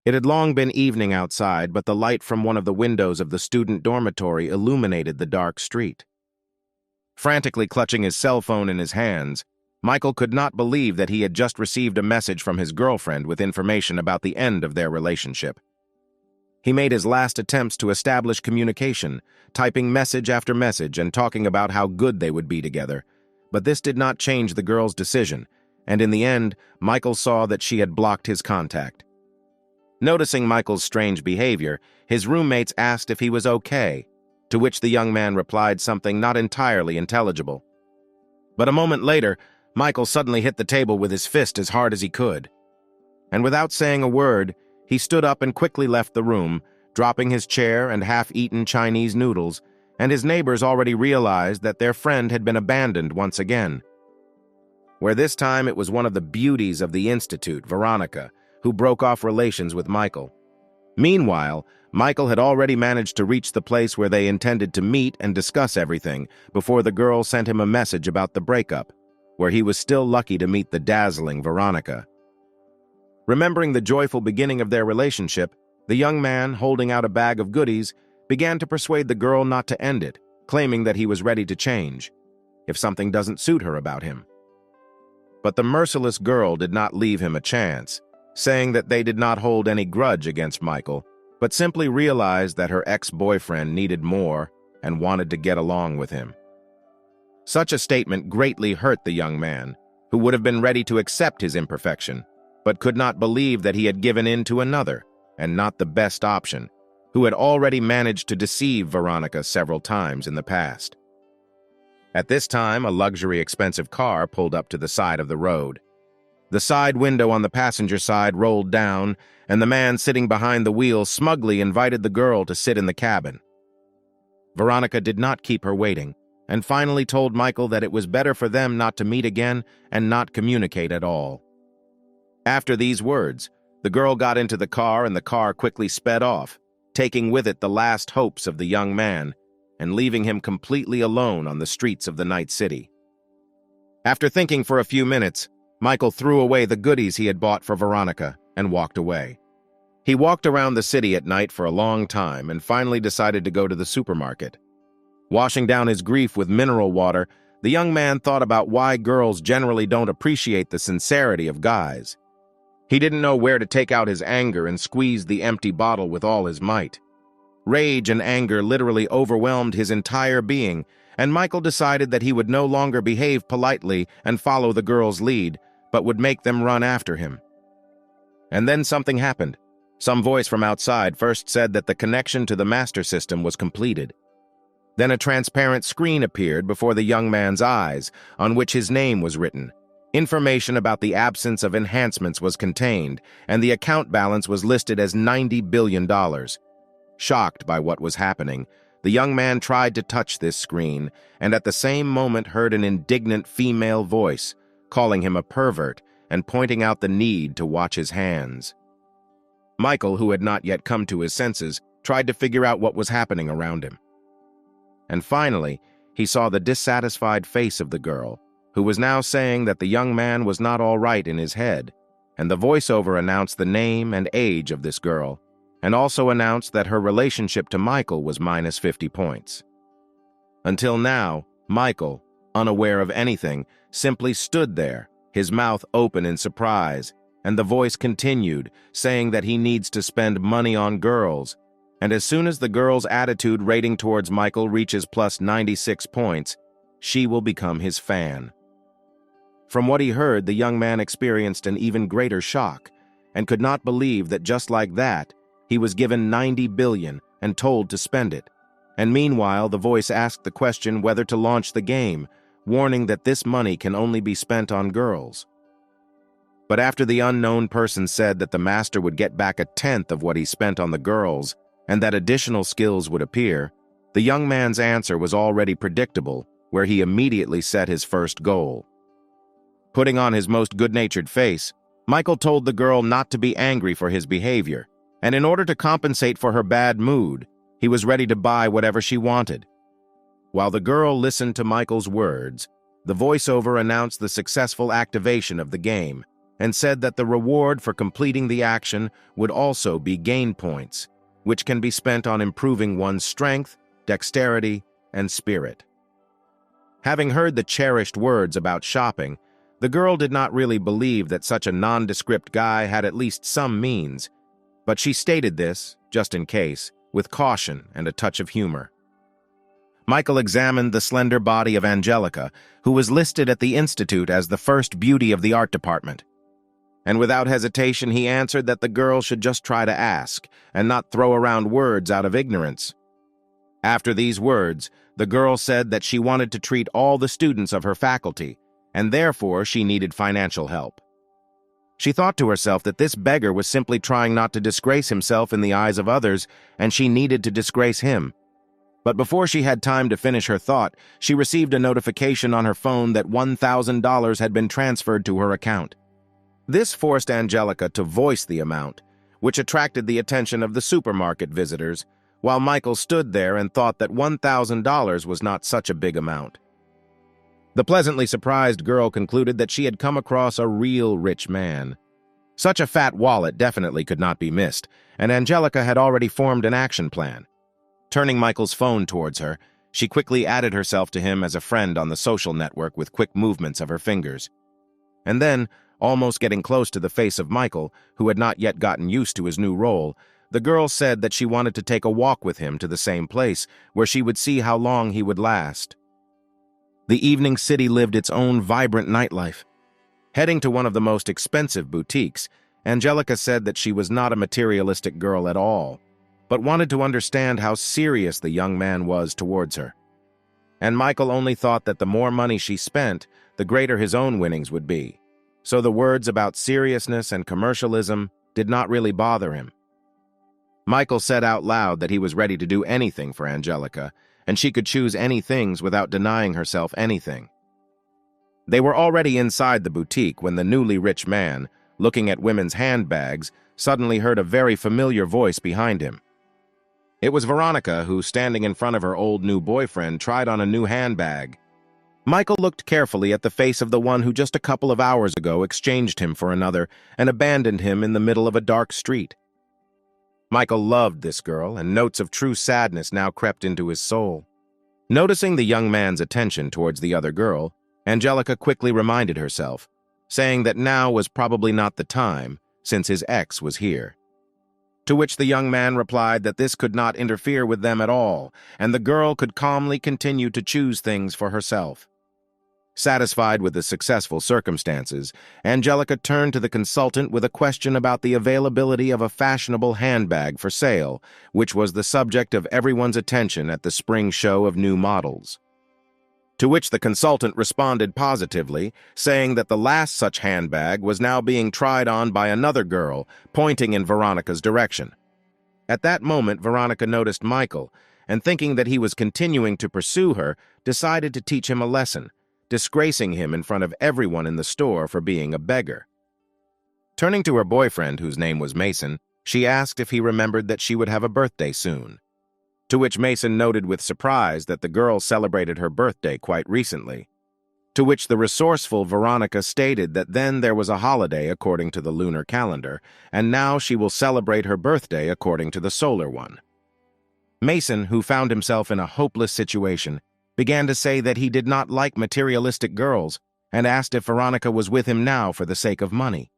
It had long been evening outside, but the light from one of the windows of the student dormitory illuminated the dark street. Frantically clutching his cell phone in his hands, Michael could not believe that he had just received a message from his girlfriend with information about the end of their relationship. He made his last attempts to establish communication, typing message after message and talking about how good they would be together. But this did not change the girl's decision, and in the end, Michael saw that she had blocked his contact. Noticing Michael's strange behavior, his roommates asked if he was okay, to which the young man replied something not entirely intelligible. But a moment later, Michael suddenly hit the table with his fist as hard as he could. And without saying a word, he stood up and quickly left the room, dropping his chair and half-eaten Chinese noodles, and his neighbors already realized that their friend had been abandoned once again. Where this time it was one of the beauties of the institute, Veronica, who broke off relations with Michael. Meanwhile, Michael had already managed to reach the place where they intended to meet and discuss everything before the girl sent him a message about the breakup, where he was still lucky to meet the dazzling Veronica. Remembering the joyful beginning of their relationship, the young man, holding out a bag of goodies, began to persuade the girl not to end it, claiming that he was ready to change, if something doesn't suit her about him. But the merciless girl did not leave him a chance, saying that they did not hold any grudge against Michael, but simply realized that her ex-boyfriend needed more and wanted to get along with him. Such a statement greatly hurt the young man, who would have been ready to accept his imperfection, but could not believe that he had given in to another, and not the best option, who had already managed to deceive Veronica several times in the past. At this time, a luxury expensive car pulled up to the side of the road. The side window on the passenger side rolled down, and the man sitting behind the wheel smugly invited the girl to sit in the cabin. Veronica did not keep her waiting, and finally told Michael that it was better for them not to meet again and not communicate at all. After these words, the girl got into the car and the car quickly sped off, taking with it the last hopes of the young man and leaving him completely alone on the streets of the night city. After thinking for a few minutes, Michael threw away the goodies he had bought for Veronica and walked away. He walked around the city at night for a long time and finally decided to go to the supermarket. Washing down his grief with mineral water, the young man thought about why girls generally don't appreciate the sincerity of guys. He didn't know where to take out his anger and squeezed the empty bottle with all his might. Rage and anger literally overwhelmed his entire being, and Michael decided that he would no longer behave politely and follow the girl's lead, but would make them run after him. And then something happened. Some voice from outside first said that the connection to the master system was completed. Then a transparent screen appeared before the young man's eyes, on which his name was written. Information about the absence of enhancements was contained, and the account balance was listed as $90 billion. Shocked by what was happening, the young man tried to touch this screen, and at the same moment heard an indignant female voice, calling him a pervert and pointing out the need to watch his hands. Michael, who had not yet come to his senses, tried to figure out what was happening around him. And finally, he saw the dissatisfied face of the girl, who was now saying that the young man was not all right in his head, and the voiceover announced the name and age of this girl, and also announced that her relationship to Michael was minus 50 points. Until now, Michael, unaware of anything, simply stood there, his mouth open in surprise, and the voice continued, saying that he needs to spend money on girls, and as soon as the girl's attitude rating towards Michael reaches plus 96 points, she will become his fan. From what he heard, the young man experienced an even greater shock, and could not believe that just like that, he was given 90 billion and told to spend it. And meanwhile, the voice asked the question whether to launch the game, warning that this money can only be spent on girls. But after the unknown person said that the master would get back a tenth of what he spent on the girls, and that additional skills would appear, the young man's answer was already predictable, where he immediately set his first goal. Putting on his most good-natured face, Michael told the girl not to be angry for his behavior, and in order to compensate for her bad mood, he was ready to buy whatever she wanted. While the girl listened to Michael's words, the voiceover announced the successful activation of the game, and said that the reward for completing the action would also be gain points, which can be spent on improving one's strength, dexterity, and spirit. Having heard the cherished words about shopping, the girl did not really believe that such a nondescript guy had at least some means, but she stated this, just in case, with caution and a touch of humor. Michael examined the slender body of Angelica, who was listed at the Institute as the first beauty of the art department. And without hesitation, he answered that the girl should just try to ask, and not throw around words out of ignorance. After these words, the girl said that she wanted to treat all the students of her faculty, and therefore she needed financial help. She thought to herself that this beggar was simply trying not to disgrace himself in the eyes of others, and she needed to disgrace him. But before she had time to finish her thought, she received a notification on her phone that $1,000 had been transferred to her account. This forced Angelica to voice the amount, which attracted the attention of the supermarket visitors, while Michael stood there and thought that $1,000 was not such a big amount. The pleasantly surprised girl concluded that she had come across a real rich man. Such a fat wallet definitely could not be missed, and Angelica had already formed an action plan. Turning Michael's phone towards her, she quickly added herself to him as a friend on the social network with quick movements of her fingers. And then, almost getting close to the face of Michael, who had not yet gotten used to his new role, the girl said that she wanted to take a walk with him to the same place, where she would see how long he would last. The evening city lived its own vibrant nightlife. Heading to one of the most expensive boutiques, Angelica said that she was not a materialistic girl at all, but wanted to understand how serious the young man was towards her. And Michael only thought that the more money she spent, the greater his own winnings would be. So the words about seriousness and commercialism did not really bother him. Michael said out loud that he was ready to do anything for Angelica, and she could choose any things without denying herself anything. They were already inside the boutique when the newly rich man, looking at women's handbags, suddenly heard a very familiar voice behind him. It was Veronica who, standing in front of her old new boyfriend, tried on a new handbag. Michael looked carefully at the face of the one who just a couple of hours ago exchanged him for another and abandoned him in the middle of a dark street. Michael loved this girl, and notes of true sadness now crept into his soul. Noticing the young man's attention towards the other girl, Angelica quickly reminded herself, saying that now was probably not the time, since his ex was here. To which the young man replied that this could not interfere with them at all, and the girl could calmly continue to choose things for herself. Satisfied with the successful circumstances, Angelica turned to the consultant with a question about the availability of a fashionable handbag for sale, which was the subject of everyone's attention at the spring show of new models. To which the consultant responded positively, saying that the last such handbag was now being tried on by another girl, pointing in Veronica's direction. At that moment, Veronica noticed Michael, and thinking that he was continuing to pursue her, decided to teach him a lesson, disgracing him in front of everyone in the store for being a beggar. Turning to her boyfriend, whose name was Mason, she asked if he remembered that she would have a birthday soon. To which Mason noted with surprise that the girl celebrated her birthday quite recently. To which the resourceful Veronica stated that then there was a holiday according to the lunar calendar, and now she will celebrate her birthday according to the solar one. Mason, who found himself in a hopeless situation, began to say that he did not like materialistic girls, and asked if Veronica was with him now for the sake of money.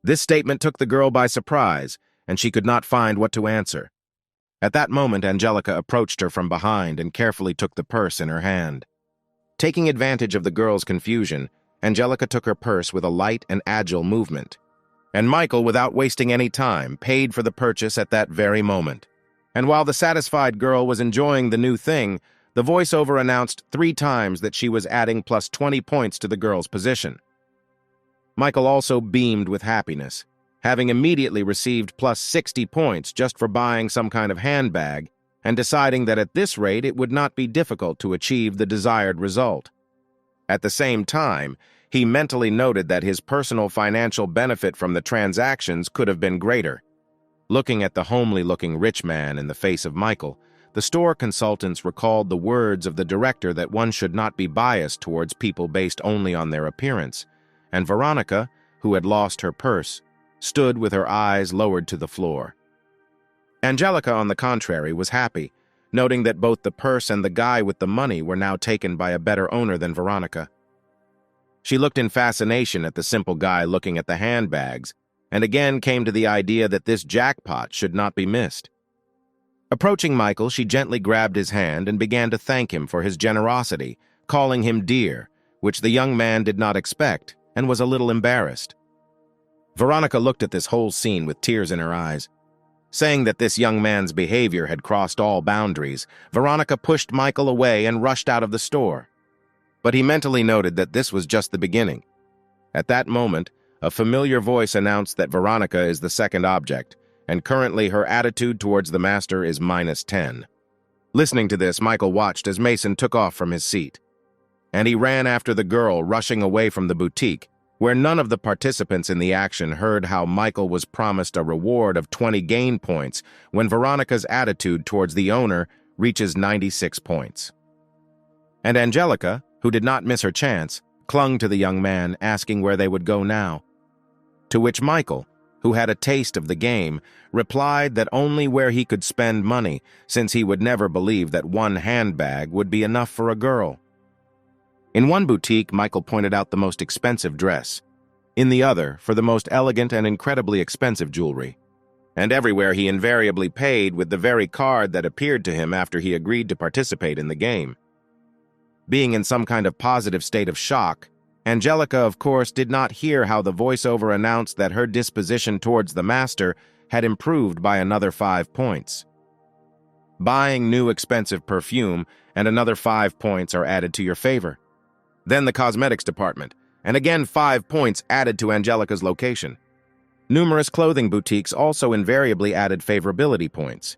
This statement took the girl by surprise, and she could not find what to answer. At that moment, Angelica approached her from behind and carefully took the purse in her hand. Taking advantage of the girl's confusion, Angelica took her purse with a light and agile movement. And Michael, without wasting any time, paid for the purchase at that very moment. And while the satisfied girl was enjoying the new thing, the voiceover announced 3 times that she was adding plus 20 points to the girl's position. Michael also beamed with happiness, having immediately received plus 60 points just for buying some kind of handbag, and deciding that at this rate it would not be difficult to achieve the desired result. At the same time, he mentally noted that his personal financial benefit from the transactions could have been greater. Looking at the homely-looking rich man in the face of Michael, the store consultants recalled the words of the director that one should not be biased towards people based only on their appearance, and Veronica, who had lost her purse, stood with her eyes lowered to the floor. Angelica, on the contrary, was happy, noting that both the purse and the guy with the money were now taken by a better owner than Veronica. She looked in fascination at the simple guy looking at the handbags, and again came to the idea that this jackpot should not be missed. Approaching Michael, she gently grabbed his hand and began to thank him for his generosity, calling him dear, which the young man did not expect and was a little embarrassed. Veronica looked at this whole scene with tears in her eyes. Saying that this young man's behavior had crossed all boundaries, Veronica pushed Michael away and rushed out of the store. But he mentally noted that this was just the beginning. At that moment, a familiar voice announced that Veronica is the second object, and currently her attitude towards the master is -10. Listening to this, Michael watched as Mason took off from his seat. And he ran after the girl, rushing away from the boutique, where none of the participants in the action heard how Michael was promised a reward of 20 gain points when Veronica's attitude towards the owner reaches 96 points. And Angelica, who did not miss her chance, clung to the young man, asking where they would go now. To which Michael, who had a taste of the game, replied that only where he could spend money, since he would never believe that one handbag would be enough for a girl. In one boutique, Michael pointed out the most expensive dress. In the other, for the most elegant and incredibly expensive jewelry. And everywhere he invariably paid with the very card that appeared to him after he agreed to participate in the game. Being in some kind of positive state of shock, Angelica, of course, did not hear how the voiceover announced that her disposition towards the master had improved by another 5 points. Buying new expensive perfume and another 5 points are added to your favor. Then the cosmetics department, and again 5 points added to Angelica's location. Numerous clothing boutiques also invariably added favorability points.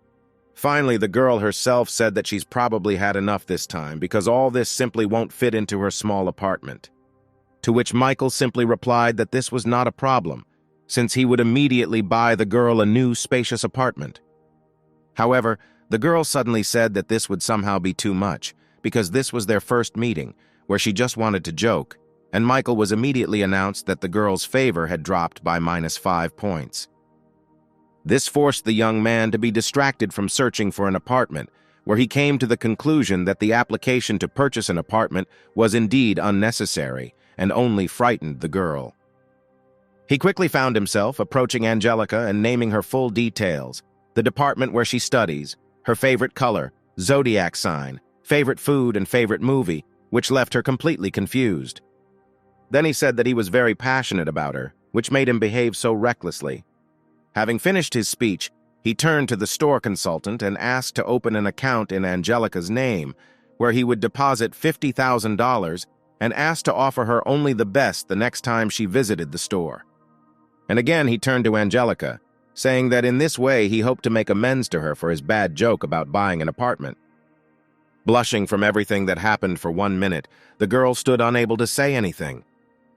Finally, the girl herself said that she's probably had enough this time because all this simply won't fit into her small apartment. To which Michael simply replied that this was not a problem, since he would immediately buy the girl a new spacious apartment. However, the girl suddenly said that this would somehow be too much, because this was their first meeting, where she just wanted to joke, and Michael was immediately announced that the girl's favor had dropped by -5 points. This forced the young man to be distracted from searching for an apartment, where he came to the conclusion that the application to purchase an apartment was indeed unnecessary and only frightened the girl. He quickly found himself approaching Angelica and naming her full details, the department where she studies, her favorite color, zodiac sign, favorite food, and favorite movie, which left her completely confused. Then he said that he was very passionate about her, which made him behave so recklessly. Having finished his speech, he turned to the store consultant and asked to open an account in Angelica's name, where he would deposit $50,000 and asked to offer her only the best the next time she visited the store. And again he turned to Angelica, saying that in this way he hoped to make amends to her for his bad joke about buying an apartment. Blushing from everything that happened for 1 minute, the girl stood unable to say anything.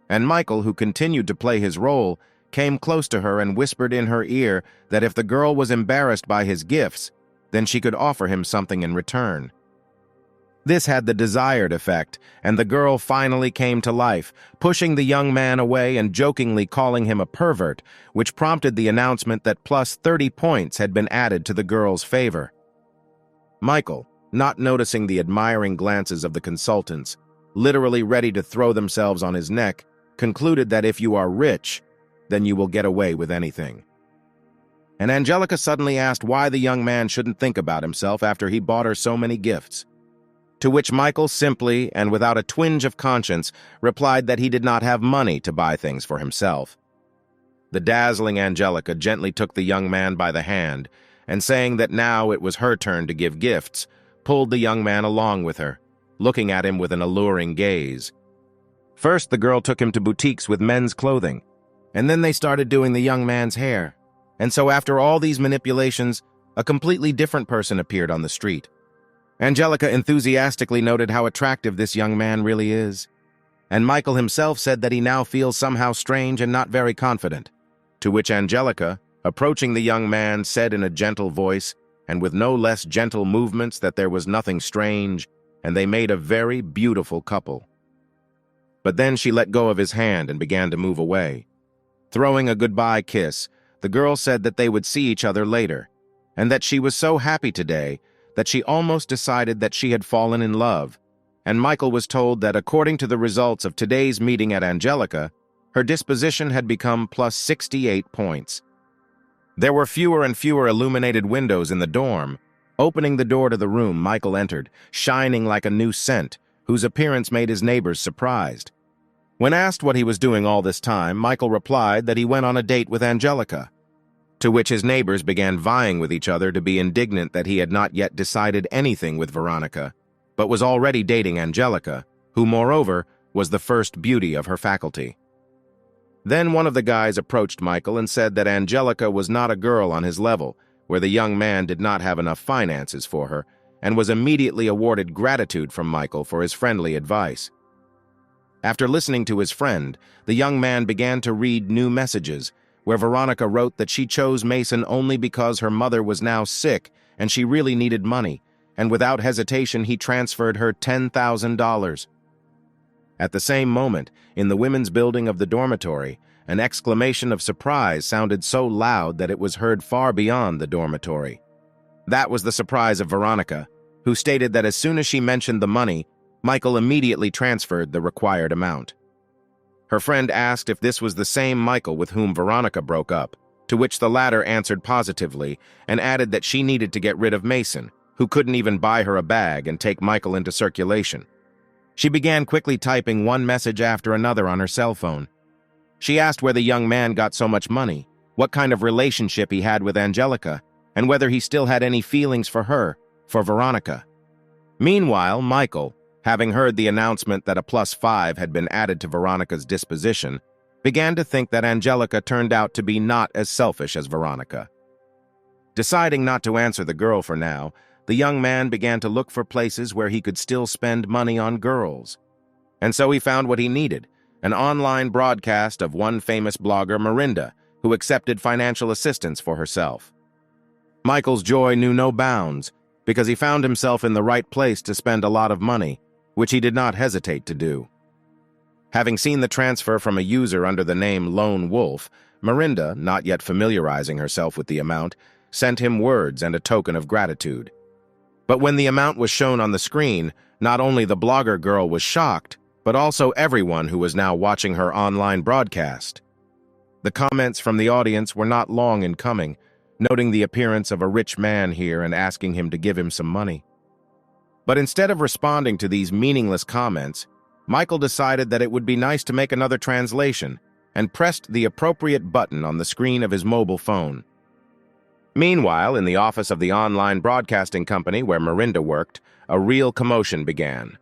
And Michael, who continued to play his role, came close to her and whispered in her ear that if the girl was embarrassed by his gifts, then she could offer him something in return. This had the desired effect, and the girl finally came to life, pushing the young man away and jokingly calling him a pervert, which prompted the announcement that plus 30 points had been added to the girl's favor. Michael, not noticing the admiring glances of the consultants, literally ready to throw themselves on his neck, concluded that if you are rich, then you will get away with anything. And Angelica suddenly asked why the young man shouldn't think about himself after he bought her so many gifts. To which Michael simply, and without a twinge of conscience, replied that he did not have money to buy things for himself. The dazzling Angelica gently took the young man by the hand, and saying that now it was her turn to give gifts, pulled the young man along with her, looking at him with an alluring gaze. First, the girl took him to boutiques with men's clothing, and then they started doing the young man's hair. And so after all these manipulations, a completely different person appeared on the street. Angelica enthusiastically noted how attractive this young man really is. And Michael himself said that he now feels somehow strange and not very confident. To which Angelica, approaching the young man, said in a gentle voice, and with no less gentle movements, that there was nothing strange, and they made a very beautiful couple. But then she let go of his hand and began to move away. Throwing a goodbye kiss, the girl said that they would see each other later, and that she was so happy today that she almost decided that she had fallen in love, and Michael was told that according to the results of today's meeting at Angelica, her disposition had become plus 68 points. There were fewer and fewer illuminated windows in the dorm. Opening the door to the room, Michael entered, shining like a new scent, whose appearance made his neighbors surprised. When asked what he was doing all this time, Michael replied that he went on a date with Angelica, to which his neighbors began vying with each other to be indignant that he had not yet decided anything with Veronica, but was already dating Angelica, who, moreover, was the first beauty of her faculty. Then one of the guys approached Michael and said that Angelica was not a girl on his level, where the young man did not have enough finances for her, and was immediately awarded gratitude from Michael for his friendly advice. After listening to his friend, the young man began to read new messages, where Veronica wrote that she chose Mason only because her mother was now sick and she really needed money, and without hesitation he transferred her $10,000. At the same moment, in the women's building of the dormitory, an exclamation of surprise sounded so loud that it was heard far beyond the dormitory. That was the surprise of Veronica, who stated that as soon as she mentioned the money, Michael immediately transferred the required amount. Her friend asked if this was the same Michael with whom Veronica broke up, to which the latter answered positively and added that she needed to get rid of Mason, who couldn't even buy her a bag and take Michael into circulation. She began quickly typing one message after another on her cell phone. She asked where the young man got so much money, what kind of relationship he had with Angelica, and whether he still had any feelings for her, for Veronica. Meanwhile, Michael, having heard the announcement that a +5 had been added to Veronica's disposition, began to think that Angelica turned out to be not as selfish as Veronica. Deciding not to answer the girl for now, the young man began to look for places where he could still spend money on girls. And so he found what he needed, an online broadcast of one famous blogger, Miranda, who accepted financial assistance for herself. Michael's joy knew no bounds, because he found himself in the right place to spend a lot of money, which he did not hesitate to do. Having seen the transfer from a user under the name Lone Wolf, Miranda, not yet familiarizing herself with the amount, sent him words and a token of gratitude. But when the amount was shown on the screen, not only the blogger girl was shocked, but also everyone who was now watching her online broadcast. The comments from the audience were not long in coming, noting the appearance of a rich man here and asking him to give him some money. But instead of responding to these meaningless comments, Michael decided that it would be nice to make another translation and pressed the appropriate button on the screen of his mobile phone. Meanwhile, in the office of the online broadcasting company where Miranda worked, a real commotion began.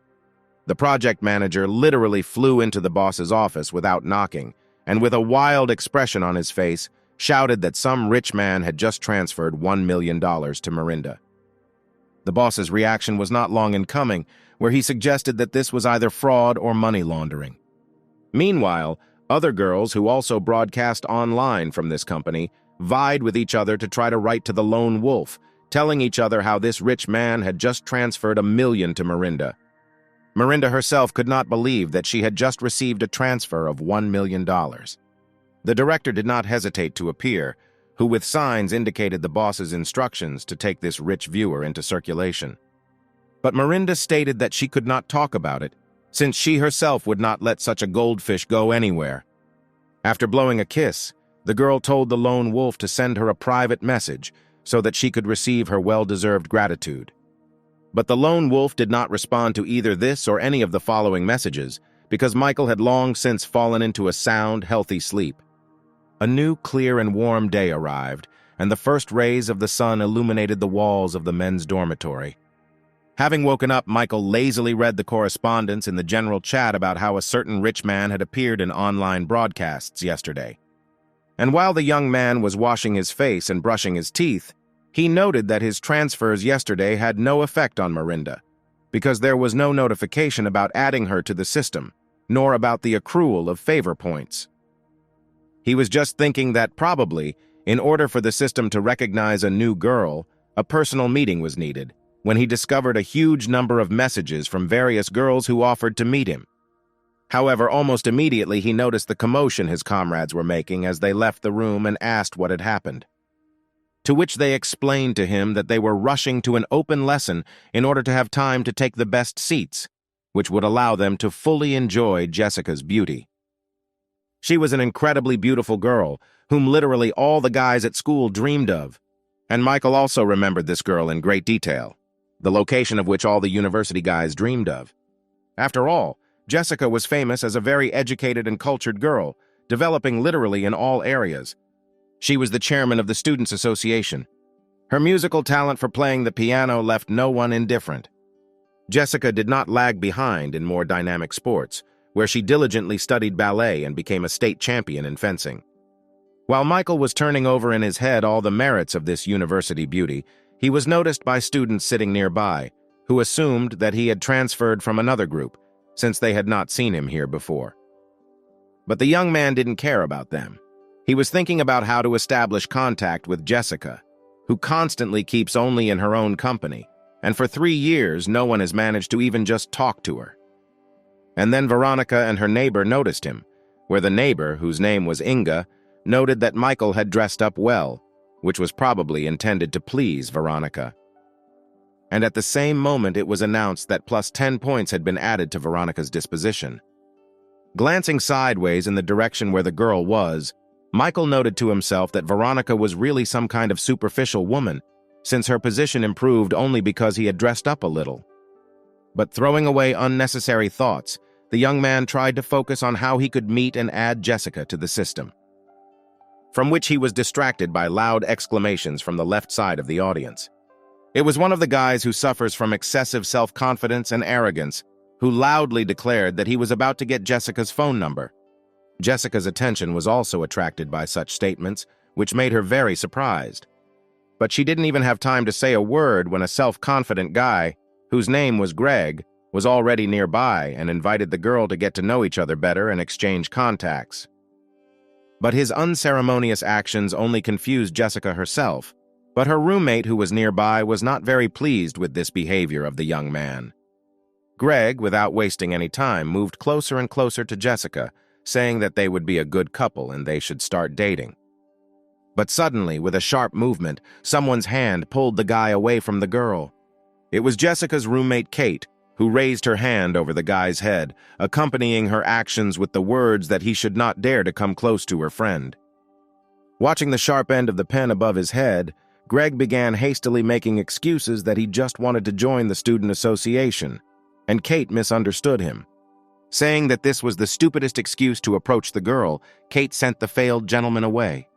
The project manager literally flew into the boss's office without knocking, and with a wild expression on his face, shouted that some rich man had just transferred $1 million to Miranda. The boss's reaction was not long in coming, where he suggested that this was either fraud or money laundering. Meanwhile, other girls who also broadcast online from this company vied with each other to try to write to the Lone Wolf, telling each other how this rich man had just transferred $1 million to Miranda. Miranda herself could not believe that she had just received a transfer of $1 million. The director did not hesitate to appear, who with signs indicated the boss's instructions to take this rich viewer into circulation. But Miranda stated that she could not talk about it, since she herself would not let such a goldfish go anywhere. After blowing a kiss, the girl told the Lone Wolf to send her a private message so that she could receive her well-deserved gratitude. But the Lone Wolf did not respond to either this or any of the following messages, because Michael had long since fallen into a sound, healthy sleep. A new, clear and warm day arrived, and the first rays of the sun illuminated the walls of the men's dormitory. Having woken up, Michael lazily read the correspondence in the general chat about how a certain rich man had appeared in online broadcasts yesterday. And while the young man was washing his face and brushing his teeth, he noted that his transfers yesterday had no effect on Miranda, because there was no notification about adding her to the system, nor about the accrual of favor points. He was just thinking that probably, in order for the system to recognize a new girl, a personal meeting was needed, when he discovered a huge number of messages from various girls who offered to meet him. However, almost immediately he noticed the commotion his comrades were making as they left the room and asked what had happened. To which they explained to him that they were rushing to an open lesson in order to have time to take the best seats, which would allow them to fully enjoy Jessica's beauty. She was an incredibly beautiful girl, whom literally all the guys at school dreamed of, and Michael also remembered this girl in great detail, the location of which all the university guys dreamed of. After all, Jessica was famous as a very educated and cultured girl, developing literally in all areas. She was the chairman of the Students' Association. Her musical talent for playing the piano left no one indifferent. Jessica did not lag behind in more dynamic sports, where she diligently studied ballet and became a state champion in fencing. While Michael was turning over in his head all the merits of this university beauty, he was noticed by students sitting nearby, who assumed that he had transferred from another group, since they had not seen him here before. But the young man didn't care about them. He was thinking about how to establish contact with Jessica, who constantly keeps only in her own company, and for 3 years no one has managed to even just talk to her. And then Veronica and her neighbor noticed him, where the neighbor, whose name was Inga, noted that Michael had dressed up well, which was probably intended to please Veronica. And at the same moment it was announced that plus 10 points had been added to Veronica's disposition. Glancing sideways in the direction where the girl was, Michael noted to himself that Veronica was really some kind of superficial woman, since her position improved only because he had dressed up a little. But throwing away unnecessary thoughts, the young man tried to focus on how he could meet and add Jessica to the system, from which he was distracted by loud exclamations from the left side of the audience. It was one of the guys who suffers from excessive self-confidence and arrogance, who loudly declared that he was about to get Jessica's phone number. Jessica's attention was also attracted by such statements, which made her very surprised. But she didn't even have time to say a word when a self-confident guy, whose name was Greg, was already nearby and invited the girl to get to know each other better and exchange contacts. But his unceremonious actions only confused Jessica herself, but her roommate who was nearby was not very pleased with this behavior of the young man. Greg, without wasting any time, moved closer and closer to Jessica, saying that they would be a good couple and they should start dating. But suddenly, with a sharp movement, someone's hand pulled the guy away from the girl. It was Jessica's roommate Kate, who raised her hand over the guy's head, accompanying her actions with the words that he should not dare to come close to her friend. Watching the sharp end of the pen above his head, Greg began hastily making excuses that he just wanted to join the student association, and Kate misunderstood him. Saying that this was the stupidest excuse to approach the girl, Kate sent the failed gentleman away.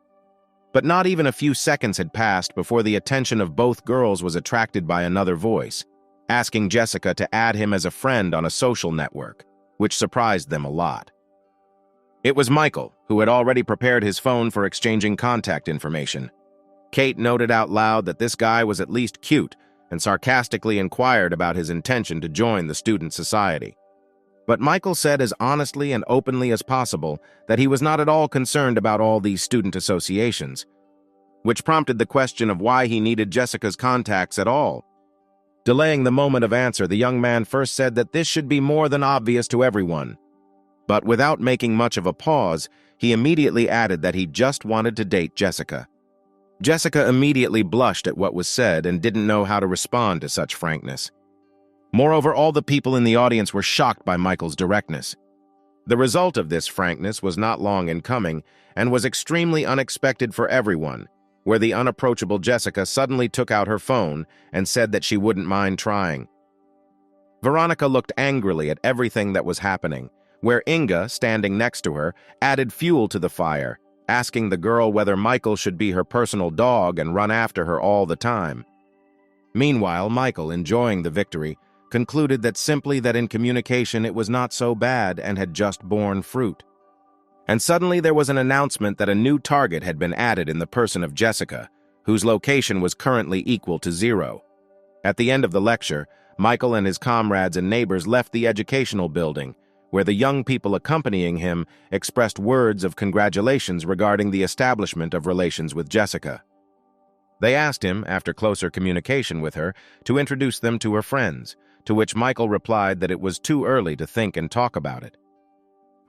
But not even a few seconds had passed before the attention of both girls was attracted by another voice, asking Jessica to add him as a friend on a social network, which surprised them a lot. It was Michael, who had already prepared his phone for exchanging contact information. Kate noted out loud that this guy was at least cute and sarcastically inquired about his intention to join the student society. But Michael said as honestly and openly as possible that he was not at all concerned about all these student associations, which prompted the question of why he needed Jessica's contacts at all. Delaying the moment of answer, the young man first said that this should be more than obvious to everyone. But without making much of a pause, he immediately added that he just wanted to date Jessica. Jessica immediately blushed at what was said and didn't know how to respond to such frankness. Moreover, all the people in the audience were shocked by Michael's directness. The result of this frankness was not long in coming and was extremely unexpected for everyone, where the unapproachable Jessica suddenly took out her phone and said that she wouldn't mind trying. Veronica looked angrily at everything that was happening, where Inga, standing next to her, added fuel to the fire, asking the girl whether Michael should be her personal dog and run after her all the time. Meanwhile, Michael, enjoying the victory, concluded that simply that in communication it was not so bad and had just borne fruit. And suddenly there was an announcement that a new target had been added in the person of Jessica, whose location was currently equal to 0. At the end of the lecture, Michael and his comrades and neighbors left the educational building, where the young people accompanying him expressed words of congratulations regarding the establishment of relations with Jessica. They asked him, after closer communication with her, to introduce them to her friends, to which Michael replied that it was too early to think and talk about it.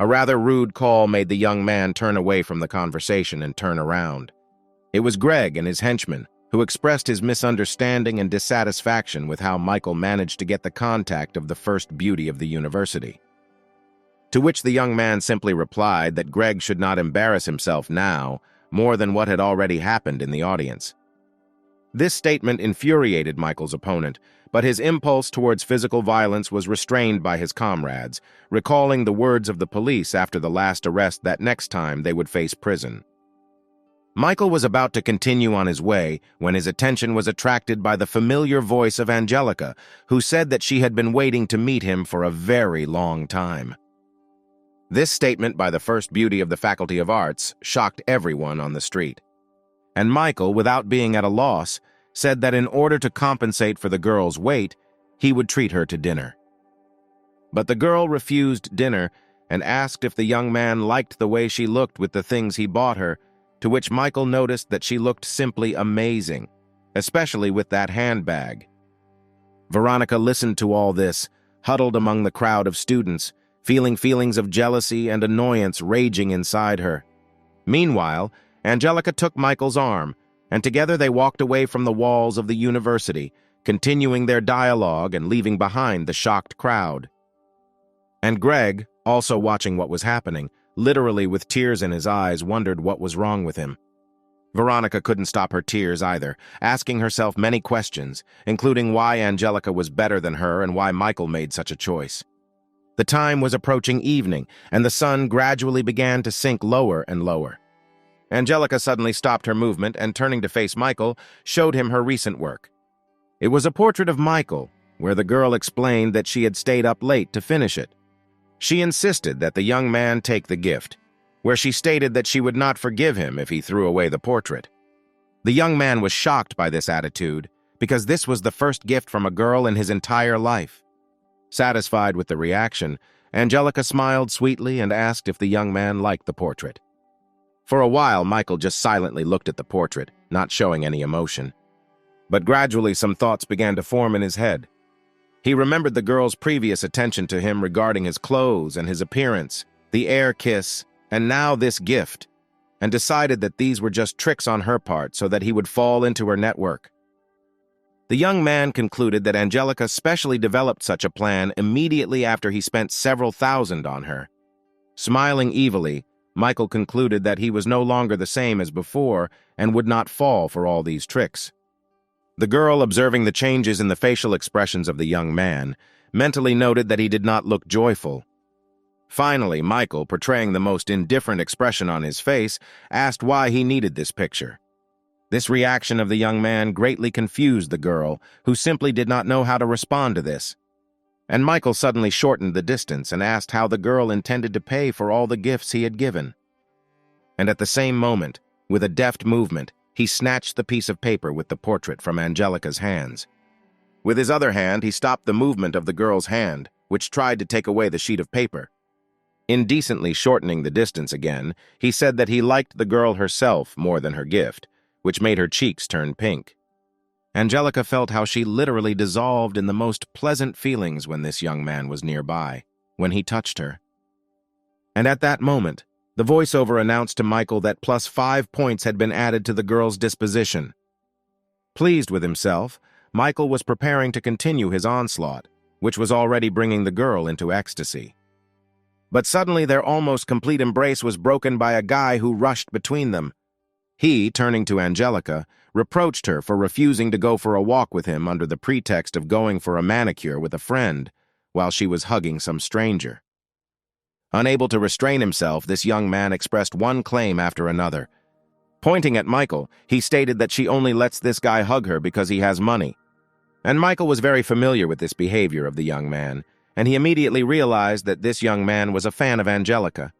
A rather rude call made the young man turn away from the conversation and turn around. It was Greg and his henchman, who expressed his misunderstanding and dissatisfaction with how Michael managed to get the contact of the first beauty of the university. To which the young man simply replied that Greg should not embarrass himself now more than what had already happened in the audience. This statement infuriated Michael's opponent, but his impulse towards physical violence was restrained by his comrades, recalling the words of the police after the last arrest that next time they would face prison. Michael was about to continue on his way when his attention was attracted by the familiar voice of Angelica, who said that she had been waiting to meet him for a very long time. This statement by the first beauty of the Faculty of Arts shocked everyone on the street. And Michael, without being at a loss, said that in order to compensate for the girl's wait, he would treat her to dinner. But the girl refused dinner and asked if the young man liked the way she looked with the things he bought her, to which Michael noticed that she looked simply amazing, especially with that handbag. Veronica listened to all this, huddled among the crowd of students, feeling feelings of jealousy and annoyance raging inside her. Meanwhile, Angelica took Michael's arm, and together they walked away from the walls of the university, continuing their dialogue and leaving behind the shocked crowd. And Greg, also watching what was happening, literally with tears in his eyes, wondered what was wrong with him. Veronica couldn't stop her tears either, asking herself many questions, including why Angelica was better than her and why Michael made such a choice. The time was approaching evening, and the sun gradually began to sink lower and lower. Angelica suddenly stopped her movement and, turning to face Michael, showed him her recent work. It was a portrait of Michael, where the girl explained that she had stayed up late to finish it. She insisted that the young man take the gift, where she stated that she would not forgive him if he threw away the portrait. The young man was shocked by this attitude, because this was the first gift from a girl in his entire life. Satisfied with the reaction, Angelica smiled sweetly and asked if the young man liked the portrait. For a while, Michael just silently looked at the portrait, not showing any emotion. But gradually some thoughts began to form in his head. He remembered the girl's previous attention to him regarding his clothes and his appearance, the air kiss, and now this gift, and decided that these were just tricks on her part so that he would fall into her network. The young man concluded that Angelica specially developed such a plan immediately after he spent several thousand on her. Smiling evilly, Michael concluded that he was no longer the same as before and would not fall for all these tricks. The girl, observing the changes in the facial expressions of the young man, mentally noted that he did not look joyful. Finally, Michael, portraying the most indifferent expression on his face, asked why he needed this picture. This reaction of the young man greatly confused the girl, who simply did not know how to respond to this. And Michael suddenly shortened the distance and asked how the girl intended to pay for all the gifts he had given. And at the same moment, with a deft movement, he snatched the piece of paper with the portrait from Angelica's hands. With his other hand, he stopped the movement of the girl's hand, which tried to take away the sheet of paper. Indecently shortening the distance again, he said that he liked the girl herself more than her gift, which made her cheeks turn pink. Angelica felt how she literally dissolved in the most pleasant feelings when this young man was nearby, when he touched her. And at that moment, the voiceover announced to Michael that +5 points had been added to the girl's disposition. Pleased with himself, Michael was preparing to continue his onslaught, which was already bringing the girl into ecstasy. But suddenly their almost complete embrace was broken by a guy who rushed between them. He, turning to Angelica, reproached her for refusing to go for a walk with him under the pretext of going for a manicure with a friend, while she was hugging some stranger. Unable to restrain himself, this young man expressed one claim after another. Pointing at Michael, he stated that she only lets this guy hug her because he has money. And Michael was very familiar with this behavior of the young man, and he immediately realized that this young man was a fan of Angelica.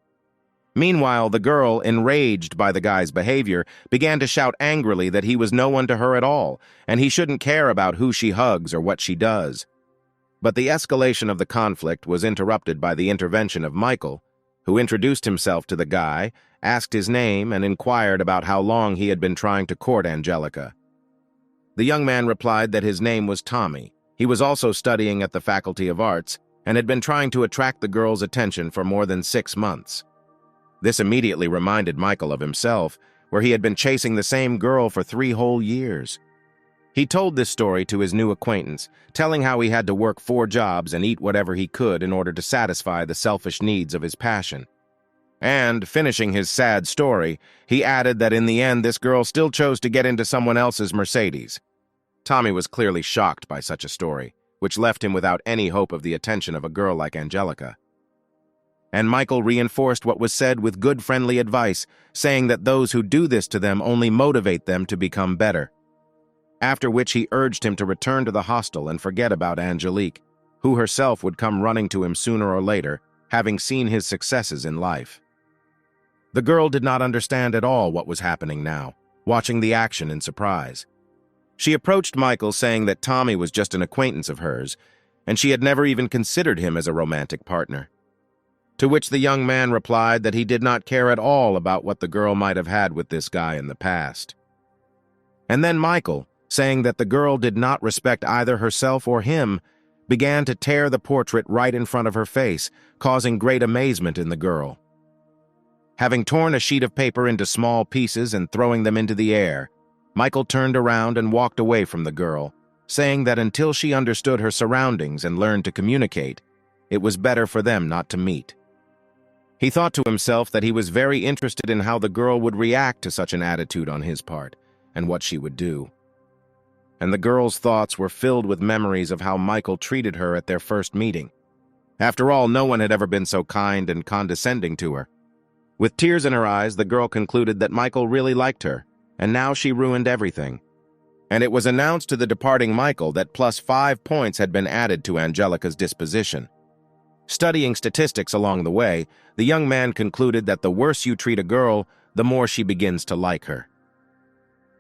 Meanwhile, the girl, enraged by the guy's behavior, began to shout angrily that he was no one to her at all, and he shouldn't care about who she hugs or what she does. But the escalation of the conflict was interrupted by the intervention of Michael, who introduced himself to the guy, asked his name, and inquired about how long he had been trying to court Angelica. The young man replied that his name was Tommy. He was also studying at the Faculty of Arts, and had been trying to attract the girl's attention for more than 6 months. This immediately reminded Michael of himself, where he had been chasing the same girl for 3 whole years. He told this story to his new acquaintance, telling how he had to work 4 jobs and eat whatever he could in order to satisfy the selfish needs of his passion. And, finishing his sad story, he added that in the end this girl still chose to get into someone else's Mercedes. Tommy was clearly shocked by such a story, which left him without any hope of the attention of a girl like Angelica. And Michael reinforced what was said with good friendly advice, saying that those who do this to them only motivate them to become better. After which he urged him to return to the hostel and forget about Angelique, who herself would come running to him sooner or later, having seen his successes in life. The girl did not understand at all what was happening now, watching the action in surprise. She approached Michael saying that Tommy was just an acquaintance of hers, and she had never even considered him as a romantic partner. To which the young man replied that he did not care at all about what the girl might have had with this guy in the past. And then Michael, saying that the girl did not respect either herself or him, began to tear the portrait right in front of her face, causing great amazement in the girl. Having torn a sheet of paper into small pieces and throwing them into the air, Michael turned around and walked away from the girl, saying that until she understood her surroundings and learned to communicate, it was better for them not to meet. He thought to himself that he was very interested in how the girl would react to such an attitude on his part, and what she would do. And the girl's thoughts were filled with memories of how Michael treated her at their first meeting. After all, no one had ever been so kind and condescending to her. With tears in her eyes, the girl concluded that Michael really liked her, and now she ruined everything. And it was announced to the departing Michael that plus 5 points had been added to Angelica's disposition. Studying statistics along the way, the young man concluded that the worse you treat a girl, the more she begins to like her.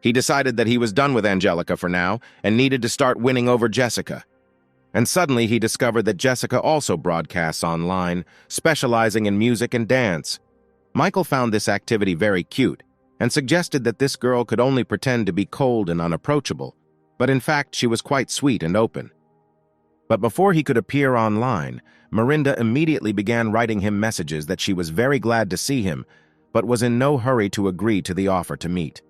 He decided that he was done with Angelica for now and needed to start winning over Jessica. And suddenly he discovered that Jessica also broadcasts online, specializing in music and dance. Michael found this activity very cute and suggested that this girl could only pretend to be cold and unapproachable, but in fact she was quite sweet and open. But before he could appear online, Miranda immediately began writing him messages that she was very glad to see him, but was in no hurry to agree to the offer to meet.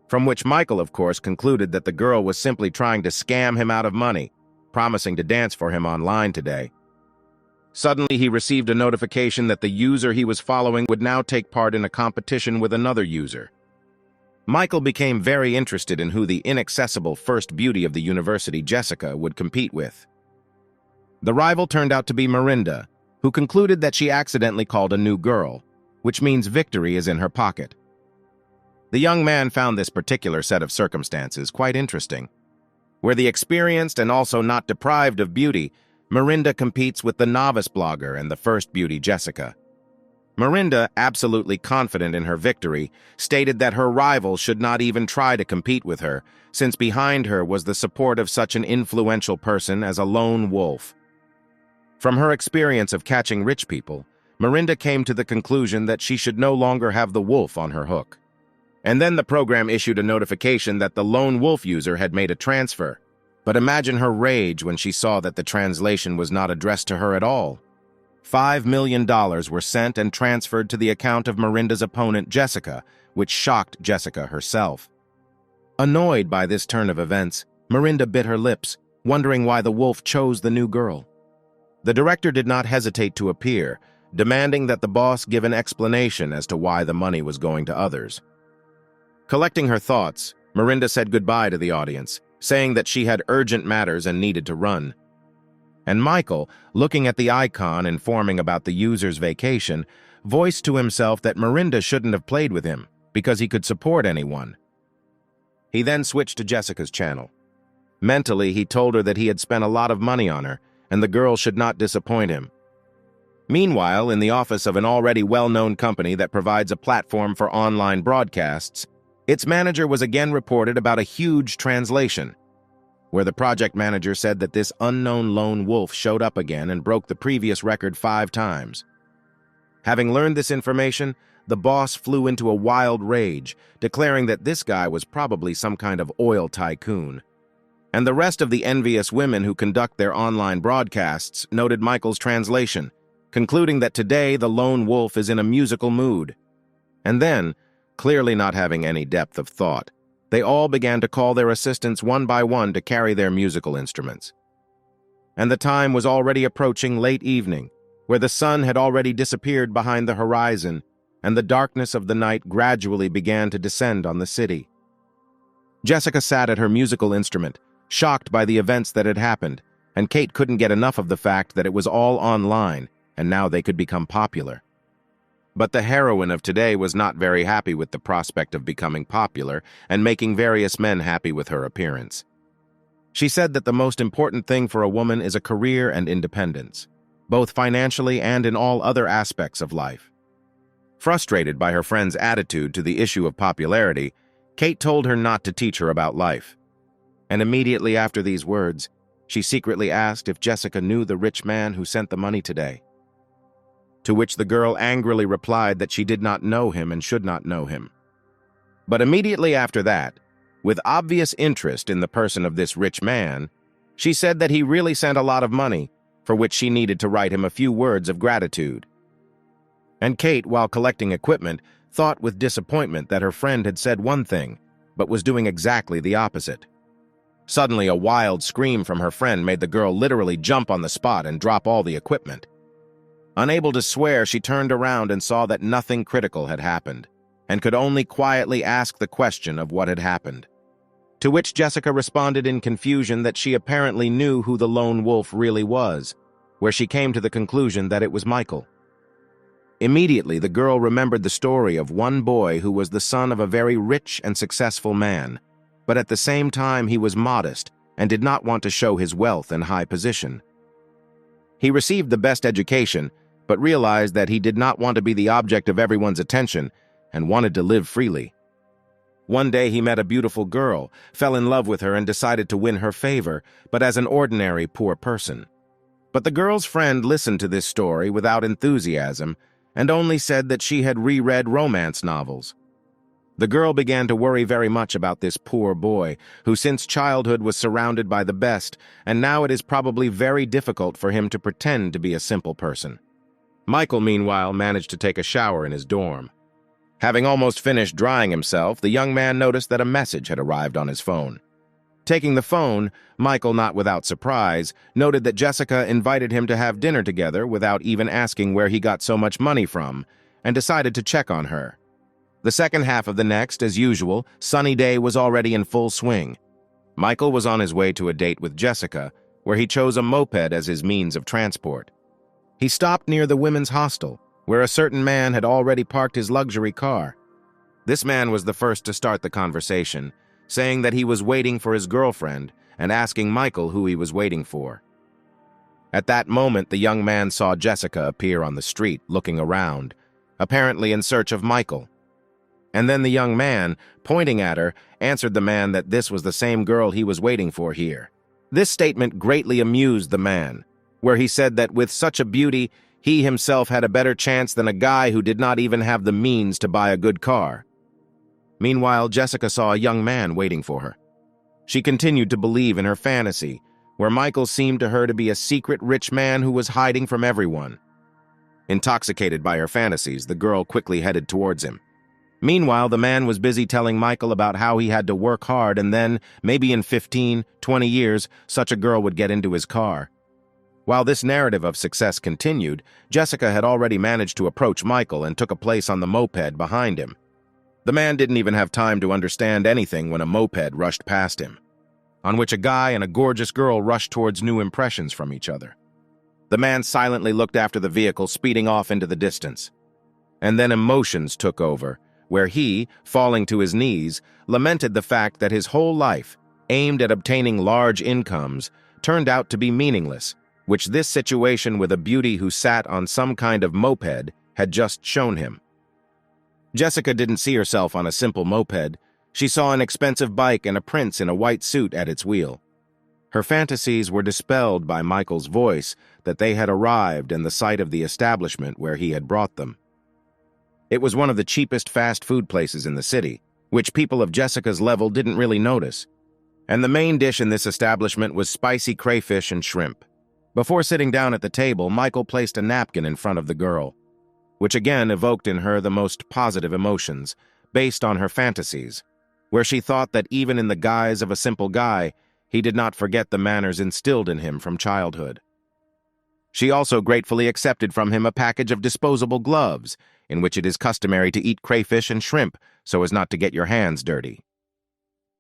From which Michael, of course, concluded that the girl was simply trying to scam him out of money, promising to dance for him online today. Suddenly, he received a notification that the user he was following would now take part in a competition with another user. Michael became very interested in who the inaccessible first beauty of the university, Jessica, would compete with. The rival turned out to be Miranda, who concluded that she accidentally called a new girl, which means victory is in her pocket. The young man found this particular set of circumstances quite interesting, where the experienced and also not deprived of beauty, Miranda competes with the novice blogger and the first beauty, Jessica. Miranda, absolutely confident in her victory, stated that her rival should not even try to compete with her, since behind her was the support of such an influential person as a lone wolf. From her experience of catching rich people, Miranda came to the conclusion that she should no longer have the wolf on her hook. And then the program issued a notification that the lone wolf user had made a transfer. But imagine her rage when she saw that the translation was not addressed to her at all. $5 million were sent and transferred to the account of Miranda's opponent, Jessica, which shocked Jessica herself. Annoyed by this turn of events, Miranda bit her lips, wondering why the wolf chose the new girl. The director did not hesitate to appear, demanding that the boss give an explanation as to why the money was going to others. Collecting her thoughts, Miranda said goodbye to the audience, saying that she had urgent matters and needed to run. And Michael, looking at the icon informing about the user's vacation, voiced to himself that Miranda shouldn't have played with him because he could support anyone. He then switched to Jessica's channel. Mentally, he told her that he had spent a lot of money on her, and the girl should not disappoint him. Meanwhile, in the office of an already well-known company that provides a platform for online broadcasts, its manager was again reported about a huge translation, where the project manager said that this unknown lone wolf showed up again and broke the previous record 5 times. Having learned this information, the boss flew into a wild rage, declaring that this guy was probably some kind of oil tycoon. And the rest of the envious women who conduct their online broadcasts noted Michael's translation, concluding that today the lone wolf is in a musical mood. And then, clearly not having any depth of thought, they all began to call their assistants one by one to carry their musical instruments. And the time was already approaching late evening, where the sun had already disappeared behind the horizon, and the darkness of the night gradually began to descend on the city. Jessica sat at her musical instrument, shocked by the events that had happened, and Kate couldn't get enough of the fact that it was all online, and now they could become popular. But the heroine of today was not very happy with the prospect of becoming popular and making various men happy with her appearance. She said that the most important thing for a woman is a career and independence, both financially and in all other aspects of life. Frustrated by her friend's attitude to the issue of popularity, Kate told her not to teach her about life. And immediately after these words, she secretly asked if Jessica knew the rich man who sent the money today. To which the girl angrily replied that she did not know him and should not know him. But immediately after that, with obvious interest in the person of this rich man, she said that he really sent a lot of money, for which she needed to write him a few words of gratitude. And Kate, while collecting equipment, thought with disappointment that her friend had said one thing, but was doing exactly the opposite. Suddenly, a wild scream from her friend made the girl literally jump on the spot and drop all the equipment. Unable to swear, she turned around and saw that nothing critical had happened, and could only quietly ask the question of what had happened. To which Jessica responded in confusion that she apparently knew who the lone wolf really was, where she came to the conclusion that it was Michael. Immediately, the girl remembered the story of one boy who was the son of a very rich and successful man, but at the same time he was modest and did not want to show his wealth and high position. He received the best education, but realized that he did not want to be the object of everyone's attention and wanted to live freely. One day he met a beautiful girl, fell in love with her and decided to win her favor, but as an ordinary poor person. But the girl's friend listened to this story without enthusiasm and only said that she had reread romance novels. The girl began to worry very much about this poor boy, who since childhood was surrounded by the best, and now it is probably very difficult for him to pretend to be a simple person. Michael, meanwhile, managed to take a shower in his dorm. Having almost finished drying himself, the young man noticed that a message had arrived on his phone. Taking the phone, Michael, not without surprise, noted that Jessica invited him to have dinner together without even asking where he got so much money from, and decided to check on her. The second half of the next, as usual, sunny day was already in full swing. Michael was on his way to a date with Jessica, where he chose a moped as his means of transport. He stopped near the women's hostel, where a certain man had already parked his luxury car. This man was the first to start the conversation, saying that he was waiting for his girlfriend and asking Michael who he was waiting for. At that moment, the young man saw Jessica appear on the street, looking around, apparently in search of Michael. And then the young man, pointing at her, answered the man that this was the same girl he was waiting for here. This statement greatly amused the man, where he said that with such a beauty, he himself had a better chance than a guy who did not even have the means to buy a good car. Meanwhile, Jessica saw a young man waiting for her. She continued to believe in her fantasy, where Michael seemed to her to be a secret rich man who was hiding from everyone. Intoxicated by her fantasies, the girl quickly headed towards him. Meanwhile, the man was busy telling Michael about how he had to work hard and then, maybe in 15, 20 years, such a girl would get into his car. While this narrative of success continued, Jessica had already managed to approach Michael and took a place on the moped behind him. The man didn't even have time to understand anything when a moped rushed past him, on which a guy and a gorgeous girl rushed towards new impressions from each other. The man silently looked after the vehicle speeding off into the distance. And then emotions took over, where he, falling to his knees, lamented the fact that his whole life, aimed at obtaining large incomes, turned out to be meaningless, which this situation with a beauty who sat on some kind of moped had just shown him. Jessica didn't see herself on a simple moped. She saw an expensive bike and a prince in a white suit at its wheel. Her fantasies were dispelled by Michael's voice that they had arrived and the sight of the establishment where he had brought them. It was one of the cheapest fast food places in the city, which people of Jessica's level didn't really notice. and the main dish in this establishment was spicy crayfish and shrimp. Before sitting down at the table, Michael placed a napkin in front of the girl, which again evoked in her the most positive emotions, based on her fantasies, where she thought that even in the guise of a simple guy, he did not forget the manners instilled in him from childhood. She also gratefully accepted from him a package of disposable gloves, in which it is customary to eat crayfish and shrimp so as not to get your hands dirty.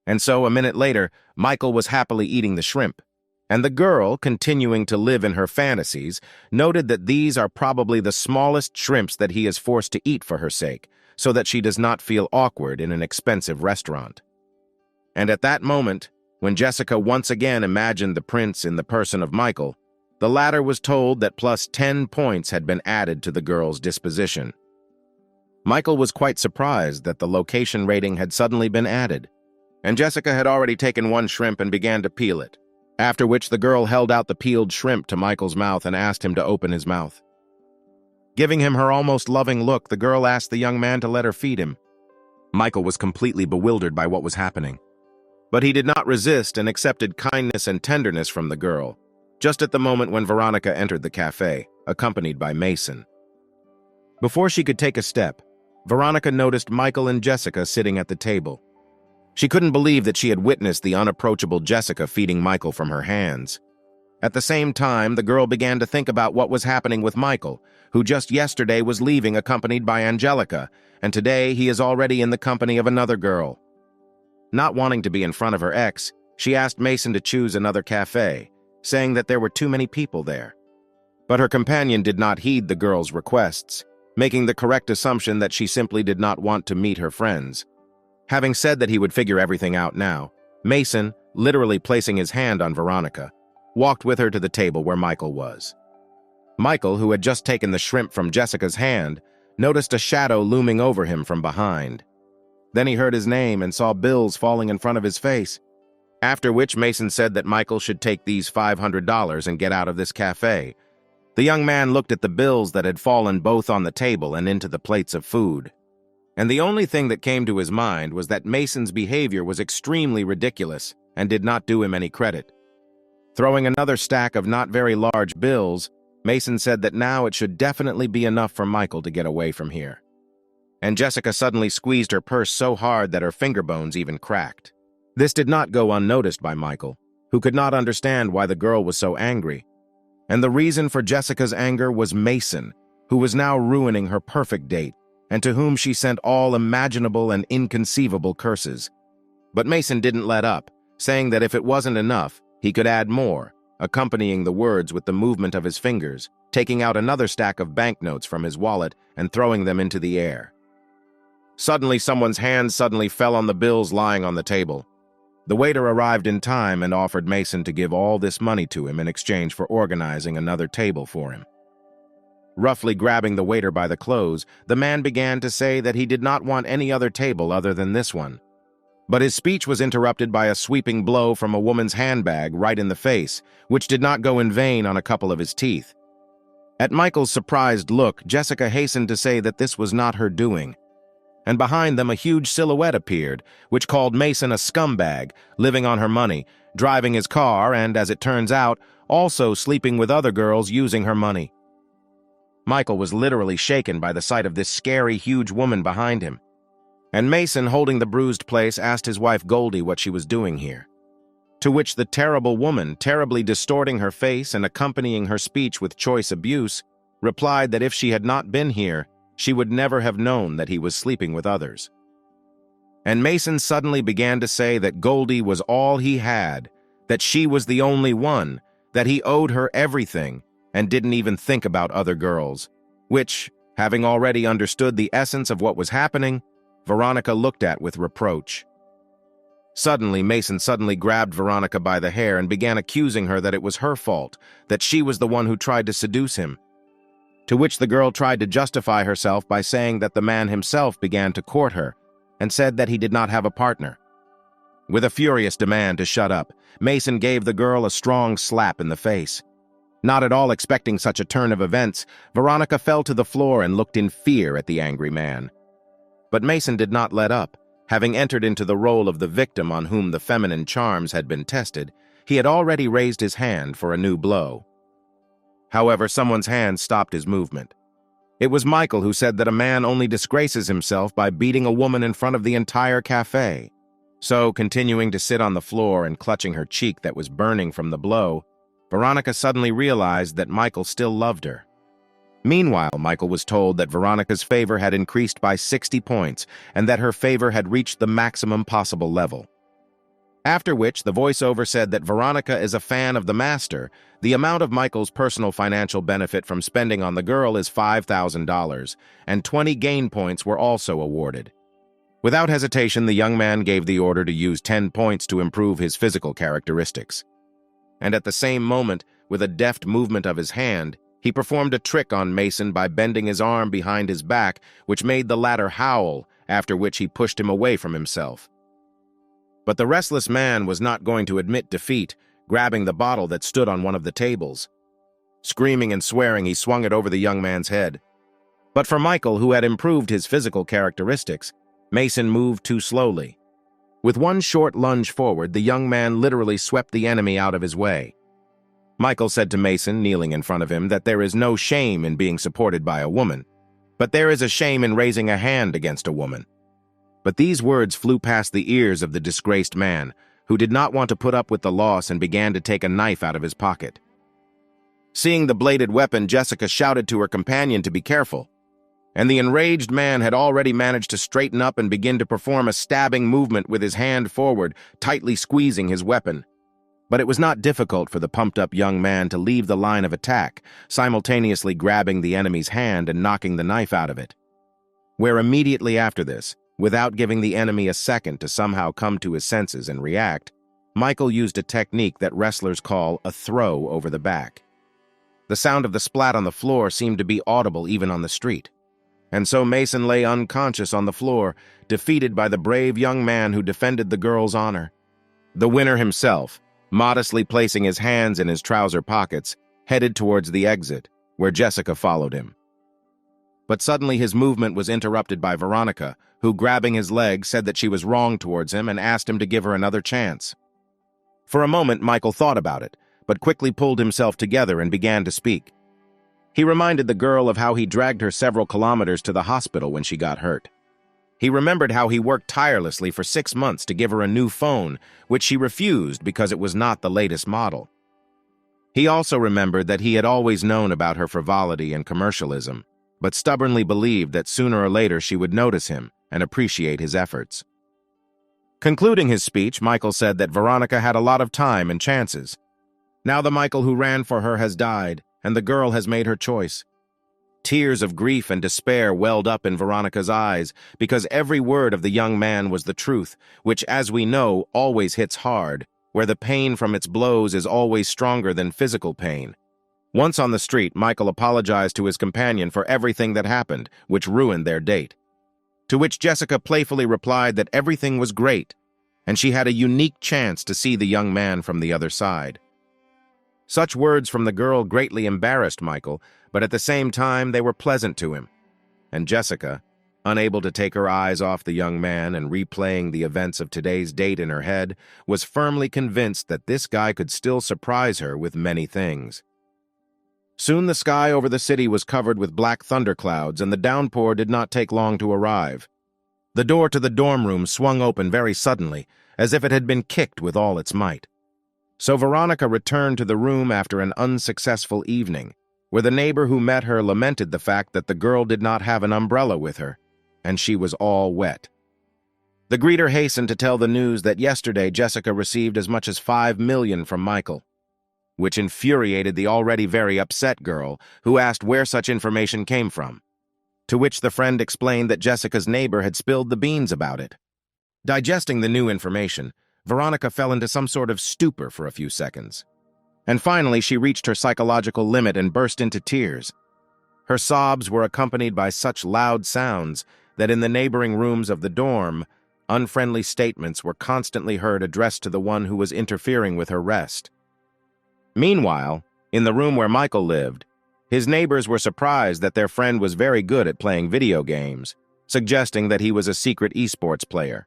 And so, a minute later, Michael was happily eating the shrimp, and the girl, continuing to live in her fantasies, noted that these are probably the smallest shrimps that he is forced to eat for her sake, so that she does not feel awkward in an expensive restaurant. And at that moment, when Jessica once again imagined the prince in the person of Michael, the latter was told that plus 10 points had been added to the girl's disposition. Michael was quite surprised that the location rating had suddenly been added, and Jessica had already taken one shrimp and began to peel it, after which the girl held out the peeled shrimp to Michael's mouth and asked him to open his mouth. Giving him her almost loving look, the girl asked the young man to let her feed him. Michael was completely bewildered by what was happening, but he did not resist and accepted kindness and tenderness from the girl, just at the moment when Veronica entered the cafe, accompanied by Mason. Before she could take a step, Veronica noticed Michael and Jessica sitting at the table. She couldn't believe that she had witnessed the unapproachable Jessica feeding Michael from her hands. At the same time, the girl began to think about what was happening with Michael, who just yesterday was leaving accompanied by Angelica, and today he is already in the company of another girl. Not wanting to be in front of her ex, she asked Mason to choose another cafe, saying that there were too many people there. But her companion did not heed the girl's requests, making the correct assumption that she simply did not want to meet her friends. Having said that he would figure everything out now, Mason, literally placing his hand on Veronica, walked with her to the table where Michael was. Michael, who had just taken the shrimp from Jessica's hand, noticed a shadow looming over him from behind. Then he heard his name and saw bills falling in front of his face, after which Mason said that Michael should take these $500 and get out of this cafe. The young man looked at the bills that had fallen both on the table and into the plates of food, and the only thing that came to his mind was that Mason's behavior was extremely ridiculous and did not do him any credit. Throwing another stack of not very large bills, Mason said that now it should definitely be enough for Michael to get away from here. And Jessica suddenly squeezed her purse so hard that her finger bones even cracked. This did not go unnoticed by Michael, who could not understand why the girl was so angry. And the reason for Jessica's anger was Mason, who was now ruining her perfect date, and to whom she sent all imaginable and inconceivable curses. But Mason didn't let up, saying that if it wasn't enough, he could add more, accompanying the words with the movement of his fingers, taking out another stack of banknotes from his wallet and throwing them into the air. Suddenly, someone's hand suddenly fell on the bills lying on the table. The waiter arrived in time and offered Mason to give all this money to him in exchange for organizing another table for him. Roughly grabbing the waiter by the clothes, the man began to say that he did not want any other table other than this one. But his speech was interrupted by a sweeping blow from a woman's handbag right in the face, which did not go in vain on a couple of his teeth. At Michael's surprised look, Jessica hastened to say that this was not her doing. And behind them a huge silhouette appeared, which called Mason a scumbag, living on her money, driving his car, and, as it turns out, also sleeping with other girls using her money. Michael was literally shaken by the sight of this scary, huge woman behind him. And Mason, holding the bruised place, asked his wife Goldie what she was doing here. To which the terrible woman, terribly distorting her face and accompanying her speech with choice abuse, replied that if she had not been here, she would never have known that he was sleeping with others. And Mason suddenly began to say that Goldie was all he had, that she was the only one, that he owed her everything, and didn't even think about other girls, which, having already understood the essence of what was happening, Veronica looked at with reproach. Suddenly, Mason grabbed Veronica by the hair and began accusing her that it was her fault, that she was the one who tried to seduce him. To which the girl tried to justify herself by saying that the man himself began to court her, and said that he did not have a partner. With a furious demand to shut up, Mason gave the girl a strong slap in the face. Not at all expecting such a turn of events, Veronica fell to the floor and looked in fear at the angry man. But Mason did not let up, Having entered into the role of the victim on whom the feminine charms had been tested, he had already raised his hand for a new blow. However, someone's hand stopped his movement. It was Michael, who said that a man only disgraces himself by beating a woman in front of the entire cafe. So, continuing to sit on the floor and clutching her cheek that was burning from the blow, Veronica suddenly realized that Michael still loved her. Meanwhile, Michael was told that Veronica's favor had increased by 60 points and that her favor had reached the maximum possible level. After which, the voiceover said that Veronica is a fan of the master. The amount of Michael's personal financial benefit from spending on the girl is $5,000, and 20 gain points were also awarded. Without hesitation, the young man gave the order to use 10 points to improve his physical characteristics. And at the same moment, with a deft movement of his hand, he performed a trick on Mason by bending his arm behind his back, which made the latter howl, after which he pushed him away from himself. But the restless man was not going to admit defeat, grabbing the bottle that stood on one of the tables. Screaming and swearing, he swung it over the young man's head. But for Michael, who had improved his physical characteristics, Mason moved too slowly. With one short lunge forward, the young man literally swept the enemy out of his way. Michael said to Mason, kneeling in front of him, that there is no shame in being supported by a woman, but there is a shame in raising a hand against a woman. But these words flew past the ears of the disgraced man, who did not want to put up with the loss and began to take a knife out of his pocket. Seeing the bladed weapon, Jessica shouted to her companion to be careful, and the enraged man had already managed to straighten up and begin to perform a stabbing movement with his hand forward, tightly squeezing his weapon. But it was not difficult for the pumped-up young man to leave the line of attack, simultaneously grabbing the enemy's hand and knocking the knife out of it. Where immediately after this, without giving the enemy a second to somehow come to his senses and react, Michael used a technique that wrestlers call a throw over the back. The sound of the splat on the floor seemed to be audible even on the street. And so Mason lay unconscious on the floor, defeated by the brave young man who defended the girl's honor. The winner himself, modestly placing his hands in his trouser pockets, headed towards the exit, where Jessica followed him. But suddenly his movement was interrupted by Veronica, who, grabbing his leg, said that she was wrong towards him and asked him to give her another chance. For a moment, Michael thought about it, but quickly pulled himself together and began to speak. He reminded the girl of how he dragged her several kilometers to the hospital when she got hurt. He remembered how he worked tirelessly for 6 months to give her a new phone, which she refused because it was not the latest model. He also remembered that he had always known about her frivolity and commercialism, but stubbornly believed that sooner or later she would notice him and appreciate his efforts. Concluding his speech, Michael said that Veronica had a lot of time and chances. Now the Michael who ran for her has died, and the girl has made her choice. Tears of grief and despair welled up in Veronica's eyes, because every word of the young man was the truth, which, as we know, always hits hard, where the pain from its blows is always stronger than physical pain. Once on the street, Michael apologized to his companion for everything that happened, which ruined their date. To which Jessica playfully replied that everything was great, and she had a unique chance to see the young man from the other side. Such words from the girl greatly embarrassed Michael, but at the same time they were pleasant to him. And Jessica, unable to take her eyes off the young man and replaying the events of today's date in her head, was firmly convinced that this guy could still surprise her with many things. Soon the sky over the city was covered with black thunderclouds, and the downpour did not take long to arrive. The door to the dorm room swung open very suddenly, as if it had been kicked with all its might. So Veronica returned to the room after an unsuccessful evening, where the neighbor who met her lamented the fact that the girl did not have an umbrella with her, and she was all wet. The greeter hastened to tell the news that yesterday Jessica received as much as $5 million from Michael, which infuriated the already very upset girl, who asked where such information came from. To which the friend explained that Jessica's neighbor had spilled the beans about it. Digesting the new information, Veronica fell into some sort of stupor for a few seconds. And finally, she reached her psychological limit and burst into tears. Her sobs were accompanied by such loud sounds that in the neighboring rooms of the dorm, unfriendly statements were constantly heard addressed to the one who was interfering with her rest. Meanwhile, in the room where Michael lived, his neighbors were surprised that their friend was very good at playing video games, suggesting that he was a secret esports player.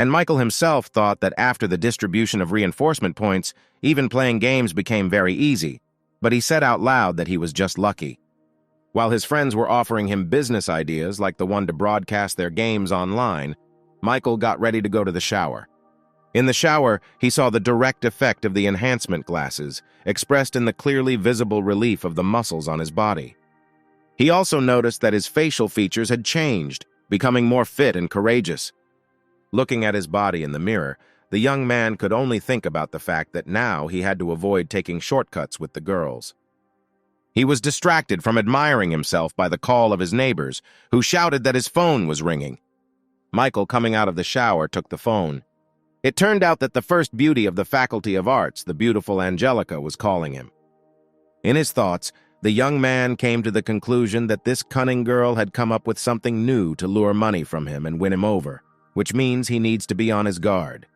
And Michael himself thought that after the distribution of reinforcement points, even playing games became very easy, but he said out loud that he was just lucky. While his friends were offering him business ideas like the one to broadcast their games online, Michael got ready to go to the shower. In the shower, he saw the direct effect of the enhancement glasses, expressed in the clearly visible relief of the muscles on his body. He also noticed that his facial features had changed, becoming more fit and courageous. Looking at his body in the mirror, the young man could only think about the fact that now he had to avoid taking shortcuts with the girls. He was distracted from admiring himself by the call of his neighbors, who shouted that his phone was ringing. Michael, coming out of the shower, took the phone. It turned out that the first beauty of the Faculty of Arts, the beautiful Angelica, was calling him. In his thoughts, the young man came to the conclusion that this cunning girl had come up with something new to lure money from him and win him over, which means he needs to be on his guard.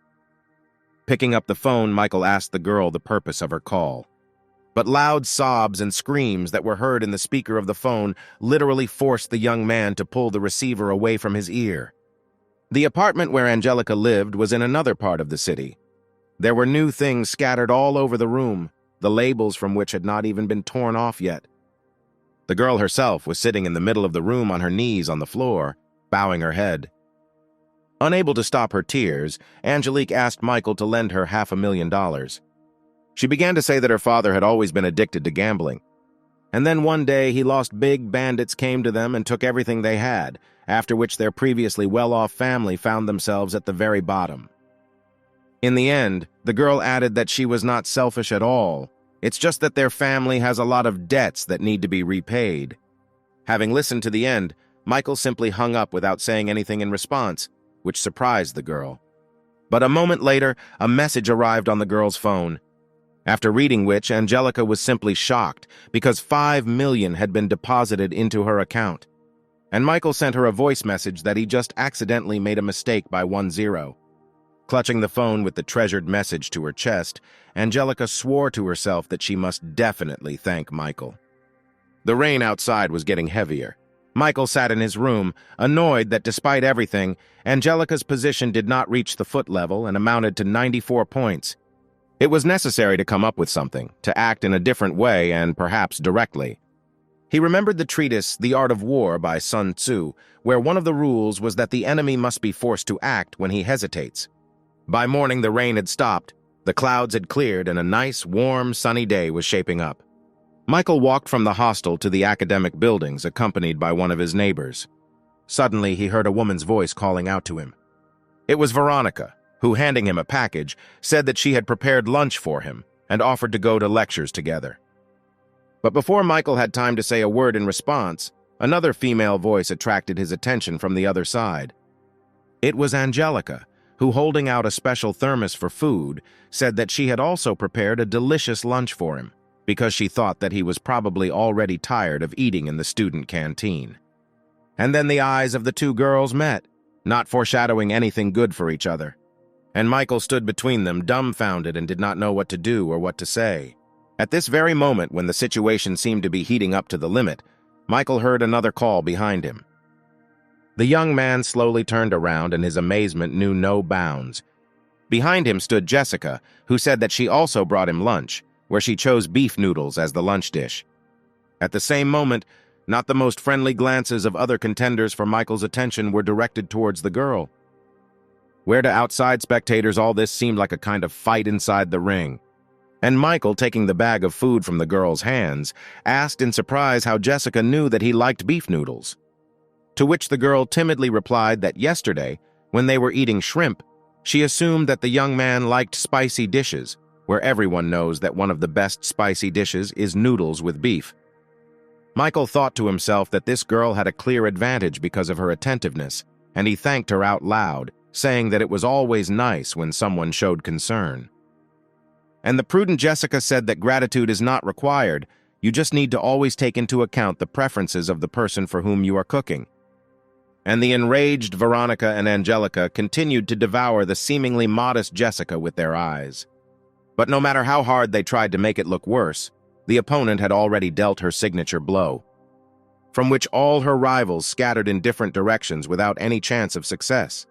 Picking up the phone, Michael asked the girl the purpose of her call. But loud sobs and screams that were heard in the speaker of the phone literally forced the young man to pull the receiver away from his ear. The apartment where Angelica lived was in another part of the city. There were new things scattered all over the room, the labels from which had not even been torn off yet. The girl herself was sitting in the middle of the room on her knees on the floor, bowing her head. Unable to stop her tears, Angelique asked Michael to lend her $500,000. She began to say that her father had always been addicted to gambling. And then one day he lost big bandits came to them and took everything they had, after which their previously well-off family found themselves at the very bottom. In the end, the girl added that she was not selfish at all. It's just that their family has a lot of debts that need to be repaid. Having listened to the end, Michael simply hung up without saying anything in response, which surprised the girl. But a moment later, a message arrived on the girl's phone. After reading which, Angelica was simply shocked because $5 million had been deposited into her account. And Michael sent her a voice message that he just accidentally made a mistake by 10. Clutching the phone with the treasured message to her chest, Angelica swore to herself that she must definitely thank Michael. The rain outside was getting heavier. Michael sat in his room, annoyed that despite everything, Angelica's position did not reach the foot level and amounted to 94 points. It was necessary to come up with something, to act in a different way and perhaps directly. He remembered the treatise The Art of War by Sun Tzu, where one of the rules was that the enemy must be forced to act when he hesitates. By morning, the rain had stopped, the clouds had cleared, and a nice, warm, sunny day was shaping up. Michael walked from the hostel to the academic buildings, accompanied by one of his neighbors. Suddenly, he heard a woman's voice calling out to him. It was Veronica, who, handing him a package, said that she had prepared lunch for him and offered to go to lectures together. But before Michael had time to say a word in response, another female voice attracted his attention from the other side. It was Angelica, who, holding out a special thermos for food, said that she had also prepared a delicious lunch for him, because she thought that he was probably already tired of eating in the student canteen. And then the eyes of the two girls met, not foreshadowing anything good for each other. And Michael stood between them, dumbfounded, and did not know what to do or what to say. At this very moment, when the situation seemed to be heating up to the limit, Michael heard another call behind him. The young man slowly turned around, and his amazement knew no bounds. Behind him stood Jessica, who said that she also brought him lunch, where she chose beef noodles as the lunch dish. At the same moment, not the most friendly glances of other contenders for Michael's attention were directed towards the girl. Where to outside spectators, all this seemed like a kind of fight inside the ring. And Michael, taking the bag of food from the girl's hands, asked in surprise how Jessica knew that he liked beef noodles. To which the girl timidly replied that yesterday, when they were eating shrimp, she assumed that the young man liked spicy dishes, where everyone knows that one of the best spicy dishes is noodles with beef. Michael thought to himself that this girl had a clear advantage because of her attentiveness, and he thanked her out loud, saying that it was always nice when someone showed concern. And the prudent Jessica said that gratitude is not required, you just need to always take into account the preferences of the person for whom you are cooking. And the enraged Veronica and Angelica continued to devour the seemingly modest Jessica with their eyes. But no matter how hard they tried to make it look worse, the opponent had already dealt her signature blow, from which all her rivals scattered in different directions without any chance of success.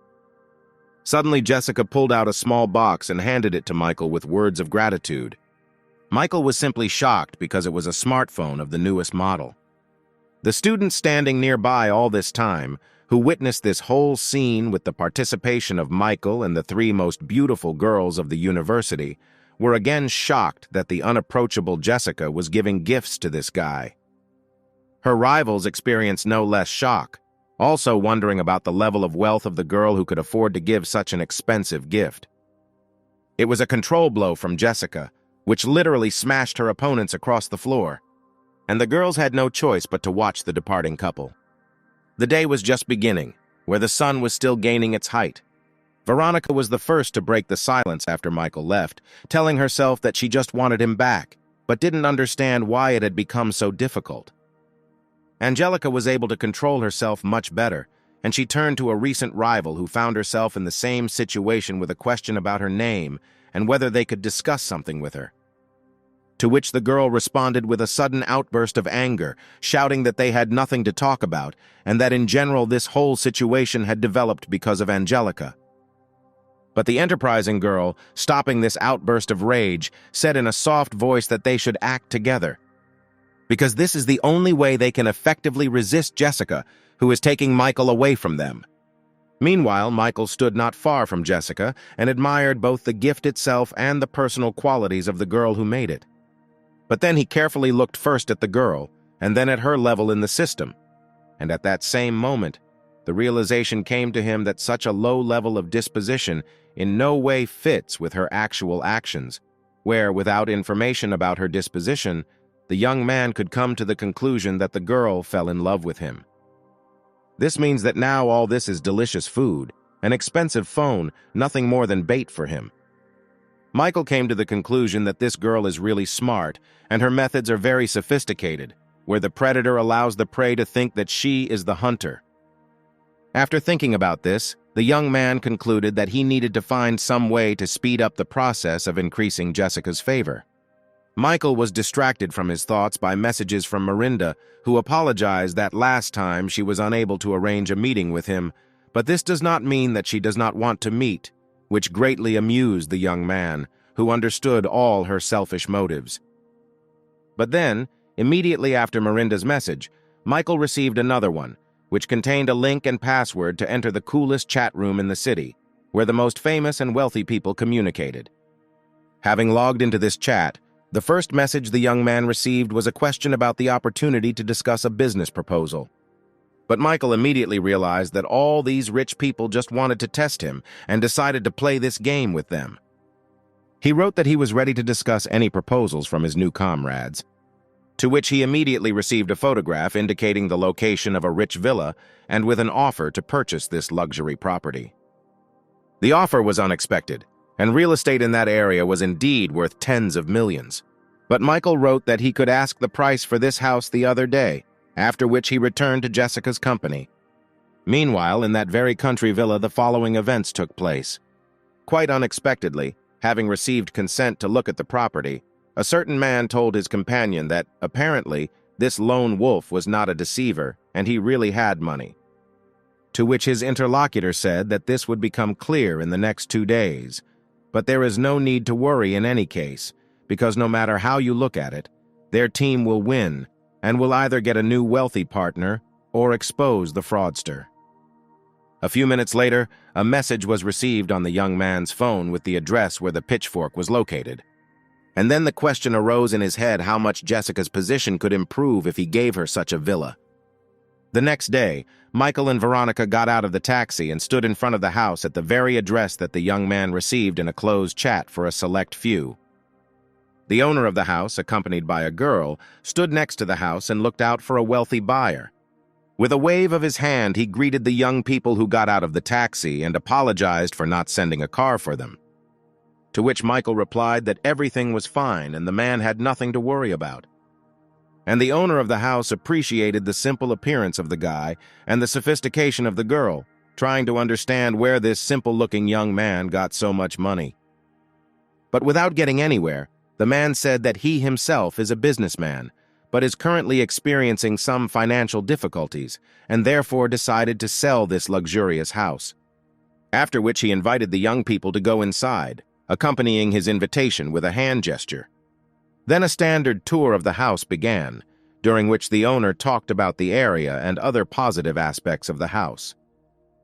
Suddenly, Jessica pulled out a small box and handed it to Michael with words of gratitude. Michael was simply shocked because it was a smartphone of the newest model. The students standing nearby all this time, who witnessed this whole scene with the participation of Michael and the three most beautiful girls of the university, were again shocked that the unapproachable Jessica was giving gifts to this guy. Her rivals experienced no less shock, also wondering about the level of wealth of the girl who could afford to give such an expensive gift. It was a control blow from Jessica, which literally smashed her opponents across the floor, and the girls had no choice but to watch the departing couple. The day was just beginning, where the sun was still gaining its height. Veronica was the first to break the silence after Michael left, telling herself that she just wanted him back, but didn't understand why it had become so difficult. Angelica was able to control herself much better, and she turned to a recent rival who found herself in the same situation with a question about her name and whether they could discuss something with her. To which the girl responded with a sudden outburst of anger, shouting that they had nothing to talk about and that in general this whole situation had developed because of Angelica. But the enterprising girl, stopping this outburst of rage, said in a soft voice that they should act together, because this is the only way they can effectively resist Jessica, who is taking Michael away from them. Meanwhile, Michael stood not far from Jessica and admired both the gift itself and the personal qualities of the girl who made it. But then he carefully looked first at the girl and then at her level in the system, and at that same moment, the realization came to him that such a low level of disposition in no way fits with her actual actions, where, without information about her disposition, the young man could come to the conclusion that the girl fell in love with him. This means that now all this is delicious food, an expensive phone, nothing more than bait for him. Michael came to the conclusion that this girl is really smart, and her methods are very sophisticated, where the predator allows the prey to think that she is the hunter. After thinking about this, the young man concluded that he needed to find some way to speed up the process of increasing Jessica's favor. Michael was distracted from his thoughts by messages from Miranda, who apologized that last time she was unable to arrange a meeting with him, but this does not mean that she does not want to meet, which greatly amused the young man, who understood all her selfish motives. But then, immediately after Miranda's message, Michael received another one, which contained a link and password to enter the coolest chat room in the city, where the most famous and wealthy people communicated. Having logged into this chat, the first message the young man received was a question about the opportunity to discuss a business proposal. But Michael immediately realized that all these rich people just wanted to test him and decided to play this game with them. He wrote that he was ready to discuss any proposals from his new comrades, to which he immediately received a photograph indicating the location of a rich villa and with an offer to purchase this luxury property. The offer was unexpected, and real estate in that area was indeed worth tens of millions. But Michael wrote that he could ask the price for this house the other day, after which he returned to Jessica's company. Meanwhile, in that very country villa, the following events took place. Quite unexpectedly, having received consent to look at the property, a certain man told his companion that, apparently, this lone wolf was not a deceiver and he really had money. To which his interlocutor said that this would become clear in the next 2 days, but there is no need to worry in any case, because no matter how you look at it, their team will win and will either get a new wealthy partner or expose the fraudster. A few minutes later, a message was received on the young man's phone with the address where the pitchfork was located. And then the question arose in his head how much Jessica's position could improve if he gave her such a villa. The next day, Michael and Veronica got out of the taxi and stood in front of the house at the very address that the young man received in a closed chat for a select few. The owner of the house, accompanied by a girl, stood next to the house and looked out for a wealthy buyer. With a wave of his hand, he greeted the young people who got out of the taxi and apologized for not sending a car for them. To which Michael replied that everything was fine and the man had nothing to worry about. And the owner of the house appreciated the simple appearance of the guy and the sophistication of the girl, trying to understand where this simple-looking young man got so much money. But without getting anywhere, the man said that he himself is a businessman, but is currently experiencing some financial difficulties, and therefore decided to sell this luxurious house. after which he invited the young people to go inside, accompanying his invitation with a hand gesture. Then a standard tour of the house began, during which the owner talked about the area and other positive aspects of the house,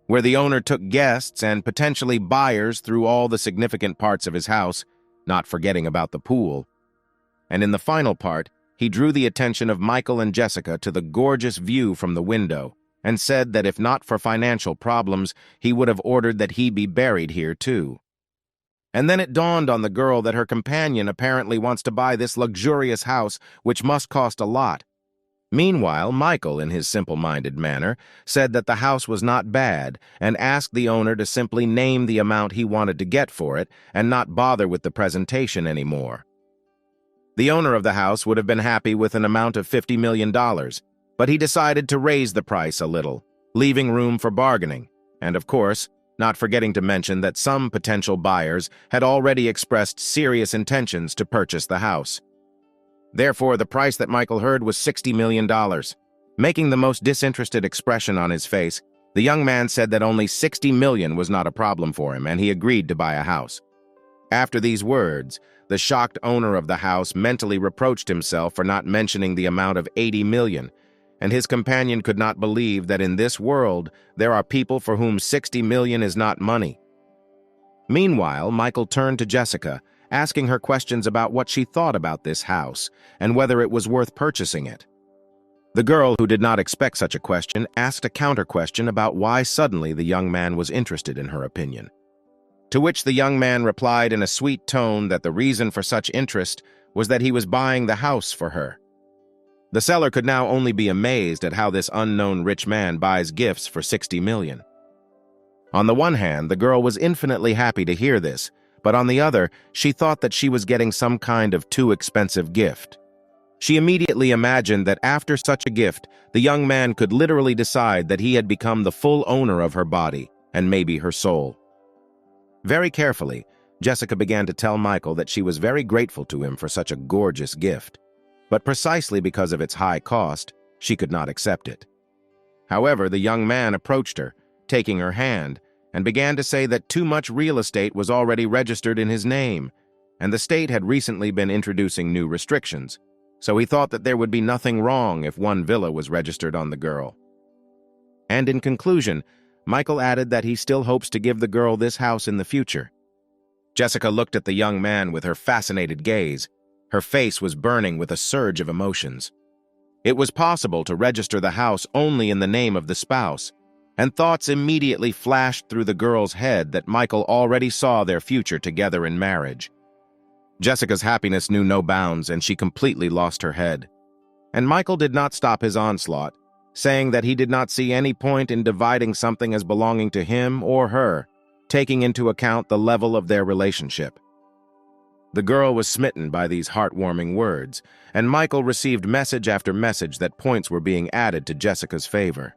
where the owner took guests and potentially buyers through all the significant parts of his house, not forgetting about the pool. And in the final part, he drew the attention of Michael and Jessica to the gorgeous view from the window and said that if not for financial problems, he would have ordered that he be buried here too. And then it dawned on the girl that her companion apparently wants to buy this luxurious house, which must cost a lot. Meanwhile, Michael, in his simple-minded manner, said that the house was not bad and asked the owner to simply name the amount he wanted to get for it and not bother with the presentation anymore. The owner of the house would have been happy with an amount of $50 million, but he decided to raise the price a little, leaving room for bargaining, and of course, not forgetting to mention that some potential buyers had already expressed serious intentions to purchase the house. Therefore, the price that Michael heard was $60 million. Making the most disinterested expression on his face, the young man said that only $60 million was not a problem for him, and he agreed to buy a house. After these words, the shocked owner of the house mentally reproached himself for not mentioning the amount of $80 million, and his companion could not believe that in this world there are people for whom $60 million is not money. Meanwhile, Michael turned to Jessica, asking her questions about what she thought about this house and whether it was worth purchasing it. The girl, who did not expect such a question, asked a counter-question about why suddenly the young man was interested in her opinion. To which the young man replied in a sweet tone that the reason for such interest was that he was buying the house for her. The seller could now only be amazed at how this unknown rich man buys gifts for $60 million. On the one hand, the girl was infinitely happy to hear this, but on the other, she thought that she was getting some kind of too expensive gift. She immediately imagined that after such a gift, the young man could literally decide that he had become the full owner of her body and maybe her soul. Very carefully, Jessica began to tell Michael that she was very grateful to him for such a gorgeous gift, but precisely because of its high cost, she could not accept it. However, the young man approached her, taking her hand, and began to say that too much real estate was already registered in his name, and the state had recently been introducing new restrictions, so he thought that there would be nothing wrong if one villa was registered on the girl. And in conclusion, Michael added that he still hopes to give the girl this house in the future. Jessica looked at the young man with her fascinated gaze. Her face was burning with a surge of emotions. It was possible to register the house only in the name of the spouse, and thoughts immediately flashed through the girl's head that Michael already saw their future together in marriage. Jessica's happiness knew no bounds, and she completely lost her head. And Michael did not stop his onslaught, saying that he did not see any point in dividing something as belonging to him or her, taking into account the level of their relationship. The girl was smitten by these heartwarming words, and Michael received message after message that points were being added to Jessica's favor.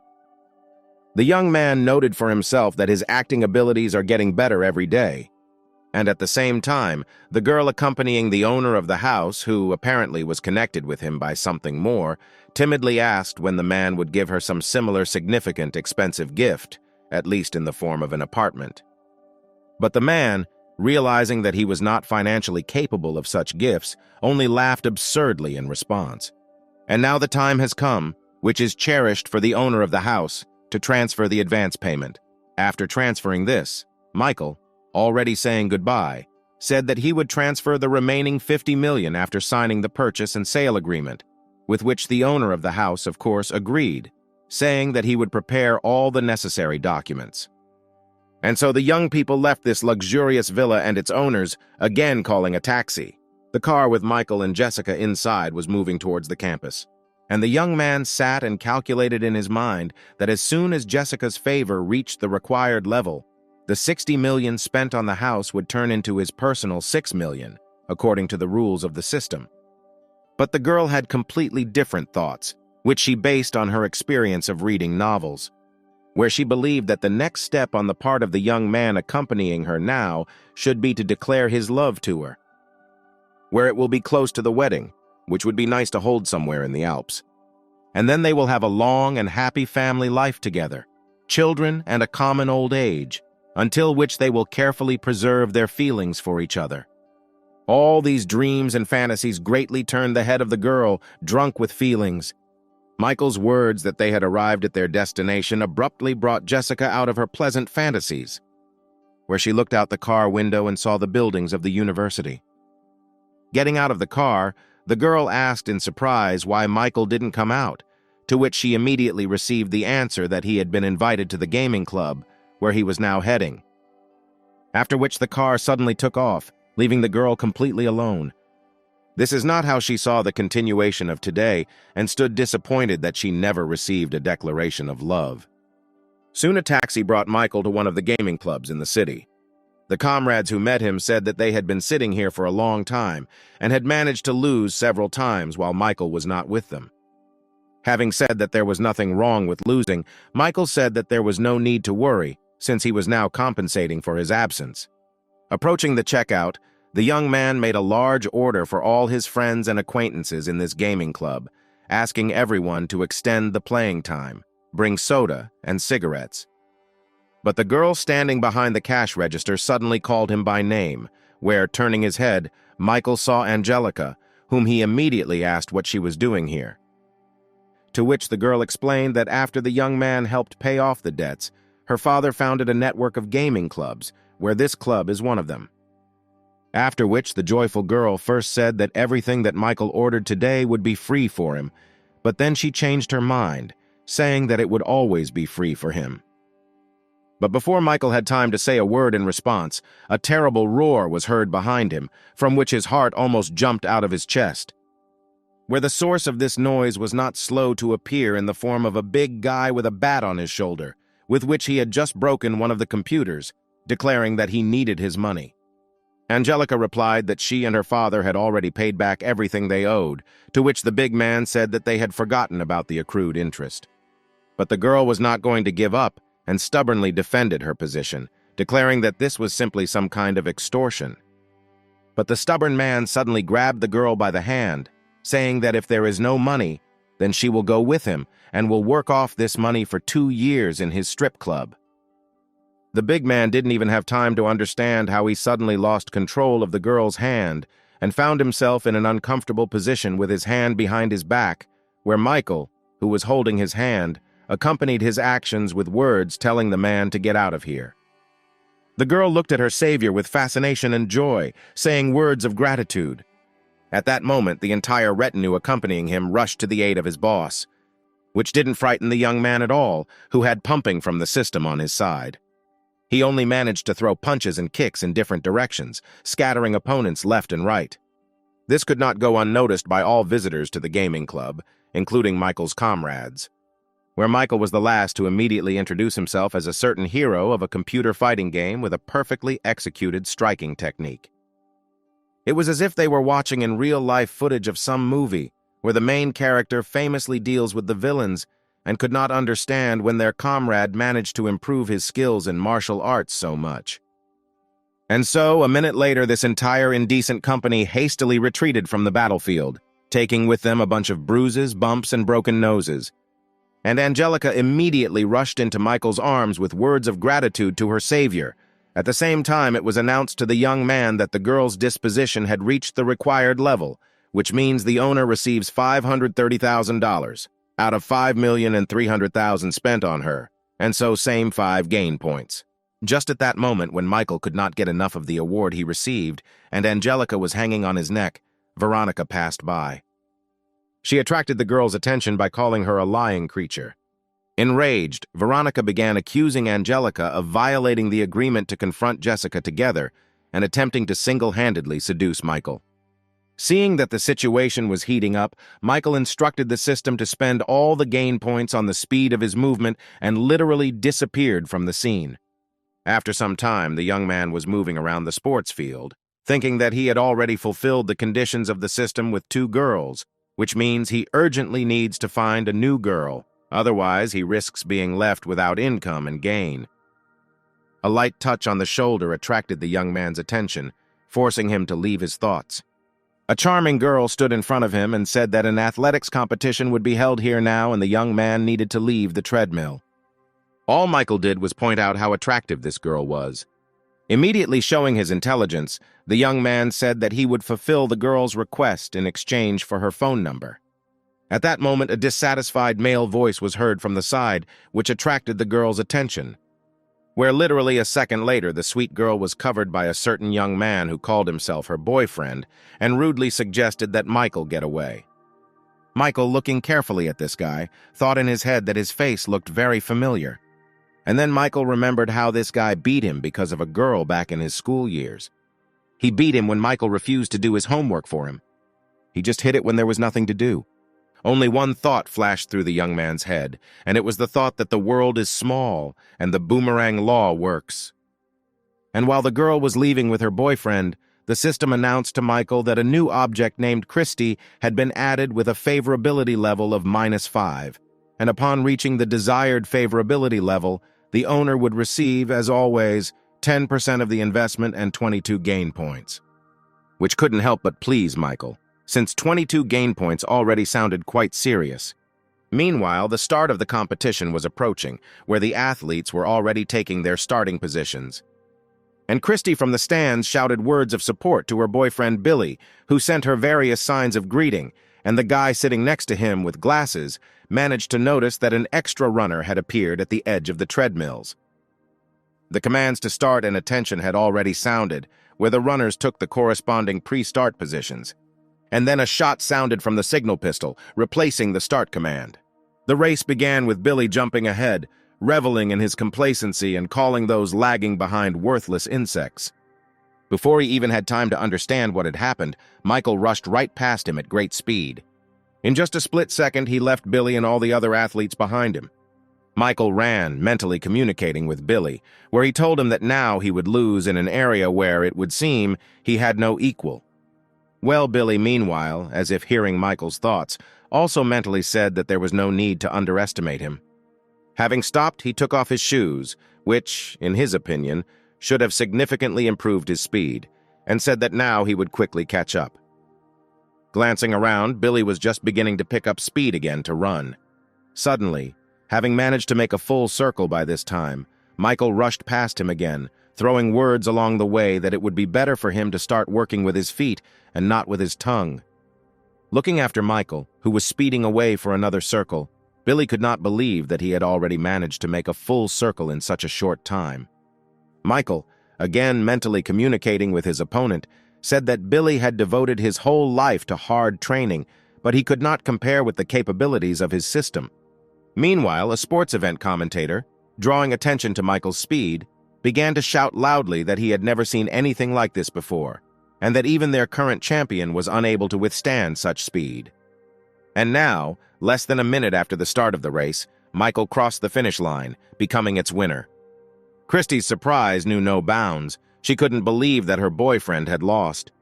The young man noted for himself that his acting abilities are getting better every day, and at the same time, the girl accompanying the owner of the house, who apparently was connected with him by something more, timidly asked when the man would give her some similar significant expensive gift, at least in the form of an apartment. But the man, realizing that he was not financially capable of such gifts, only laughed absurdly in response. And now the time has come, which is cherished for the owner of the house, to transfer the advance payment. After transferring this, Michael, already saying goodbye, said that he would transfer the remaining $50 million after signing the purchase and sale agreement, with which the owner of the house, of course, agreed, saying that he would prepare all the necessary documents. And so the young people left this luxurious villa and its owners, again calling a taxi. The car with Michael and Jessica inside was moving towards the campus, and the young man sat and calculated in his mind that as soon as Jessica's favor reached the required level, the $60 million spent on the house would turn into his personal $6 million, according to the rules of the system. But the girl had completely different thoughts, which she based on her experience of reading novels, where she believed that the next step on the part of the young man accompanying her now should be to declare his love to her, where it will be close to the wedding, which would be nice to hold somewhere in the Alps. And then they will have a long and happy family life together, children and a common old age, until which they will carefully preserve their feelings for each other. All these dreams and fantasies greatly turned the head of the girl, drunk with feelings. Michael's words that they had arrived at their destination abruptly brought Jessica out of her pleasant fantasies, where she looked out the car window and saw the buildings of the university. Getting out of the car, the girl asked in surprise why Michael didn't come out, to which she immediately received the answer that he had been invited to the gaming club, where he was now heading. After which the car suddenly took off, leaving the girl completely alone. This is not how she saw the continuation of today, and stood disappointed that she never received a declaration of love. Soon a taxi brought Michael to one of the gaming clubs in the city. The comrades who met him said that they had been sitting here for a long time and had managed to lose several times while Michael was not with them. Having said that there was nothing wrong with losing, Michael said that there was no need to worry, since he was now compensating for his absence. Approaching the checkout, the young man made a large order for all his friends and acquaintances in this gaming club, asking everyone to extend the playing time, bring soda and cigarettes. But the girl standing behind the cash register suddenly called him by name, where, turning his head, Michael saw Angelica, whom he immediately asked what she was doing here. To which the girl explained that after the young man helped pay off the debts, her father founded a network of gaming clubs, where this club is one of them. After which the joyful girl first said that everything that Michael ordered today would be free for him, but then she changed her mind, saying that it would always be free for him. But before Michael had time to say a word in response, a terrible roar was heard behind him, from which his heart almost jumped out of his chest. Where the source of this noise was not slow to appear in the form of a big guy with a bat on his shoulder, with which he had just broken one of the computers, declaring that he needed his money. Angelica replied that she and her father had already paid back everything they owed, to which the big man said that they had forgotten about the accrued interest. But the girl was not going to give up and stubbornly defended her position, declaring that this was simply some kind of extortion. But the stubborn man suddenly grabbed the girl by the hand, saying that if there is no money, then she will go with him and will work off this money for 2 years in his strip club. The big man didn't even have time to understand how he suddenly lost control of the girl's hand and found himself in an uncomfortable position with his hand behind his back, where Michael, who was holding his hand, accompanied his actions with words telling the man to get out of here. The girl looked at her savior with fascination and joy, saying words of gratitude. At that moment, the entire retinue accompanying him rushed to the aid of his boss, which didn't frighten the young man at all, who had pumping from the system on his side. He only managed to throw punches and kicks in different directions, scattering opponents left and right. This could not go unnoticed by all visitors to the gaming club, including Michael's comrades, where Michael was the last to immediately introduce himself as a certain hero of a computer fighting game with a perfectly executed striking technique. It was as if they were watching in real-life footage of some movie, where the main character famously deals with the villains and could not understand when their comrade managed to improve his skills in martial arts so much. And so, a minute later, this entire indecent company hastily retreated from the battlefield, taking with them a bunch of bruises, bumps, and broken noses. And Angelica immediately rushed into Michael's arms with words of gratitude to her savior. At the same time, it was announced to the young man that the girl's disposition had reached the required level, which means the owner receives $530,000 out of $5,300,000 spent on her, and so same 5 gain points. Just at that moment, when Michael could not get enough of the award he received, and Angelica was hanging on his neck, Veronica passed by. She attracted the girl's attention by calling her a lying creature. Enraged, Veronica began accusing Angelica of violating the agreement to confront Jessica together and attempting to single-handedly seduce Michael. Seeing that the situation was heating up, Michael instructed the system to spend all the gain points on the speed of his movement and literally disappeared from the scene. After some time, the young man was moving around the sports field, thinking that he had already fulfilled the conditions of the system with 2 girls, which means he urgently needs to find a new girl, otherwise he risks being left without income and gain. A light touch on the shoulder attracted the young man's attention, forcing him to leave his thoughts. A charming girl stood in front of him and said that an athletics competition would be held here now and the young man needed to leave the treadmill. All Michael did was point out how attractive this girl was. Immediately showing his intelligence, the young man said that he would fulfill the girl's request in exchange for her phone number. At that moment, a dissatisfied male voice was heard from the side, which attracted the girl's attention. Where literally a second later, the sweet girl was covered by a certain young man who called himself her boyfriend and rudely suggested that Michael get away. Michael, looking carefully at this guy, thought in his head that his face looked very familiar. And then Michael remembered how this guy beat him because of a girl back in his school years. He beat him when Michael refused to do his homework for him. He just hit it when there was nothing to do. Only one thought flashed through the young man's head, and it was the thought that the world is small and the boomerang law works. And while the girl was leaving with her boyfriend, the system announced to Michael that a new object named Christy had been added with a favorability level of -5, and upon reaching the desired favorability level, the owner would receive, as always, 10% of the investment and 22 gain points. Which couldn't help but please Michael, since 22 gain points already sounded quite serious. Meanwhile, the start of the competition was approaching, where the athletes were already taking their starting positions. And Christy from the stands shouted words of support to her boyfriend Billy, who sent her various signs of greeting, and the guy sitting next to him with glasses managed to notice that an extra runner had appeared at the edge of the treadmills. The commands to start and attention had already sounded, where the runners took the corresponding pre-start positions. And then a shot sounded from the signal pistol, replacing the start command. The race began with Billy jumping ahead, reveling in his complacency and calling those lagging behind worthless insects. Before he even had time to understand what had happened, Michael rushed right past him at great speed. In just a split second, he left Billy and all the other athletes behind him. Michael ran, mentally communicating with Billy, where he told him that now he would lose in an area where, it would seem, he had no equal. Well, Billy, meanwhile, as if hearing Michael's thoughts, also mentally said that there was no need to underestimate him. Having stopped, he took off his shoes, which, in his opinion, should have significantly improved his speed, and said that now he would quickly catch up. Glancing around, Billy was just beginning to pick up speed again to run. Suddenly, having managed to make a full circle by this time, Michael rushed past him again, throwing words along the way that it would be better for him to start working with his feet and not with his tongue. Looking after Michael, who was speeding away for another circle, Billy could not believe that he had already managed to make a full circle in such a short time. Michael, again mentally communicating with his opponent, said that Billy had devoted his whole life to hard training, but he could not compare with the capabilities of his system. Meanwhile, a sports event commentator, drawing attention to Michael's speed, began to shout loudly that he had never seen anything like this before, and that even their current champion was unable to withstand such speed. And now, less than a minute after the start of the race, Michael crossed the finish line, becoming its winner. Christy's surprise knew no bounds. She couldn't believe that her boyfriend had lost.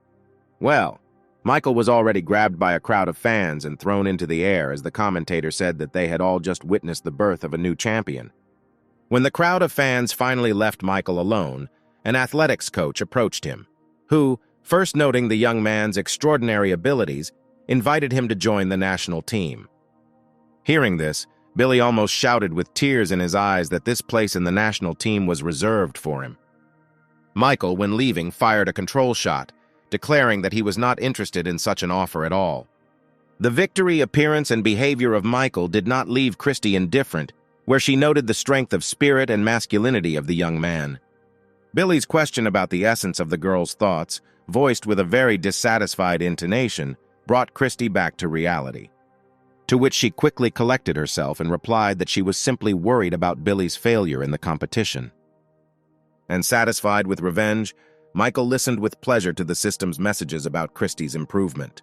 Well, Michael was already grabbed by a crowd of fans and thrown into the air as the commentator said that they had all just witnessed the birth of a new champion. When the crowd of fans finally left Michael alone, an athletics coach approached him, who, first noting the young man's extraordinary abilities, invited him to join the national team. Hearing this, Billy almost shouted with tears in his eyes that this place in the national team was reserved for him. Michael, when leaving, fired a control shot, declaring that he was not interested in such an offer at all. The victory, appearance, and behavior of Michael did not leave Christy indifferent, where she noted the strength of spirit and masculinity of the young man. Billy's question about the essence of the girl's thoughts, voiced with a very dissatisfied intonation, brought Christy back to reality. To which she quickly collected herself and replied that she was simply worried about Billy's failure in the competition. And satisfied with revenge, Michael listened with pleasure to the system's messages about Christy's improvement.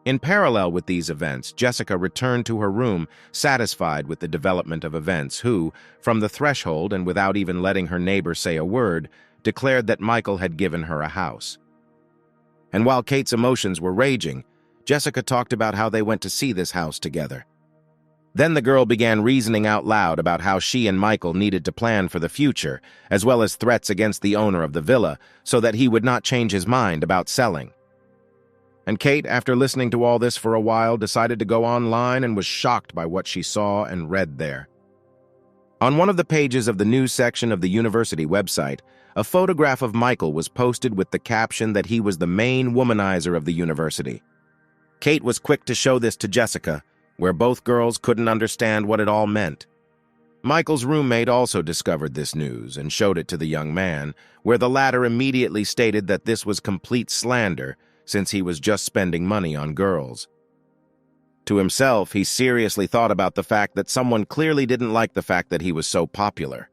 In parallel with these events, Jessica returned to her room, satisfied with the development of events, who, from the threshold and without even letting her neighbor say a word, declared that Michael had given her a house. And while Kate's emotions were raging, Jessica talked about how they went to see this house together. Then the girl began reasoning out loud about how she and Michael needed to plan for the future, as well as threats against the owner of the villa, so that he would not change his mind about selling. And Kate, after listening to all this for a while, decided to go online and was shocked by what she saw and read there. On one of the pages of the news section of the university website, a photograph of Michael was posted with the caption that he was the main womanizer of the university. Kate was quick to show this to Jessica, where both girls couldn't understand what it all meant. Michael's roommate also discovered this news and showed it to the young man, where the latter immediately stated that this was complete slander since he was just spending money on girls. To himself, he seriously thought about the fact that someone clearly didn't like the fact that he was so popular.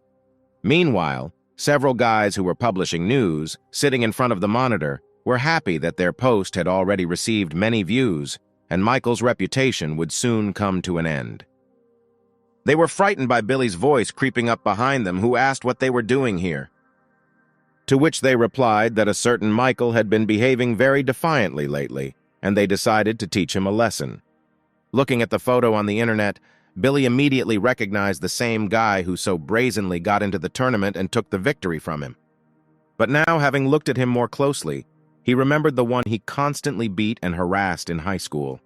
Meanwhile, several guys who were publishing news, sitting in front of the monitor, were happy that their post had already received many views, and Michael's reputation would soon come to an end. They were frightened by Billy's voice creeping up behind them, who asked what they were doing here. To which they replied that a certain Michael had been behaving very defiantly lately, and they decided to teach him a lesson. Looking at the photo on the internet, Billy immediately recognized the same guy who so brazenly got into the tournament and took the victory from him. But now, having looked at him more closely, he remembered the one he constantly beat and harassed in high school.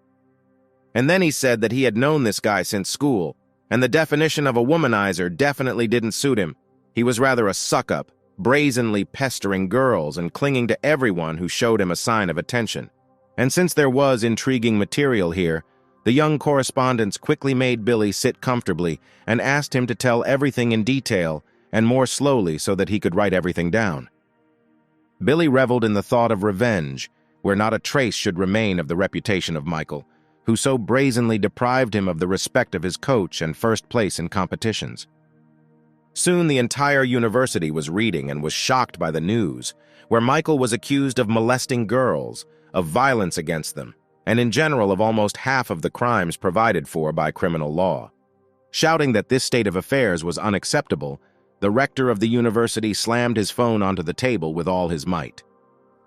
And then he said that he had known this guy since school, and the definition of a womanizer definitely didn't suit him. He was rather a suck-up, brazenly pestering girls and clinging to everyone who showed him a sign of attention. And since there was intriguing material here, the young correspondents quickly made Billy sit comfortably and asked him to tell everything in detail and more slowly so that he could write everything down. Billy reveled in the thought of revenge, where not a trace should remain of the reputation of Michael, who so brazenly deprived him of the respect of his coach and first place in competitions. Soon the entire university was reading and was shocked by the news, where Michael was accused of molesting girls, of violence against them, and in general of almost half of the crimes provided for by criminal law. Shouting that this state of affairs was unacceptable, the rector of the university slammed his phone onto the table with all his might.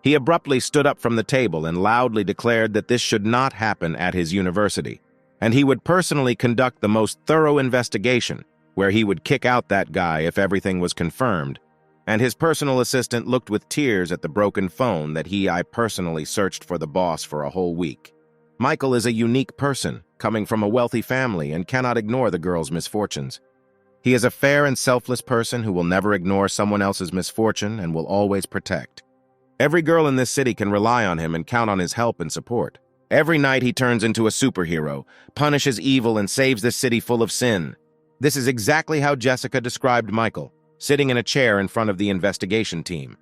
He abruptly stood up from the table and loudly declared that this should not happen at his university, and he would personally conduct the most thorough investigation, where he would kick out that guy if everything was confirmed, and his personal assistant looked with tears at the broken phone that I personally searched for the boss for a whole week. Michael is a unique person, coming from a wealthy family, and cannot ignore the girl's misfortunes. He is a fair and selfless person who will never ignore someone else's misfortune and will always protect. Every girl in this city can rely on him and count on his help and support. Every night he turns into a superhero, punishes evil, and saves this city full of sin. This is exactly how Jessica described Michael, sitting in a chair in front of the investigation team.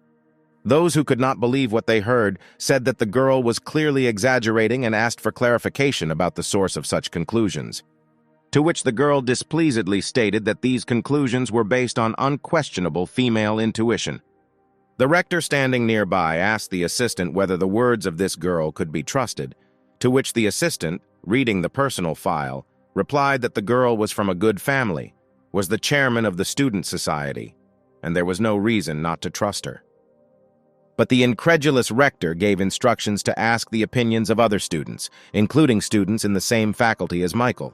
Those who could not believe what they heard said that the girl was clearly exaggerating and asked for clarification about the source of such conclusions. To which the girl displeasedly stated that these conclusions were based on unquestionable female intuition. The rector standing nearby asked the assistant whether the words of this girl could be trusted, to which the assistant, reading the personal file, replied that the girl was from a good family, was the chairman of the student society, and there was no reason not to trust her. But the incredulous rector gave instructions to ask the opinions of other students, including students in the same faculty as Michael.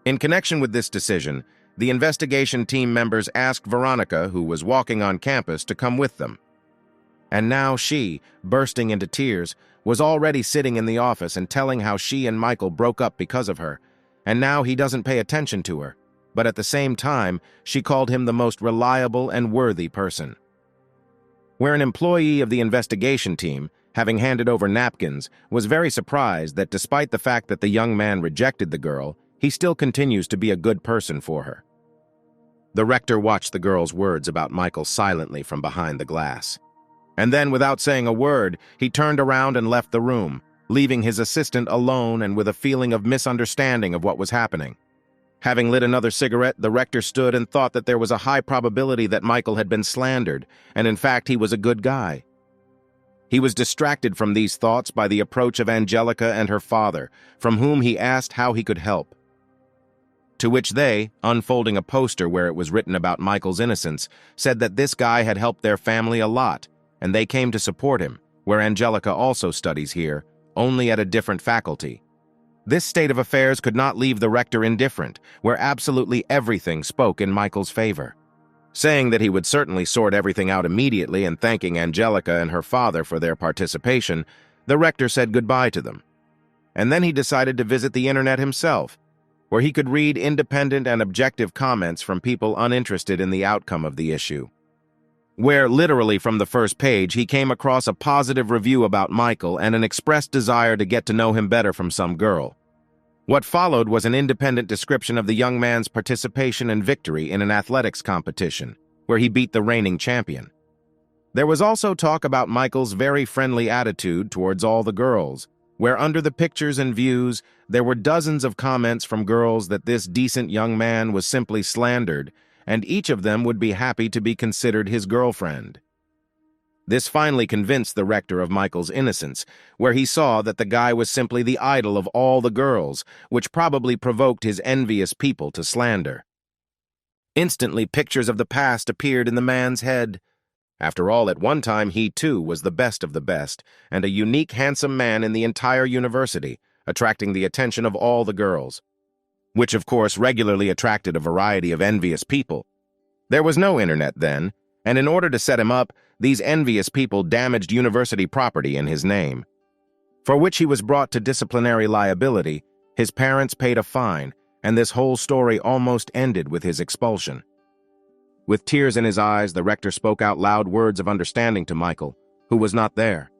In connection with this decision, the investigation team members asked Veronica, who was walking on campus, to come with them. And now she, bursting into tears, was already sitting in the office and telling how she and Michael broke up because of her, and now he doesn't pay attention to her, but at the same time, she called him the most reliable and worthy person. Where an employee of the investigation team, having handed over napkins, was very surprised that despite the fact that the young man rejected the girl, he still continues to be a good person for her. The rector watched the girl's words about Michael silently from behind the glass. And then, without saying a word, he turned around and left the room, leaving his assistant alone and with a feeling of misunderstanding of what was happening. Having lit another cigarette, the rector stood and thought that there was a high probability that Michael had been slandered, and in fact he was a good guy. He was distracted from these thoughts by the approach of Angelica and her father, from whom he asked how he could help. To which they, unfolding a poster where it was written about Michael's innocence, said that this guy had helped their family a lot, and they came to support him, where Angelica also studies here, only at a different faculty. This state of affairs could not leave the rector indifferent, where absolutely everything spoke in Michael's favor. Saying that he would certainly sort everything out immediately and thanking Angelica and her father for their participation, the rector said goodbye to them. And then he decided to visit the internet himself, where he could read independent and objective comments from people uninterested in the outcome of the issue. Where, literally from the first page, he came across a positive review about Michael and an expressed desire to get to know him better from some girl. What followed was an independent description of the young man's participation and victory in an athletics competition, where he beat the reigning champion. There was also talk about Michael's very friendly attitude towards all the girls, where under the pictures and views, there were dozens of comments from girls that this decent young man was simply slandered, and each of them would be happy to be considered his girlfriend. This finally convinced the rector of Michael's innocence, where he saw that the guy was simply the idol of all the girls, which probably provoked his envious people to slander. Instantly, pictures of the past appeared in the man's head. After all, at one time he too was the best of the best, and a unique, handsome man in the entire university, attracting the attention of all the girls, which of course regularly attracted a variety of envious people. There was no internet then, and in order to set him up, these envious people damaged university property in his name, for which he was brought to disciplinary liability. His parents paid a fine, and this whole story almost ended with his expulsion. With tears in his eyes, the rector spoke out loud words of understanding to Michael, who was not there.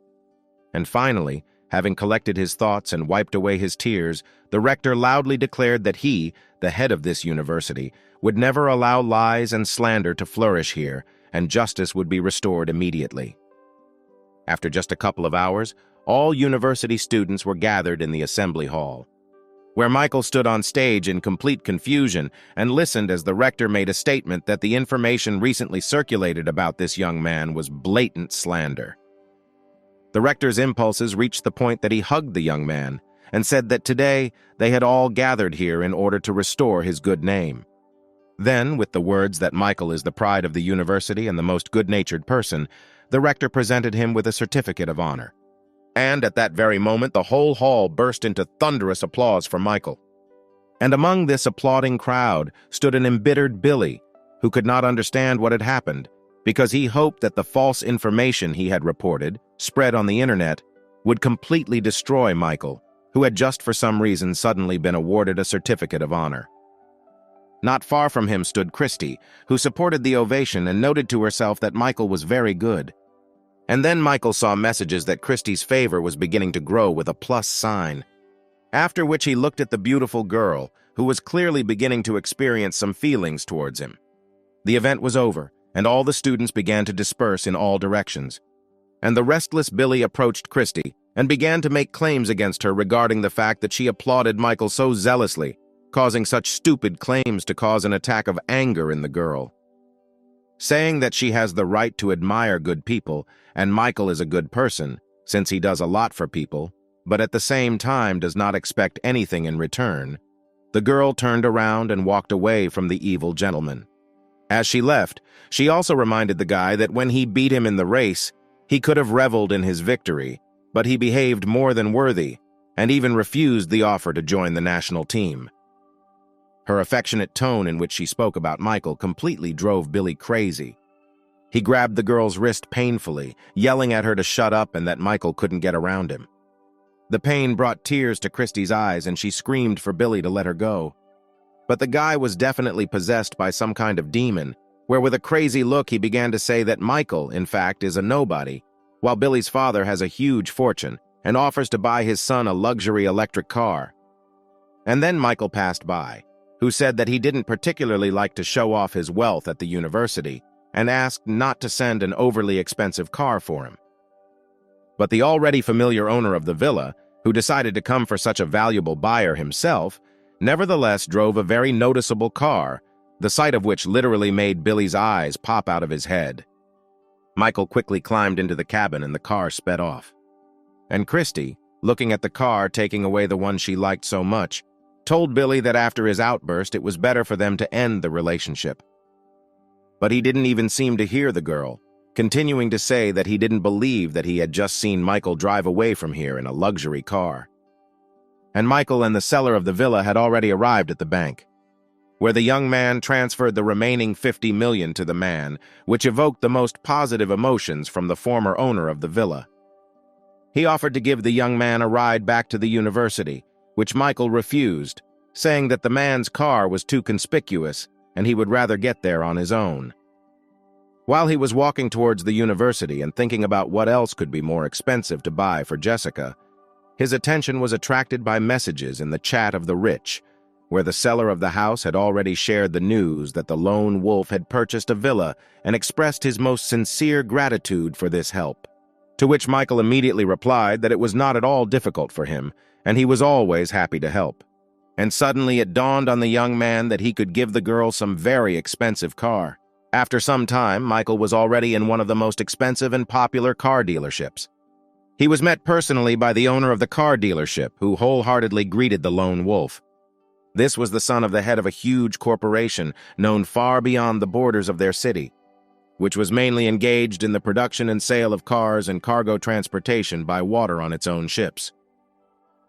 And finally, having collected his thoughts and wiped away his tears, the rector loudly declared that he, the head of this university, would never allow lies and slander to flourish here, and justice would be restored immediately. After just a couple of hours, all university students were gathered in the assembly hall, where Michael stood on stage in complete confusion and listened as the rector made a statement that the information recently circulated about this young man was blatant slander. The rector's impulses reached the point that he hugged the young man and said that today they had all gathered here in order to restore his good name. Then, with the words that Michael is the pride of the university and the most good-natured person, the rector presented him with a certificate of honor. And at that very moment, the whole hall burst into thunderous applause for Michael. And among this applauding crowd stood an embittered Billy, who could not understand what had happened, because he hoped that the false information he had reported, spread on the internet, would completely destroy Michael, who had just for some reason suddenly been awarded a certificate of honor. Not far from him stood Christy, who supported the ovation and noted to herself that Michael was very good. And then Michael saw messages that Christy's favor was beginning to grow with a plus sign, after which he looked at the beautiful girl, who was clearly beginning to experience some feelings towards him. The event was over, and all the students began to disperse in all directions. And the restless Billy approached Christy and began to make claims against her regarding the fact that she applauded Michael so zealously, causing such stupid claims to cause an attack of anger in the girl, saying that she has the right to admire good people and Michael is a good person since he does a lot for people, but at the same time does not expect anything in return. The girl turned around and walked away from the evil gentleman. As she left, she also reminded the guy that when he beat him in the race, he could have reveled in his victory, but he behaved more than worthy and even refused the offer to join the national team. Her affectionate tone in which she spoke about Michael completely drove Billy crazy. He grabbed the girl's wrist painfully, yelling at her to shut up and that Michael couldn't get around him. The pain brought tears to Christy's eyes and she screamed for Billy to let her go. But the guy was definitely possessed by some kind of demon, where with a crazy look he began to say that Michael, in fact, is a nobody, while Billy's father has a huge fortune and offers to buy his son a luxury electric car. And then Michael passed by, who said that he didn't particularly like to show off his wealth at the university and asked not to send an overly expensive car for him. But the already familiar owner of the villa, who decided to come for such a valuable buyer himself, nevertheless drove a very noticeable car, the sight of which literally made Billy's eyes pop out of his head. Michael quickly climbed into the cabin and the car sped off. And Christy, looking at the car taking away the one she liked so much, told Billy that after his outburst it was better for them to end the relationship. But he didn't even seem to hear the girl, continuing to say that he didn't believe that he had just seen Michael drive away from here in a luxury car. And Michael and the seller of the villa had already arrived at the bank, where the young man transferred the remaining $50 million to the man, which evoked the most positive emotions from the former owner of the villa. He offered to give the young man a ride back to the university, which Michael refused, saying that the man's car was too conspicuous and he would rather get there on his own. While he was walking towards the university and thinking about what else could be more expensive to buy for Jessica, his attention was attracted by messages in the chat of the rich, where the seller of the house had already shared the news that the lone wolf had purchased a villa and expressed his most sincere gratitude for this help. To which Michael immediately replied that it was not at all difficult for him, and he was always happy to help. And suddenly it dawned on the young man that he could give the girl some very expensive car. After some time, Michael was already in one of the most expensive and popular car dealerships. He was met personally by the owner of the car dealership, who wholeheartedly greeted the lone wolf. This was the son of the head of a huge corporation known far beyond the borders of their city, which was mainly engaged in the production and sale of cars and cargo transportation by water on its own ships.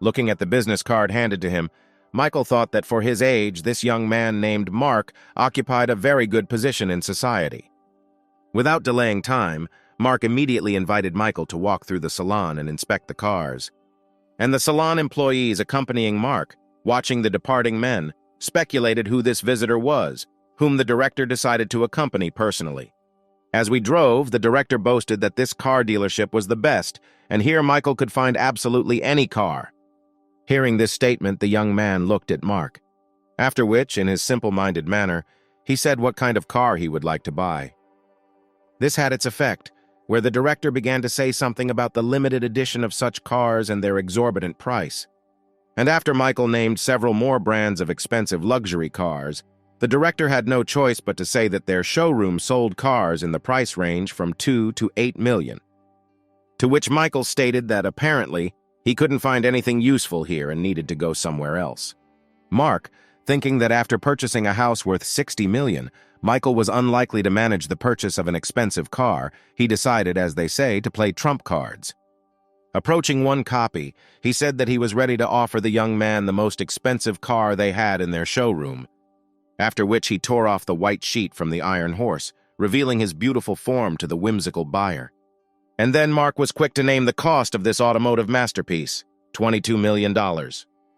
Looking at the business card handed to him, Michael thought that for his age, this young man named Mark occupied a very good position in society. Without delaying time, Mark immediately invited Michael to walk through the salon and inspect the cars. And the salon employees accompanying Mark, watching the departing men, speculated who this visitor was, whom the director decided to accompany personally. As we drove, the director boasted that this car dealership was the best, and here Michael could find absolutely any car. Hearing this statement, the young man looked at Mark, after which, in his simple-minded manner, he said what kind of car he would like to buy. This had its effect, where the director began to say something about the limited edition of such cars and their exorbitant price. And after Michael named several more brands of expensive luxury cars, the director had no choice but to say that their showroom sold cars in the price range from $2 to $8 million. To which Michael stated that apparently he couldn't find anything useful here and needed to go somewhere else. Mark, thinking that after purchasing a house worth $60 million, Michael was unlikely to manage the purchase of an expensive car, he decided, as they say, to play trump cards. Approaching one copy, he said that he was ready to offer the young man the most expensive car they had in their showroom, after which he tore off the white sheet from the iron horse, revealing his beautiful form to the whimsical buyer. And then Mark was quick to name the cost of this automotive masterpiece, $22 million.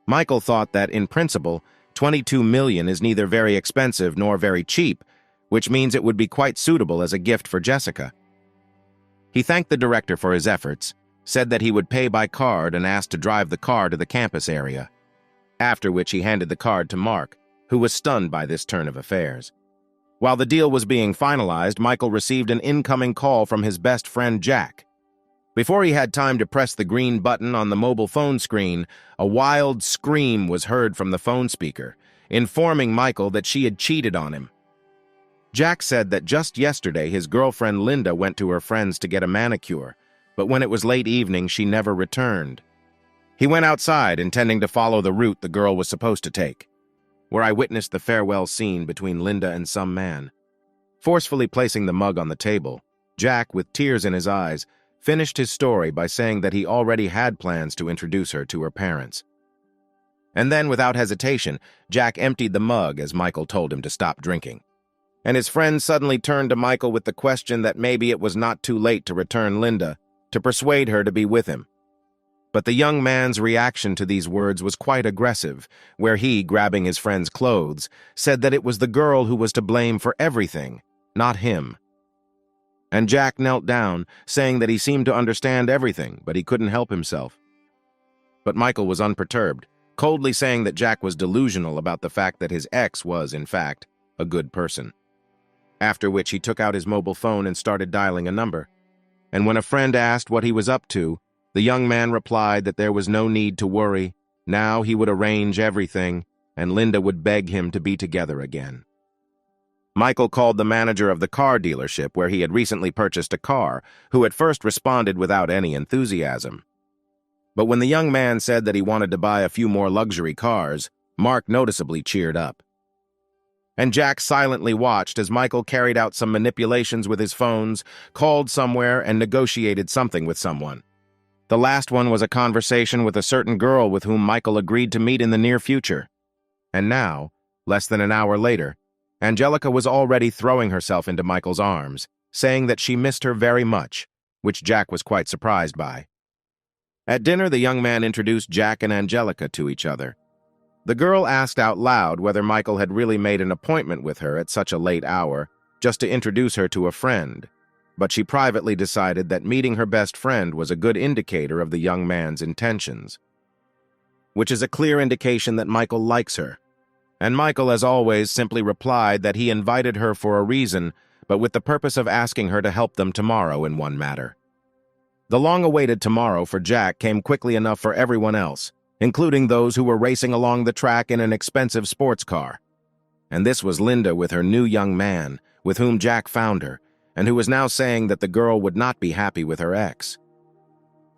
Michael thought that, in principle, $22 million is neither very expensive nor very cheap, which means it would be quite suitable as a gift for Jessica. He thanked the director for his efforts, said that he would pay by card and asked to drive the car to the campus area, after which he handed the card to Mark, who was stunned by this turn of affairs. While the deal was being finalized, Michael received an incoming call from his best friend Jack. Before he had time to press the green button on the mobile phone screen, a wild scream was heard from the phone speaker, informing Michael that she had cheated on him. Jack said that just yesterday his girlfriend Linda went to her friend's to get a manicure, but when it was late evening, she never returned. He went outside, intending to follow the route the girl was supposed to take, where I witnessed the farewell scene between Linda and some man. Forcefully placing the mug on the table, Jack, with tears in his eyes, finished his story by saying that he already had plans to introduce her to her parents. And then, without hesitation, Jack emptied the mug as Michael told him to stop drinking. And his friend suddenly turned to Michael with the question that maybe it was not too late to return Linda, to persuade her to be with him. But the young man's reaction to these words was quite aggressive, where he, grabbing his friend's clothes, said that it was the girl who was to blame for everything, not him. And Jack knelt down, saying that he seemed to understand everything, but he couldn't help himself. But Michael was unperturbed, coldly saying that Jack was delusional about the fact that his ex was, in fact, a good person. After which he took out his mobile phone and started dialing a number. And when a friend asked what he was up to, the young man replied that there was no need to worry. Now he would arrange everything, and Linda would beg him to be together again. Michael called the manager of the car dealership where he had recently purchased a car, who at first responded without any enthusiasm. But when the young man said that he wanted to buy a few more luxury cars, Mark noticeably cheered up. And Jack silently watched as Michael carried out some manipulations with his phones, called somewhere, and negotiated something with someone. The last one was a conversation with a certain girl with whom Michael agreed to meet in the near future. And now, less than an hour later, Angelica was already throwing herself into Michael's arms, saying that she missed her very much, which Jack was quite surprised by. At dinner, the young man introduced Jack and Angelica to each other. The girl asked out loud whether Michael had really made an appointment with her at such a late hour, just to introduce her to a friend, but she privately decided that meeting her best friend was a good indicator of the young man's intentions, which is a clear indication that Michael likes her. And Michael, as always, simply replied that he invited her for a reason, but with the purpose of asking her to help them tomorrow in one matter. The long-awaited tomorrow for Jack came quickly enough for everyone else, including those who were racing along the track in an expensive sports car. And this was Linda with her new young man, with whom Jack found her, and who was now saying that the girl would not be happy with her ex.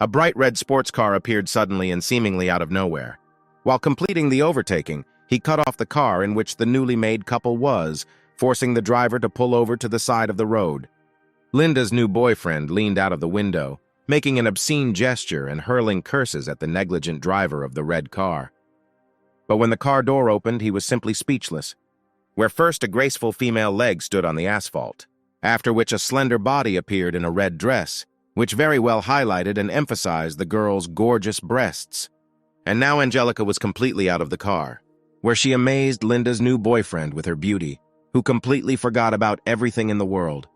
A bright red sports car appeared suddenly and seemingly out of nowhere. While completing the overtaking, he cut off the car in which the newly made couple was, forcing the driver to pull over to the side of the road. Linda's new boyfriend leaned out of the window, making an obscene gesture and hurling curses at the negligent driver of the red car. But when the car door opened, he was simply speechless, where first a graceful female leg stood on the asphalt, after which a slender body appeared in a red dress, which very well highlighted and emphasized the girl's gorgeous breasts. And now Angelica was completely out of the car, where she amazed Linda's new boyfriend with her beauty, who completely forgot about everything in the world.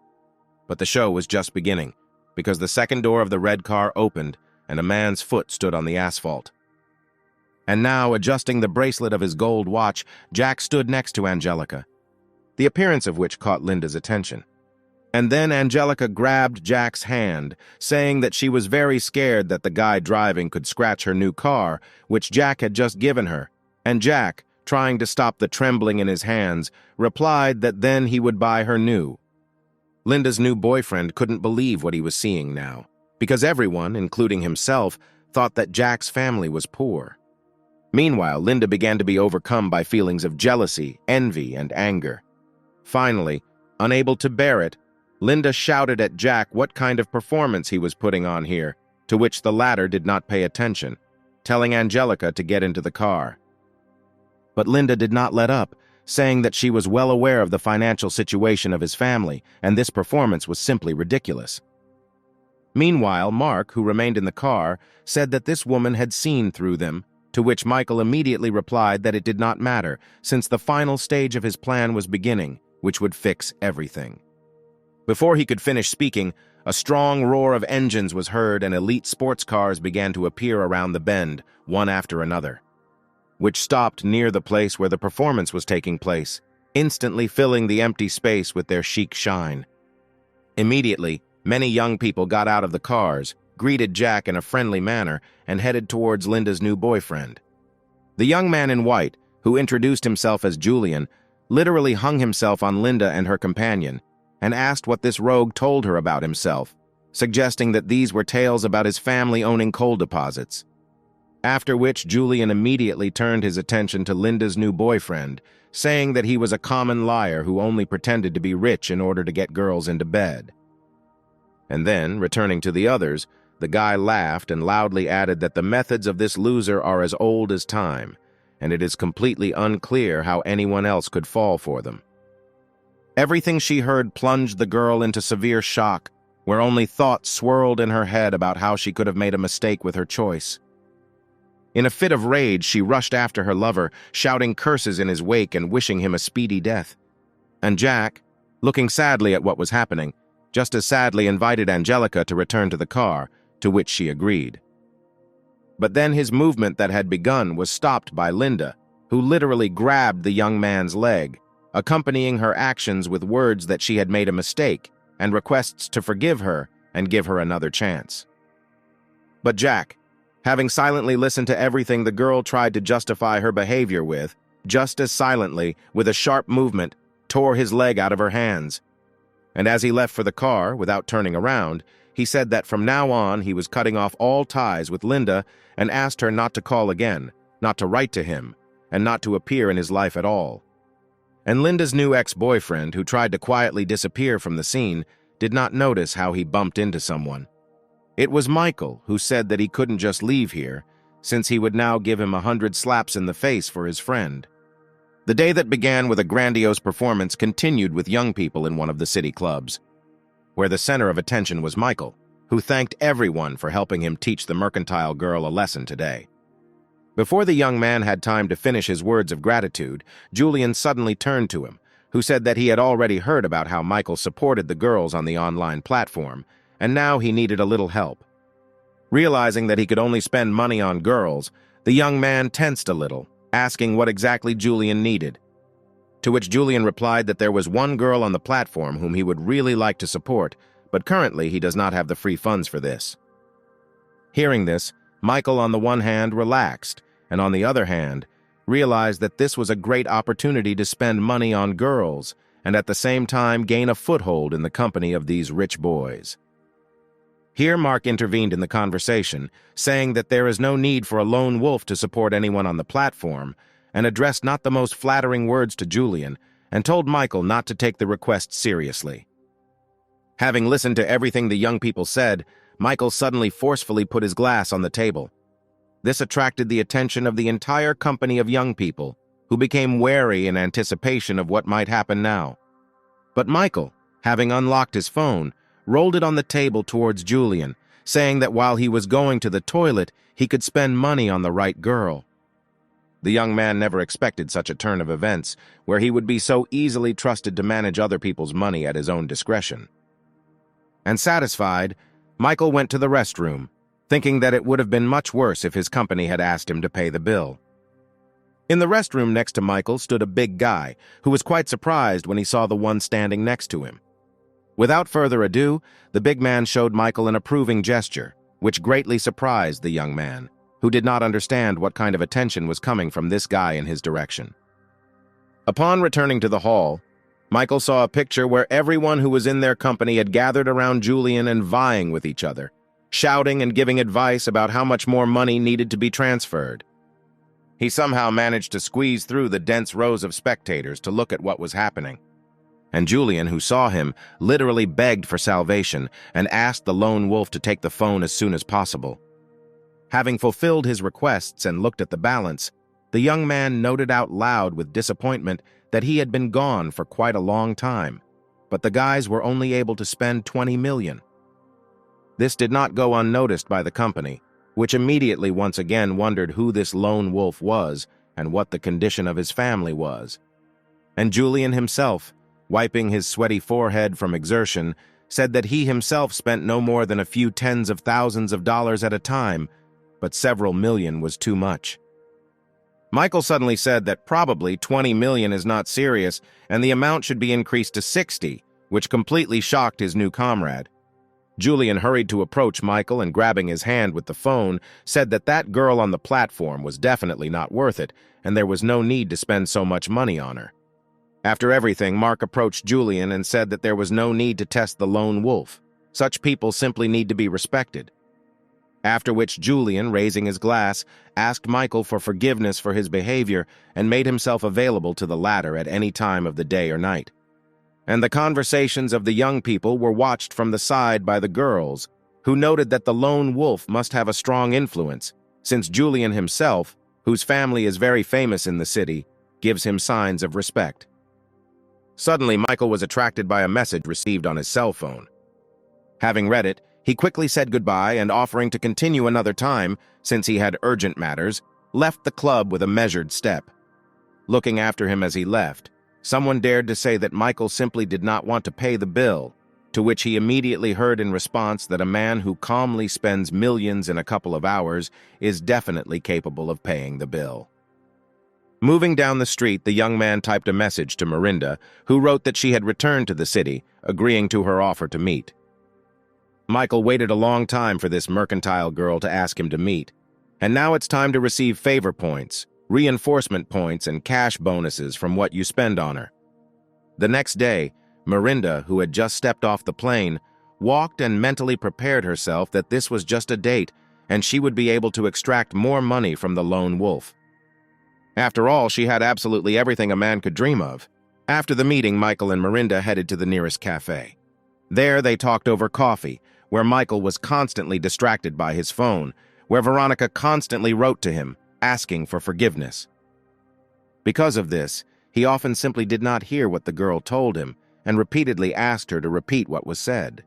But the show was just beginning, because the second door of the red car opened and a man's foot stood on the asphalt. And now, adjusting the bracelet of his gold watch, Jack stood next to Angelica, the appearance of which caught Linda's attention. And then Angelica grabbed Jack's hand, saying that she was very scared that the guy driving could scratch her new car, which Jack had just given her, and Jack, trying to stop the trembling in his hands, replied that then he would buy her new. Linda's new boyfriend couldn't believe what he was seeing now, because everyone, including himself, thought that Jack's family was poor. Meanwhile, Linda began to be overcome by feelings of jealousy, envy, and anger. Finally, unable to bear it, Linda shouted at Jack what kind of performance he was putting on here, to which the latter did not pay attention, telling Angelica to get into the car. But Linda did not let up, saying that she was well aware of the financial situation of his family, and this performance was simply ridiculous. Meanwhile, Mark, who remained in the car, said that this woman had seen through them, to which Michael immediately replied that it did not matter, since the final stage of his plan was beginning, which would fix everything. Before he could finish speaking, a strong roar of engines was heard and elite sports cars began to appear around the bend, one after another, which stopped near the place where the performance was taking place, instantly filling the empty space with their chic shine. Immediately, many young people got out of the cars, greeted Jack in a friendly manner, and headed towards Linda's new boyfriend. The young man in white, who introduced himself as Julian, literally hung himself on Linda and her companion, and asked what this rogue told her about himself, suggesting that these were tales about his family owning coal deposits. After which Julian immediately turned his attention to Linda's new boyfriend, saying that he was a common liar who only pretended to be rich in order to get girls into bed. And then, returning to the others, the guy laughed and loudly added that the methods of this loser are as old as time, and it is completely unclear how anyone else could fall for them. Everything she heard plunged the girl into severe shock, where only thoughts swirled in her head about how she could have made a mistake with her choice. In a fit of rage, she rushed after her lover, shouting curses in his wake and wishing him a speedy death. And Jack, looking sadly at what was happening, just as sadly invited Angelica to return to the car, to which she agreed. But then his movement that had begun was stopped by Linda, who literally grabbed the young man's leg, accompanying her actions with words that she had made a mistake and requests to forgive her and give her another chance. But Jack, having silently listened to everything the girl tried to justify her behavior with, just as silently, with a sharp movement, tore his leg out of her hands. And as he left for the car, without turning around, he said that from now on he was cutting off all ties with Linda and asked her not to call again, not to write to him, and not to appear in his life at all. And Linda's new ex-boyfriend, who tried to quietly disappear from the scene, did not notice how he bumped into someone. It was Michael, who said that he couldn't just leave here, since he would now give him 100 slaps in the face for his friend. The day that began with a grandiose performance continued with young people in one of the city clubs, where the center of attention was Michael, who thanked everyone for helping him teach the mercantile girl a lesson today. Before the young man had time to finish his words of gratitude, Julian suddenly turned to him, who said that he had already heard about how Michael supported the girls on the online platform, and now he needed a little help. Realizing that he could only spend money on girls, the young man tensed a little, asking what exactly Julian needed. To which Julian replied that there was one girl on the platform whom he would really like to support, but currently he does not have the free funds for this. Hearing this, Michael on the one hand relaxed, and on the other hand, realized that this was a great opportunity to spend money on girls and at the same time gain a foothold in the company of these rich boys. Here Mark intervened in the conversation, saying that there is no need for a lone wolf to support anyone on the platform, and addressed not the most flattering words to Julian, and told Michael not to take the request seriously. Having listened to everything the young people said, Michael suddenly forcefully put his glass on the table. This attracted the attention of the entire company of young people, who became wary in anticipation of what might happen now. But Michael, having unlocked his phone, rolled it on the table towards Julian, saying that while he was going to the toilet, he could spend money on the right girl. The young man never expected such a turn of events, where he would be so easily trusted to manage other people's money at his own discretion. And satisfied, Michael went to the restroom, thinking that it would have been much worse if his company had asked him to pay the bill. In the restroom next to Michael stood a big guy, who was quite surprised when he saw the one standing next to him. Without further ado, the big man showed Michael an approving gesture, which greatly surprised the young man, who did not understand what kind of attention was coming from this guy in his direction. Upon returning to the hall, Michael saw a picture where everyone who was in their company had gathered around Julian and vying with each other, shouting and giving advice about how much more money needed to be transferred. He somehow managed to squeeze through the dense rows of spectators to look at what was happening. And Julian, who saw him, literally begged for salvation and asked the lone wolf to take the phone as soon as possible. Having fulfilled his requests and looked at the balance, the young man noted out loud with disappointment that he had been gone for quite a long time, but the guys were only able to spend 20 million. This did not go unnoticed by the company, which immediately once again wondered who this lone wolf was and what the condition of his family was. And Julian himself, wiping his sweaty forehead from exertion, said that he himself spent no more than a few tens of thousands of dollars at a time, but several million was too much. Michael suddenly said that probably 20 million is not serious and the amount should be increased to 60, which completely shocked his new comrade. Julian hurried to approach Michael and, grabbing his hand with the phone, said that that girl on the platform was definitely not worth it and there was no need to spend so much money on her. After everything, Mark approached Julian and said that there was no need to test the lone wolf. Such people simply need to be respected. After which Julian, raising his glass, asked Michael for forgiveness for his behavior and made himself available to the latter at any time of the day or night. And the conversations of the young people were watched from the side by the girls, who noted that the lone wolf must have a strong influence, since Julian himself, whose family is very famous in the city, gives him signs of respect. Suddenly, Michael was attracted by a message received on his cell phone. Having read it, he quickly said goodbye and, offering to continue another time, since he had urgent matters, left the club with a measured step. Looking after him as he left, someone dared to say that Michael simply did not want to pay the bill, to which he immediately heard in response that a man who calmly spends millions in a couple of hours is definitely capable of paying the bill. Moving down the street, the young man typed a message to Miranda, who wrote that she had returned to the city, agreeing to her offer to meet. Michael waited a long time for this mercantile girl to ask him to meet, and now it's time to receive favor points, reinforcement points, and cash bonuses from what you spend on her. The next day, Miranda, who had just stepped off the plane, walked and mentally prepared herself that this was just a date and she would be able to extract more money from the lone wolf. After all, she had absolutely everything a man could dream of. After the meeting, Michael and Miranda headed to the nearest cafe. There, they talked over coffee, where Michael was constantly distracted by his phone, where Veronica constantly wrote to him, asking for forgiveness. Because of this, he often simply did not hear what the girl told him and repeatedly asked her to repeat what was said.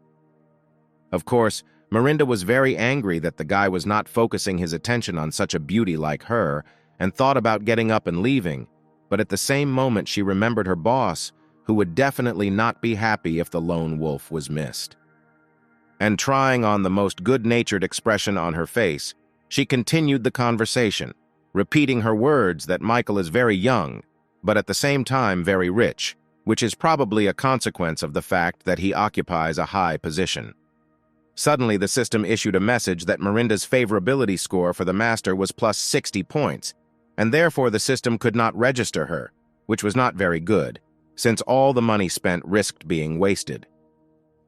Of course, Miranda was very angry that the guy was not focusing his attention on such a beauty like her and thought about getting up and leaving, but at the same moment she remembered her boss, who would definitely not be happy if the lone wolf was missed. And trying on the most good-natured expression on her face, she continued the conversation, repeating her words that Michael is very young, but at the same time very rich, which is probably a consequence of the fact that he occupies a high position. Suddenly, the system issued a message that Miranda's favorability score for the master was plus 60 points, and therefore the system could not register her, which was not very good, since all the money spent risked being wasted.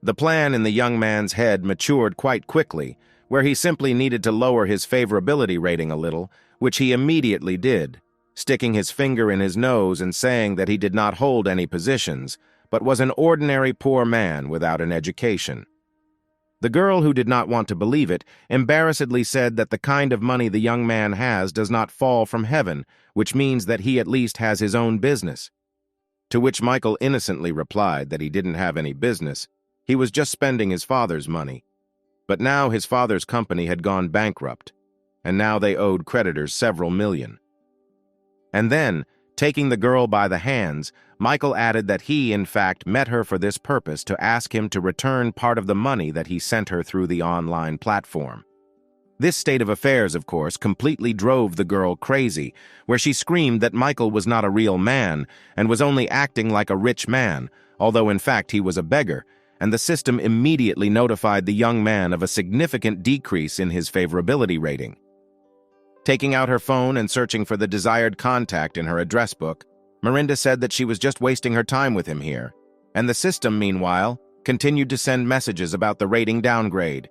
The plan in the young man's head matured quite quickly, where he simply needed to lower his favorability rating a little, which he immediately did, sticking his finger in his nose and saying that he did not hold any positions, but was an ordinary poor man without an education. The girl, who did not want to believe it, embarrassedly said that the kind of money the young man has does not fall from heaven, which means that he at least has his own business. To which Michael innocently replied that he didn't have any business, he was just spending his father's money. But now his father's company had gone bankrupt, and now they owed creditors several million. And then, taking the girl by the hands, Michael added that he, in fact, met her for this purpose to ask him to return part of the money that he sent her through the online platform. This state of affairs, of course, completely drove the girl crazy, where she screamed that Michael was not a real man and was only acting like a rich man, although in fact he was a beggar, and the system immediately notified the young man of a significant decrease in his favorability rating. Taking out her phone and searching for the desired contact in her address book, Miranda said that she was just wasting her time with him here, and the system, meanwhile, continued to send messages about the rating downgrade.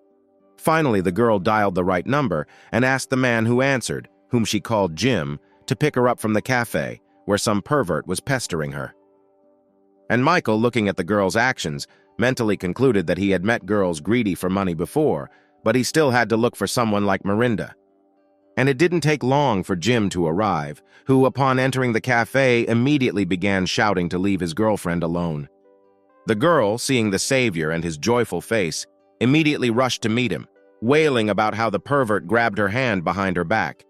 Finally, the girl dialed the right number and asked the man who answered, whom she called Jim, to pick her up from the cafe, where some pervert was pestering her. And Michael, looking at the girl's actions, mentally concluded that he had met girls greedy for money before, but he still had to look for someone like Miranda. And it didn't take long for Jim to arrive, who, upon entering the cafe, immediately began shouting to leave his girlfriend alone. The girl, seeing the savior and his joyful face, immediately rushed to meet him, wailing about how the pervert grabbed her hand behind her back.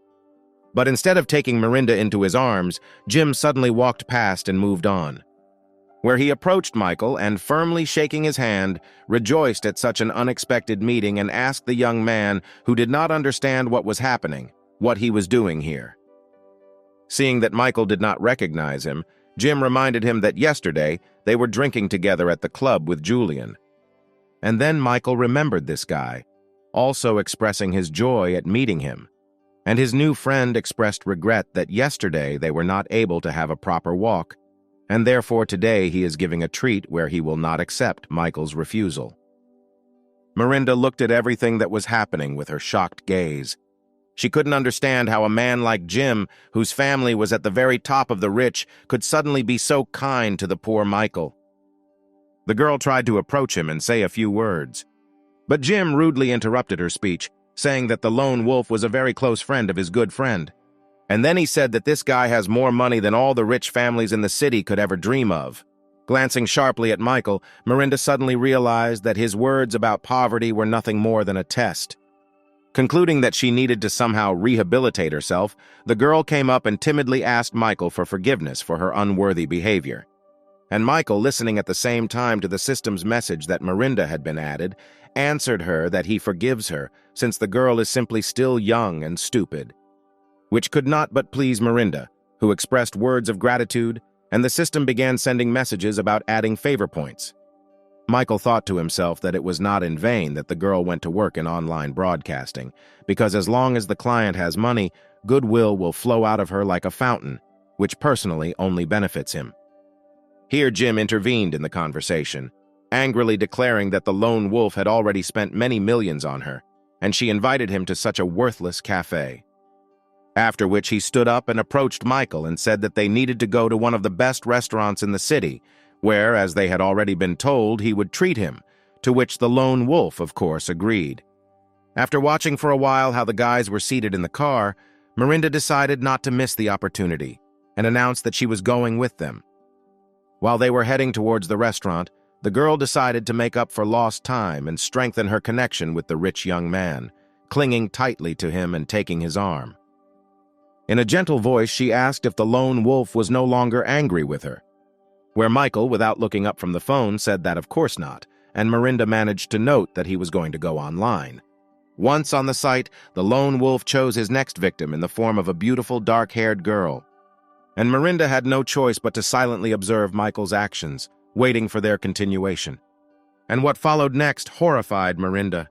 But instead of taking Miranda into his arms, Jim suddenly walked past and moved on, where he approached Michael and, firmly shaking his hand, rejoiced at such an unexpected meeting and asked the young man, who did not understand what was happening, what he was doing here. Seeing that Michael did not recognize him, Jim reminded him that yesterday they were drinking together at the club with Julian. And then Michael remembered this guy, also expressing his joy at meeting him, and his new friend expressed regret that yesterday they were not able to have a proper walk, and therefore today he is giving a treat where he will not accept Michael's refusal. Miranda looked at everything that was happening with her shocked gaze. She couldn't understand how a man like Jim, whose family was at the very top of the rich, could suddenly be so kind to the poor Michael. The girl tried to approach him and say a few words, but Jim rudely interrupted her speech, saying that the lone wolf was a very close friend of his good friend. And then he said that this guy has more money than all the rich families in the city could ever dream of. Glancing sharply at Michael, Miranda suddenly realized that his words about poverty were nothing more than a test. Concluding that she needed to somehow rehabilitate herself, the girl came up and timidly asked Michael for forgiveness for her unworthy behavior. And Michael, listening at the same time to the system's message that Miranda had been added, answered her that he forgives her, since the girl is simply still young and stupid. Which could not but please Miranda, who expressed words of gratitude, and the system began sending messages about adding favor points. Michael thought to himself that it was not in vain that the girl went to work in online broadcasting, because as long as the client has money, goodwill will flow out of her like a fountain, which personally only benefits him. Here Jim intervened in the conversation, angrily declaring that the lone wolf had already spent many millions on her, and she invited him to such a worthless cafe. After which he stood up and approached Michael and said that they needed to go to one of the best restaurants in the city, where, as they had already been told, he would treat him, to which the lone wolf, of course, agreed. After watching for a while how the guys were seated in the car, Miranda decided not to miss the opportunity and announced that she was going with them. While they were heading towards the restaurant, the girl decided to make up for lost time and strengthen her connection with the rich young man, clinging tightly to him and taking his arm. In a gentle voice, she asked if the lone wolf was no longer angry with her, where Michael, without looking up from the phone, said that of course not, and Miranda managed to note that he was going to go online. Once on the site, the lone wolf chose his next victim in the form of a beautiful dark-haired girl, and Miranda had no choice but to silently observe Michael's actions, waiting for their continuation. And what followed next horrified Miranda.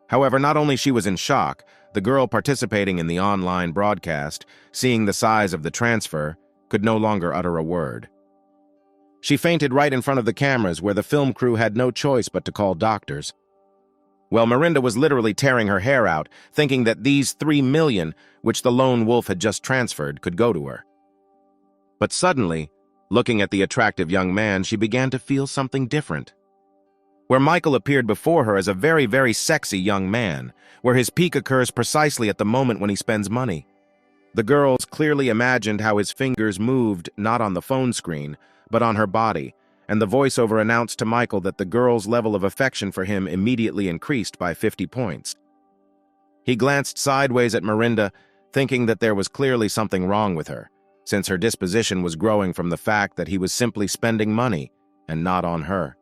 However, not only she was in shock, the girl participating in the online broadcast, seeing the size of the transfer, could no longer utter a word. She fainted right in front of the cameras where the film crew had no choice but to call doctors. Well, Miranda was literally tearing her hair out, thinking that these $3 million, which the lone wolf had just transferred, could go to her. But suddenly, looking at the attractive young man, she began to feel something different. Where Michael appeared before her as a very, very sexy young man, where his peak occurs precisely at the moment when he spends money. The girls clearly imagined how his fingers moved not on the phone screen, but on her body, and the voiceover announced to Michael that the girl's level of affection for him immediately increased by 50 points. He glanced sideways at Miranda, thinking that there was clearly something wrong with her, since her disposition was growing from the fact that he was simply spending money and not on her.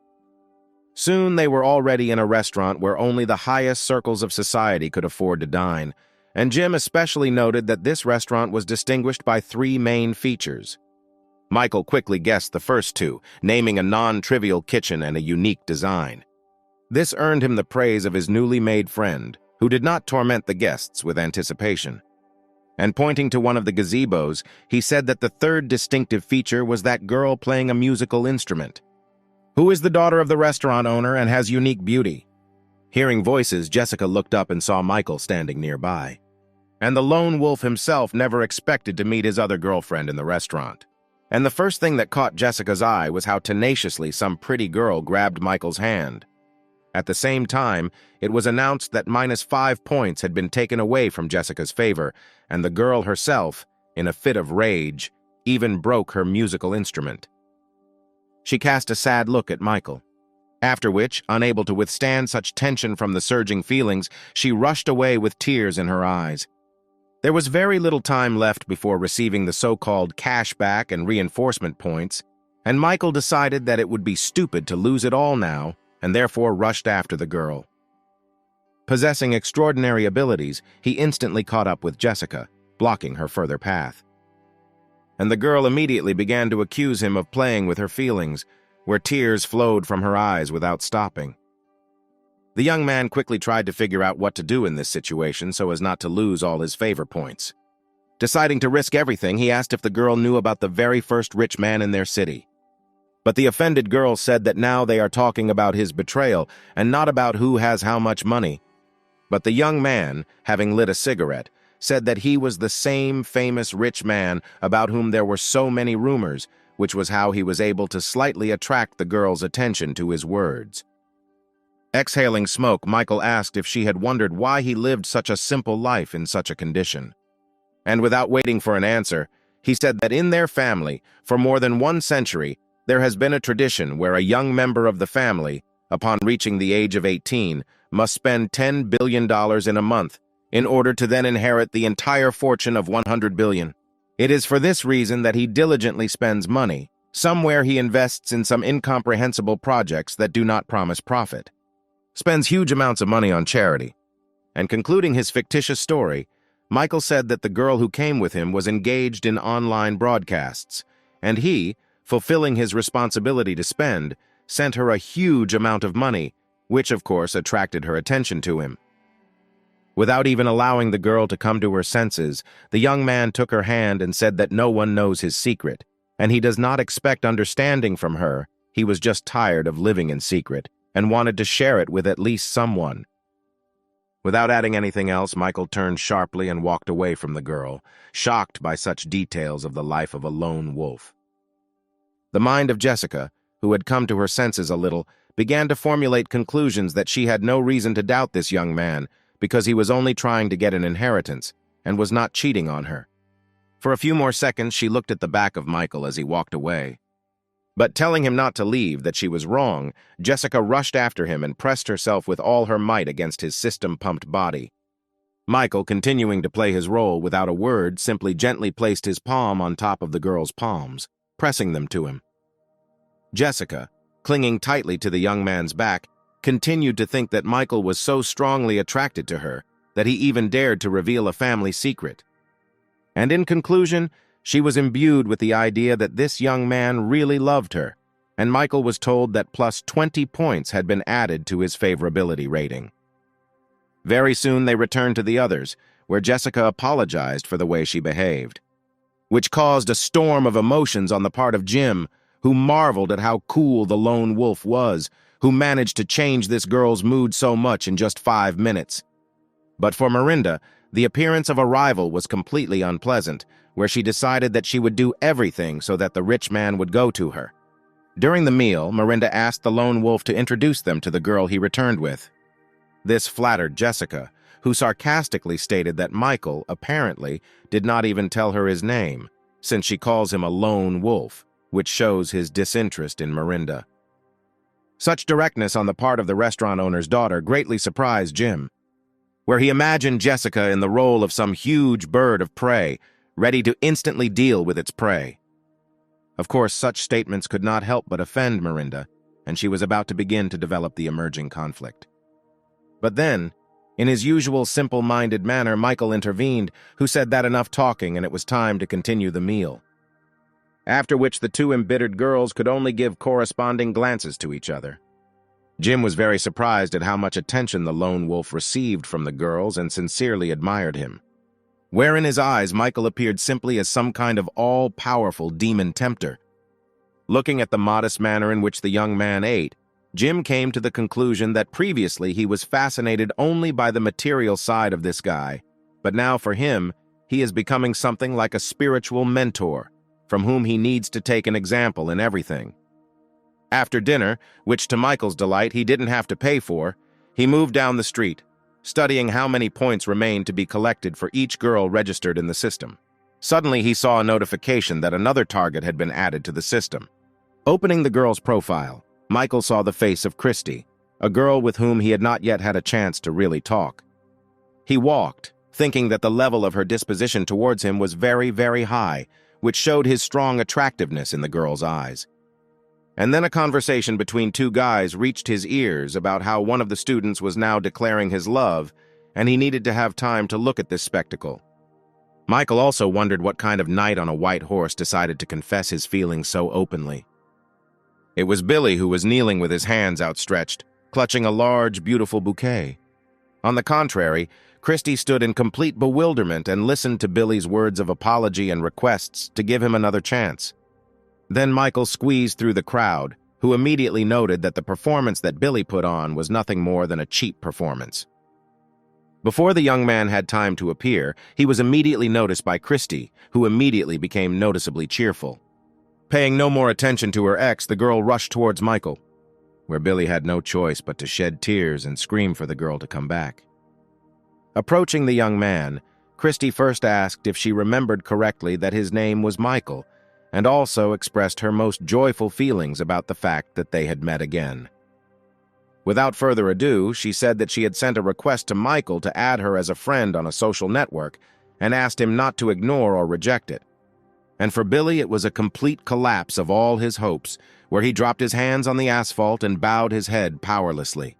Soon they were already in a restaurant where only the highest circles of society could afford to dine, and Jim especially noted that this restaurant was distinguished by 3 main features. Michael quickly guessed the first 2, naming a non-trivial kitchen and a unique design. This earned him the praise of his newly made friend, who did not torment the guests with anticipation. And pointing to one of the gazebos, he said that the third distinctive feature was that girl playing a musical instrument. "Who is the daughter of the restaurant owner and has unique beauty?" Hearing voices, Jessica looked up and saw Michael standing nearby. And the lone wolf himself never expected to meet his other girlfriend in the restaurant. And the first thing that caught Jessica's eye was how tenaciously some pretty girl grabbed Michael's hand. At the same time, it was announced that -5 points had been taken away from Jessica's favor, and the girl herself, in a fit of rage, even broke her musical instrument. She cast a sad look at Michael, after which, unable to withstand such tension from the surging feelings, she rushed away with tears in her eyes. There was very little time left before receiving the so-called cashback and reinforcement points, and Michael decided that it would be stupid to lose it all now, and therefore rushed after the girl. Possessing extraordinary abilities, he instantly caught up with Jessica, blocking her further path. And the girl immediately began to accuse him of playing with her feelings, where tears flowed from her eyes without stopping. The young man quickly tried to figure out what to do in this situation so as not to lose all his favor points. Deciding to risk everything, he asked if the girl knew about the very first rich man in their city. But the offended girl said that now they are talking about his betrayal and not about who has how much money. But the young man, having lit a cigarette, said that he was the same famous rich man about whom there were so many rumors, which was how he was able to slightly attract the girl's attention to his words. Exhaling smoke, Michael asked if she had wondered why he lived such a simple life in such a condition. And without waiting for an answer, he said that in their family, for more than 1 century, there has been a tradition where a young member of the family, upon reaching the age of 18, must spend $10 billion in a month, in order to then inherit the entire fortune of $100 billion. It is for this reason that he diligently spends money. Somewhere he invests in some incomprehensible projects that do not promise profit. Spends huge amounts of money on charity. And concluding his fictitious story, Michael said that the girl who came with him was engaged in online broadcasts, and he, fulfilling his responsibility to spend, sent her a huge amount of money, which of course attracted her attention to him. Without even allowing the girl to come to her senses, the young man took her hand and said that no one knows his secret, and he does not expect understanding from her. He was just tired of living in secret and wanted to share it with at least someone. Without adding anything else, Michael turned sharply and walked away from the girl, shocked by such details of the life of a lone wolf. The mind of Jessica, who had come to her senses a little, began to formulate conclusions that she had no reason to doubt this young man, because he was only trying to get an inheritance and was not cheating on her. For a few more seconds, she looked at the back of Michael as he walked away. But telling him not to leave, that she was wrong, Jessica rushed after him and pressed herself with all her might against his system-pumped body. Michael, continuing to play his role without a word, simply gently placed his palm on top of the girl's palms, pressing them to him. Jessica, clinging tightly to the young man's back, continued to think that Michael was so strongly attracted to her that he even dared to reveal a family secret. And in conclusion, she was imbued with the idea that this young man really loved her, and Michael was told that plus 20 points had been added to his favorability rating. Very soon they returned to the others, where Jessica apologized for the way she behaved, which caused a storm of emotions on the part of Jim, who marveled at how cool the lone wolf was, who managed to change this girl's mood so much in just 5 minutes. But for Miranda, the appearance of a rival was completely unpleasant, where she decided that she would do everything so that the rich man would go to her. During the meal, Miranda asked the lone wolf to introduce them to the girl he returned with. This flattered Jessica, who sarcastically stated that Michael, apparently, did not even tell her his name, since she calls him a lone wolf, which shows his disinterest in Miranda. Such directness on the part of the restaurant owner's daughter greatly surprised Jim, where he imagined Jessica in the role of some huge bird of prey, ready to instantly deal with its prey. Of course, such statements could not help but offend Miranda, and she was about to begin to develop the emerging conflict. But then, in his usual simple-minded manner, Michael intervened, who said that enough talking and it was time to continue the meal. After which the two embittered girls could only give corresponding glances to each other. Jim was very surprised at how much attention the lone wolf received from the girls and sincerely admired him, where in his eyes Michael appeared simply as some kind of all-powerful demon tempter. Looking at the modest manner in which the young man ate, Jim came to the conclusion that previously he was fascinated only by the material side of this guy, but now for him, he is becoming something like a spiritual mentor, from whom he needs to take an example in everything. After dinner, which to Michael's delight he didn't have to pay for, he moved down the street, studying how many points remained to be collected for each girl registered in the system. Suddenly he saw a notification that another target had been added to the system. Opening the girl's profile, Michael saw the face of Christy, a girl with whom he had not yet had a chance to really talk. He walked, thinking that the level of her disposition towards him was very, very high, which showed his strong attractiveness in the girl's eyes. And then a conversation between two guys reached his ears about how one of the students was now declaring his love, and he needed to have time to look at this spectacle. Michael also wondered what kind of knight on a white horse decided to confess his feelings so openly. It was Billy, who was kneeling with his hands outstretched, clutching a large, beautiful bouquet. On the contrary, Christy stood in complete bewilderment and listened to Billy's words of apology and requests to give him another chance. Then Michael squeezed through the crowd, who immediately noted that the performance that Billy put on was nothing more than a cheap performance. Before the young man had time to appear, he was immediately noticed by Christy, who immediately became noticeably cheerful. Paying no more attention to her ex, the girl rushed towards Michael, where Billy had no choice but to shed tears and scream for the girl to come back. Approaching the young man, Christy first asked if she remembered correctly that his name was Michael, and also expressed her most joyful feelings about the fact that they had met again. Without further ado, she said that she had sent a request to Michael to add her as a friend on a social network and asked him not to ignore or reject it. And for Billy, it was a complete collapse of all his hopes, where he dropped his hands on the asphalt and bowed his head powerlessly.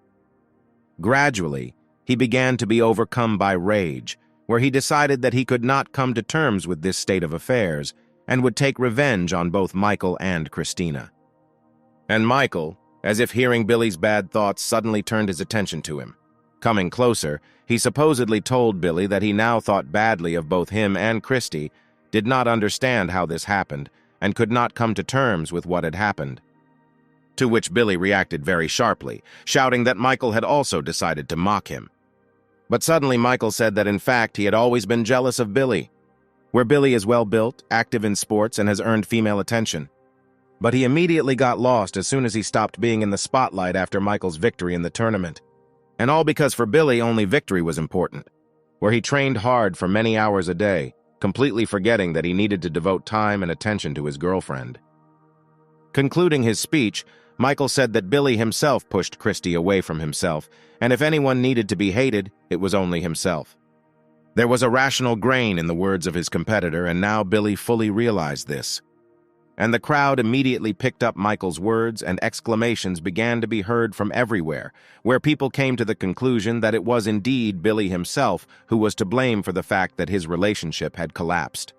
Gradually, he began to be overcome by rage, where he decided that he could not come to terms with this state of affairs and would take revenge on both Michael and Christina. And Michael, as if hearing Billy's bad thoughts, suddenly turned his attention to him. Coming closer, he supposedly told Billy that he now thought badly of both him and Christy, did not understand how this happened, and could not come to terms with what had happened. To which Billy reacted very sharply, shouting that Michael had also decided to mock him. But suddenly Michael said that in fact he had always been jealous of Billy, where Billy is well-built, active in sports, and has earned female attention. But he immediately got lost as soon as he stopped being in the spotlight after Michael's victory in the tournament. And all because for Billy only victory was important, where he trained hard for many hours a day, completely forgetting that he needed to devote time and attention to his girlfriend. Concluding his speech, Michael said that Billy himself pushed Christy away from himself, and if anyone needed to be hated, it was only himself. There was a rational grain in the words of his competitor, and now Billy fully realized this. And the crowd immediately picked up Michael's words, and exclamations began to be heard from everywhere, where people came to the conclusion that it was indeed Billy himself who was to blame for the fact that his relationship had collapsed.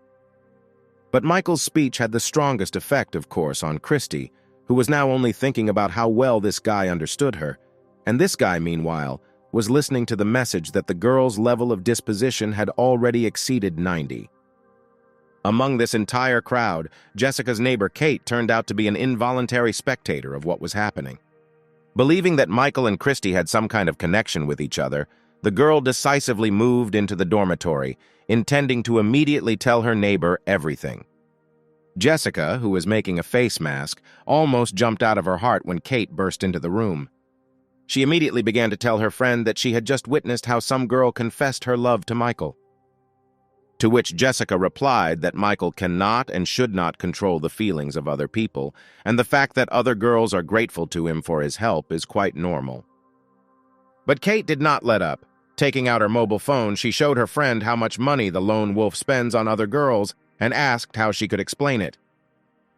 But Michael's speech had the strongest effect, of course, on Christy, who was now only thinking about how well this guy understood her, and this guy, meanwhile, was listening to the message that the girl's level of disposition had already exceeded 90. Among this entire crowd, Jessica's neighbor Kate turned out to be an involuntary spectator of what was happening. Believing that Michael and Christy had some kind of connection with each other, the girl decisively moved into the dormitory, intending to immediately tell her neighbor everything. Jessica, who was making a face mask, almost jumped out of her heart when Kate burst into the room. She immediately began to tell her friend that she had just witnessed how some girl confessed her love to Michael. To which Jessica replied that Michael cannot and should not control the feelings of other people, and the fact that other girls are grateful to him for his help is quite normal. But Kate did not let up. Taking out her mobile phone, she showed her friend how much money the lone wolf spends on other girls and asked how she could explain it.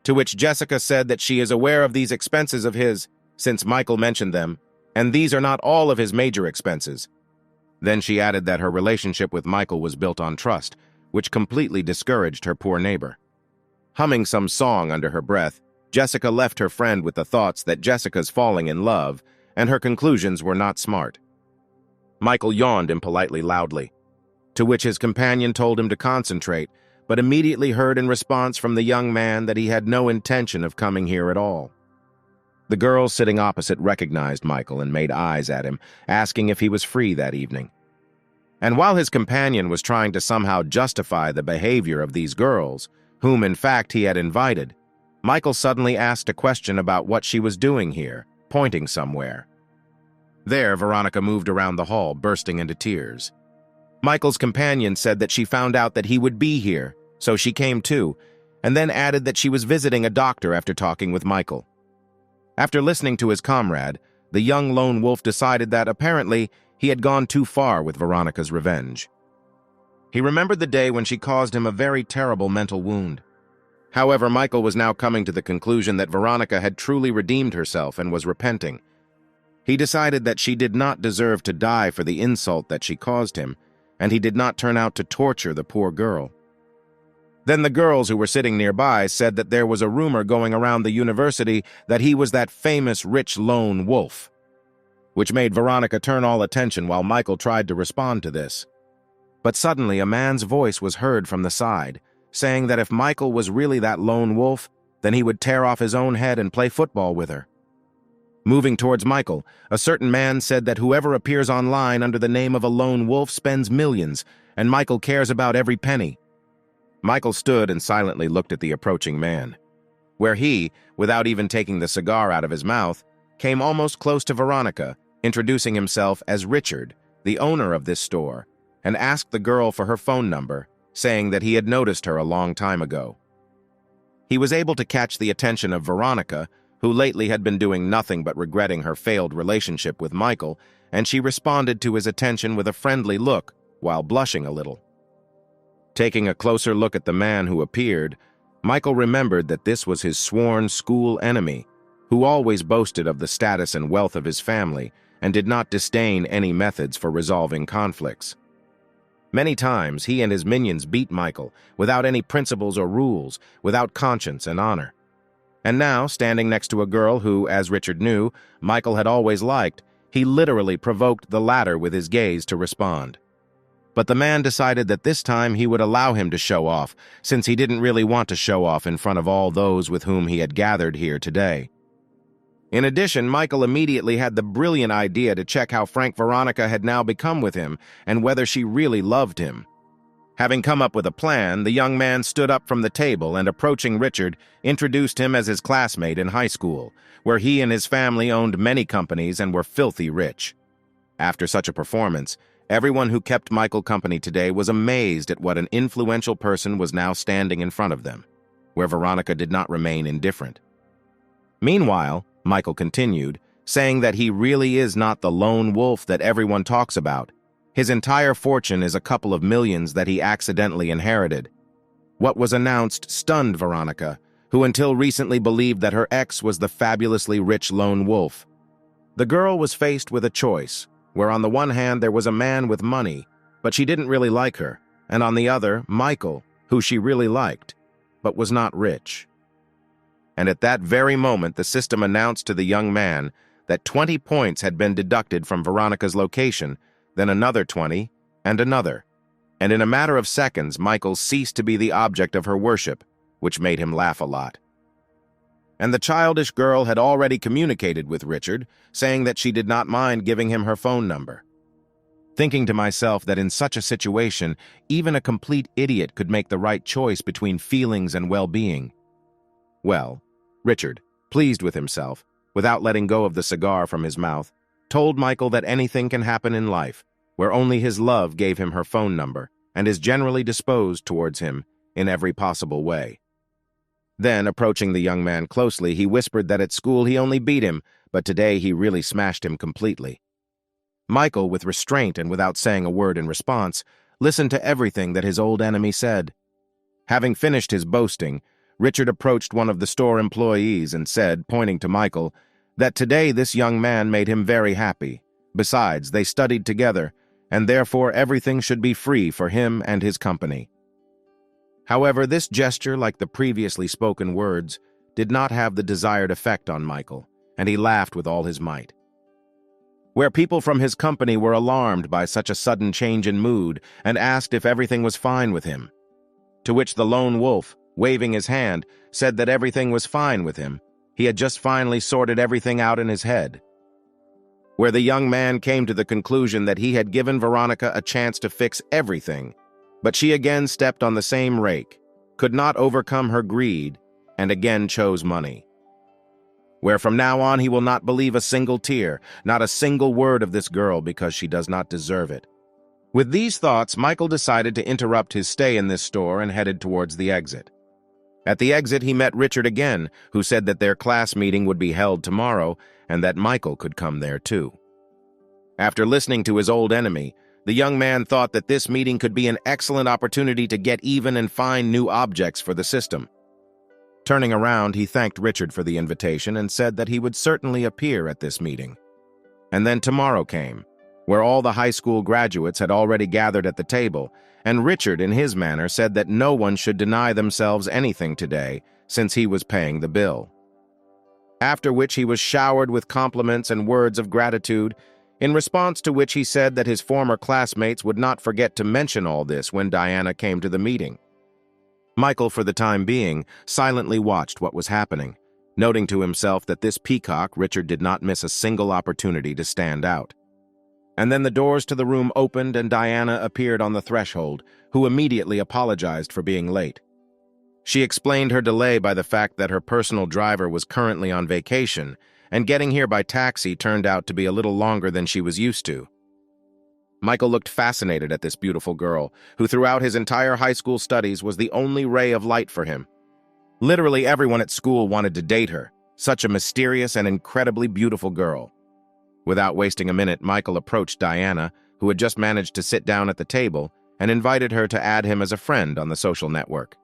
To which Jessica said that she is aware of these expenses of his, since Michael mentioned them, and these are not all of his major expenses. Then she added that her relationship with Michael was built on trust, which completely discouraged her poor neighbor. Humming some song under her breath, Jessica left her friend with the thoughts that Jessica's falling in love, and her conclusions were not smart. Michael yawned impolitely loudly, to which his companion told him to concentrate, but immediately heard in response from the young man that he had no intention of coming here at all. The girl sitting opposite recognized Michael and made eyes at him, asking if he was free that evening. And while his companion was trying to somehow justify the behavior of these girls, whom in fact he had invited, Michael suddenly asked a question about what she was doing here, pointing somewhere. There, Veronica moved around the hall, bursting into tears. Michael's companion said that she found out that he would be here, so she came too, and then added that she was visiting a doctor after talking with Michael. After listening to his comrade, the young lone wolf decided that, apparently, he had gone too far with Veronica's revenge. He remembered the day when she caused him a very terrible mental wound. However, Michael was now coming to the conclusion that Veronica had truly redeemed herself and was repenting. He decided that she did not deserve to die for the insult that she caused him, and he did not turn out to torture the poor girl. Then the girls who were sitting nearby said that there was a rumor going around the university that he was that famous rich lone wolf, which made Veronica turn all attention while Michael tried to respond to this. But suddenly a man's voice was heard from the side, saying that if Michael was really that lone wolf, then he would tear off his own head and play football with her. Moving towards Michael, a certain man said that whoever appears online under the name of a lone wolf spends millions, and Michael cares about every penny. Michael stood and silently looked at the approaching man, where he, without even taking the cigar out of his mouth, came almost close to Veronica, introducing himself as Richard, the owner of this store, and asked the girl for her phone number, saying that he had noticed her a long time ago. He was able to catch the attention of Veronica, who lately had been doing nothing but regretting her failed relationship with Michael, and she responded to his attention with a friendly look, while blushing a little. Taking a closer look at the man who appeared, Michael remembered that this was his sworn school enemy, who always boasted of the status and wealth of his family and did not disdain any methods for resolving conflicts. Many times he and his minions beat Michael without any principles or rules, without conscience and honor. And now, standing next to a girl who, as Richard knew, Michael had always liked, he literally provoked the latter with his gaze to respond. But the man decided that this time he would allow him to show off, since he didn't really want to show off in front of all those with whom he had gathered here today. In addition, Michael immediately had the brilliant idea to check how frank Veronica had now become with him and whether she really loved him. Having come up with a plan, the young man stood up from the table and, approaching Richard, introduced him as his classmate in high school, where he and his family owned many companies and were filthy rich. After such a performance, everyone who kept Michael company today was amazed at what an influential person was now standing in front of them, where Veronica did not remain indifferent. Meanwhile, Michael continued, saying that he really is not the lone wolf that everyone talks about. His entire fortune is a couple of millions that he accidentally inherited. What was announced stunned Veronica, who until recently believed that her ex was the fabulously rich lone wolf. The girl was faced with a choice, where on the one hand there was a man with money, but she didn't really like her, and on the other, Michael, who she really liked, but was not rich. And at that very moment, the system announced to the young man that 20 points had been deducted from Veronica's location, then another 20, and another. And in a matter of seconds, Michael ceased to be the object of her worship, which made him laugh a lot. And the childish girl had already communicated with Richard, saying that she did not mind giving him her phone number. Thinking to myself that in such a situation, even a complete idiot could make the right choice between feelings and well-being. Well, Richard, pleased with himself, without letting go of the cigar from his mouth, told Michael that anything can happen in life, where only his love gave him her phone number and is generally disposed towards him in every possible way. Then, approaching the young man closely, he whispered that at school he only beat him, but today he really smashed him completely. Michael, with restraint and without saying a word in response, listened to everything that his old enemy said. Having finished his boasting, Richard approached one of the store employees and said, pointing to Michael, that today this young man made him very happy. Besides, they studied together, and therefore everything should be free for him and his company. However, this gesture, like the previously spoken words, did not have the desired effect on Michael, and he laughed with all his might. Where people from his company were alarmed by such a sudden change in mood and asked if everything was fine with him. To which the lone wolf, waving his hand, said that everything was fine with him. He had just finally sorted everything out in his head. Where the young man came to the conclusion that he had given Veronica a chance to fix everything, but she again stepped on the same rake, could not overcome her greed, and again chose money. Where from now on he will not believe a single tear, not a single word of this girl because she does not deserve it. With these thoughts, Michael decided to interrupt his stay in this store and headed towards the exit. At the exit, he met Richard again, who said that their class meeting would be held tomorrow and that Michael could come there too. After listening to his old enemy, the young man thought that this meeting could be an excellent opportunity to get even and find new objects for the system. Turning around, he thanked Richard for the invitation and said that he would certainly appear at this meeting. And then tomorrow came, where all the high school graduates had already gathered at the table, and Richard, in his manner, said that no one should deny themselves anything today, since he was paying the bill. After which he was showered with compliments and words of gratitude, in response to which he said that his former classmates would not forget to mention all this when Diana came to the meeting. Michael, for the time being, silently watched what was happening, noting to himself that this peacock Richard did not miss a single opportunity to stand out. And then the doors to the room opened and Diana appeared on the threshold, who immediately apologized for being late. She explained her delay by the fact that her personal driver was currently on vacation, and getting here by taxi turned out to be a little longer than she was used to. Michael looked fascinated at this beautiful girl, who throughout his entire high school studies was the only ray of light for him. Literally everyone at school wanted to date her, such a mysterious and incredibly beautiful girl. Without wasting a minute, Michael approached Diana, who had just managed to sit down at the table, and invited her to add him as a friend on the social network.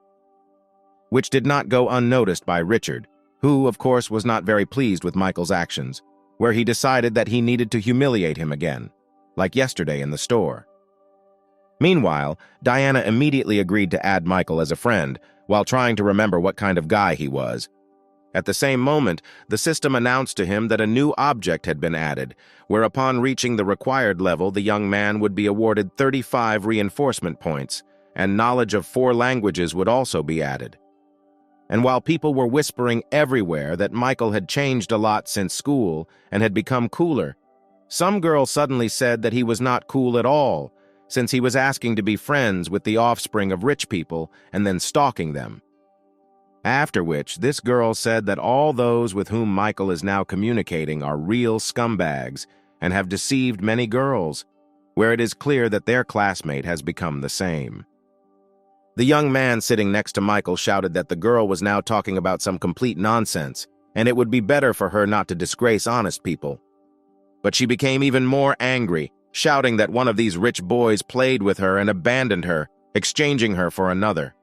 Which did not go unnoticed by Richard, who, of course, was not very pleased with Michael's actions, where he decided that he needed to humiliate him again, like yesterday in the store. Meanwhile, Diana immediately agreed to add Michael as a friend, while trying to remember what kind of guy he was. At the same moment, the system announced to him that a new object had been added, where upon reaching the required level, the young man would be awarded 35 reinforcement points, and knowledge of 4 languages would also be added. And while people were whispering everywhere that Michael had changed a lot since school and had become cooler, some girl suddenly said that he was not cool at all, since he was asking to be friends with the offspring of rich people and then stalking them. After which, this girl said that all those with whom Michael is now communicating are real scumbags and have deceived many girls, where it is clear that their classmate has become the same. The young man sitting next to Michael shouted that the girl was now talking about some complete nonsense, and it would be better for her not to disgrace honest people. But she became even more angry, shouting that one of these rich boys played with her and abandoned her, exchanging her for another.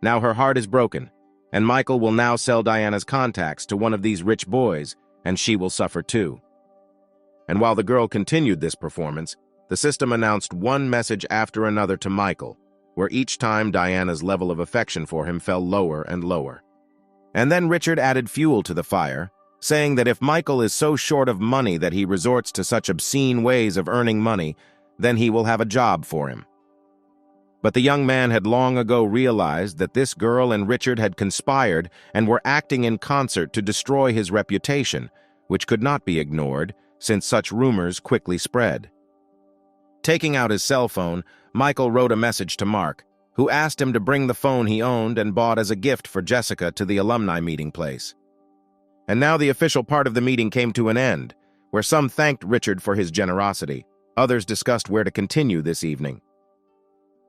Now her heart is broken, and Michael will now sell Diana's contacts to one of these rich boys, and she will suffer too. And while the girl continued this performance, the system announced one message after another to Michael, where each time Diana's level of affection for him fell lower and lower. And then Richard added fuel to the fire, saying that if Michael is so short of money that he resorts to such obscene ways of earning money, then he will have a job for him. But the young man had long ago realized that this girl and Richard had conspired and were acting in concert to destroy his reputation, which could not be ignored, since such rumors quickly spread. Taking out his cell phone, Michael wrote a message to Mark, who asked him to bring the phone he owned and bought as a gift for Jessica to the alumni meeting place. And now the official part of the meeting came to an end, where some thanked Richard for his generosity, others discussed where to continue this evening.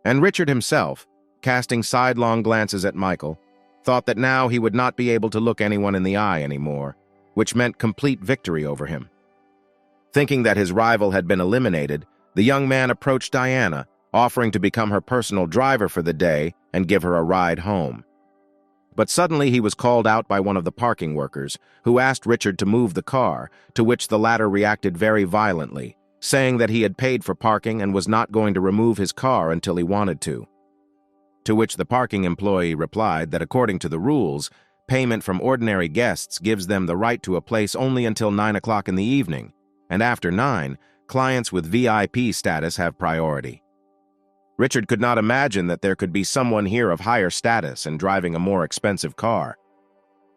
And Richard himself, casting sidelong glances at Michael, thought that now he would not be able to look anyone in the eye anymore, which meant complete victory over him. Thinking that his rival had been eliminated, the young man approached Diana, offering to become her personal driver for the day and give her a ride home. But suddenly he was called out by one of the parking workers, who asked Richard to move the car, to which the latter reacted very violently, saying that he had paid for parking and was not going to remove his car until he wanted to. To which the parking employee replied that according to the rules, payment from ordinary guests gives them the right to a place only until 9 o'clock in the evening, and after 9, clients with VIP status have priority. Richard could not imagine that there could be someone here of higher status and driving a more expensive car.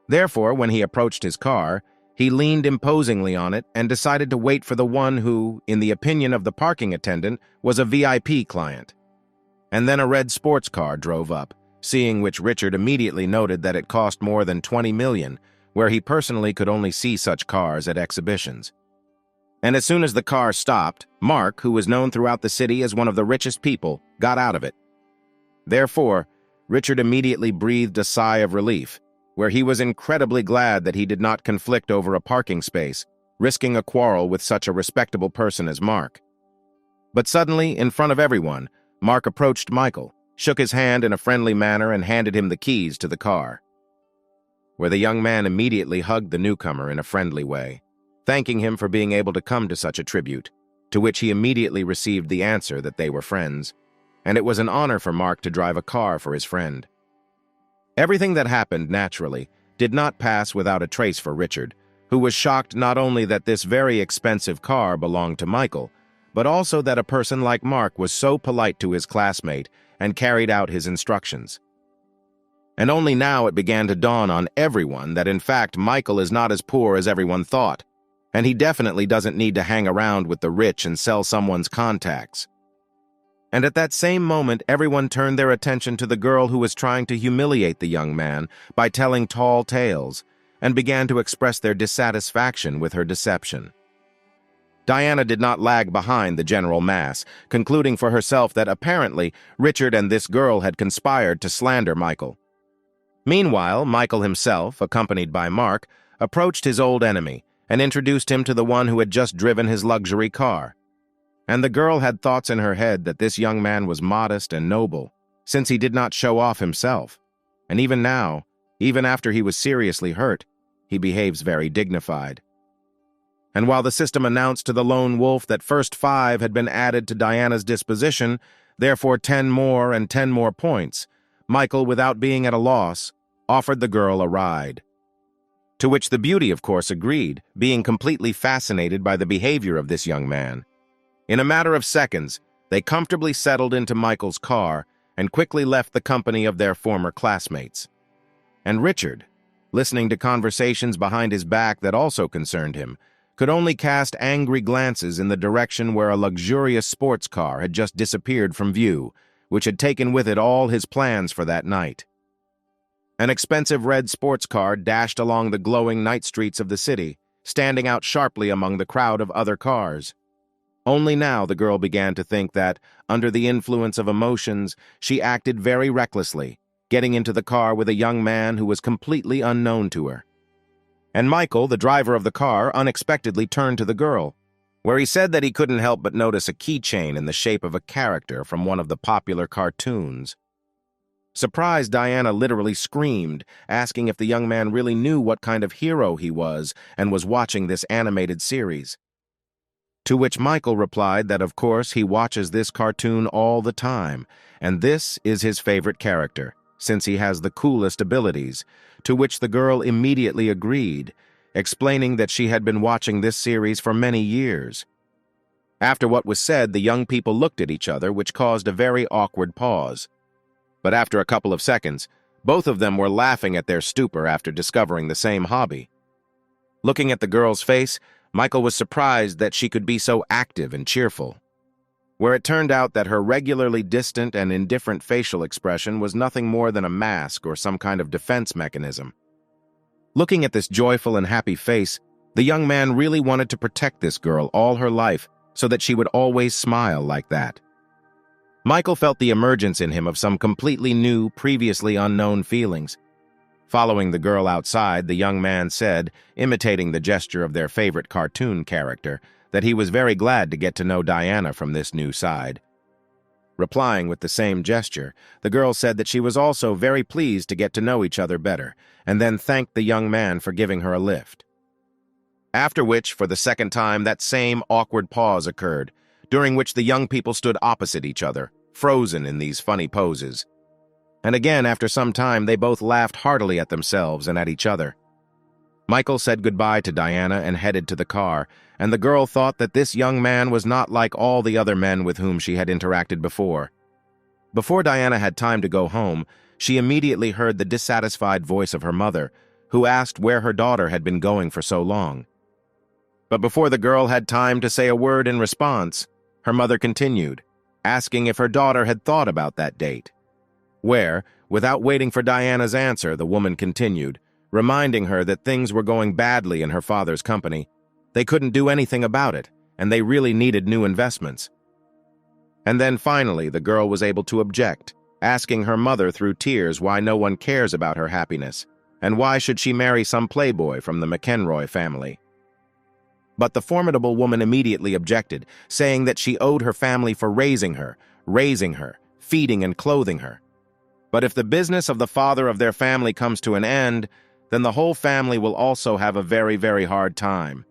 Therefore, when he approached his car, he leaned imposingly on it and decided to wait for the one who, in the opinion of the parking attendant, was a VIP client. And then a red sports car drove up, seeing which Richard immediately noted that it cost more than $20 million, where he personally could only see such cars at exhibitions. And as soon as the car stopped, Mark, who was known throughout the city as one of the richest people, got out of it. Therefore, Richard immediately breathed a sigh of relief, where he was incredibly glad that he did not conflict over a parking space, risking a quarrel with such a respectable person as Mark. But suddenly, in front of everyone, Mark approached Michael, shook his hand in a friendly manner, and handed him the keys to the car, where the young man immediately hugged the newcomer in a friendly way, thanking him for being able to come to such a tribute, to which he immediately received the answer that they were friends, and it was an honor for Mark to drive a car for his friend. Everything that happened, naturally, did not pass without a trace for Richard, who was shocked not only that this very expensive car belonged to Michael, but also that a person like Mark was so polite to his classmate and carried out his instructions. And only now it began to dawn on everyone that in fact Michael is not as poor as everyone thought, and he definitely doesn't need to hang around with the rich and sell someone's contacts. And at that same moment, everyone turned their attention to the girl who was trying to humiliate the young man by telling tall tales, and began to express their dissatisfaction with her deception. Diana did not lag behind the general mass, concluding for herself that apparently Richard and this girl had conspired to slander Michael. Meanwhile, Michael himself, accompanied by Mark, approached his old enemy and introduced him to the one who had just driven his luxury car. And the girl had thoughts in her head that this young man was modest and noble, since he did not show off himself. And even now, even after he was seriously hurt, he behaves very dignified. And while the system announced to the lone wolf that first 5 had been added to Diana's disposition, therefore 10 more and 10 more points, Michael, without being at a loss, offered the girl a ride. To which the beauty, of course, agreed, being completely fascinated by the behavior of this young man. In a matter of seconds, they comfortably settled into Michael's car and quickly left the company of their former classmates. And Richard, listening to conversations behind his back that also concerned him, could only cast angry glances in the direction where a luxurious sports car had just disappeared from view, which had taken with it all his plans for that night. An expensive red sports car dashed along the glowing night streets of the city, standing out sharply among the crowd of other cars. Only now the girl began to think that, under the influence of emotions, she acted very recklessly, getting into the car with a young man who was completely unknown to her. and Michael, the driver of the car, unexpectedly turned to the girl, where he said that he couldn't help but notice a keychain in the shape of a character from one of the popular cartoons. Surprised, Diana literally screamed, asking if the young man really knew what kind of hero he was and was watching this animated series. To which Michael replied that of course he watches this cartoon all the time, and this is his favorite character, since he has the coolest abilities, to which the girl immediately agreed, explaining that she had been watching this series for many years. After what was said, the young people looked at each other, which caused a very awkward pause. But after a couple of seconds, both of them were laughing at their stupor after discovering the same hobby. Looking at the girl's face, Michael was surprised that she could be so active and cheerful, where it turned out that her regularly distant and indifferent facial expression was nothing more than a mask or some kind of defense mechanism. Looking at this joyful and happy face, the young man really wanted to protect this girl all her life so that she would always smile like that. Michael felt the emergence in him of some completely new, previously unknown feelings. Following the girl outside, the young man said, imitating the gesture of their favorite cartoon character, that he was very glad to get to know Diana from this new side. Replying with the same gesture, the girl said that she was also very pleased to get to know each other better, and then thanked the young man for giving her a lift. After which, for the second time, that same awkward pause occurred, during which the young people stood opposite each other, frozen in these funny poses. And again, after some time, they both laughed heartily at themselves and at each other. Michael said goodbye to Diana and headed to the car, and the girl thought that this young man was not like all the other men with whom she had interacted before. Before Diana had time to go home, she immediately heard the dissatisfied voice of her mother, who asked where her daughter had been going for so long. But before the girl had time to say a word in response, her mother continued, asking if her daughter had thought about that date. Where, without waiting for Diana's answer, the woman continued, reminding her that things were going badly in her father's company. They couldn't do anything about it, and they really needed new investments. And then finally, the girl was able to object, asking her mother through tears why no one cares about her happiness, and why should she marry some playboy from the McEnroy family. But the formidable woman immediately objected, saying that she owed her family for raising her, feeding and clothing her. But if the business of the father of their family comes to an end, then the whole family will also have a very, very hard time.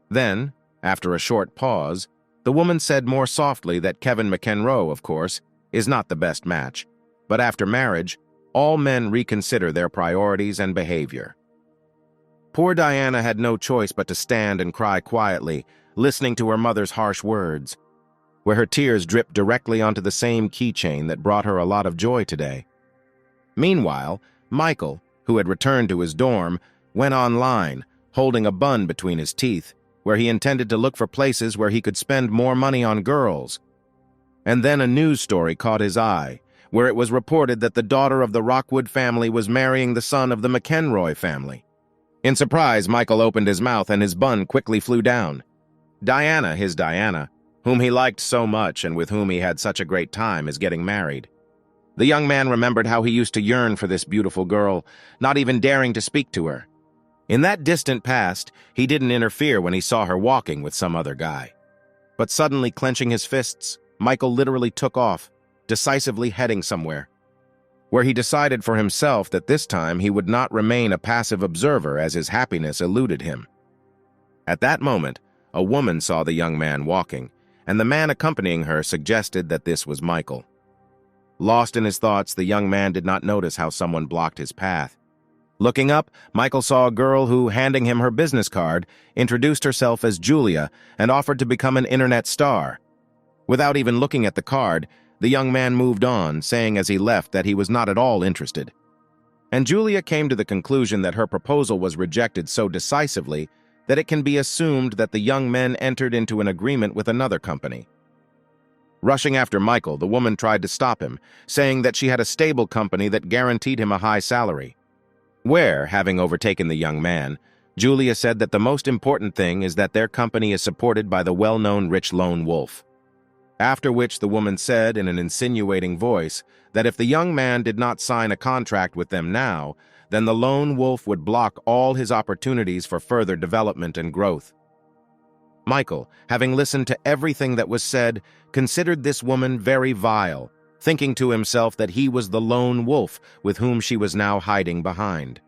Then, after a short pause, the woman said more softly that Kevin McEnroe, of course, is not the best match, but after marriage, all men reconsider their priorities and behavior. Poor Diana had no choice but to stand and cry quietly, listening to her mother's harsh words, where her tears dripped directly onto the same keychain that brought her a lot of joy today. Meanwhile, Michael, who had returned to his dorm, went online, holding a bun between his teeth, where he intended to look for places where he could spend more money on girls. And then a news story caught his eye, where it was reported that the daughter of the Rockwood family was marrying the son of the McEnroy family. In surprise, Michael opened his mouth and his bun quickly flew down. Diana, his Diana, whom he liked so much and with whom he had such a great time, is getting married. The young man remembered how he used to yearn for this beautiful girl, not even daring to speak to her. In that distant past, he didn't interfere when he saw her walking with some other guy. But suddenly clenching his fists, Michael literally took off, decisively heading somewhere, where he decided for himself that this time he would not remain a passive observer as his happiness eluded him. At that moment, a woman saw the young man walking, and the man accompanying her suggested that this was Michael. Lost in his thoughts, the young man did not notice how someone blocked his path. Looking up, Michael saw a girl who, handing him her business card, introduced herself as Julia and offered to become an internet star. Without even looking at the card, the young man moved on, saying as he left that he was not at all interested. And Julia came to the conclusion that her proposal was rejected so decisively that it can be assumed that the young men entered into an agreement with another company. Rushing after Michael, the woman tried to stop him, saying that she had a stable company that guaranteed him a high salary. Where, having overtaken the young man, Julia said that the most important thing is that their company is supported by the well-known rich lone wolf. After which the woman said in an insinuating voice that if the young man did not sign a contract with them now, then the lone wolf would block all his opportunities for further development and growth. Michael, having listened to everything that was said, considered this woman very vile, thinking to himself that he was the lone wolf with whom she was now hiding behind.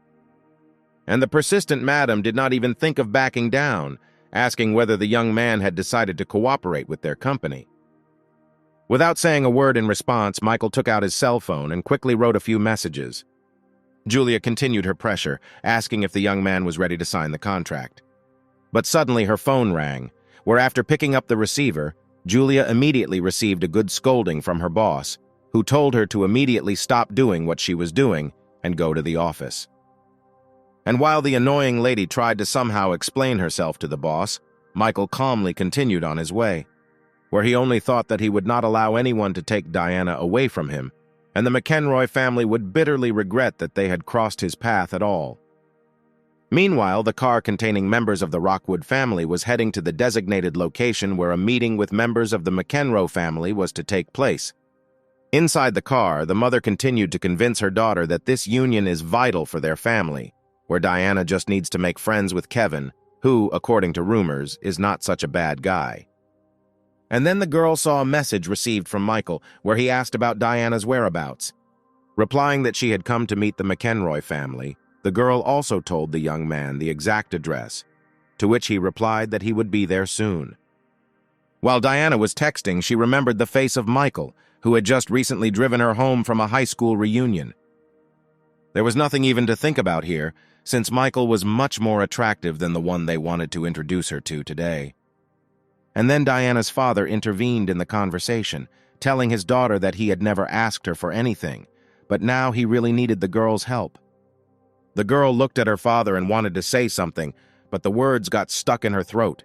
And the persistent madam did not even think of backing down, asking whether the young man had decided to cooperate with their company. Without saying a word in response, Michael took out his cell phone and quickly wrote a few messages. Julia continued her pressure, asking if the young man was ready to sign the contract. But suddenly her phone rang, where after picking up the receiver, Julia immediately received a good scolding from her boss, who told her to immediately stop doing what she was doing and go to the office. And while the annoying lady tried to somehow explain herself to the boss, Michael calmly continued on his way, where he only thought that he would not allow anyone to take Diana away from him, and the McEnroy family would bitterly regret that they had crossed his path at all. Meanwhile, the car containing members of the Rockwood family was heading to the designated location where a meeting with members of the McEnroe family was to take place. Inside the car, the mother continued to convince her daughter that this union is vital for their family, where Diana just needs to make friends with Kevin, who, according to rumors, is not such a bad guy. And then the girl saw a message received from Michael where he asked about Diana's whereabouts. Replying that she had come to meet the McEnroy family, the girl also told the young man the exact address, to which he replied that he would be there soon. While Diana was texting, she remembered the face of Michael, who had just recently driven her home from a high school reunion. There was nothing even to think about here, since Michael was much more attractive than the one they wanted to introduce her to today. And then Diana's father intervened in the conversation, telling his daughter that he had never asked her for anything, but now he really needed the girl's help. The girl looked at her father and wanted to say something, but the words got stuck in her throat.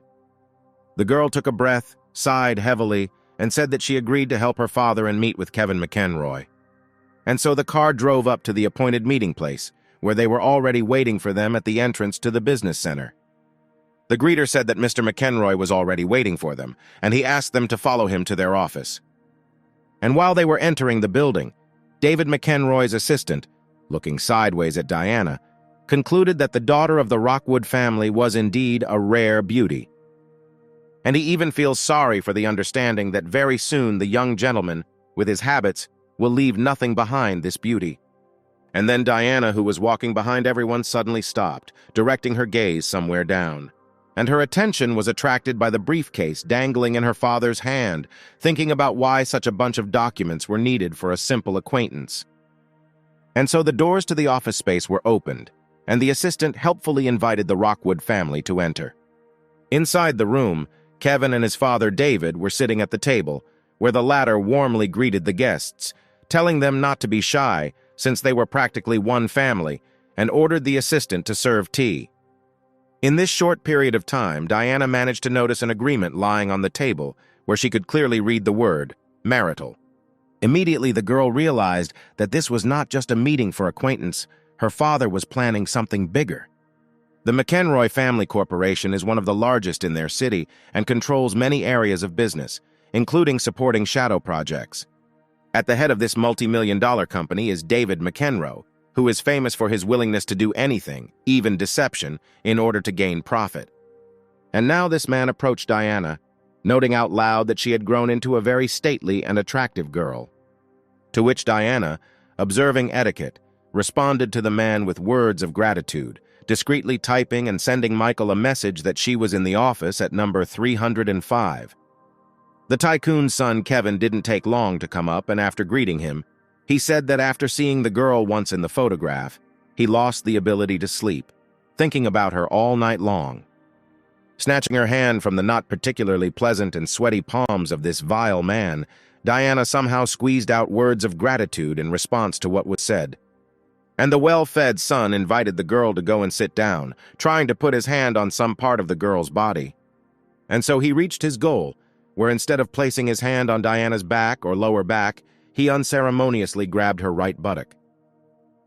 The girl took a breath, sighed heavily, and said that she agreed to help her father and meet with Kevin McEnroy. And so the car drove up to the appointed meeting place, where they were already waiting for them at the entrance to the business center. The greeter said that Mr. McEnroy was already waiting for them, and he asked them to follow him to their office. And while they were entering the building, David McEnroy's assistant, looking sideways at Diana, concluded that the daughter of the Rockwood family was indeed a rare beauty. And he even feels sorry for the understanding that very soon the young gentleman, with his habits, will leave nothing behind this beauty. And then Diana, who was walking behind everyone, suddenly stopped, directing her gaze somewhere down. And her attention was attracted by the briefcase dangling in her father's hand, thinking about why such a bunch of documents were needed for a simple acquaintance. And so the doors to the office space were opened, and the assistant helpfully invited the Rockwood family to enter. Inside the room, Kevin and his father David were sitting at the table, where the latter warmly greeted the guests, telling them not to be shy, since they were practically one family, and ordered the assistant to serve tea. In this short period of time, Diana managed to notice an agreement lying on the table, where she could clearly read the word, marital. Immediately, the girl realized that this was not just a meeting for acquaintance. Her father was planning something bigger. The McEnroy Family Corporation is one of the largest in their city and controls many areas of business, including supporting shadow projects. At the head of this multi-million-dollar company is David McEnroe, who is famous for his willingness to do anything, even deception, in order to gain profit. And now this man approached Diana, noting out loud that she had grown into a very stately and attractive girl. To which Diana, observing etiquette, responded to the man with words of gratitude, discreetly typing and sending Michael a message that she was in the office at number 305. The tycoon's son Kevin didn't take long to come up, and after greeting him, he said that after seeing the girl once in the photograph, he lost the ability to sleep, thinking about her all night long. Snatching her hand from the not particularly pleasant and sweaty palms of this vile man, Diana somehow squeezed out words of gratitude in response to what was said. And the well-fed son invited the girl to go and sit down, trying to put his hand on some part of the girl's body. And so he reached his goal, where instead of placing his hand on Diana's back or lower back, he unceremoniously grabbed her right buttock.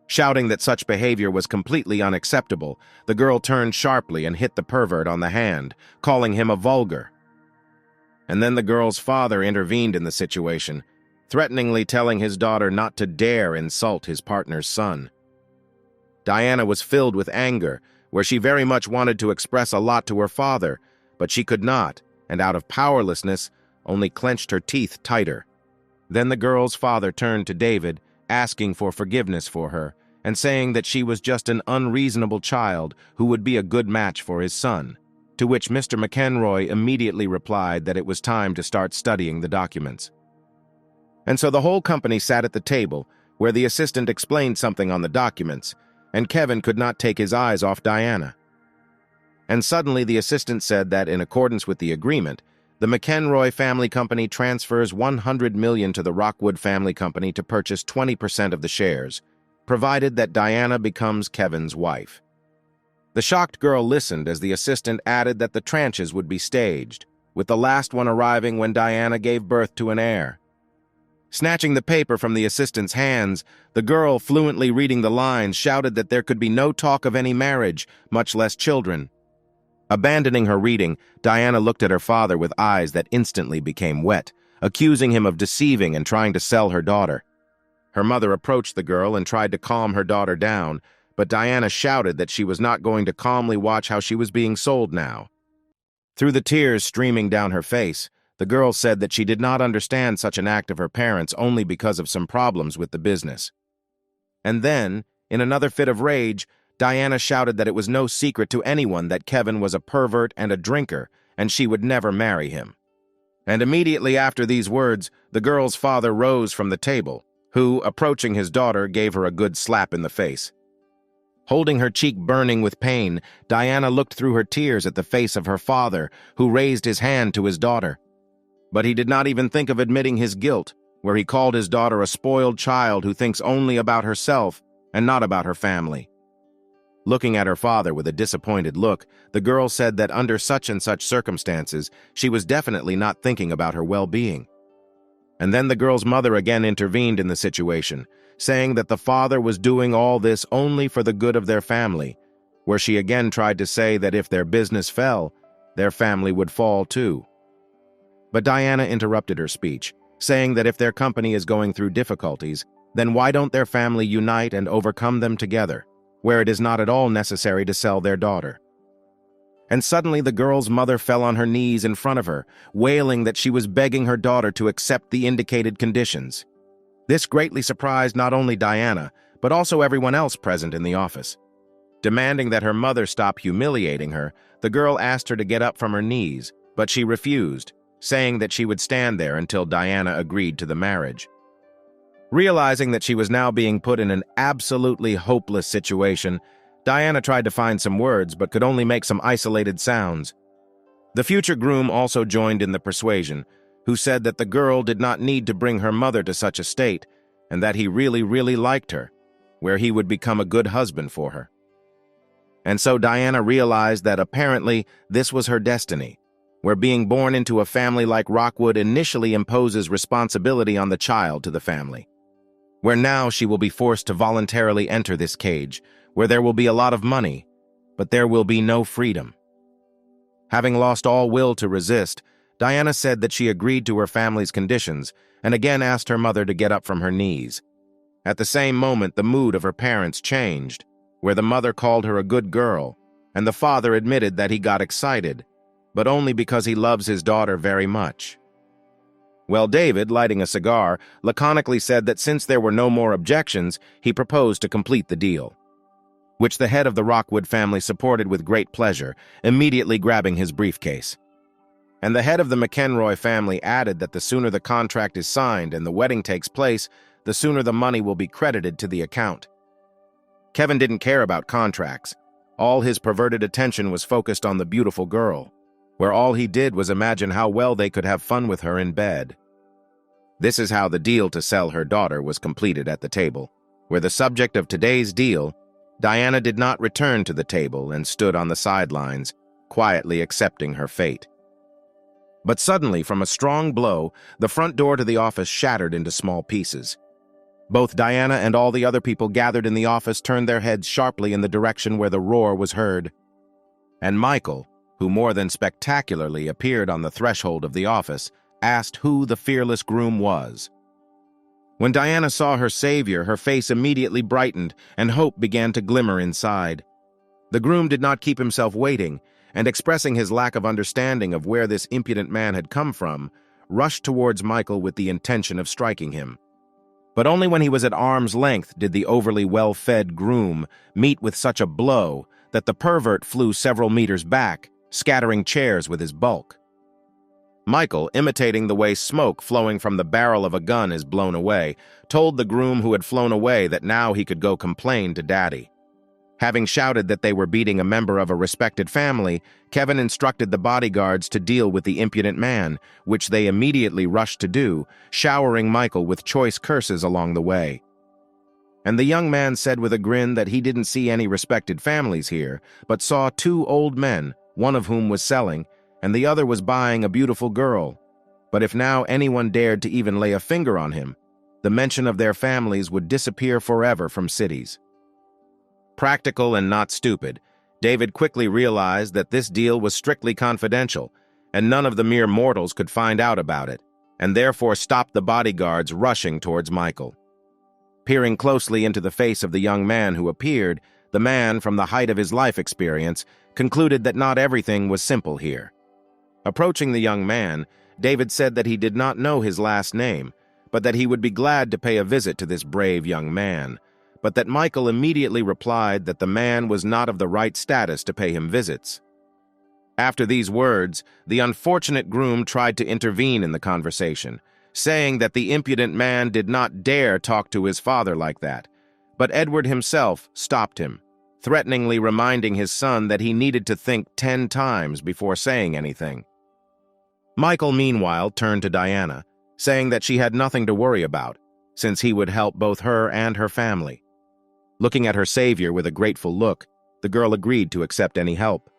Shouting that such behavior was completely unacceptable, the girl turned sharply and hit the pervert on the hand, calling him a vulgar. And then the girl's father intervened in the situation, threateningly telling his daughter not to dare insult his partner's son. Diana was filled with anger, where she very much wanted to express a lot to her father, but she could not, and out of powerlessness, only clenched her teeth tighter. Then the girl's father turned to David, asking for forgiveness for her, and saying that she was just an unreasonable child who would be a good match for his son, to which Mr. McEnroy immediately replied that it was time to start studying the documents. And so the whole company sat at the table, where the assistant explained something on the documents, and Kevin could not take his eyes off Diana. And suddenly the assistant said that, in accordance with the agreement, the McEnroy family company transfers $100 million to the Rockwood family company to purchase 20% of the shares, provided that Diana becomes Kevin's wife. The shocked girl listened as the assistant added that the tranches would be staged, with the last one arriving when Diana gave birth to an heir. Snatching the paper from the assistant's hands, the girl, fluently reading the lines, shouted that there could be no talk of any marriage, much less children. Abandoning her reading, Diana looked at her father with eyes that instantly became wet, accusing him of deceiving and trying to sell her daughter. Her mother approached the girl and tried to calm her daughter down, but Diana shouted that she was not going to calmly watch how she was being sold now. Through the tears streaming down her face, the girl said that she did not understand such an act of her parents only because of some problems with the business. And then, in another fit of rage, Diana shouted that it was no secret to anyone that Kevin was a pervert and a drinker, and she would never marry him. And immediately after these words, the girl's father rose from the table, who, approaching his daughter, gave her a good slap in the face. Holding her cheek burning with pain, Diana looked through her tears at the face of her father, who raised his hand to his daughter. But he did not even think of admitting his guilt, where he called his daughter a spoiled child who thinks only about herself and not about her family. Looking at her father with a disappointed look, the girl said that under such and such circumstances, she was definitely not thinking about her well-being. And then the girl's mother again intervened in the situation, saying that the father was doing all this only for the good of their family, where she again tried to say that if their business fell, their family would fall too. But Diana interrupted her speech, saying that if their company is going through difficulties, then why don't their family unite and overcome them together, where it is not at all necessary to sell their daughter? And suddenly the girl's mother fell on her knees in front of her, wailing that she was begging her daughter to accept the indicated conditions. This greatly surprised not only Diana, but also everyone else present in the office. Demanding that her mother stop humiliating her, the girl asked her to get up from her knees, but she refused, saying that she would stand there until Diana agreed to the marriage. Realizing that she was now being put in an absolutely hopeless situation, Diana tried to find some words but could only make some isolated sounds. The future groom also joined in the persuasion, who said that the girl did not need to bring her mother to such a state, and that he really, really liked her, where he would become a good husband for her. And so Diana realized that apparently this was her destiny, where being born into a family like Rockwood initially imposes responsibility on the child to the family, where now she will be forced to voluntarily enter this cage, where there will be a lot of money, but there will be no freedom. Having lost all will to resist, Diana said that she agreed to her family's conditions and again asked her mother to get up from her knees. At the same moment, the mood of her parents changed, where the mother called her a good girl, and the father admitted that he got excited, but only because he loves his daughter very much. Well, David, lighting a cigar, laconically said that since there were no more objections, he proposed to complete the deal, which the head of the Rockwood family supported with great pleasure, immediately grabbing his briefcase. And the head of the McEnroy family added that the sooner the contract is signed and the wedding takes place, the sooner the money will be credited to the account. Kevin didn't care about contracts. All his perverted attention was focused on the beautiful girl, where all he did was imagine how well they could have fun with her in bed. This is how the deal to sell her daughter was completed at the table, where the subject of today's deal, Diana did not return to the table and stood on the sidelines, quietly accepting her fate. But suddenly, from a strong blow, the front door to the office shattered into small pieces. Both Diana and all the other people gathered in the office turned their heads sharply in the direction where the roar was heard. And Michael, who more than spectacularly appeared on the threshold of the office, asked who the fearless groom was. When Diana saw her savior, her face immediately brightened, and hope began to glimmer inside. The groom did not keep himself waiting, and expressing his lack of understanding of where this impudent man had come from, rushed towards Michael with the intention of striking him. But only when he was at arm's length did the overly well-fed groom meet with such a blow that the pervert flew several meters back, scattering chairs with his bulk. Michael, imitating the way smoke flowing from the barrel of a gun is blown away, told the groom who had flown away that now he could go complain to Daddy. Having shouted that they were beating a member of a respected family, Kevin instructed the bodyguards to deal with the impudent man, which they immediately rushed to do, showering Michael with choice curses along the way. And the young man said with a grin that he didn't see any respected families here, but saw two old men, one of whom was selling, and the other was buying a beautiful girl. But if now anyone dared to even lay a finger on him, the mention of their families would disappear forever from cities. Practical and not stupid, David quickly realized that this deal was strictly confidential, and none of the mere mortals could find out about it, and therefore stopped the bodyguards rushing towards Michael. Peering closely into the face of the young man who appeared, the man, from the height of his life experience, concluded that not everything was simple here. Approaching the young man, David said that he did not know his last name, but that he would be glad to pay a visit to this brave young man, but that Michael immediately replied that the man was not of the right status to pay him visits. After these words, the unfortunate groom tried to intervene in the conversation, saying that the impudent man did not dare talk to his father like that, but Edward himself stopped him, threateningly reminding his son that he needed to think 10 times before saying anything. Michael, meanwhile, turned to Diana, saying that she had nothing to worry about, since he would help both her and her family. Looking at her savior with a grateful look, the girl agreed to accept any help.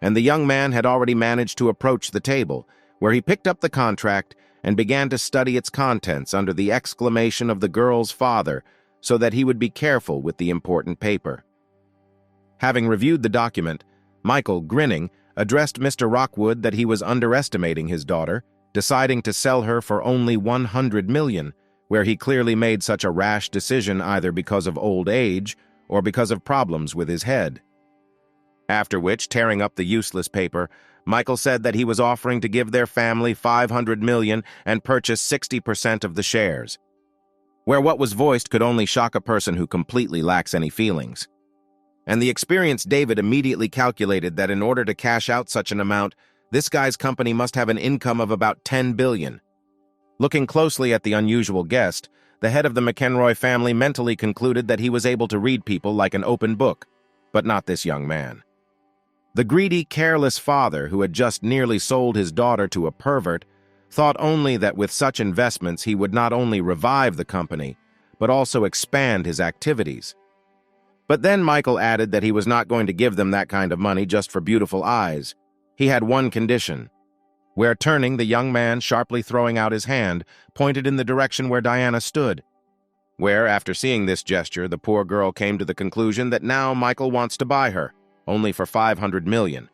And the young man had already managed to approach the table, where he picked up the contract and began to study its contents under the exclamation of the girl's father, so that he would be careful with the important paper. Having reviewed the document, Michael, grinning, addressed Mr. Rockwood that he was underestimating his daughter, deciding to sell her for only $100 million, where he clearly made such a rash decision either because of old age or because of problems with his head. After which, tearing up the useless paper, Michael said that he was offering to give their family $500 million and purchase 60% of the shares, where what was voiced could only shock a person who completely lacks any feelings. And the experienced David immediately calculated that in order to cash out such an amount, this guy's company must have an income of about $10 billion. Looking closely at the unusual guest, the head of the McEnroy family mentally concluded that he was able to read people like an open book, but not this young man. The greedy, careless father who had just nearly sold his daughter to a pervert thought only that with such investments he would not only revive the company, but also expand his activities. But then Michael added that he was not going to give them that kind of money just for beautiful eyes. He had one condition, where turning, the young man, sharply throwing out his hand, pointed in the direction where Diana stood, where, after seeing this gesture, the poor girl came to the conclusion that now Michael wants to buy her, only for $500 million.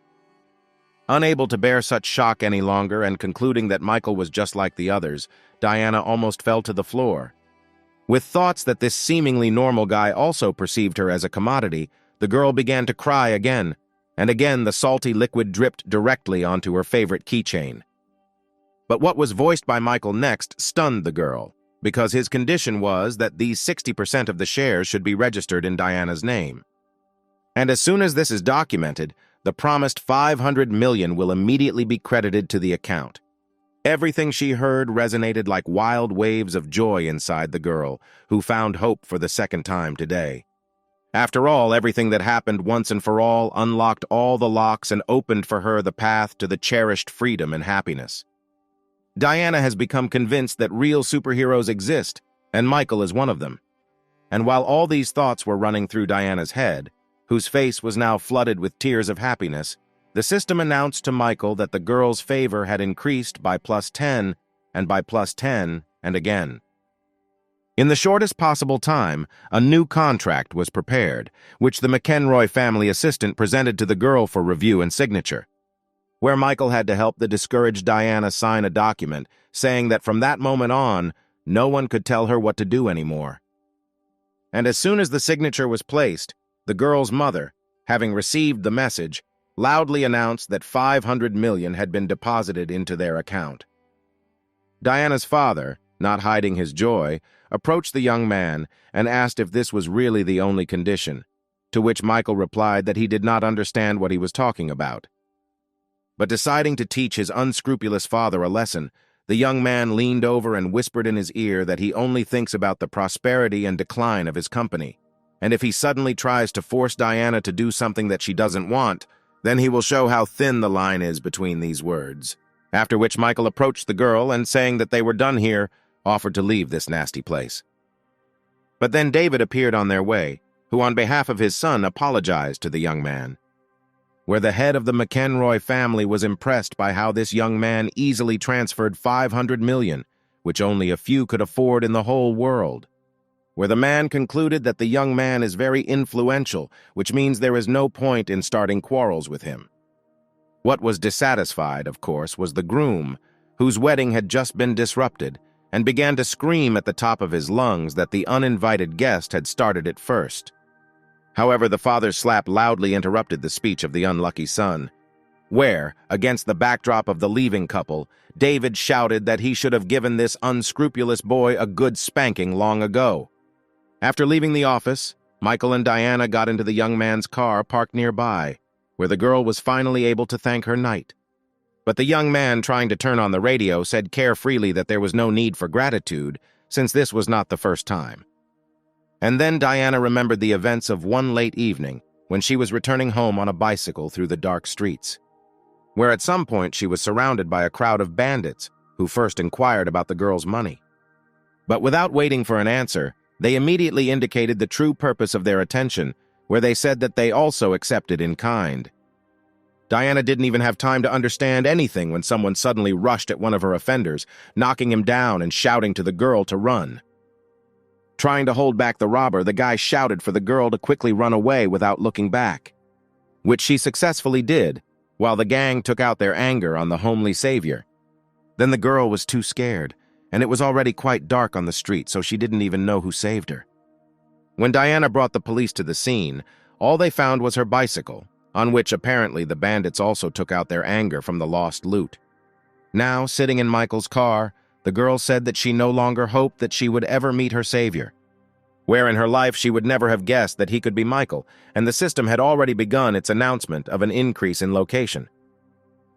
Unable to bear such shock any longer and concluding that Michael was just like the others, Diana almost fell to the floor. With thoughts that this seemingly normal guy also perceived her as a commodity, the girl began to cry again, and again the salty liquid dripped directly onto her favorite keychain. But what was voiced by Michael next stunned the girl, because his condition was that these 60% of the shares should be registered in Diana's name. And as soon as this is documented, the promised $500 million will immediately be credited to the account. Everything she heard resonated like wild waves of joy inside the girl, who found hope for the second time today. After all, everything that happened once and for all unlocked all the locks and opened for her the path to the cherished freedom and happiness. Diana has become convinced that real superheroes exist, and Michael is one of them. And while all these thoughts were running through Diana's head, whose face was now flooded with tears of happiness, the system announced to Michael that the girl's favor had increased by +10 and by +10 and again. In the shortest possible time, a new contract was prepared, which the McEnroy family assistant presented to the girl for review and signature, where Michael had to help the discouraged Diana sign a document saying that from that moment on, no one could tell her what to do anymore. And as soon as the signature was placed, the girl's mother, having received the message, loudly announced that 500 million had been deposited into their account. Diana's father, not hiding his joy, approached the young man and asked if this was really the only condition, to which Michael replied that he did not understand what he was talking about. But deciding to teach his unscrupulous father a lesson, the young man leaned over and whispered in his ear that he only thinks about the prosperity and decline of his company, and if he suddenly tries to force Diana to do something that she doesn't want, then he will show how thin the line is between these words. After which Michael approached the girl and, saying that they were done here, offered to leave this nasty place. But then David appeared on their way, who on behalf of his son apologized to the young man. Where the head of the McEnroy family was impressed by how this young man easily transferred 500 million, which only a few could afford in the whole world. Where the man concluded that the young man is very influential, which means there is no point in starting quarrels with him. What was dissatisfied, of course, was the groom, whose wedding had just been disrupted, and began to scream at the top of his lungs that the uninvited guest had started it first. However, the father's slap loudly interrupted the speech of the unlucky son, where, against the backdrop of the leaving couple, David shouted that he should have given this unscrupulous boy a good spanking long ago. After leaving the office, Michael and Diana got into the young man's car parked nearby, where the girl was finally able to thank her knight. But the young man, trying to turn on the radio, said carefreely that there was no need for gratitude, since this was not the first time. And then Diana remembered the events of one late evening when she was returning home on a bicycle through the dark streets, where at some point she was surrounded by a crowd of bandits who first inquired about the girl's money. But without waiting for an answer, they immediately indicated the true purpose of their attention, where they said that they also accepted in kind. Diana didn't even have time to understand anything when someone suddenly rushed at one of her offenders, knocking him down and shouting to the girl to run. Trying to hold back the robber, the guy shouted for the girl to quickly run away without looking back, which she successfully did, while the gang took out their anger on the homely savior. Then the girl was too scared, and it was already quite dark on the street, so she didn't even know who saved her. When Diana brought the police to the scene, all they found was her bicycle, on which apparently the bandits also took out their anger from the lost loot. Now, sitting in Michael's car, the girl said that she no longer hoped that she would ever meet her savior, where in her life she would never have guessed that he could be Michael, and the system had already begun its announcement of an increase in location.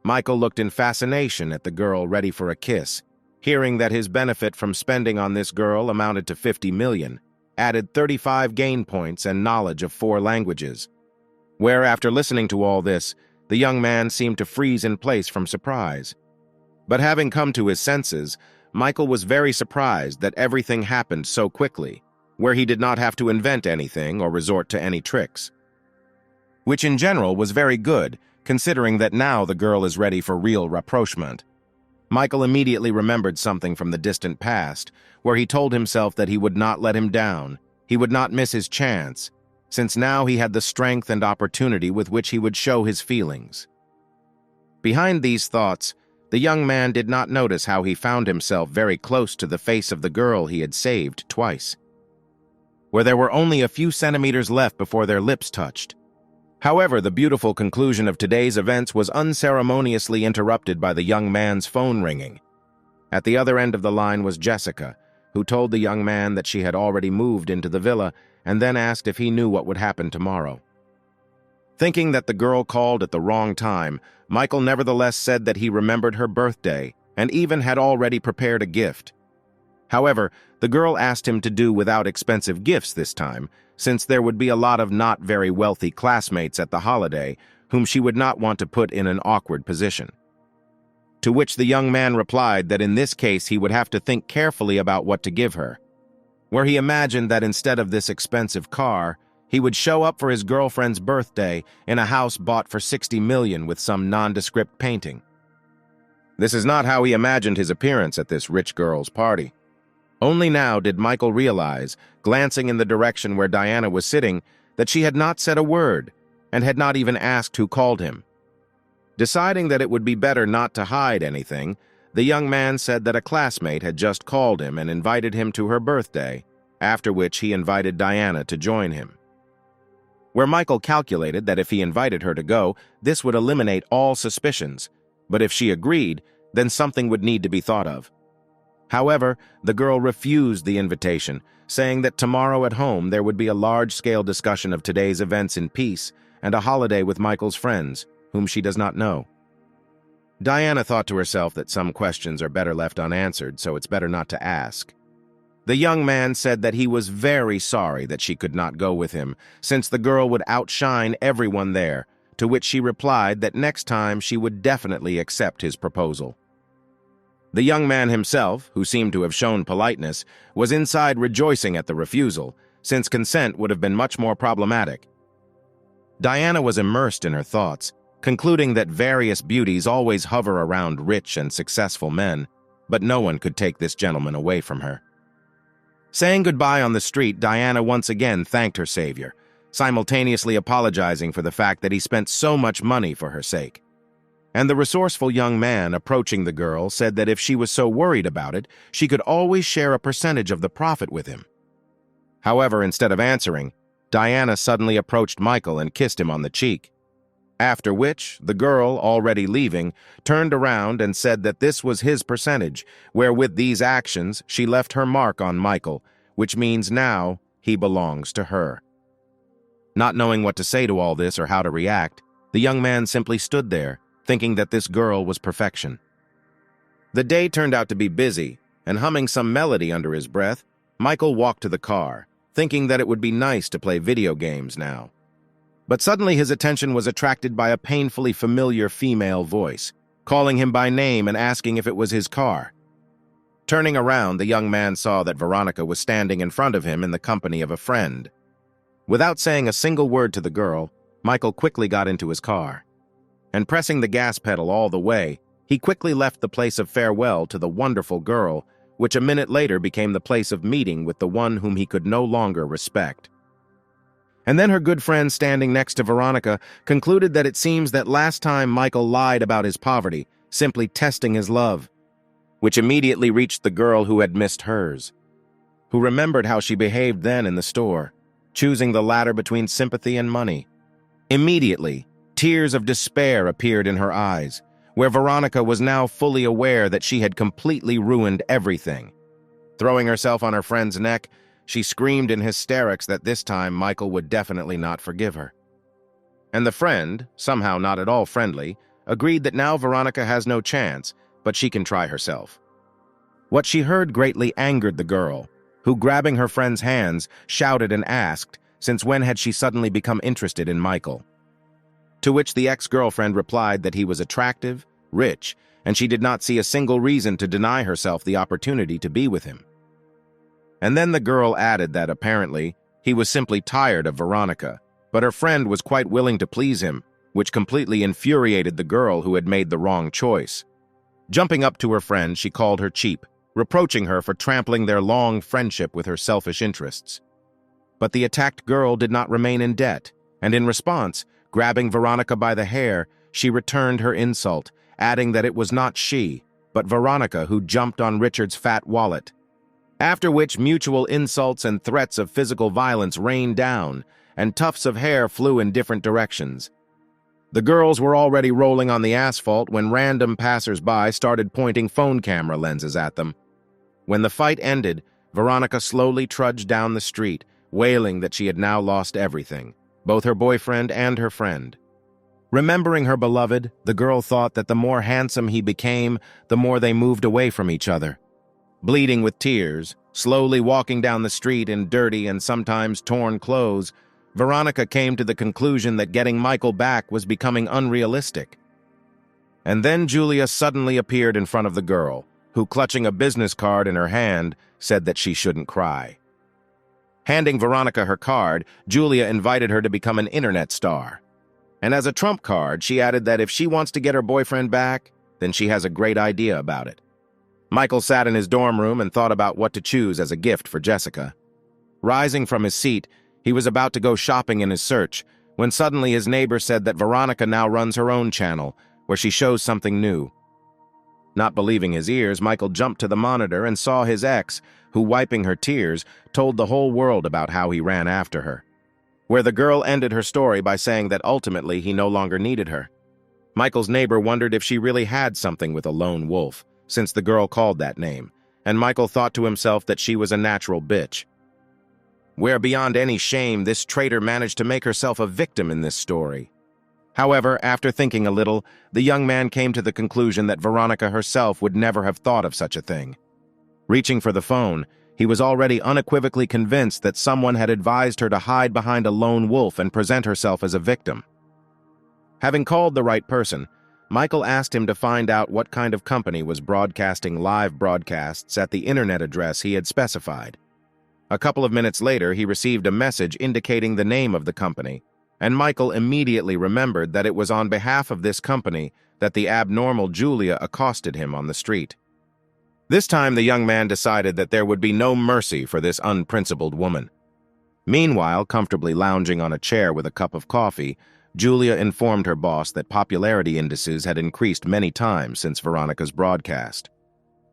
Michael looked in fascination at the girl ready for a kiss, hearing that his benefit from spending on this girl amounted to 50 million, added 35 gain points and knowledge of 4 languages, where after listening to all this, the young man seemed to freeze in place from surprise. But having come to his senses, Michael was very surprised that everything happened so quickly, where he did not have to invent anything or resort to any tricks. Which in general was very good, considering that now the girl is ready for real rapprochement. Michael immediately remembered something from the distant past, where he told himself that he would not let him down, he would not miss his chance, since now he had the strength and opportunity with which he would show his feelings. Behind these thoughts, the young man did not notice how he found himself very close to the face of the girl he had saved twice, where there were only a few centimeters left before their lips touched. However, the beautiful conclusion of today's events was unceremoniously interrupted by the young man's phone ringing. At the other end of the line was Jessica, who told the young man that she had already moved into the villa and then asked if he knew what would happen tomorrow. Thinking that the girl called at the wrong time, Michael nevertheless said that he remembered her birthday and even had already prepared a gift. However, the girl asked him to do without expensive gifts this time, since there would be a lot of not very wealthy classmates at the holiday whom she would not want to put in an awkward position. To which the young man replied that in this case he would have to think carefully about what to give her, where he imagined that instead of this expensive car, he would show up for his girlfriend's birthday in a house bought for 60 million with some nondescript painting. This is not how he imagined his appearance at this rich girl's party. Only now did Michael realize, glancing in the direction where Diana was sitting, that she had not said a word and had not even asked who called him. Deciding that it would be better not to hide anything, The young man said that a classmate had just called him and invited him to her birthday, after which he invited Diana to join him. Where Michael calculated that if he invited her to go, this would eliminate all suspicions, but if she agreed, then something would need to be thought of. However, the girl refused the invitation, saying that tomorrow at home there would be a large-scale discussion of today's events in peace and a holiday with Michael's friends, whom she does not know. Diana thought to herself that some questions are better left unanswered, so it's better not to ask. The young man said that he was very sorry that she could not go with him, since the girl would outshine everyone there, to which she replied that next time she would definitely accept his proposal. The young man himself, who seemed to have shown politeness, was inside rejoicing at the refusal, since consent would have been much more problematic. Diana was immersed in her thoughts, concluding that various beauties always hover around rich and successful men, but no one could take this gentleman away from her. Saying goodbye on the street, Diana once again thanked her savior, simultaneously apologizing for the fact that he spent so much money for her sake. And the resourceful young man, approaching the girl, said that if she was so worried about it, she could always share a percentage of the profit with him. However, instead of answering, Diana suddenly approached Michael and kissed him on the cheek. After which, the girl, already leaving, turned around and said that this was his percentage, where with these actions she left her mark on Michael, which means now he belongs to her. Not knowing what to say to all this or how to react, the young man simply stood there, thinking that this girl was perfection. The day turned out to be busy, and humming some melody under his breath, Michael walked to the car, thinking that it would be nice to play video games now. But suddenly his attention was attracted by a painfully familiar female voice, calling him by name and asking if it was his car. Turning around, the young man saw that Veronica was standing in front of him in the company of a friend. Without saying a single word to the girl, Michael quickly got into his car. And pressing the gas pedal all the way, he quickly left the place of farewell to the wonderful girl, which a minute later became the place of meeting with the one whom he could no longer respect. And then her good friend standing next to Veronica concluded that it seems that last time Michael lied about his poverty, simply testing his love, which immediately reached the girl who had missed hers, who remembered how she behaved then in the store, choosing the latter between sympathy and money. Immediately, tears of despair appeared in her eyes, where Veronica was now fully aware that she had completely ruined everything. Throwing herself on her friend's neck, she screamed in hysterics that this time Michael would definitely not forgive her. And the friend, somehow not at all friendly, agreed that now Veronica has no chance, but she can try herself. What she heard greatly angered the girl, who, grabbing her friend's hands, shouted and asked, since when had she suddenly become interested in Michael? To which the ex-girlfriend replied that he was attractive, rich, and she did not see a single reason to deny herself the opportunity to be with him. And then the girl added that apparently he was simply tired of Veronica, but her friend was quite willing to please him, which completely infuriated the girl who had made the wrong choice. Jumping up to her friend, she called her cheap, reproaching her for trampling their long friendship with her selfish interests. But the attacked girl did not remain in debt, and in response, grabbing Veronica by the hair, she returned her insult, adding that it was not she, but Veronica who jumped on Richard's fat wallet. After which mutual insults and threats of physical violence rained down, and tufts of hair flew in different directions. The girls were already rolling on the asphalt when random passers-by started pointing phone camera lenses at them. When the fight ended, Veronica slowly trudged down the street, wailing that she had now lost everything, both her boyfriend and her friend. Remembering her beloved, the girl thought that the more handsome he became, the more they moved away from each other. Bleeding with tears, slowly walking down the street in dirty and sometimes torn clothes, Veronica came to the conclusion that getting Michael back was becoming unrealistic. And then Julia suddenly appeared in front of the girl, who, clutching a business card in her hand, said that she shouldn't cry. Handing Veronica her card, Julia invited her to become an internet star. And as a trump card, she added that if she wants to get her boyfriend back, then she has a great idea about it. Michael sat in his dorm room and thought about what to choose as a gift for Jessica. Rising from his seat, he was about to go shopping in his search, when suddenly his neighbor said that Veronica now runs her own channel, where she shows something new. Not believing his ears, Michael jumped to the monitor and saw his ex, who, wiping her tears, told the whole world about how he ran after her. Where the girl ended her story by saying that ultimately he no longer needed her. Michael's neighbor wondered if she really had something with a lone wolf, since the girl called that name, and Michael thought to himself that she was a natural bitch. Where beyond any shame, this traitor managed to make herself a victim in this story. However, after thinking a little, the young man came to the conclusion that Veronica herself would never have thought of such a thing. Reaching for the phone, he was already unequivocally convinced that someone had advised her to hide behind a lone wolf and present herself as a victim. Having called the right person, Michael asked him to find out what kind of company was broadcasting live broadcasts at the internet address he had specified. A couple of minutes later, he received a message indicating the name of the company, and Michael immediately remembered that it was on behalf of this company that the abnormal Julia accosted him on the street. This time, the young man decided that there would be no mercy for this unprincipled woman. Meanwhile, comfortably lounging on a chair with a cup of coffee, Julia informed her boss that popularity indices had increased many times since Veronica's broadcast.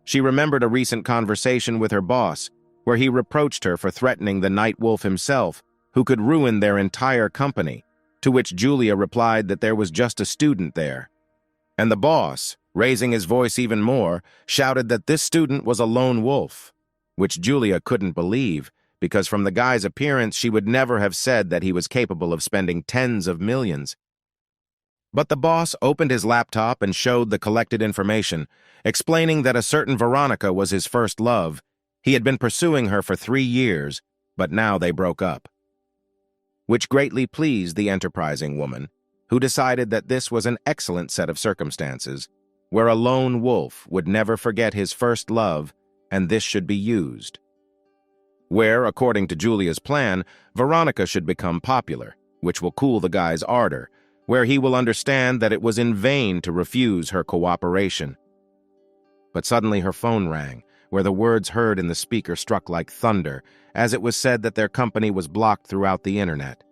She remembered a recent conversation with her boss, where he reproached her for threatening the Night Wolf himself, who could ruin their entire company, to which Julia replied that there was just a student there. And the boss, raising his voice even more, shouted that this student was a lone wolf, which Julia couldn't believe, because from the guy's appearance she would never have said that he was capable of spending tens of millions. But the boss opened his laptop and showed the collected information, explaining that a certain Veronica was his first love. He had been pursuing her for 3 years, but now they broke up. Which greatly pleased the enterprising woman, who decided that this was an excellent set of circumstances, where a lone wolf would never forget his first love, and this should be used. Where, according to Julia's plan, Veronica should become popular, which will cool the guy's ardor, where he will understand that it was in vain to refuse her cooperation. But suddenly her phone rang, where the words heard in the speaker struck like thunder, as it was said that their company was blocked throughout the internet.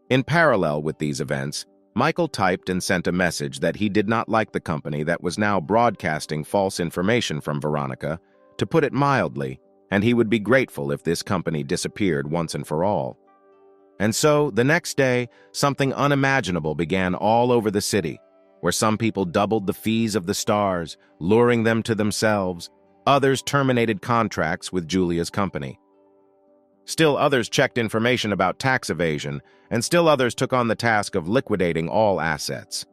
In parallel with these events, Michael typed and sent a message that he did not like the company that was now broadcasting false information from Veronica, to put it mildly, and he would be grateful if this company disappeared once and for all. And so, the next day, something unimaginable began all over the city, where some people doubled the fees of the stars, luring them to themselves. Others terminated contracts with Julia's company. Still others checked information about tax evasion, and still others took on the task of liquidating all assets.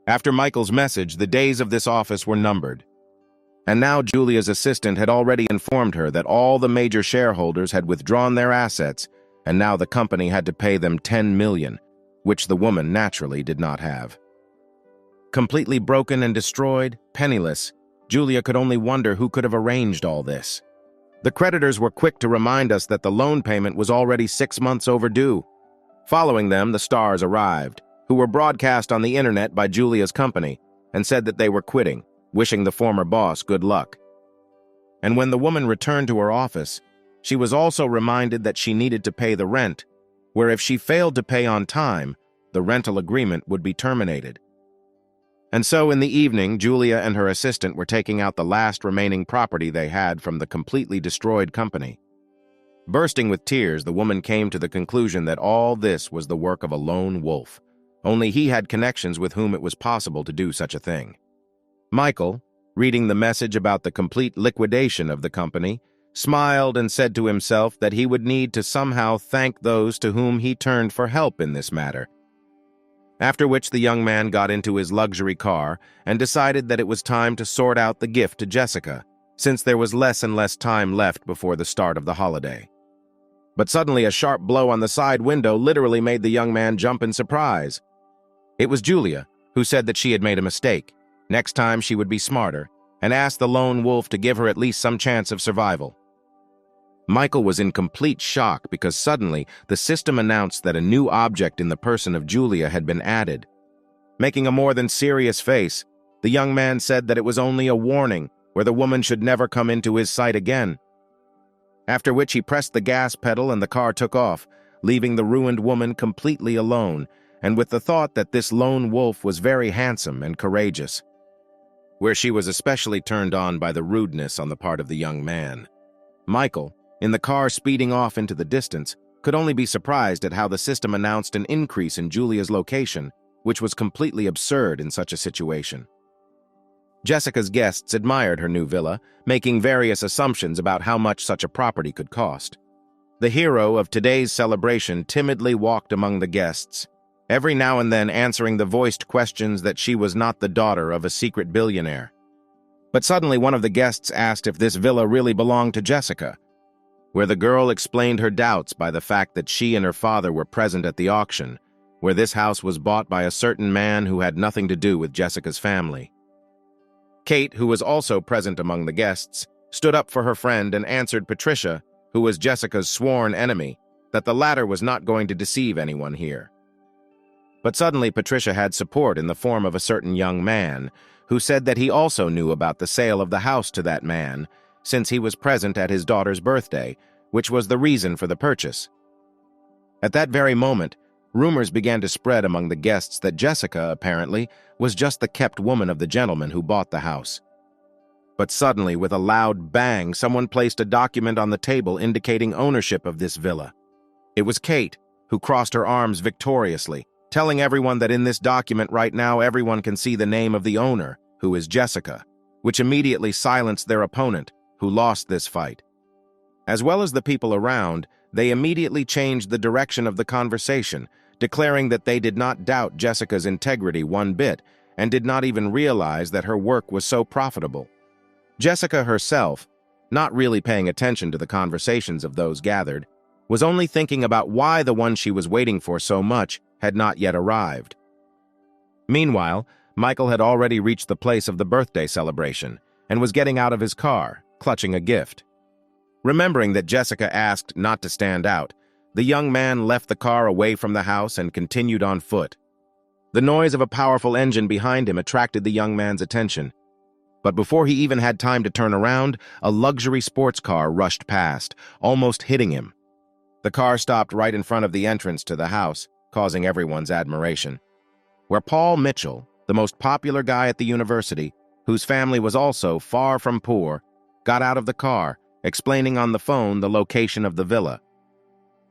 After Michael's message, the days of this office were numbered. And now Julia's assistant had already informed her that all the major shareholders had withdrawn their assets, and now the company had to pay them $10 million, which the woman naturally did not have. Completely broken and destroyed, penniless, Julia could only wonder who could have arranged all this. The creditors were quick to remind us that the loan payment was already 6 months overdue. Following them, the stars arrived, who were broadcast on the internet by Julia's company, and said that they were quitting, wishing the former boss good luck. And when the woman returned to her office, she was also reminded that she needed to pay the rent, where if she failed to pay on time, the rental agreement would be terminated. And so in the evening, Julia and her assistant were taking out the last remaining property they had from the completely destroyed company. Bursting with tears, the woman came to the conclusion that all this was the work of a lone wolf. Only he had connections with whom it was possible to do such a thing. Michael, reading the message about the complete liquidation of the company, smiled and said to himself that he would need to somehow thank those to whom he turned for help in this matter. After which the young man got into his luxury car and decided that it was time to sort out the gift to Jessica, since there was less and less time left before the start of the holiday. But suddenly a sharp blow on the side window literally made the young man jump in surprise. It was Julia, who said that she had made a mistake. Next time she would be smarter, and asked the lone wolf to give her at least some chance of survival. Michael was in complete shock because suddenly the system announced that a new object in the person of Julia had been added. Making a more than serious face, the young man said that it was only a warning where the woman should never come into his sight again. After which he pressed the gas pedal and the car took off, leaving the ruined woman completely alone, and with the thought that this lone wolf was very handsome and courageous. where she was especially turned on by the rudeness on the part of the young man. Michael, in the car speeding off into the distance, could only be surprised at how the system announced an increase in Julia's location, which was completely absurd in such a situation. Jessica's guests admired her new villa, making various assumptions about how much such a property could cost. The hero of today's celebration timidly walked among the guests, every now and then answering the voiced questions that she was not the daughter of a secret billionaire. But suddenly one of the guests asked if this villa really belonged to Jessica, where the girl explained her doubts by the fact that she and her father were present at the auction, where this house was bought by a certain man who had nothing to do with Jessica's family. Kate, who was also present among the guests, stood up for her friend and answered Patricia, who was Jessica's sworn enemy, that the latter was not going to deceive anyone here. But suddenly Patricia had support in the form of a certain young man, who said that he also knew about the sale of the house to that man, since he was present at his daughter's birthday, which was the reason for the purchase. At that very moment, rumors began to spread among the guests that Jessica, apparently, was just the kept woman of the gentleman who bought the house. But suddenly, with a loud bang, someone placed a document on the table indicating ownership of this villa. It was Kate, who crossed her arms victoriously, telling everyone that in this document right now everyone can see the name of the owner, who is Jessica, which immediately silenced their opponent, who lost this fight. As well as the people around, they immediately changed the direction of the conversation, declaring that they did not doubt Jessica's integrity one bit and did not even realize that her work was so profitable. Jessica herself, not really paying attention to the conversations of those gathered, was only thinking about why the one she was waiting for so much had not yet arrived. Meanwhile, Michael had already reached the place of the birthday celebration and was getting out of his car, clutching a gift. Remembering that Jessica asked not to stand out, the young man left the car away from the house and continued on foot. The noise of a powerful engine behind him attracted the young man's attention. But before he even had time to turn around, a luxury sports car rushed past, almost hitting him. The car stopped right in front of the entrance to the house, causing everyone's admiration. Where Paul Mitchell, the most popular guy at the university, whose family was also far from poor, got out of the car, explaining on the phone the location of the villa.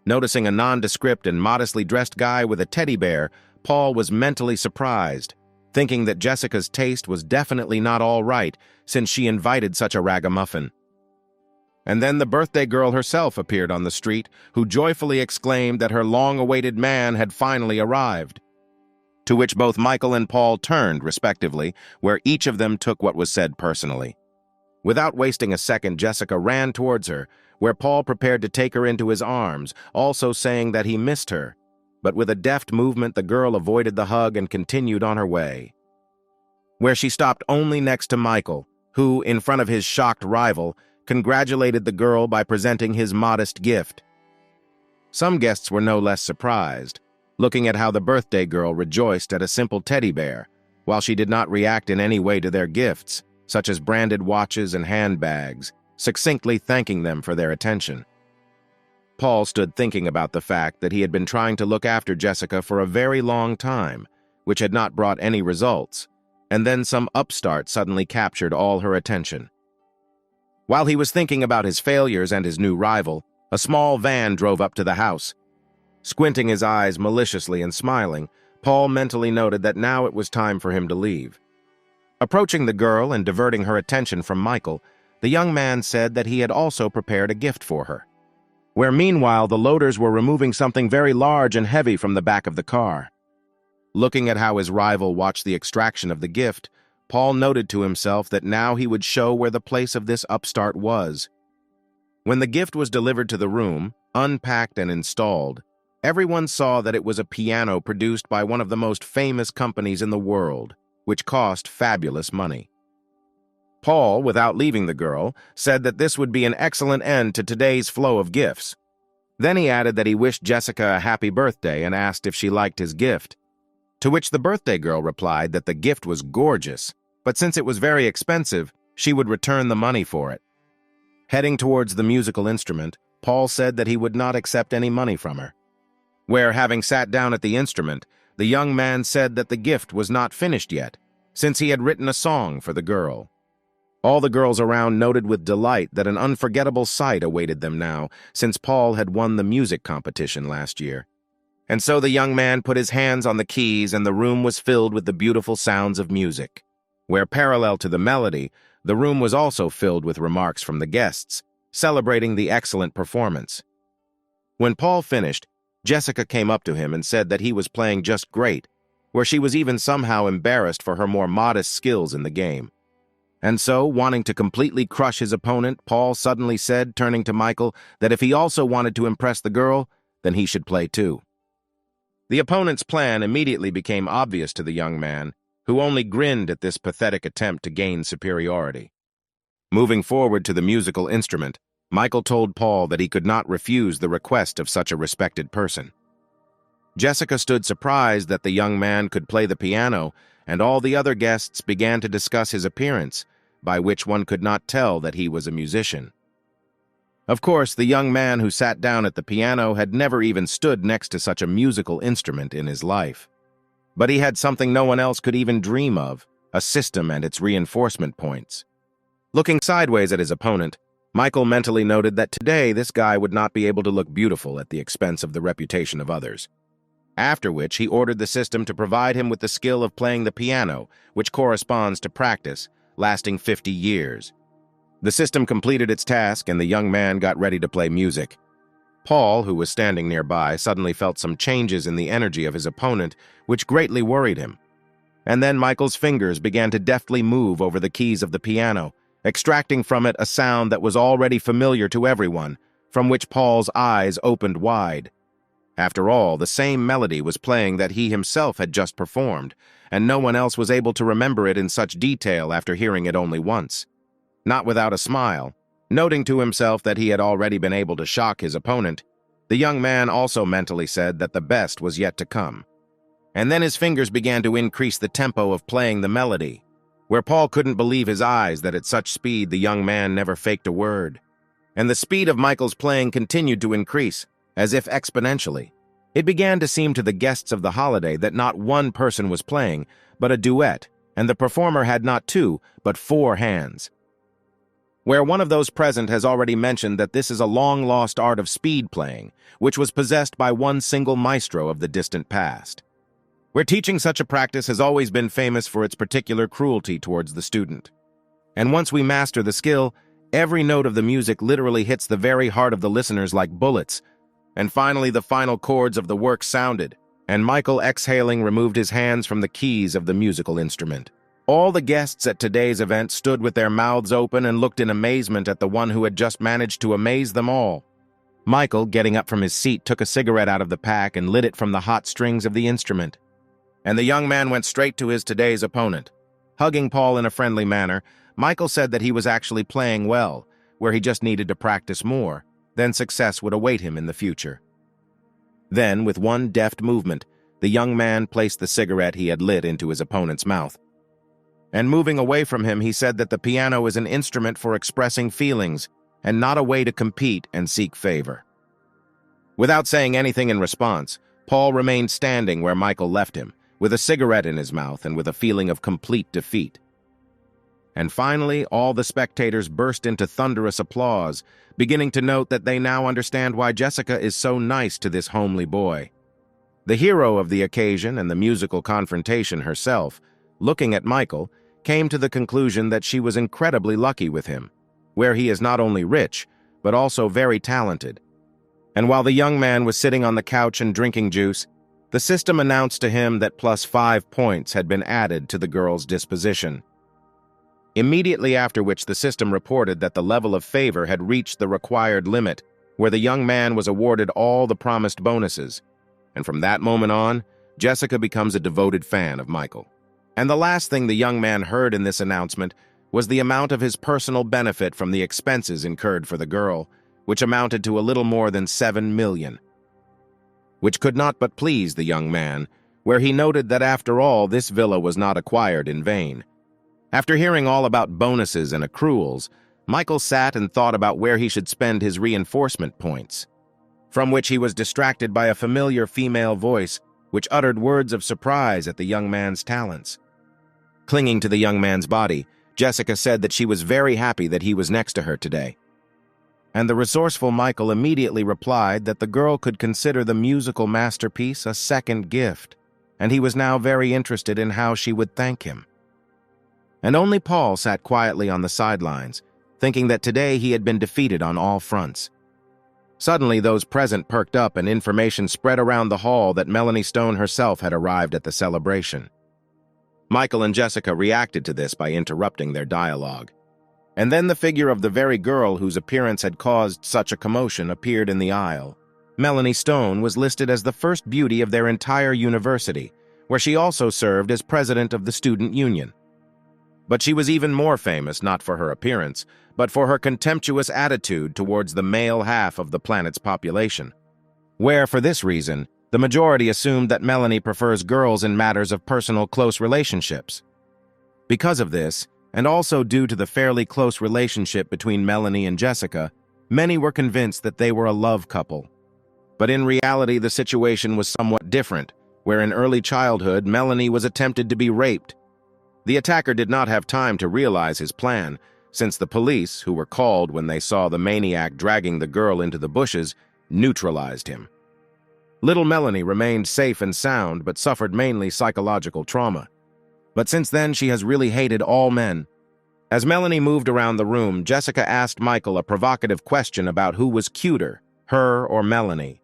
Noticing a nondescript and modestly dressed guy with a teddy bear, Paul was mentally surprised, thinking that Jessica's taste was definitely not all right since she invited such a ragamuffin. And then the birthday girl herself appeared on the street, who joyfully exclaimed that her long-awaited man had finally arrived. To which both Michael and Paul turned, respectively, where each of them took what was said personally. Without wasting a second, Jessica ran towards her, where Paul prepared to take her into his arms, also saying that he missed her. But with a deft movement, the girl avoided the hug and continued on her way, where she stopped only next to Michael, who, in front of his shocked rival, congratulated the girl by presenting his modest gift. Some guests were no less surprised, looking at how the birthday girl rejoiced at a simple teddy bear, while she did not react in any way to their gifts, such as branded watches and handbags, succinctly thanking them for their attention. Paul stood thinking about the fact that he had been trying to look after Jessica for a very long time, which had not brought any results, and then some upstart suddenly captured all her attention. While he was thinking about his failures and his new rival, a small van drove up to the house. Squinting his eyes maliciously and smiling, Paul mentally noted that now it was time for him to leave. Approaching the girl and diverting her attention from Michael, the young man said that he had also prepared a gift for her, where meanwhile the loaders were removing something very large and heavy from the back of the car. Looking at how his rival watched the extraction of the gift, Paul noted to himself that now he would show where the place of this upstart was. When the gift was delivered to the room, unpacked and installed, everyone saw that it was a piano produced by one of the most famous companies in the world, which cost fabulous money. Paul, without leaving the girl, said that this would be an excellent end to today's flow of gifts. Then he added that he wished Jessica a happy birthday and asked if she liked his gift, to which the birthday girl replied that the gift was gorgeous, but since it was very expensive, she would return the money for it. Heading towards the musical instrument, Paul said that he would not accept any money from her, where, having sat down at the instrument, the young man said that the gift was not finished yet, since he had written a song for the girl. All the girls around noted with delight that an unforgettable sight awaited them now, since Paul had won the music competition last year. And so the young man put his hands on the keys, and the room was filled with the beautiful sounds of music. Where parallel to the melody, the room was also filled with remarks from the guests, celebrating the excellent performance. When Paul finished, Jessica came up to him and said that he was playing just great, where she was even somehow embarrassed for her more modest skills in the game. And so, wanting to completely crush his opponent, Paul suddenly said, turning to Michael, that if he also wanted to impress the girl, then he should play too. The opponent's plan immediately became obvious to the young man, who only grinned at this pathetic attempt to gain superiority. Moving forward to the musical instrument, Michael told Paul that he could not refuse the request of such a respected person. Jessica stood surprised that the young man could play the piano, and all the other guests began to discuss his appearance, by which one could not tell that he was a musician. Of course, the young man who sat down at the piano had never even stood next to such a musical instrument in his life. But he had something no one else could even dream of, a system and its reinforcement points. Looking sideways at his opponent, Michael mentally noted that today this guy would not be able to look beautiful at the expense of the reputation of others. After which he ordered the system to provide him with the skill of playing the piano, which corresponds to practice, lasting 50 years. The system completed its task, and the young man got ready to play music. Paul, who was standing nearby, suddenly felt some changes in the energy of his opponent, which greatly worried him. And then Michael's fingers began to deftly move over the keys of the piano, extracting from it a sound that was already familiar to everyone, from which Paul's eyes opened wide. After all, the same melody was playing that he himself had just performed, and no one else was able to remember it in such detail after hearing it only once. Not without a smile, noting to himself that he had already been able to shock his opponent, the young man also mentally said that the best was yet to come. And then his fingers began to increase the tempo of playing the melody, where Paul couldn't believe his eyes that at such speed the young man never faked a word. And the speed of Michael's playing continued to increase, as if exponentially. It began to seem to the guests of the holiday that not one person was playing, but a duet, and the performer had not 2, but 4 hands. Where one of those present has already mentioned that this is a long-lost art of speed playing, which was possessed by one single maestro of the distant past. Where teaching such a practice has always been famous for its particular cruelty towards the student. And once we master the skill, every note of the music literally hits the very heart of the listeners like bullets. And finally the final chords of the work sounded, and Michael, exhaling, removed his hands from the keys of the musical instrument. All the guests at today's event stood with their mouths open and looked in amazement at the one who had just managed to amaze them all. Michael, getting up from his seat, took a cigarette out of the pack and lit it from the hot strings of the instrument. And the young man went straight to his today's opponent. Hugging Paul in a friendly manner, Michael said that he was actually playing well, where he just needed to practice more, then success would await him in the future. Then, with one deft movement, the young man placed the cigarette he had lit into his opponent's mouth. And moving away from him, he said that the piano is an instrument for expressing feelings, and not a way to compete and seek favor. Without saying anything in response, Paul remained standing where Michael left him, with a cigarette in his mouth and with a feeling of complete defeat. And finally, all the spectators burst into thunderous applause, beginning to note that they now understand why Jessica is so nice to this homely boy. The hero of the occasion and the musical confrontation herself, looking at Michael, came to the conclusion that she was incredibly lucky with him, where he is not only rich, but also very talented. And while the young man was sitting on the couch and drinking juice, the system announced to him that +5 points had been added to the girl's disposition. Immediately after which the system reported that the level of favor had reached the required limit, where the young man was awarded all the promised bonuses. And from that moment on, Jessica becomes a devoted fan of Michael. And the last thing the young man heard in this announcement was the amount of his personal benefit from the expenses incurred for the girl, which amounted to a little more than 7 million. Which could not but please the young man, where he noted that after all this villa was not acquired in vain. After hearing all about bonuses and accruals, Michael sat and thought about where he should spend his reinforcement points, from which he was distracted by a familiar female voice which uttered words of surprise at the young man's talents. Clinging to the young man's body, Jessica said that she was very happy that he was next to her today. And the resourceful Michael immediately replied that the girl could consider the musical masterpiece a second gift, and he was now very interested in how she would thank him. And only Paul sat quietly on the sidelines, thinking that today he had been defeated on all fronts. Suddenly, those present perked up and information spread around the hall that Melanie Stone herself had arrived at the celebration. Michael and Jessica reacted to this by interrupting their dialogue. And then the figure of the very girl whose appearance had caused such a commotion appeared in the aisle. Melanie Stone was listed as the first beauty of their entire university, where she also served as president of the student union. But she was even more famous not for her appearance, but for her contemptuous attitude towards the male half of the planet's population, where, for this reason, the majority assumed that Melanie prefers girls in matters of personal close relationships. Because of this, and also due to the fairly close relationship between Melanie and Jessica, many were convinced that they were a love couple. But in reality, the situation was somewhat different, where in early childhood, Melanie was attempted to be raped. The attacker did not have time to realize his plan, since the police, who were called when they saw the maniac dragging the girl into the bushes, neutralized him. Little Melanie remained safe and sound, but suffered mainly psychological trauma. But since then, she has really hated all men. As Melanie moved around the room, Jessica asked Michael a provocative question about who was cuter, her or Melanie.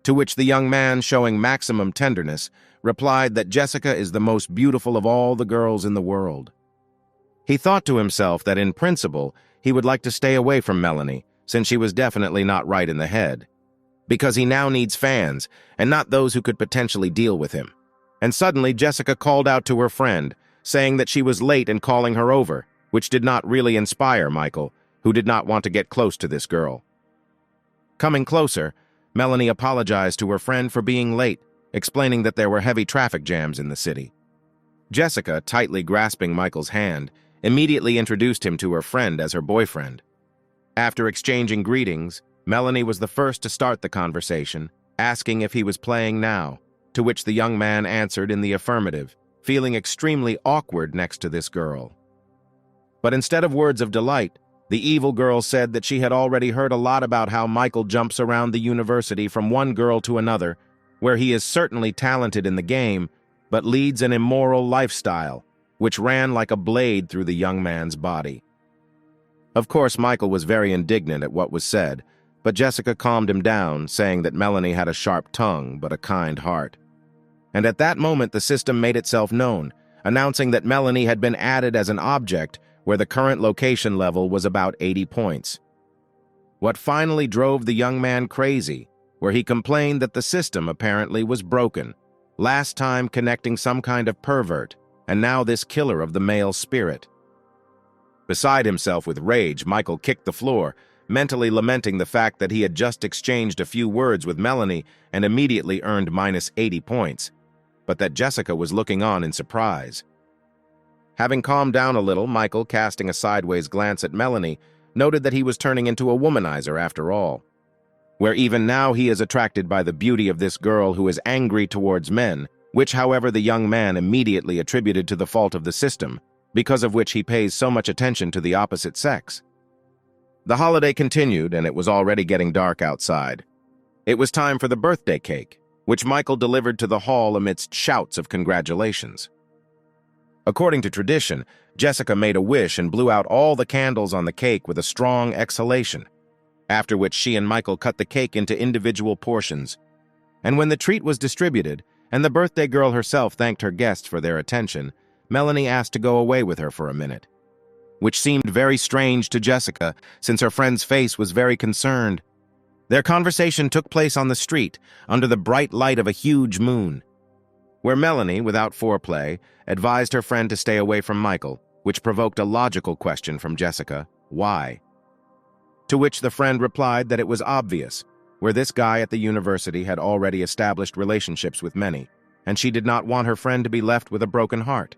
To which the young man, showing maximum tenderness, replied that Jessica is the most beautiful of all the girls in the world. He thought to himself that in principle, he would like to stay away from Melanie, since she was definitely not right in the head, because he now needs fans, and not those who could potentially deal with him. And suddenly Jessica called out to her friend, saying that she was late and calling her over, which did not really inspire Michael, who did not want to get close to this girl. Coming closer, Melanie apologized to her friend for being late, explaining that there were heavy traffic jams in the city. Jessica, tightly grasping Michael's hand, immediately introduced him to her friend as her boyfriend. After exchanging greetings, Melanie was the first to start the conversation, asking if he was playing now, to which the young man answered in the affirmative, feeling extremely awkward next to this girl. But instead of words of delight, the evil girl said that she had already heard a lot about how Michael jumps around the university from one girl to another, where he is certainly talented in the game, but leads an immoral lifestyle, which ran like a blade through the young man's body. Of course, Michael was very indignant at what was said, but Jessica calmed him down, saying that Melanie had a sharp tongue but a kind heart. And at that moment the system made itself known, announcing that Melanie had been added as an object where the current location level was about 80 points. What finally drove the young man crazy, where he complained that the system apparently was broken, last time connecting some kind of pervert, and now this killer of the male spirit. Beside himself with rage, Michael kicked the floor, mentally lamenting the fact that he had just exchanged a few words with Melanie and immediately earned minus 80 points, but that Jessica was looking on in surprise. Having calmed down a little, Michael, casting a sideways glance at Melanie, noted that he was turning into a womanizer after all, where even now he is attracted by the beauty of this girl who is angry towards men, which, however, the young man immediately attributed to the fault of the system, because of which he pays so much attention to the opposite sex. The holiday continued, and it was already getting dark outside. It was time for the birthday cake, which Michael delivered to the hall amidst shouts of congratulations. According to tradition, Jessica made a wish and blew out all the candles on the cake with a strong exhalation, after which she and Michael cut the cake into individual portions. And when the treat was distributed, and the birthday girl herself thanked her guests for their attention, Melanie asked to go away with her for a minute, which seemed very strange to Jessica, since her friend's face was very concerned. Their conversation took place on the street, under the bright light of a huge moon, where Melanie, without foreplay, advised her friend to stay away from Michael, which provoked a logical question from Jessica: why? To which the friend replied that it was obvious, where this guy at the university had already established relationships with many, and she did not want her friend to be left with a broken heart.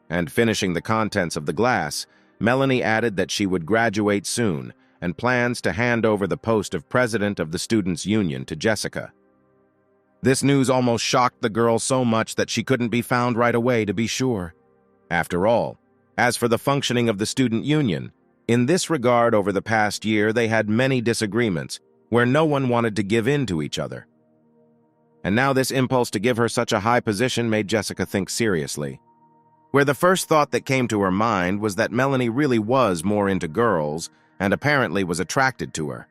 And finishing the contents of the glass, Melanie added that she would graduate soon and plans to hand over the post of president of the Students' Union to Jessica. This news almost shocked the girl so much that she couldn't be found right away, to be sure. After all, as for the functioning of the student union, in this regard over the past year they had many disagreements where no one wanted to give in to each other. And now this impulse to give her such a high position made Jessica think seriously. Where the first thought that came to her mind was that Melanie really was more into girls and apparently was attracted to her.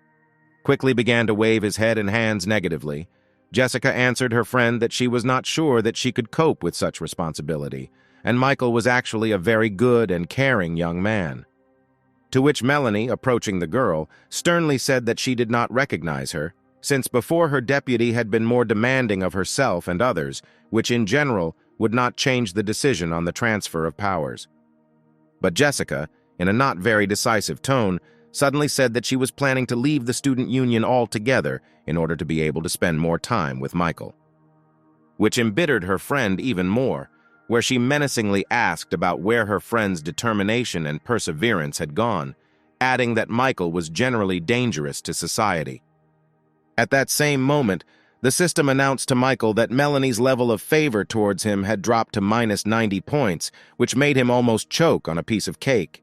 Quickly began to wave his head and hands negatively. Jessica answered her friend that she was not sure that she could cope with such responsibility, and Michael was actually a very good and caring young man. To which Melanie, approaching the girl, sternly said that she did not recognize her, since before her deputy had been more demanding of herself and others, which in general would not change the decision on the transfer of powers. But Jessica, in a not very decisive tone, suddenly said that she was planning to leave the student union altogether in order to be able to spend more time with Michael. Which embittered her friend even more, where she menacingly asked about where her friend's determination and perseverance had gone, adding that Michael was generally dangerous to society. At that same moment, the system announced to Michael that Melanie's level of favor towards him had dropped to -90 points, which made him almost choke on a piece of cake.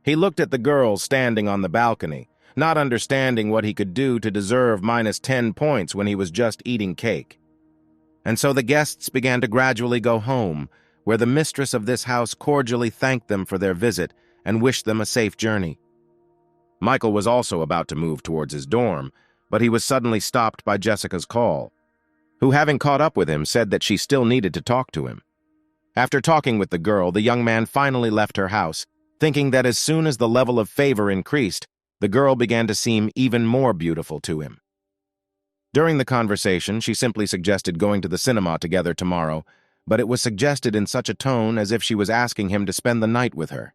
He looked at the girl standing on the balcony, not understanding what he could do to deserve -10 points when he was just eating cake. And so the guests began to gradually go home, where the mistress of this house cordially thanked them for their visit and wished them a safe journey. Michael was also about to move towards his dorm, but he was suddenly stopped by Jessica's call, who, having caught up with him, said that she still needed to talk to him. After talking with the girl, the young man finally left her house, thinking that as soon as the level of favor increased, the girl began to seem even more beautiful to him. During the conversation, she simply suggested going to the cinema together tomorrow, but it was suggested in such a tone as if she was asking him to spend the night with her.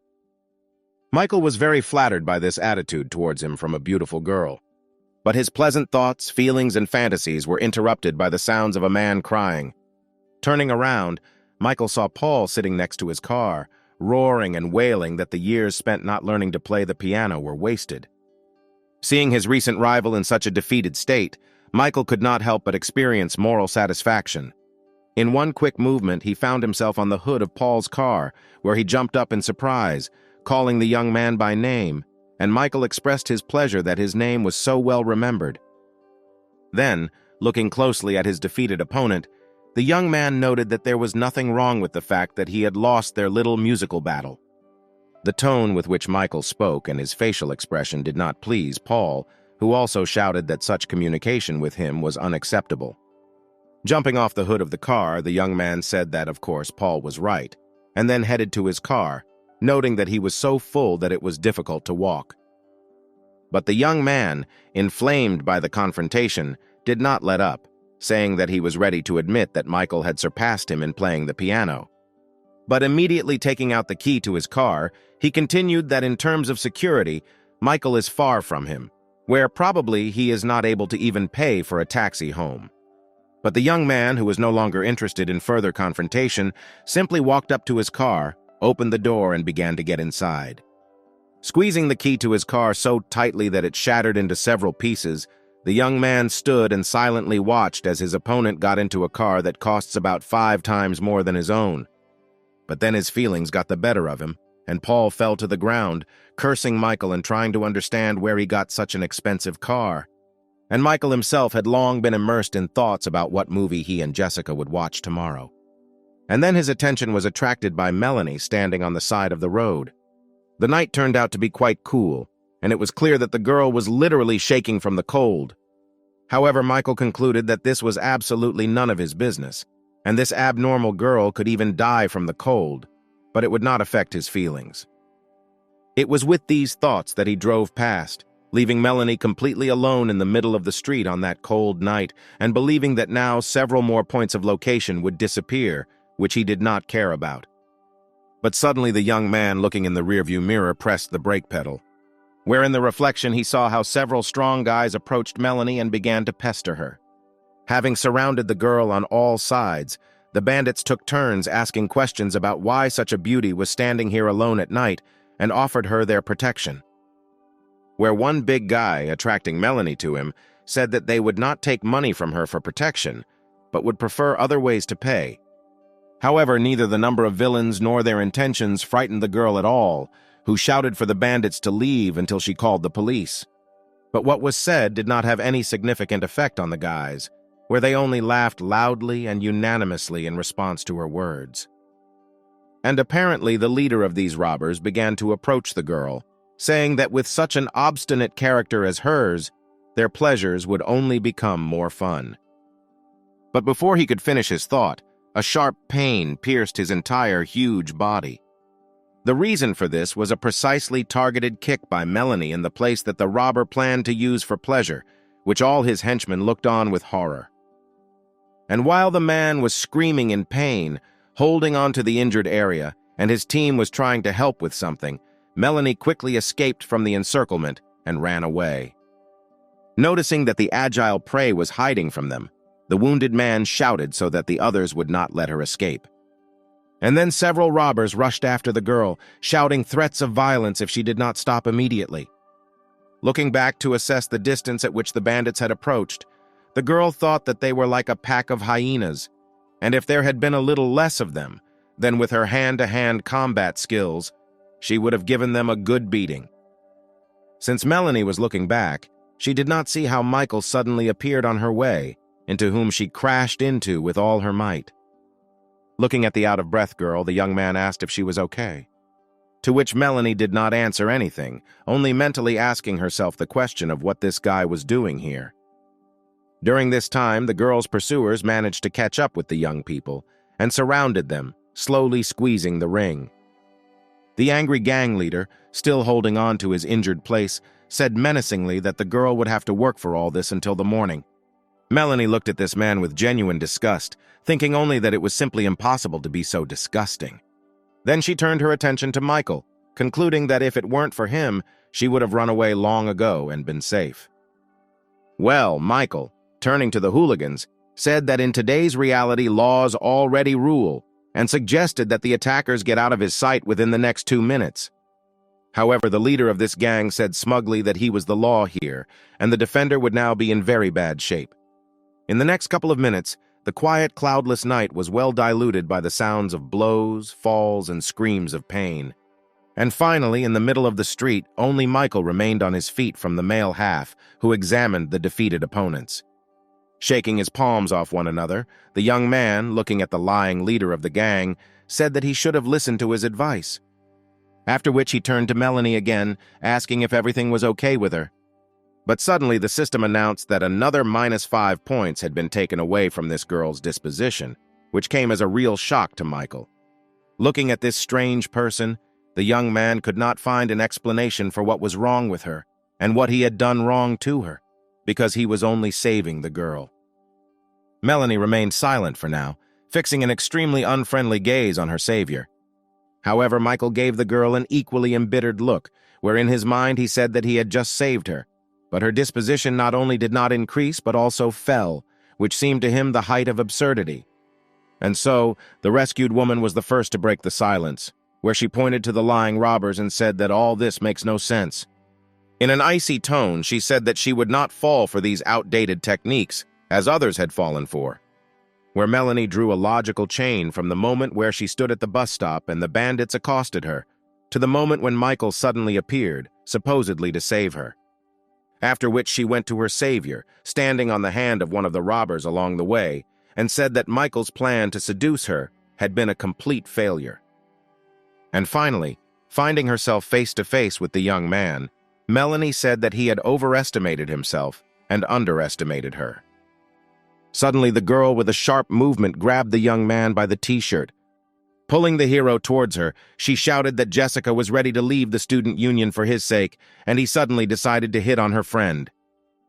Michael was very flattered by this attitude towards him from a beautiful girl, but his pleasant thoughts, feelings, and fantasies were interrupted by the sounds of a man crying. Turning around, Michael saw Paul sitting next to his car, roaring and wailing that the years spent not learning to play the piano were wasted. Seeing his recent rival in such a defeated state, Michael could not help but experience moral satisfaction. In one quick movement, he found himself on the hood of Paul's car, where he jumped up in surprise, calling the young man by name, and Michael expressed his pleasure that his name was so well remembered. Then, looking closely at his defeated opponent, the young man noted that there was nothing wrong with the fact that he had lost their little musical battle. The tone with which Michael spoke and his facial expression did not please Paul, who also shouted that such communication with him was unacceptable. Jumping off the hood of the car, the young man said that, of course, Paul was right, and then headed to his car, noting that he was so full that it was difficult to walk. But the young man, inflamed by the confrontation, did not let up, saying that he was ready to admit that Michael had surpassed him in playing the piano. But immediately taking out the key to his car, he continued that in terms of security, Michael is far from him, where probably he is not able to even pay for a taxi home. But the young man, who was no longer interested in further confrontation, simply walked up to his car, opened the door, and began to get inside. Squeezing the key to his car so tightly that it shattered into several pieces, the young man stood and silently watched as his opponent got into a car that costs about 5 times more than his own. But then his feelings got the better of him, and Paul fell to the ground, cursing Michael and trying to understand where he got such an expensive car. And Michael himself had long been immersed in thoughts about what movie he and Jessica would watch tomorrow. And then his attention was attracted by Melanie standing on the side of the road. The night turned out to be quite cool, and it was clear that the girl was literally shaking from the cold. However, Michael concluded that this was absolutely none of his business, and this abnormal girl could even die from the cold, but it would not affect his feelings. It was with these thoughts that he drove past, leaving Melanie completely alone in the middle of the street on that cold night, and believing that now several more points of location would disappear, which he did not care about. But suddenly the young man looking in the rearview mirror pressed the brake pedal, where in the reflection he saw how several strong guys approached Melanie and began to pester her. Having surrounded the girl on all sides, the bandits took turns asking questions about why such a beauty was standing here alone at night and offered her their protection. Where one big guy, attracting Melanie to him, said that they would not take money from her for protection, but would prefer other ways to pay. However, neither the number of villains nor their intentions frightened the girl at all, who shouted for the bandits to leave until she called the police. But what was said did not have any significant effect on the guys, where they only laughed loudly and unanimously in response to her words. And apparently the leader of these robbers began to approach the girl, saying that with such an obstinate character as hers, their pleasures would only become more fun. But before he could finish his thought, a sharp pain pierced his entire huge body. The reason for this was a precisely targeted kick by Melanie in the place that the robber planned to use for pleasure, which all his henchmen looked on with horror. And while the man was screaming in pain, holding on to the injured area, and his team was trying to help with something, Melanie quickly escaped from the encirclement and ran away. Noticing that the agile prey was hiding from them, the wounded man shouted so that the others would not let her escape. And then several robbers rushed after the girl, shouting threats of violence if she did not stop immediately. Looking back to assess the distance at which the bandits had approached, the girl thought that they were like a pack of hyenas, and if there had been a little less of them, then with her hand-to-hand combat skills, she would have given them a good beating. Since Melanie was looking back, she did not see how Michael suddenly appeared on her way, into whom she crashed into with all her might. Looking at the out-of-breath girl, the young man asked if she was okay. To which Melanie did not answer anything, only mentally asking herself the question of what this guy was doing here. During this time, the girl's pursuers managed to catch up with the young people and surrounded them, slowly squeezing the ring. The angry gang leader, still holding on to his injured place, said menacingly that the girl would have to work for all this until the morning. Melanie looked at this man with genuine disgust, thinking only that it was simply impossible to be so disgusting. Then she turned her attention to Michael, concluding that if it weren't for him, she would have run away long ago and been safe. Well, Michael, turning to the hooligans, said that in today's reality laws already rule, and suggested that the attackers get out of his sight within the next 2 minutes. However, the leader of this gang said smugly that he was the law here, and the defender would now be in very bad shape. In the next couple of minutes, the quiet, cloudless night was well diluted by the sounds of blows, falls, and screams of pain. And finally, in the middle of the street, only Michael remained on his feet from the male half, who examined the defeated opponents. Shaking his palms off one another, the young man, looking at the lying leader of the gang, said that he should have listened to his advice. After which he turned to Melanie again, asking if everything was okay with her. But suddenly the system announced that another -5 points had been taken away from this girl's disposition, which came as a real shock to Michael. Looking at this strange person, the young man could not find an explanation for what was wrong with her and what he had done wrong to her, because he was only saving the girl. Melanie remained silent for now, fixing an extremely unfriendly gaze on her savior. However, Michael gave the girl an equally embittered look, where in his mind he said that he had just saved her, but her disposition not only did not increase but also fell, which seemed to him the height of absurdity. And so, the rescued woman was the first to break the silence, where she pointed to the lying robbers and said that all this makes no sense. In an icy tone, she said that she would not fall for these outdated techniques, as others had fallen for. Where Melanie drew a logical chain from the moment where she stood at the bus stop and the bandits accosted her, to the moment when Michael suddenly appeared, supposedly to save her. After which she went to her savior, standing on the hand of one of the robbers along the way, and said that Michael's plan to seduce her had been a complete failure. And finally, finding herself face to face with the young man, Melanie said that he had overestimated himself and underestimated her. Suddenly, the girl with a sharp movement grabbed the young man by the t-shirt. Pulling the hero towards her, she shouted that Jessica was ready to leave the student union for his sake, and he suddenly decided to hit on her friend.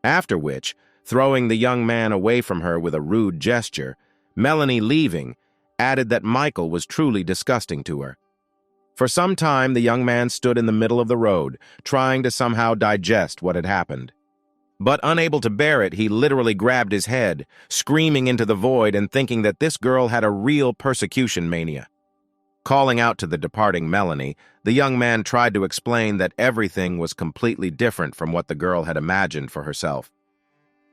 After which, throwing the young man away from her with a rude gesture, Melanie, leaving, added that Michael was truly disgusting to her. For some time, the young man stood in the middle of the road, trying to somehow digest what had happened. But unable to bear it, he literally grabbed his head, screaming into the void and thinking that this girl had a real persecution mania. Calling out to the departing Melanie, the young man tried to explain that everything was completely different from what the girl had imagined for herself.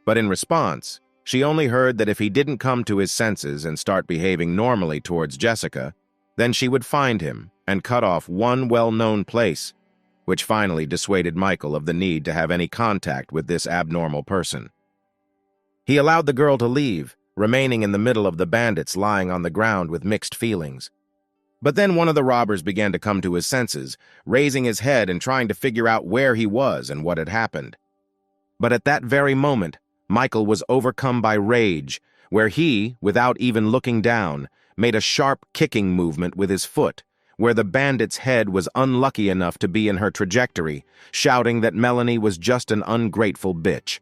But in response, She only heard that if he didn't come to his senses and start behaving normally towards Jessica, then she would find him and cut off one well-known place, which finally dissuaded Michael of the need to have any contact with this abnormal person. He allowed the girl to leave, remaining in the middle of the bandits lying on the ground with mixed feelings. But then one of the robbers began to come to his senses, raising his head and trying to figure out where he was and what had happened. But at that very moment, Michael was overcome by rage, where he, without even looking down, made a sharp kicking movement with his foot, where the bandit's head was unlucky enough to be in her trajectory, shouting that Melanie was just an ungrateful bitch.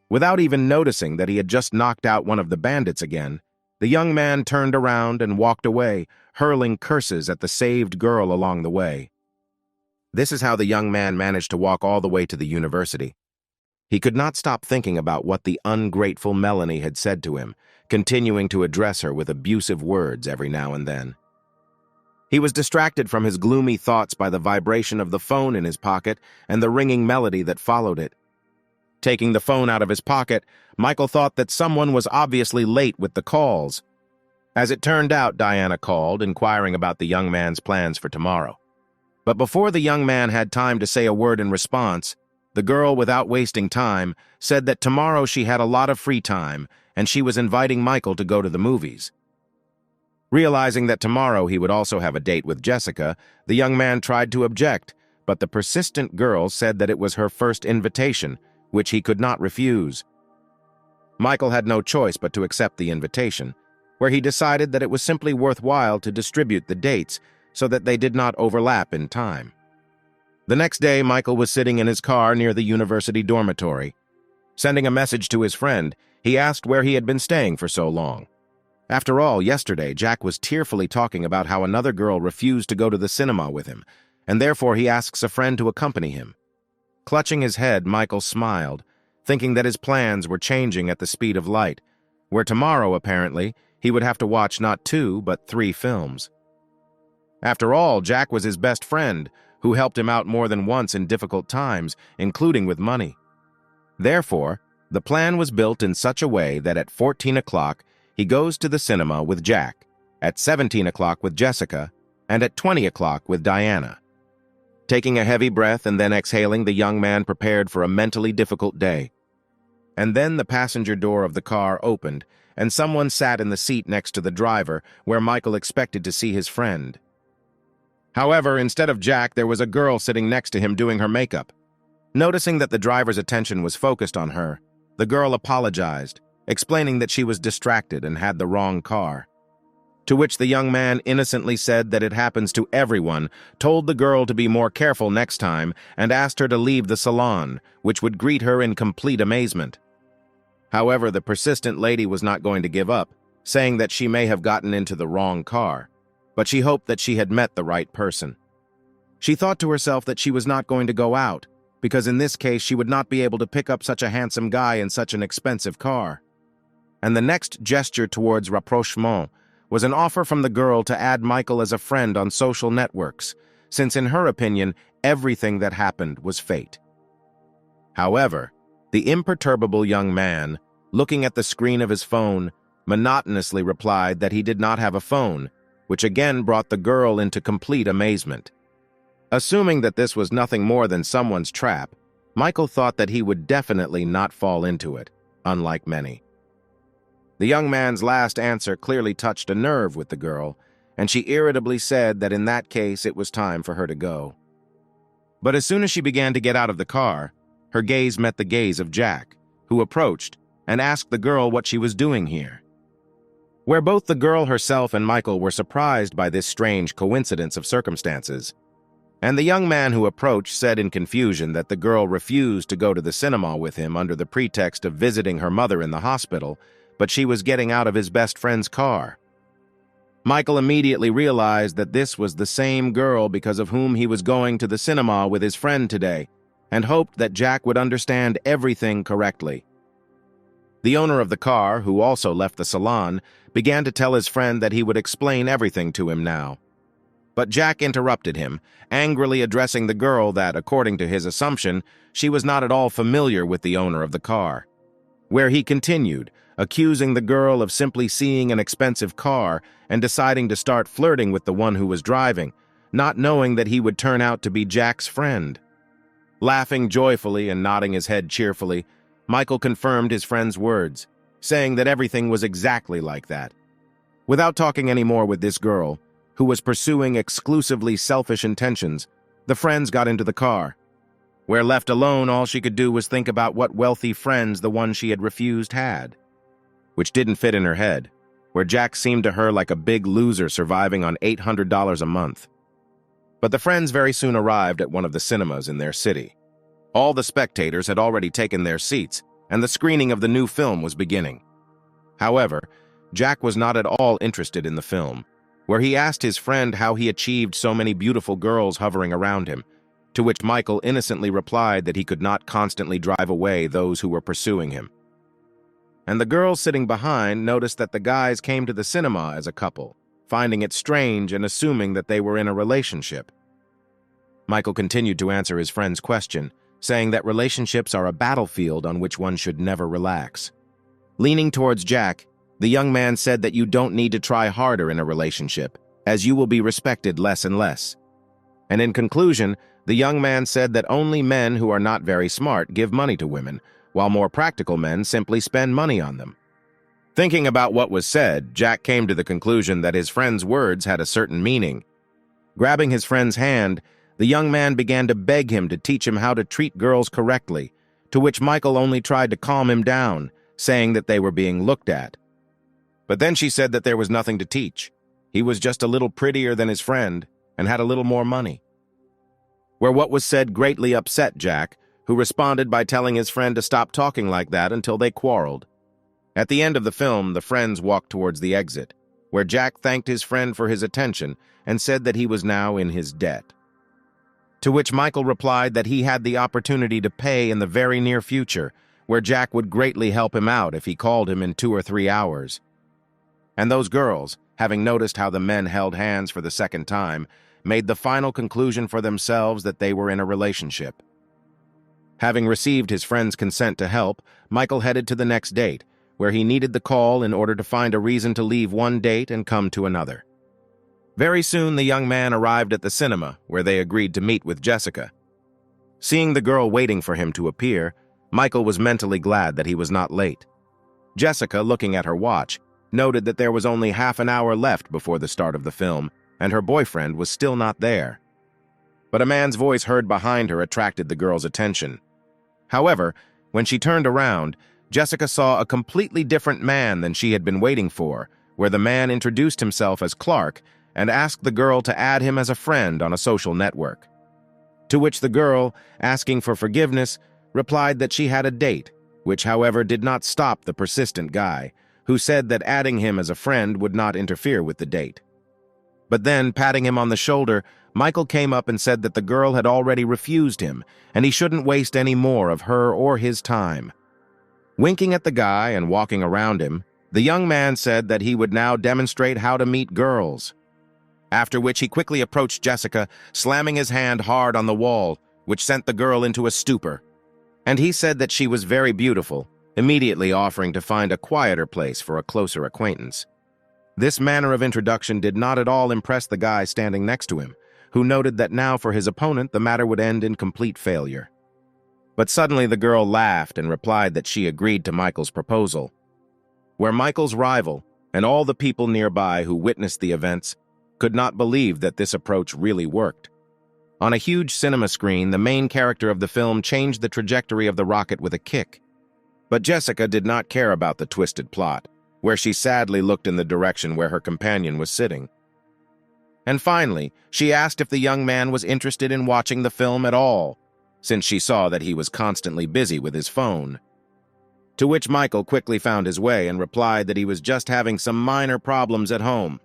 Without even noticing that he had just knocked out one of the bandits again, the young man turned around and walked away, hurling curses at the saved girl along the way. This is how the young man managed to walk all the way to the university. He could not stop thinking about what the ungrateful Melanie had said to him, continuing to address her with abusive words every now and then. He was distracted from his gloomy thoughts by the vibration of the phone in his pocket and the ringing melody that followed it. Taking the phone out of his pocket, Michael thought that someone was obviously late with the calls. As it turned out, Diana called, inquiring about the young man's plans for tomorrow. But before the young man had time to say a word in response, the girl, without wasting time, said that tomorrow she had a lot of free time and she was inviting Michael to go to the movies. Realizing that tomorrow he would also have a date with Jessica, the young man tried to object, but the persistent girl said that it was her first invitation, which he could not refuse. Michael had no choice but to accept the invitation, where he decided that it was simply worthwhile to distribute the dates so that they did not overlap in time. The next day, Michael was sitting in his car near the university dormitory. Sending a message to his friend, he asked where he had been staying for so long. After all, yesterday, Jack was tearfully talking about how another girl refused to go to the cinema with him, and therefore he asks a friend to accompany him. Clutching his head, Michael smiled, thinking that his plans were changing at the speed of light, where tomorrow, apparently, he would have to watch not 2, but 3 films. After all, Jack was his best friend, who helped him out more than once in difficult times, including with money. Therefore, the plan was built in such a way that at 14 o'clock, he goes to the cinema with Jack, at 17 o'clock with Jessica, and at 20 o'clock with Diana. Taking a heavy breath and then exhaling, the young man prepared for a mentally difficult day. And then the passenger door of the car opened, and someone sat in the seat next to the driver, where Michael expected to see his friend. However, instead of Jack, there was a girl sitting next to him doing her makeup. Noticing that the driver's attention was focused on her, the girl apologized, explaining that she was distracted and had the wrong car. To which the young man innocently said that it happens to everyone, told the girl to be more careful next time, and asked her to leave the salon, which would greet her in complete amazement. However, the persistent lady was not going to give up, saying that she may have gotten into the wrong car, but she hoped that she had met the right person. She thought to herself that she was not going to go out, because in this case she would not be able to pick up such a handsome guy in such an expensive car. And the next gesture towards rapprochement was an offer from the girl to add Michael as a friend on social networks, since in her opinion, everything that happened was fate. However, the imperturbable young man, looking at the screen of his phone, monotonously replied that he did not have a phone, which again brought the girl into complete amazement. Assuming that this was nothing more than someone's trap, Michael thought that he would definitely not fall into it, unlike many. The young man's last answer clearly touched a nerve with the girl, and she irritably said that in that case it was time for her to go. But as soon as she began to get out of the car, her gaze met the gaze of Jack, who approached and asked the girl what she was doing here. Where both the girl herself and Michael were surprised by this strange coincidence of circumstances, and the young man who approached said in confusion that the girl refused to go to the cinema with him under the pretext of visiting her mother in the hospital, but she was getting out of his best friend's car. Michael immediately realized that this was the same girl because of whom he was going to the cinema with his friend today, and hoped that Jack would understand everything correctly. The owner of the car, who also left the salon, began to tell his friend that he would explain everything to him now. But Jack interrupted him, angrily addressing the girl that, according to his assumption, she was not at all familiar with the owner of the car. where he continued, accusing the girl of simply seeing an expensive car and deciding to start flirting with the one who was driving, not knowing that he would turn out to be Jack's friend. Laughing joyfully and nodding his head cheerfully, Michael confirmed his friend's words, saying that everything was exactly like that. Without talking any more with this girl, who was pursuing exclusively selfish intentions, the friends got into the car. Where left alone, all she could do was think about what wealthy friends the one she had refused had, which didn't fit in her head, where Jack seemed to her like a big loser surviving on $800 a month. But the friends very soon arrived at one of the cinemas in their city. All the spectators had already taken their seats, and the screening of the new film was beginning. However, Jack was not at all interested in the film, where he asked his friend how he achieved so many beautiful girls hovering around him, to which Michael innocently replied that he could not constantly drive away those who were pursuing him. And the girls sitting behind noticed that the guys came to the cinema as a couple, finding it strange and assuming that they were in a relationship. Michael continued to answer his friend's question, saying that relationships are a battlefield on which one should never relax. Leaning towards Jack, the young man said that you don't need to try harder in a relationship, as you will be respected less and less. And in conclusion, the young man said that only men who are not very smart give money to women, while more practical men simply spend money on them. Thinking about what was said, Jack came to the conclusion that his friend's words had a certain meaning. Grabbing his friend's hand, the young man began to beg him to teach him how to treat girls correctly, to which Michael only tried to calm him down, saying that they were being looked at. But then she said that there was nothing to teach. He was just a little prettier than his friend and had a little more money. Where what was said greatly upset Jack, who responded by telling his friend to stop talking like that until they quarreled. At the end of the film, the friends walked towards the exit, where Jack thanked his friend for his attention and said that he was now in his debt. To which Michael replied that he had the opportunity to pay in the very near future, where Jack would greatly help him out if he called him in 2 or 3 hours. And those girls, having noticed how the men held hands for the second time, made the final conclusion for themselves that they were in a relationship. Having received his friend's consent to help, Michael headed to the next date, where he needed the call in order to find a reason to leave one date and come to another. Very soon the young man arrived at the cinema, where they agreed to meet with Jessica. Seeing the girl waiting for him to appear, Michael was mentally glad that he was not late. Jessica, looking at her watch, noted that there was only half an hour left before the start of the film, and her boyfriend was still not there. But a man's voice heard behind her attracted the girl's attention. However, when she turned around, Jessica saw a completely different man than she had been waiting for, where the man introduced himself as Clark and asked the girl to add him as a friend on a social network. To which the girl, asking for forgiveness, replied that she had a date, which, however, did not stop the persistent guy, who said that adding him as a friend would not interfere with the date. But then, patting him on the shoulder, Michael came up and said that the girl had already refused him, and he shouldn't waste any more of her or his time. Winking at the guy and walking around him, the young man said that he would now demonstrate how to meet girls. After which he quickly approached Jessica, slamming his hand hard on the wall, which sent the girl into a stupor. And he said that she was very beautiful, immediately offering to find a quieter place for a closer acquaintance. This manner of introduction did not at all impress the guy standing next to him, who noted that now for his opponent the matter would end in complete failure. But suddenly the girl laughed and replied that she agreed to Michael's proposal. Where Michael's rival, and all the people nearby who witnessed the events, could not believe that this approach really worked. On a huge cinema screen, the main character of the film changed the trajectory of the rocket with a kick. But Jessica did not care about the twisted plot, where she sadly looked in the direction where her companion was sitting. And finally, she asked if the young man was interested in watching the film at all, since she saw that he was constantly busy with his phone. To which Michael quickly found his way and replied that he was just having some minor problems at home.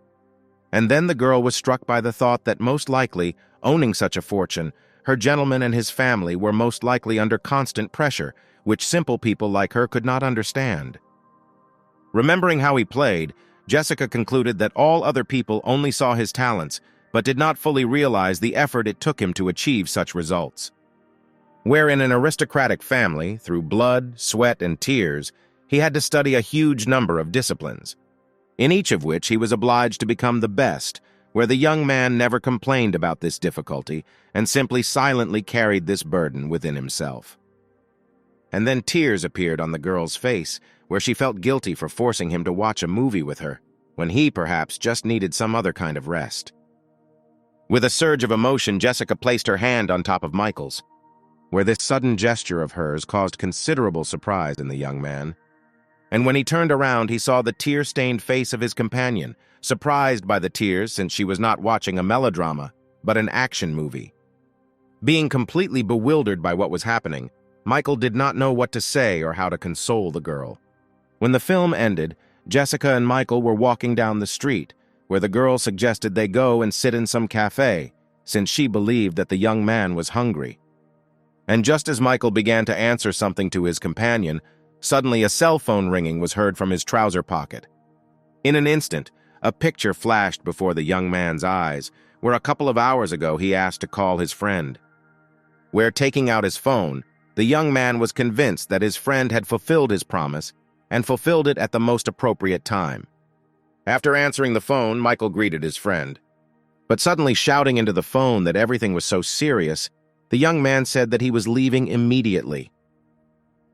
And then the girl was struck by the thought that most likely, owning such a fortune, her gentleman and his family were most likely under constant pressure, which simple people like her could not understand. Remembering how he played, Jessica concluded that all other people only saw his talents, but did not fully realize the effort it took him to achieve such results. Where in an aristocratic family, through blood, sweat, and tears, he had to study a huge number of disciplines, in each of which he was obliged to become the best, where the young man never complained about this difficulty and simply silently carried this burden within himself. And then tears appeared on the girl's face, where she felt guilty for forcing him to watch a movie with her, when he perhaps just needed some other kind of rest. With a surge of emotion, Jessica placed her hand on top of Michael's, where this sudden gesture of hers caused considerable surprise in the young man. And when he turned around, he saw the tear-stained face of his companion, surprised by the tears since she was not watching a melodrama, but an action movie. Being completely bewildered by what was happening, Michael did not know what to say or how to console the girl. When the film ended, Jessica and Michael were walking down the street, where the girl suggested they go and sit in some cafe, since she believed that the young man was hungry. And just as Michael began to answer something to his companion, suddenly a cell phone ringing was heard from his trouser pocket. In an instant, a picture flashed before the young man's eyes, where a couple of hours ago he asked to call his friend. Where, taking out his phone, the young man was convinced that his friend had fulfilled his promise and fulfilled it at the most appropriate time. After answering the phone, Michael greeted his friend. But suddenly shouting into the phone that everything was so serious, the young man said that he was leaving immediately.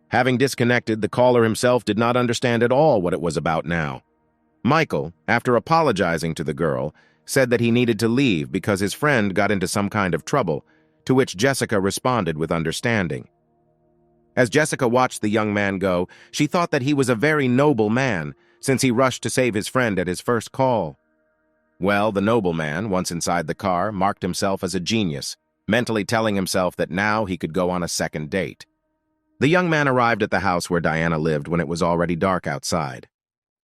Having disconnected, the caller himself did not understand at all what it was about now. Michael, after apologizing to the girl, said that he needed to leave because his friend got into some kind of trouble, to which Jessica responded with understanding. As Jessica watched the young man go, she thought that he was a very noble man, since he rushed to save his friend at his first call. Well, the noble man, once inside the car, marked himself as a genius, mentally telling himself that now he could go on a second date. The young man arrived at the house where Diana lived when it was already dark outside.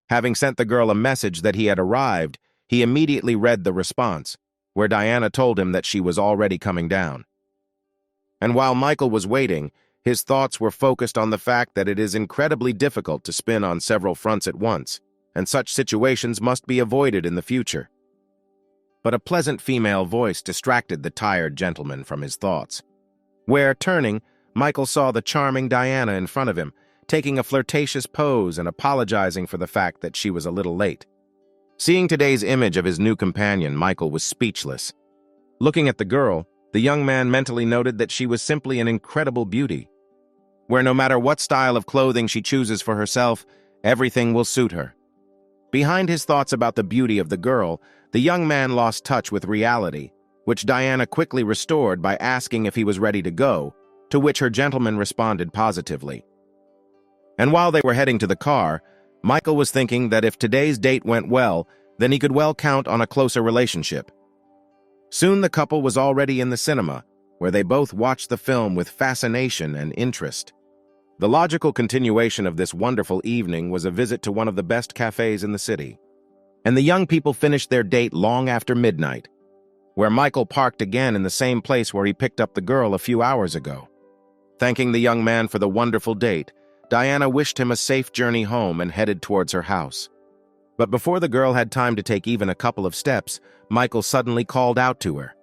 Having sent the girl a message that he had arrived, he immediately read the response, where Diana told him that she was already coming down. And while Michael was waiting, his thoughts were focused on the fact that it is incredibly difficult to spin on several fronts at once, and such situations must be avoided in the future. But a pleasant female voice distracted the tired gentleman from his thoughts, where, turning, Michael saw the charming Diana in front of him, taking a flirtatious pose and apologizing for the fact that she was a little late. Seeing today's image of his new companion, Michael was speechless. Looking at the girl, the young man mentally noted that she was simply an incredible beauty, where no matter what style of clothing she chooses for herself, everything will suit her. Behind his thoughts about the beauty of the girl, the young man lost touch with reality, which Diana quickly restored by asking if he was ready to go, to which her gentleman responded positively. And while they were heading to the car, Michael was thinking that if today's date went well, then he could well count on a closer relationship. Soon the couple was already in the cinema, where they both watched the film with fascination and interest. The logical continuation of this wonderful evening was a visit to one of the best cafes in the city. And the young people finished their date long after midnight, where Michael parked again in the same place where he picked up the girl a few hours ago. Thanking the young man for the wonderful date, Diana wished him a safe journey home and headed towards her house. But before the girl had time to take even a couple of steps, Michael suddenly called out to her.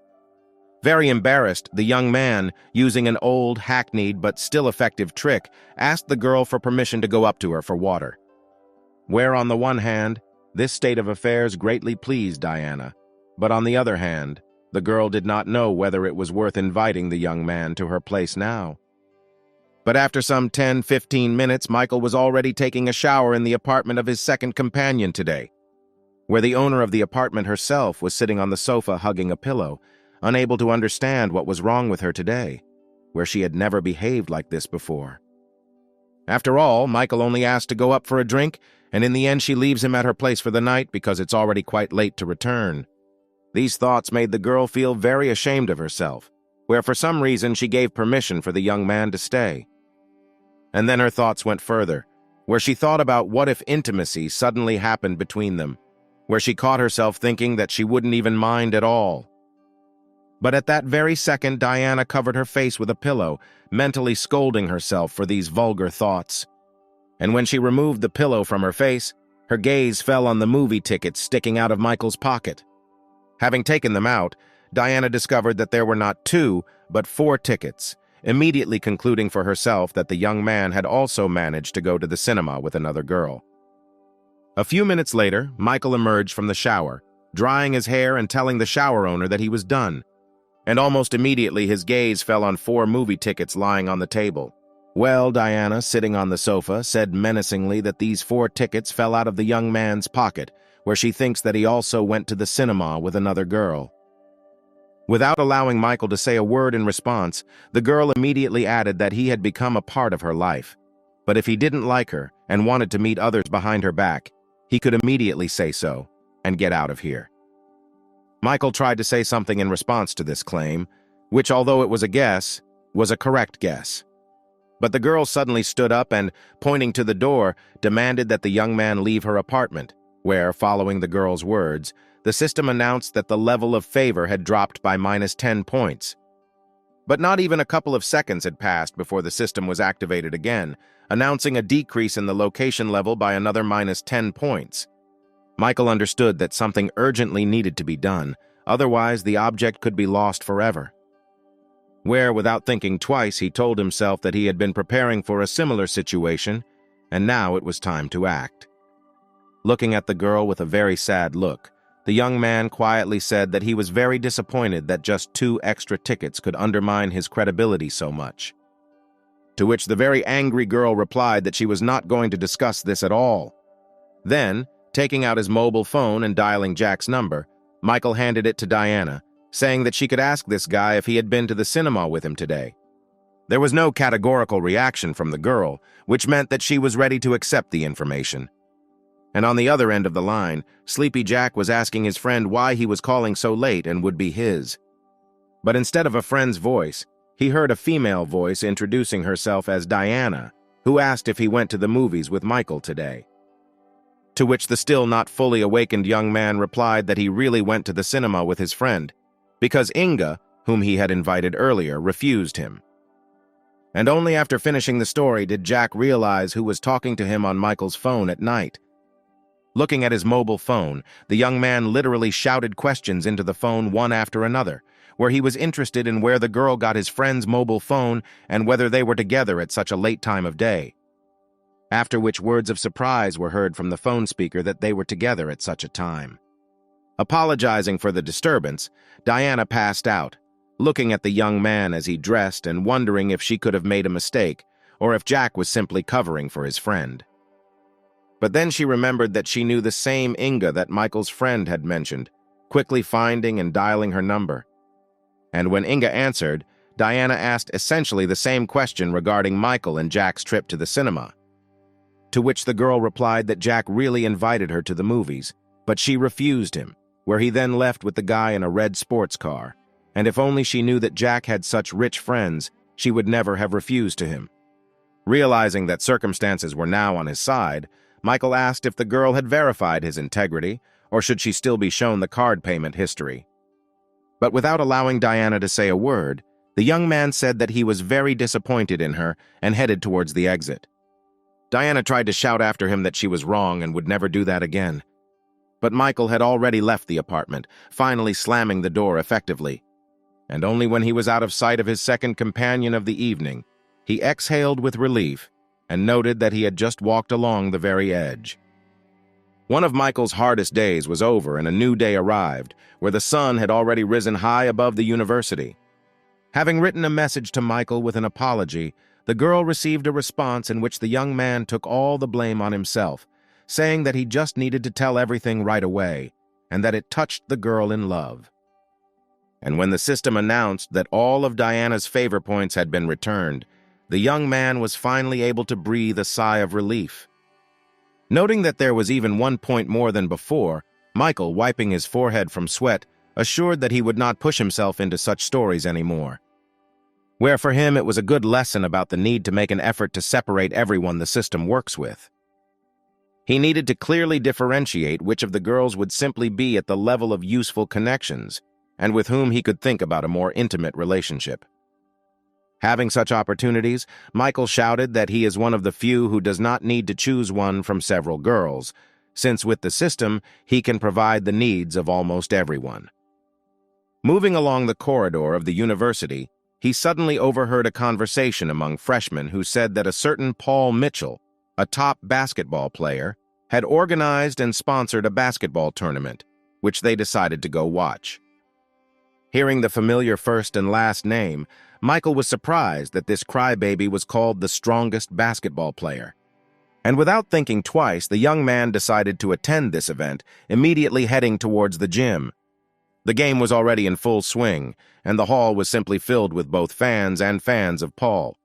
Very embarrassed, the young man, using an old, hackneyed but still effective trick, asked the girl for permission to go up to her for water. Where on the one hand, this state of affairs greatly pleased Diana, but on the other hand, the girl did not know whether it was worth inviting the young man to her place now. But after some 10-15 minutes, Michael was already taking a shower in the apartment of his second companion today, where the owner of the apartment herself was sitting on the sofa hugging a pillow, unable to understand what was wrong with her today, where she had never behaved like this before. After all, Michael only asked to go up for a drink, and in the end she leaves him at her place for the night because it's already quite late to return. These thoughts made the girl feel very ashamed of herself, where for some reason she gave permission for the young man to stay. And then her thoughts went further, where she thought about what if intimacy suddenly happened between them, where she caught herself thinking that she wouldn't even mind at all. But at that very second, Diana covered her face with a pillow, mentally scolding herself for these vulgar thoughts. And when she removed the pillow from her face, her gaze fell on the movie tickets sticking out of Michael's pocket. Having taken them out, Diana discovered that there were not 2, but 4 tickets, immediately concluding for herself that the young man had also managed to go to the cinema with another girl. A few minutes later, Michael emerged from the shower, drying his hair and telling the shower owner that he was done. And almost immediately his gaze fell on 4 movie tickets lying on the table. Well, Diana, sitting on the sofa, said menacingly that these 4 tickets fell out of the young man's pocket, where she thinks that he also went to the cinema with another girl. Without allowing Michael to say a word in response, the girl immediately added that he had become a part of her life. But if he didn't like her and wanted to meet others behind her back, he could immediately say so and get out of here. Michael tried to say something in response to this claim, which, although it was a guess, was a correct guess. But the girl suddenly stood up and, pointing to the door, demanded that the young man leave her apartment, where, following the girl's words, the system announced that the level of favor had dropped by -10 points. But not even a couple of seconds had passed before the system was activated again, announcing a decrease in the location level by another -10 points. Michael understood that something urgently needed to be done, otherwise the object could be lost forever. Where, without thinking twice, he told himself that he had been preparing for a similar situation, and now it was time to act. Looking at the girl with a very sad look, the young man quietly said that he was very disappointed that just 2 extra tickets could undermine his credibility so much. To which the very angry girl replied that she was not going to discuss this at all. Then, taking out his mobile phone and dialing Jack's number, Michael handed it to Diana, saying that she could ask this guy if he had been to the cinema with him today. There was no categorical reaction from the girl, which meant that she was ready to accept the information. And on the other end of the line, Sleepy Jack was asking his friend why he was calling so late and would be his. But instead of a friend's voice, he heard a female voice introducing herself as Diana, who asked if he went to the movies with Michael today. To which the still not fully awakened young man replied that he really went to the cinema with his friend, because Inga, whom he had invited earlier, refused him. And only after finishing the story did Jack realize who was talking to him on Michael's phone at night. Looking at his mobile phone, the young man literally shouted questions into the phone one after another, where he was interested in where the girl got his friend's mobile phone and whether they were together at such a late time of day. After which words of surprise were heard from the phone speaker that they were together at such a time. Apologizing for the disturbance, Diana passed out, looking at the young man as he dressed and wondering if she could have made a mistake or if Jack was simply covering for his friend. But then she remembered that she knew the same Inga that Michael's friend had mentioned, quickly finding and dialing her number. And when Inga answered, Diana asked essentially the same question regarding Michael and Jack's trip to the cinema. To which the girl replied that Jack really invited her to the movies, but she refused him, where he then left with the guy in a red sports car, and if only she knew that Jack had such rich friends, she would never have refused to him. Realizing that circumstances were now on his side, Michael asked if the girl had verified his integrity, or should she still be shown the card payment history. But without allowing Diana to say a word, the young man said that he was very disappointed in her and headed towards the exit. Diana tried to shout after him that she was wrong and would never do that again. But Michael had already left the apartment, finally slamming the door effectively. And only when he was out of sight of his second companion of the evening, he exhaled with relief and noted that he had just walked along the very edge. One of Michael's hardest days was over and a new day arrived, where the sun had already risen high above the university. Having written a message to Michael with an apology, the girl received a response in which the young man took all the blame on himself, saying that he just needed to tell everything right away, and that it touched the girl in love. And when the system announced that all of Diana's favor points had been returned, the young man was finally able to breathe a sigh of relief. Noting that there was even 1 point more than before, Michael, wiping his forehead from sweat, assured that he would not push himself into such stories anymore. Where for him it was a good lesson about the need to make an effort to separate everyone the system works with. He needed to clearly differentiate which of the girls would simply be at the level of useful connections, and with whom he could think about a more intimate relationship. Having such opportunities, Michael shouted that he is one of the few who does not need to choose one from several girls, since with the system, he can provide the needs of almost everyone. Moving along the corridor of the university, he suddenly overheard a conversation among freshmen who said that a certain Paul Mitchell, a top basketball player, had organized and sponsored a basketball tournament, which they decided to go watch. Hearing the familiar first and last name, Michael was surprised that this crybaby was called the strongest basketball player. And without thinking twice, the young man decided to attend this event, immediately heading towards the gym. The game was already in full swing, and the hall was simply filled with both fans and fans of Paul,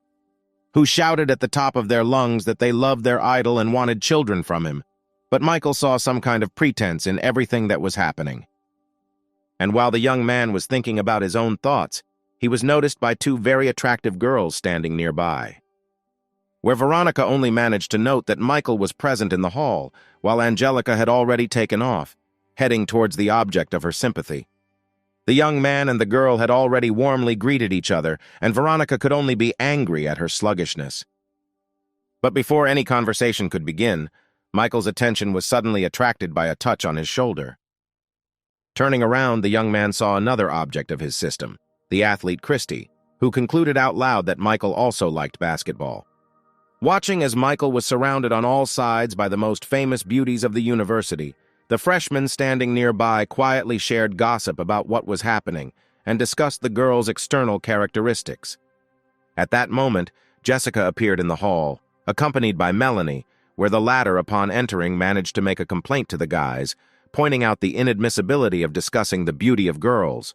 who shouted at the top of their lungs that they loved their idol and wanted children from him. But Michael saw some kind of pretense in everything that was happening. And while the young man was thinking about his own thoughts, he was noticed by two very attractive girls standing nearby, where Veronica only managed to note that Michael was present in the hall, while Angelica had already taken off, heading towards the object of her sympathy. The young man and the girl had already warmly greeted each other, and Veronica could only be angry at her sluggishness. But before any conversation could begin, Michael's attention was suddenly attracted by a touch on his shoulder. Turning around, the young man saw another object of his system, the athlete Christie, who concluded out loud that Michael also liked basketball. Watching as Michael was surrounded on all sides by the most famous beauties of the university, the freshmen standing nearby quietly shared gossip about what was happening and discussed the girl's external characteristics. At that moment, Jessica appeared in the hall, accompanied by Melanie, where the latter, upon entering, managed to make a complaint to the guys, pointing out the inadmissibility of discussing the beauty of girls.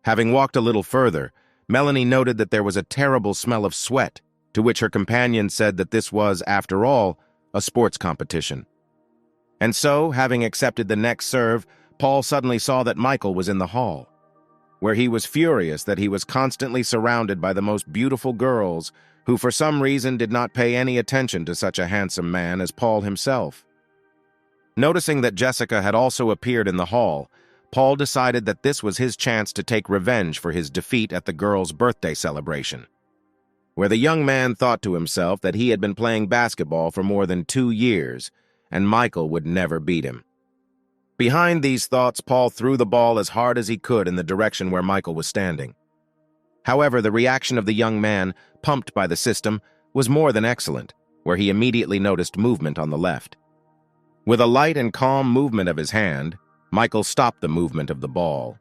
Having walked a little further, Melanie noted that there was a terrible smell of sweat, to which her companion said that this was, after all, a sports competition. And so, having accepted the next serve, Paul suddenly saw that Michael was in the hall, where he was furious that he was constantly surrounded by the most beautiful girls who for some reason did not pay any attention to such a handsome man as Paul himself. Noticing that Jessica had also appeared in the hall, Paul decided that this was his chance to take revenge for his defeat at the girl's birthday celebration, where the young man thought to himself that he had been playing basketball for more than 2 years, and Michael would never beat him. Behind these thoughts, Paul threw the ball as hard as he could in the direction where Michael was standing. However, the reaction of the young man, pumped by the system, was more than excellent, where he immediately noticed movement on the left. With a light and calm movement of his hand, Michael stopped the movement of the ball.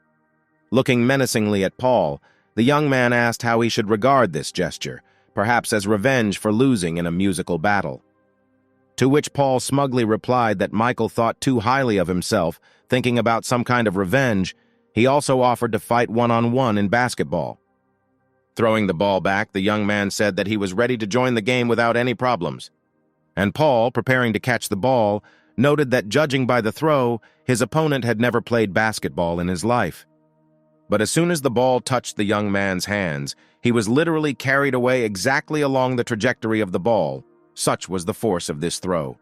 Looking menacingly at Paul, the young man asked how he should regard this gesture, perhaps as revenge for losing in a musical battle. To which Paul smugly replied that Michael thought too highly of himself, thinking about some kind of revenge. He also offered to fight one-on-one in basketball. Throwing the ball back, the young man said that he was ready to join the game without any problems. And Paul, preparing to catch the ball, noted that judging by the throw, his opponent had never played basketball in his life. But as soon as the ball touched the young man's hands, he was literally carried away exactly along the trajectory of the ball. Such was the force of this throw.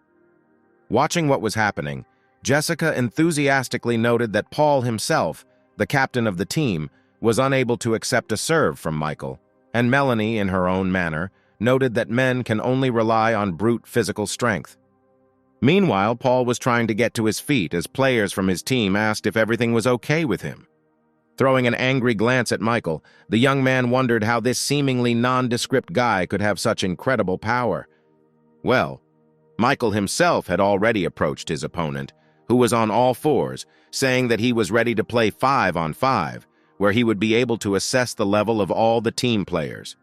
Watching what was happening, Jessica enthusiastically noted that Paul himself, the captain of the team, was unable to accept a serve from Michael, and Melanie, in her own manner, noted that men can only rely on brute physical strength. Meanwhile, Paul was trying to get to his feet as players from his team asked if everything was okay with him. Throwing an angry glance at Michael, the young man wondered how this seemingly nondescript guy could have such incredible power. Well, Michael himself had already approached his opponent, who was on all fours, saying that he was ready to play 5-on-5, where he would be able to assess the level of all the team players.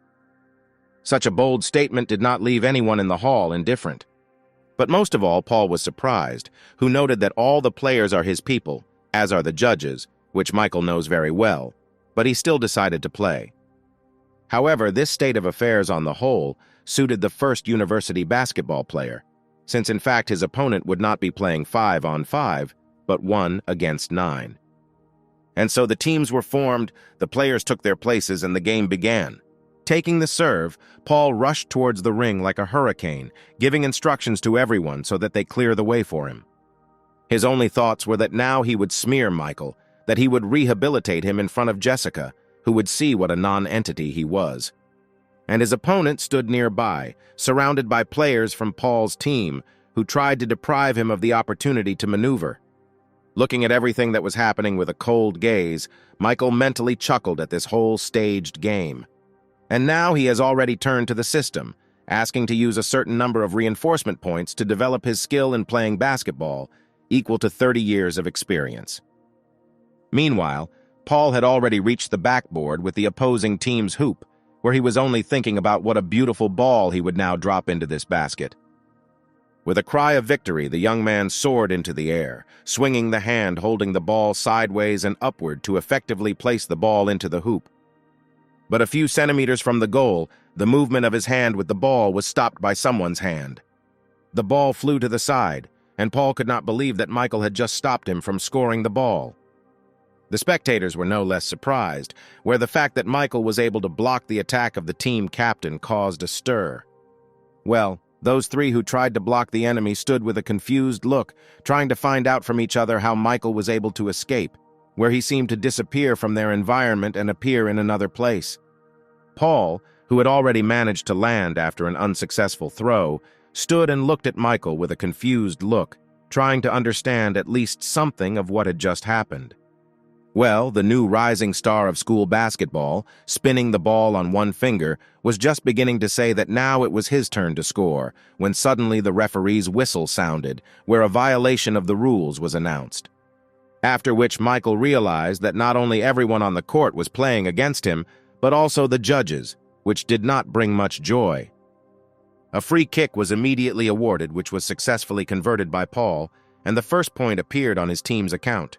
Such a bold statement did not leave anyone in the hall indifferent. But most of all, Paul was surprised, who noted that all the players are his people, as are the judges, which Michael knows very well, but he still decided to play. However, this state of affairs on the whole suited the first university basketball player, since in fact his opponent would not be playing 5-on-5, but 1-against-9. And so the teams were formed, the players took their places, and the game began. Taking the serve, Paul rushed towards the ring like a hurricane, giving instructions to everyone so that they clear the way for him. His only thoughts were that now he would smear Michael, that he would rehabilitate him in front of Jessica, who would see what a non-entity he was. And his opponent stood nearby, surrounded by players from Paul's team, who tried to deprive him of the opportunity to maneuver. Looking at everything that was happening with a cold gaze, Michael mentally chuckled at this whole staged game. And now he has already turned to the system, asking to use a certain number of reinforcement points to develop his skill in playing basketball, equal to 30 years of experience. Meanwhile, Paul had already reached the backboard with the opposing team's hoop, where he was only thinking about what a beautiful ball he would now drop into this basket. With a cry of victory, the young man soared into the air, swinging the hand holding the ball sideways and upward to effectively place the ball into the hoop. But a few centimeters from the goal, the movement of his hand with the ball was stopped by someone's hand. The ball flew to the side, and Paul could not believe that Michael had just stopped him from scoring the ball. The spectators were no less surprised, where the fact that Michael was able to block the attack of the team captain caused a stir. Well, those three who tried to block the enemy stood with a confused look, trying to find out from each other how Michael was able to escape, where he seemed to disappear from their environment and appear in another place. Paul, who had already managed to land after an unsuccessful throw, stood and looked at Michael with a confused look, trying to understand at least something of what had just happened. Well, the new rising star of school basketball, spinning the ball on one finger, was just beginning to say that now it was his turn to score, when suddenly the referee's whistle sounded, where a violation of the rules was announced. After which Michael realized that not only everyone on the court was playing against him, but also the judges, which did not bring much joy. A free kick was immediately awarded, which was successfully converted by Paul, and the first point appeared on his team's account.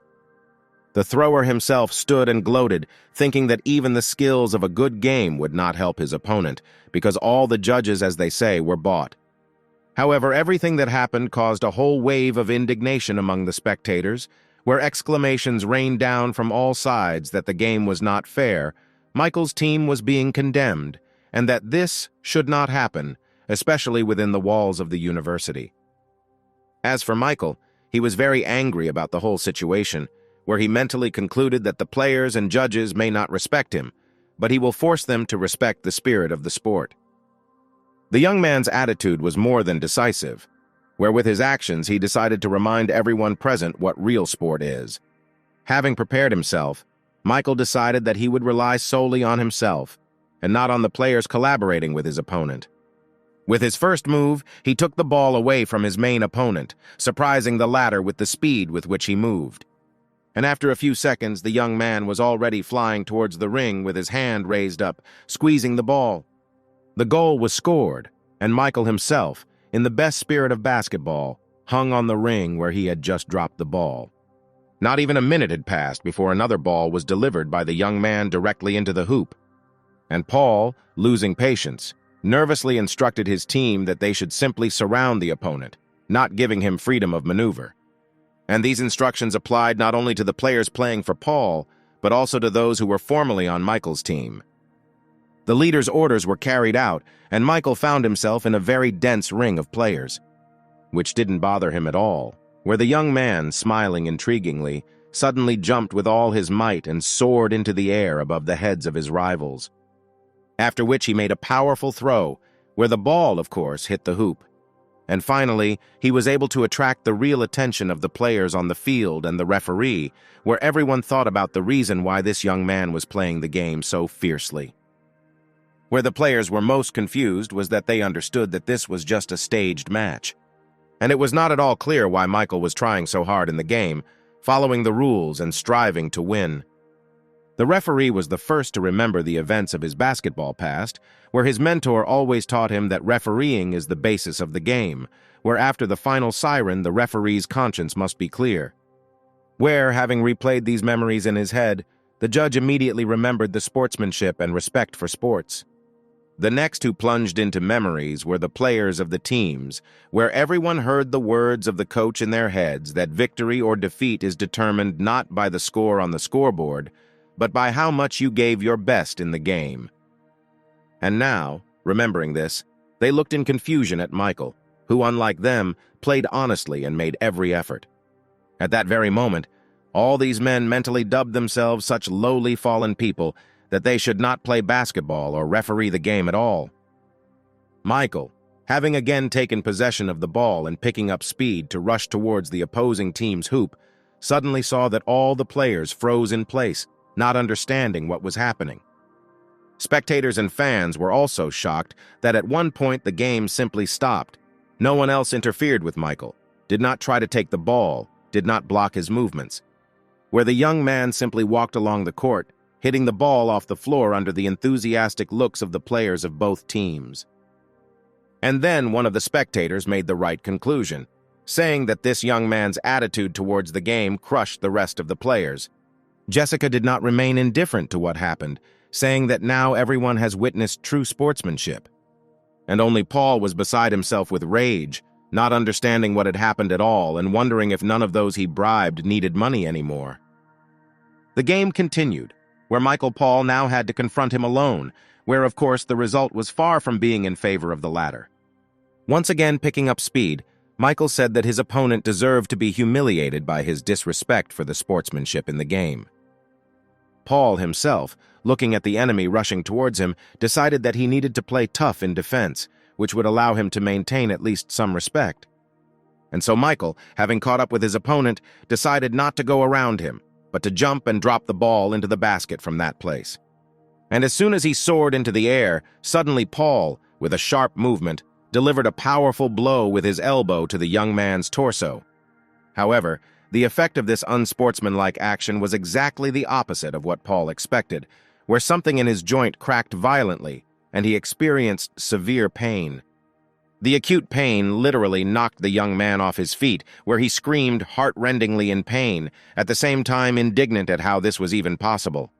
The thrower himself stood and gloated, thinking that even the skills of a good game would not help his opponent, because all the judges, as they say, were bought. However, everything that happened caused a whole wave of indignation among the spectators, where exclamations rained down from all sides that the game was not fair, Michael's team was being condemned, and that this should not happen, especially within the walls of the university. As for Michael, he was very angry about the whole situation, where he mentally concluded that the players and judges may not respect him, but he will force them to respect the spirit of the sport. The young man's attitude was more than decisive, where with his actions he decided to remind everyone present what real sport is. Having prepared himself, Michael decided that he would rely solely on himself, and not on the players collaborating with his opponent. With his first move, he took the ball away from his main opponent, surprising the latter with the speed with which he moved. And after a few seconds, the young man was already flying towards the ring with his hand raised up, squeezing the ball. The goal was scored, and Michael himself, in the best spirit of basketball, hung on the ring where he had just dropped the ball. Not even a minute had passed before another ball was delivered by the young man directly into the hoop. And Paul, losing patience, nervously instructed his team that they should simply surround the opponent, not giving him freedom of maneuver. And these instructions applied not only to the players playing for Paul, but also to those who were formerly on Michael's team. The leader's orders were carried out, and Michael found himself in a very dense ring of players, which didn't bother him at all, where the young man, smiling intriguingly, suddenly jumped with all his might and soared into the air above the heads of his rivals. After which he made a powerful throw, where the ball, of course, hit the hoop. And finally, he was able to attract the real attention of the players on the field and the referee, where everyone thought about the reason why this young man was playing the game so fiercely. Where the players were most confused was that they understood that this was just a staged match. And it was not at all clear why Michael was trying so hard in the game, following the rules and striving to win. The referee was the first to remember the events of his basketball past, where his mentor always taught him that refereeing is the basis of the game, where after the final siren the referee's conscience must be clear. Where, having replayed these memories in his head, the judge immediately remembered the sportsmanship and respect for sports. The next who plunged into memories were the players of the teams, where everyone heard the words of the coach in their heads that victory or defeat is determined not by the score on the scoreboard, but by how much you gave your best in the game. And now, remembering this, they looked in confusion at Michael, who, unlike them, played honestly and made every effort. At that very moment, all these men mentally dubbed themselves such lowly fallen people that they should not play basketball or referee the game at all. Michael, having again taken possession of the ball and picking up speed to rush towards the opposing team's hoop, suddenly saw that all the players froze in place, not understanding what was happening. Spectators and fans were also shocked that at one point the game simply stopped. No one else interfered with Michael, did not try to take the ball, did not block his movements, where the young man simply walked along the court, hitting the ball off the floor under the enthusiastic looks of the players of both teams. And then one of the spectators made the right conclusion, saying that this young man's attitude towards the game crushed the rest of the players. Jessica did not remain indifferent to what happened, saying that now everyone has witnessed true sportsmanship. And only Paul was beside himself with rage, not understanding what had happened at all and wondering if none of those he bribed needed money anymore. The game continued, where Michael Paul now had to confront him alone, where of course the result was far from being in favor of the latter. Once again picking up speed, Michael said that his opponent deserved to be humiliated by his disrespect for the sportsmanship in the game. Paul himself, looking at the enemy rushing towards him, decided that he needed to play tough in defense, which would allow him to maintain at least some respect. And so Michael, having caught up with his opponent, decided not to go around him, but to jump and drop the ball into the basket from that place. And as soon as he soared into the air, suddenly Paul, with a sharp movement, delivered a powerful blow with his elbow to the young man's torso. However, the effect of this unsportsmanlike action was exactly the opposite of what Paul expected, where something in his joint cracked violently, and he experienced severe pain. The acute pain literally knocked the young man off his feet, where he screamed heart-rendingly in pain, at the same time indignant at how this was even possible.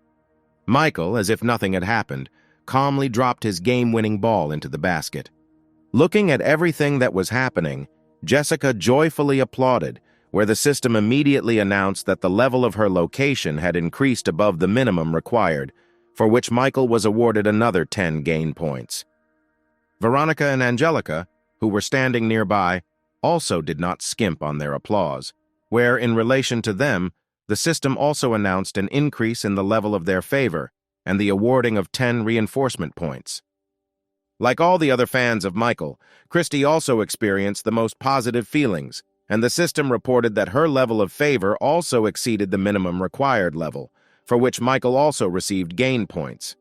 Michael, as if nothing had happened, calmly dropped his game-winning ball into the basket. Looking at everything that was happening, Jessica joyfully applauded, where the system immediately announced that the level of her location had increased above the minimum required, for which Michael was awarded another 10 gain points. Veronica and Angelica, who were standing nearby, also did not skimp on their applause, where, in relation to them, the system also announced an increase in the level of their favor and the awarding of 10 reinforcement points. Like all the other fans of Michael, Christy also experienced the most positive feelings, and the system reported that her level of favor also exceeded the minimum required level, for which Michael also received gain points.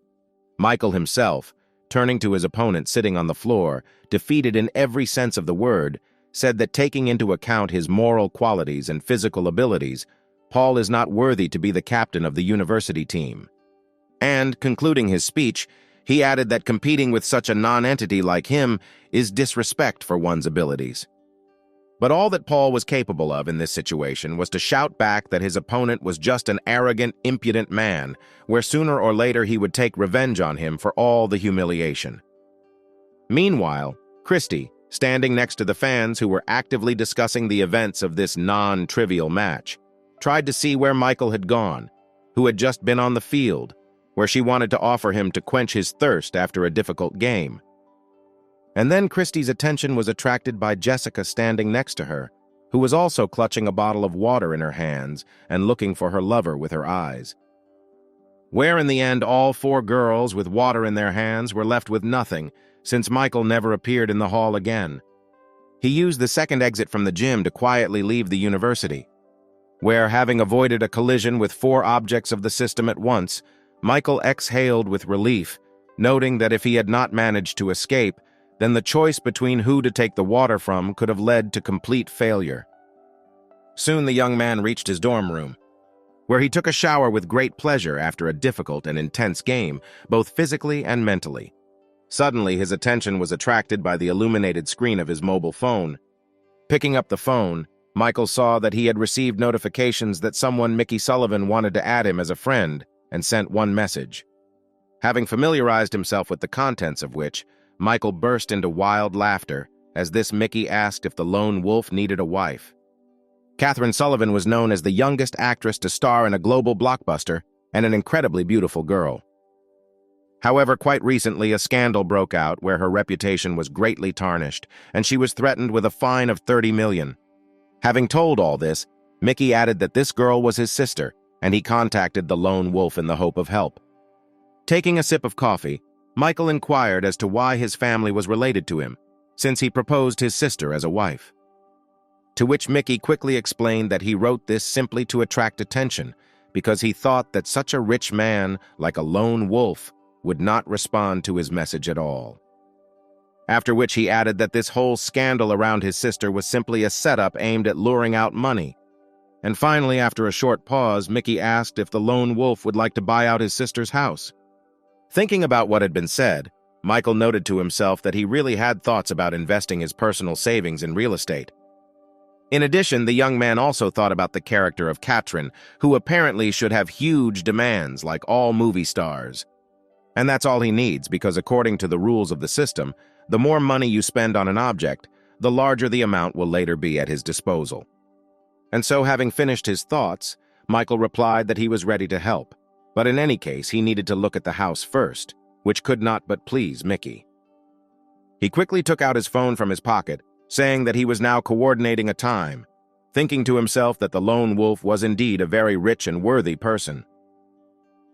Michael himself, turning to his opponent sitting on the floor, defeated in every sense of the word, said that taking into account his moral qualities and physical abilities, Paul is not worthy to be the captain of the university team. And, concluding his speech, he added that competing with such a non-entity like him is disrespect for one's abilities. But all that Paul was capable of in this situation was to shout back that his opponent was just an arrogant, impudent man, where sooner or later he would take revenge on him for all the humiliation. Meanwhile, Christy, standing next to the fans who were actively discussing the events of this non-trivial match, tried to see where Michael had gone, who had just been on the field, where she wanted to offer him to quench his thirst after a difficult game. And then Christy's attention was attracted by Jessica standing next to her, who was also clutching a bottle of water in her hands and looking for her lover with her eyes. Where in the end all 4 girls with water in their hands were left with nothing, since Michael never appeared in the hall again. He used the second exit from the gym to quietly leave the university, where, having avoided a collision with 4 objects of the system at once, Michael exhaled with relief, noting that if he had not managed to escape, then the choice between who to take the water from could have led to complete failure. Soon the young man reached his dorm room, where he took a shower with great pleasure after a difficult and intense game, both physically and mentally. Suddenly, his attention was attracted by the illuminated screen of his mobile phone. Picking up the phone, Michael saw that he had received notifications that someone Mickey Sullivan wanted to add him as a friend and sent one message. Having familiarized himself with the contents of which, Michael burst into wild laughter as this Mickey asked if the lone wolf needed a wife. Catherine Sullivan was known as the youngest actress to star in a global blockbuster and an incredibly beautiful girl. However, quite recently a scandal broke out where her reputation was greatly tarnished, and she was threatened with a fine of $30 million. Having told all this, Mickey added that this girl was his sister, and he contacted the lone wolf in the hope of help. Taking a sip of coffee, Michael inquired as to why his family was related to him, since he proposed his sister as a wife. to which Mickey quickly explained that he wrote this simply to attract attention, because he thought that such a rich man, like a lone wolf, would not respond to his message at all. After which he added that this whole scandal around his sister was simply a setup aimed at luring out money. And finally, after a short pause, Mickey asked if the lone wolf would like to buy out his sister's house. Thinking about what had been said, Michael noted to himself that he really had thoughts about investing his personal savings in real estate. In addition, the young man also thought about the character of Katrin, who apparently should have huge demands like all movie stars. And that's all he needs, because according to the rules of the system, the more money you spend on an object, the larger the amount will later be at his disposal. And so, having finished his thoughts, Michael replied that he was ready to help, but in any case, he needed to look at the house first, which could not but please Mickey. He quickly took out his phone from his pocket, saying that he was now coordinating a time, thinking to himself that the lone wolf was indeed a very rich and worthy person.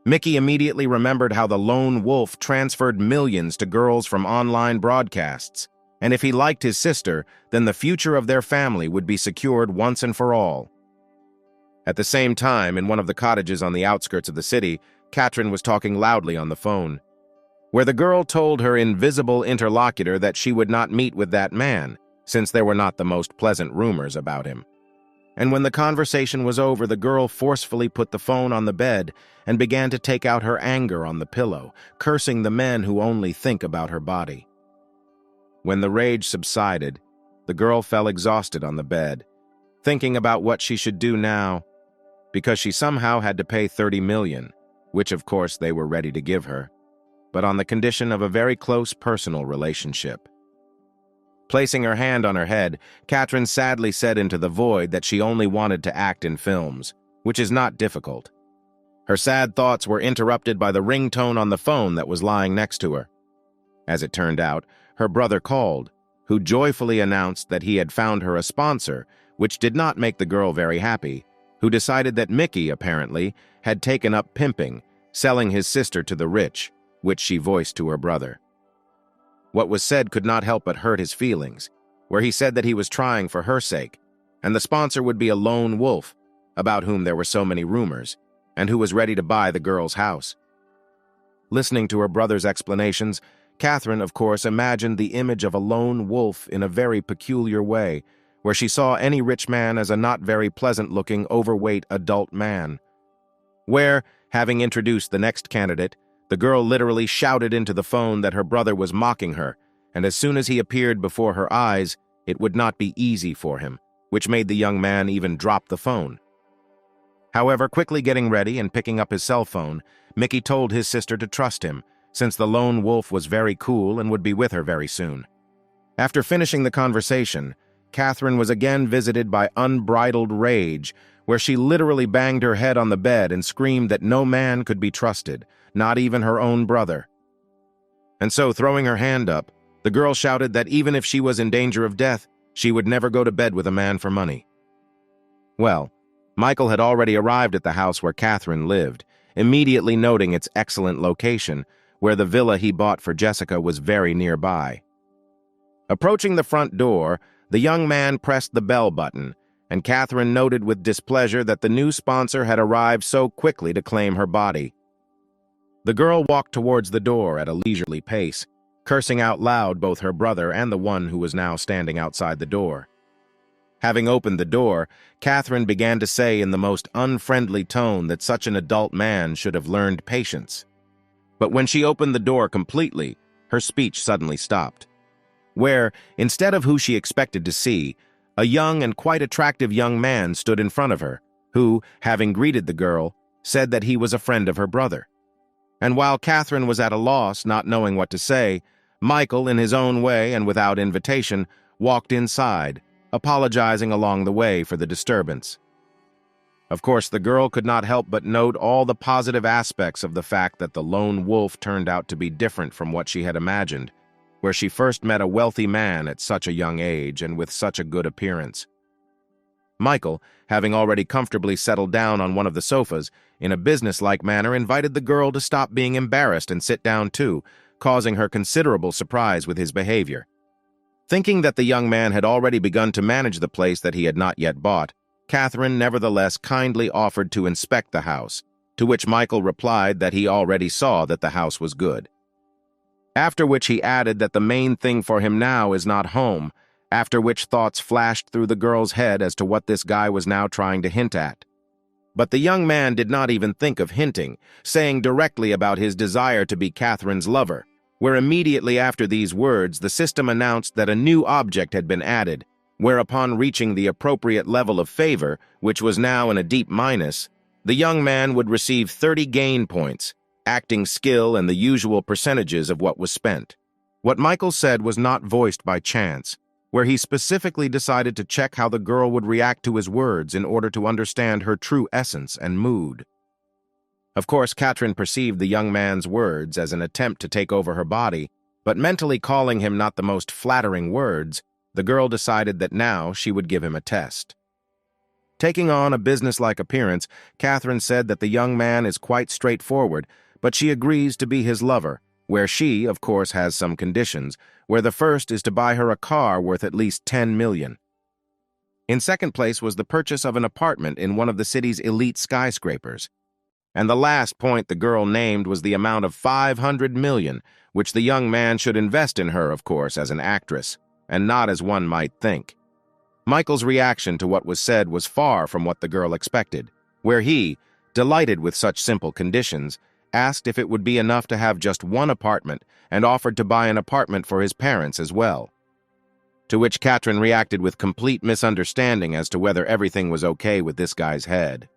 Mickey immediately remembered how the lone wolf transferred millions to girls from online broadcasts, and if he liked his sister, then the future of their family would be secured once and for all. At the same time, in one of the cottages on the outskirts of the city, Katrin was talking loudly on the phone, where the girl told her invisible interlocutor that she would not meet with that man, since there were not the most pleasant rumors about him. And when the conversation was over, the girl forcefully put the phone on the bed and began to take out her anger on the pillow, cursing the men who only think about her body. When the rage subsided, the girl fell exhausted on the bed, thinking about what she should do now, because she somehow had to pay $30 million, which of course they were ready to give her, but on the condition of a very close personal relationship. Placing her hand on her head, Katrin sadly said into the void that she only wanted to act in films, which is not difficult. Her sad thoughts were interrupted by the ringtone on the phone that was lying next to her. As it turned out, her brother called, who joyfully announced that he had found her a sponsor, which did not make the girl very happy, who decided that Mickey, apparently, had taken up pimping, selling his sister to the rich, which she voiced to her brother. What was said could not help but hurt his feelings, where he said that he was trying for her sake, and the sponsor would be a lone wolf, about whom there were so many rumors, and who was ready to buy the girl's house. Listening to her brother's explanations, Katrin, of course, imagined the image of a lone wolf in a very peculiar way, where she saw any rich man as a not very pleasant-looking, overweight adult man. Where, having introduced the next candidate, the girl literally shouted into the phone that her brother was mocking her, and as soon as he appeared before her eyes, it would not be easy for him, which made the young man even drop the phone. However, quickly getting ready and picking up his cell phone, Mickey told his sister to trust him, since the lone wolf was very cool and would be with her very soon. After finishing the conversation, Katrin was again visited by unbridled rage, where she literally banged her head on the bed and screamed that no man could be trusted, not even her own brother. And so, throwing her hand up, the girl shouted that even if she was in danger of death, she would never go to bed with a man for money. Well, Michael had already arrived at the house where Katrin lived, immediately noting its excellent location, where the villa he bought for Jessica was very nearby. Approaching the front door, the young man pressed the bell button, and Katrin noted with displeasure that the new sponsor had arrived so quickly to claim her body. The girl walked towards the door at a leisurely pace, cursing out loud both her brother and the one who was now standing outside the door. Having opened the door, Katrin began to say in the most unfriendly tone that such an adult man should have learned patience. But when she opened the door completely, her speech suddenly stopped, where, instead of who she expected to see, a young and quite attractive young man stood in front of her, who, having greeted the girl, said that he was a friend of her brother. And while Katrin was at a loss, not knowing what to say, Michael, in his own way and without invitation, walked inside, apologizing along the way for the disturbance. Of course, the girl could not help but note all the positive aspects of the fact that the lone wolf turned out to be different from what she had imagined, where she first met a wealthy man at such a young age and with such a good appearance. Michael, having already comfortably settled down on one of the sofas, in a business-like manner invited the girl to stop being embarrassed and sit down too, causing her considerable surprise with his behavior. Thinking that the young man had already begun to manage the place that he had not yet bought, Catherine nevertheless kindly offered to inspect the house, to which Michael replied that he already saw that the house was good. After which he added that the main thing for him now is not home, after which thoughts flashed through the girl's head as to what this guy was now trying to hint at. But the young man did not even think of hinting, saying directly about his desire to be Catherine's lover, where immediately after these words the system announced that a new object had been added, whereupon reaching the appropriate level of favor, which was now in a deep minus, the young man would receive 30 gain points, acting skill and the usual percentages of what was spent. What Michael said was not voiced by chance, where he specifically decided to check how the girl would react to his words in order to understand her true essence and mood. Of course, Catherine perceived the young man's words as an attempt to take over her body, but mentally calling him not the most flattering words, the girl decided that now she would give him a test. Taking on a businesslike appearance, Catherine said that the young man is quite straightforward, but she agrees to be his lover, where she, of course, has some conditions, where the first is to buy her a car worth at least 10 million. In second place was the purchase of an apartment in one of the city's elite skyscrapers. And the last point the girl named was the amount of 500 million, which the young man should invest in her, of course, as an actress, and not as one might think. Michael's reaction to what was said was far from what the girl expected, where he, delighted with such simple conditions, asked if it would be enough to have just one apartment and offered to buy an apartment for his parents as well. To which Catherine reacted with complete misunderstanding as to whether everything was okay with this guy's head.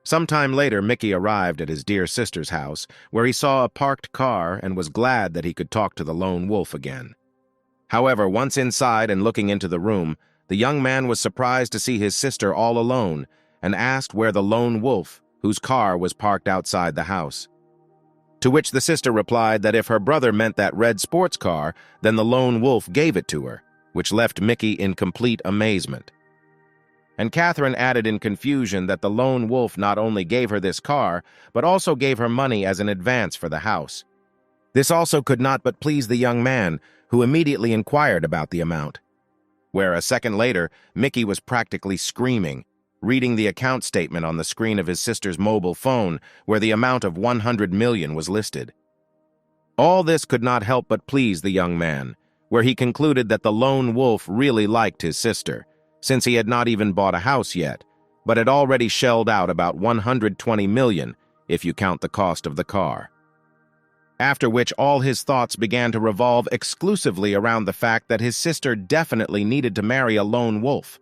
Sometime later, Mickey arrived at his dear sister's house, where he saw a parked car and was glad that he could talk to the lone wolf again. However, once inside and looking into the room, the young man was surprised to see his sister all alone and asked where the lone wolf, whose car was parked outside the house. To which the sister replied that if her brother meant that red sports car, then the lone wolf gave it to her, which left Mickey in complete amazement. And Catherine added in confusion that the lone wolf not only gave her this car, but also gave her money as an advance for the house. This also could not but please the young man, who immediately inquired about the amount. Where a second later, Mickey was practically screaming, reading the account statement on the screen of his sister's mobile phone, where the amount of 100 million was listed. All this could not help but please the young man, where he concluded that the lone wolf really liked his sister, since he had not even bought a house yet, but had already shelled out about 120 million, if you count the cost of the car. After which all his thoughts began to revolve exclusively around the fact that his sister definitely needed to marry a lone wolf.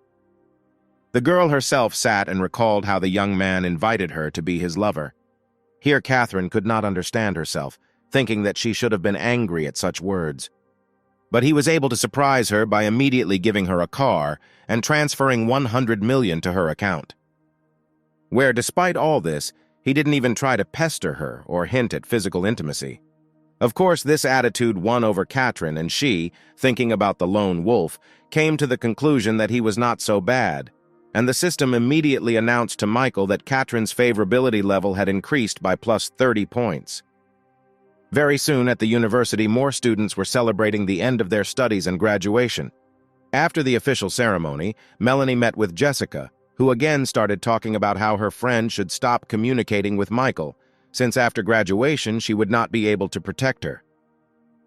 The girl herself sat and recalled how the young man invited her to be his lover. Here Catherine could not understand herself, thinking that she should have been angry at such words. But he was able to surprise her by immediately giving her a car and transferring 100 million to her account. Where, despite all this, he didn't even try to pester her or hint at physical intimacy. Of course, this attitude won over Catherine, and she, thinking about the lone wolf, came to the conclusion that he was not so bad, and the system immediately announced to Michael that Catherine's favorability level had increased by plus 30 points. Very soon at the university, more students were celebrating the end of their studies and graduation. After the official ceremony, Melanie met with Jessica, who again started talking about how her friend should stop communicating with Michael, since after graduation she would not be able to protect her.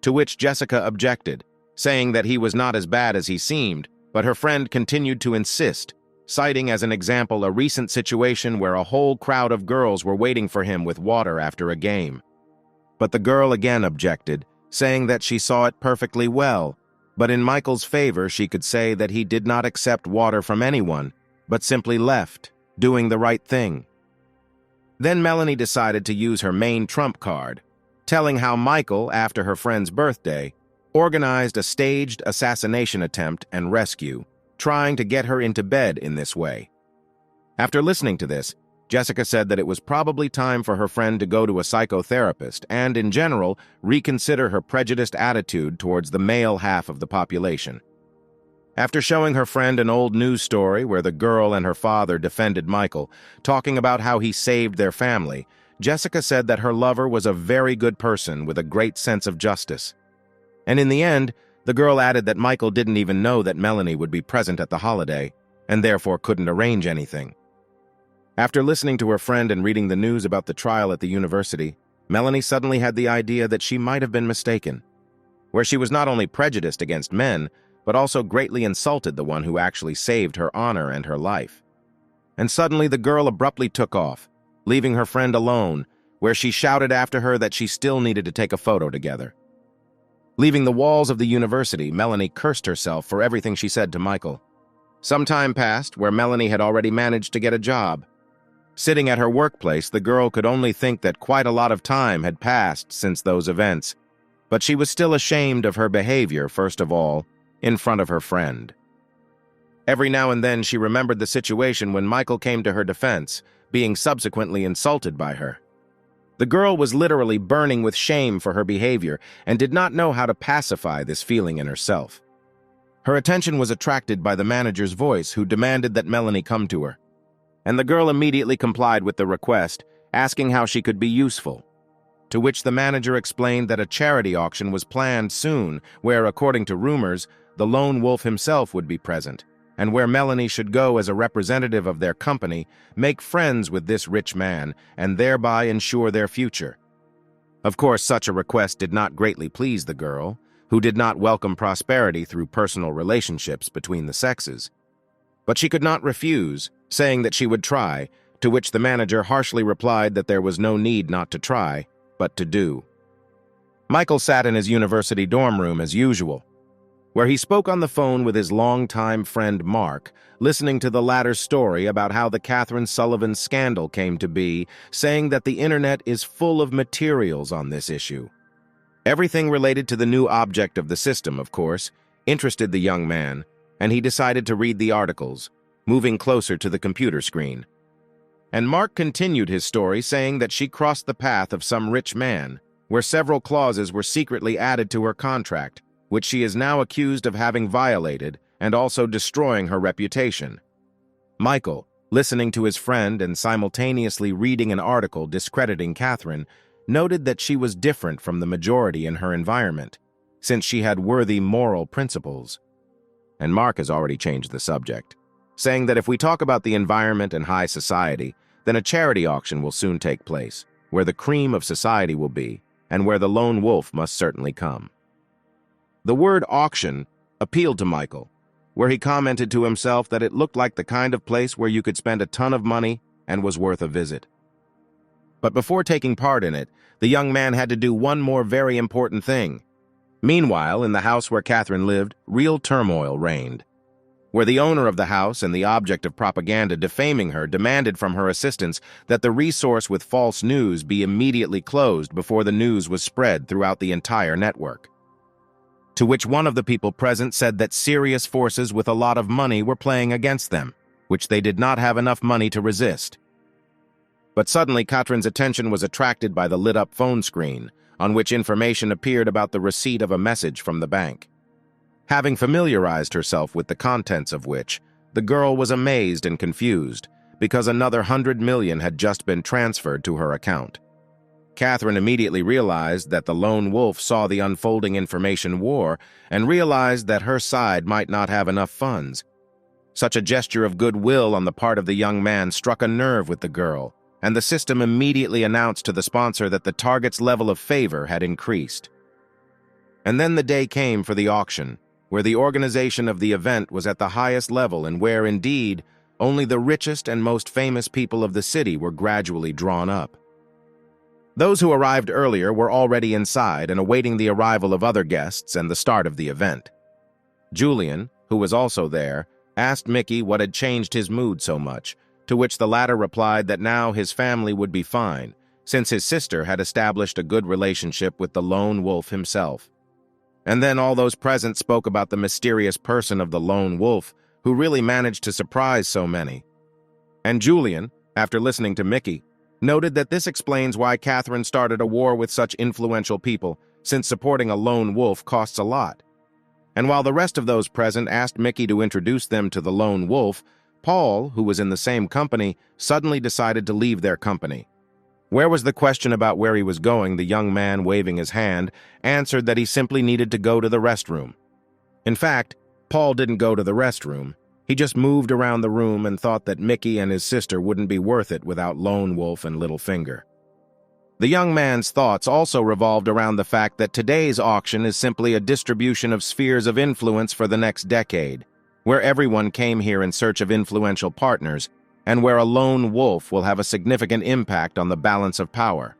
To which Jessica objected, saying that he was not as bad as he seemed, but her friend continued to insist, citing as an example a recent situation where a whole crowd of girls were waiting for him with water after a game. But the girl again objected, saying that she saw it perfectly well, but in Michael's favor she could say that he did not accept water from anyone, but simply left, doing the right thing. Then Melanie decided to use her main trump card, telling how Michael, after her friend's birthday, organized a staged assassination attempt and rescue, trying to get her into bed in this way. After listening to this, Jessica said that it was probably time for her friend to go to a psychotherapist and, in general, reconsider her prejudiced attitude towards the male half of the population. After showing her friend an old news story where the girl and her father defended Michael, talking about how he saved their family, Jessica said that her lover was a very good person with a great sense of justice. And in the end, The girl added that Michael didn't even know that Melanie would be present at the holiday, and therefore couldn't arrange anything. After listening to her friend and reading the news about the trial at the university, Melanie suddenly had the idea that she might have been mistaken, where she was not only prejudiced against men, but also greatly insulted the one who actually saved her honor and her life. And suddenly the girl abruptly took off, leaving her friend alone, where she shouted after her that she still needed to take a photo together. Leaving the walls of the university, Melanie cursed herself for everything she said to Michael. Some time passed where Melanie had already managed to get a job. Sitting at her workplace, the girl could only think that quite a lot of time had passed since those events, but she was still ashamed of her behavior, first of all, in front of her friend. Every now and then she remembered the situation when Michael came to her defense, being subsequently insulted by her. The girl was literally burning with shame for her behavior and did not know how to pacify this feeling in herself. Her attention was attracted by the manager's voice, who demanded that Melanie come to her. And the girl immediately complied with the request, asking how she could be useful. To which the manager explained that a charity auction was planned soon, where, according to rumors, the lone wolf himself would be present, and where Melanie should go as a representative of their company, make friends with this rich man, and thereby ensure their future. Of course, such a request did not greatly please the girl, who did not welcome prosperity through personal relationships between the sexes. But she could not refuse, saying that she would try, to which the manager harshly replied that there was no need not to try, but to do. Michael sat in his university dorm room as usual, where he spoke on the phone with his longtime friend Mark, listening to the latter's story about how the Catherine Sullivan scandal came to be, saying that the internet is full of materials on this issue. Everything related to the new object of the system, of course, interested the young man, and he decided to read the articles, moving closer to the computer screen. And Mark continued his story, saying that she crossed the path of some rich man, where several clauses were secretly added to her contract, which she is now accused of having violated and also destroying her reputation. Michael, listening to his friend and simultaneously reading an article discrediting Catherine, noted that she was different from the majority in her environment, since she had worthy moral principles. And Mark has already changed the subject, saying that if we talk about the environment and high society, then a charity auction will soon take place, where the cream of society will be, and where the lone wolf must certainly come. The word auction appealed to Michael, where he commented to himself that it looked like the kind of place where you could spend a ton of money and was worth a visit. But before taking part in it, the young man had to do one more very important thing. Meanwhile, in the house where Catherine lived, real turmoil reigned, where the owner of the house and the object of propaganda defaming her demanded from her assistants that the resource with false news be immediately closed before the news was spread throughout the entire network. To which one of the people present said that serious forces with a lot of money were playing against them, which they did not have enough money to resist. But suddenly Catherine's attention was attracted by the lit-up phone screen, on which information appeared about the receipt of a message from the bank. Having familiarized herself with the contents of which, the girl was amazed and confused, because another 100 million had just been transferred to her account. Catherine immediately realized that the lone wolf saw the unfolding information war and realized that her side might not have enough funds. Such a gesture of goodwill on the part of the young man struck a nerve with the girl, and the system immediately announced to the sponsor that the target's level of favor had increased. And then the day came for the auction, where the organization of the event was at the highest level and where, indeed, only the richest and most famous people of the city were gradually drawn up. Those who arrived earlier were already inside and awaiting the arrival of other guests and the start of the event. Julian, who was also there, asked Mickey what had changed his mood so much, to which the latter replied that now his family would be fine, since his sister had established a good relationship with the lone wolf himself. And then all those present spoke about the mysterious person of the lone wolf, who really managed to surprise so many. And Julian, after listening to Mickey, noted that this explains why Catherine started a war with such influential people, since supporting a lone wolf costs a lot. And while the rest of those present asked Mickey to introduce them to the lone wolf, Paul, who was in the same company, suddenly decided to leave their company. Where was the question about where he was going, the young man, waving his hand, answered that he simply needed to go to the restroom, In fact, Paul didn't go to the restroom. He just moved around the room and thought that Mickey and his sister wouldn't be worth it without Lone Wolf and Little Finger. The young man's thoughts also revolved around the fact that today's auction is simply a distribution of spheres of influence for the next decade, where everyone came here in search of influential partners, and where a lone wolf will have a significant impact on the balance of power.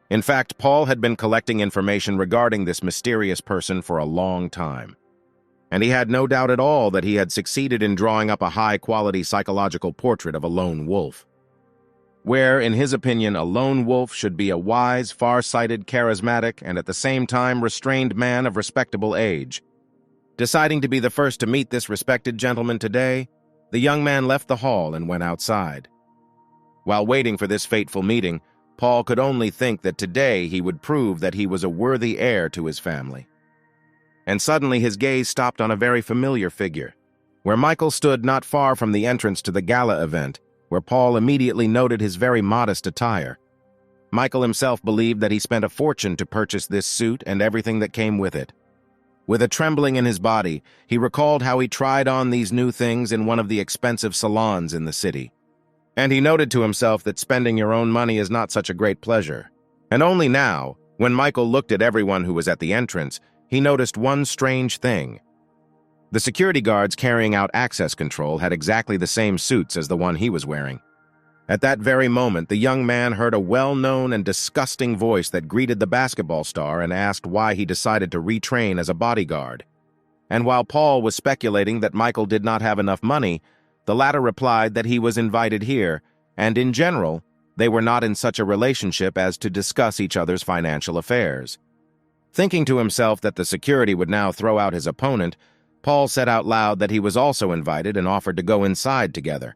In fact, Paul had been collecting information regarding this mysterious person for a long time, and he had no doubt at all that he had succeeded in drawing up a high-quality psychological portrait of a lone wolf, where, in his opinion, a lone wolf should be a wise, far-sighted, charismatic, and at the same time restrained man of respectable age. Deciding to be the first to meet this respected gentleman today, the young man left the hall and went outside. While waiting for this fateful meeting, Paul could only think that today he would prove that he was a worthy heir to his family. And suddenly his gaze stopped on a very familiar figure, where Michael stood not far from the entrance to the gala event, where Paul immediately noted his very modest attire. Michael himself believed that he spent a fortune to purchase this suit and everything that came with it. With a trembling in his body, he recalled how he tried on these new things in one of the expensive salons in the city. And he noted to himself that spending your own money is not such a great pleasure. And only now, when Michael looked at everyone who was at the entrance, he noticed one strange thing. The security guards carrying out access control had exactly the same suits as the one he was wearing. At that very moment, the young man heard a well-known and disgusting voice that greeted the basketball star and asked why he decided to retrain as a bodyguard. And while Paul was speculating that Michael did not have enough money, the latter replied that he was invited here, and in general, they were not in such a relationship as to discuss each other's financial affairs. Thinking to himself that the security would now throw out his opponent, Paul said out loud that he was also invited and offered to go inside together.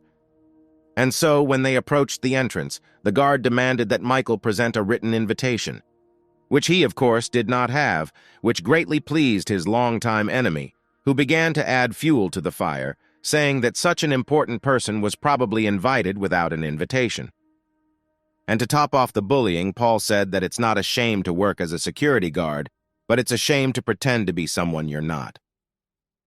And so, when they approached the entrance, the guard demanded that Michael present a written invitation, which he, of course, did not have, which greatly pleased his longtime enemy, who began to add fuel to the fire, saying that such an important person was probably invited without an invitation. And to top off the bullying, Paul said that it's not a shame to work as a security guard, but it's a shame to pretend to be someone you're not.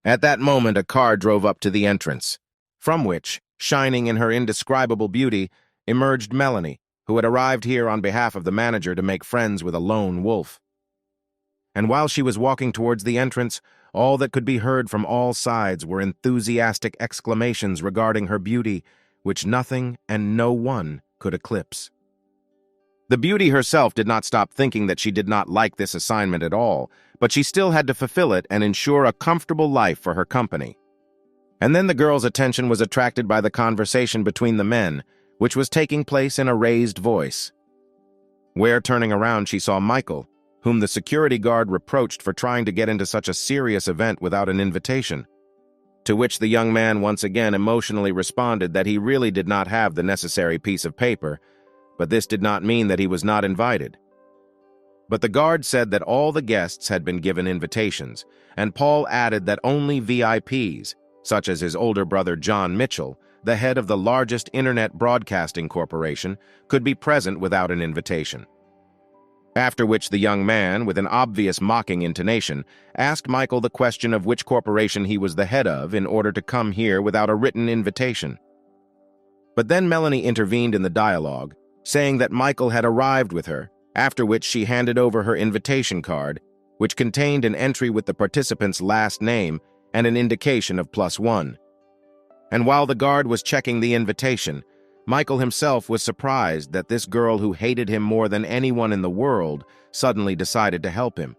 At that moment, a car drove up to the entrance, from which, shining in her indescribable beauty, emerged Melanie, who had arrived here on behalf of the manager to make friends with a lone wolf. And while she was walking towards the entrance, all that could be heard from all sides were enthusiastic exclamations regarding her beauty, which nothing and no one could eclipse. The beauty herself did not stop thinking that she did not like this assignment at all, but she still had to fulfill it and ensure a comfortable life for her company. And then the girl's attention was attracted by the conversation between the men, which was taking place in a raised voice. Where, turning around, she saw Michael, whom the security guard reproached for trying to get into such a serious event without an invitation. To which the young man once again emotionally responded that he really did not have the necessary piece of paper, but this did not mean that he was not invited. But the guard said that all the guests had been given invitations, and Paul added that only VIPs, such as his older brother John Mitchell, the head of the largest internet broadcasting corporation, could be present without an invitation. After which the young man, with an obvious mocking intonation, asked Michael the question of which corporation he was the head of in order to come here without a written invitation. But then Melanie intervened in the dialogue, saying that Michael had arrived with her, after which she handed over her invitation card, which contained an entry with the participant's last name and an indication of +1. And while the guard was checking the invitation, Michael himself was surprised that this girl who hated him more than anyone in the world suddenly decided to help him.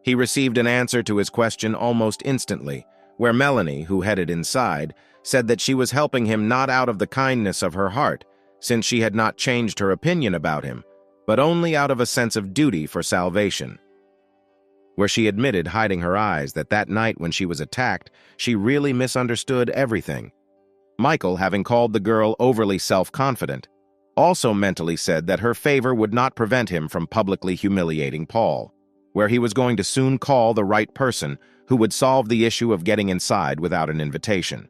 He received an answer to his question almost instantly, where Melanie, who headed inside, said that she was helping him not out of the kindness of her heart, since she had not changed her opinion about him, but only out of a sense of duty for salvation. Where she admitted, hiding her eyes, that that night when she was attacked, she really misunderstood everything. Michael, having called the girl overly self-confident, also mentally said that her favor would not prevent him from publicly humiliating Paul, where he was going to soon call the right person who would solve the issue of getting inside without an invitation.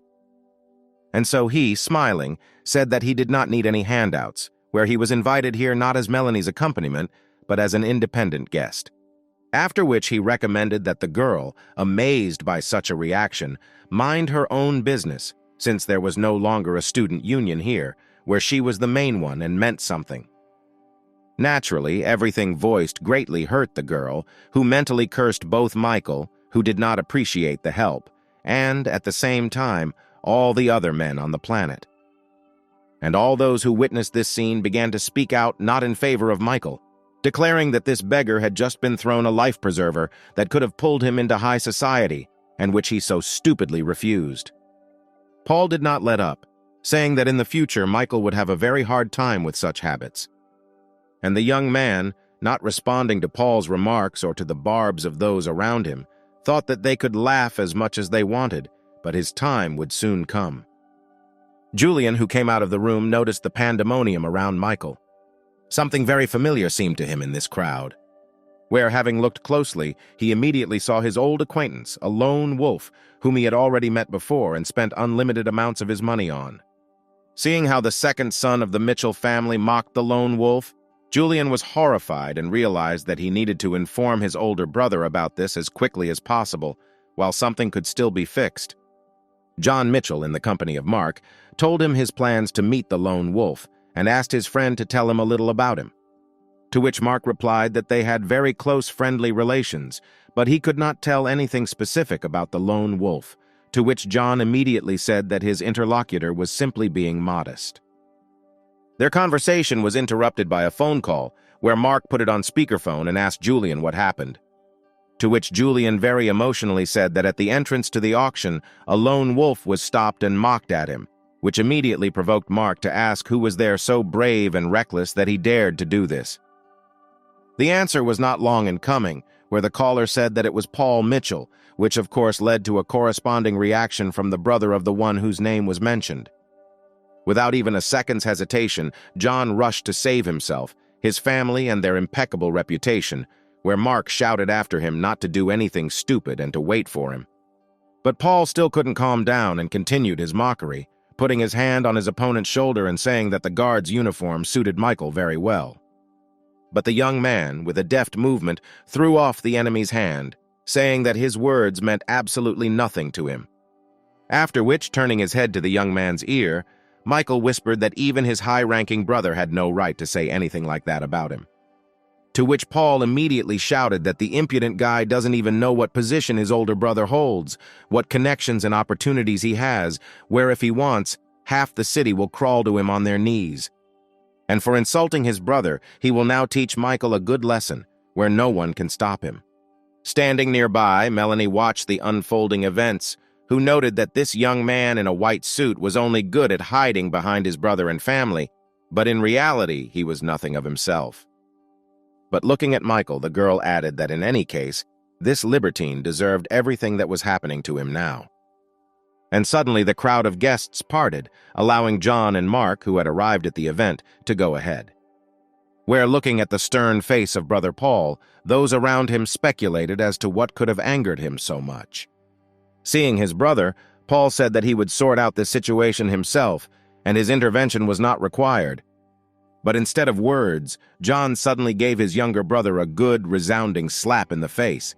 And so he, smiling, said that he did not need any handouts, where he was invited here not as Melanie's accompaniment, but as an independent guest. After which he recommended that the girl, amazed by such a reaction, mind her own business, since there was no longer a student union here, where she was the main one and meant something. Naturally, everything voiced greatly hurt the girl, who mentally cursed both Michael, who did not appreciate the help, and, at the same time, all the other men on the planet. And all those who witnessed this scene began to speak out not in favor of Michael, declaring that this beggar had just been thrown a life preserver that could have pulled him into high society, and which he so stupidly refused. Paul did not let up, saying that in the future Michael would have a very hard time with such habits. And the young man, not responding to Paul's remarks or to the barbs of those around him, thought that they could laugh as much as they wanted, but his time would soon come. Julian, who came out of the room, noticed the pandemonium around Michael. Something very familiar seemed to him in this crowd, where, having looked closely, he immediately saw his old acquaintance, a lone wolf, whom he had already met before and spent unlimited amounts of his money on. Seeing how the second son of the Mitchell family mocked the lone wolf, Julian was horrified and realized that he needed to inform his older brother about this as quickly as possible, while something could still be fixed. John Mitchell, in the company of Mark, told him his plans to meet the lone wolf and asked his friend to tell him a little about him. To which Mark replied that they had very close friendly relations, but he could not tell anything specific about the lone wolf, to which John immediately said that his interlocutor was simply being modest. Their conversation was interrupted by a phone call, where Mark put it on speakerphone and asked Julian what happened. To which Julian very emotionally said that at the entrance to the auction, a lone wolf was stopped and mocked at him, which immediately provoked Mark to ask who was there so brave and reckless that he dared to do this. The answer was not long in coming, where the caller said that it was Paul Mitchell, which of course led to a corresponding reaction from the brother of the one whose name was mentioned. Without even a second's hesitation, John rushed to save himself, his family, and their impeccable reputation, where Mark shouted after him not to do anything stupid and to wait for him. But Paul still couldn't calm down and continued his mockery, putting his hand on his opponent's shoulder and saying that the guard's uniform suited Michael very well. But the young man, with a deft movement, threw off the enemy's hand, saying that his words meant absolutely nothing to him. After which, turning his head to the young man's ear, Michael whispered that even his high-ranking brother had no right to say anything like that about him. To which Paul immediately shouted that the impudent guy doesn't even know what position his older brother holds, what connections and opportunities he has, where if he wants, half the city will crawl to him on their knees. And for insulting his brother, he will now teach Michael a good lesson, where no one can stop him. Standing nearby, Melanie watched the unfolding events, who noted that this young man in a white suit was only good at hiding behind his brother and family, but in reality he was nothing of himself. But looking at Michael, the girl added that in any case, this libertine deserved everything that was happening to him now. And suddenly the crowd of guests parted, allowing John and Mark, who had arrived at the event, to go ahead. Where, looking at the stern face of Brother Paul, those around him speculated as to what could have angered him so much. Seeing his brother, Paul said that he would sort out this situation himself, and his intervention was not required. But instead of words, John suddenly gave his younger brother a good, resounding slap in the face.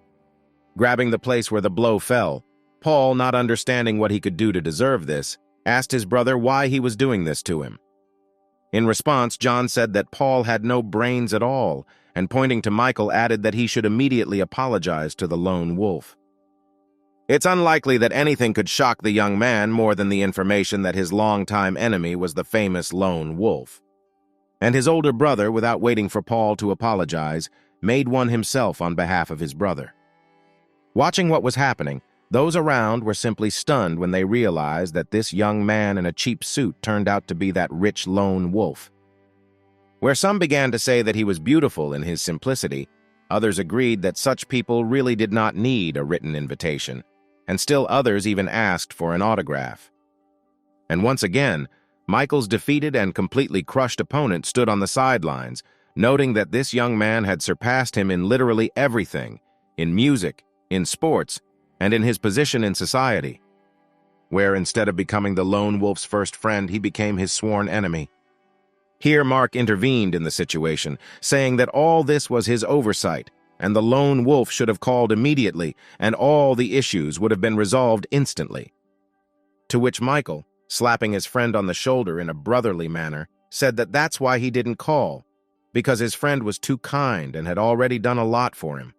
Grabbing the place where the blow fell, Paul, not understanding what he could do to deserve this, asked his brother why he was doing this to him. In response, John said that Paul had no brains at all, and pointing to Michael added that he should immediately apologize to the lone wolf. It's unlikely that anything could shock the young man more than the information that his longtime enemy was the famous lone wolf. And his older brother, without waiting for Paul to apologize, made one himself on behalf of his brother. Watching what was happening, those around were simply stunned when they realized that this young man in a cheap suit turned out to be that rich lone wolf. Where some began to say that he was beautiful in his simplicity, others agreed that such people really did not need a written invitation, and still others even asked for an autograph. And once again, Michael's defeated and completely crushed opponent stood on the sidelines, noting that this young man had surpassed him in literally everything, in music, in sports, and in his position in society, where instead of becoming the lone wolf's first friend, he became his sworn enemy. Here Mark intervened in the situation, saying that all this was his oversight, and the lone wolf should have called immediately, and all the issues would have been resolved instantly. To which Michael, slapping his friend on the shoulder in a brotherly manner, said that that's why he didn't call, because his friend was too kind and had already done a lot for him.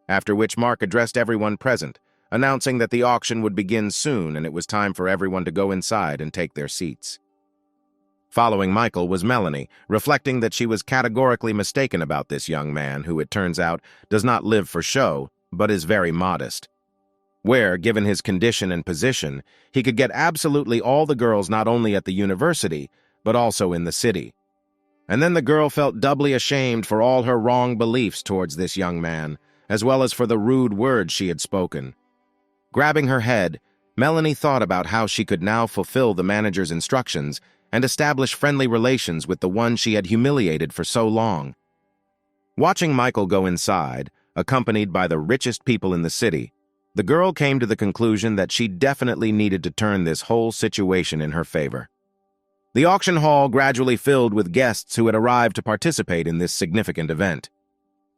After which Mark addressed everyone present, announcing that the auction would begin soon and it was time for everyone to go inside and take their seats. Following Michael was Melanie, reflecting that she was categorically mistaken about this young man who, it turns out, does not live for show, but is very modest. Where, given his condition and position, he could get absolutely all the girls not only at the university, but also in the city. And then the girl felt doubly ashamed for all her wrong beliefs towards this young man, as well as for the rude words she had spoken. Grabbing her head, Melanie thought about how she could now fulfill the manager's instructions and establish friendly relations with the one she had humiliated for so long. Watching Michael go inside, accompanied by the richest people in the city, the girl came to the conclusion that she definitely needed to turn this whole situation in her favor. The auction hall gradually filled with guests who had arrived to participate in this significant event.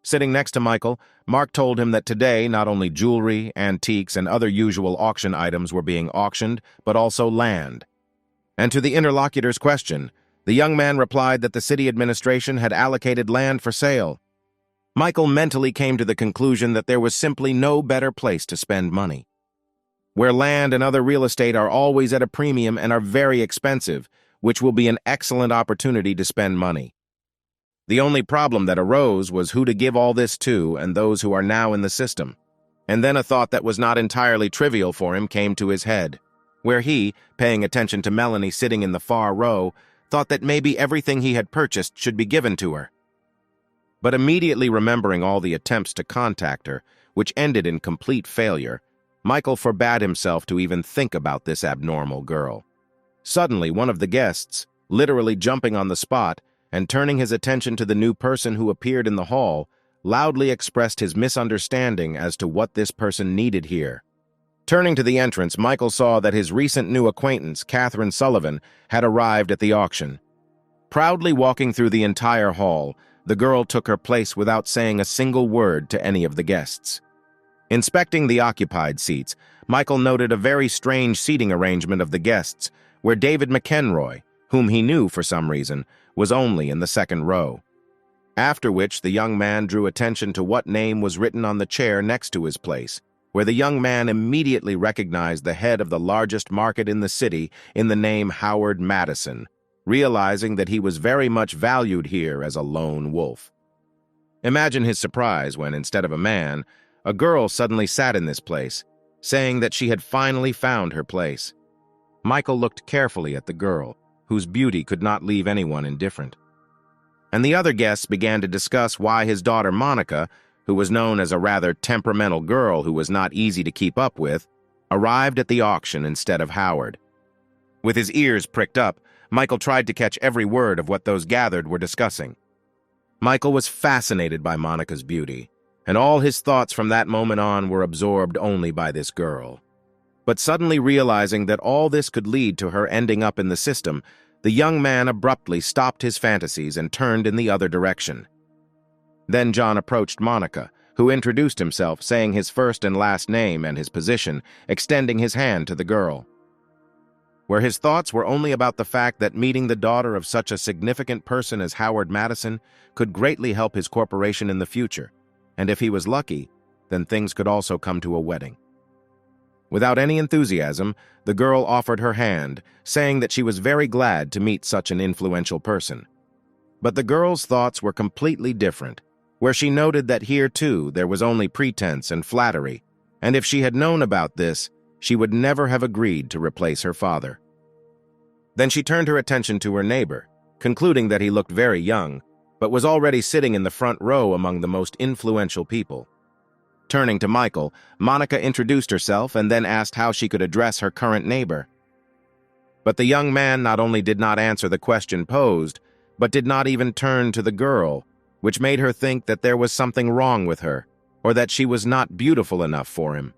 Sitting next to Michael, Mark told him that today not only jewelry, antiques, and other usual auction items were being auctioned, but also land. And to the interlocutor's question, the young man replied that the city administration had allocated land for sale. Michael mentally came to the conclusion that there was simply no better place to spend money. Where land and other real estate are always at a premium and are very expensive, which will be an excellent opportunity to spend money. The only problem that arose was who to give all this to and those who are now in the system. And then a thought that was not entirely trivial for him came to his head, where he, paying attention to Melanie sitting in the far row, thought that maybe everything he had purchased should be given to her. But immediately remembering all the attempts to contact her, which ended in complete failure, Michael forbade himself to even think about this abnormal girl. Suddenly, one of the guests, literally jumping on the spot and turning his attention to the new person who appeared in the hall, loudly expressed his misunderstanding as to what this person needed here. Turning to the entrance, Michael saw that his recent new acquaintance, Catherine Sullivan, had arrived at the auction. Proudly walking through the entire hall, the girl took her place without saying a single word to any of the guests. Inspecting the occupied seats, Michael noted a very strange seating arrangement of the guests, where David McEnroy, whom he knew for some reason, was only in the second row. After which the young man drew attention to what name was written on the chair next to his place, where the young man immediately recognized the head of the largest market in the city in the name Howard Madison, realizing that he was very much valued here as a lone wolf. Imagine his surprise when, instead of a man, a girl suddenly sat in this place, saying that she had finally found her place. Michael looked carefully at the girl, whose beauty could not leave anyone indifferent. And the other guests began to discuss why his daughter Monica, who was known as a rather temperamental girl who was not easy to keep up with, arrived at the auction instead of Howard. With his ears pricked up, Michael tried to catch every word of what those gathered were discussing. Michael was fascinated by Monica's beauty, and all his thoughts from that moment on were absorbed only by this girl. But suddenly realizing that all this could lead to her ending up in the system, the young man abruptly stopped his fantasies and turned in the other direction. Then John approached Monica, who introduced himself, saying his first and last name and his position, extending his hand to the girl. Where his thoughts were only about the fact that meeting the daughter of such a significant person as Howard Madison could greatly help his corporation in the future, and if he was lucky, then things could also come to a wedding. Without any enthusiasm, the girl offered her hand, saying that she was very glad to meet such an influential person. But the girl's thoughts were completely different, where she noted that here, too, there was only pretense and flattery, and if she had known about this, she would never have agreed to replace her father. Then she turned her attention to her neighbor, concluding that he looked very young, but was already sitting in the front row among the most influential people. Turning to Michael, Monica introduced herself and then asked how she could address her current neighbor. But the young man not only did not answer the question posed, but did not even turn to the girl, which made her think that there was something wrong with her, or that she was not beautiful enough for him.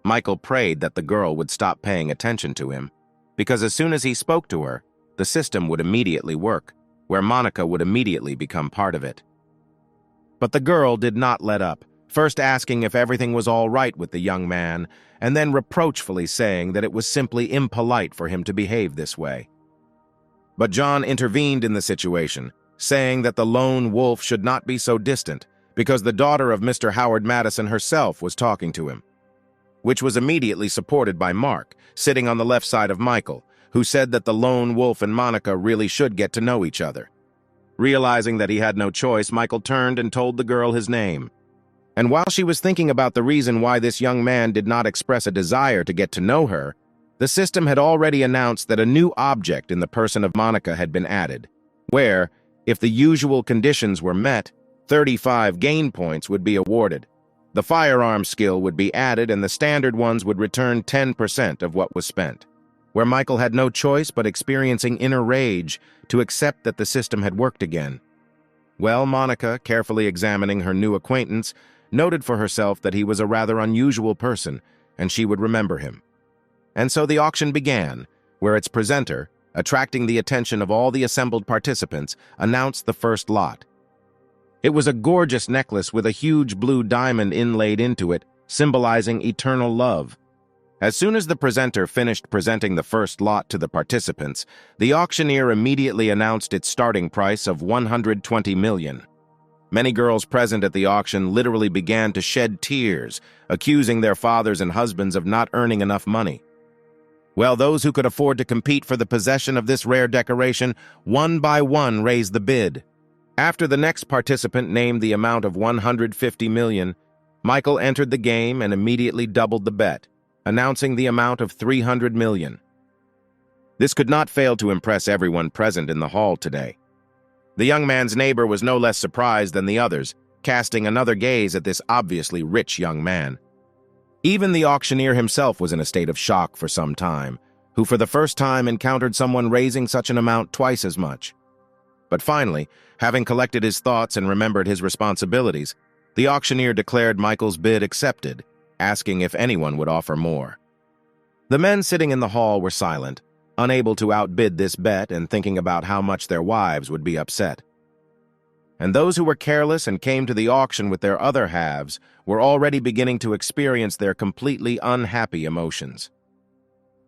Michael prayed that the girl would stop paying attention to him, because as soon as he spoke to her, the system would immediately work, where Monica would immediately become part of it. But the girl did not let up, first asking if everything was all right with the young man, and then reproachfully saying that it was simply impolite for him to behave this way. But John intervened in the situation, saying that the lone wolf should not be so distant, because the daughter of Mr. Howard Madison herself was talking to him, which was immediately supported by Mark, sitting on the left side of Michael, who said that the lone wolf and Monica really should get to know each other. Realizing that he had no choice, Michael turned and told the girl his name. And while she was thinking about the reason why this young man did not express a desire to get to know her, the system had already announced that a new object in the person of Monica had been added, where, if the usual conditions were met, 35 gain points would be awarded. The firearm skill would be added and the standard ones would return 10% of what was spent, where Michael had no choice but experiencing inner rage to accept that the system had worked again. Well, Monica, carefully examining her new acquaintance, noted for herself that he was a rather unusual person, and she would remember him. And so the auction began, where its presenter, attracting the attention of all the assembled participants, announced the first lot. It was a gorgeous necklace with a huge blue diamond inlaid into it, symbolizing eternal love. As soon as the presenter finished presenting the first lot to the participants, the auctioneer immediately announced its starting price of 120 million. Many girls present at the auction literally began to shed tears, accusing their fathers and husbands of not earning enough money. Well, those who could afford to compete for the possession of this rare decoration, one by one raised the bid. After the next participant named the amount of 150 million, Michael entered the game and immediately doubled the bet, announcing the amount of 300 million. This could not fail to impress everyone present in the hall today. The young man's neighbor was no less surprised than the others, casting another gaze at this obviously rich young man. Even the auctioneer himself was in a state of shock for some time, who for the first time encountered someone raising such an amount twice as much. But finally, having collected his thoughts and remembered his responsibilities, the auctioneer declared Michael's bid accepted, asking if anyone would offer more. The men sitting in the hall were silent, unable to outbid this bet and thinking about how much their wives would be upset. And those who were careless and came to the auction with their other halves were already beginning to experience their completely unhappy emotions.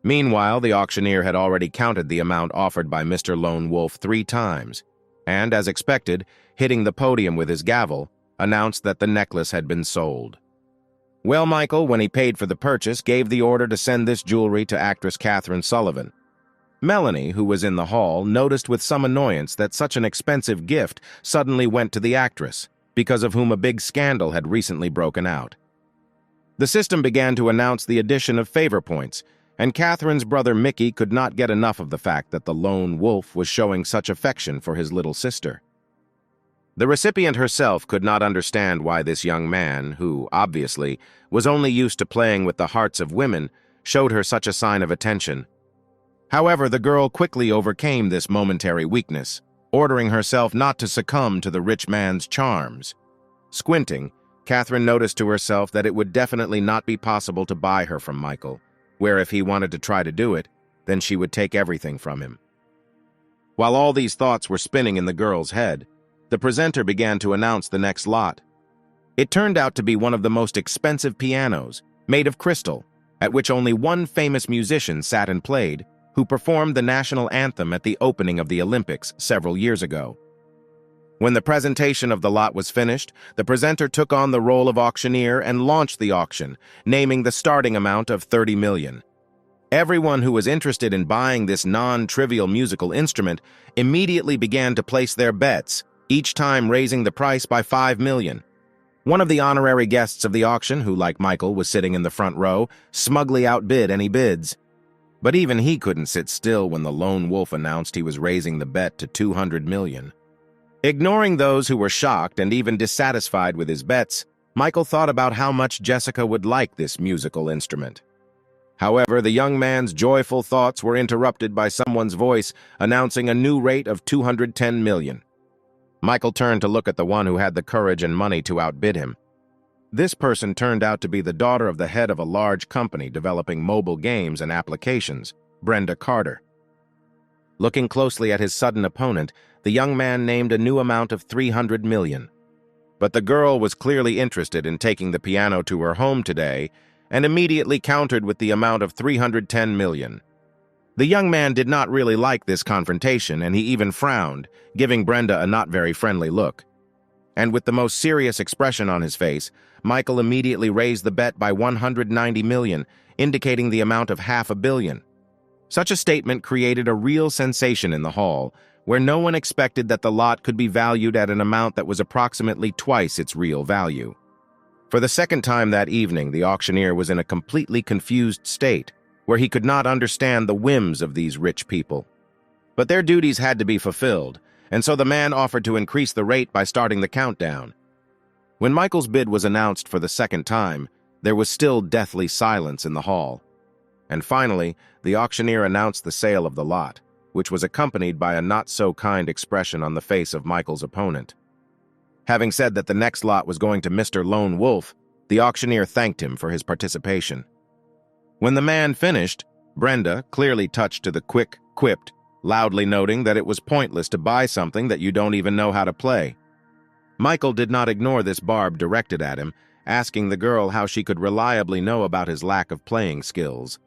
Meanwhile, the auctioneer had already counted the amount offered by Mr. Lone Wolf 3 times, and, as expected, hitting the podium with his gavel, announced that the necklace had been sold. Well, Michael, when he paid for the purchase, gave the order to send this jewelry to actress Catherine Sullivan. Melanie, who was in the hall, noticed with some annoyance that such an expensive gift suddenly went to the actress, because of whom a big scandal had recently broken out. The system began to announce the addition of favor points, and Catherine's brother Mickey could not get enough of the fact that the lone wolf was showing such affection for his little sister. The recipient herself could not understand why this young man, who, obviously, was only used to playing with the hearts of women, showed her such a sign of attention. However, the girl quickly overcame this momentary weakness, ordering herself not to succumb to the rich man's charms. Squinting, Catherine noticed to herself that it would definitely not be possible to buy her from Michael, where if he wanted to try to do it, then she would take everything from him. While all these thoughts were spinning in the girl's head, the presenter began to announce the next lot. It turned out to be one of the most expensive pianos, made of crystal, at which only one famous musician sat and played, who performed the national anthem at the opening of the Olympics several years ago. When the presentation of the lot was finished, the presenter took on the role of auctioneer and launched the auction, naming the starting amount of 30 million. Everyone who was interested in buying this non-trivial musical instrument immediately began to place their bets, each time raising the price by 5 million. One of the honorary guests of the auction, who like Michael was sitting in the front row, smugly outbid any bids. But even he couldn't sit still when the lone wolf announced he was raising the bet to 200 million. Ignoring those who were shocked and even dissatisfied with his bets, Michael thought about how much Jessica would like this musical instrument. However, the young man's joyful thoughts were interrupted by someone's voice announcing a new rate of 210 million. Michael turned to look at the one who had the courage and money to outbid him. This person turned out to be the daughter of the head of a large company developing mobile games and applications, Brenda Carter. Looking closely at his sudden opponent, the young man named a new amount of 300 million. but the girl was clearly interested in taking the piano to her home today and immediately countered with the amount of 310 million. The young man did not really like this confrontation, and he even frowned, giving Brenda a not very friendly look. And with the most serious expression on his face, Michael immediately raised the bet by 190 million, indicating the amount of $500 million. Such a statement created a real sensation in the hall, where no one expected that the lot could be valued at an amount that was approximately twice its real value. For the second time that evening, the auctioneer was in a completely confused state, where he could not understand the whims of these rich people. But their duties had to be fulfilled, and so the man offered to increase the rate by starting the countdown. When Michael's bid was announced for the second time, there was still deathly silence in the hall. And finally, the auctioneer announced the sale of the lot, which was accompanied by a not-so-kind expression on the face of Michael's opponent. Having said that the next lot was going to Mr. Lone Wolf, the auctioneer thanked him for his participation. When the man finished, Brenda, clearly touched to the quick, quipped, loudly noting that it was pointless to buy something that you don't even know how to play. Michael did not ignore this barb directed at him, asking the girl how she could reliably know about his lack of playing skills.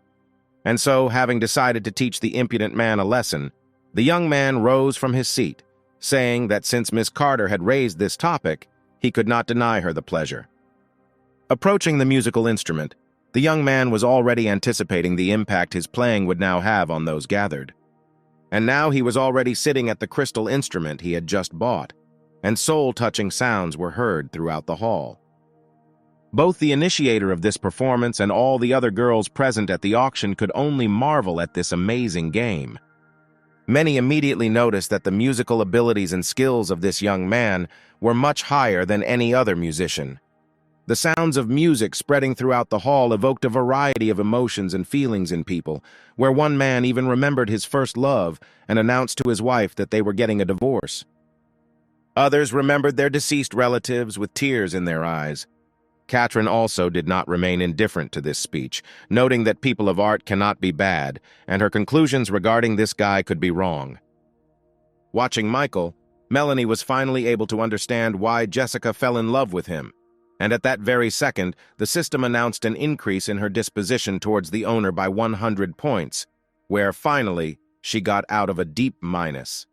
And so, having decided to teach the impudent man a lesson, the young man rose from his seat, saying that since Miss Carter had raised this topic, he could not deny her the pleasure. Approaching the musical instrument, the young man was already anticipating the impact his playing would now have on those gathered. And now he was already sitting at the crystal instrument he had just bought, and soul-touching sounds were heard throughout the hall. Both the initiator of this performance and all the other girls present at the auction could only marvel at this amazing game. Many immediately noticed that the musical abilities and skills of this young man were much higher than any other musician. The sounds of music spreading throughout the hall evoked a variety of emotions and feelings in people, where one man even remembered his first love and announced to his wife that they were getting a divorce. Others remembered their deceased relatives with tears in their eyes. Katrin also did not remain indifferent to this speech, noting that people of art cannot be bad, and her conclusions regarding this guy could be wrong. Watching Michael, Melanie was finally able to understand why Jessica fell in love with him, and at that very second, the system announced an increase in her disposition towards the owner by 100 points, where, finally, she got out of a deep minus.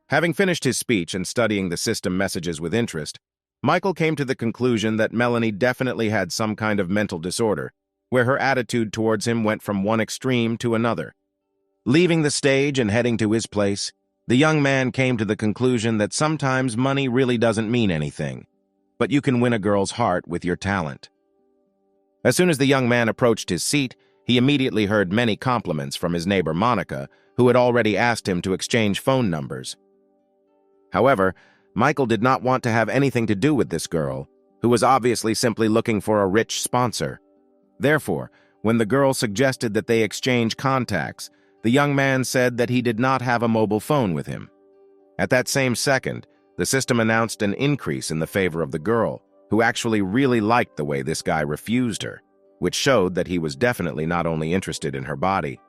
Having finished his speech and studying the system messages with interest, Michael came to the conclusion that Melanie definitely had some kind of mental disorder, where her attitude towards him went from one extreme to another. Leaving the stage and heading to his place, the young man came to the conclusion that sometimes money really doesn't mean anything, but you can win a girl's heart with your talent. As soon as the young man approached his seat, he immediately heard many compliments from his neighbor Monica, who had already asked him to exchange phone numbers. However, Michael did not want to have anything to do with this girl, who was obviously simply looking for a rich sponsor. Therefore, when the girl suggested that they exchange contacts, the young man said that he did not have a mobile phone with him. At that same second, the system announced an increase in the favor of the girl, who actually really liked the way this guy refused her, which showed that he was definitely not only interested in her body.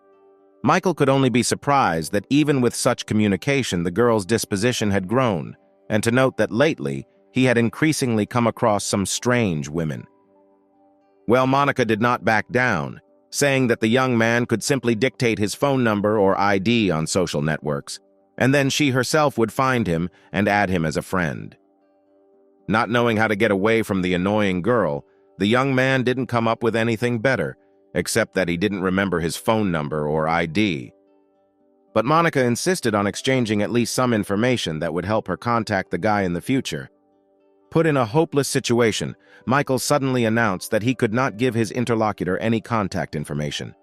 Michael could only be surprised that even with such communication, the girl's disposition had grown, and to note that lately, he had increasingly come across some strange women. Well, Monica did not back down, saying that the young man could simply dictate his phone number or ID on social networks, and then she herself would find him and add him as a friend. Not knowing how to get away from the annoying girl, the young man didn't come up with anything better, except that he didn't remember his phone number or ID. But Monica insisted on exchanging at least some information that would help her contact the guy in the future. Put in a hopeless situation, Michael suddenly announced that he could not give his interlocutor any contact information.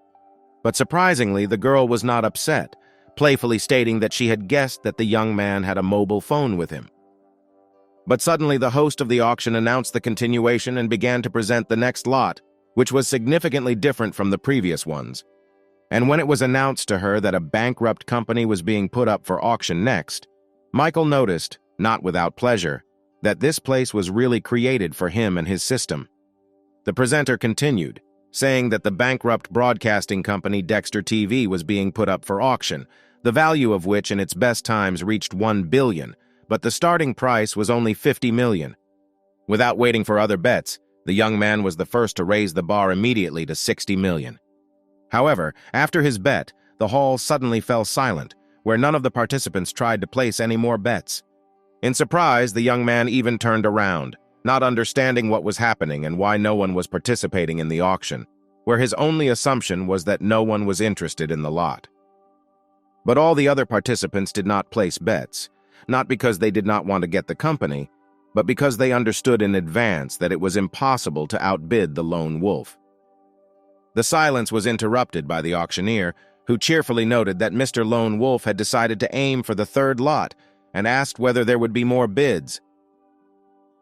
But surprisingly, the girl was not upset, playfully stating that she had guessed that the young man had a mobile phone with him. But suddenly the host of the auction announced the continuation and began to present the next lot, which was significantly different from the previous ones. And when it was announced to her that a bankrupt company was being put up for auction next, Michael noticed, not without pleasure, that this place was really created for him and his system. The presenter continued, saying that the bankrupt broadcasting company Dexter TV was being put up for auction, the value of which in its best times reached $1 billion, but the starting price was only $50 million, Without waiting for other bets, the young man was the first to raise the bar immediately to 60 million. However, after his bet, the hall suddenly fell silent, where none of the participants tried to place any more bets. In surprise, the young man even turned around, not understanding what was happening and why no one was participating in the auction, where his only assumption was that no one was interested in the lot. But all the other participants did not place bets, not because they did not want to get the company, but because they understood in advance that it was impossible to outbid the lone wolf. The silence was interrupted by the auctioneer, who cheerfully noted that Mr. Lone Wolf had decided to aim for the third lot and asked whether there would be more bids.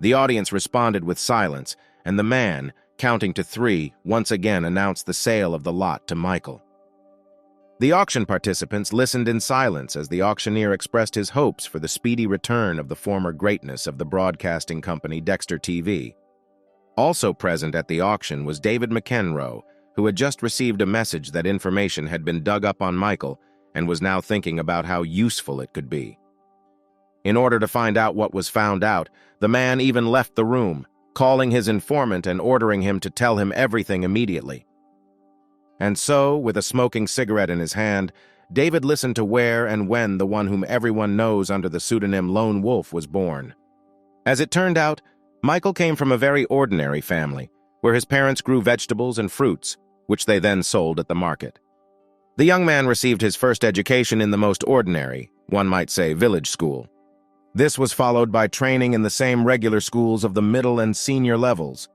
The audience responded with silence, and the man, counting to 3, once again announced the sale of the lot to Michael. The auction participants listened in silence as the auctioneer expressed his hopes for the speedy return of the former greatness of the broadcasting company Dexter TV. Also present at the auction was David McEnroe, who had just received a message that information had been dug up on Michael and was now thinking about how useful it could be. In order to find out what was found out, the man even left the room, calling his informant and ordering him to tell him everything immediately. And so, with a smoking cigarette in his hand, David listened to where and when the one whom everyone knows under the pseudonym Lone Wolf was born. As it turned out, Michael came from a very ordinary family, where his parents grew vegetables and fruits, which they then sold at the market. The young man received his first education in the most ordinary, one might say, village school. This was followed by training in the same regular schools of the middle and senior levels.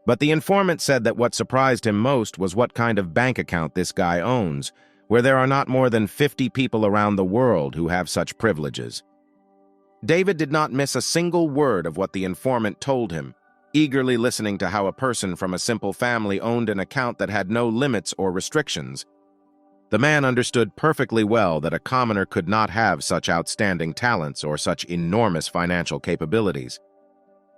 But the informant said that what surprised him most was what kind of bank account this guy owns, where there are not more than 50 people around the world who have such privileges. David did not miss a single word of what the informant told him, eagerly listening to how a person from a simple family owned an account that had no limits or restrictions. The man understood perfectly well that a commoner could not have such outstanding talents or such enormous financial capabilities.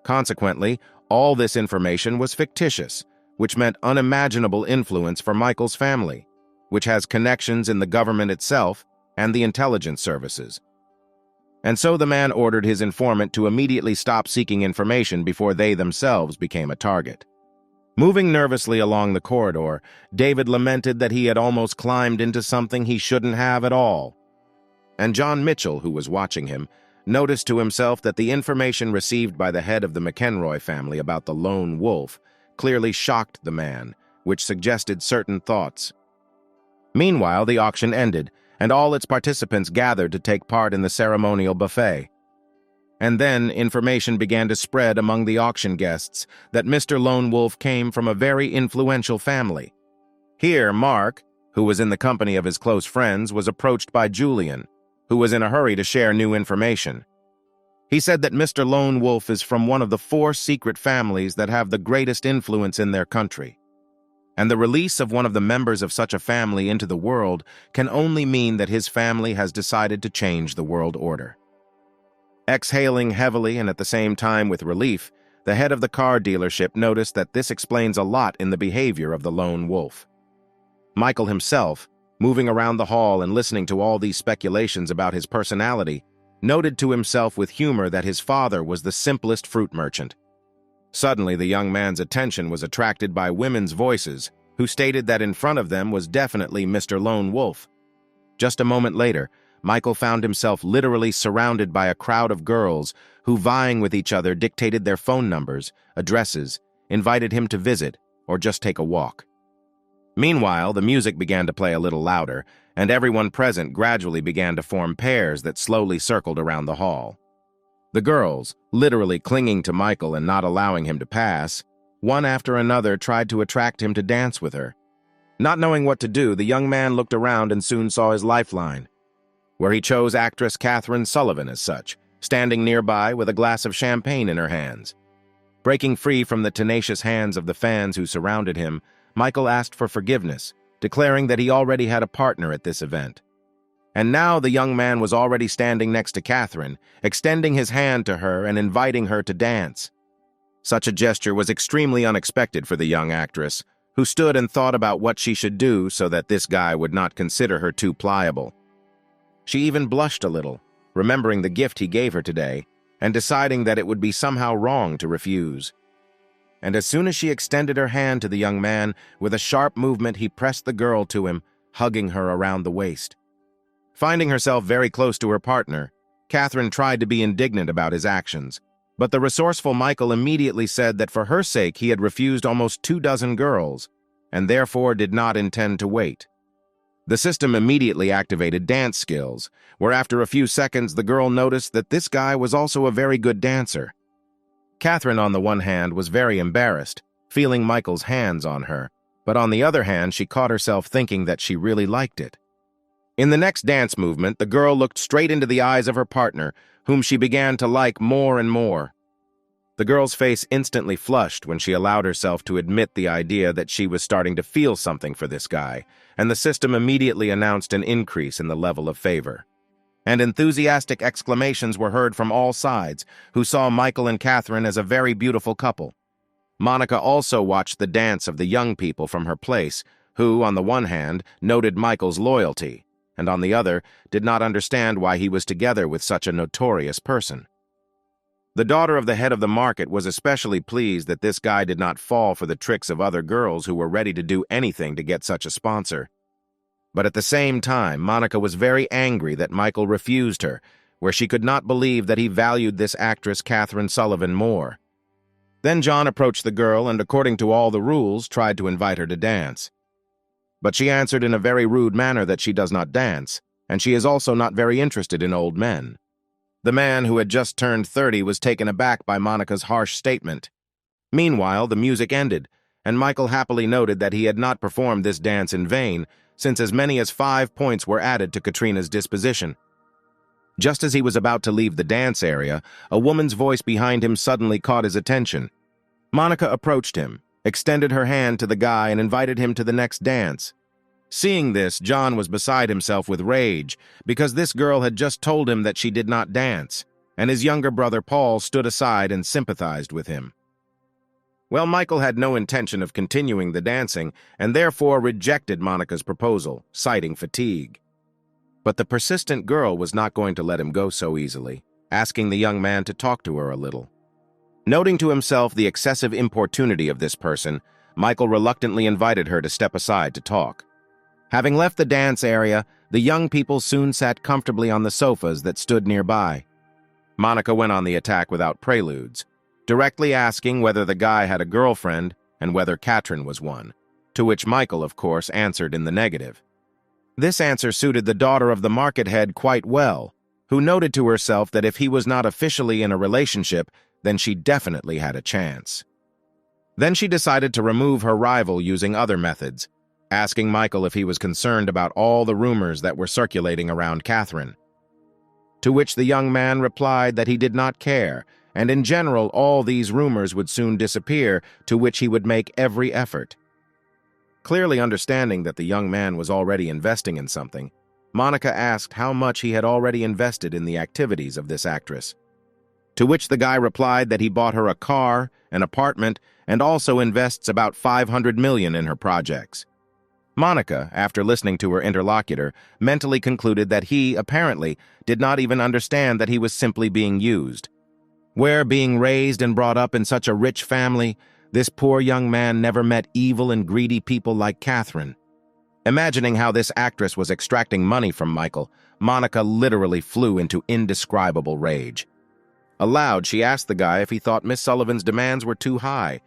Consequently, all this information was fictitious, which meant unimaginable influence for Michael's family, which has connections in the government itself and the intelligence services. And so the man ordered his informant to immediately stop seeking information before they themselves became a target. Moving nervously along the corridor, David lamented that he had almost climbed into something he shouldn't have at all. And John Mitchell, who was watching him, noticed to himself that the information received by the head of the McEnroe family about the lone wolf clearly shocked the man, which suggested certain thoughts. Meanwhile, the auction ended, and all its participants gathered to take part in the ceremonial buffet. And then information began to spread among the auction guests that Mr. Lone Wolf came from a very influential family. Here, Mark, who was in the company of his close friends, was approached by Julian, who was in a hurry to share new information. He said that Mr. Lone Wolf is from one of the 4 secret families that have the greatest influence in their country. And the release of one of the members of such a family into the world can only mean that his family has decided to change the world order. Exhaling heavily and at the same time with relief, the head of the car dealership noticed that this explains a lot in the behavior of the lone wolf. Michael himself, moving around the hall and listening to all these speculations about his personality, noted to himself with humor that his father was the simplest fruit merchant. Suddenly, the young man's attention was attracted by women's voices, who stated that in front of them was definitely Mr. Lone Wolf. Just a moment later, Michael found himself literally surrounded by a crowd of girls who, vying with each other, dictated their phone numbers, addresses, invited him to visit, or just take a walk. Meanwhile, the music began to play a little louder, and everyone present gradually began to form pairs that slowly circled around the hall. The girls, literally clinging to Michael and not allowing him to pass, one after another tried to attract him to dance with her. Not knowing what to do, the young man looked around and soon saw his lifeline, where he chose actress Catherine Sullivan as such, standing nearby with a glass of champagne in her hands. Breaking free from the tenacious hands of the fans who surrounded him, Michael asked for forgiveness, declaring that he already had a partner at this event. And now the young man was already standing next to Catherine, extending his hand to her and inviting her to dance. Such a gesture was extremely unexpected for the young actress, who stood and thought about what she should do so that this guy would not consider her too pliable. She even blushed a little, remembering the gift he gave her today, and deciding that it would be somehow wrong to refuse. And as soon as she extended her hand to the young man, with a sharp movement he pressed the girl to him, hugging her around the waist. Finding herself very close to her partner, Catherine tried to be indignant about his actions, but the resourceful Michael immediately said that for her sake he had refused almost 24 girls, and therefore did not intend to wait. The system immediately activated dance skills, where after a few seconds the girl noticed that this guy was also a very good dancer. Catherine, on the one hand, was very embarrassed, feeling Michael's hands on her, but on the other hand, she caught herself thinking that she really liked it. In the next dance movement, the girl looked straight into the eyes of her partner, whom she began to like more and more. The girl's face instantly flushed when she allowed herself to admit the idea that she was starting to feel something for this guy, and the system immediately announced an increase in the level of favor. And enthusiastic exclamations were heard from all sides, who saw Michael and Catherine as a very beautiful couple. Monica also watched the dance of the young people from her place, who, on the one hand, noted Michael's loyalty, and on the other, did not understand why he was together with such a notorious person. The daughter of the head of the market was especially pleased that this guy did not fall for the tricks of other girls who were ready to do anything to get such a sponsor. But at the same time, Monica was very angry that Michael refused her, where she could not believe that he valued this actress Catherine Sullivan more. Then John approached the girl and, according to all the rules, tried to invite her to dance. But she answered in a very rude manner that she does not dance, and she is also not very interested in old men. The man, who had just turned 30, was taken aback by Monica's harsh statement. Meanwhile, the music ended, and Michael happily noted that he had not performed this dance in vain, since as many as 5 points were added to Katrina's disposition. Just as he was about to leave the dance area, a woman's voice behind him suddenly caught his attention. Monica approached him, extended her hand to the guy, and invited him to the next dance. Seeing this, John was beside himself with rage, because this girl had just told him that she did not dance, and his younger brother Paul stood aside and sympathized with him. Well, Michael had no intention of continuing the dancing, and therefore rejected Monica's proposal, citing fatigue. But the persistent girl was not going to let him go so easily, asking the young man to talk to her a little. Noting to himself the excessive importunity of this person, Michael reluctantly invited her to step aside to talk. Having left the dance area, the young people soon sat comfortably on the sofas that stood nearby. Monica went on the attack without preludes, directly asking whether the guy had a girlfriend and whether Catherine was one, to which Michael, of course, answered in the negative. This answer suited the daughter of the market head quite well, who noted to herself that if he was not officially in a relationship, then she definitely had a chance. Then she decided to remove her rival using other methods, asking Michael if he was concerned about all the rumors that were circulating around Catherine. To which the young man replied that he did not care, and in general all these rumors would soon disappear, to which he would make every effort. Clearly understanding that the young man was already investing in something, Monica asked how much he had already invested in the activities of this actress. To which the guy replied that he bought her a car, an apartment, and also invests about $500 million in her projects. Monica, after listening to her interlocutor, mentally concluded that he, apparently, did not even understand that he was simply being used. Where, being raised and brought up in such a rich family, this poor young man never met evil and greedy people like Catherine. Imagining how this actress was extracting money from Michael, Monica literally flew into indescribable rage. Aloud, she asked the guy if he thought Miss Sullivan's demands were too high,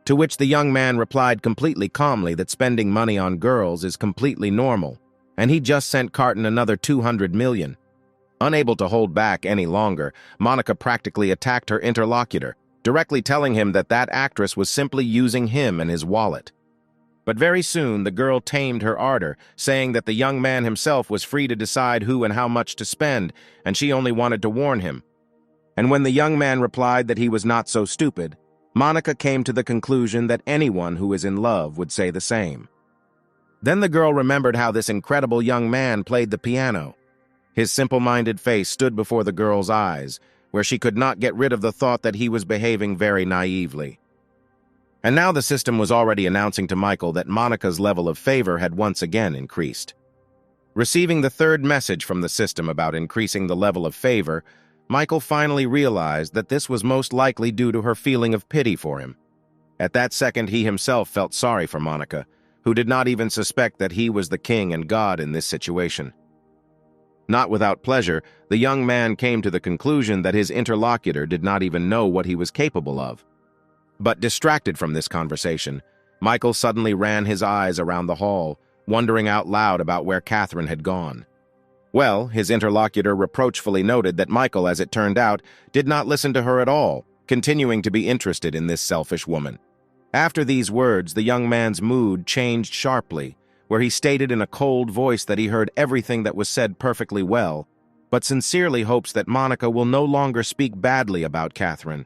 to which the young man replied completely calmly that spending money on girls is completely normal, and he just sent Carton another $200 million. Unable to hold back any longer, Monica practically attacked her interlocutor, directly telling him that that actress was simply using him and his wallet. But very soon the girl tamed her ardor, saying that the young man himself was free to decide who and how much to spend, and she only wanted to warn him. And when the young man replied that he was not so stupid, Monica came to the conclusion that anyone who is in love would say the same. Then the girl remembered how this incredible young man played the piano. His simple-minded face stood before the girl's eyes, where she could not get rid of the thought that he was behaving very naively. And now the system was already announcing to Michael that Monica's level of favor had once again increased. Receiving the third message from the system about increasing the level of favor, Michael finally realized that this was most likely due to her feeling of pity for him. At that second, he himself felt sorry for Monica, who did not even suspect that he was the king and god in this situation. Not without pleasure, the young man came to the conclusion that his interlocutor did not even know what he was capable of. But distracted from this conversation, Michael suddenly ran his eyes around the hall, wondering out loud about where Catherine had gone. Well, his interlocutor reproachfully noted that Michael, as it turned out, did not listen to her at all, continuing to be interested in this selfish woman. After these words, the young man's mood changed sharply, where he stated in a cold voice that he heard everything that was said perfectly well, but sincerely hopes that Monica will no longer speak badly about Catherine.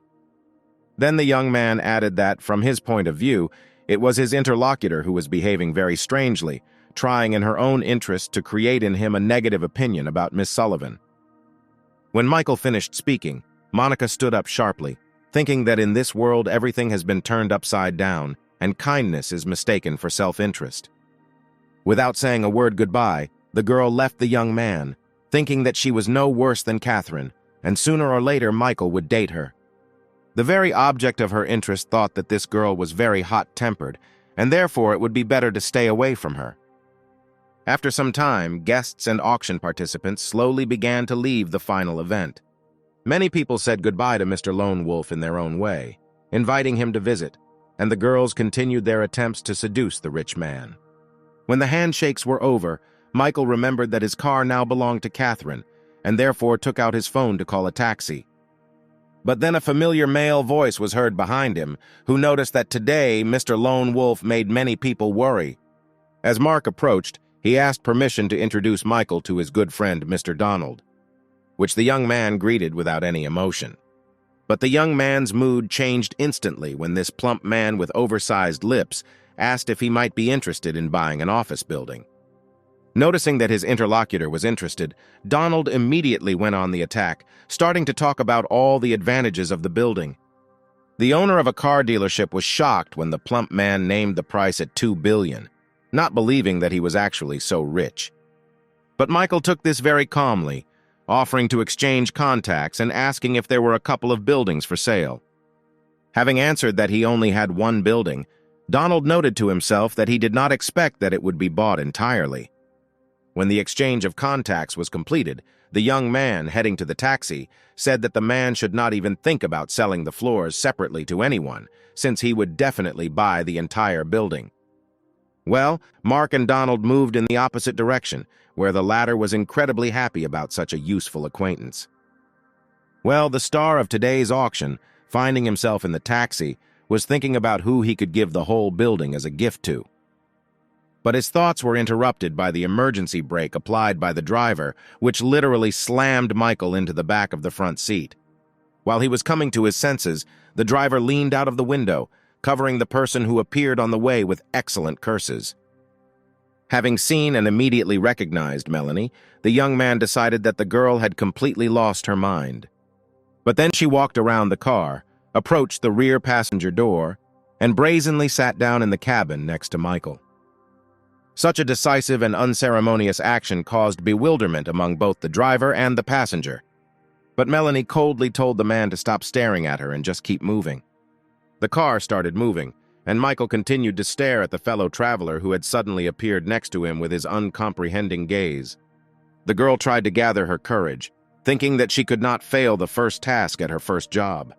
Then the young man added that, from his point of view, it was his interlocutor who was behaving very strangely, trying in her own interest to create in him a negative opinion about Miss Sullivan. When Michael finished speaking, Monica stood up sharply, thinking that in this world everything has been turned upside down and kindness is mistaken for self-interest. Without saying a word goodbye, the girl left the young man, thinking that she was no worse than Catherine, and sooner or later Michael would date her. The very object of her interest thought that this girl was very hot-tempered, and therefore it would be better to stay away from her. After some time, guests and auction participants slowly began to leave the final event. Many people said goodbye to Mr. Lone Wolf in their own way, inviting him to visit, and the girls continued their attempts to seduce the rich man. When the handshakes were over, Michael remembered that his car now belonged to Catherine, and therefore took out his phone to call a taxi. But then a familiar male voice was heard behind him, who noticed that today Mr. Lone Wolf made many people worry. As Mark approached, he asked permission to introduce Michael to his good friend Mr. Donald, which the young man greeted without any emotion. But the young man's mood changed instantly when this plump man with oversized lips asked if he might be interested in buying an office building. Noticing that his interlocutor was interested, Donald immediately went on the attack, starting to talk about all the advantages of the building. The owner of a car dealership was shocked when the plump man named the price at $2 billion, not believing that he was actually so rich. But Michael took this very calmly, offering to exchange contacts and asking if there were a couple of buildings for sale. Having answered that he only had one building, Donald noted to himself that he did not expect that it would be bought entirely. When the exchange of contacts was completed, the young man, heading to the taxi, said that the man should not even think about selling the floors separately to anyone, since he would definitely buy the entire building. Well, Mark and Donald moved in the opposite direction, where the latter was incredibly happy about such a useful acquaintance. Well, the star of today's auction, finding himself in the taxi, was thinking about who he could give the whole building as a gift to. But his thoughts were interrupted by the emergency brake applied by the driver, which literally slammed Michael into the back of the front seat. While he was coming to his senses, the driver leaned out of the window, covering the person who appeared on the way with excellent curses. Having seen and immediately recognized Melanie, the young man decided that the girl had completely lost her mind. But then she walked around the car, approached the rear passenger door, and brazenly sat down in the cabin next to Michael. Such a decisive and unceremonious action caused bewilderment among both the driver and the passenger. But Melanie coldly told the man to stop staring at her and just keep moving. The car started moving, and Michael continued to stare at the fellow traveler who had suddenly appeared next to him with his uncomprehending gaze. The girl tried to gather her courage, thinking that she could not fail the first task at her first job.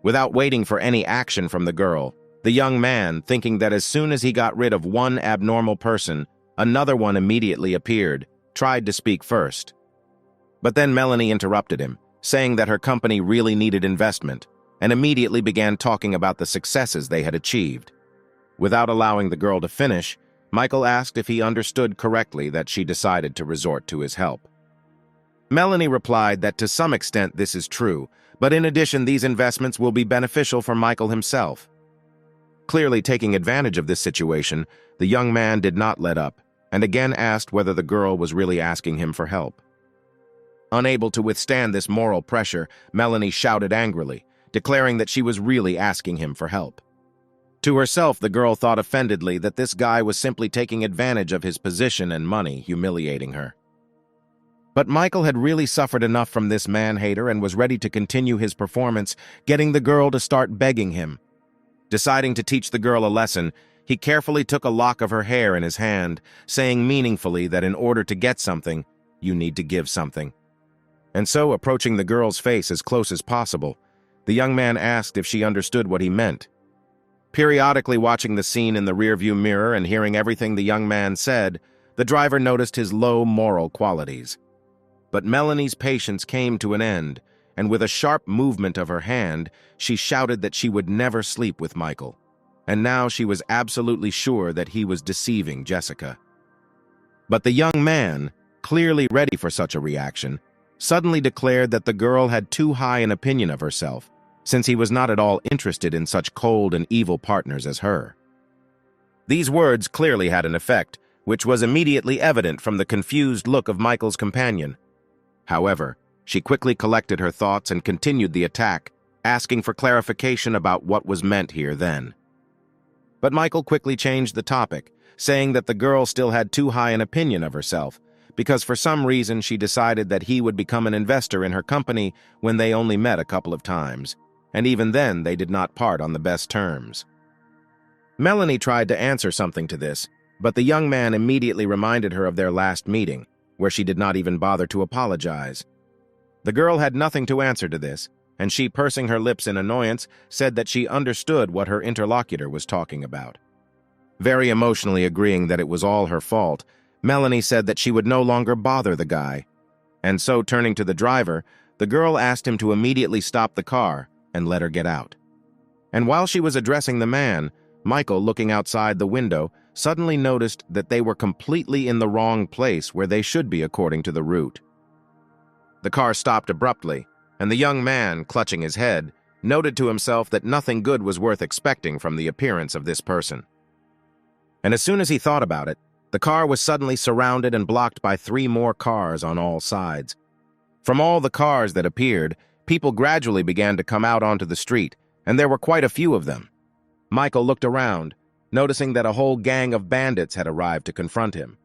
Without waiting for any action from the girl, the young man, thinking that as soon as he got rid of one abnormal person, another one immediately appeared, tried to speak first. But then Melanie interrupted him, saying that her company really needed investment, and immediately began talking about the successes they had achieved. Without allowing the girl to finish, Michael asked if he understood correctly that she decided to resort to his help. Melanie replied that to some extent this is true, but in addition these investments will be beneficial for Michael himself. Clearly taking advantage of this situation, the young man did not let up, and again asked whether the girl was really asking him for help. Unable to withstand this moral pressure, Melanie shouted angrily, declaring that she was really asking him for help. To herself, the girl thought offendedly that this guy was simply taking advantage of his position and money, humiliating her. But Michael had really suffered enough from this man-hater and was ready to continue his performance, getting the girl to start begging him. Deciding to teach the girl a lesson, he carefully took a lock of her hair in his hand, saying meaningfully that in order to get something, you need to give something. And so, approaching the girl's face as close as possible, the young man asked if she understood what he meant. Periodically watching the scene in the rearview mirror and hearing everything the young man said, the driver noticed his low moral qualities. But Melanie's patience came to an end, and with a sharp movement of her hand, she shouted that she would never sleep with Michael. And now she was absolutely sure that he was deceiving Jessica. But the young man, clearly ready for such a reaction, suddenly declared that the girl had too high an opinion of herself, since he was not at all interested in such cold and evil partners as her. These words clearly had an effect, which was immediately evident from the confused look of Michael's companion. However, she quickly collected her thoughts and continued the attack, asking for clarification about what was meant here then. But Michael quickly changed the topic, saying that the girl still had too high an opinion of herself, because for some reason she decided that he would become an investor in her company when they only met a couple of times, and even then they did not part on the best terms. Melanie tried to answer something to this, but the young man immediately reminded her of their last meeting, where she did not even bother to apologize. The girl had nothing to answer to this, and she, pursing her lips in annoyance, said that she understood what her interlocutor was talking about. Very emotionally agreeing that it was all her fault, Melanie said that she would no longer bother the guy, and so turning to the driver, the girl asked him to immediately stop the car and let her get out. And while she was addressing the man, Michael, looking outside the window, suddenly noticed that they were completely in the wrong place where they should be according to the route. The car stopped abruptly, and the young man, clutching his head, noted to himself that nothing good was worth expecting from the appearance of this person. And as soon as he thought about it, the car was suddenly surrounded and blocked by 3 more cars on all sides. From all the cars that appeared, people gradually began to come out onto the street, and there were quite a few of them. Michael looked around, noticing that a whole gang of bandits had arrived to confront him.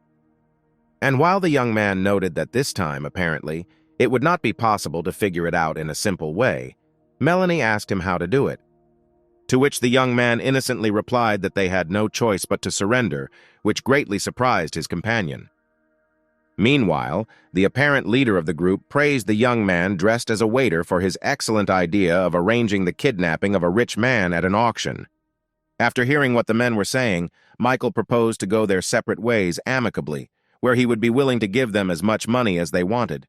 And while the young man noted that this time, apparently, it would not be possible to figure it out in a simple way, Melanie asked him how to do it. To which the young man innocently replied that they had no choice but to surrender, which greatly surprised his companion. Meanwhile, the apparent leader of the group praised the young man dressed as a waiter for his excellent idea of arranging the kidnapping of a rich man at an auction. After hearing what the men were saying, Michael proposed to go their separate ways amicably, where he would be willing to give them as much money as they wanted.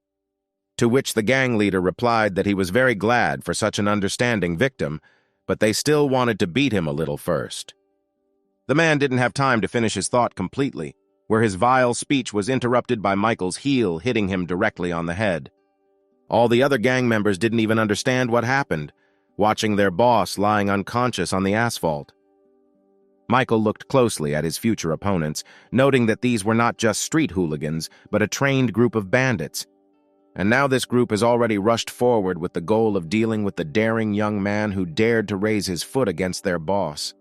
To which the gang leader replied that he was very glad for such an understanding victim, but they still wanted to beat him a little first. The man didn't have time to finish his thought completely, where his vile speech was interrupted by Michael's heel hitting him directly on the head. All the other gang members didn't even understand what happened, watching their boss lying unconscious on the asphalt. Michael looked closely at his future opponents, noting that these were not just street hooligans, but a trained group of bandits. And now this group has already rushed forward with the goal of dealing with the daring young man who dared to raise his foot against their boss.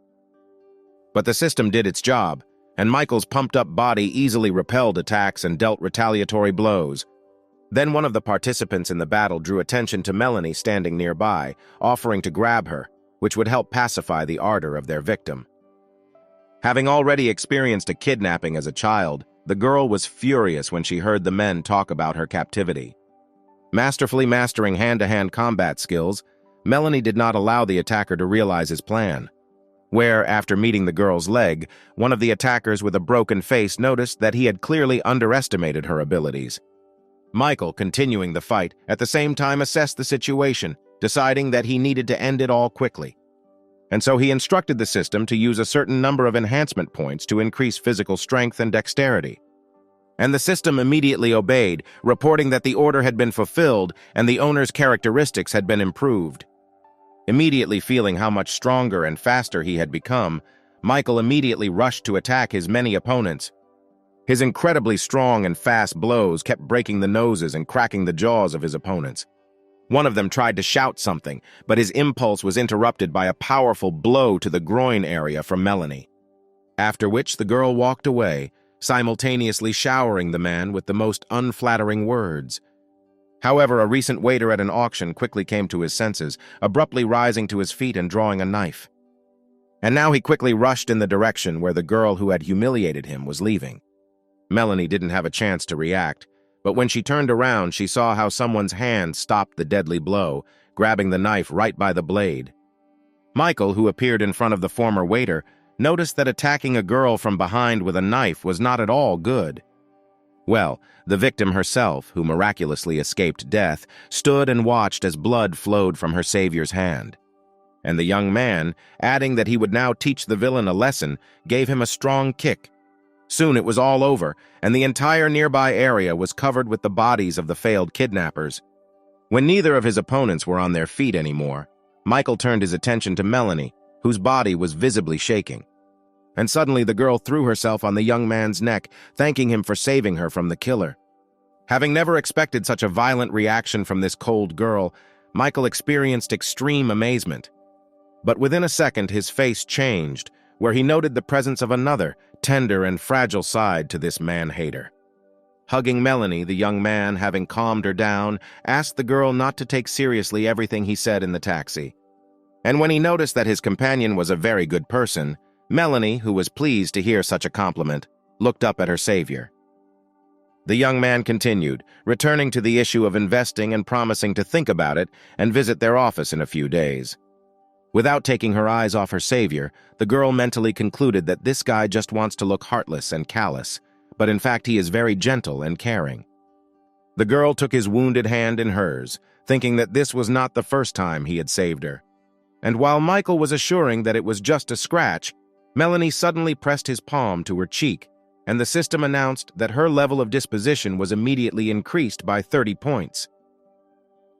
But the system did its job, and Michael's pumped-up body easily repelled attacks and dealt retaliatory blows. Then one of the participants in the battle drew attention to Melanie standing nearby, offering to grab her, which would help pacify the ardor of their victim. Having already experienced a kidnapping as a child, the girl was furious when she heard the men talk about her captivity. Masterfully mastering hand-to-hand combat skills, Melanie did not allow the attacker to realize his plan, where, after meeting the girl's leg, one of the attackers with a broken face noticed that he had clearly underestimated her abilities. Michael, continuing the fight, at the same time assessed the situation, deciding that he needed to end it all quickly. And so he instructed the system to use a certain number of enhancement points to increase physical strength and dexterity. And the system immediately obeyed, reporting that the order had been fulfilled and the owner's characteristics had been improved. Immediately feeling how much stronger and faster he had become, Michael immediately rushed to attack his many opponents. His incredibly strong and fast blows kept breaking the noses and cracking the jaws of his opponents. One of them tried to shout something, but his impulse was interrupted by a powerful blow to the groin area from Melanie. After which the girl walked away, simultaneously showering the man with the most unflattering words. However, a recent waiter at an auction quickly came to his senses, abruptly rising to his feet and drawing a knife. And now he quickly rushed in the direction where the girl who had humiliated him was leaving. Melanie didn't have a chance to react, but when she turned around, she saw how someone's hand stopped the deadly blow, grabbing the knife right by the blade. Michael, who appeared in front of the former waiter, noticed that attacking a girl from behind with a knife was not at all good. Well, the victim herself, who miraculously escaped death, stood and watched as blood flowed from her savior's hand. And the young man, adding that he would now teach the villain a lesson, gave him a strong kick. Soon it was all over, and the entire nearby area was covered with the bodies of the failed kidnappers. When neither of his opponents were on their feet anymore, Michael turned his attention to Melanie, whose body was visibly shaking. And suddenly the girl threw herself on the young man's neck, thanking him for saving her from the killer. Having never expected such a violent reaction from this cold girl, Michael experienced extreme amazement. But within a second his face changed, where he noted the presence of another, tender and fragile side to this man-hater. Hugging Melanie, the young man, having calmed her down, asked the girl not to take seriously everything he said in the taxi. And when he noticed that his companion was a very good person, Melanie, who was pleased to hear such a compliment, looked up at her savior. The young man continued, returning to the issue of investing and promising to think about it and visit their office in a few days. Without taking her eyes off her savior, the girl mentally concluded that this guy just wants to look heartless and callous, but in fact he is very gentle and caring. The girl took his wounded hand in hers, thinking that this was not the first time he had saved her. And while Michael was assuring that it was just a scratch, Melanie suddenly pressed his palm to her cheek, and the system announced that her level of disposition was immediately increased by 30 points.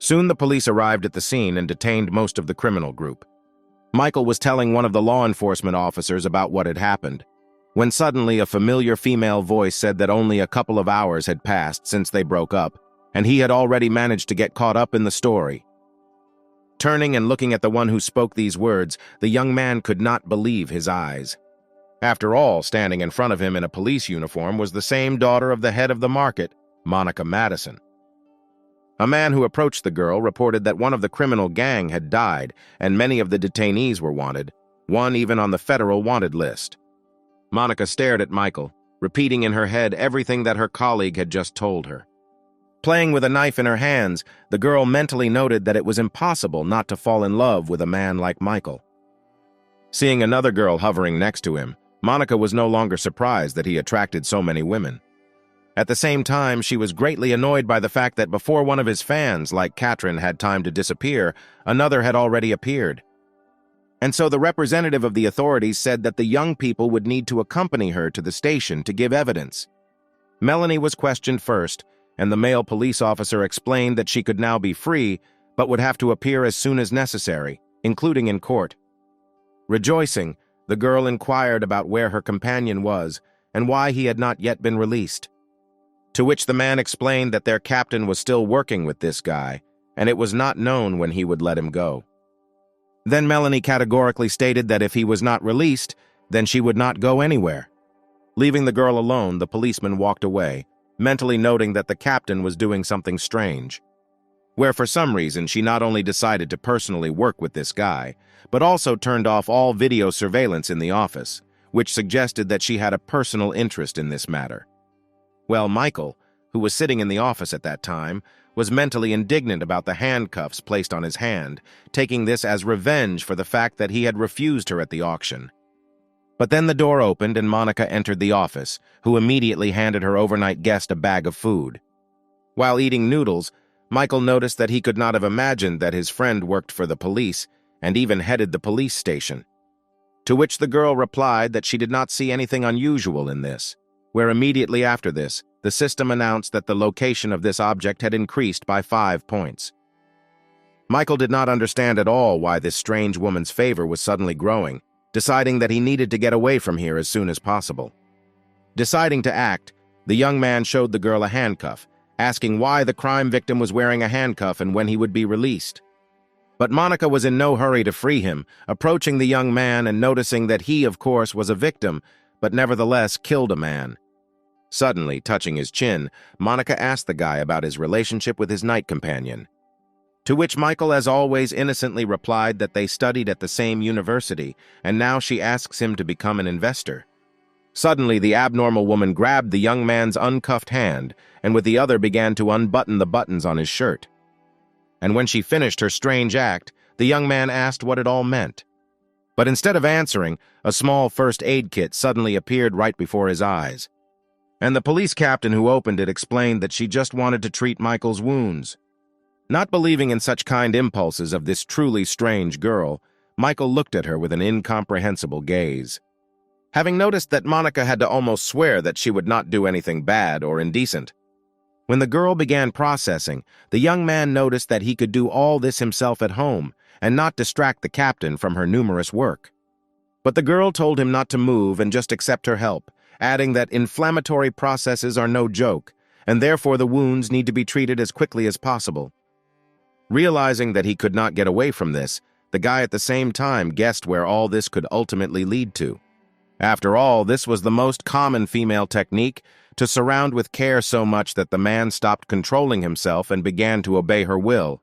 Soon the police arrived at the scene and detained most of the criminal group. Michael was telling one of the law enforcement officers about what had happened, when suddenly a familiar female voice said that only a couple of hours had passed since they broke up, and he had already managed to get caught up in the story. Turning and looking at the one who spoke these words, the young man could not believe his eyes. After all, standing in front of him in a police uniform was the same daughter of the head of the market, Monica Madison. A man who approached the girl reported that one of the criminal gang had died and many of the detainees were wanted, one even on the federal wanted list. Monica stared at Michael, repeating in her head everything that her colleague had just told her. Playing with a knife in her hands, the girl mentally noted that it was impossible not to fall in love with a man like Michael. Seeing another girl hovering next to him, Monica was no longer surprised that he attracted so many women. At the same time, she was greatly annoyed by the fact that before one of his fans, like Katrin, had time to disappear, another had already appeared. And so the representative of the authorities said that the young people would need to accompany her to the station to give evidence. Melanie was questioned first, and the male police officer explained that she could now be free, but would have to appear as soon as necessary, including in court. Rejoicing, the girl inquired about where her companion was and why he had not yet been released. To which the man explained that their captain was still working with this guy, and it was not known when he would let him go. Then Melanie categorically stated that if he was not released, then she would not go anywhere. Leaving the girl alone, the policeman walked away, mentally noting that the captain was doing something strange. Where for some reason she not only decided to personally work with this guy, but also turned off all video surveillance in the office, which suggested that she had a personal interest in this matter. Well, Michael, who was sitting in the office at that time, was mentally indignant about the handcuffs placed on his hand, taking this as revenge for the fact that he had refused her at the auction. But then the door opened and Monica entered the office, who immediately handed her overnight guest a bag of food. While eating noodles, Michael noticed that he could not have imagined that his friend worked for the police and even headed the police station. To which the girl replied that she did not see anything unusual in this, where immediately after this, the system announced that the location of this object had increased by 5 points. Michael did not understand at all why this strange woman's favor was suddenly growing, deciding that he needed to get away from here as soon as possible. Deciding to act, the young man showed the girl a handcuff, asking why the crime victim was wearing a handcuff and when he would be released. But Monica was in no hurry to free him, approaching the young man and noticing that he, of course, was a victim, but nevertheless killed a man. Suddenly, touching his chin, Monica asked the guy about his relationship with his night companion. To which Michael, as always, innocently replied that they studied at the same university, and now she asks him to become an investor. Suddenly, the abnormal woman grabbed the young man's uncuffed hand, and with the other began to unbutton the buttons on his shirt. And when she finished her strange act, the young man asked what it all meant. But instead of answering, a small first aid kit suddenly appeared right before his eyes. And the police captain who opened it explained that she just wanted to treat Michael's wounds. Not believing in such kind impulses of this truly strange girl, Michael looked at her with an incomprehensible gaze. Having noticed that Monica had to almost swear that she would not do anything bad or indecent. When the girl began processing, the young man noticed that he could do all this himself at home and not distract the captain from her numerous work. But the girl told him not to move and just accept her help, adding that inflammatory processes are no joke, and therefore the wounds need to be treated as quickly as possible. Realizing that he could not get away from this, the guy at the same time guessed where all this could ultimately lead to. After all, this was the most common female technique, to surround with care so much that the man stopped controlling himself and began to obey her will.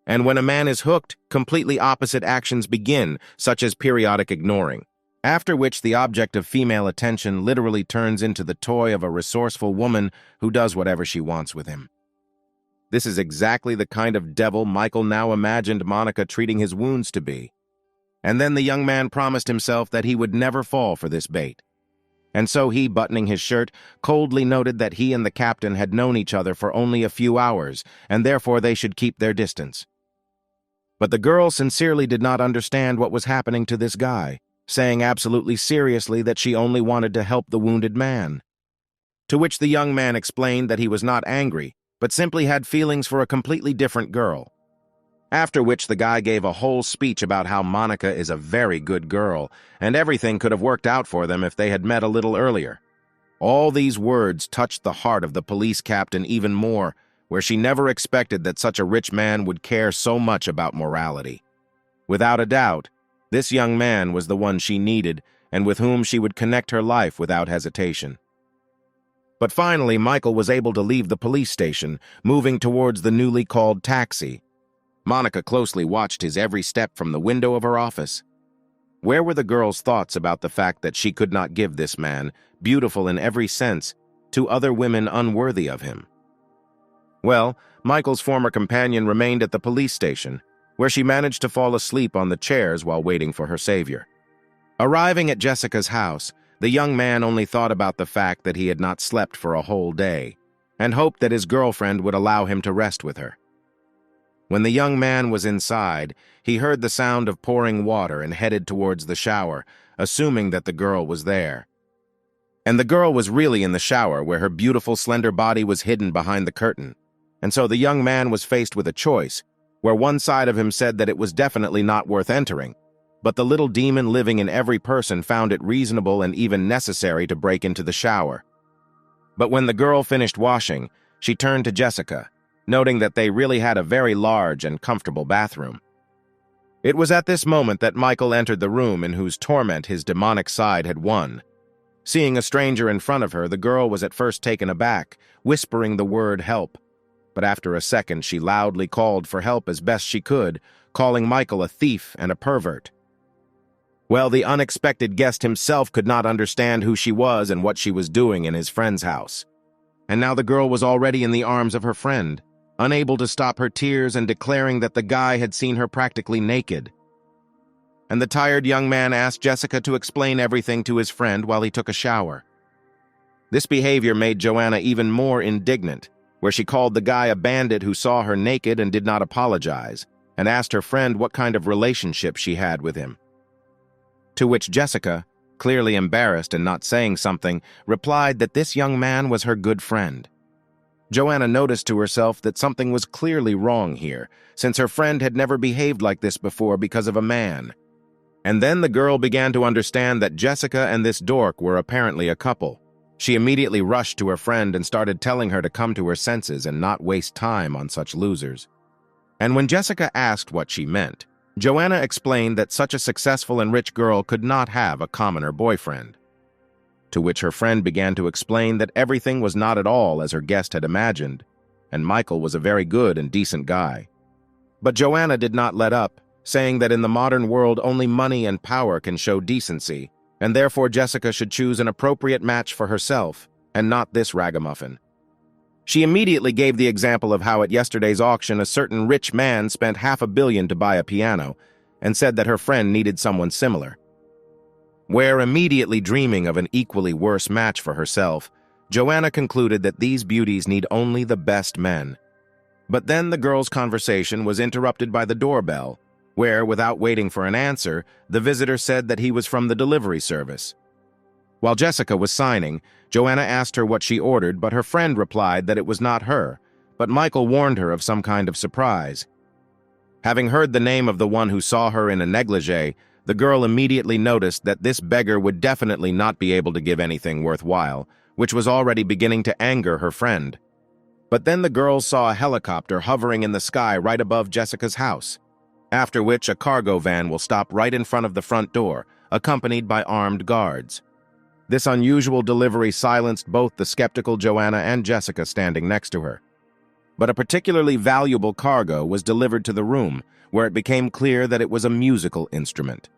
And when a man is hooked, completely opposite actions begin, such as periodic ignoring. After which the object of female attention literally turns into the toy of a resourceful woman who does whatever she wants with him. This is exactly the kind of devil Michael now imagined Monica treating his wounds to be. And then the young man promised himself that he would never fall for this bait. And so he, buttoning his shirt, coldly noted that he and the captain had known each other for only a few hours, and therefore they should keep their distance. But the girl sincerely did not understand what was happening to this guy, saying absolutely seriously that she only wanted to help the wounded man. To which the young man explained that he was not angry, but simply had feelings for a completely different girl. After which the guy gave a whole speech about how Monica is a very good girl, and everything could have worked out for them if they had met a little earlier. All these words touched the heart of the police captain even more, where she never expected that such a rich man would care so much about morality. Without a doubt, this young man was the one she needed, and with whom she would connect her life without hesitation. But finally, Michael was able to leave the police station, moving towards the newly called taxi. Monica closely watched his every step from the window of her office. Where were the girl's thoughts about the fact that she could not give this man, beautiful in every sense, to other women unworthy of him? Well, Michael's former companion remained at the police station, where she managed to fall asleep on the chairs while waiting for her savior. Arriving at Jessica's house, the young man only thought about the fact that he had not slept for a whole day, and hoped that his girlfriend would allow him to rest with her. When the young man was inside, he heard the sound of pouring water and headed towards the shower, assuming that the girl was there. And the girl was really in the shower, where her beautiful, slender body was hidden behind the curtain. And so the young man was faced with a choice, where one side of him said that it was definitely not worth entering, but the little demon living in every person found it reasonable and even necessary to break into the shower. But when the girl finished washing, she turned to Jessica, noting that they really had a very large and comfortable bathroom. It was at this moment that Michael entered the room in whose torment his demonic side had won. Seeing a stranger in front of her, the girl was at first taken aback, whispering the word help. But after a second, she loudly called for help as best she could, calling Michael a thief and a pervert. Well, the unexpected guest himself could not understand who she was and what she was doing in his friend's house. And now the girl was already in the arms of her friend, unable to stop her tears and declaring that the guy had seen her practically naked. And the tired young man asked Jessica to explain everything to his friend while he took a shower. This behavior made Joanna even more indignant, where she called the guy a bandit who saw her naked and did not apologize, and asked her friend what kind of relationship she had with him. To which Jessica, clearly embarrassed and not saying something, replied that this young man was her good friend. Joanna noticed to herself that something was clearly wrong here, since her friend had never behaved like this before because of a man. And then the girl began to understand that Jessica and this dork were apparently a couple. She immediately rushed to her friend and started telling her to come to her senses and not waste time on such losers. And when Jessica asked what she meant, Joanna explained that such a successful and rich girl could not have a commoner boyfriend. to which her friend began to explain that everything was not at all as her guest had imagined, and Michael was a very good and decent guy. But Joanna did not let up, saying that in the modern world only money and power can show decency, and therefore Jessica should choose an appropriate match for herself, and not this ragamuffin. She immediately gave the example of how at yesterday's auction a certain rich man spent $500 million to buy a piano, and said that her friend needed someone similar. Where immediately dreaming of an equally worse match for herself, Joanna concluded that these beauties need only the best men. But then the girl's conversation was interrupted by the doorbell, where, without waiting for an answer, the visitor said that he was from the delivery service. While Jessica was signing, Joanna asked her what she ordered, but her friend replied that it was not her, but Michael warned her of some kind of surprise. Having heard the name of the one who saw her in a negligee, the girl immediately noticed that this beggar would definitely not be able to give anything worthwhile, which was already beginning to anger her friend. But then the girls saw a helicopter hovering in the sky right above Jessica's house, after which a cargo van will stop right in front of the front door, accompanied by armed guards. This unusual delivery silenced both the skeptical Joanna and Jessica standing next to her. But a particularly valuable cargo was delivered to the room, where it became clear that it was a musical instrument.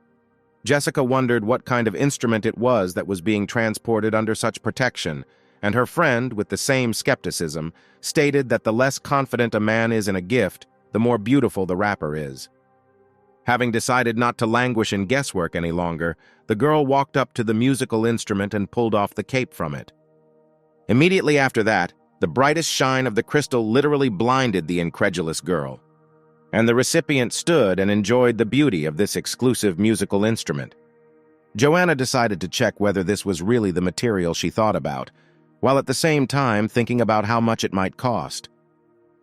Jessica wondered what kind of instrument it was that was being transported under such protection, and her friend, with the same skepticism, stated that the less confident a man is in a gift, the more beautiful the wrapper is. Having decided not to languish in guesswork any longer, the girl walked up to the musical instrument and pulled off the cape from it. Immediately after that, the brightest shine of the crystal literally blinded the incredulous girl, and the recipient stood and enjoyed the beauty of this exclusive musical instrument. Joanna decided to check whether this was really the material she thought about, while at the same time thinking about how much it might cost.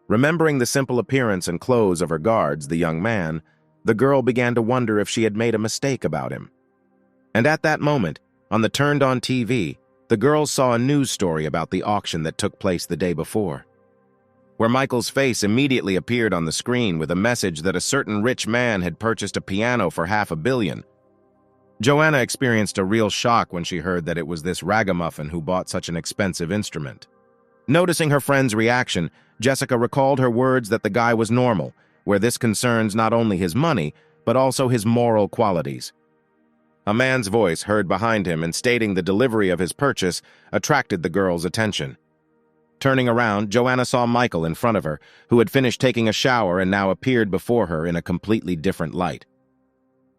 Remembering the simple appearance and clothes of her guards, the young man, the girl began to wonder if she had made a mistake about him. And at that moment, on the turned-on TV, the girls saw a news story about the auction that took place the day before, where Michael's face immediately appeared on the screen with a message that a certain rich man had purchased a piano for $500 million. Joanna experienced a real shock when she heard that it was this ragamuffin who bought such an expensive instrument. Noticing her friend's reaction, Jessica recalled her words that the guy was normal, where this concerns not only his money, but also his moral qualities. A man's voice heard behind him and stating the delivery of his purchase attracted the girl's attention. Turning around, Joanna saw Michael in front of her, who had finished taking a shower and now appeared before her in a completely different light.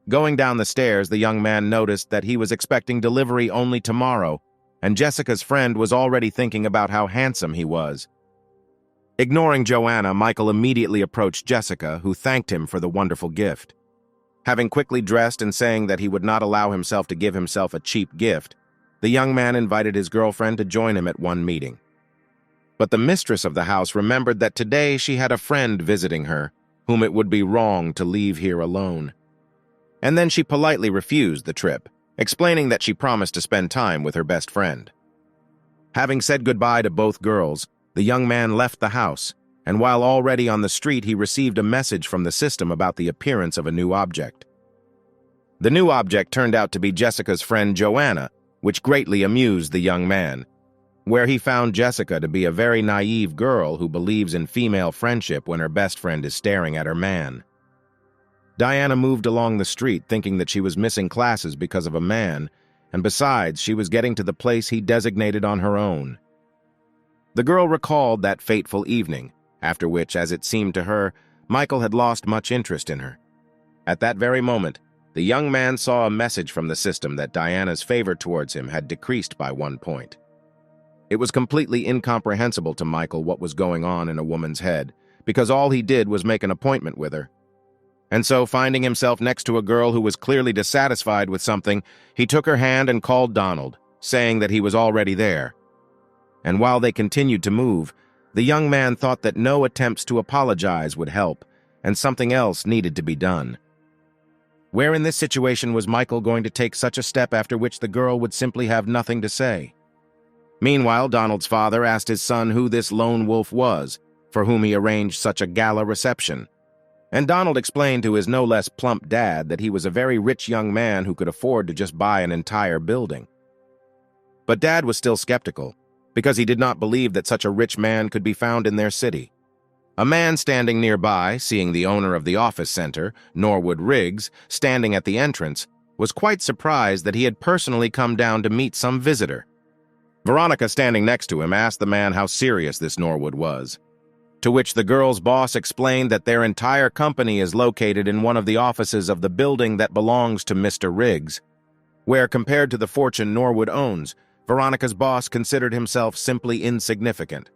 Going down the stairs, the young man noticed that he was expecting delivery only tomorrow, and Jessica's friend was already thinking about how handsome he was. Ignoring Joanna, Michael immediately approached Jessica, who thanked him for the wonderful gift. Having quickly dressed and saying that he would not allow himself to give himself a cheap gift, the young man invited his girlfriend to join him at one meeting. But the mistress of the house remembered that today she had a friend visiting her, whom it would be wrong to leave here alone. And then she politely refused the trip, explaining that she promised to spend time with her best friend. Having said goodbye to both girls, the young man left the house, and while already on the street he received a message from the system about the appearance of a new object. The new object turned out to be Jessica's friend Joanna, which greatly amused the young man, where he found Jessica to be a very naive girl who believes in female friendship when her best friend is staring at her man. Diana moved along the street thinking that she was missing classes because of a man, and besides, she was getting to the place he designated on her own. The girl recalled that fateful evening, after which, as it seemed to her, Michael had lost much interest in her. At that very moment, the young man saw a message from the system that Diana's favor towards him had decreased by 1 point. It was completely incomprehensible to Michael what was going on in a woman's head, because all he did was make an appointment with her. And so, finding himself next to a girl who was clearly dissatisfied with something, he took her hand and called Donald, saying that he was already there. And while they continued to move, the young man thought that no attempts to apologize would help, and something else needed to be done. Where in this situation was Michael going to take such a step after which the girl would simply have nothing to say? Meanwhile, Donald's father asked his son who this lone wolf was, for whom he arranged such a gala reception. And Donald explained to his no less plump dad that he was a very rich young man who could afford to just buy an entire building. But Dad was still skeptical, because he did not believe that such a rich man could be found in their city. A man standing nearby, seeing the owner of the office center, Norwood Riggs, standing at the entrance, was quite surprised that he had personally come down to meet some visitor. Veronica, standing next to him, asked the man how serious this Norwood was, to which the girl's boss explained that their entire company is located in one of the offices of the building that belongs to Mr. Riggs, where, compared to the fortune Norwood owns, Veronica's boss considered himself simply insignificant.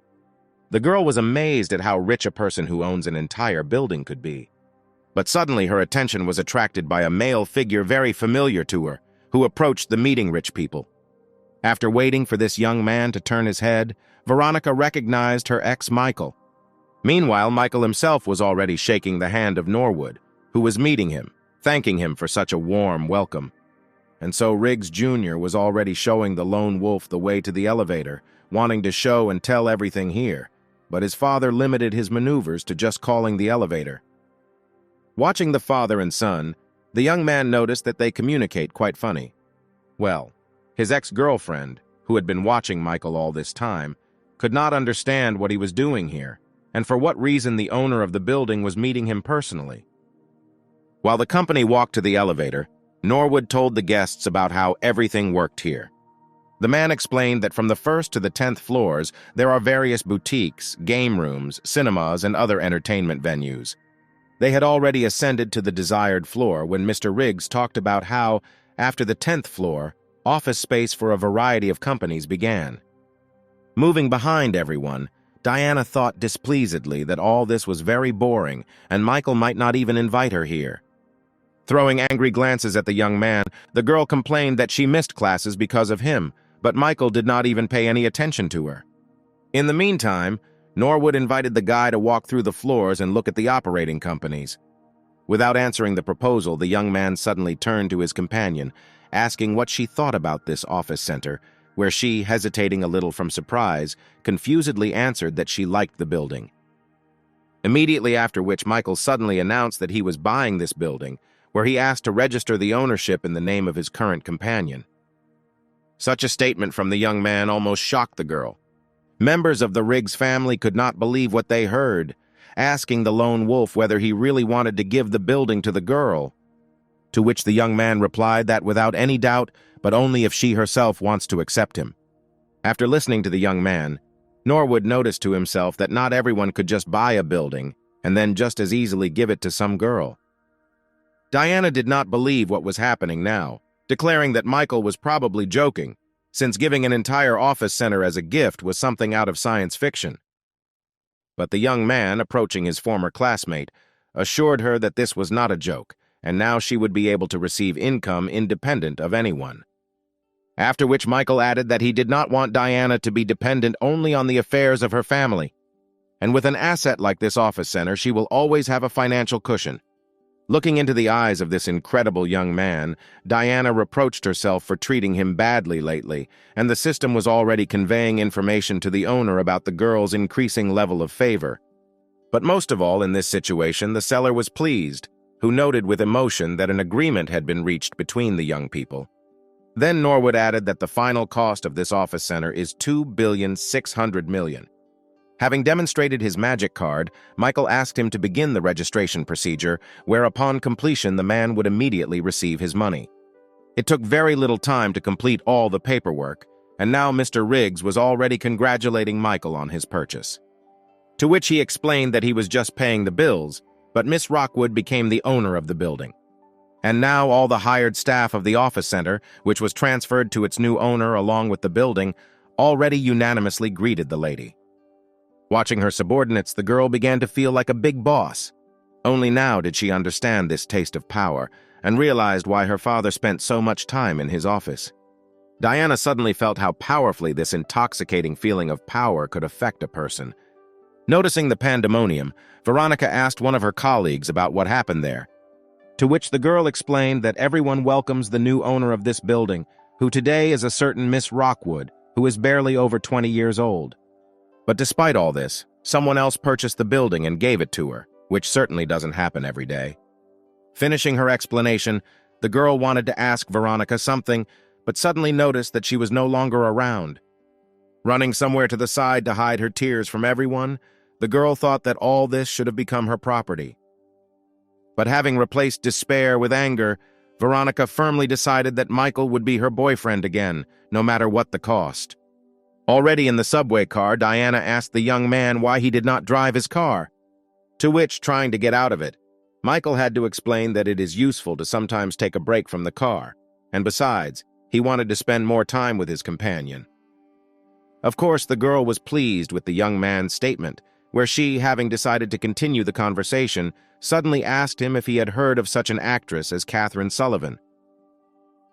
The girl was amazed at how rich a person who owns an entire building could be. But suddenly her attention was attracted by a male figure very familiar to her, who approached the meeting rich people. After waiting for this young man to turn his head, Veronica recognized her ex Michael. Meanwhile, Michael himself was already shaking the hand of Norwood, who was meeting him, thanking him for such a warm welcome. And so Riggs Jr. was already showing the lone wolf the way to the elevator, wanting to show and tell everything here, but his father limited his maneuvers to just calling the elevator. Watching the father and son, the young man noticed that they communicate quite funny. Well, his ex-girlfriend, who had been watching Michael all this time, could not understand what he was doing here, and for what reason the owner of the building was meeting him personally. While the company walked to the elevator, Norwood told the guests about how everything worked here. The man explained that from the 1st to the 10th floors, there are various boutiques, game rooms, cinemas, and other entertainment venues. They had already ascended to the desired floor when Mr. Riggs talked about how, after the 10th floor, office space for a variety of companies began. Moving behind everyone, Diana thought displeasedly that all this was very boring and Michael might not even invite her here. Throwing angry glances at the young man, the girl complained that she missed classes because of him, but Michael did not even pay any attention to her. In the meantime, Norwood invited the guy to walk through the floors and look at the operating companies. Without answering the proposal, the young man suddenly turned to his companion, asking what she thought about this office center, where she, hesitating a little from surprise, confusedly answered that she liked the building. Immediately after which, Michael suddenly announced that he was buying this building, where he asked to register the ownership in the name of his current companion. Such a statement from the young man almost shocked the girl. Members of the Riggs family could not believe what they heard, asking the lone wolf whether he really wanted to give the building to the girl, to which the young man replied that without any doubt, but only if she herself wants to accept him. After listening to the young man, Norwood noticed to himself that not everyone could just buy a building and then just as easily give it to some girl. Diana did not believe what was happening now, declaring that Michael was probably joking, since giving an entire office center as a gift was something out of science fiction. But the young man, approaching his former classmate, assured her that this was not a joke, and now she would be able to receive income independent of anyone. After which Michael added that he did not want Diana to be dependent only on the affairs of her family, and with an asset like this office center, she will always have a financial cushion. Looking into the eyes of this incredible young man, Diana reproached herself for treating him badly lately, and the system was already conveying information to the owner about the girl's increasing level of favor. But most of all in this situation, the seller was pleased, who noted with emotion that an agreement had been reached between the young people. Then Norwood added that the final cost of this office center is $2,600,000,000. Having demonstrated his magic card, Michael asked him to begin the registration procedure, where upon completion the man would immediately receive his money. It took very little time to complete all the paperwork, and now Mr. Riggs was already congratulating Michael on his purchase. To which he explained that he was just paying the bills, but Miss Rockwood became the owner of the building. And now all the hired staff of the office center, which was transferred to its new owner along with the building, already unanimously greeted the lady. Watching her subordinates, the girl began to feel like a big boss. Only now did she understand this taste of power and realized why her father spent so much time in his office. Diana suddenly felt how powerfully this intoxicating feeling of power could affect a person. Noticing the pandemonium, Veronica asked one of her colleagues about what happened there, to which the girl explained that everyone welcomes the new owner of this building, who today is a certain Miss Rockwood, who is barely over 20 years old. But despite all this, someone else purchased the building and gave it to her, which certainly doesn't happen every day. Finishing her explanation, the girl wanted to ask Veronica something, but suddenly noticed that she was no longer around. Running somewhere to the side to hide her tears from everyone, the girl thought that all this should have become her property. But having replaced despair with anger, Veronica firmly decided that Michael would be her boyfriend again, no matter what the cost. Already in the subway car, Diana asked the young man why he did not drive his car, to which, trying to get out of it, Michael had to explain that it is useful to sometimes take a break from the car, and besides, he wanted to spend more time with his companion. Of course, the girl was pleased with the young man's statement, where she, having decided to continue the conversation, suddenly asked him if he had heard of such an actress as Catherine Sullivan.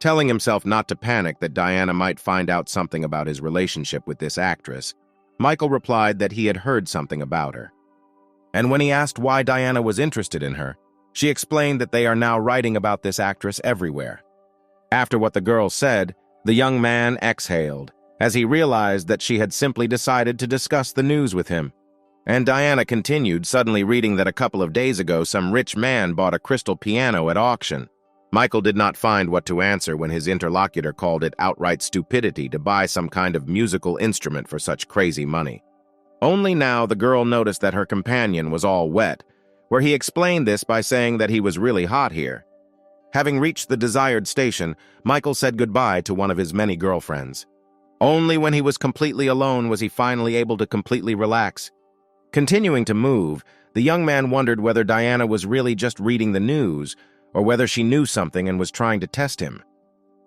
Telling himself not to panic that Diana might find out something about his relationship with this actress, Michael replied that he had heard something about her. And when he asked why Diana was interested in her, she explained that they are now writing about this actress everywhere. After what the girl said, the young man exhaled, as he realized that she had simply decided to discuss the news with him. And Diana continued, suddenly reading that a couple of days ago some rich man bought a crystal piano at auction. Michael did not find what to answer when his interlocutor called it outright stupidity to buy some kind of musical instrument for such crazy money. Only now the girl noticed that her companion was all wet, where he explained this by saying that he was really hot here. Having reached the desired station, Michael said goodbye to one of his many girlfriends. Only when he was completely alone was he finally able to completely relax. Continuing to move, the young man wondered whether Diana was really just reading the news, or whether she knew something and was trying to test him.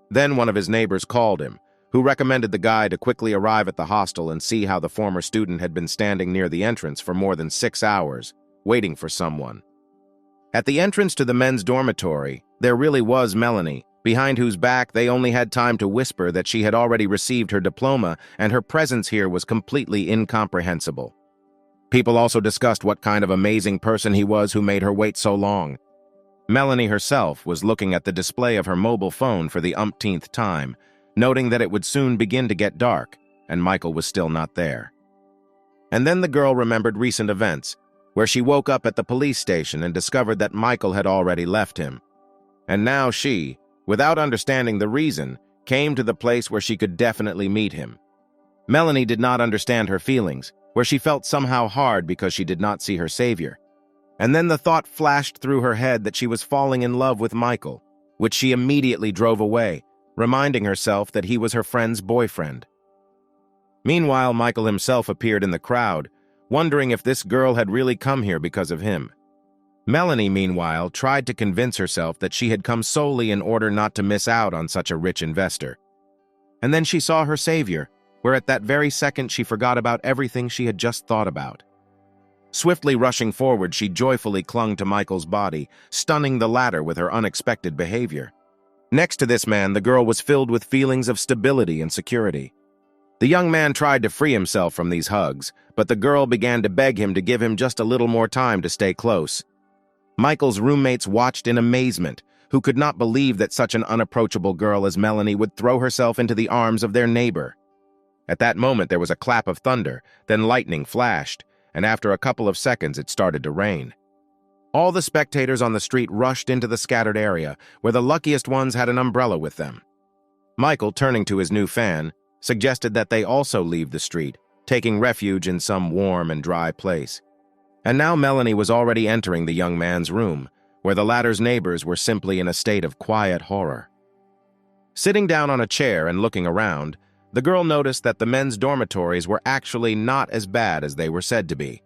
Then one of his neighbors called him, who recommended the guy to quickly arrive at the hostel and see how the former student had been standing near the entrance for more than 6 hours, waiting for someone. At the entrance to the men's dormitory, there really was Melanie, behind whose back they only had time to whisper that she had already received her diploma and her presence here was completely incomprehensible. People also discussed what kind of amazing person he was who made her wait so long. Melanie herself was looking at the display of her mobile phone for the umpteenth time, noting that it would soon begin to get dark, and Michael was still not there. And then the girl remembered recent events, where she woke up at the police station and discovered that Michael had already left him. And now she, without understanding the reason, came to the place where she could definitely meet him. Melanie did not understand her feelings, where she felt somehow hard because she did not see her savior. And then the thought flashed through her head that she was falling in love with Michael, which she immediately drove away, reminding herself that he was her friend's boyfriend. Meanwhile, Michael himself appeared in the crowd, wondering if this girl had really come here because of him. Melanie, meanwhile, tried to convince herself that she had come solely in order not to miss out on such a rich investor. And then she saw her savior, where at that very second she forgot about everything she had just thought about. Swiftly rushing forward, she joyfully clung to Michael's body, stunning the latter with her unexpected behavior. Next to this man, the girl was filled with feelings of stability and security. The young man tried to free himself from these hugs, but the girl began to beg him to give him just a little more time to stay close. Michael's roommates watched in amazement, who could not believe that such an unapproachable girl as Melanie would throw herself into the arms of their neighbor. At that moment, there was a clap of thunder, then lightning flashed, and after a couple of seconds, it started to rain. All the spectators on the street rushed into the scattered area, where the luckiest ones had an umbrella with them. Michael, turning to his new fan, suggested that they also leave the street, taking refuge in some warm and dry place. And now Melanie was already entering the young man's room, where the latter's neighbors were simply in a state of quiet horror. Sitting down on a chair and looking around, the girl noticed that the men's dormitories were actually not as bad as they were said to be.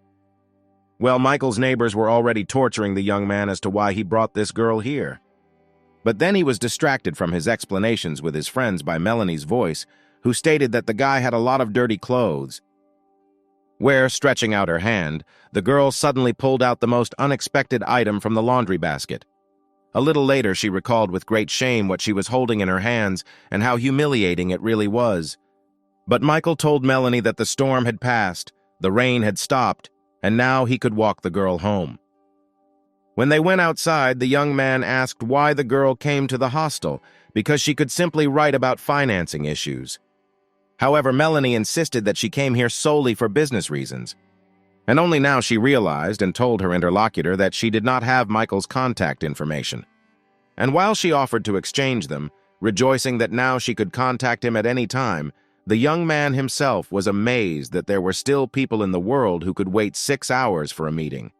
Well, Michael's neighbors were already torturing the young man as to why he brought this girl here. But then he was distracted from his explanations with his friends by Melanie's voice, who stated that the guy had a lot of dirty clothes. Where, stretching out her hand, the girl suddenly pulled out the most unexpected item from the laundry basket. A little later, she recalled with great shame what she was holding in her hands and how humiliating it really was. But Michael told Melanie that the storm had passed, the rain had stopped, and now he could walk the girl home. When they went outside, the young man asked why the girl came to the hostel, because she could simply write about financing issues. However, Melanie insisted that she came here solely for business reasons. And only now she realized and told her interlocutor that she did not have Michael's contact information. And while she offered to exchange them, rejoicing that now she could contact him at any time, the young man himself was amazed that there were still people in the world who could wait 6 hours for a meeting.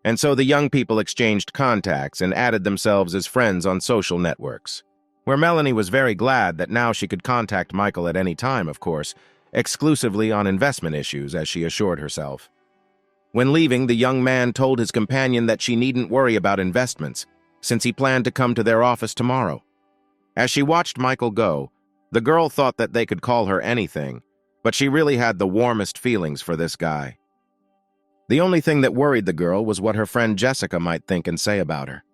And so the young people exchanged contacts and added themselves as friends on social networks, where Melanie was very glad that now she could contact Michael at any time, of course, exclusively on investment issues, as she assured herself. When leaving, the young man told his companion that she needn't worry about investments, since he planned to come to their office tomorrow. As she watched Michael go, the girl thought that they could call her anything, but she really had the warmest feelings for this guy. The only thing that worried the girl was what her friend Jessica might think and say about her.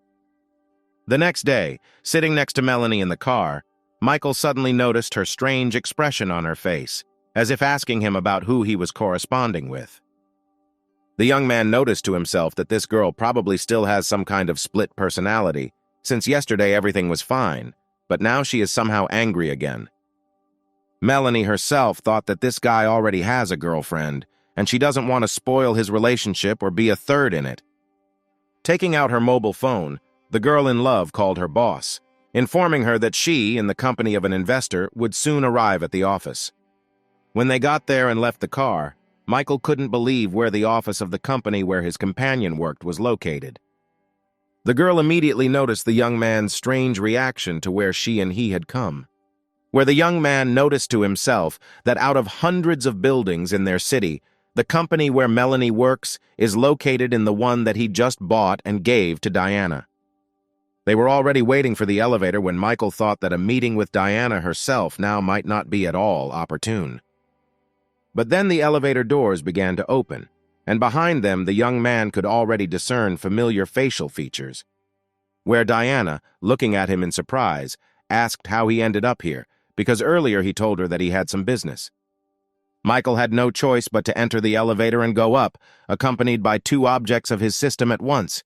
The next day, sitting next to Melanie in the car, Michael suddenly noticed her strange expression on her face, as if asking him about who he was corresponding with. The young man noticed to himself that this girl probably still has some kind of split personality, since yesterday everything was fine, but now she is somehow angry again. Melanie herself thought that this guy already has a girlfriend, and she doesn't want to spoil his relationship or be a third in it. Taking out her mobile phone, the girl in love called her boss, informing her that she, in the company of an investor, would soon arrive at the office. When they got there and left the car, Michael couldn't believe where the office of the company where his companion worked was located. The girl immediately noticed the young man's strange reaction to where she and he had come, where the young man noticed to himself that out of hundreds of buildings in their city, the company where Melanie works is located in the one that he just bought and gave to Diana. They were already waiting for the elevator when Michael thought that a meeting with Diana herself now might not be at all opportune. But then the elevator doors began to open, and behind them the young man could already discern familiar facial features, where Diana, looking at him in surprise, asked how he ended up here, because earlier he told her that he had some business. Michael had no choice but to enter the elevator and go up, accompanied by 2 objects of his system at once.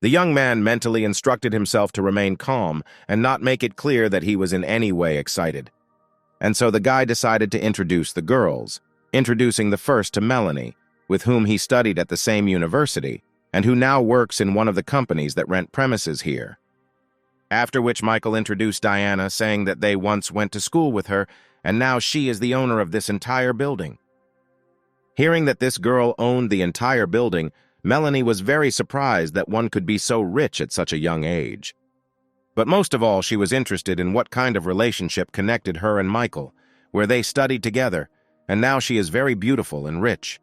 The young man mentally instructed himself to remain calm and not make it clear that he was in any way excited. And so the guy decided to introduce the girls, introducing the first to Melanie, with whom he studied at the same university, and who now works in one of the companies that rent premises here. After which Michael introduced Diana, saying that they once went to school with her, and now she is the owner of this entire building. Hearing that this girl owned the entire building, Melanie was very surprised that one could be so rich at such a young age. But most of all, she was interested in what kind of relationship connected her and Michael, where they studied together, and now she is very beautiful and rich.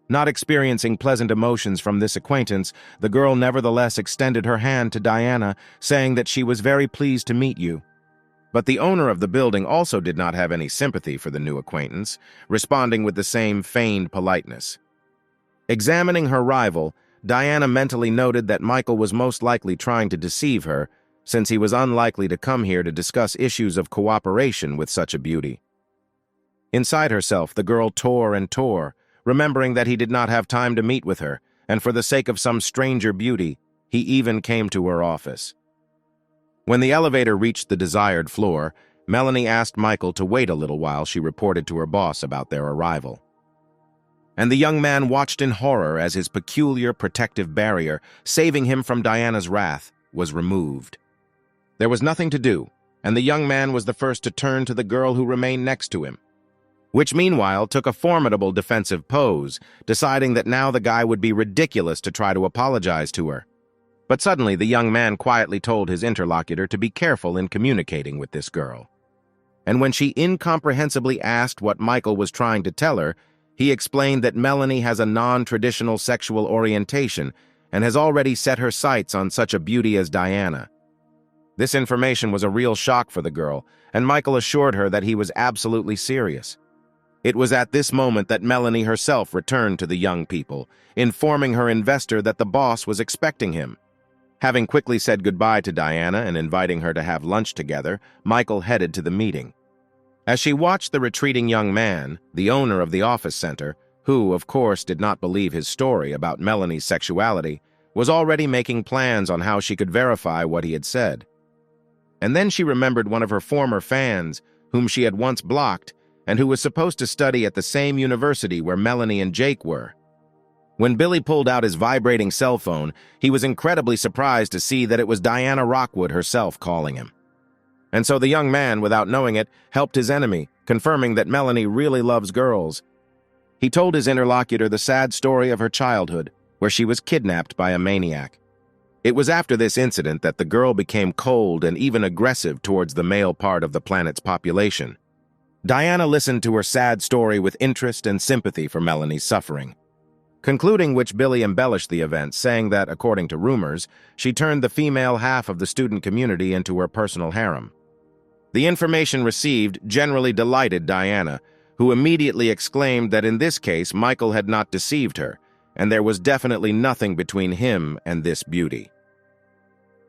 Not experiencing pleasant emotions from this acquaintance, the girl nevertheless extended her hand to Diana, saying that she was very pleased to meet you. But the owner of the building also did not have any sympathy for the new acquaintance, responding with the same feigned politeness. Examining her rival, Diana mentally noted that Michael was most likely trying to deceive her, since he was unlikely to come here to discuss issues of cooperation with such a beauty. Inside herself, the girl tore and tore, remembering that he did not have time to meet with her, and for the sake of some stranger beauty, he even came to her office. When the elevator reached the desired floor, Melanie asked Michael to wait a little while she reported to her boss about their arrival. And the young man watched in horror as his peculiar protective barrier, saving him from Diana's wrath, was removed. There was nothing to do, and the young man was the first to turn to the girl who remained next to him, which meanwhile took a formidable defensive pose, deciding that now the guy would be ridiculous to try to apologize to her. But suddenly the young man quietly told his interlocutor to be careful in communicating with this girl. And when she incomprehensibly asked what Michael was trying to tell her, he explained that Melanie has a non-traditional sexual orientation and has already set her sights on such a beauty as Diana. This information was a real shock for the girl, and Michael assured her that he was absolutely serious. It was at this moment that Melanie herself returned to the young people, informing her investor that the boss was expecting him. Having quickly said goodbye to Diana and inviting her to have lunch together, Michael headed to the meeting. As she watched the retreating young man, the owner of the office center, who, of course, did not believe his story about Melanie's sexuality, was already making plans on how she could verify what he had said. And then she remembered one of her former fans, whom she had once blocked, and who was supposed to study at the same university where Melanie and Jake were. When Billy pulled out his vibrating cell phone, he was incredibly surprised to see that it was Diana Rockwood herself calling him. And so the young man, without knowing it, helped his enemy, confirming that Melanie really loves girls. He told his interlocutor the sad story of her childhood, where she was kidnapped by a maniac. It was after this incident that the girl became cold and even aggressive towards the male part of the planet's population. Diana listened to her sad story with interest and sympathy for Melanie's suffering. Concluding which, Billy embellished the event, saying that, according to rumors, she turned the female half of the student community into her personal harem. The information received generally delighted Diana, who immediately exclaimed that in this case Michael had not deceived her, and there was definitely nothing between him and this beauty.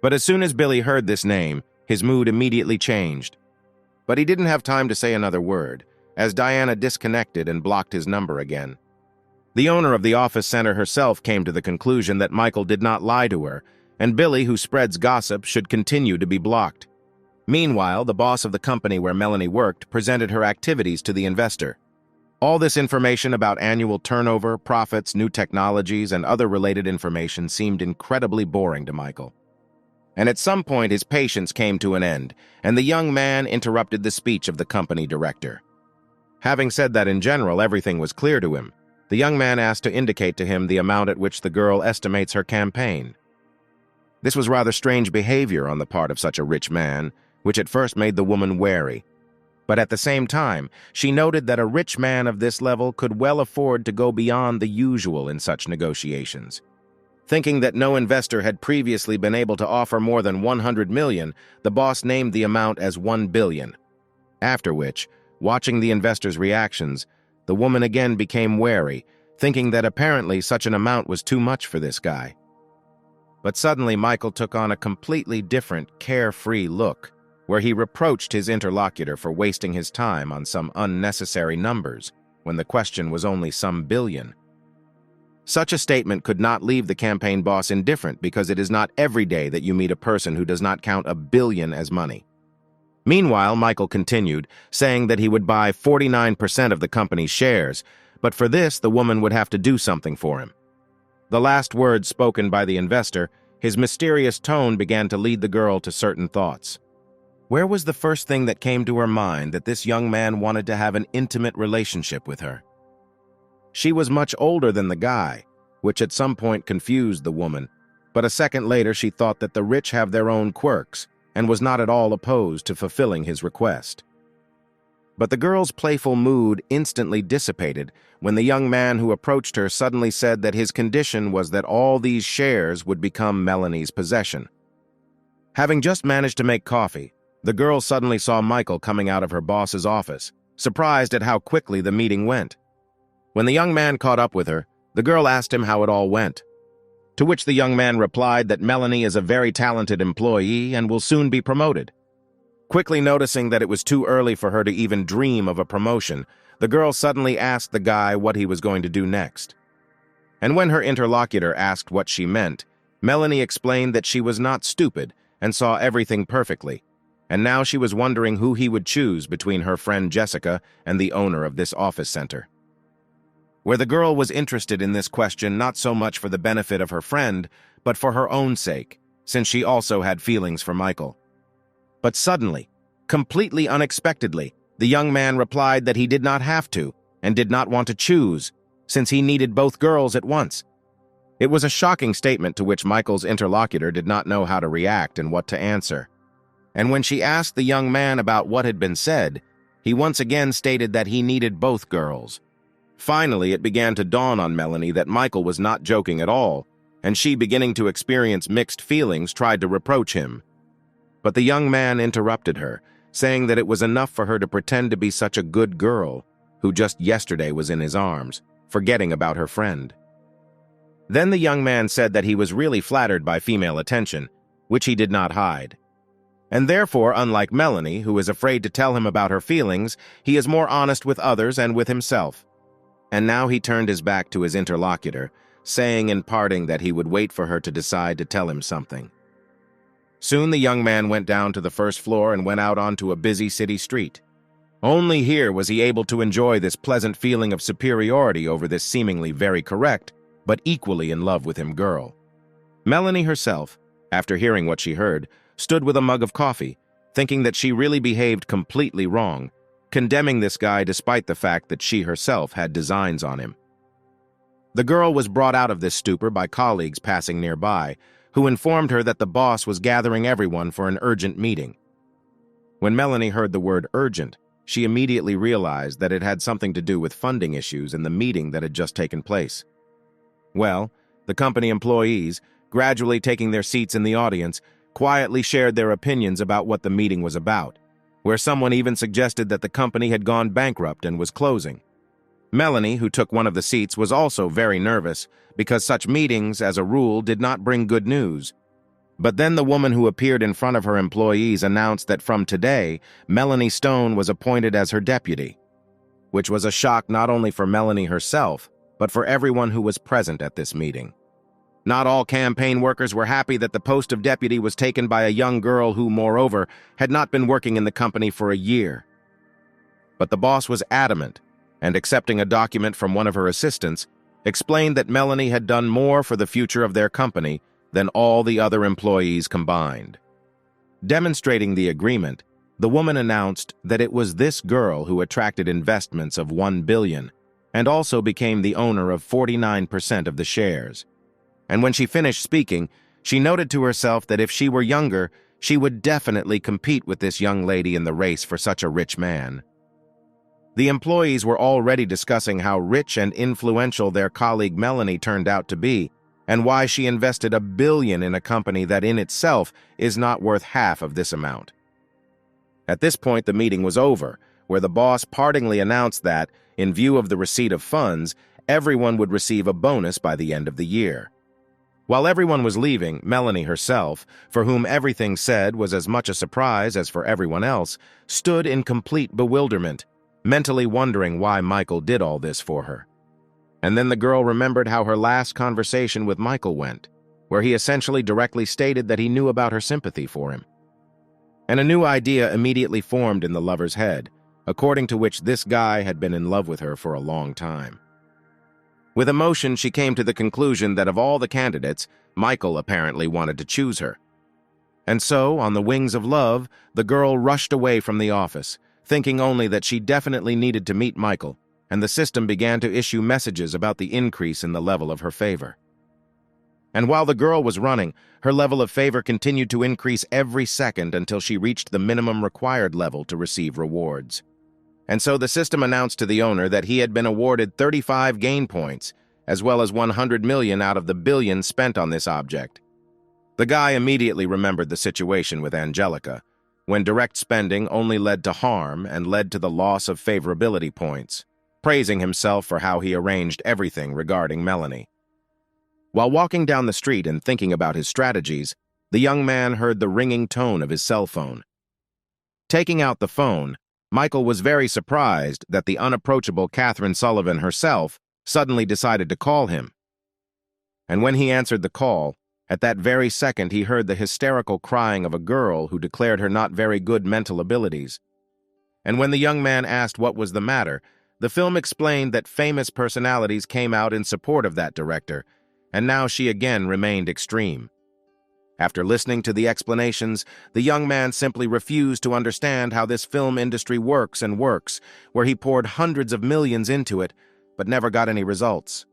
But as soon as Billy heard this name, his mood immediately changed. But he didn't have time to say another word, as Diana disconnected and blocked his number again. The owner of the office center herself came to the conclusion that Michael did not lie to her, and Billy, who spreads gossip, should continue to be blocked. Meanwhile, the boss of the company where Melanie worked presented her activities to the investor. All this information about annual turnover, profits, new technologies, and other related information seemed incredibly boring to Michael. And at some point his patience came to an end, and the young man interrupted the speech of the company director. Having said that in general everything was clear to him, the young man asked to indicate to him the amount at which the girl estimates her campaign. This was rather strange behavior on the part of such a rich man, which at first made the woman wary. But at the same time, she noted that a rich man of this level could well afford to go beyond the usual in such negotiations. Thinking that no investor had previously been able to offer more than 100 million, the boss named the amount as 1 billion. After which, watching the investor's reactions, the woman again became wary, thinking that apparently such an amount was too much for this guy. But suddenly Michael took on a completely different, carefree look, where he reproached his interlocutor for wasting his time on some unnecessary numbers, when the question was only some billion. Such a statement could not leave the campaign boss indifferent, because it is not every day that you meet a person who does not count a billion as money. Meanwhile, Michael continued, saying that he would buy 49% of the company's shares, but for this the woman would have to do something for him. The last words spoken by the investor, his mysterious tone began to lead the girl to certain thoughts. Where was the first thing that came to her mind that this young man wanted to have an intimate relationship with her? She was much older than the guy, which at some point confused the woman, but a second later she thought that the rich have their own quirks, and was not at all opposed to fulfilling his request. But the girl's playful mood instantly dissipated when the young man who approached her suddenly said that his condition was that all these shares would become Melanie's possession. Having just managed to make coffee, the girl suddenly saw Michael coming out of her boss's office, surprised at how quickly the meeting went. When the young man caught up with her, the girl asked him how it all went, to which the young man replied that Melanie is a very talented employee and will soon be promoted. Quickly noticing that it was too early for her to even dream of a promotion, the girl suddenly asked the guy what he was going to do next. And when her interlocutor asked what she meant, Melanie explained that she was not stupid and saw everything perfectly, and now she was wondering who he would choose between her friend Jessica and the owner of this office center. Where the girl was interested in this question not so much for the benefit of her friend, but for her own sake, since she also had feelings for Michael. But suddenly, completely unexpectedly, the young man replied that he did not have to, and did not want to choose, since he needed both girls at once. It was a shocking statement to which Michael's interlocutor did not know how to react and what to answer. And when she asked the young man about what had been said, he once again stated that he needed both girls. Finally, it began to dawn on Melanie that Michael was not joking at all, and she, beginning to experience mixed feelings, tried to reproach him. But the young man interrupted her, saying that it was enough for her to pretend to be such a good girl, who just yesterday was in his arms, forgetting about her friend. Then the young man said that he was really flattered by female attention, which he did not hide. And therefore, unlike Melanie, who is afraid to tell him about her feelings, he is more honest with others and with himself. And now he turned his back to his interlocutor, saying in parting that he would wait for her to decide to tell him something. Soon the young man went down to the first floor and went out onto a busy city street. Only here was he able to enjoy this pleasant feeling of superiority over this seemingly very correct, but equally in love with him girl. Melanie herself, after hearing what she heard, stood with a mug of coffee, thinking that she really behaved completely wrong, condemning this guy despite the fact that she herself had designs on him. The girl was brought out of this stupor by colleagues passing nearby, who informed her that the boss was gathering everyone for an urgent meeting. When Melanie heard the word urgent, she immediately realized that it had something to do with funding issues in the meeting that had just taken place. Well, the company employees, gradually taking their seats in the audience, quietly shared their opinions about what the meeting was about, where someone even suggested that the company had gone bankrupt and was closing. Melanie, who took one of the seats, was also very nervous because such meetings, as a rule, did not bring good news. But then the woman who appeared in front of her employees announced that from today, Melanie Stone was appointed as her deputy, which was a shock not only for Melanie herself, but for everyone who was present at this meeting. Not all campaign workers were happy that the post of deputy was taken by a young girl who, moreover, had not been working in the company for a year. But the boss was adamant, and accepting a document from one of her assistants, explained that Melanie had done more for the future of their company than all the other employees combined. Demonstrating the agreement, the woman announced that it was this girl who attracted investments of $1 billion and also became the owner of 49% of the shares. And when she finished speaking, she noted to herself that if she were younger, she would definitely compete with this young lady in the race for such a rich man. The employees were already discussing how rich and influential their colleague Melanie turned out to be, and why she invested $1 billion in a company that in itself is not worth half of this amount. At this point, the meeting was over, where the boss partingly announced that, in view of the receipt of funds, everyone would receive a bonus by the end of the year. While everyone was leaving, Melanie herself, for whom everything said was as much a surprise as for everyone else, stood in complete bewilderment, mentally wondering why Michael did all this for her. And then the girl remembered how her last conversation with Michael went, where he essentially directly stated that he knew about her sympathy for him. And a new idea immediately formed in the lover's head, according to which this guy had been in love with her for a long time. With emotion, she came to the conclusion that of all the candidates, Michael apparently wanted to choose her. And so, on the wings of love, the girl rushed away from the office, thinking only that she definitely needed to meet Michael, and the system began to issue messages about the increase in the level of her favor. And while the girl was running, her level of favor continued to increase every second until she reached the minimum required level to receive rewards. And so the system announced to the owner that he had been awarded 35 gain points, as well as 100 million out of the billion spent on this object. The guy immediately remembered the situation with Angelica, when direct spending only led to harm and led to the loss of favorability points, praising himself for how he arranged everything regarding Melanie. While walking down the street and thinking about his strategies, the young man heard the ringing tone of his cell phone. Taking out the phone, Michael was very surprised that the unapproachable Catherine Sullivan herself suddenly decided to call him. And when he answered the call, at that very second he heard the hysterical crying of a girl who declared her not very good mental abilities. And when the young man asked what was the matter, the film explained that famous personalities came out in support of that director, and now she again remained extreme. After listening to the explanations, the young man simply refused to understand how this film industry works and works, where he poured hundreds of millions into it, but never got any results.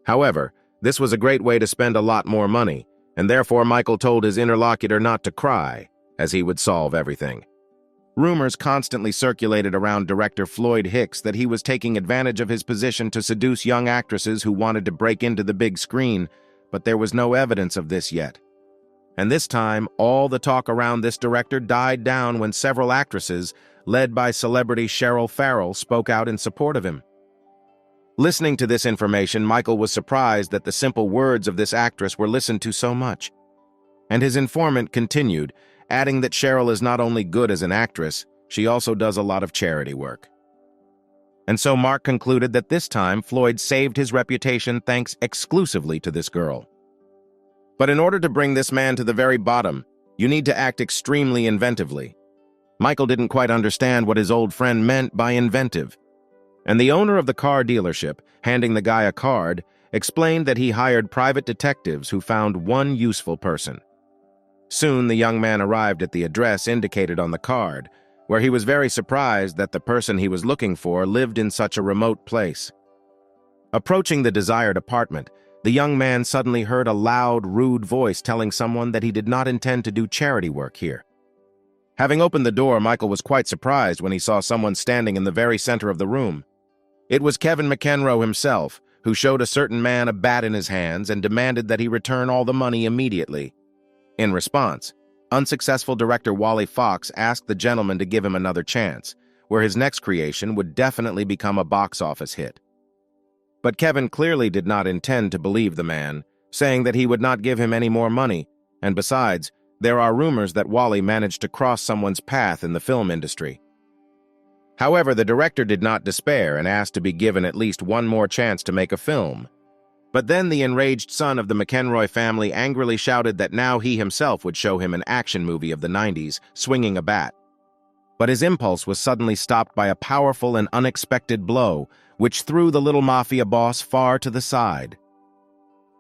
However, this was a great way to spend a lot more money, and therefore Michael told his interlocutor not to cry, as he would solve everything. Rumors constantly circulated around director Floyd Hicks that he was taking advantage of his position to seduce young actresses who wanted to break into the big screen, but there was no evidence of this yet. And this time, all the talk around this director died down when several actresses, led by celebrity Cheryl Farrell, spoke out in support of him. Listening to this information, Michael was surprised that the simple words of this actress were listened to so much. And his informant continued, adding that Cheryl is not only good as an actress, she also does a lot of charity work. And so Mark concluded that this time Floyd saved his reputation thanks exclusively to this girl. But in order to bring this man to the very bottom, you need to act extremely inventively. Michael didn't quite understand what his old friend meant by inventive. And the owner of the car dealership, handing the guy a card, explained that he hired private detectives who found one useful person. Soon the young man arrived at the address indicated on the card, where he was very surprised that the person he was looking for lived in such a remote place. Approaching the desired apartment, the young man suddenly heard a loud, rude voice telling someone that he did not intend to do charity work here. Having opened the door, Michael was quite surprised when he saw someone standing in the very center of the room. It was Kevin McEnroe himself, who showed a certain man a bat in his hands and demanded that he return all the money immediately. In response, unsuccessful director Wally Fox asked the gentleman to give him another chance, where his next creation would definitely become a box office hit. But Kevin clearly did not intend to believe the man, saying that he would not give him any more money, and besides, there are rumors that Wally managed to cross someone's path in the film industry. However, the director did not despair and asked to be given at least one more chance to make a film. But then the enraged son of the McEnroe family angrily shouted that now he himself would show him an action movie of the 90s, swinging a bat. But his impulse was suddenly stopped by a powerful and unexpected blow, which threw the little mafia boss far to the side.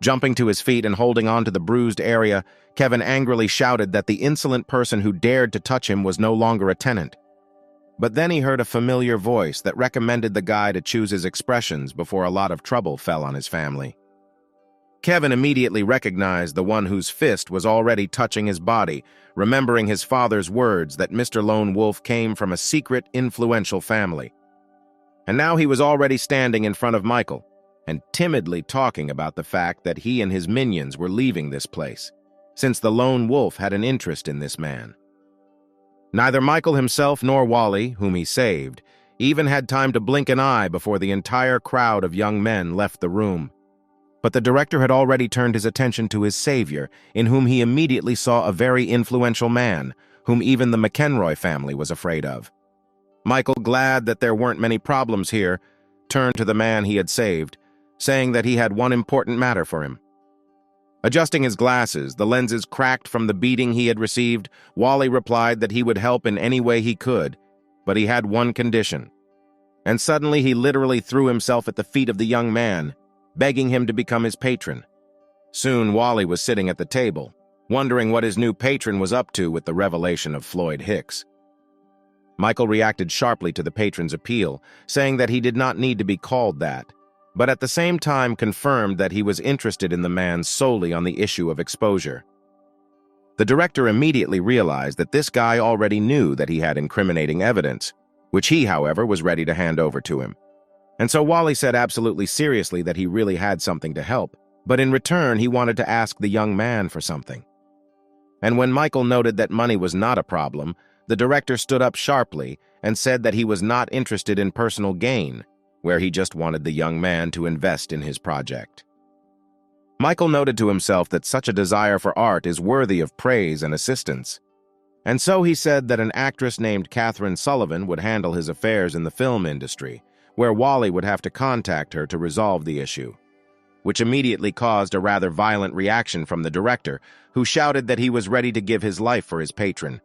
Jumping to his feet and holding on to the bruised area, Kevin angrily shouted that the insolent person who dared to touch him was no longer a tenant. But then he heard a familiar voice that recommended the guy to choose his expressions before a lot of trouble fell on his family. Kevin immediately recognized the one whose fist was already touching his body, remembering his father's words that Mr. Lone Wolf came from a secret, influential family. And now he was already standing in front of Michael and timidly talking about the fact that he and his minions were leaving this place, since the Lone Wolf had an interest in this man. Neither Michael himself nor Wally, whom he saved, even had time to blink an eye before the entire crowd of young men left the room. But the director had already turned his attention to his savior, in whom he immediately saw a very influential man, whom even the McEnroe family was afraid of. Michael, glad that there weren't many problems here, turned to the man he had saved, saying that he had one important matter for him. Adjusting his glasses, the lenses cracked from the beating he had received, Wally replied that he would help in any way he could, but he had one condition. And suddenly he literally threw himself at the feet of the young man, begging him to become his patron. Soon Wally was sitting at the table, wondering what his new patron was up to with the revelation of Floyd Hicks. Michael reacted sharply to the patron's appeal, saying that he did not need to be called that, but at the same time confirmed that he was interested in the man solely on the issue of exposure. The director immediately realized that this guy already knew that he had incriminating evidence, which he, however, was ready to hand over to him. And so Wally said absolutely seriously that he really had something to help, but in return he wanted to ask the young man for something. And when Michael noted that money was not a problem, the director stood up sharply and said that he was not interested in personal gain, where he just wanted the young man to invest in his project. Michael noted to himself that such a desire for art is worthy of praise and assistance. And so he said that an actress named Catherine Sullivan would handle his affairs in the film industry, where Wally would have to contact her to resolve the issue, which immediately caused a rather violent reaction from the director, who shouted that he was ready to give his life for his patron.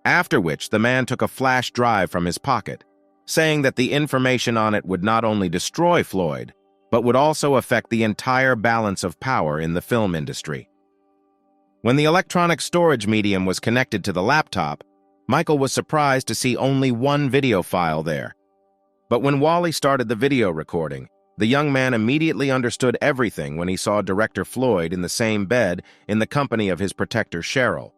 After which, the man took a flash drive from his pocket, saying that the information on it would not only destroy Floyd, but would also affect the entire balance of power in the film industry. When the electronic storage medium was connected to the laptop, Michael was surprised to see only one video file there. But when Wally started the video recording, the young man immediately understood everything when he saw director Floyd in the same bed in the company of his protector Cheryl.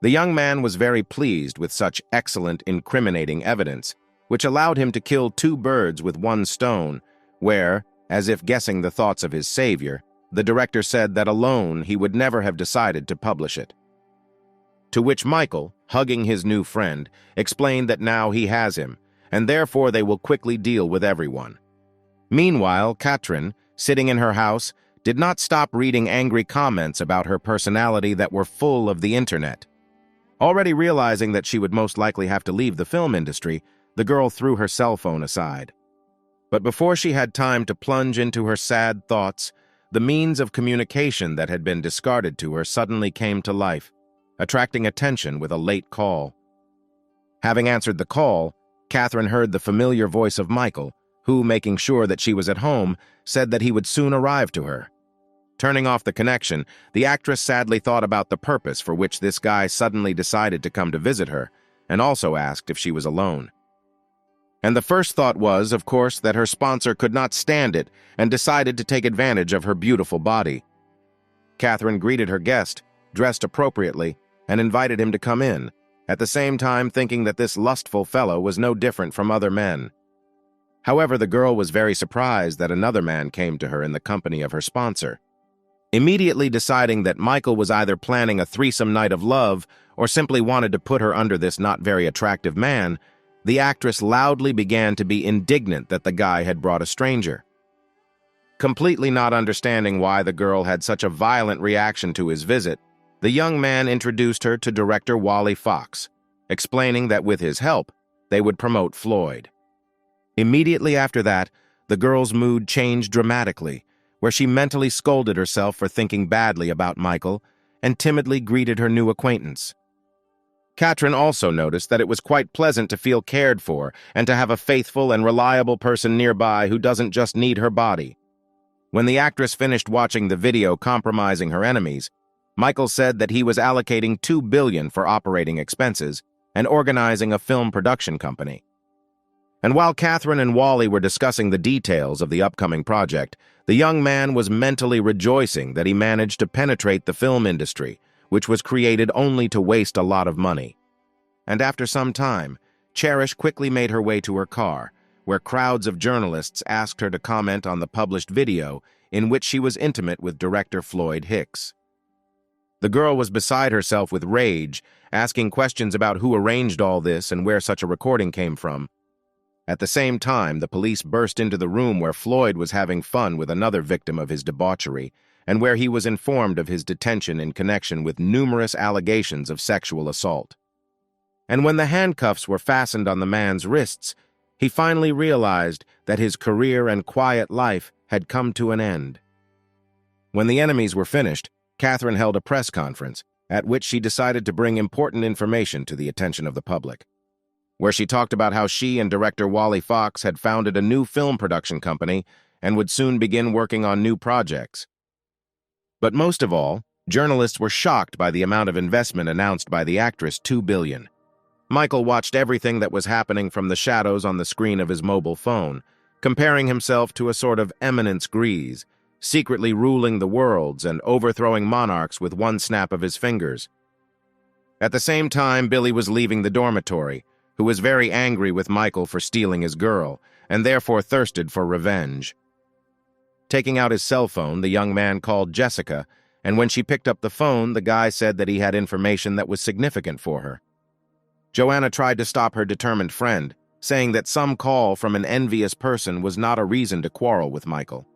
The young man was very pleased with such excellent, incriminating evidence, which allowed him to kill two birds with one stone, where, as if guessing the thoughts of his savior, the director said that alone he would never have decided to publish it. To which Michael, hugging his new friend, explained that now he has him, and therefore they will quickly deal with everyone. Meanwhile, Katrin, sitting in her house, did not stop reading angry comments about her personality that were full of the internet. Already realizing that she would most likely have to leave the film industry, the girl threw her cell phone aside. But before she had time to plunge into her sad thoughts, the means of communication that had been discarded to her suddenly came to life, attracting attention with a late call. Having answered the call, Catherine heard the familiar voice of Michael, who, making sure that she was at home, said that he would soon arrive to her. Turning off the connection, the actress sadly thought about the purpose for which this guy suddenly decided to come to visit her, and also asked if she was alone. And the first thought was, of course, that her sponsor could not stand it and decided to take advantage of her beautiful body. Catherine greeted her guest, dressed appropriately, and invited him to come in, at the same time thinking that this lustful fellow was no different from other men. However, the girl was very surprised that another man came to her in the company of her sponsor. Immediately deciding that Michael was either planning a threesome night of love or simply wanted to put her under this not very attractive man, the actress loudly began to be indignant that the guy had brought a stranger. Completely not understanding why the girl had such a violent reaction to his visit, the young man introduced her to director Wally Fox, explaining that with his help, they would promote Floyd. Immediately after that, the girl's mood changed dramatically, where she mentally scolded herself for thinking badly about Michael and timidly greeted her new acquaintance. Catherine also noticed that it was quite pleasant to feel cared for and to have a faithful and reliable person nearby who doesn't just need her body. When the actress finished watching the video compromising her enemies, Michael said that he was allocating $2 billion for operating expenses and organizing a film production company. And while Catherine and Wally were discussing the details of the upcoming project, the young man was mentally rejoicing that he managed to penetrate the film industry, which was created only to waste a lot of money. And after some time, Cherish quickly made her way to her car, where crowds of journalists asked her to comment on the published video in which she was intimate with director Floyd Hicks. The girl was beside herself with rage, asking questions about who arranged all this and where such a recording came from. At the same time, the police burst into the room where Floyd was having fun with another victim of his debauchery, and where he was informed of his detention in connection with numerous allegations of sexual assault. And when the handcuffs were fastened on the man's wrists, he finally realized that his career and quiet life had come to an end. When the enemies were finished, Catherine held a press conference, at which she decided to bring important information to the attention of the public, where she talked about how she and director Wally Fox had founded a new film production company and would soon begin working on new projects. But most of all, journalists were shocked by the amount of investment announced by the actress, $2 billion. Michael watched everything that was happening from the shadows on the screen of his mobile phone, comparing himself to a sort of eminence grise, secretly ruling the worlds and overthrowing monarchs with one snap of his fingers. At the same time, Billy was leaving the dormitory, who was very angry with Michael for stealing his girl, and therefore thirsted for revenge. Taking out his cell phone, the young man called Jessica, and when she picked up the phone, the guy said that he had information that was significant for her. Joanna tried to stop her determined friend, saying that some call from an envious person was not a reason to quarrel with Michael.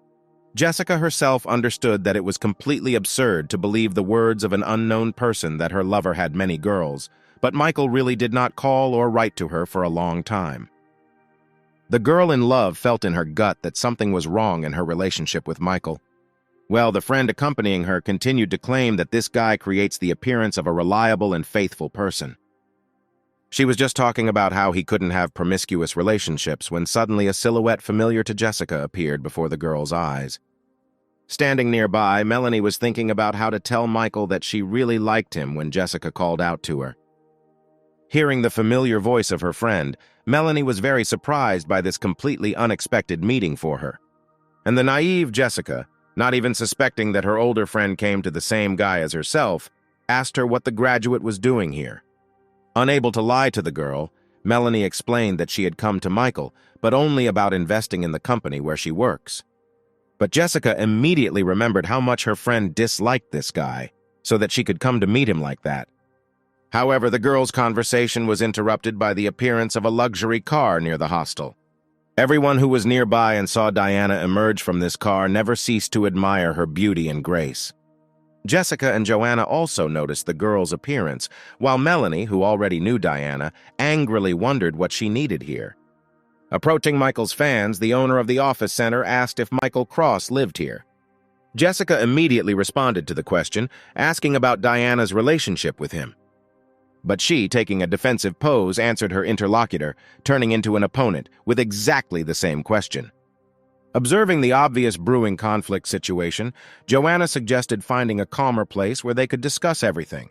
Jessica herself understood that it was completely absurd to believe the words of an unknown person that her lover had many girls, but Michael really did not call or write to her for a long time. The girl in love felt in her gut that something was wrong in her relationship with Michael. Well, the friend accompanying her continued to claim that this guy creates the appearance of a reliable and faithful person. She was just talking about how he couldn't have promiscuous relationships when suddenly a silhouette familiar to Jessica appeared before the girl's eyes. Standing nearby, Melanie was thinking about how to tell Michael that she really liked him when Jessica called out to her. Hearing the familiar voice of her friend, Melanie was very surprised by this completely unexpected meeting for her. And the naive Jessica, not even suspecting that her older friend came to the same guy as herself, asked her what the graduate was doing here. Unable to lie to the girl, Melanie explained that she had come to Michael, but only about investing in the company where she works. But Jessica immediately remembered how much her friend disliked this guy, so that she could come to meet him like that. However, the girl's conversation was interrupted by the appearance of a luxury car near the hostel. Everyone who was nearby and saw Diana emerge from this car never ceased to admire her beauty and grace. Jessica and Joanna also noticed the girl's appearance, while Melanie, who already knew Diana, angrily wondered what she needed here. Approaching Michael's fans, the owner of the office center asked if Michael Cross lived here. Jessica immediately responded to the question, asking about Diana's relationship with him. But she, taking a defensive pose, answered her interlocutor, turning into an opponent with exactly the same question. Observing the obvious brewing conflict situation, Joanna suggested finding a calmer place where they could discuss everything.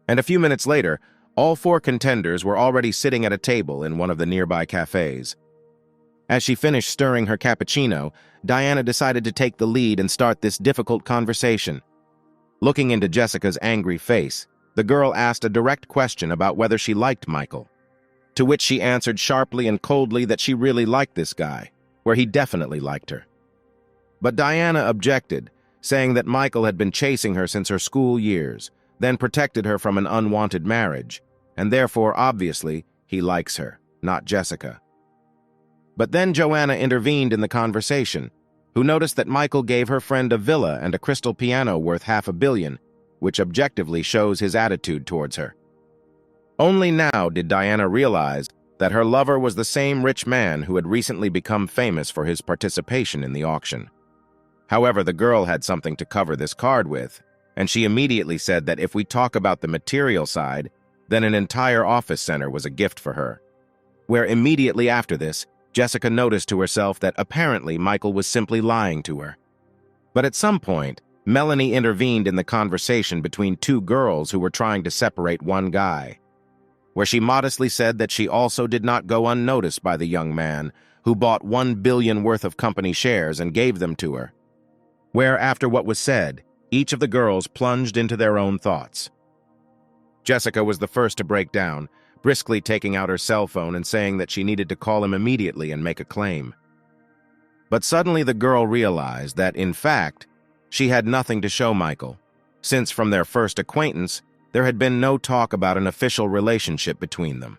And a few minutes later, all four contenders were already sitting at a table in one of the nearby cafes. As she finished stirring her cappuccino, Diana decided to take the lead and start this difficult conversation. Looking into Jessica's angry face, the girl asked a direct question about whether she liked Michael, to which she answered sharply and coldly that she really liked this guy, where he definitely liked her. But Diana objected, saying that Michael had been chasing her since her school years, then protected her from an unwanted marriage, and therefore, obviously, he likes her, not Jessica. But then Joanna intervened in the conversation, who noticed that Michael gave her friend a villa and a crystal piano worth $500 million, which objectively shows his attitude towards her. Only now did Diana realize that her lover was the same rich man who had recently become famous for his participation in the auction. However, the girl had something to cover this card with, and she immediately said that if we talk about the material side, then an entire office center was a gift for her. Where immediately after this, Jessica noticed to herself that apparently Michael was simply lying to her. But at some point, Melanie intervened in the conversation between two girls who were trying to separate one guy, where she modestly said that she also did not go unnoticed by the young man who bought $1 billion worth of company shares and gave them to her. Where, after what was said, each of the girls plunged into their own thoughts. Jessica was the first to break down, briskly taking out her cell phone and saying that she needed to call him immediately and make a claim. But suddenly the girl realized that, in fact, she had nothing to show Michael, since from their first acquaintance, there had been no talk about an official relationship between them.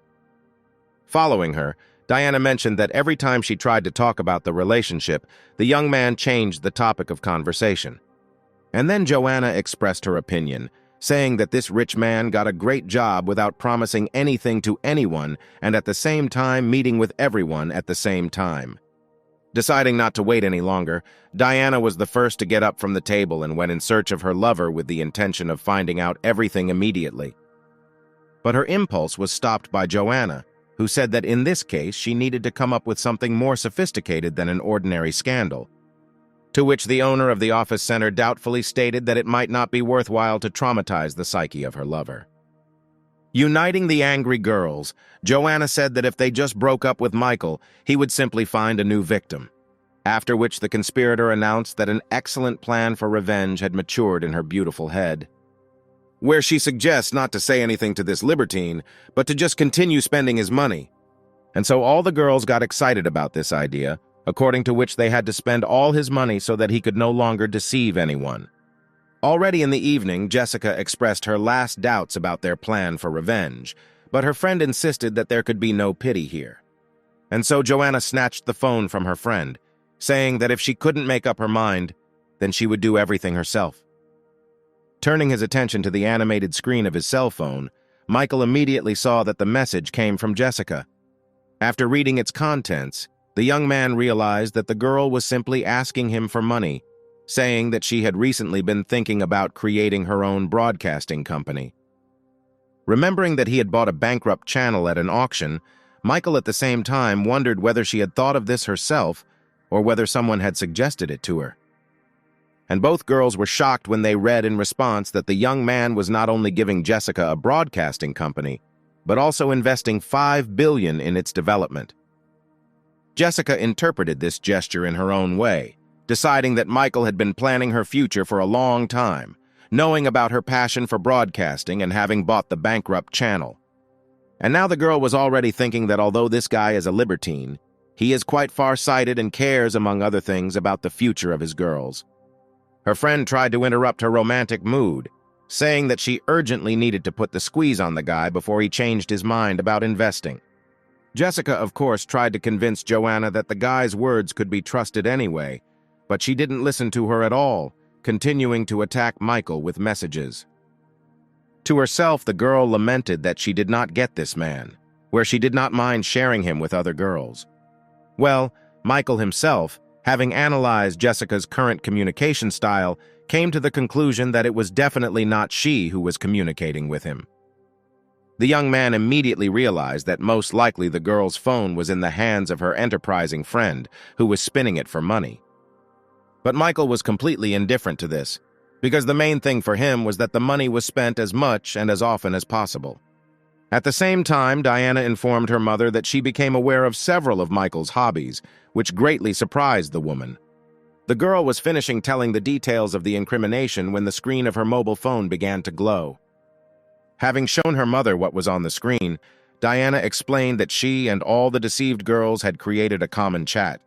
Following her, Diana mentioned that every time she tried to talk about the relationship, the young man changed the topic of conversation. And then Joanna expressed her opinion, saying that this rich man got a great job without promising anything to anyone and at the same time meeting with everyone at the same time. Deciding not to wait any longer, Diana was the first to get up from the table and went in search of her lover with the intention of finding out everything immediately. But her impulse was stopped by Joanna, who said that in this case she needed to come up with something more sophisticated than an ordinary scandal. To which the owner of the office center doubtfully stated that it might not be worthwhile to traumatize the psyche of her lover. Uniting the angry girls, Joanna said that if they just broke up with Michael, he would simply find a new victim. After which the conspirator announced that an excellent plan for revenge had matured in her beautiful head, where she suggests not to say anything to this libertine, but to just continue spending his money. And so all the girls got excited about this idea, according to which they had to spend all his money so that he could no longer deceive anyone. Already in the evening, Jessica expressed her last doubts about their plan for revenge, but her friend insisted that there could be no pity here. And so Joanna snatched the phone from her friend, saying that if she couldn't make up her mind, then she would do everything herself. Turning his attention to the animated screen of his cell phone, Michael immediately saw that the message came from Jessica. After reading its contents, the young man realized that the girl was simply asking him for money, saying that she had recently been thinking about creating her own broadcasting company. Remembering that he had bought a bankrupt channel at an auction, Michael at the same time wondered whether she had thought of this herself or whether someone had suggested it to her. And both girls were shocked when they read in response that the young man was not only giving Jessica a broadcasting company, but also investing $5 billion in its development. Jessica interpreted this gesture in her own way, deciding that Michael had been planning her future for a long time, knowing about her passion for broadcasting and having bought the bankrupt channel. And now the girl was already thinking that although this guy is a libertine, he is quite far-sighted and cares, among other things, about the future of his girls. Her friend tried to interrupt her romantic mood, saying that she urgently needed to put the squeeze on the guy before he changed his mind about investing. Jessica, of course, tried to convince Joanna that the guy's words could be trusted anyway, but she didn't listen to her at all, continuing to attack Michael with messages. To herself, the girl lamented that she did not get this man, where she did not mind sharing him with other girls. Well, Michael himself, having analyzed Jessica's current communication style, came to the conclusion that it was definitely not she who was communicating with him. The young man immediately realized that most likely the girl's phone was in the hands of her enterprising friend, who was spinning it for money. But Michael was completely indifferent to this, because the main thing for him was that the money was spent as much and as often as possible. At the same time, Diana informed her mother that she became aware of several of Michael's hobbies, which greatly surprised the woman. The girl was finishing telling the details of the incrimination when the screen of her mobile phone began to glow. Having shown her mother what was on the screen, Diana explained that she and all the deceived girls had created a common chat.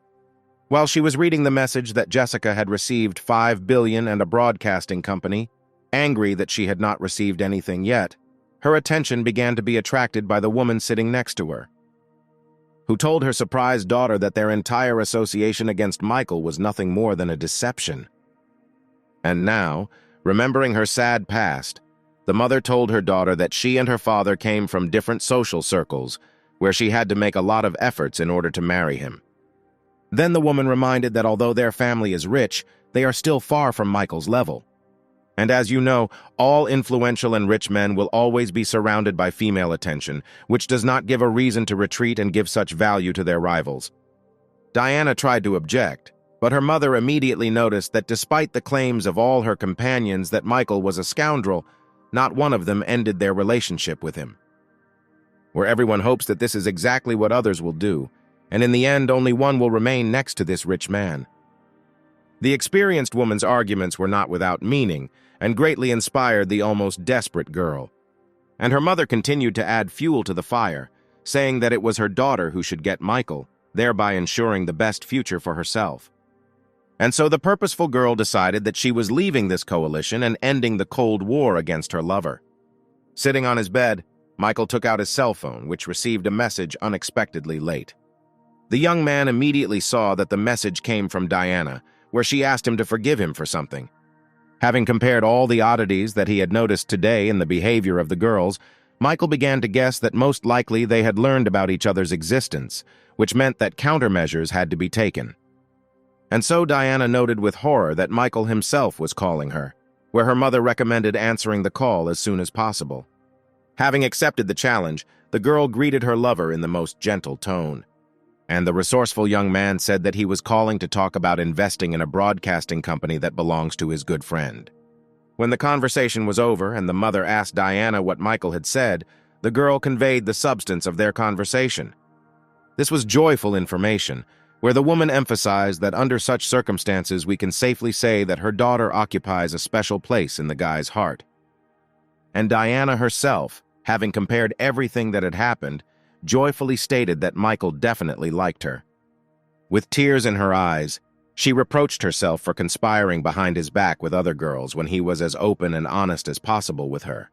While she was reading the message that Jessica had received $5 billion and a broadcasting company, angry that she had not received anything yet, her attention began to be attracted by the woman sitting next to her, who told her surprised daughter that their entire association against Michael was nothing more than a deception. And now, remembering her sad past, the mother told her daughter that she and her father came from different social circles, where she had to make a lot of efforts in order to marry him. Then the woman reminded that although their family is rich, they are still far from Michael's level. And as you know, all influential and rich men will always be surrounded by female attention, which does not give a reason to retreat and give such value to their rivals. Diana tried to object, but her mother immediately noticed that despite the claims of all her companions that Michael was a scoundrel, not one of them ended their relationship with him. Where everyone hopes that this is exactly what others will do, and in the end only one will remain next to this rich man. The experienced woman's arguments were not without meaning, and greatly inspired the almost desperate girl. And her mother continued to add fuel to the fire, saying that it was her daughter who should get Michael, thereby ensuring the best future for herself. And so the purposeful girl decided that she was leaving this coalition and ending the Cold War against her lover. Sitting on his bed, Michael took out his cell phone, which received a message unexpectedly late. The young man immediately saw that the message came from Diana, where she asked him to forgive him for something. Having compared all the oddities that he had noticed today in the behavior of the girls, Michael began to guess that most likely they had learned about each other's existence, which meant that countermeasures had to be taken. And so Diana noted with horror that Michael himself was calling her, where her mother recommended answering the call as soon as possible. Having accepted the challenge, the girl greeted her lover in the most gentle tone. And the resourceful young man said that he was calling to talk about investing in a broadcasting company that belongs to his good friend. When the conversation was over and the mother asked Diana what Michael had said, the girl conveyed the substance of their conversation. This was joyful information, where the woman emphasized that under such circumstances we can safely say that her daughter occupies a special place in the guy's heart. And Diana herself, having compared everything that had happened, joyfully stated that Michael definitely liked her. With tears in her eyes, she reproached herself for conspiring behind his back with other girls when he was as open and honest as possible with her.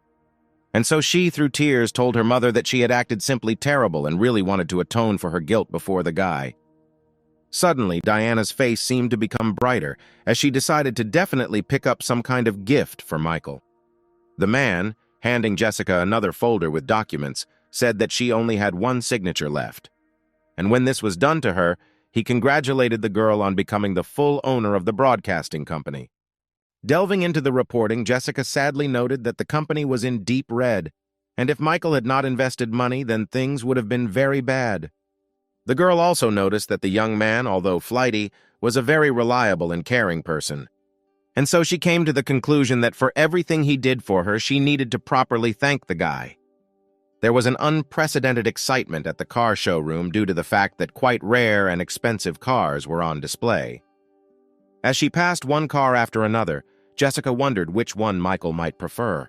And so she, through tears, told her mother that she had acted simply terrible and really wanted to atone for her guilt before the guy. Suddenly, Diana's face seemed to become brighter as she decided to definitely pick up some kind of gift for Michael. The man, handing Jessica another folder with documents, said that she only had one signature left. And when this was done to her, he congratulated the girl on becoming the full owner of the broadcasting company. Delving into the reporting, Jessica sadly noted that the company was in deep red, and if Michael had not invested money, then things would have been very bad. The girl also noticed that the young man, although flighty, was a very reliable and caring person. And so she came to the conclusion that for everything he did for her, she needed to properly thank the guy. There was an unprecedented excitement at the car showroom due to the fact that quite rare and expensive cars were on display. As she passed one car after another, Jessica wondered which one Michael might prefer.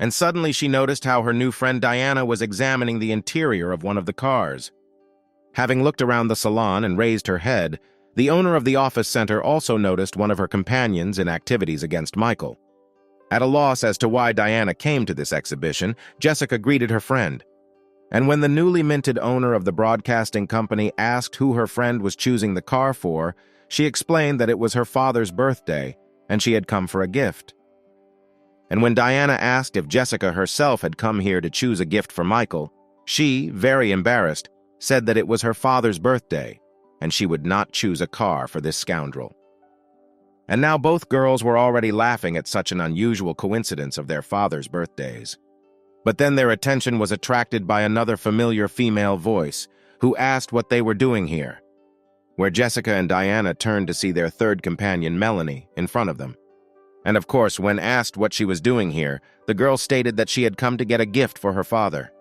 And suddenly she noticed how her new friend Diana was examining the interior of one of the cars. Having looked around the salon and raised her head, the owner of the office center also noticed one of her companions in activities against Michael. At a loss as to why Diana came to this exhibition, Jessica greeted her friend. And when the newly minted owner of the broadcasting company asked who her friend was choosing the car for, she explained that it was her father's birthday, and she had come for a gift. And when Diana asked if Jessica herself had come here to choose a gift for Michael, she, very embarrassed, said that it was her father's birthday, and she would not choose a car for this scoundrel. And now both girls were already laughing at such an unusual coincidence of their father's birthdays. But then their attention was attracted by another familiar female voice, who asked what they were doing here, where Jessica and Diana turned to see their third companion, Melanie, in front of them. And of course, when asked what she was doing here, the girl stated that she had come to get a gift for her father.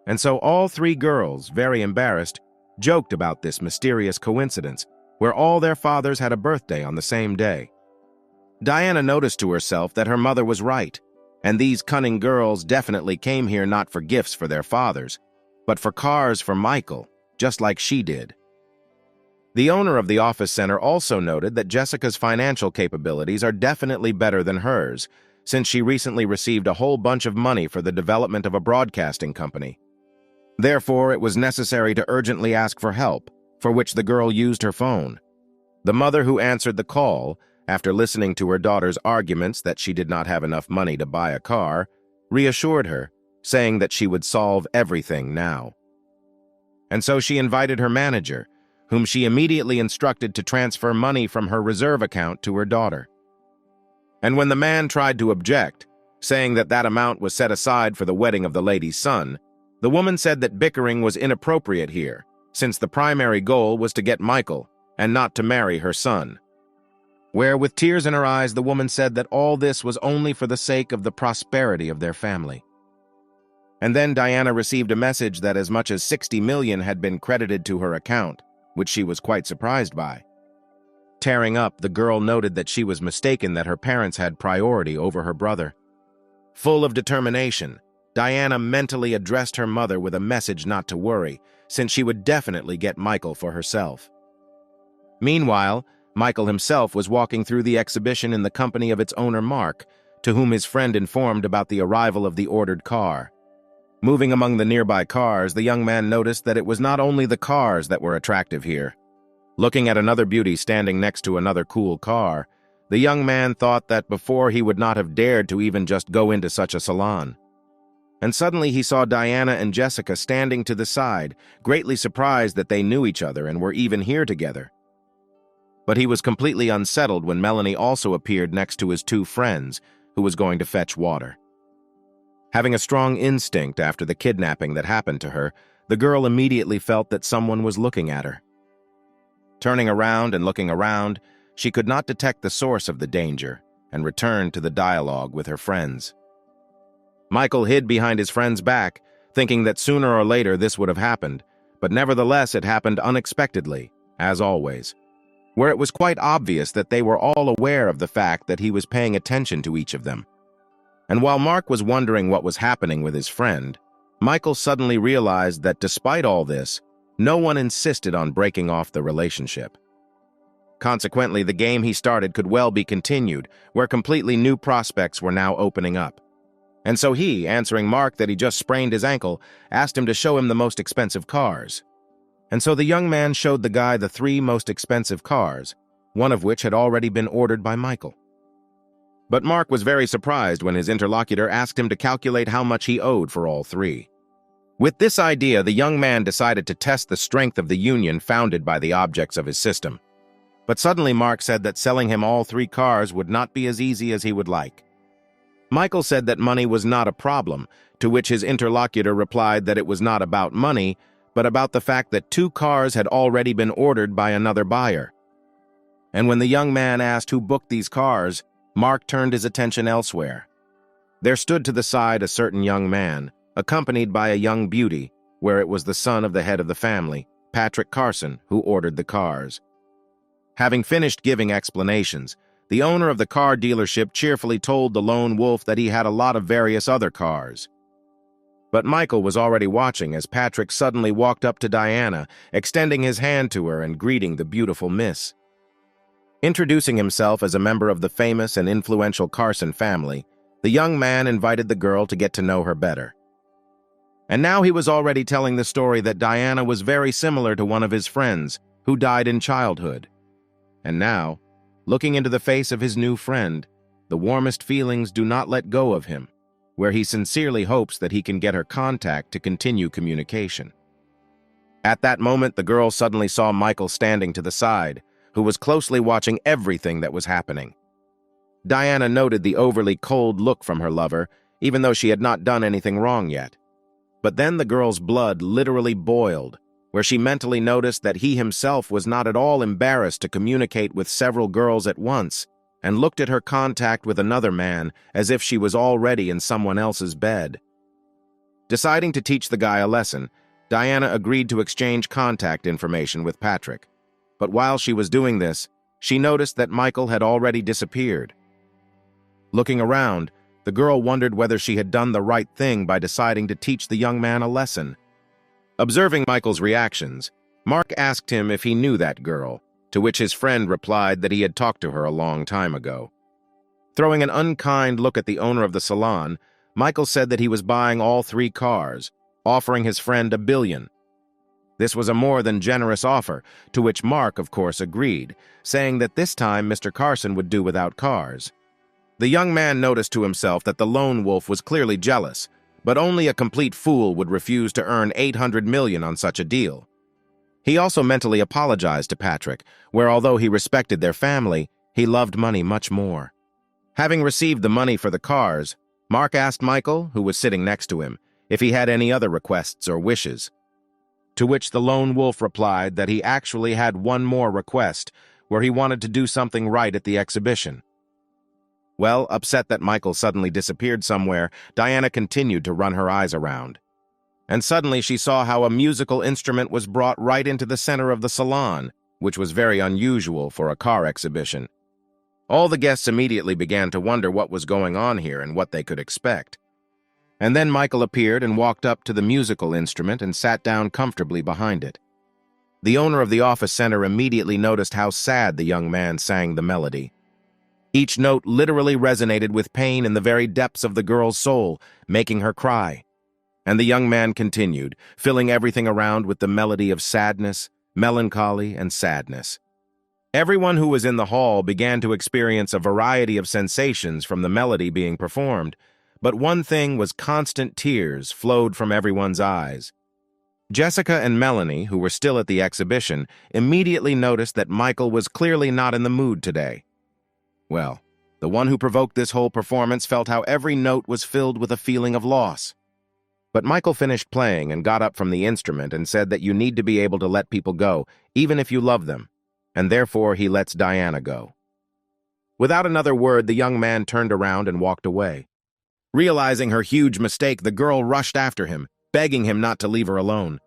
And so all three girls, very embarrassed, joked about this mysterious coincidence, where all their fathers had a birthday on the same day. Diana noticed to herself that her mother was right, and these cunning girls definitely came here not for gifts for their fathers, but for cars for Michael, just like she did. The owner of the office center also noted that Jessica's financial capabilities are definitely better than hers, since she recently received a whole bunch of money for the development of a broadcasting company. Therefore, it was necessary to urgently ask for help, for which the girl used her phone. The mother who answered the call, after listening to her daughter's arguments that she did not have enough money to buy a car, reassured her, saying that she would solve everything now. And so she invited her manager, whom she immediately instructed to transfer money from her reserve account to her daughter. And when the man tried to object, saying that that amount was set aside for the wedding of the lady's son, the woman said that bickering was inappropriate here, since the primary goal was to get Michael and not to marry her son. Where, with tears in her eyes, the woman said that all this was only for the sake of the prosperity of their family. And then Diana received a message that as much as 60 million had been credited to her account, which she was quite surprised by. Tearing up, the girl noted that she was mistaken that her parents had priority over her brother. Full of determination, Diana mentally addressed her mother with a message not to worry, since she would definitely get Michael for herself. Meanwhile, Michael himself was walking through the exhibition in the company of its owner Mark, to whom his friend informed about the arrival of the ordered car. Moving among the nearby cars, the young man noticed that it was not only the cars that were attractive here. Looking at another beauty standing next to another cool car, the young man thought that before he would not have dared to even just go into such a salon. And suddenly he saw Diana and Jessica standing to the side, greatly surprised that they knew each other and were even here together. But he was completely unsettled when Melanie also appeared next to his two friends, who was going to fetch water. Having a strong instinct after the kidnapping that happened to her, the girl immediately felt that someone was looking at her. Turning around and looking around, she could not detect the source of the danger and returned to the dialogue with her friends. Michael hid behind his friend's back, thinking that sooner or later this would have happened, but nevertheless it happened unexpectedly, as always, where it was quite obvious that they were all aware of the fact that he was paying attention to each of them. And while Mark was wondering what was happening with his friend, Michael suddenly realized that despite all this, no one insisted on breaking off the relationship. Consequently, the game he started could well be continued, where completely new prospects were now opening up. And so he, answering Mark that he just sprained his ankle, asked him to show him the most expensive cars. And so the young man showed the guy the 3 most expensive cars, one of which had already been ordered by Michael. But Mark was very surprised when his interlocutor asked him to calculate how much he owed for all 3. With this idea, the young man decided to test the strength of the union founded by the objects of his system. But suddenly Mark said that selling him all 3 cars would not be as easy as he would like. Michael said that money was not a problem, to which his interlocutor replied that it was not about money, but about the fact that 2 cars had already been ordered by another buyer. And when the young man asked who booked these cars, Mark turned his attention elsewhere. There stood to the side a certain young man, accompanied by a young beauty, where it was the son of the head of the family, Patrick Carson, who ordered the cars. Having finished giving explanations, the owner of the car dealership cheerfully told the lone wolf that he had a lot of various other cars. But Michael was already watching as Patrick suddenly walked up to Diana, extending his hand to her and greeting the beautiful miss. Introducing himself as a member of the famous and influential Carson family, the young man invited the girl to get to know her better. And now he was already telling the story that Diana was very similar to one of his friends who died in childhood. And now, looking into the face of his new friend, the warmest feelings do not let go of him, where he sincerely hopes that he can get her contact to continue communication. At that moment, the girl suddenly saw Michael standing to the side, who was closely watching everything that was happening. Diana noted the overly cold look from her lover, even though she had not done anything wrong yet. But then the girl's blood literally boiled, where she mentally noticed that he himself was not at all embarrassed to communicate with several girls at once, and looked at her contact with another man as if she was already in someone else's bed. Deciding to teach the guy a lesson, Diana agreed to exchange contact information with Patrick. But while she was doing this, she noticed that Michael had already disappeared. Looking around, the girl wondered whether she had done the right thing by deciding to teach the young man a lesson. Observing Michael's reactions, Mark asked him if he knew that girl, to which his friend replied that he had talked to her a long time ago. Throwing an unkind look at the owner of the salon, Michael said that he was buying all 3 cars, offering his friend $1 billion. This was a more than generous offer, to which Mark, of course, agreed, saying that this time Mr. Carson would do without cars. The young man noticed to himself that the lone wolf was clearly jealous, but only a complete fool would refuse to earn $800 million on such a deal. He also mentally apologized to Patrick, where although he respected their family, he loved money much more. Having received the money for the cars, Mark asked Michael, who was sitting next to him, if he had any other requests or wishes. To which the lone wolf replied that he actually had one more request, where he wanted to do something right at the exhibition. Well, upset that Michael suddenly disappeared somewhere, Diana continued to run her eyes around. And suddenly she saw how a musical instrument was brought right into the center of the salon, which was very unusual for a car exhibition. All the guests immediately began to wonder what was going on here and what they could expect. And then Michael appeared and walked up to the musical instrument and sat down comfortably behind it. The owner of the office center immediately noticed how sad the young man sang the melody. Each note literally resonated with pain in the very depths of the girl's soul, making her cry. And the young man continued, filling everything around with the melody of sadness, melancholy, and sadness. Everyone who was in the hall began to experience a variety of sensations from the melody being performed, but one thing was constant tears flowed from everyone's eyes. Jessica and Melanie, who were still at the exhibition, immediately noticed that Michael was clearly not in the mood today. Well, the one who provoked this whole performance felt how every note was filled with a feeling of loss. But Michael finished playing and got up from the instrument and said that you need to be able to let people go, even if you love them, and therefore he lets Diana go. Without another word, the young man turned around and walked away. Realizing her huge mistake, the girl rushed after him, begging him not to leave her alone.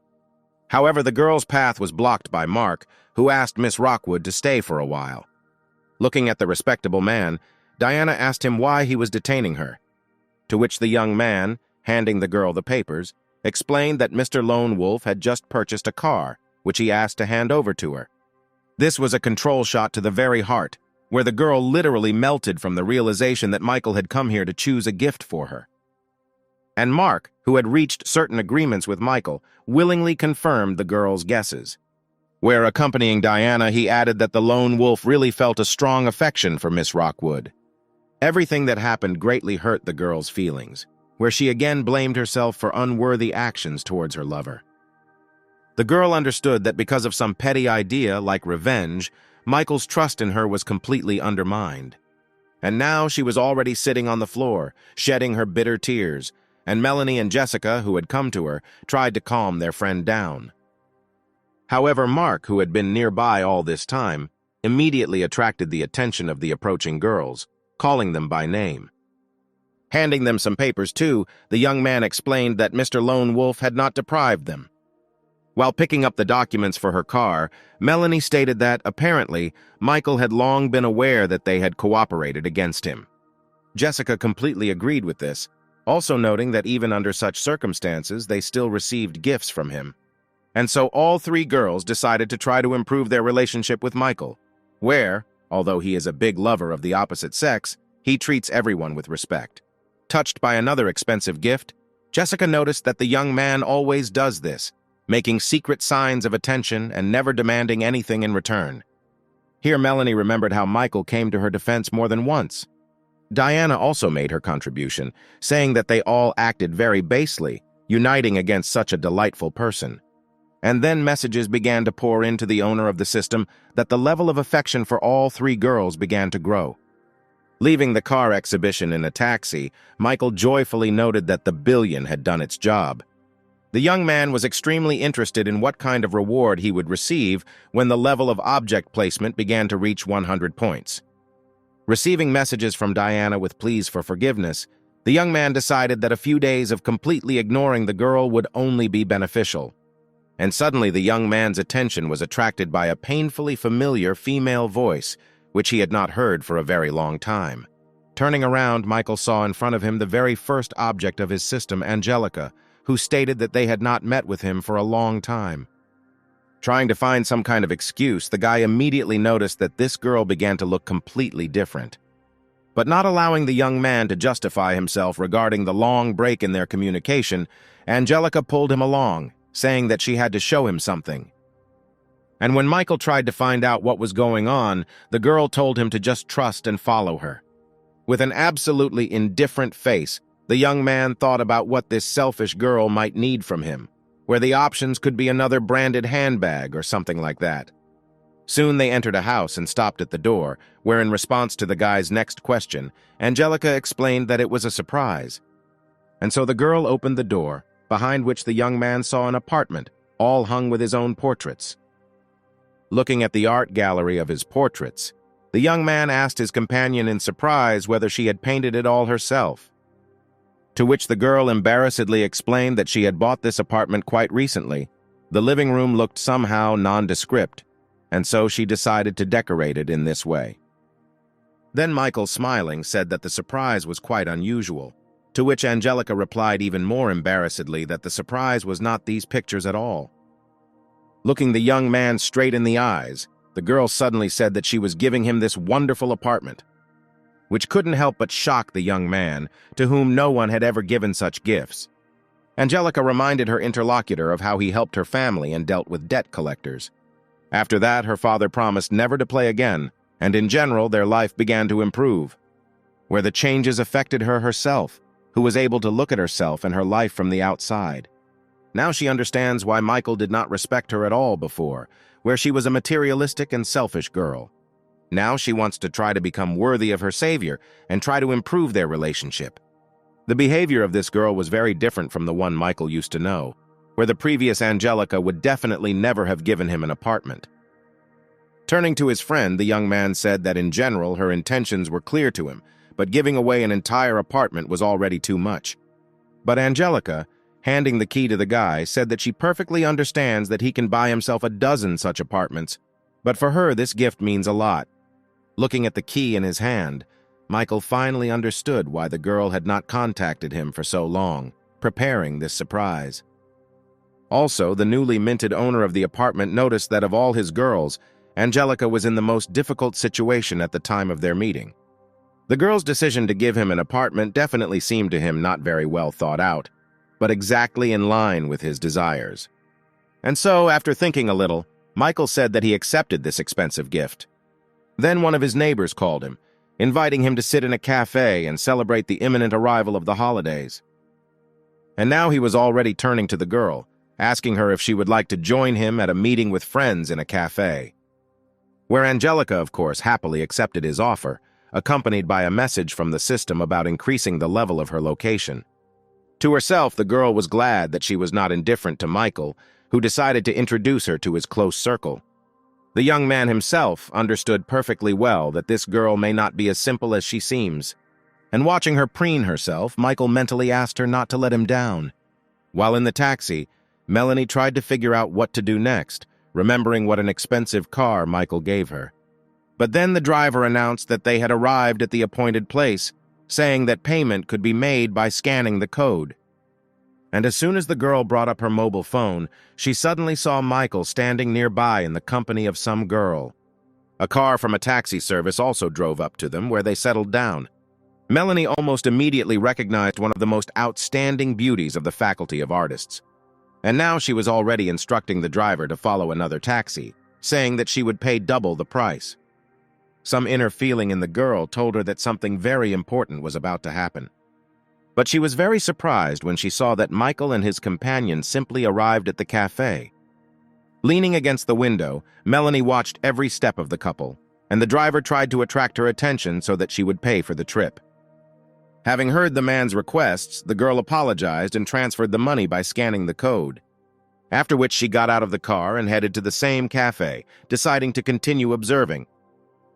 However, the girl's path was blocked by Mark, who asked Miss Rockwood to stay for a while. Looking at the respectable man, Diana asked him why he was detaining her, to which the young man, handing the girl the papers, explained that Mr. Lone Wolf had just purchased a car, which he asked to hand over to her. This was a control shot to the very heart, where the girl literally melted from the realization that Michael had come here to choose a gift for her. And Mark, who had reached certain agreements with Michael, willingly confirmed the girl's guesses. Where accompanying Diana, he added that the lone wolf really felt a strong affection for Miss Rockwood. Everything that happened greatly hurt the girl's feelings, where she again blamed herself for unworthy actions towards her lover. The girl understood that because of some petty idea like revenge, Michael's trust in her was completely undermined. And now she was already sitting on the floor, shedding her bitter tears, and Melanie and Jessica, who had come to her, tried to calm their friend down. However, Mark, who had been nearby all this time, immediately attracted the attention of the approaching girls, calling them by name. Handing them some papers too, the young man explained that Mr. Lone Wolf had not deprived them. While picking up the documents for her car, Melanie stated that, apparently, Michael had long been aware that they had cooperated against him. Jessica completely agreed with this, also noting that even under such circumstances, they still received gifts from him. And so all 3 girls decided to try to improve their relationship with Michael, where, although he is a big lover of the opposite sex, he treats everyone with respect. Touched by another expensive gift, Jessica noticed that the young man always does this, making secret signs of attention and never demanding anything in return. Here Melanie remembered how Michael came to her defense more than once. Diana also made her contribution, saying that they all acted very basely, uniting against such a delightful person. And then messages began to pour into the owner of the system that the level of affection for all 3 girls began to grow. Leaving the car exhibition in a taxi, Michael joyfully noted that the billion had done its job. The young man was extremely interested in what kind of reward he would receive when the level of object placement began to reach 100 points. Receiving messages from Diana with pleas for forgiveness, the young man decided that a few days of completely ignoring the girl would only be beneficial. And suddenly the young man's attention was attracted by a painfully familiar female voice, which he had not heard for a very long time. Turning around, Michael saw in front of him the very first object of his system, Angelica, who stated that they had not met with him for a long time. Trying to find some kind of excuse, the guy immediately noticed that this girl began to look completely different. But not allowing the young man to justify himself regarding the long break in their communication, Angelica pulled him along, saying that she had to show him something. And when Michael tried to find out what was going on, the girl told him to just trust and follow her. With an absolutely indifferent face, the young man thought about what this selfish girl might need from him, where the options could be another branded handbag or something like that. Soon they entered a house and stopped at the door, where in response to the guy's next question, Angelica explained that it was a surprise. And so the girl opened the door, behind which the young man saw an apartment, all hung with his own portraits. Looking at the art gallery of his portraits, the young man asked his companion in surprise whether she had painted it all herself. To which the girl embarrassedly explained that she had bought this apartment quite recently. The living room looked somehow nondescript, and so she decided to decorate it in this way. Then Michael, smiling, said that the surprise was quite unusual, to which Angelica replied even more embarrassedly that the surprise was not these pictures at all. Looking the young man straight in the eyes, the girl suddenly said that she was giving him this wonderful apartment, which couldn't help but shock the young man, to whom no one had ever given such gifts. Angelica reminded her interlocutor of how he helped her family and dealt with debt collectors. After that, her father promised never to play again, and in general, their life began to improve, where the changes affected her herself, who was able to look at herself and her life from the outside. Now she understands why Michael did not respect her at all before, where she was a materialistic and selfish girl. Now she wants to try to become worthy of her savior and try to improve their relationship. The behavior of this girl was very different from the one Michael used to know, where the previous Angelica would definitely never have given him an apartment. Turning to his friend, the young man said that in general her intentions were clear to him, but giving away an entire apartment was already too much. But Angelica, handing the key to the guy, said that she perfectly understands that he can buy himself a dozen such apartments, but for her this gift means a lot. Looking at the key in his hand, Michael finally understood why the girl had not contacted him for so long, preparing this surprise. Also, the newly minted owner of the apartment noticed that of all his girls, Angelica was in the most difficult situation at the time of their meeting. The girl's decision to give him an apartment definitely seemed to him not very well thought out, but exactly in line with his desires. And so, after thinking a little, Michael said that he accepted this expensive gift. Then one of his neighbors called him, inviting him to sit in a cafe and celebrate the imminent arrival of the holidays. And now he was already turning to the girl, asking her if she would like to join him at a meeting with friends in a cafe. Where Angelica, of course, happily accepted his offer, accompanied by a message from the system about increasing the level of her location. To herself, the girl was glad that she was not indifferent to Michael, who decided to introduce her to his close circle. The young man himself understood perfectly well that this girl may not be as simple as she seems, and watching her preen herself, Michael mentally asked her not to let him down. While in the taxi, Melanie tried to figure out what to do next, remembering what an expensive car Michael gave her. But then the driver announced that they had arrived at the appointed place, saying that payment could be made by scanning the code. And as soon as the girl brought up her mobile phone, she suddenly saw Michael standing nearby in the company of some girl. A car from a taxi service also drove up to them, where they settled down. Melanie almost immediately recognized one of the most outstanding beauties of the Faculty of Artists. And now she was already instructing the driver to follow another taxi, saying that she would pay double the price. Some inner feeling in the girl told her that something very important was about to happen. But she was very surprised when she saw that Michael and his companion simply arrived at the cafe. Leaning against the window, Melanie watched every step of the couple, and the driver tried to attract her attention so that she would pay for the trip. Having heard the man's requests, the girl apologized and transferred the money by scanning the code, after which she got out of the car and headed to the same cafe, deciding to continue observing.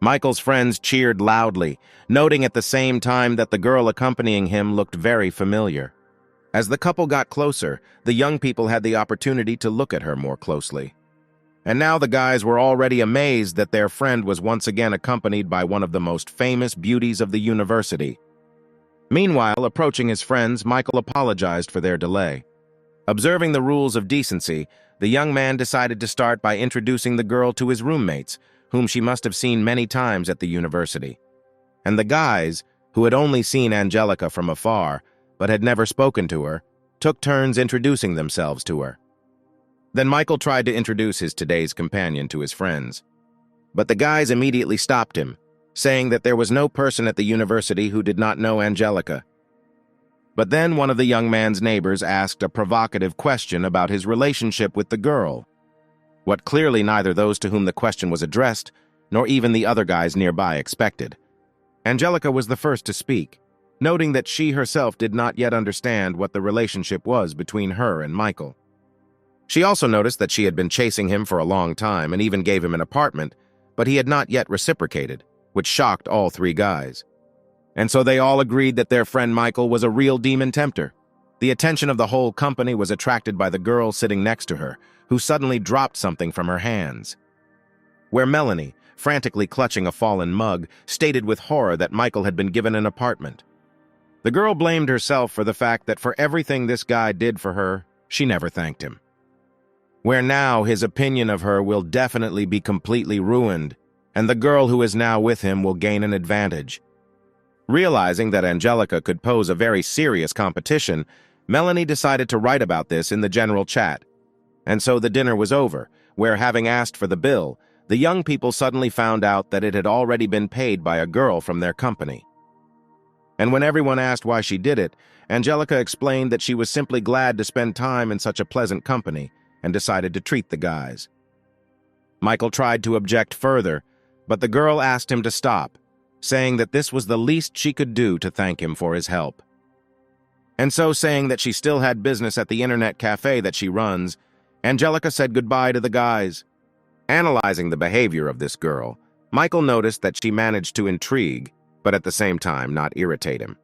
Michael's friends cheered loudly, noting at the same time that the girl accompanying him looked very familiar. As the couple got closer, the young people had the opportunity to look at her more closely. And now the guys were already amazed that their friend was once again accompanied by one of the most famous beauties of the university. Meanwhile, approaching his friends, Michael apologized for their delay. Observing the rules of decency, the young man decided to start by introducing the girl to his roommates, whom she must have seen many times at the university. And the guys, who had only seen Angelica from afar, but had never spoken to her, took turns introducing themselves to her. Then Michael tried to introduce his today's companion to his friends. But the guys immediately stopped him, saying that there was no person at the university who did not know Angelica. But then one of the young man's neighbors asked a provocative question about his relationship with the girl, what clearly neither those to whom the question was addressed, nor even the other guys nearby expected. Angelica was the first to speak, noting that she herself did not yet understand what the relationship was between her and Michael. She also noticed that she had been chasing him for a long time and even gave him an apartment, but he had not yet reciprocated, which shocked all three guys. And so they all agreed that their friend Michael was a real demon tempter. The attention of the whole company was attracted by the girl sitting next to her, who suddenly dropped something from her hands. Where Melanie, frantically clutching a fallen mug, stated with horror that Michael had been given an apartment. The girl blamed herself for the fact that for everything this guy did for her, she never thanked him. Where now his opinion of her will definitely be completely ruined, and the girl who is now with him will gain an advantage. Realizing that Angelica could pose a very serious competition, Melanie decided to write about this in the general chat. And so the dinner was over, where, having asked for the bill, the young people suddenly found out that it had already been paid by a girl from their company. And when everyone asked why she did it, Angelica explained that she was simply glad to spend time in such a pleasant company and decided to treat the guys. Michael tried to object further, but the girl asked him to stop, saying that this was the least she could do to thank him for his help. And so, saying that she still had business at the internet cafe that she runs, Angelica said goodbye to the guys. Analyzing the behavior of this girl, Michael noticed that she managed to intrigue, but at the same time not irritate him.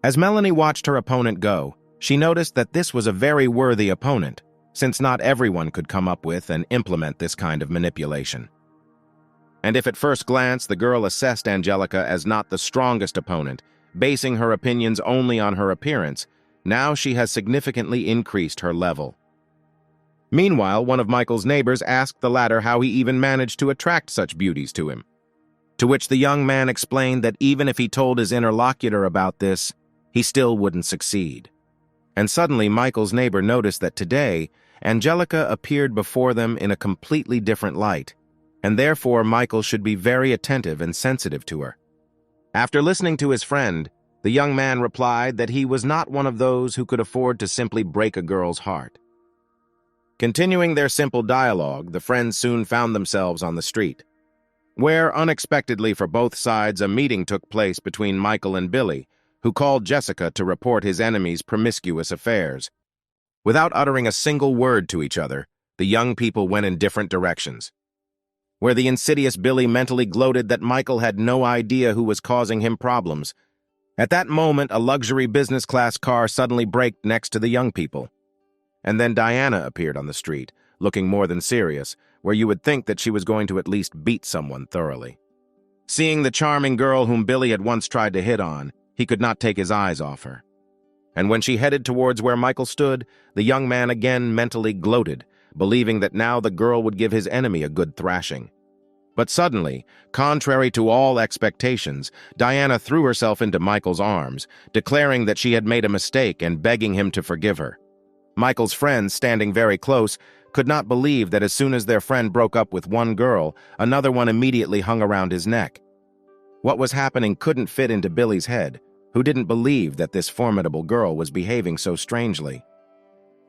As Melanie watched her opponent go, she noticed that this was a very worthy opponent, since not everyone could come up with and implement this kind of manipulation. And if at first glance the girl assessed Angelica as not the strongest opponent, basing her opinions only on her appearance, now she has significantly increased her level. Meanwhile, one of Michael's neighbors asked the latter how he even managed to attract such beauties to him. To which the young man explained that even if he told his interlocutor about this, he still wouldn't succeed. And suddenly Michael's neighbor noticed that today, Angelica appeared before them in a completely different light, and therefore Michael should be very attentive and sensitive to her. After listening to his friend, the young man replied that he was not one of those who could afford to simply break a girl's heart. Continuing their simple dialogue, the friends soon found themselves on the street, where, unexpectedly for both sides, a meeting took place between Michael and Billy, who called Jessica to report his enemy's promiscuous affairs. Without uttering a single word to each other, the young people went in different directions, where the insidious Billy mentally gloated that Michael had no idea who was causing him problems. At that moment, a luxury business-class car suddenly braked next to the young people. And then Diana appeared on the street, looking more than serious, where you would think that she was going to at least beat someone thoroughly. Seeing the charming girl whom Billy had once tried to hit on, he could not take his eyes off her. And when she headed towards where Michael stood, the young man again mentally gloated, believing that now the girl would give his enemy a good thrashing. But suddenly, contrary to all expectations, Diana threw herself into Michael's arms, declaring that she had made a mistake and begging him to forgive her. Michael's friends, standing very close, could not believe that as soon as their friend broke up with one girl, another one immediately hung around his neck. What was happening couldn't fit into Billy's head, who didn't believe that this formidable girl was behaving so strangely.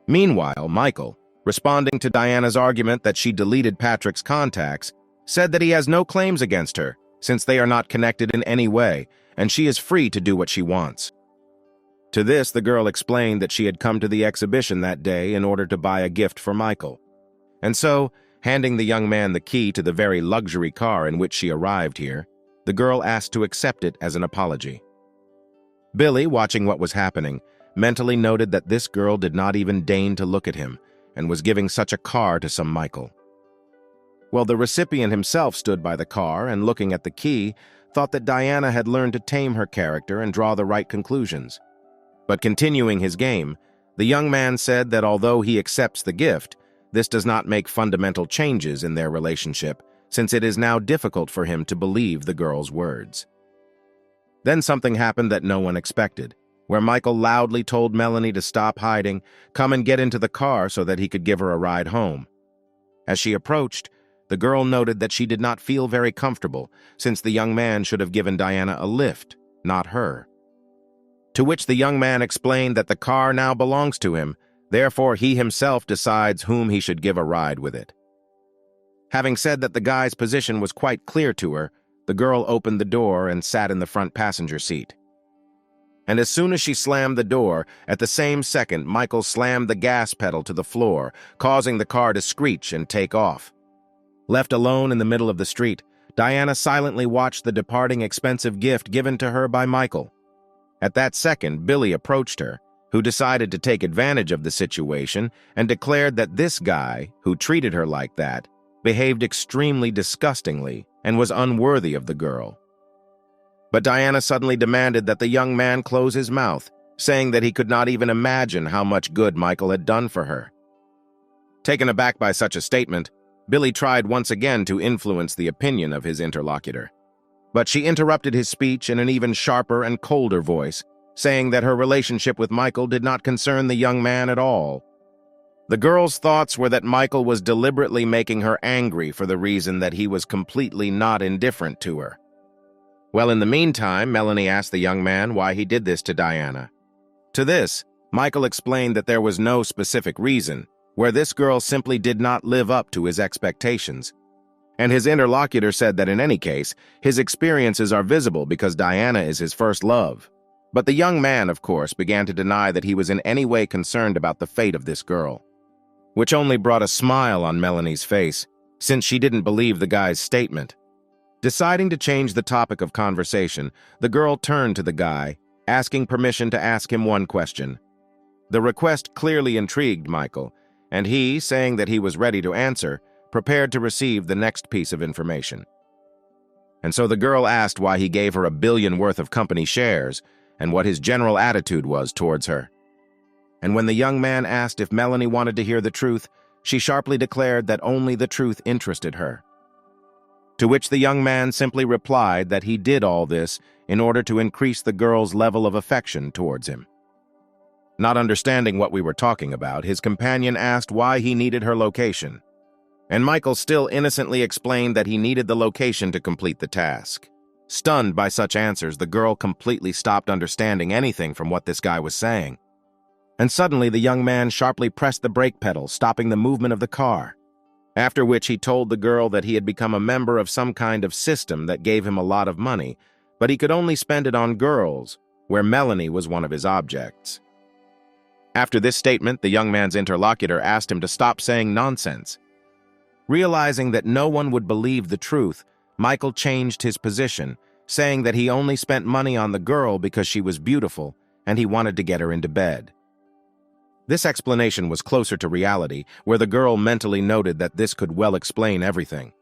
Meanwhile, Michael, responding to Diana's argument that she deleted Patrick's contacts, said that he has no claims against her, since they are not connected in any way, and she is free to do what she wants. To this, the girl explained that she had come to the exhibition that day in order to buy a gift for Michael. And so, handing the young man the key to the very luxury car in which she arrived here, the girl asked to accept it as an apology. Billy, watching what was happening, mentally noted that this girl did not even deign to look at him and was giving such a car to some Michael. Well, the recipient himself stood by the car and, looking at the key, thought that Diana had learned to tame her character and draw the right conclusions. But continuing his game, the young man said that although he accepts the gift, this does not make fundamental changes in their relationship, since it is now difficult for him to believe the girl's words. Then something happened that no one expected, where Michael loudly told Melanie to stop hiding, come and get into the car so that he could give her a ride home. As she approached, the girl noted that she did not feel very comfortable, since the young man should have given Diana a lift, not her. To which the young man explained that the car now belongs to him, therefore he himself decides whom he should give a ride with it. Having said that the guy's position was quite clear to her, the girl opened the door and sat in the front passenger seat. And as soon as she slammed the door, at the same second Michael slammed the gas pedal to the floor, causing the car to screech and take off. Left alone in the middle of the street, Diana silently watched the departing expensive gift given to her by Michael. At that second, Billy approached her, who decided to take advantage of the situation and declared that this guy, who treated her like that, behaved extremely disgustingly and was unworthy of the girl. But Diana suddenly demanded that the young man close his mouth, saying that he could not even imagine how much good Michael had done for her. Taken aback by such a statement, Billy tried once again to influence the opinion of his interlocutor. But she interrupted his speech in an even sharper and colder voice, saying that her relationship with Michael did not concern the young man at all. The girl's thoughts were that Michael was deliberately making her angry for the reason that he was completely not indifferent to her. Well, in the meantime, Melanie asked the young man why he did this to Diana. To this, Michael explained that there was no specific reason, where this girl simply did not live up to his expectations. And his interlocutor said that in any case, his experiences are visible because Diana is his first love. But the young man, of course, began to deny that he was in any way concerned about the fate of this girl, which only brought a smile on Melanie's face, since she didn't believe the guy's statement. Deciding to change the topic of conversation, the girl turned to the guy, asking permission to ask him one question. The request clearly intrigued Michael, and he, saying that he was ready to answer, prepared to receive the next piece of information. And so the girl asked why he gave her $1 billion worth of company shares and what his general attitude was towards her. And when the young man asked if Melanie wanted to hear the truth, she sharply declared that only the truth interested her. To which the young man simply replied that he did all this in order to increase the girl's level of affection towards him. Not understanding what we were talking about, his companion asked why he needed her location. And Michael still innocently explained that he needed the location to complete the task. Stunned by such answers, the girl completely stopped understanding anything from what this guy was saying. And suddenly the young man sharply pressed the brake pedal, stopping the movement of the car. After which he told the girl that he had become a member of some kind of system that gave him a lot of money, but he could only spend it on girls, where Melanie was one of his objects. After this statement, the young man's interlocutor asked him to stop saying nonsense. Realizing that no one would believe the truth, Michael changed his position, saying that he only spent money on the girl because she was beautiful and he wanted to get her into bed. This explanation was closer to reality, where the girl mentally noted that this could well explain everything.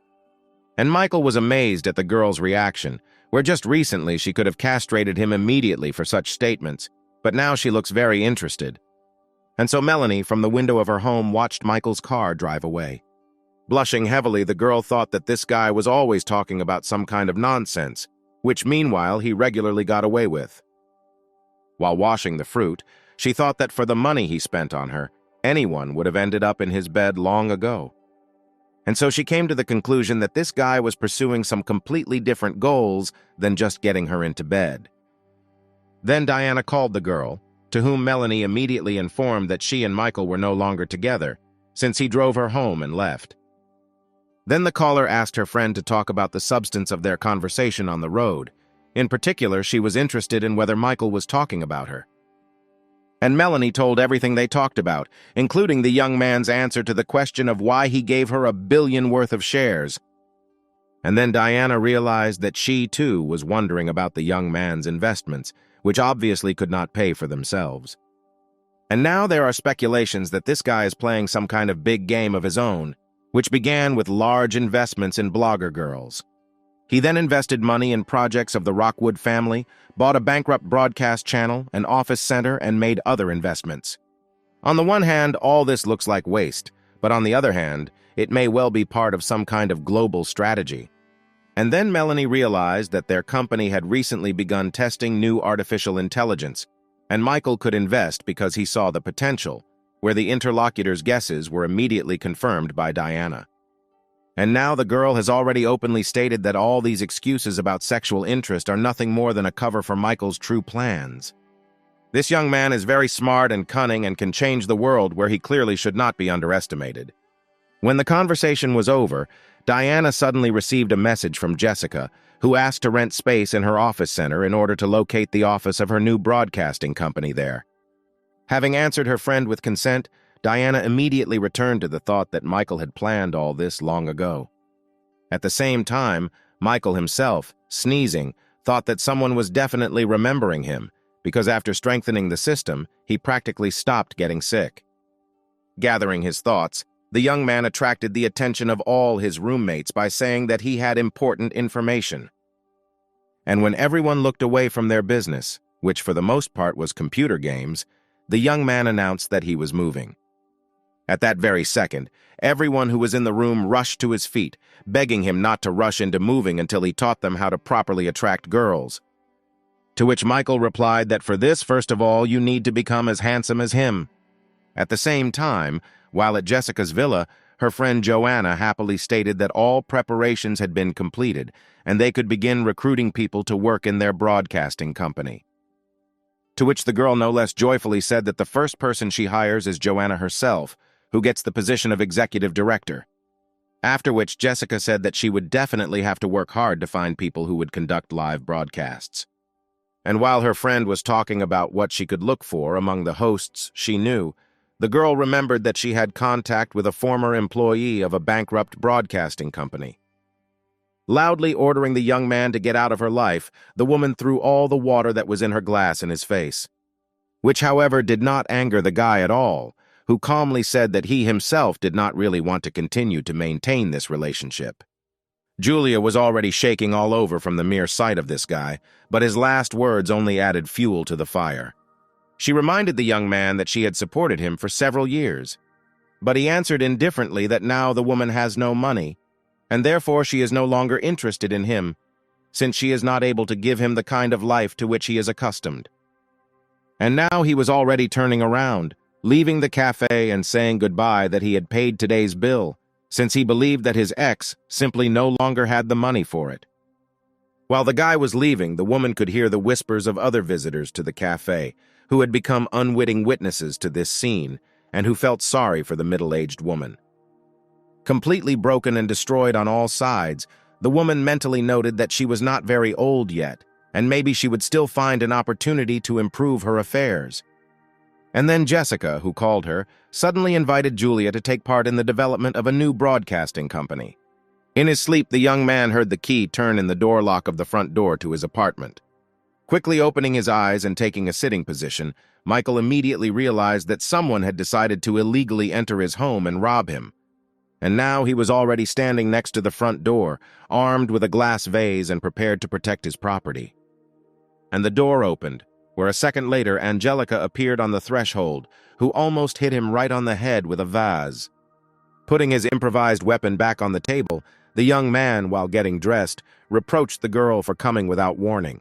And Michael was amazed at the girl's reaction, where just recently she could have castrated him immediately for such statements, but now she looks very interested. And so Melanie, from the window of her home, watched Michael's car drive away. Blushing heavily, the girl thought that this guy was always talking about some kind of nonsense, which meanwhile he regularly got away with. While washing the fruit, she thought that for the money he spent on her, anyone would have ended up in his bed long ago. And so she came to the conclusion that this guy was pursuing some completely different goals than just getting her into bed. Then Diana called the girl, to whom Melanie immediately informed that she and Michael were no longer together, since he drove her home and left. Then the caller asked her friend to talk about the substance of their conversation on the road. In particular, she was interested in whether Michael was talking about her. And Melanie told everything they talked about, including the young man's answer to the question of why he gave her $1 billion worth of shares. And then Diana realized that she, too, was wondering about the young man's investments, which obviously could not pay for themselves. And now there are speculations that this guy is playing some kind of big game of his own, which began with large investments in blogger girls. He then invested money in projects of the Rockwood family, bought a bankrupt broadcast channel, an office center, and made other investments. On the one hand, all this looks like waste, but on the other hand, it may well be part of some kind of global strategy. And then Melanie realized that their company had recently begun testing new artificial intelligence, and Michael could invest because he saw the potential, where the interlocutor's guesses were immediately confirmed by Diana. And now the girl has already openly stated that all these excuses about sexual interest are nothing more than a cover for Michael's true plans. This young man is very smart and cunning and can change the world where he clearly should not be underestimated. When the conversation was over, Diana suddenly received a message from Jessica, who asked to rent space in her office center in order to locate the office of her new broadcasting company there. Having answered her friend with consent, Diana immediately returned to the thought that Michael had planned all this long ago. At the same time, Michael himself, sneezing, thought that someone was definitely remembering him, because after strengthening the system, he practically stopped getting sick. Gathering his thoughts, the young man attracted the attention of all his roommates by saying that he had important information. And when everyone looked away from their business, which for the most part was computer games, the young man announced that he was moving. At that very second, everyone who was in the room rushed to his feet, begging him not to rush into moving until he taught them how to properly attract girls. To which Michael replied that for this, first of all, you need to become as handsome as him. At the same time, while at Jessica's villa, her friend Joanna happily stated that all preparations had been completed, and they could begin recruiting people to work in their broadcasting company. To which the girl no less joyfully said that the first person she hires is Joanna herself, who gets the position of executive director. After which Jessica said that she would definitely have to work hard to find people who would conduct live broadcasts. And while her friend was talking about what she could look for among the hosts she knew, the girl remembered that she had contact with a former employee of a bankrupt broadcasting company. Loudly ordering the young man to get out of her life, the woman threw all the water that was in her glass in his face. Which, however, did not anger the guy at all, who calmly said that he himself did not really want to continue to maintain this relationship. Julia was already shaking all over from the mere sight of this guy, but his last words only added fuel to the fire. She reminded the young man that she had supported him for several years, but he answered indifferently that now the woman has no money, and therefore she is no longer interested in him, since she is not able to give him the kind of life to which he is accustomed. And now he was already turning around, leaving the cafe and saying goodbye that he had paid today's bill, since he believed that his ex simply no longer had the money for it. While the guy was leaving, the woman could hear the whispers of other visitors to the cafe, who had become unwitting witnesses to this scene, and who felt sorry for the middle-aged woman. Completely broken and destroyed on all sides, the woman mentally noted that she was not very old yet, and maybe she would still find an opportunity to improve her affairs. And then Jessica, who called her, suddenly invited Julia to take part in the development of a new broadcasting company. In his sleep, the young man heard the key turn in the door lock of the front door to his apartment. Quickly opening his eyes and taking a sitting position, Michael immediately realized that someone had decided to illegally enter his home and rob him. And now he was already standing next to the front door, armed with a glass vase and prepared to protect his property. And the door opened, where a second later Angelica appeared on the threshold, who almost hit him right on the head with a vase. Putting his improvised weapon back on the table, the young man, while getting dressed, reproached the girl for coming without warning.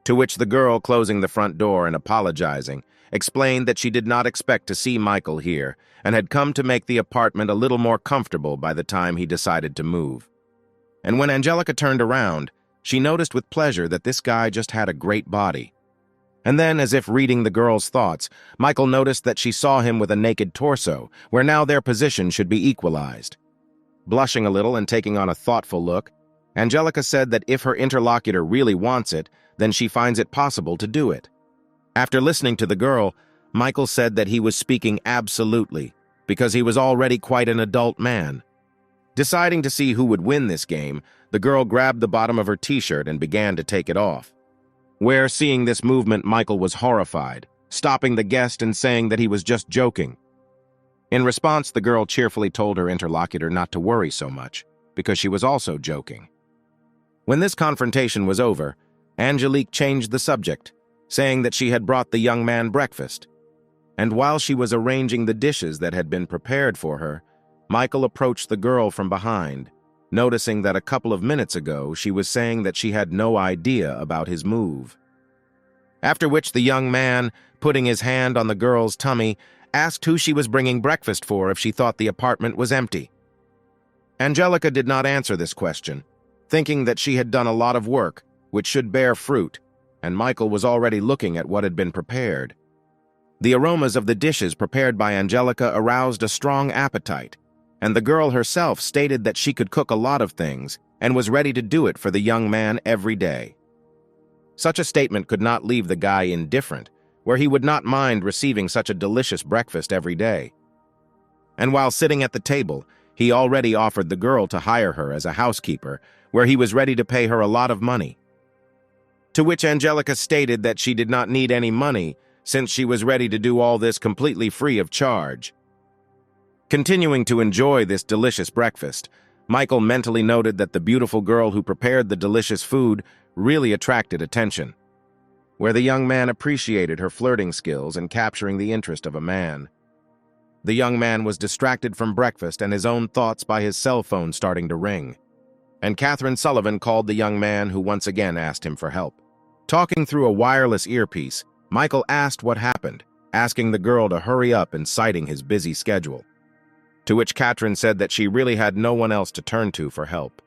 To which the girl, closing the front door and apologizing, explained that she did not expect to see Michael here and had come to make the apartment a little more comfortable by the time he decided to move. And when Angelica turned around, she noticed with pleasure that this guy just had a great body. And then, as if reading the girl's thoughts, Michael noticed that she saw him with a naked torso, where now their position should be equalized. Blushing a little and taking on a thoughtful look, Angelica said that if her interlocutor really wants it, then she finds it possible to do it. After listening to the girl, Michael said that he was speaking absolutely, because he was already quite an adult man. Deciding to see who would win this game, the girl grabbed the bottom of her t-shirt and began to take it off. Where, seeing this movement, Michael was horrified, stopping the guest and saying that he was just joking. In response, the girl cheerfully told her interlocutor not to worry so much, because she was also joking. When this confrontation was over, Angelique changed the subject, saying that she had brought the young man breakfast. And while she was arranging the dishes that had been prepared for her, Michael approached the girl from behind, noticing that a couple of minutes ago she was saying that she had no idea about his move. After which the young man, putting his hand on the girl's tummy, asked who she was bringing breakfast for if she thought the apartment was empty. Angelica did not answer this question, thinking that she had done a lot of work, which should bear fruit, and Michael was already looking at what had been prepared. The aromas of the dishes prepared by Angelica aroused a strong appetite, and the girl herself stated that she could cook a lot of things and was ready to do it for the young man every day. Such a statement could not leave the guy indifferent, where he would not mind receiving such a delicious breakfast every day. And while sitting at the table, he already offered the girl to hire her as a housekeeper, where he was ready to pay her a lot of money. To which Angelica stated that she did not need any money, since she was ready to do all this completely free of charge. Continuing to enjoy this delicious breakfast, Michael mentally noted that the beautiful girl who prepared the delicious food really attracted attention, where the young man appreciated her flirting skills in capturing the interest of a man. The young man was distracted from breakfast and his own thoughts by his cell phone starting to ring, and Catherine Sullivan called the young man, who once again asked him for help. Talking through a wireless earpiece, Michael asked what happened, asking the girl to hurry up and citing his busy schedule. To which Catherine said that she really had no one else to turn to for help.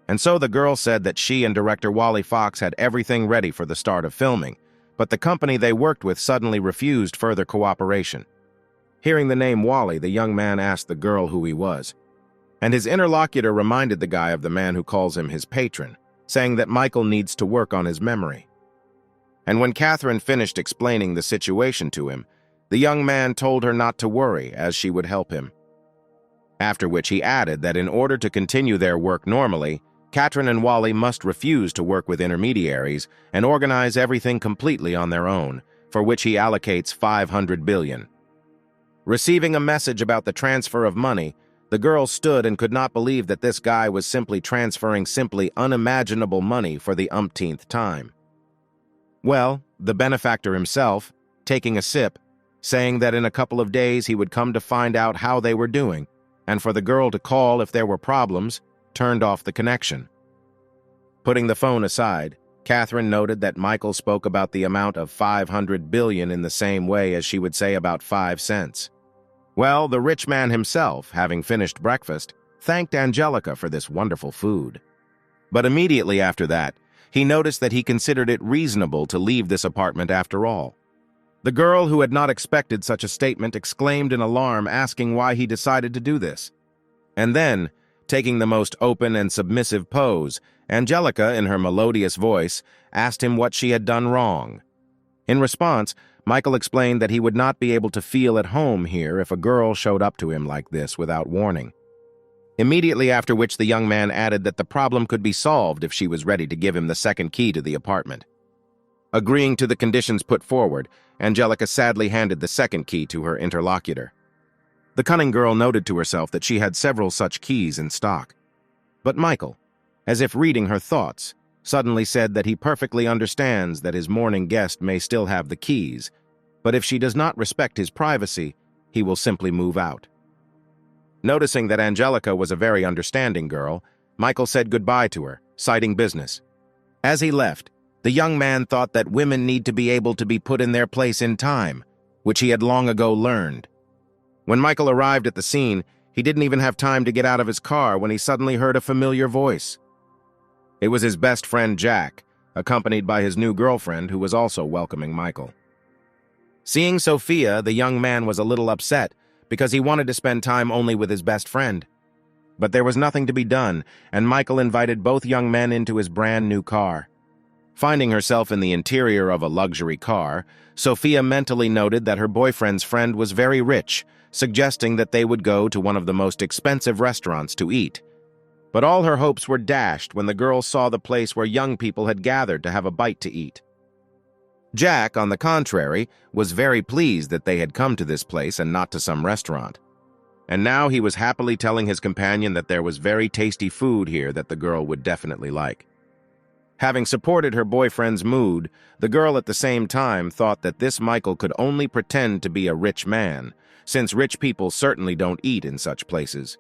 And so the girl said that she and director Wally Fox had everything ready for the start of filming, but the company they worked with suddenly refused further cooperation. Hearing the name Wally, the young man asked the girl who he was, and his interlocutor reminded the guy of the man who calls him his patron, saying that Michael needs to work on his memory. And when Catherine finished explaining the situation to him, the young man told her not to worry, as she would help him. After which he added that in order to continue their work normally, Catherine and Wally must refuse to work with intermediaries and organize everything completely on their own, for which he allocates $500 billion. Receiving a message about the transfer of money, the girl stood and could not believe that this guy was simply transferring simply unimaginable money for the umpteenth time. Well, the benefactor himself, taking a sip, saying that in a couple of days he would come to find out how they were doing, and for the girl to call if there were problems, turned off the connection. Putting the phone aside, Catherine noted that Michael spoke about the amount of $500 billion in the same way as she would say about 5 cents. Well, the rich man himself, having finished breakfast, thanked Angelica for this wonderful food. But immediately after that, he noticed that he considered it reasonable to leave this apartment after all. The girl, who had not expected such a statement, exclaimed in alarm, asking why he decided to do this. And then, taking the most open and submissive pose, Angelica, in her melodious voice, asked him what she had done wrong. In response, Michael explained that he would not be able to feel at home here if a girl showed up to him like this without warning. Immediately after which the young man added that the problem could be solved if she was ready to give him the second key to the apartment. Agreeing to the conditions put forward, Angelica sadly handed the second key to her interlocutor. The cunning girl noted to herself that she had several such keys in stock. But Michael, as if reading her thoughts, suddenly said that he perfectly understands that his morning guest may still have the keys, but if she does not respect his privacy, he will simply move out. Noticing that Angelica was a very understanding girl, Michael said goodbye to her, citing business. As he left, the young man thought that women need to be able to be put in their place in time, which he had long ago learned. When Michael arrived at the scene, he didn't even have time to get out of his car when he suddenly heard a familiar voice. It was his best friend Jack, accompanied by his new girlfriend, who was also welcoming Michael. Seeing Sophia, the young man was a little upset because he wanted to spend time only with his best friend. But there was nothing to be done, and Michael invited both young men into his brand new car. Finding herself in the interior of a luxury car, Sophia mentally noted that her boyfriend's friend was very rich, suggesting that they would go to one of the most expensive restaurants to eat. But all her hopes were dashed when the girl saw the place where young people had gathered to have a bite to eat. Jack, on the contrary, was very pleased that they had come to this place and not to some restaurant. And now he was happily telling his companion that there was very tasty food here that the girl would definitely like. Having supported her boyfriend's mood, the girl at the same time thought that this Michael could only pretend to be a rich man, since rich people certainly don't eat in such places.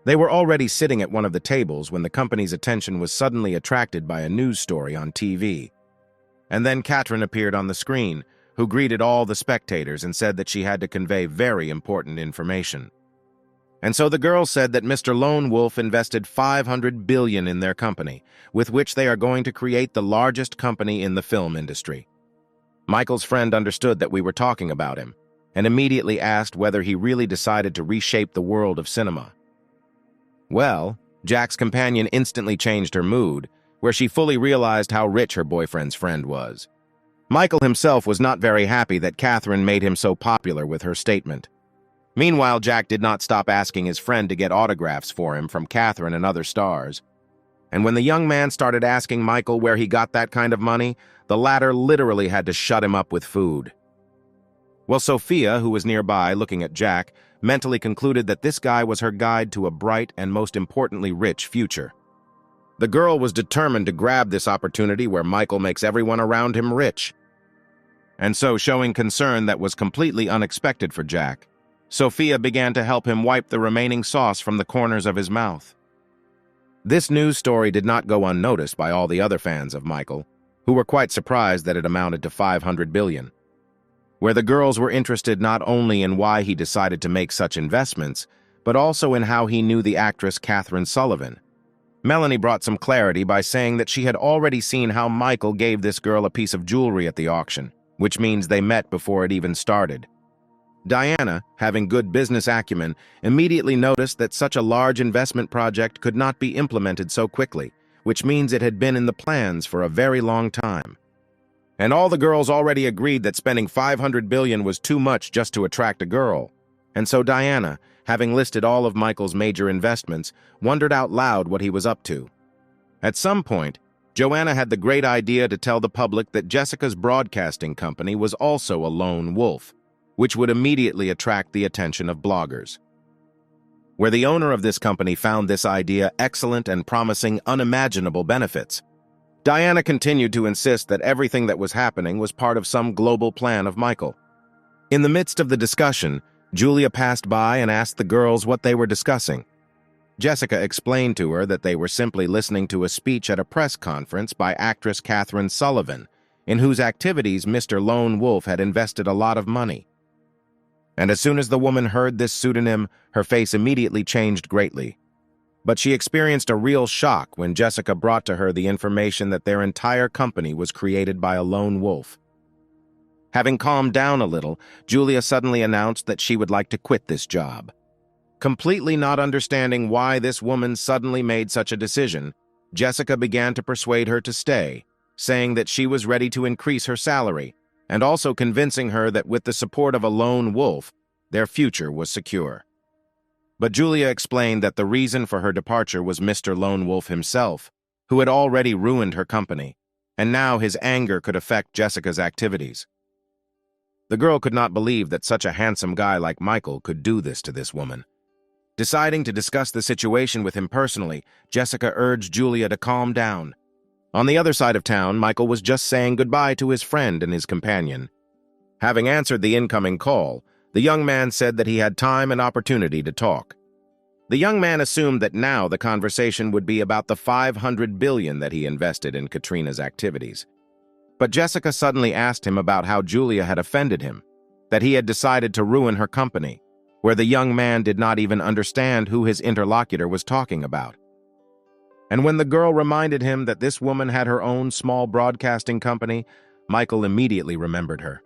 They were already sitting at one of the tables when the company's attention was suddenly attracted by a news story on TV. And then Catherine appeared on the screen, who greeted all the spectators and said that she had to convey very important information. And so the girl said that Mr. Lone Wolf invested $500 billion in their company, with which they are going to create the largest company in the film industry. Michael's friend understood that we were talking about him, and immediately asked whether he really decided to reshape the world of cinema. Well, Jack's companion instantly changed her mood, where she fully realized how rich her boyfriend's friend was. Michael himself was not very happy that Catherine made him so popular with her statement. Meanwhile, Jack did not stop asking his friend to get autographs for him from Catherine and other stars. And when the young man started asking Michael where he got that kind of money, the latter literally had to shut him up with food. Well, Sophia, who was nearby looking at Jack, mentally concluded that this guy was her guide to a bright and most importantly rich future. The girl was determined to grab this opportunity where Michael makes everyone around him rich. And so, showing concern that was completely unexpected for Jack, Sophia began to help him wipe the remaining sauce from the corners of his mouth. This news story did not go unnoticed by all the other fans of Michael, who were quite surprised that it amounted to $500 billion. Where the girls were interested not only in why he decided to make such investments, but also in how he knew the actress Catherine Sullivan. Melanie brought some clarity by saying that she had already seen how Michael gave this girl a piece of jewelry at the auction, which means they met before it even started. Diana, having good business acumen, immediately noticed that such a large investment project could not be implemented so quickly, which means it had been in the plans for a very long time. And all the girls already agreed that spending $500 billion was too much just to attract a girl. And so Diana, having listed all of Michael's major investments, wondered out loud what he was up to. At some point, Joanna had the great idea to tell the public that Jessica's broadcasting company was also a lone wolf, which would immediately attract the attention of bloggers. Where the owner of this company found this idea excellent and promising unimaginable benefits, Diana continued to insist that everything that was happening was part of some global plan of Michael. In the midst of the discussion, Julia passed by and asked the girls what they were discussing. Jessica explained to her that they were simply listening to a speech at a press conference by actress Catherine Sullivan, in whose activities Mr. Lone Wolf had invested a lot of money. And as soon as the woman heard this pseudonym, her face immediately changed greatly. But she experienced a real shock when Jessica brought to her the information that their entire company was created by a lone wolf. Having calmed down a little, Julia suddenly announced that she would like to quit this job. Completely not understanding why this woman suddenly made such a decision, Jessica began to persuade her to stay, saying that she was ready to increase her salary, and also convincing her that with the support of a lone wolf, their future was secure. But Julia explained that the reason for her departure was Mr. Lone Wolf himself, who had already ruined her company, and now his anger could affect Jessica's activities. The girl could not believe that such a handsome guy like Michael could do this to this woman. Deciding to discuss the situation with him personally, Jessica urged Julia to calm down. On the other side of town, Michael was just saying goodbye to his friend and his companion. Having answered the incoming call, the young man said that he had time and opportunity to talk. The young man assumed that now the conversation would be about the $500 billion that he invested in Katrina's activities. But Jessica suddenly asked him about how Julia had offended him, that he had decided to ruin her company, where the young man did not even understand who his interlocutor was talking about. And when the girl reminded him that this woman had her own small broadcasting company, Michael immediately remembered her.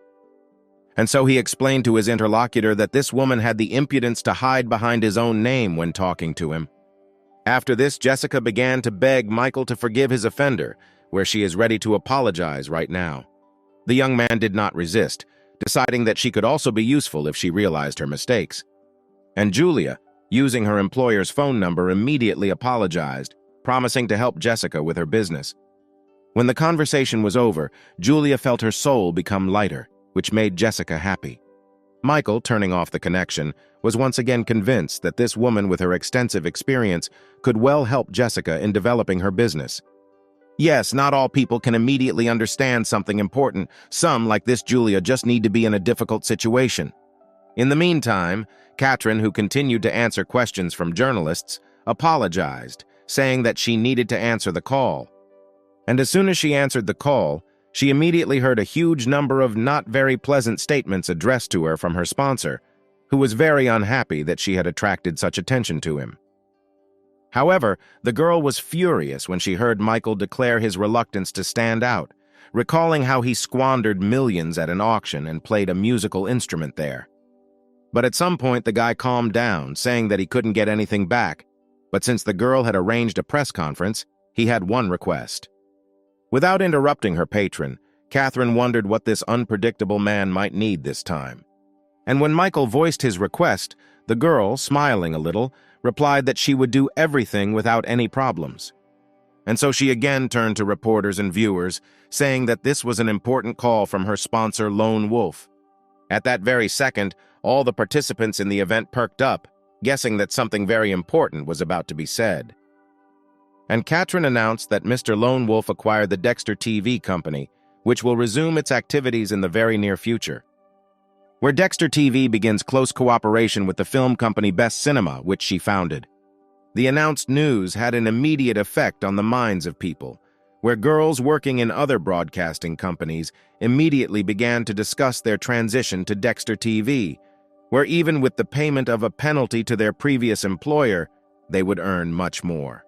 And so he explained to his interlocutor that this woman had the impudence to hide behind his own name when talking to him, After this, Jessica began to beg Michael to forgive his offender, where she is ready to apologize right now. The young man did not resist, deciding that she could also be useful if she realized her mistakes. And Julia, using her employer's phone number, immediately apologized, promising to help Jessica with her business. When the conversation was over, Julia felt her soul become lighter, which made Jessica happy. Michael, turning off the connection, was once again convinced that this woman with her extensive experience could well help Jessica in developing her business. Yes, not all people can immediately understand something important. Some, like this Julia, just need to be in a difficult situation. In the meantime, Catherine, who continued to answer questions from journalists, apologized, saying that she needed to answer the call. And as soon as she answered the call, she immediately heard a huge number of not very pleasant statements addressed to her from her sponsor, who was very unhappy that she had attracted such attention to him. However, the girl was furious when she heard Michael declare his reluctance to stand out, recalling how he squandered millions at an auction and played a musical instrument there. But at some point, the guy calmed down, saying that he couldn't get anything back, but since the girl had arranged a press conference, he had one request. Without interrupting her patron, Catherine wondered what this unpredictable man might need this time. And when Michael voiced his request, the girl, smiling a little, replied that she would do everything without any problems. And so she again turned to reporters and viewers, saying that this was an important call from her sponsor, Lone Wolf. At that very second, all the participants in the event perked up, guessing that something very important was about to be said. And Catherine announced that Mr. Lone Wolf acquired the Dexter TV company, which will resume its activities in the very near future. Where Dexter TV begins close cooperation with the film company Best Cinema, which she founded. The announced news had an immediate effect on the minds of people, where girls working in other broadcasting companies immediately began to discuss their transition to Dexter TV, where even with the payment of a penalty to their previous employer, they would earn much more.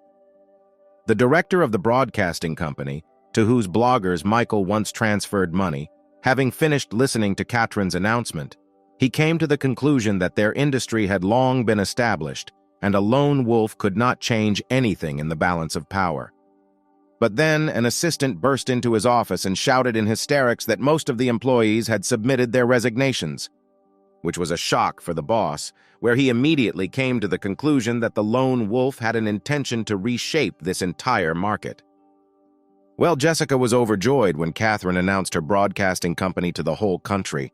The director of the broadcasting company, to whose bloggers Michael once transferred money, having finished listening to Catherine's announcement, he came to the conclusion that their industry had long been established and a lone wolf could not change anything in the balance of power. But then an assistant burst into his office and shouted in hysterics that most of the employees had submitted their resignations, which was a shock for the boss, where he immediately came to the conclusion that the lone wolf had an intention to reshape this entire market. Well, Jessica was overjoyed when Catherine announced her broadcasting company to the whole country,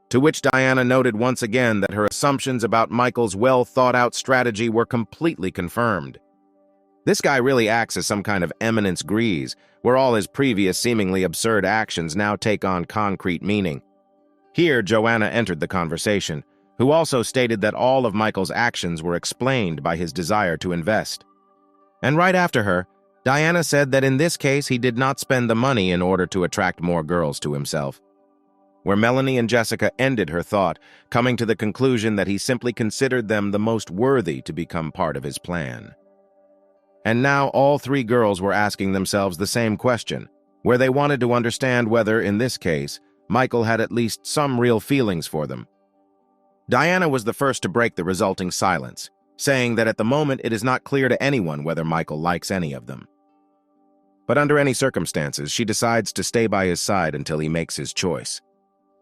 to which Diana noted once again that her assumptions about Michael's well-thought-out strategy were completely confirmed. This guy really acts as some kind of eminence grise, where all his previous seemingly absurd actions now take on concrete meaning. Here, Joanna entered the conversation, who also stated that all of Michael's actions were explained by his desire to invest. And right after her, Diana said that in this case he did not spend the money in order to attract more girls to himself. Where Melanie and Jessica ended her thought, coming to the conclusion that he simply considered them the most worthy to become part of his plan. And now all three girls were asking themselves the same question, where they wanted to understand whether, in this case, Michael had at least some real feelings for them. Diana was the first to break the resulting silence, saying that at the moment it is not clear to anyone whether Michael likes any of them. But under any circumstances, she decides to stay by his side until he makes his choice.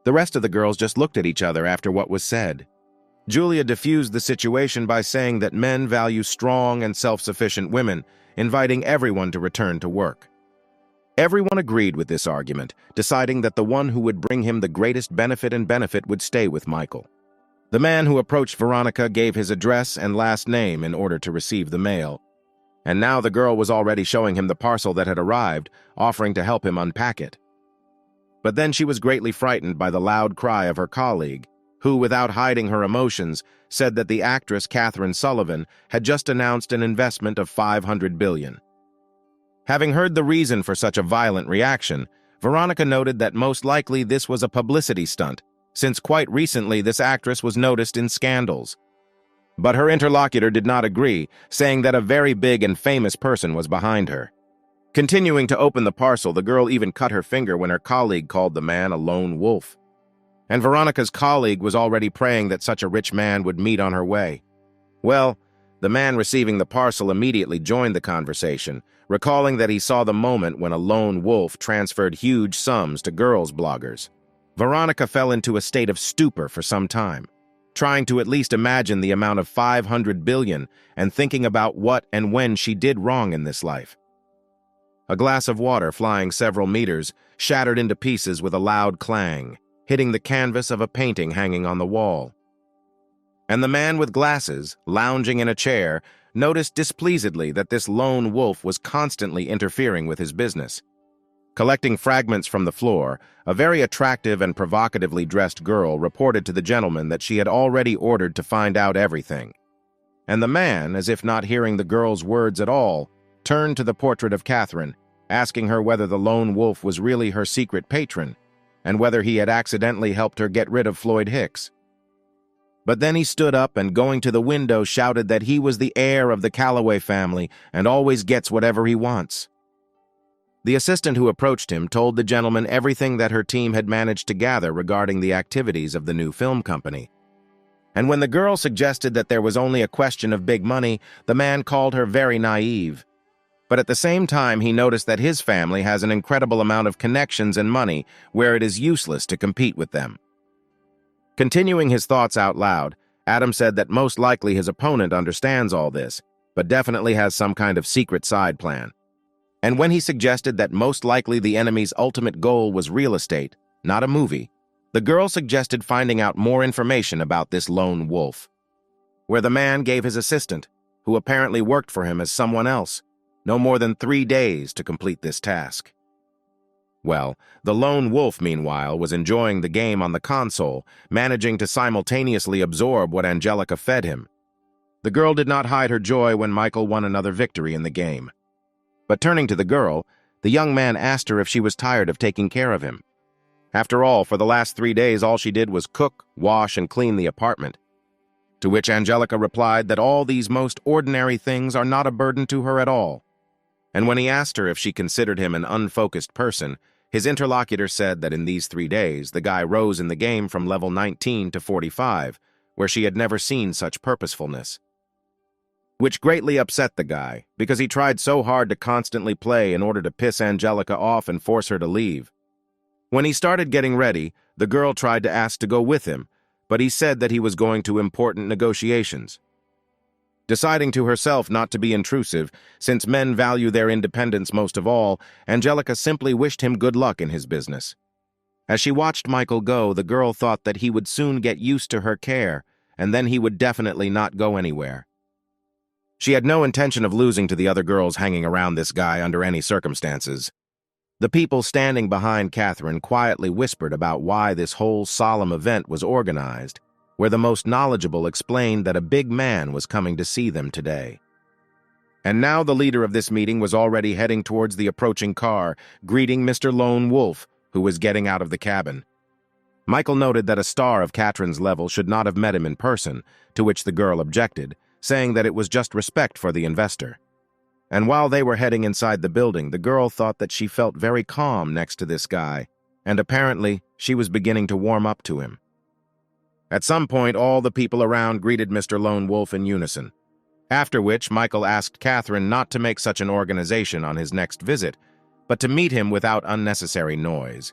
The rest of the girls just looked at each other after what was said. Julia diffused the situation by saying that men value strong and self-sufficient women, inviting everyone to return to work. Everyone agreed with this argument, deciding that the one who would bring him the greatest benefit would stay with Michael. The man who approached Veronica gave his address and last name in order to receive the mail. And now the girl was already showing him the parcel that had arrived, offering to help him unpack it. But then she was greatly frightened by the loud cry of her colleague, who, without hiding her emotions, said that the actress Catherine Sullivan had just announced an investment of $500 billion. Having heard the reason for such a violent reaction, Veronica noted that most likely this was a publicity stunt, since quite recently this actress was noticed in scandals. But her interlocutor did not agree, saying that a very big and famous person was behind her. Continuing to open the parcel, the girl even cut her finger when her colleague called the man a lone wolf. And Veronica's colleague was already praying that such a rich man would meet on her way. Well, The man receiving the parcel immediately joined the conversation, recalling that he saw the moment when a lone wolf transferred huge sums to girls bloggers. Veronica fell into a state of stupor for some time, trying to at least imagine the amount of 500 billion and thinking about what and when she did wrong in this life. A glass of water flying several meters shattered into pieces with a loud clang, hitting the canvas of a painting hanging on the wall. And the man with glasses, lounging in a chair, noticed displeasedly that this lone wolf was constantly interfering with his business. Collecting fragments from the floor, a very attractive and provocatively dressed girl reported to the gentleman that she had already ordered to find out everything. And the man, as if not hearing the girl's words at all, turned to the portrait of Catherine, asking her whether the lone wolf was really her secret patron, and whether he had accidentally helped her get rid of Floyd Hicks. But then he stood up and, going to the window, shouted that he was the heir of the Calloway family and always gets whatever he wants. The assistant who approached him told the gentleman everything that her team had managed to gather regarding the activities of the new film company. And when the girl suggested that there was only a question of big money, the man called her very naive. But at the same time, he noticed that his family has an incredible amount of connections and money where it is useless to compete with them. Continuing his thoughts out loud, Adam said that most likely his opponent understands all this, but definitely has some kind of secret side plan. And when he suggested that most likely the enemy's ultimate goal was real estate, not a movie, the girl suggested finding out more information about this lone wolf, where the man gave his assistant, who apparently worked for him as someone else, no more than 3 days to complete this task. Well, the lone wolf, meanwhile, was enjoying the game on the console, managing to simultaneously absorb what Angelica fed him. The girl did not hide her joy when Michael won another victory in the game. But turning to the girl, the young man asked her if she was tired of taking care of him. After all, for the last 3 days, all she did was cook, wash, and clean the apartment. To which Angelica replied that all these most ordinary things are not a burden to her at all. And when he asked her if she considered him an unfocused person, his interlocutor said that in these 3 days, the guy rose in the game from level 19 to 45, where she had never seen such purposefulness. Which greatly upset the guy, because he tried so hard to constantly play in order to piss Angelica off and force her to leave. When he started getting ready, the girl tried to ask to go with him, but he said that he was going to important negotiations. Deciding to herself not to be intrusive, since men value their independence most of all, Angelica simply wished him good luck in his business. As she watched Michael go, the girl thought that he would soon get used to her care, and then he would definitely not go anywhere. She had no intention of losing to the other girls hanging around this guy under any circumstances. The people standing behind Catherine quietly whispered about why this whole solemn event was organized, where the most knowledgeable explained that a big man was coming to see them today. And now the leader of this meeting was already heading towards the approaching car, greeting Mr. Lone Wolf, who was getting out of the cabin. Michael noted that a star of Catherine's level should not have met him in person, to which the girl objected, saying that it was just respect for the investor. And while they were heading inside the building, the girl thought that she felt very calm next to this guy, and apparently she was beginning to warm up to him. At some point, all the people around greeted Mr. Lone Wolf in unison, after which Michael asked Catherine not to make such an organization on his next visit, but to meet him without unnecessary noise.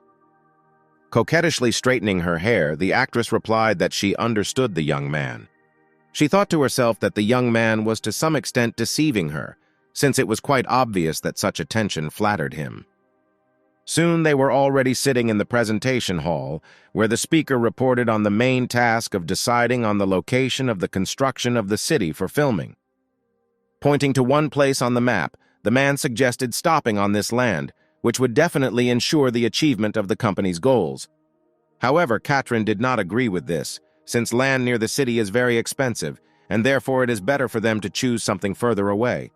Coquettishly straightening her hair, the actress replied that she understood the young man. She thought to herself that the young man was to some extent deceiving her, since it was quite obvious that such attention flattered him. Soon they were already sitting in the presentation hall, where the speaker reported on the main task of deciding on the location of the construction of the city for filming. Pointing to one place on the map, the man suggested stopping on this land, which would definitely ensure the achievement of the company's goals. However, Catherine did not agree with this, since land near the city is very expensive, and therefore it is better for them to choose something further away.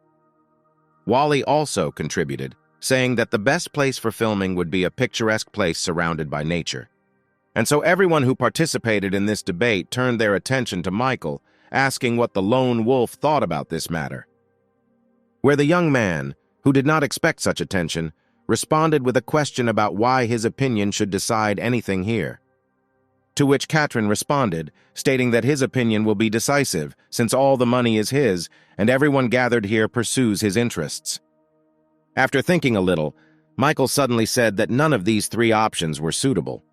Wally also contributed, saying that the best place for filming would be a picturesque place surrounded by nature. And so everyone who participated in this debate turned their attention to Michael, asking what the lone wolf thought about this matter. Where the young man, who did not expect such attention, responded with a question about why his opinion should decide anything here. To which Katrin responded, stating that his opinion will be decisive, since all the money is his, and everyone gathered here pursues his interests. After thinking a little, Michael suddenly said that none of these three options were suitable.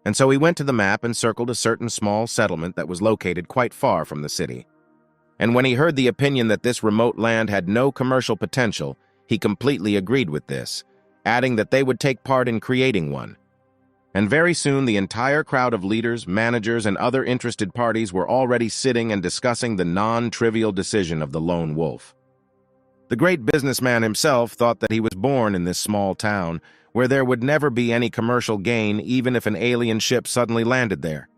And so he went to the map and circled a certain small settlement that was located quite far from the city. And when he heard the opinion that this remote land had no commercial potential, he completely agreed with this, adding that they would take part in creating one. And very soon the entire crowd of leaders, managers, and other interested parties were already sitting and discussing the non-trivial decision of the lone wolf. The great businessman himself thought that he was born in this small town, where there would never be any commercial gain even if an alien ship suddenly landed there.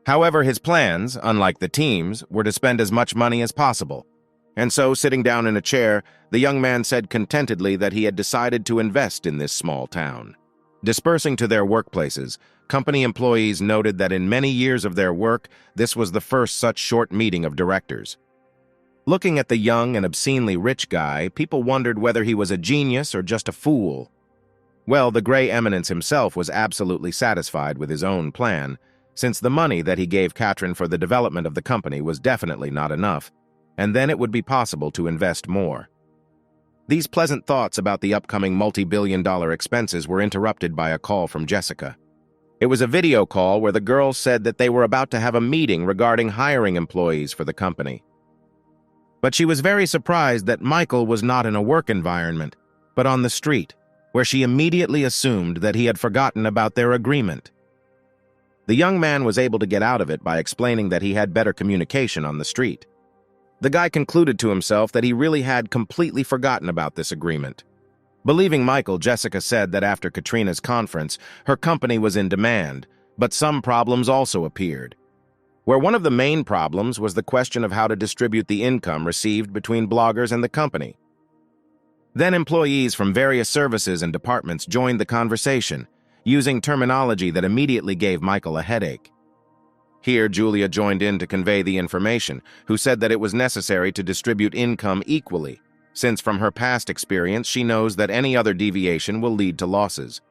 However, his plans, unlike the team's, were to spend as much money as possible. And so, sitting down in a chair, the young man said contentedly that he had decided to invest in this small town. Dispersing to their workplaces, company employees noted that in many years of their work, this was the first such short meeting of directors. Looking at the young and obscenely rich guy, people wondered whether he was a genius or just a fool. Well, the gray eminence himself was absolutely satisfied with his own plan, since the money that he gave Katrin for the development of the company was definitely not enough, and then it would be possible to invest more. These pleasant thoughts about the upcoming multi-billion-dollar expenses were interrupted by a call from Jessica. It was a video call where the girl said that they were about to have a meeting regarding hiring employees for the company. But she was very surprised that Michael was not in a work environment, but on the street, where she immediately assumed that he had forgotten about their agreement. The young man was able to get out of it by explaining that he had better communication on the street. The guy concluded to himself that he really had completely forgotten about this agreement. Believing Michael, Jessica said that after Katrina's conference, her company was in demand, but some problems also appeared. Where one of the main problems was the question of how to distribute the income received between bloggers and the company. Then employees from various services and departments joined the conversation, using terminology that immediately gave Michael a headache. Here, Julia joined in to convey the information, who said that it was necessary to distribute income equally, since from her past experience she knows that any other deviation will lead to losses.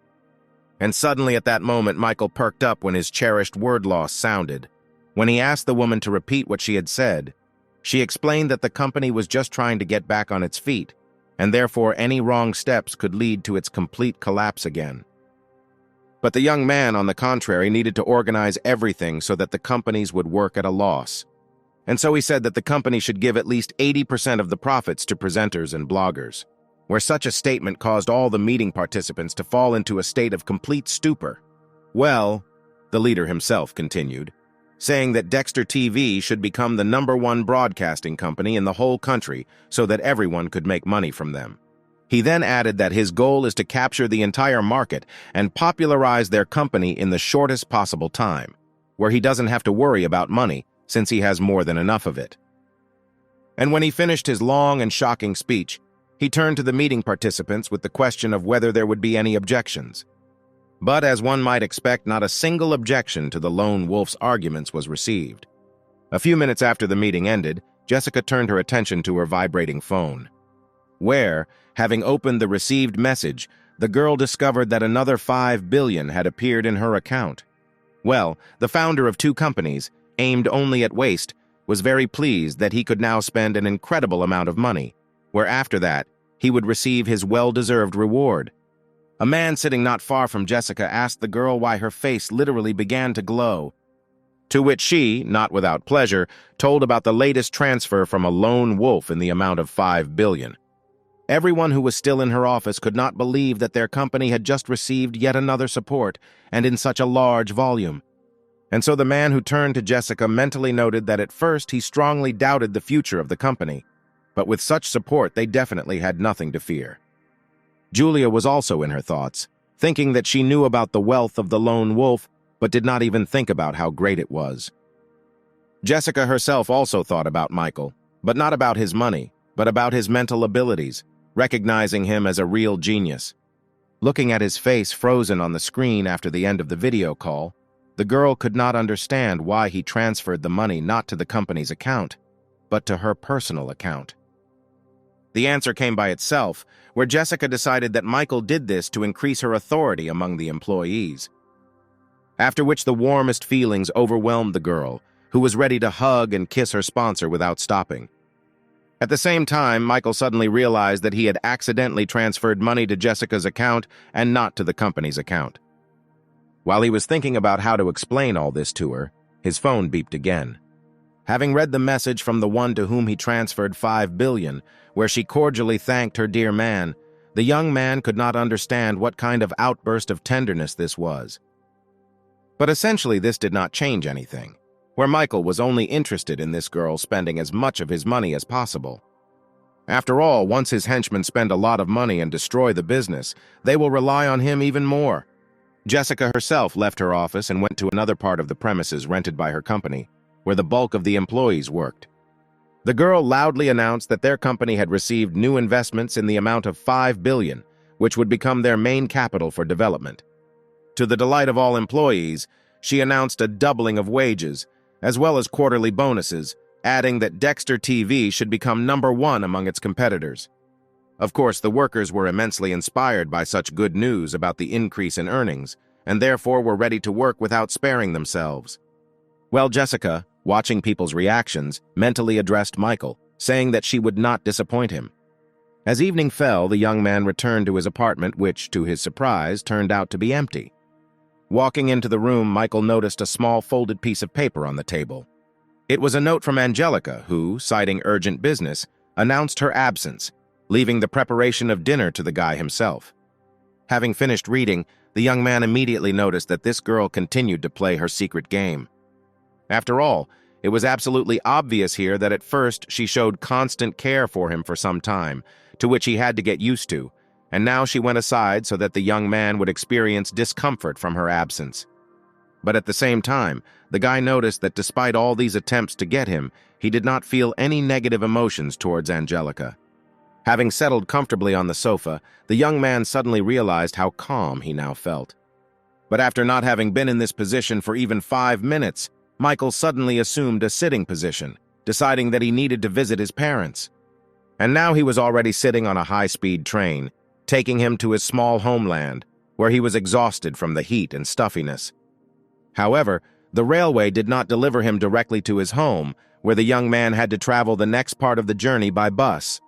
And suddenly at that moment Michael perked up when his cherished word loss sounded. When he asked the woman to repeat what she had said, she explained that the company was just trying to get back on its feet, and therefore any wrong steps could lead to its complete collapse again. But the young man, on the contrary, needed to organize everything so that the companies would work at a loss. And so he said that the company should give at least 80% of the profits to presenters and bloggers, where such a statement caused all the meeting participants to fall into a state of complete stupor. Well, the leader himself continued, saying that Dexter TV should become the #1 broadcasting company in the whole country so that everyone could make money from them. He then added that his goal is to capture the entire market and popularize their company in the shortest possible time, where he doesn't have to worry about money since he has more than enough of it. And when he finished his long and shocking speech, he turned to the meeting participants with the question of whether there would be any objections. But as one might expect, not a single objection to the lone wolf's arguments was received. A few minutes after the meeting ended, Jessica turned her attention to her vibrating phone, where, having opened the received message, the girl discovered that another $5 billion had appeared in her account. Well, the founder of 2 companies, aimed only at waste, was very pleased that he could now spend an incredible amount of money, where after that, he would receive his well-deserved reward. A man sitting not far from Jessica asked the girl why her face literally began to glow, to which she, not without pleasure, told about the latest transfer from a lone wolf in the amount of $5 billion. Everyone who was still in her office could not believe that their company had just received yet another support, and in such a large volume. And so the man who turned to Jessica mentally noted that at first he strongly doubted the future of the company, but with such support they definitely had nothing to fear. Julia was also in her thoughts, thinking that she knew about the wealth of the lone wolf, but did not even think about how great it was. Jessica herself also thought about Michael, but not about his money, but about his mental abilities, recognizing him as a real genius. Looking at his face frozen on the screen after the end of the video call, the girl could not understand why he transferred the money not to the company's account, but to her personal account. The answer came by itself, where Jessica decided that Michael did this to increase her authority among the employees. after which the warmest feelings overwhelmed the girl, who was ready to hug and kiss her sponsor without stopping. At the same time, Michael suddenly realized that he had accidentally transferred money to Jessica's account and not to the company's account. While he was thinking about how to explain all this to her, his phone beeped again. Having read the message from the one to whom he transferred $5 billion, where she cordially thanked her dear man, the young man could not understand what kind of outburst of tenderness this was. But essentially this did not change anything, where Michael was only interested in this girl spending as much of his money as possible. After all, once his henchmen spend a lot of money and destroy the business, they will rely on him even more. Jessica herself left her office and went to another part of the premises rented by her company, where the bulk of the employees worked. The girl loudly announced that their company had received new investments in the amount of $5 billion, which would become their main capital for development. To the delight of all employees, she announced a doubling of wages, as well as quarterly bonuses, adding that Dexter TV should become #1 among its competitors. Of course, the workers were immensely inspired by such good news about the increase in earnings, and therefore were ready to work without sparing themselves. Well, Jessica, watching people's reactions, mentally addressed Michael, saying that she would not disappoint him. As evening fell, the young man returned to his apartment, which, to his surprise, turned out to be empty. Walking into the room, Michael noticed a small folded piece of paper on the table. It was a note from Angelica, who, citing urgent business, announced her absence, leaving the preparation of dinner to the guy himself. Having finished reading, the young man immediately noticed that this girl continued to play her secret game. After all, it was absolutely obvious here that at first she showed constant care for him for some time, to which he had to get used to, and now she went aside so that the young man would experience discomfort from her absence. But at the same time, the guy noticed that despite all these attempts to get him, he did not feel any negative emotions towards Angelica. Having settled comfortably on the sofa, the young man suddenly realized how calm he now felt. But after not having been in this position for even 5 minutes, Michael suddenly assumed a sitting position, deciding that he needed to visit his parents. And now he was already sitting on a high-speed train, taking him to his small homeland, where he was exhausted from the heat and stuffiness. However, the railway did not deliver him directly to his home, where the young man had to travel the next part of the journey by bus.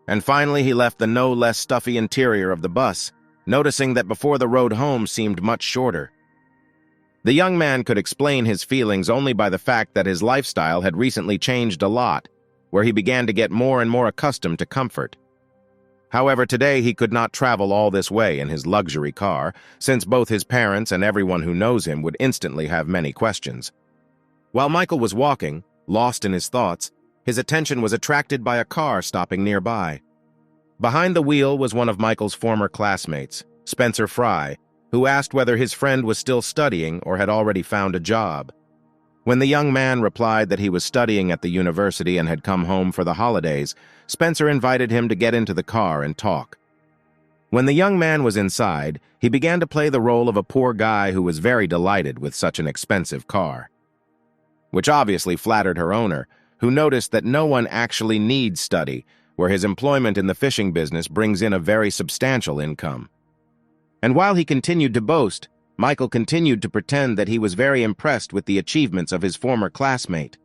And finally he left the no less stuffy interior of the bus, noticing that before the road home seemed much shorter. The young man could explain his feelings only by the fact that his lifestyle had recently changed a lot, where he began to get more and more accustomed to comfort. However, today he could not travel all this way in his luxury car, since both his parents and everyone who knows him would instantly have many questions. While Michael was walking, lost in his thoughts, his attention was attracted by a car stopping nearby. Behind the wheel was one of Michael's former classmates, Spencer Fry, who asked whether his friend was still studying or had already found a job. When the young man replied that he was studying at the university and had come home for the holidays, Spencer invited him to get into the car and talk. When the young man was inside, he began to play the role of a poor guy who was very delighted with such an expensive car, which obviously flattered her owner, who noticed that no one actually needs study, where his employment in the fishing business brings in a very substantial income. And while he continued to boast, Michael continued to pretend that he was very impressed with the achievements of his former classmate.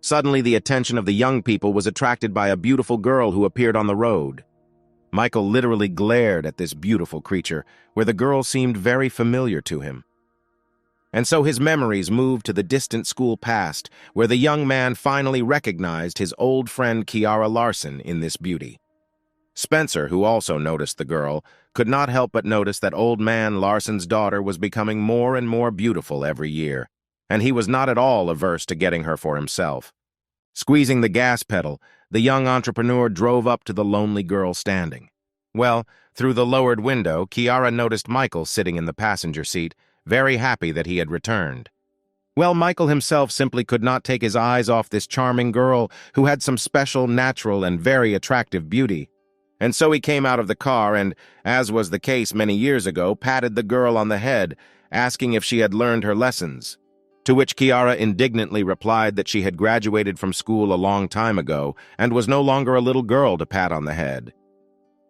Suddenly, the attention of the young people was attracted by a beautiful girl who appeared on the road. Michael literally glared at this beautiful creature, where the girl seemed very familiar to him. And so his memories moved to the distant school past, where the young man finally recognized his old friend Kiara Larson in this beauty. Spencer, who also noticed the girl, could not help but notice that old man Larson's daughter was becoming more and more beautiful every year, and he was not at all averse to getting her for himself. Squeezing the gas pedal, the young entrepreneur drove up to the lonely girl standing. Well, through the lowered window, Kiara noticed Michael sitting in the passenger seat, very happy that he had returned. Well, Michael himself simply could not take his eyes off this charming girl who had some special, natural, and very attractive beauty. And so he came out of the car and, as was the case many years ago, patted the girl on the head, asking if she had learned her lessons. To which Kiara indignantly replied that she had graduated from school a long time ago and was no longer a little girl to pat on the head.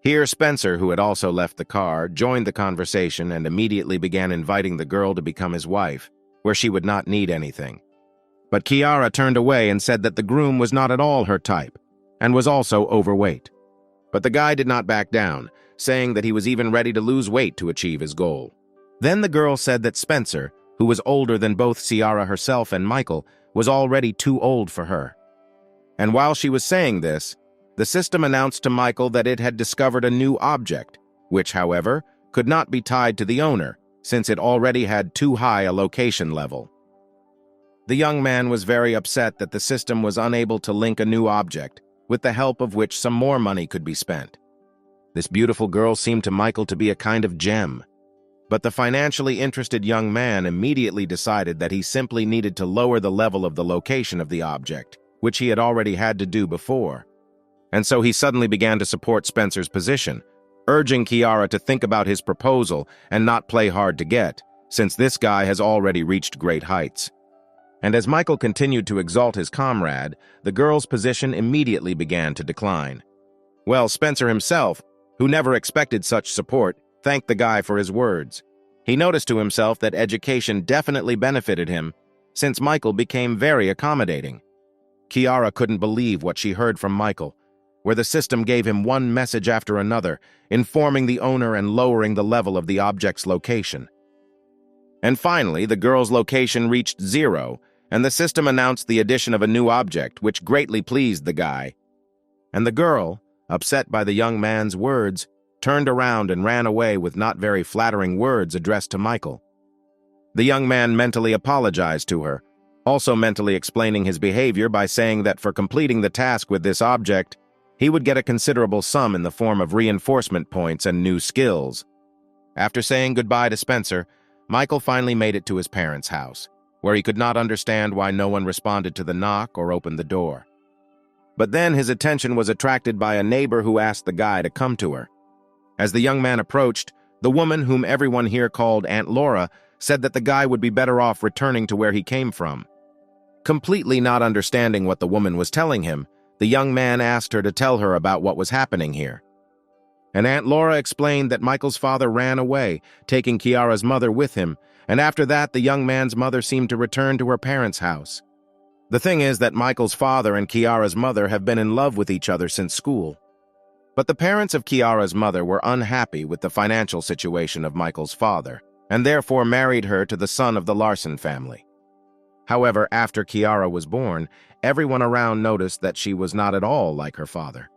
Here, Spencer, who had also left the car, joined the conversation and immediately began inviting the girl to become his wife, where she would not need anything. But Kiara turned away and said that the groom was not at all her type, and was also overweight. But the guy did not back down, saying that he was even ready to lose weight to achieve his goal. Then the girl said that Spencer, who was older than both Ciara herself and Michael, was already too old for her. And while she was saying this, the system announced to Michael that it had discovered a new object, which, however, could not be tied to the owner, since it already had too high a location level. The young man was very upset that the system was unable to link a new object, with the help of which some more money could be spent. This beautiful girl seemed to Michael to be a kind of gem. But the financially interested young man immediately decided that he simply needed to lower the level of the location of the object, which he had already had to do before. And so he suddenly began to support Spencer's position, urging Kiara to think about his proposal and not play hard to get, since this guy has already reached great heights. And as Michael continued to exalt his comrade, the girl's position immediately began to decline. Well, Spencer himself, who never expected such support, thanked the guy for his words. He noticed to himself that education definitely benefited him, since Michael became very accommodating. Kiara couldn't believe what she heard from Michael, where the system gave him one message after another, informing the owner and lowering the level of the object's location. And finally, the girl's location reached 0, and the system announced the addition of a new object, which greatly pleased the guy. And the girl, upset by the young man's words, turned around and ran away with not very flattering words addressed to Michael. The young man mentally apologized to her, also mentally explaining his behavior by saying that for completing the task with this object, he would get a considerable sum in the form of reinforcement points and new skills. After saying goodbye to Spencer, Michael finally made it to his parents' house, where he could not understand why no one responded to the knock or opened the door. But then his attention was attracted by a neighbor who asked the guy to come to her. As the young man approached, the woman, whom everyone here called Aunt Laura, said that the guy would be better off returning to where he came from. Completely not understanding what the woman was telling him, the young man asked her to tell her about what was happening here. And Aunt Laura explained that Michael's father ran away, taking Kiara's mother with him, and after that the young man's mother seemed to return to her parents' house. The thing is that Michael's father and Kiara's mother have been in love with each other since school. But the parents of Kiara's mother were unhappy with the financial situation of Michael's father, and therefore married her to the son of the Larson family. However, after Kiara was born, everyone around noticed that she was not at all like her father.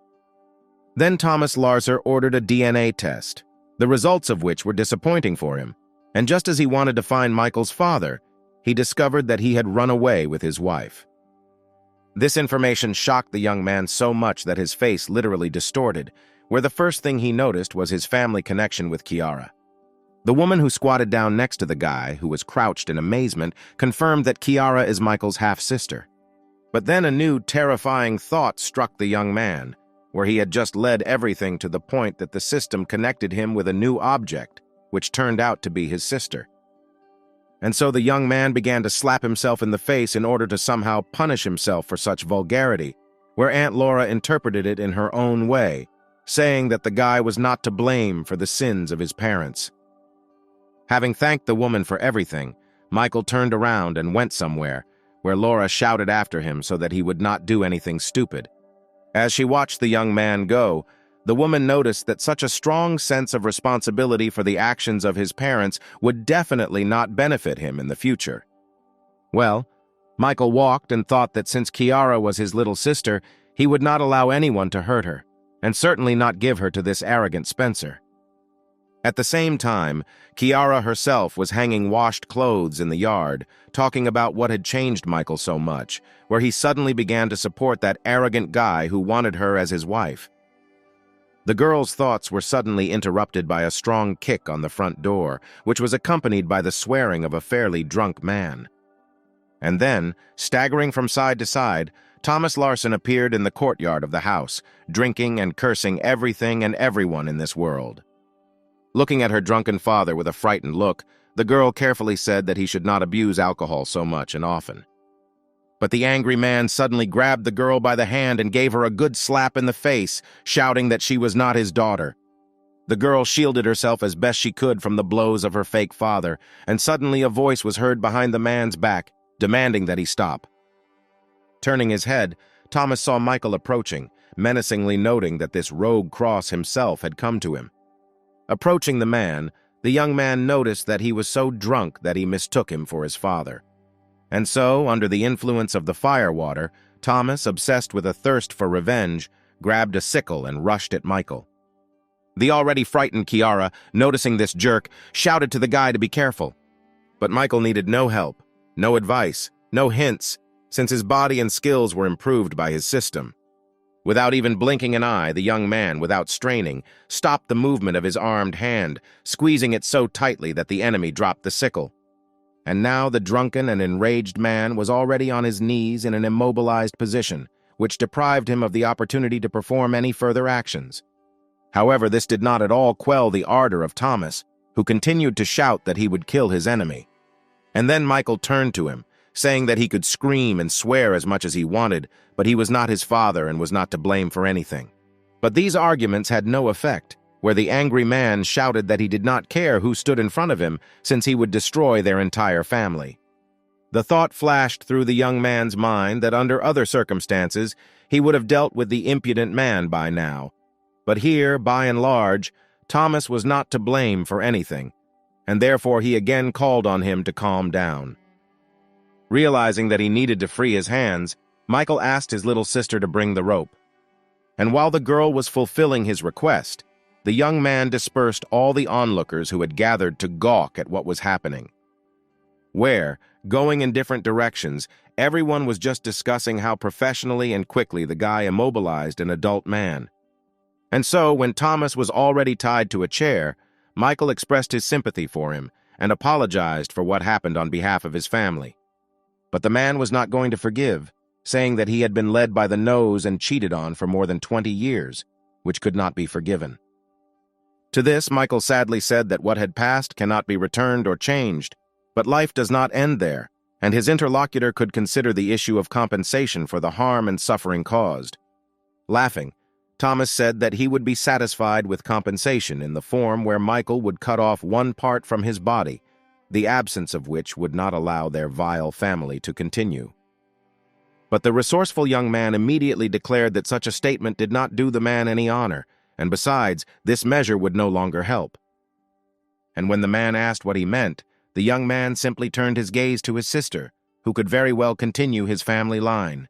Then Thomas Larser ordered a DNA test, the results of which were disappointing for him, and just as he wanted to find Michael's father, he discovered that he had run away with his wife. This information shocked the young man so much that his face literally distorted, where the first thing he noticed was his family connection with Kiara. The woman who squatted down next to the guy, who was crouched in amazement, confirmed that Kiara is Michael's half-sister. But then a new, terrifying thought struck the young man, where he had just led everything to the point that the system connected him with a new object, which turned out to be his sister. And so the young man began to slap himself in the face in order to somehow punish himself for such vulgarity, where Aunt Laura interpreted it in her own way, saying that the guy was not to blame for the sins of his parents. Having thanked the woman for everything, Michael turned around and went somewhere, where Laura shouted after him so that he would not do anything stupid. As she watched the young man go, the woman noticed that such a strong sense of responsibility for the actions of his parents would definitely not benefit him in the future. Well, Michael walked and thought that since Kiara was his little sister, he would not allow anyone to hurt her, and certainly not give her to this arrogant Spencer. At the same time, Kiara herself was hanging washed clothes in the yard, talking about what had changed Michael so much, where he suddenly began to support that arrogant guy who wanted her as his wife. The girl's thoughts were suddenly interrupted by a strong kick on the front door, which was accompanied by the swearing of a fairly drunk man. And then, staggering from side to side, Thomas Larson appeared in the courtyard of the house, drinking and cursing everything and everyone in this world. Looking at her drunken father with a frightened look, the girl carefully said that he should not abuse alcohol so much and often. But the angry man suddenly grabbed the girl by the hand and gave her a good slap in the face, shouting that she was not his daughter, The girl shielded herself as best she could from the blows of her fake father, and suddenly a voice was heard behind the man's back, demanding that he stop. Turning his head, Thomas saw Michael approaching, menacingly noting that this rogue cross himself had come to him. Approaching the young man noticed that he was so drunk that he mistook him for his father. And so, under the influence of the firewater, Thomas, obsessed with a thirst for revenge, grabbed a sickle and rushed at Michael. The already frightened Kiara, noticing this jerk, shouted to the guy to be careful. But Michael needed no help, no advice, no hints, since his body and skills were improved by his system. Without even blinking an eye, the young man, without straining, stopped the movement of his armed hand, squeezing it so tightly that the enemy dropped the sickle. And now the drunken and enraged man was already on his knees in an immobilized position, which deprived him of the opportunity to perform any further actions. However, this did not at all quell the ardor of Thomas, who continued to shout that he would kill his enemy. And then Michael turned to him, saying that he could scream and swear as much as he wanted, but he was not his father and was not to blame for anything. But these arguments had no effect, where the angry man shouted that he did not care who stood in front of him, since he would destroy their entire family. The thought flashed through the young man's mind that under other circumstances he would have dealt with the impudent man by now. But here, by and large, Thomas was not to blame for anything, and therefore he again called on him to calm down. Realizing that he needed to free his hands, Michael asked his little sister to bring the rope. And while the girl was fulfilling his request, the young man dispersed all the onlookers who had gathered to gawk at what was happening. Where, going in different directions, everyone was just discussing how professionally and quickly the guy immobilized an adult man. And so, when Thomas was already tied to a chair, Michael expressed his sympathy for him and apologized for what happened on behalf of his family. But the man was not going to forgive, saying that he had been led by the nose and cheated on for more than 20 years, which could not be forgiven. To this, Michael sadly said that what had passed cannot be returned or changed, but life does not end there, and his interlocutor could consider the issue of compensation for the harm and suffering caused. Laughing, Thomas said that he would be satisfied with compensation in the form where Michael would cut off one part from his body, the absence of which would not allow their vile family to continue. But the resourceful young man immediately declared that such a statement did not do the man any honor, and besides, this measure would no longer help. And when the man asked what he meant, the young man simply turned his gaze to his sister, who could very well continue his family line.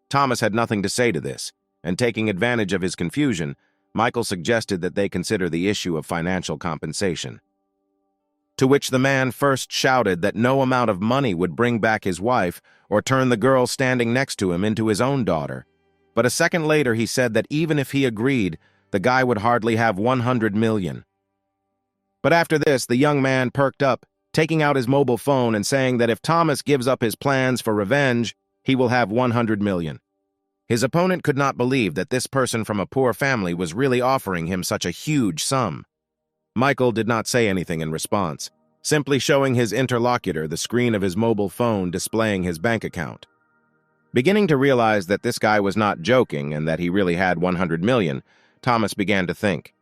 Thomas had nothing to say to this, and taking advantage of his confusion, Michael suggested that they consider the issue of financial compensation. To which the man first shouted that no amount of money would bring back his wife or turn the girl standing next to him into his own daughter. But a second later he said that even if he agreed, the guy would hardly have 100 million. But after this, the young man perked up, taking out his mobile phone and saying that if Thomas gives up his plans for revenge, he will have 100 million. His opponent could not believe that this person from a poor family was really offering him such a huge sum. Michael did not say anything in response, simply showing his interlocutor the screen of his mobile phone displaying his bank account. Beginning to realize that this guy was not joking and that he really had 100 million, Thomas began to think.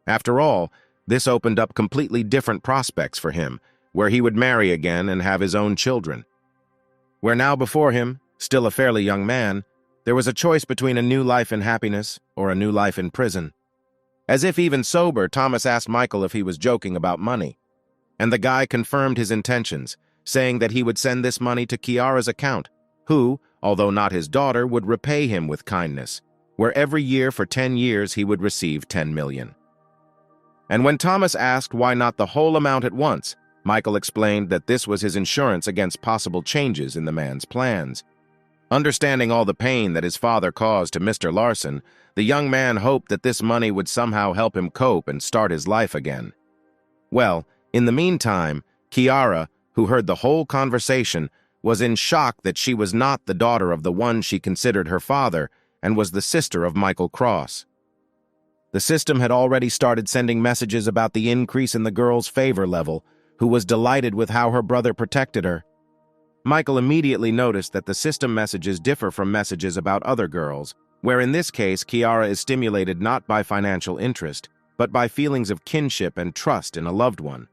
After all, this opened up completely different prospects for him, where he would marry again and have his own children. Where now before him, still a fairly young man, there was a choice between a new life in happiness or a new life in prison. As if even sober, Thomas asked Michael if he was joking about money. And the guy confirmed his intentions, saying that he would send this money to Kiara's account, who, although not his daughter, would repay him with kindness, where every year for 10 years he would receive 10 million. And when Thomas asked why not the whole amount at once, Michael explained that this was his insurance against possible changes in the man's plans. Understanding all the pain that his father caused to Mr. Larson, the young man hoped that this money would somehow help him cope and start his life again. Well, in the meantime, Kiara, who heard the whole conversation, was in shock that she was not the daughter of the one she considered her father and was the sister of Michael Cross. The system had already started sending messages about the increase in the girl's favor level, who was delighted with how her brother protected her. Michael immediately noticed that the system messages differ from messages about other girls, where in this case Kiara is stimulated not by financial interest, but by feelings of kinship and trust in a loved one.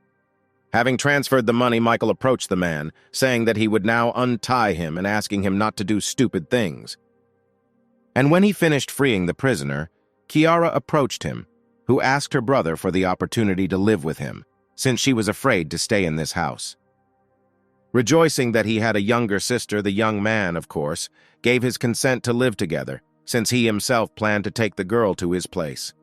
Having transferred the money, Michael approached the man, saying that he would now untie him and asking him not to do stupid things. And when he finished freeing the prisoner, Kiara approached him, who asked her brother for the opportunity to live with him, since she was afraid to stay in this house. Rejoicing that he had a younger sister, the young man, of course, gave his consent to live together, since he himself planned to take the girl to his place.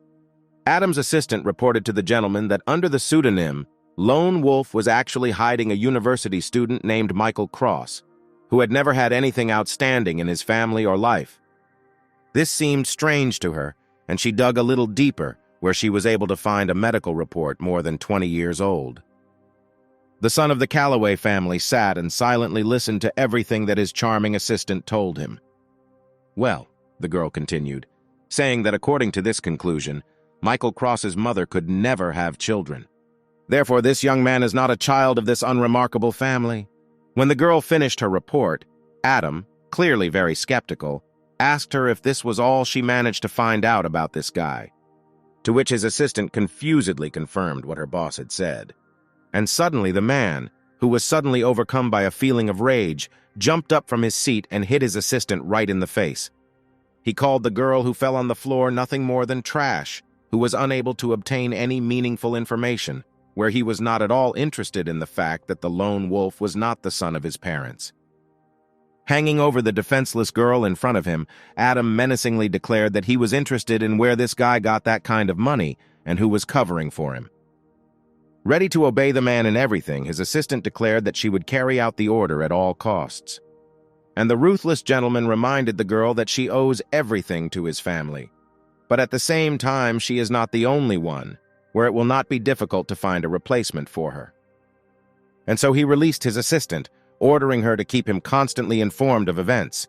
Adam's assistant reported to the gentleman that under the pseudonym, Lone Wolf was actually hiding a university student named Michael Cross, who had never had anything outstanding in his family or life. This seemed strange to her, and she dug a little deeper, where she was able to find a medical report more than 20 years old. The son of the Calloway family sat and silently listened to everything that his charming assistant told him. Well, the girl continued, saying that according to this conclusion, Michael Cross's mother could never have children. Therefore, this young man is not a child of this unremarkable family. When the girl finished her report, Adam, clearly very skeptical, asked her if this was all she managed to find out about this guy, to which his assistant confusedly confirmed what her boss had said. And suddenly the man, who was suddenly overcome by a feeling of rage, jumped up from his seat and hit his assistant right in the face. He called the girl who fell on the floor nothing more than trash, who was unable to obtain any meaningful information, where he was not at all interested in the fact that the lone wolf was not the son of his parents. Hanging over the defenseless girl in front of him, Adam menacingly declared that he was interested in where this guy got that kind of money and who was covering for him. Ready to obey the man in everything, his assistant declared that she would carry out the order at all costs. And the ruthless gentleman reminded the girl that she owes everything to his family. But at the same time, she is not the only one, where it will not be difficult to find a replacement for her. And so he released his assistant, ordering her to keep him constantly informed of events.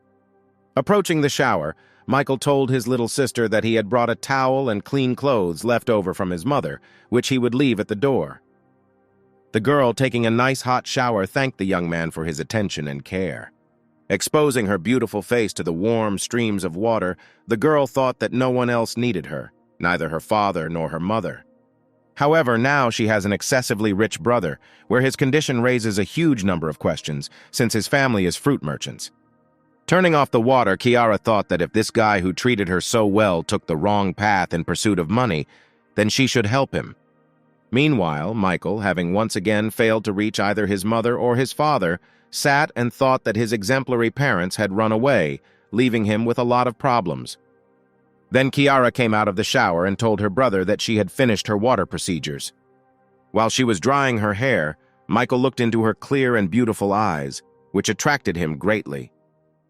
Approaching the shower, Michael told his little sister that he had brought a towel and clean clothes left over from his mother, which he would leave at the door. The girl, taking a nice hot shower, thanked the young man for his attention and care. Exposing her beautiful face to the warm streams of water, the girl thought that no one else needed her, neither her father nor her mother. However, now she has an excessively rich brother, where his condition raises a huge number of questions, since his family is fruit merchants. Turning off the water, Kiara thought that if this guy who treated her so well took the wrong path in pursuit of money, then she should help him. Meanwhile, Michael, having once again failed to reach either his mother or his father, sat and thought that his exemplary parents had run away, leaving him with a lot of problems. Then Kiara came out of the shower and told her brother that she had finished her water procedures. While she was drying her hair, Michael looked into her clear and beautiful eyes, which attracted him greatly.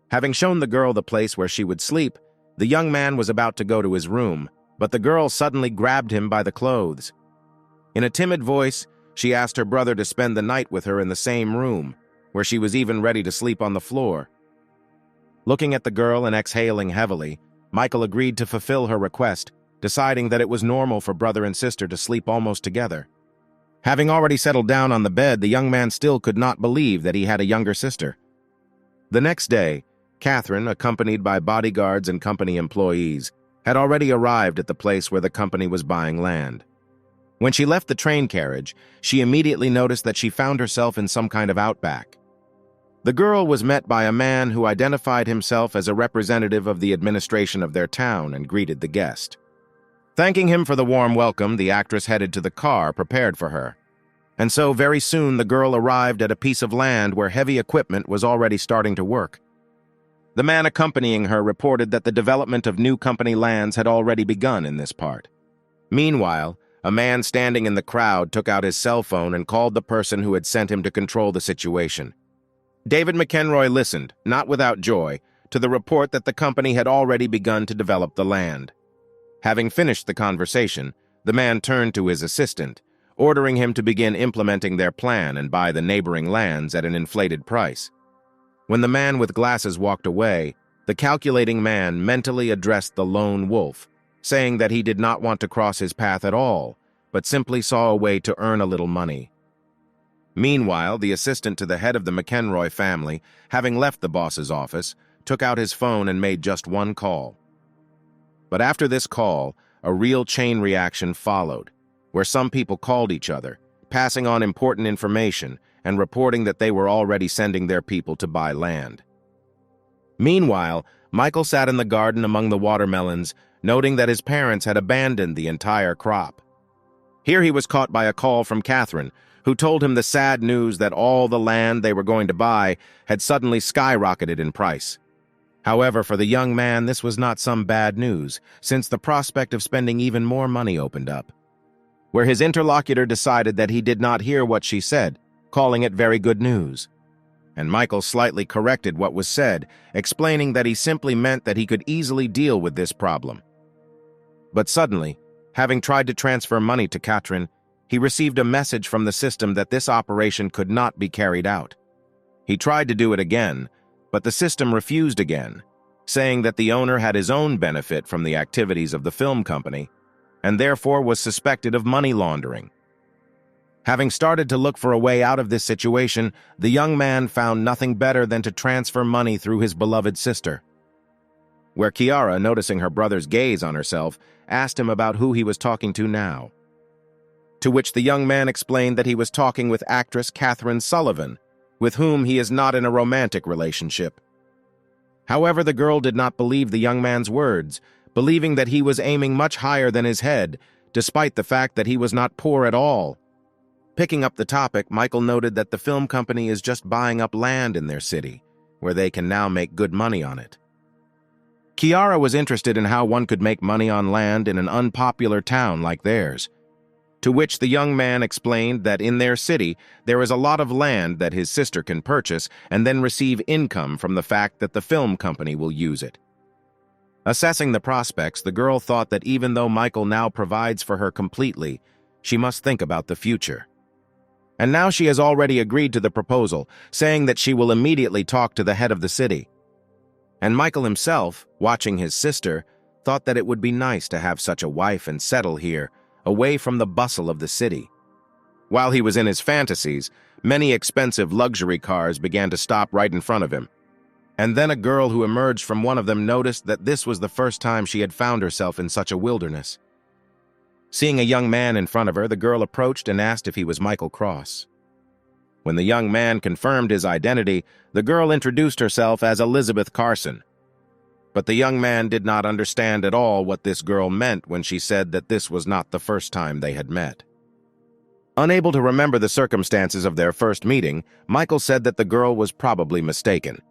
Having shown the girl the place where she would sleep, the young man was about to go to his room, but the girl suddenly grabbed him by the clothes. In a timid voice, she asked her brother to spend the night with her in the same room, where she was even ready to sleep on the floor. Looking at the girl and exhaling heavily, Michael agreed to fulfill her request, deciding that it was normal for brother and sister to sleep almost together. Having already settled down on the bed, the young man still could not believe that he had a younger sister. The next day, Catherine, accompanied by bodyguards and company employees, had already arrived at the place where the company was buying land. When she left the train carriage, she immediately noticed that she found herself in some kind of outback. The girl was met by a man who identified himself as a representative of the administration of their town and greeted the guest. Thanking him for the warm welcome, the actress headed to the car prepared for her. And so very soon the girl arrived at a piece of land where heavy equipment was already starting to work. The man accompanying her reported that the development of new company lands had already begun in this part. Meanwhile, a man standing in the crowd took out his cell phone and called the person who had sent him to control the situation. David McEnroy listened, not without joy, to the report that the company had already begun to develop the land. Having finished the conversation, the man turned to his assistant, ordering him to begin implementing their plan and buy the neighboring lands at an inflated price. When the man with glasses walked away, the calculating man mentally addressed the lone wolf, saying that he did not want to cross his path at all, but simply saw a way to earn a little money. Meanwhile, the assistant to the head of the McEnroy family, having left the boss's office, took out his phone and made just one call. But after this call, a real chain reaction followed, where some people called each other, passing on important information and reporting that they were already sending their people to buy land. Meanwhile, Michael sat in the garden among the watermelons, noting that his parents had abandoned the entire crop. Here he was caught by a call from Catherine, who told him the sad news that all the land they were going to buy had suddenly skyrocketed in price. However, for the young man, this was not some bad news, since the prospect of spending even more money opened up, where his interlocutor decided that he did not hear what she said, calling it very good news. And Michael slightly corrected what was said, explaining that he simply meant that he could easily deal with this problem. But suddenly, having tried to transfer money to Catherine, he received a message from the system that this operation could not be carried out. He tried to do it again, but the system refused again, saying that the owner had his own benefit from the activities of the film company, and therefore was suspected of money laundering. Having started to look for a way out of this situation, the young man found nothing better than to transfer money through his beloved sister. Where Kiara, noticing her brother's gaze on herself, asked him about who he was talking to now. To which the young man explained that he was talking with actress Catherine Sullivan, with whom he is not in a romantic relationship. However, the girl did not believe the young man's words, believing that he was aiming much higher than his head, despite the fact that he was not poor at all. Picking up the topic, Michael noted that the film company is just buying up land in their city, where they can now make good money on it. Kiara was interested in how one could make money on land in an unpopular town like theirs, to which the young man explained that in their city there is a lot of land that his sister can purchase and then receive income from the fact that the film company will use it. Assessing the prospects, the girl thought that even though Michael now provides for her completely, she must think about the future. And now she has already agreed to the proposal, saying that she will immediately talk to the head of the city. And Michael himself, watching his sister, thought that it would be nice to have such a wife and settle here, away from the bustle of the city. While he was in his fantasies, many expensive luxury cars began to stop right in front of him. And then a girl who emerged from one of them noticed that this was the first time she had found herself in such a wilderness. Seeing a young man in front of her, the girl approached and asked if he was Michael Cross. When the young man confirmed his identity, the girl introduced herself as Elizabeth Carson. But the young man did not understand at all what this girl meant when she said that this was not the first time they had met. Unable to remember the circumstances of their first meeting, Michael said that the girl was probably mistaken,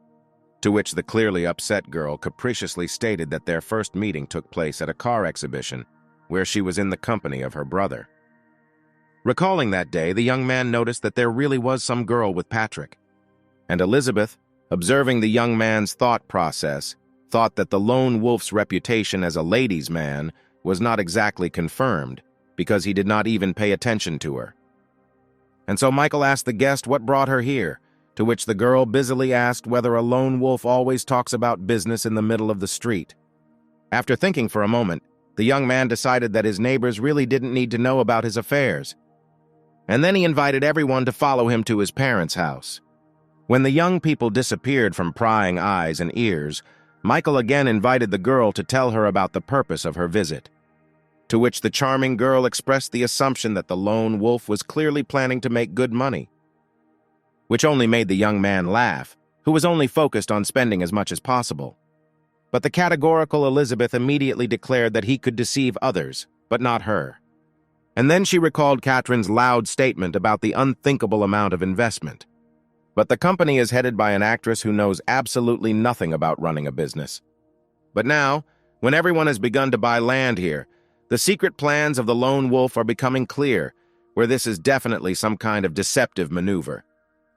to which the clearly upset girl capriciously stated that their first meeting took place at a car exhibition, where she was in the company of her brother. Recalling that day, the young man noticed that there really was some girl with Patrick, and Elizabeth, observing the young man's thought process, thought that the lone wolf's reputation as a ladies' man was not exactly confirmed, because he did not even pay attention to her. And so Michael asked the guest what brought her here, to which the girl busily asked whether a lone wolf always talks about business in the middle of the street. After thinking for a moment, the young man decided that his neighbors really didn't need to know about his affairs. And then he invited everyone to follow him to his parents' house. When the young people disappeared from prying eyes and ears, Michael again invited the girl to tell her about the purpose of her visit, to which the charming girl expressed the assumption that the lone wolf was clearly planning to make good money, which only made the young man laugh, who was only focused on spending as much as possible. But the categorical Elizabeth immediately declared that he could deceive others, but not her. And then she recalled Catherine's loud statement about the unthinkable amount of investment. But the company is headed by an actress who knows absolutely nothing about running a business. But now, when everyone has begun to buy land here, the secret plans of the lone wolf are becoming clear, where this is definitely some kind of deceptive maneuver.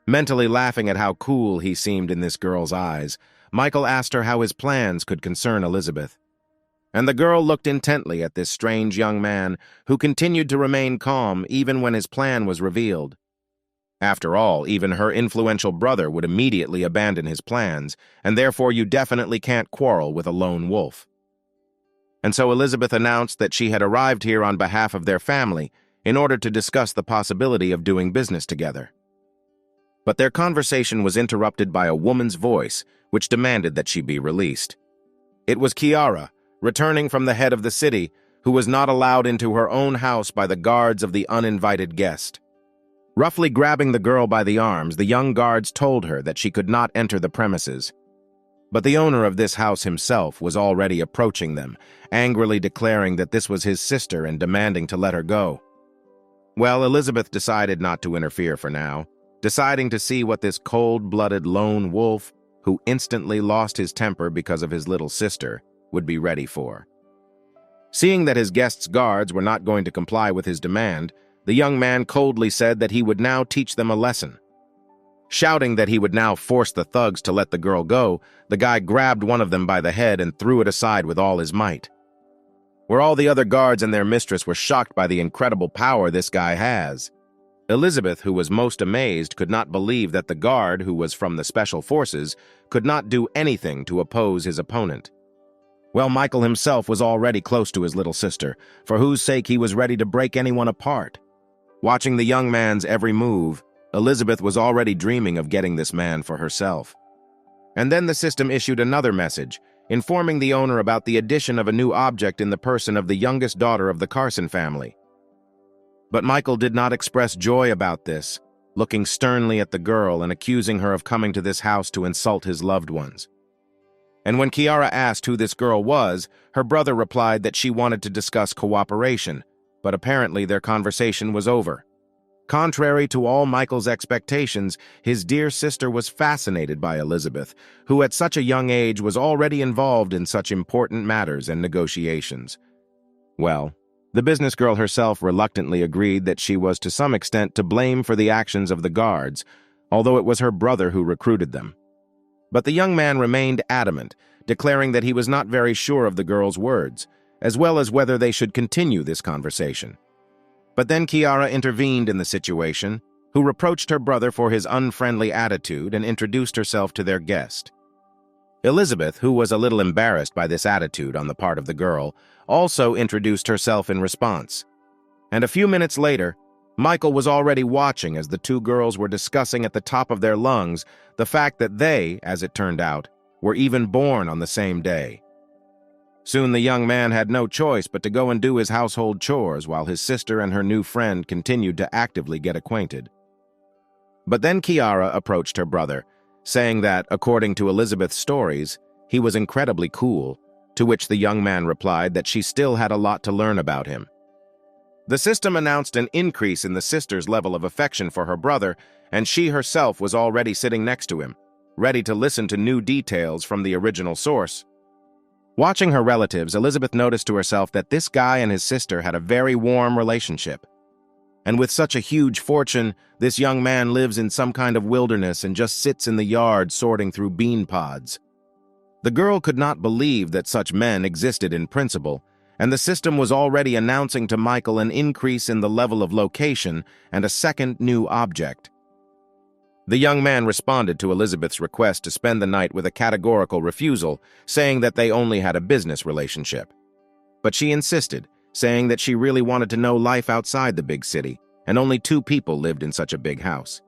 Mentally laughing at how cool he seemed in this girl's eyes, Michael asked her how his plans could concern Elizabeth. And the girl looked intently at this strange young man, who continued to remain calm even when his plan was revealed. After all, even her influential brother would immediately abandon his plans, and therefore you definitely can't quarrel with a lone wolf. And so Elizabeth announced that she had arrived here on behalf of their family in order to discuss the possibility of doing business together. But their conversation was interrupted by a woman's voice, which demanded that she be released. It was Kiara, returning from the head of the city, who was not allowed into her own house by the guards of the uninvited guest. Roughly grabbing the girl by the arms, the young guards told her that she could not enter the premises. But the owner of this house himself was already approaching them, angrily declaring that this was his sister and demanding to let her go. Well, Elizabeth decided not to interfere for now, deciding to see what this cold-blooded lone wolf, who instantly lost his temper because of his little sister, would be ready for. Seeing that his guest's guards were not going to comply with his demand, the young man coldly said that he would now teach them a lesson. Shouting that he would now force the thugs to let the girl go, the guy grabbed one of them by the head and threw it aside with all his might. Where all the other guards and their mistress were shocked by the incredible power this guy has. Elizabeth, who was most amazed, could not believe that the guard, who was from the special forces, could not do anything to oppose his opponent. Well, Michael himself was already close to his little sister, for whose sake he was ready to break anyone apart. Watching the young man's every move, Elizabeth was already dreaming of getting this man for herself. And then the system issued another message, informing the owner about the addition of a new object in the person of the youngest daughter of the Carson family. But Michael did not express joy about this, looking sternly at the girl and accusing her of coming to this house to insult his loved ones. And when Kiara asked who this girl was, her brother replied that she wanted to discuss cooperation, but apparently their conversation was over. Contrary to all Michael's expectations, his dear sister was fascinated by Elizabeth, who at such a young age was already involved in such important matters and negotiations. Well, the business girl herself reluctantly agreed that she was to some extent to blame for the actions of the guards, although it was her brother who recruited them. But the young man remained adamant, declaring that he was not very sure of the girl's words, as well as whether they should continue this conversation. But then Kiara intervened in the situation, who reproached her brother for his unfriendly attitude and introduced herself to their guest. Elizabeth, who was a little embarrassed by this attitude on the part of the girl, also introduced herself in response. And a few minutes later, Michael was already watching as the two girls were discussing at the top of their lungs the fact that they, as it turned out, were even born on the same day. Soon the young man had no choice but to go and do his household chores while his sister and her new friend continued to actively get acquainted. But then Kiara approached her brother, saying that, according to Elizabeth's stories, he was incredibly cool, to which the young man replied that she still had a lot to learn about him. The system announced an increase in the sister's level of affection for her brother, and she herself was already sitting next to him, ready to listen to new details from the original source. Watching her relatives, Elizabeth noticed to herself that this guy and his sister had a very warm relationship. And with such a huge fortune, this young man lives in some kind of wilderness and just sits in the yard sorting through bean pods. The girl could not believe that such men existed in principle, and the system was already announcing to Michael an increase in the level of location and a second new object. The young man responded to Elizabeth's request to spend the night with a categorical refusal, saying that they only had a business relationship. But she insisted, saying that she really wanted to know life outside the big city, and only 2 people lived in such a big house.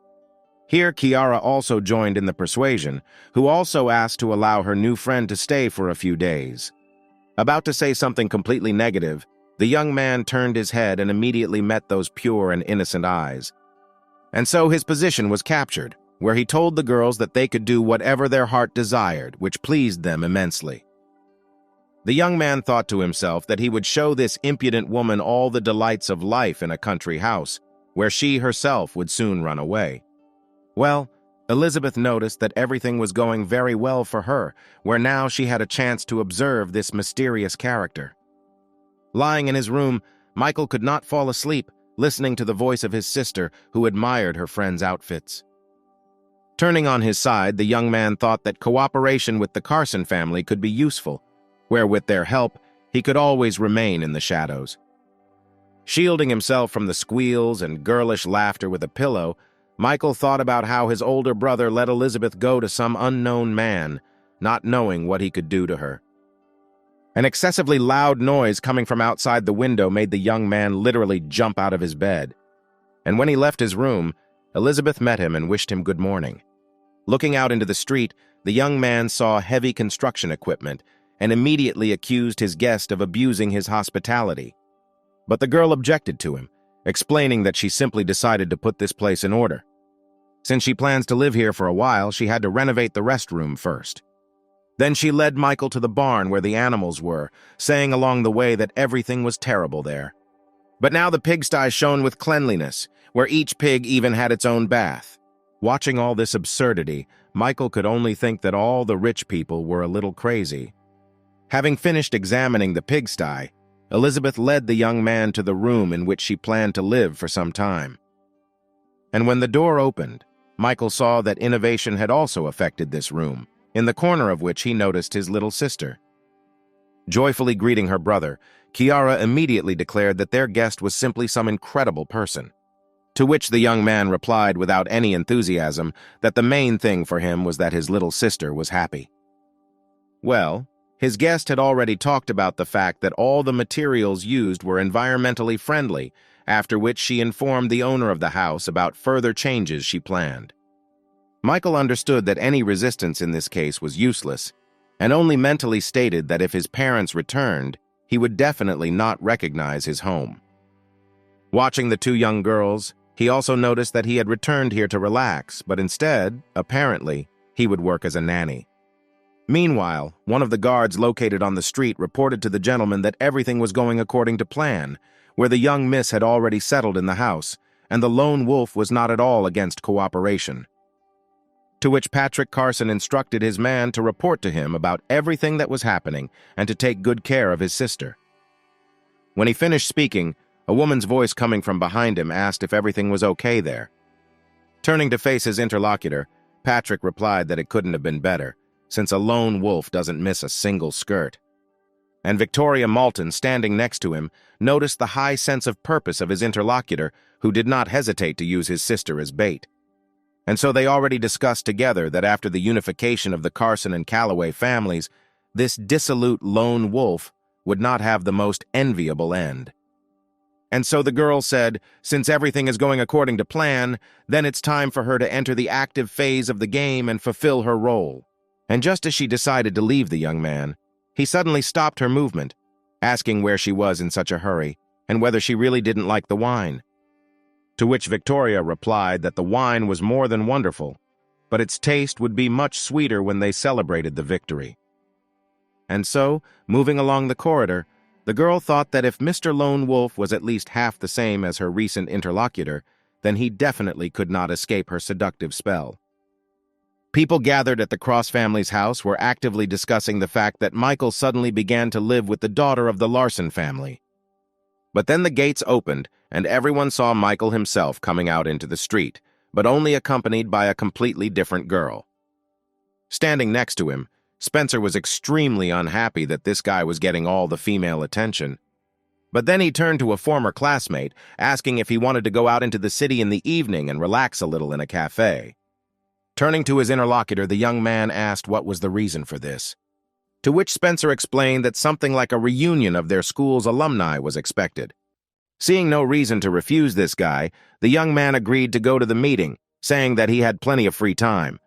Here, Kiara also joined in the persuasion, who also asked to allow her new friend to stay for a few days. About to say something completely negative, the young man turned his head and immediately met those pure and innocent eyes. And so his position was captured, where he told the girls that they could do whatever their heart desired, which pleased them immensely. The young man thought to himself that he would show this impudent woman all the delights of life in a country house, where she herself would soon run away. Well, Elizabeth noticed that everything was going very well for her, where now she had a chance to observe this mysterious character. Lying in his room, Michael could not fall asleep, listening to the voice of his sister, who admired her friend's outfits. Turning on his side, the young man thought that cooperation with the Carson family could be useful, where with their help, he could always remain in the shadows. Shielding himself from the squeals and girlish laughter with a pillow, Michael thought about how his older brother let Elizabeth go to some unknown man, not knowing what he could do to her. An excessively loud noise coming from outside the window made the young man literally jump out of his bed. And when he left his room, Elizabeth met him and wished him good morning. Looking out into the street, the young man saw heavy construction equipment, and immediately accused his guest of abusing his hospitality. But the girl objected to him, explaining that she simply decided to put this place in order. Since she plans to live here for a while, she had to renovate the restroom first. Then she led Michael to the barn where the animals were, saying along the way that everything was terrible there. But now the pigsty shone with cleanliness, where each pig even had its own bath. Watching all this absurdity, Michael could only think that all the rich people were a little crazy. Having finished examining the pigsty, Elizabeth led the young man to the room in which she planned to live for some time. And when the door opened, Michael saw that innovation had also affected this room, in the corner of which he noticed his little sister. Joyfully greeting her brother, Kiara immediately declared that their guest was simply some incredible person. To which the young man replied without any enthusiasm that the main thing for him was that his little sister was happy. Well, his guest had already talked about the fact that all the materials used were environmentally friendly, after which she informed the owner of the house about further changes she planned. Michael understood that any resistance in this case was useless, and only mentally stated that if his parents returned, he would definitely not recognize his home. Watching the two young girls, he also noticed that he had returned here to relax, but instead, apparently, he would work as a nanny. Meanwhile, one of the guards located on the street reported to the gentleman that everything was going according to plan, where the young miss had already settled in the house, and the lone wolf was not at all against cooperation. To which Patrick Carson instructed his man to report to him about everything that was happening and to take good care of his sister. When he finished speaking, a woman's voice coming from behind him asked if everything was okay there. Turning to face his interlocutor, Patrick replied that it couldn't have been better, since a lone wolf doesn't miss a single skirt. And Victoria Malton, standing next to him, noticed the high sense of purpose of his interlocutor, who did not hesitate to use his sister as bait. And so they already discussed together that after the unification of the Carson and Calloway families, this dissolute lone wolf would not have the most enviable end. And so the girl said, since everything is going according to plan, then it's time for her to enter the active phase of the game and fulfill her role. And just as she decided to leave the young man, he suddenly stopped her movement, asking where she was in such a hurry and whether she really didn't like the wine. To which Victoria replied that the wine was more than wonderful, but its taste would be much sweeter when they celebrated the victory. And so, moving along the corridor, the girl thought that if Mr. Lone Wolf was at least half the same as her recent interlocutor, then he definitely could not escape her seductive spell. People gathered at the Cross family's house were actively discussing the fact that Michael suddenly began to live with the daughter of the Larson family. But then the gates opened, and everyone saw Michael himself coming out into the street, but only accompanied by a completely different girl. Standing next to him, Spencer was extremely unhappy that this guy was getting all the female attention. But then he turned to a former classmate, asking if he wanted to go out into the city in the evening and relax a little in a cafe. Turning to his interlocutor, the young man asked what was the reason for this. To which Spencer explained that something like a reunion of their school's alumni was expected. Seeing no reason to refuse this guy, the young man agreed to go to the meeting, saying that he had plenty of free time.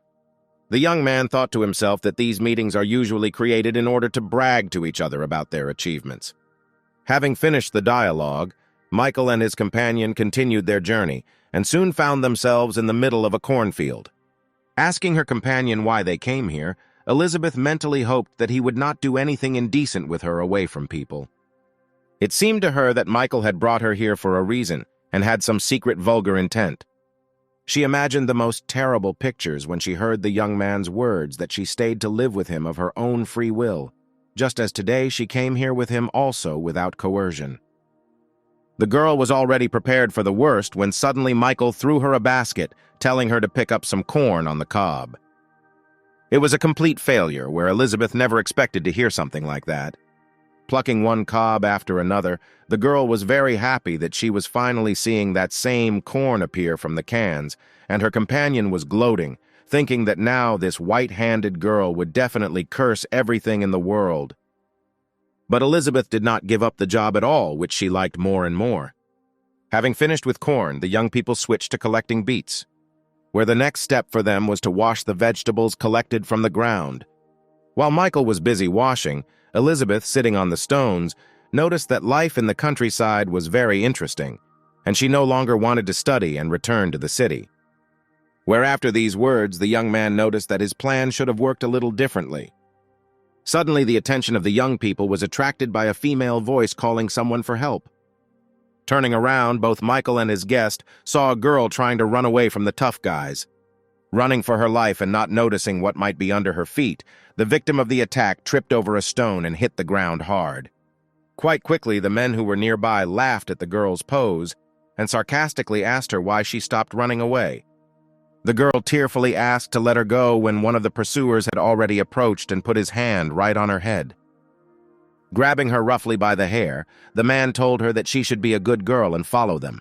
The young man thought to himself that these meetings are usually created in order to brag to each other about their achievements. Having finished the dialogue, Michael and his companion continued their journey and soon found themselves in the middle of a cornfield. Asking her companion why they came here, Elizabeth mentally hoped that he would not do anything indecent with her away from people. It seemed to her that Michael had brought her here for a reason and had some secret vulgar intent. She imagined the most terrible pictures when she heard the young man's words that she stayed to live with him of her own free will, just as today she came here with him also without coercion. The girl was already prepared for the worst when suddenly Michael threw her a basket, telling her to pick up some corn on the cob. It was a complete failure, where Elizabeth never expected to hear something like that. Plucking one cob after another, the girl was very happy that she was finally seeing that same corn appear from the cans, and her companion was gloating, thinking that now this white-handed girl would definitely curse everything in the world. But Elizabeth did not give up the job at all, which she liked more and more. Having finished with corn, the young people switched to collecting beets, where the next step for them was to wash the vegetables collected from the ground. While Michael was busy washing, Elizabeth, sitting on the stones, noticed that life in the countryside was very interesting, and she no longer wanted to study and returned to the city. Where after these words, the young man noticed that his plan should have worked a little differently. Suddenly, the attention of the young people was attracted by a female voice calling someone for help. Turning around, both Michael and his guest saw a girl trying to run away from the tough guys. Running for her life and not noticing what might be under her feet, the victim of the attack tripped over a stone and hit the ground hard. Quite quickly, the men who were nearby laughed at the girl's pose and sarcastically asked her why she stopped running away. The girl tearfully asked to let her go when one of the pursuers had already approached and put his hand right on her head. Grabbing her roughly by the hair, the man told her that she should be a good girl and follow them.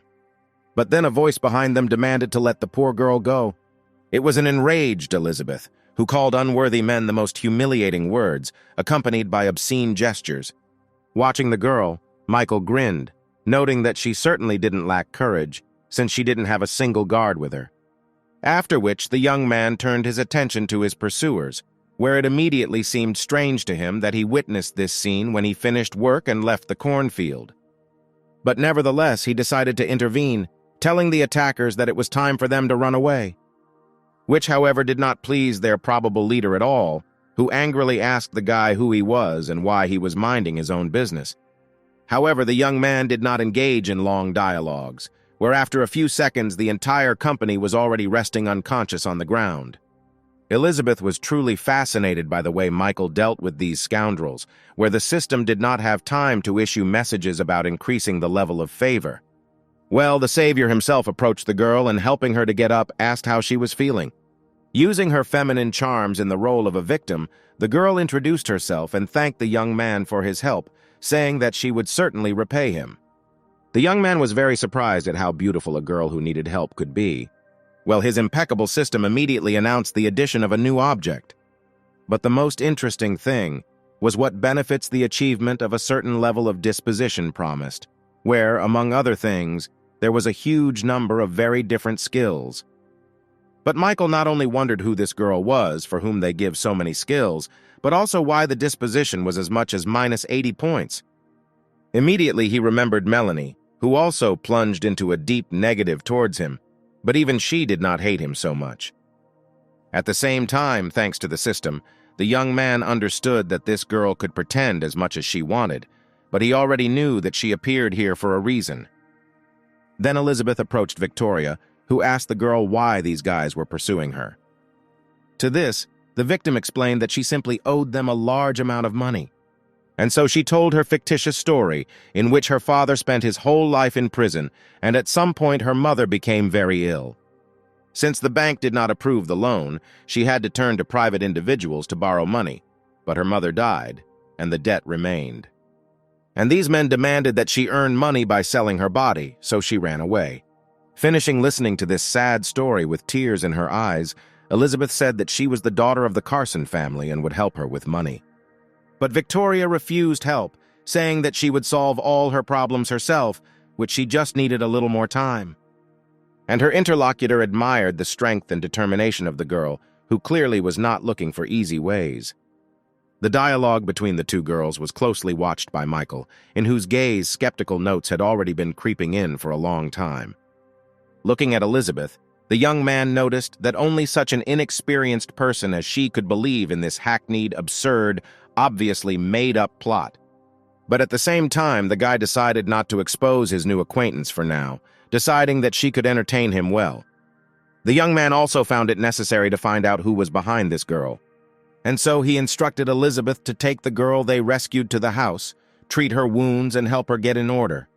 But then a voice behind them demanded to let the poor girl go. It was an enraged Elizabeth, who called unworthy men the most humiliating words, accompanied by obscene gestures. Watching the girl, Michael grinned, noting that she certainly didn't lack courage, since she didn't have a single guard with her. After which, the young man turned his attention to his pursuers, where it immediately seemed strange to him that he witnessed this scene when he finished work and left the cornfield. But nevertheless, he decided to intervene, telling the attackers that it was time for them to run away. Which, however, did not please their probable leader at all, who angrily asked the guy who he was and why he was minding his own business. However, the young man did not engage in long dialogues, where after a few seconds the entire company was already resting unconscious on the ground. Elizabeth was truly fascinated by the way Michael dealt with these scoundrels, where the system did not have time to issue messages about increasing the level of favor. Well, the savior himself approached the girl and, helping her to get up, asked how she was feeling. Using her feminine charms in the role of a victim, the girl introduced herself and thanked the young man for his help, saying that she would certainly repay him. The young man was very surprised at how beautiful a girl who needed help could be. Well, his impeccable system immediately announced the addition of a new object. But the most interesting thing was what benefits the achievement of a certain level of disposition promised, where, among other things, there was a huge number of very different skills. But Michael not only wondered who this girl was, for whom they give so many skills, but also why the disposition was as much as minus 80 points. Immediately he remembered Melanie, who also plunged into a deep negative towards him, but even she did not hate him so much. At the same time, thanks to the system, the young man understood that this girl could pretend as much as she wanted, but he already knew that she appeared here for a reason. Then Elizabeth approached Victoria, who asked the girl why these guys were pursuing her. To this, the victim explained that she simply owed them a large amount of money. And so she told her fictitious story, in which her father spent his whole life in prison, and at some point her mother became very ill. Since the bank did not approve the loan, she had to turn to private individuals to borrow money, but her mother died, and the debt remained. And these men demanded that she earn money by selling her body, so she ran away. Finishing listening to this sad story with tears in her eyes, Elizabeth said that she was the daughter of the Carson family and would help her with money. But Victoria refused help, saying that she would solve all her problems herself, which she just needed a little more time. And her interlocutor admired the strength and determination of the girl, who clearly was not looking for easy ways. The dialogue between the two girls was closely watched by Michael, in whose gaze skeptical notes had already been creeping in for a long time. Looking at Elizabeth, the young man noticed that only such an inexperienced person as she could believe in this hackneyed, absurd, obviously made-up plot. But at the same time, the guy decided not to expose his new acquaintance for now, deciding that she could entertain him well. The young man also found it necessary to find out who was behind this girl. And so he instructed Elizabeth to take the girl they rescued to the house, treat her wounds, and help her get in order.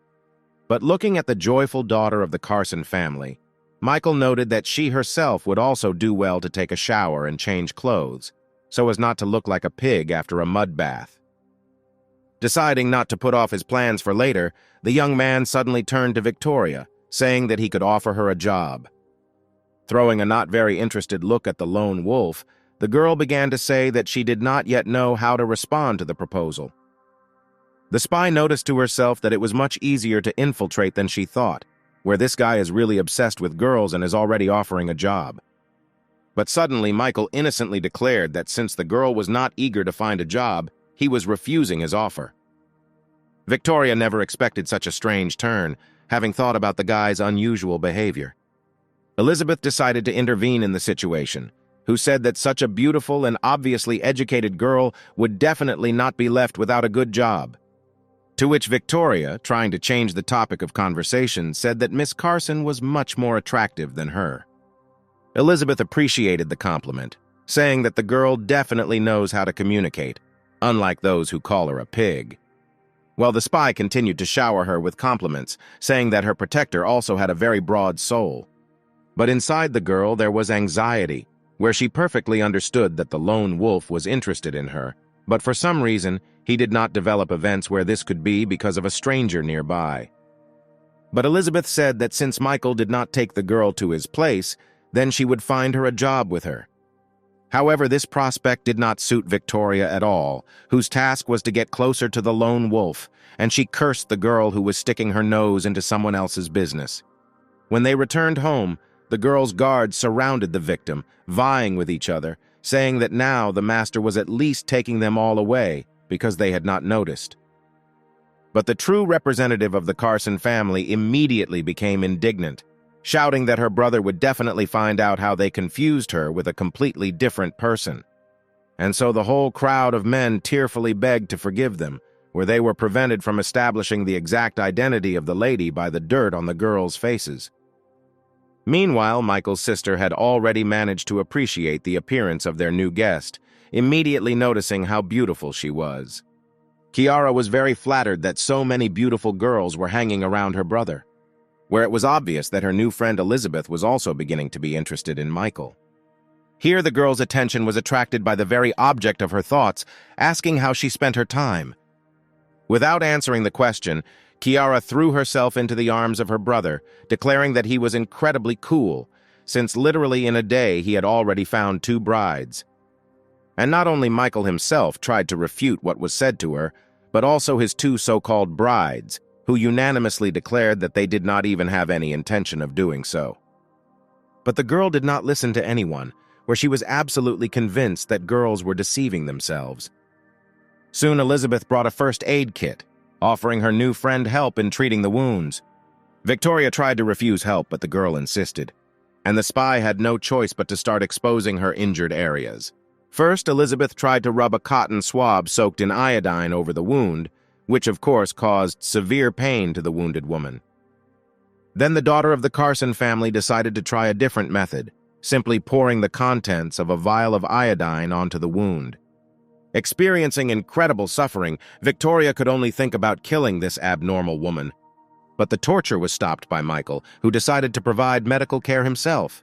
But looking at the joyful daughter of the Carson family, Michael noted that she herself would also do well to take a shower and change clothes, so as not to look like a pig after a mud bath. Deciding not to put off his plans for later, the young man suddenly turned to Victoria, saying that he could offer her a job. Throwing a not very interested look at the lone wolf, the girl began to say that she did not yet know how to respond to the proposal. The spy noticed to herself that it was much easier to infiltrate than she thought, where this guy is really obsessed with girls and is already offering a job. But suddenly Michael innocently declared that since the girl was not eager to find a job, he was refusing his offer. Victoria never expected such a strange turn, having thought about the guy's unusual behavior. Elizabeth decided to intervene in the situation, who said that such a beautiful and obviously educated girl would definitely not be left without a good job. To which Victoria, trying to change the topic of conversation, said that Miss Carson was much more attractive than her. Elizabeth appreciated the compliment, saying that the girl definitely knows how to communicate, unlike those who call her a pig. While the spy continued to shower her with compliments, saying that her protector also had a very broad soul. But inside the girl there was anxiety, where she perfectly understood that the lone wolf was interested in her, but for some reason he did not develop events where this could be because of a stranger nearby. But Elizabeth said that since Michael did not take the girl to his place, then she would find her a job with her. However, this prospect did not suit Victoria at all, whose task was to get closer to the lone wolf, and she cursed the girl who was sticking her nose into someone else's business. When they returned home, the girl's guards surrounded the victim, vying with each other, saying that now the master was at least taking them all away because they had not noticed. But the true representative of the Carson family immediately became indignant, shouting that her brother would definitely find out how they confused her with a completely different person. And so the whole crowd of men tearfully begged to forgive them, where they were prevented from establishing the exact identity of the lady by the dirt on the girls' faces. Meanwhile, Michael's sister had already managed to appreciate the appearance of their new guest, immediately noticing how beautiful she was. Kiara was very flattered that so many beautiful girls were hanging around her brother, where it was obvious that her new friend Elizabeth was also beginning to be interested in Michael. Here the girl's attention was attracted by the very object of her thoughts, asking how she spent her time. Without answering the question, Kiara threw herself into the arms of her brother, declaring that he was incredibly cool, since literally in a day he had already found 2 brides. And not only Michael himself tried to refute what was said to her, but also his 2 so-called brides, who unanimously declared that they did not even have any intention of doing so. But the girl did not listen to anyone, where she was absolutely convinced that girls were deceiving themselves. Soon Elizabeth brought a first aid kit, offering her new friend help in treating the wounds. Victoria tried to refuse help, but the girl insisted, and the spy had no choice but to start exposing her injured areas. First, Elizabeth tried to rub a cotton swab soaked in iodine over the wound, which of course caused severe pain to the wounded woman. Then the daughter of the Carson family decided to try a different method, simply pouring the contents of a vial of iodine onto the wound. Experiencing incredible suffering, Victoria could only think about killing this abnormal woman. But the torture was stopped by Michael, who decided to provide medical care himself.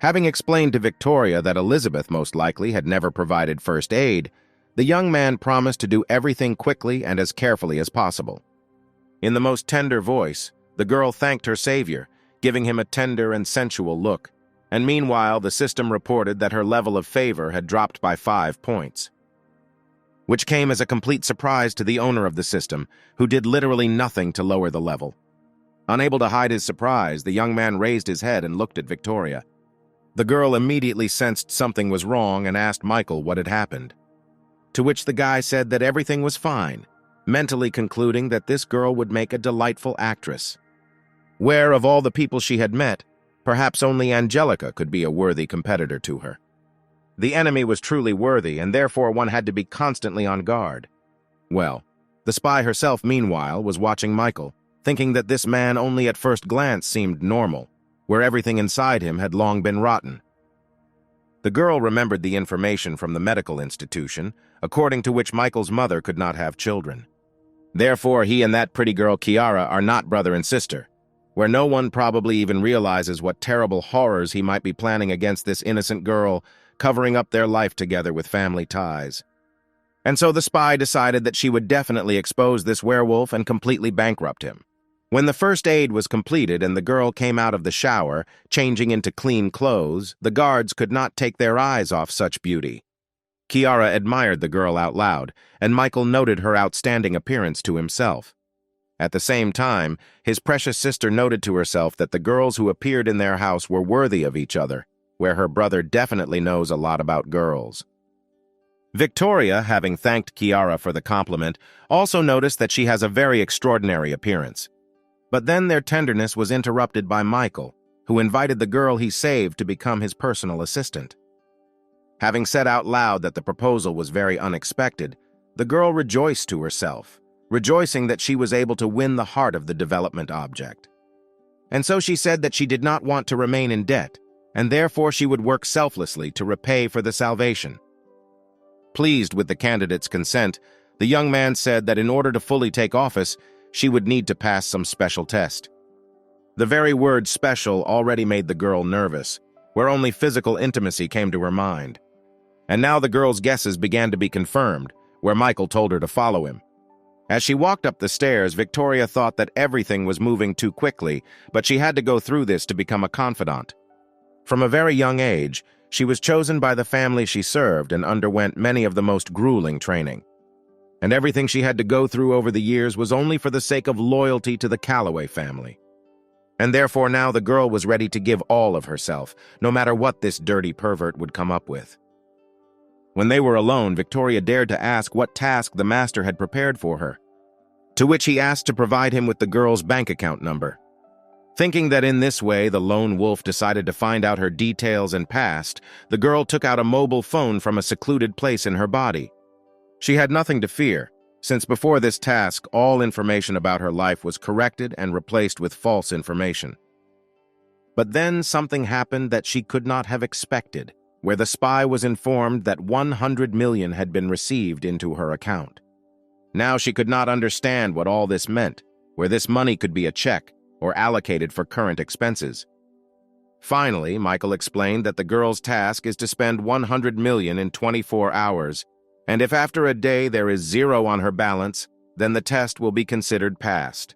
Having explained to Victoria that Elizabeth most likely had never provided first aid, the young man promised to do everything quickly and as carefully as possible. In the most tender voice, the girl thanked her savior, giving him a tender and sensual look, and meanwhile the system reported that her level of favor had dropped by 5 points, which came as a complete surprise to the owner of the system, who did literally nothing to lower the level. Unable to hide his surprise, the young man raised his head and looked at Victoria. The girl immediately sensed something was wrong and asked Michael what had happened, to which the guy said that everything was fine, mentally concluding that this girl would make a delightful actress, where, of all the people she had met, perhaps only Angelica could be a worthy competitor to her. The enemy was truly worthy, and therefore one had to be constantly on guard. Well, the spy herself, meanwhile, was watching Michael, thinking that this man only at first glance seemed normal, where everything inside him had long been rotten. The girl remembered the information from the medical institution, according to which Michael's mother could not have children. Therefore, he and that pretty girl Kiara are not brother and sister, where no one probably even realizes what terrible horrors he might be planning against this innocent girl, covering up their life together with family ties. And so the spy decided that she would definitely expose this werewolf and completely bankrupt him. When the first aid was completed and the girl came out of the shower, changing into clean clothes, the guards could not take their eyes off such beauty. Kiara admired the girl out loud, and Michael noted her outstanding appearance to himself. At the same time, his precious sister noted to herself that the girls who appeared in their house were worthy of each other, where her brother definitely knows a lot about girls. Victoria, having thanked Kiara for the compliment, also noticed that she has a very extraordinary appearance. But then their tenderness was interrupted by Michael, who invited the girl he saved to become his personal assistant. Having said out loud that the proposal was very unexpected, the girl rejoiced to herself, rejoicing that she was able to win the heart of the development object. And so she said that she did not want to remain in debt, and therefore she would work selflessly to repay for the salvation. Pleased with the candidate's consent, the young man said that in order to fully take office, she would need to pass some special test. The very word special already made the girl nervous, where only physical intimacy came to her mind. And now the girl's guesses began to be confirmed, where Michael told her to follow him. As she walked up the stairs, Victoria thought that everything was moving too quickly, but she had to go through this to become a confidant. From a very young age, she was chosen by the family she served and underwent many of the most grueling training. And everything she had to go through over the years was only for the sake of loyalty to the Calloway family. And therefore now the girl was ready to give all of herself, no matter what this dirty pervert would come up with. When they were alone, Victoria dared to ask what task the master had prepared for her, to which he asked to provide him with the girl's bank account number. Thinking that in this way the lone wolf decided to find out her details and past, the girl took out a mobile phone from a secluded place in her body. She had nothing to fear, since before this task all information about her life was corrected and replaced with false information. But then something happened that she could not have expected, where the spy was informed that 100 million had been received into her account. Now she could not understand what all this meant, where this money could be a check or allocated for current expenses. Finally, Michael explained that the girl's task is to spend 100 million in 24 hours, and if after a day there is zero on her balance, then the test will be considered passed.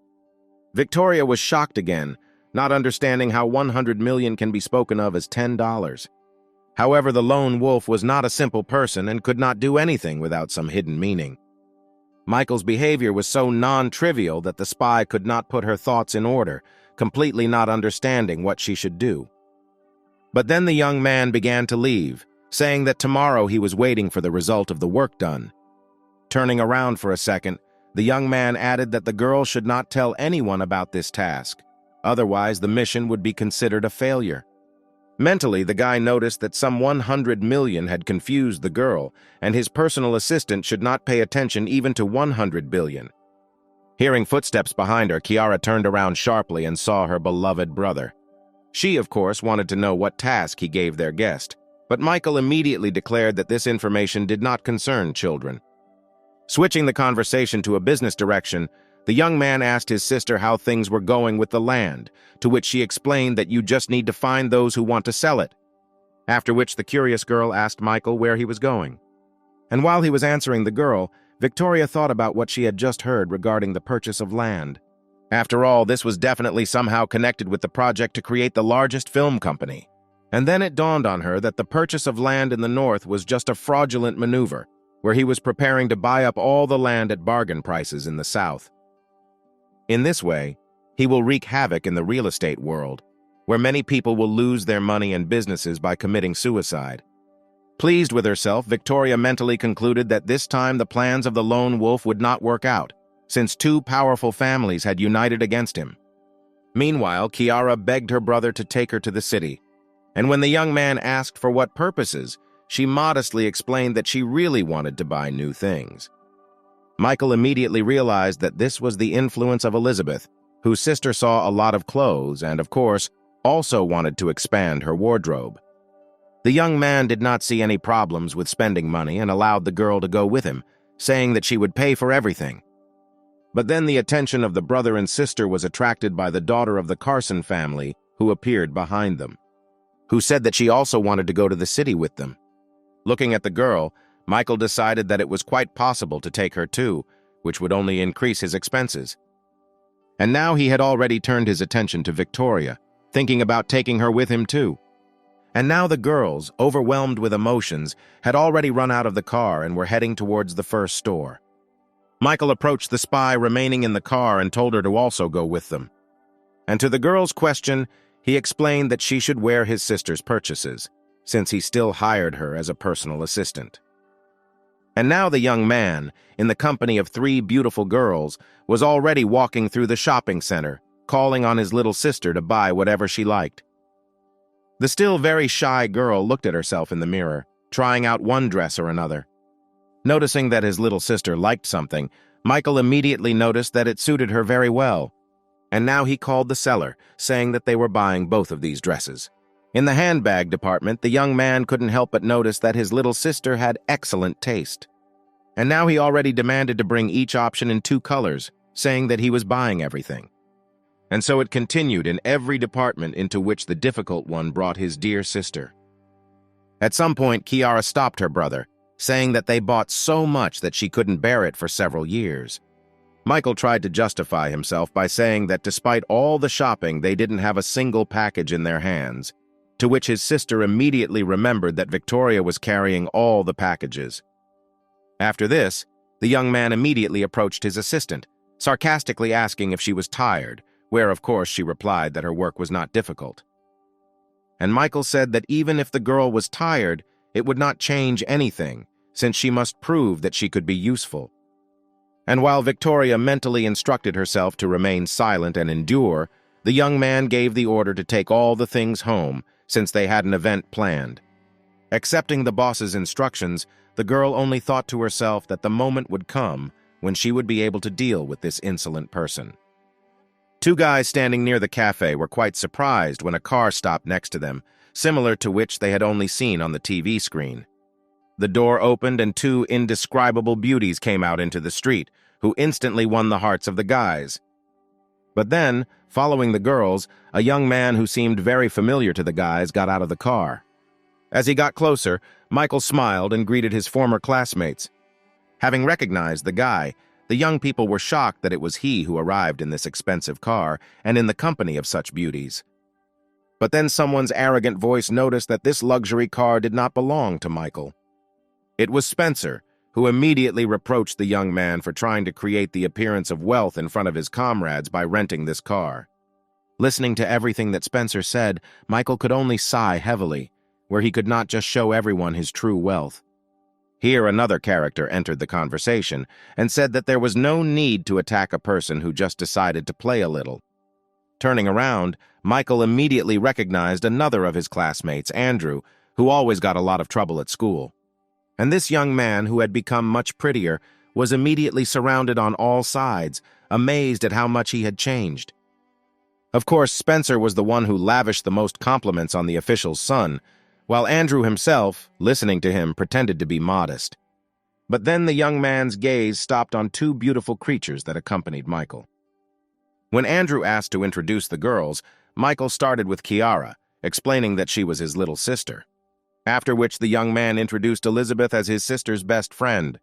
Victoria was shocked again, not understanding how 100 million can be spoken of as $10. However, the lone wolf was not a simple person and could not do anything without some hidden meaning. Michael's behavior was so non-trivial that the spy could not put her thoughts in order, completely not understanding what she should do. But then the young man began to leave, saying that tomorrow he was waiting for the result of the work done. Turning around for a second, the young man added that the girl should not tell anyone about this task, otherwise the mission would be considered a failure. Mentally, the guy noticed that some 100 million had confused the girl, and his personal assistant should not pay attention even to 100 billion. Hearing footsteps behind her, Kiara turned around sharply and saw her beloved brother. She, of course, wanted to know what task he gave their guest, but Michael immediately declared that this information did not concern children. Switching the conversation to a business direction, the young man asked his sister how things were going with the land, to which she explained that you just need to find those who want to sell it. After which the curious girl asked Michael where he was going. And while he was answering the girl, Victoria thought about what she had just heard regarding the purchase of land. After all, this was definitely somehow connected with the project to create the largest film company. And then it dawned on her that the purchase of land in the north was just a fraudulent maneuver, where he was preparing to buy up all the land at bargain prices in the south. In this way, he will wreak havoc in the real estate world, where many people will lose their money and businesses by committing suicide. Pleased with herself, Victoria mentally concluded that this time the plans of the lone wolf would not work out, since two powerful families had united against him. Meanwhile, Kiara begged her brother to take her to the city, and when the young man asked for what purposes, she modestly explained that she really wanted to buy new things. Michael immediately realized that this was the influence of Elizabeth, whose sister saw a lot of clothes and, of course, also wanted to expand her wardrobe. The young man did not see any problems with spending money and allowed the girl to go with him, saying that she would pay for everything. But then the attention of the brother and sister was attracted by the daughter of the Carson family, who appeared behind them, who said that she also wanted to go to the city with them. Looking at the girl, Michael decided that it was quite possible to take her too, which would only increase his expenses. And now he had already turned his attention to Victoria, thinking about taking her with him too. And now the girls, overwhelmed with emotions, had already run out of the car and were heading towards the first store. Michael approached the spy remaining in the car and told her to also go with them. And to the girl's question, He explained that she should wear his sister's purchases, since he still hired her as a personal assistant. And now the young man, in the company of 3 beautiful girls, was already walking through the shopping center, calling on his little sister to buy whatever she liked. The still very shy girl looked at herself in the mirror, trying out one dress or another. Noticing that his little sister liked something, Michael immediately noticed that it suited her very well. And now he called the seller, saying that they were buying both of these dresses. In the handbag department, the young man couldn't help but notice that his little sister had excellent taste. And now he already demanded to bring each option in 2 colors, saying that he was buying everything. And so it continued in every department into which the difficult one brought his dear sister. At some point, Kiara stopped her brother, saying that they bought so much that she couldn't bear it for several years. Michael tried to justify himself by saying that despite all the shopping, they didn't have a single package in their hands, to which his sister immediately remembered that Victoria was carrying all the packages. After this, the young man immediately approached his assistant, sarcastically asking if she was tired, where of course she replied that her work was not difficult. And Michael said that even if the girl was tired, it would not change anything, since she must prove that she could be useful. And while Victoria mentally instructed herself to remain silent and endure, the young man gave the order to take all the things home, since they had an event planned. Accepting the boss's instructions, the girl only thought to herself that the moment would come when she would be able to deal with this insolent person. 2 guys standing near the cafe were quite surprised when a car stopped next to them, similar to which they had only seen on the TV screen. The door opened and 2 indescribable beauties came out into the street, who instantly won the hearts of the guys. But then, following the girls, a young man who seemed very familiar to the guys got out of the car. As he got closer, Michael smiled and greeted his former classmates. Having recognized the guy, the young people were shocked that it was he who arrived in this expensive car and in the company of such beauties. But then someone's arrogant voice noticed that this luxury car did not belong to Michael. It was Spencer, who immediately reproached the young man for trying to create the appearance of wealth in front of his comrades by renting this car. Listening to everything that Spencer said, Michael could only sigh heavily, where he could not just show everyone his true wealth. Here another character entered the conversation and said that there was no need to attack a person who just decided to play a little. Turning around, Michael immediately recognized another of his classmates, Andrew, who always got a lot of trouble at school. And this young man, who had become much prettier, was immediately surrounded on all sides, amazed at how much he had changed. Of course, Spencer was the one who lavished the most compliments on the official's son, while Andrew himself, listening to him, pretended to be modest. But then the young man's gaze stopped on 2 beautiful creatures that accompanied Michael. When Andrew asked to introduce the girls, Michael started with Kiara, explaining that she was his little sister. After which the young man introduced Elizabeth as his sister's best friend.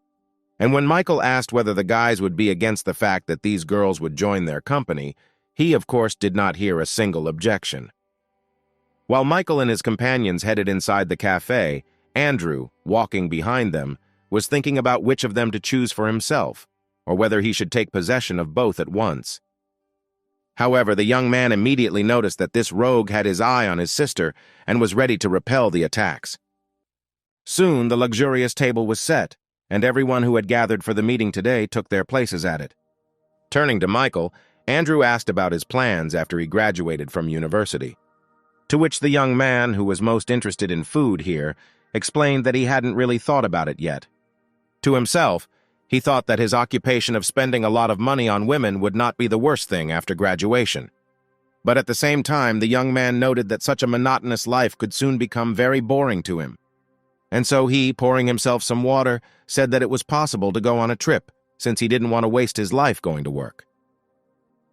And when Michael asked whether the guys would be against the fact that these girls would join their company, he, of course, did not hear a single objection. While Michael and his companions headed inside the cafe, Andrew, walking behind them, was thinking about which of them to choose for himself, or whether he should take possession of both at once. However, the young man immediately noticed that this rogue had his eye on his sister and was ready to repel the attacks. Soon, the luxurious table was set, and everyone who had gathered for the meeting today took their places at it. Turning to Michael, Andrew asked about his plans after he graduated from university. To which the young man, who was most interested in food here, explained that he hadn't really thought about it yet. To himself, he thought that his occupation of spending a lot of money on women would not be the worst thing after graduation. But at the same time, the young man noted that such a monotonous life could soon become very boring to him. And so he, pouring himself some water, said that it was possible to go on a trip, since he didn't want to waste his life going to work.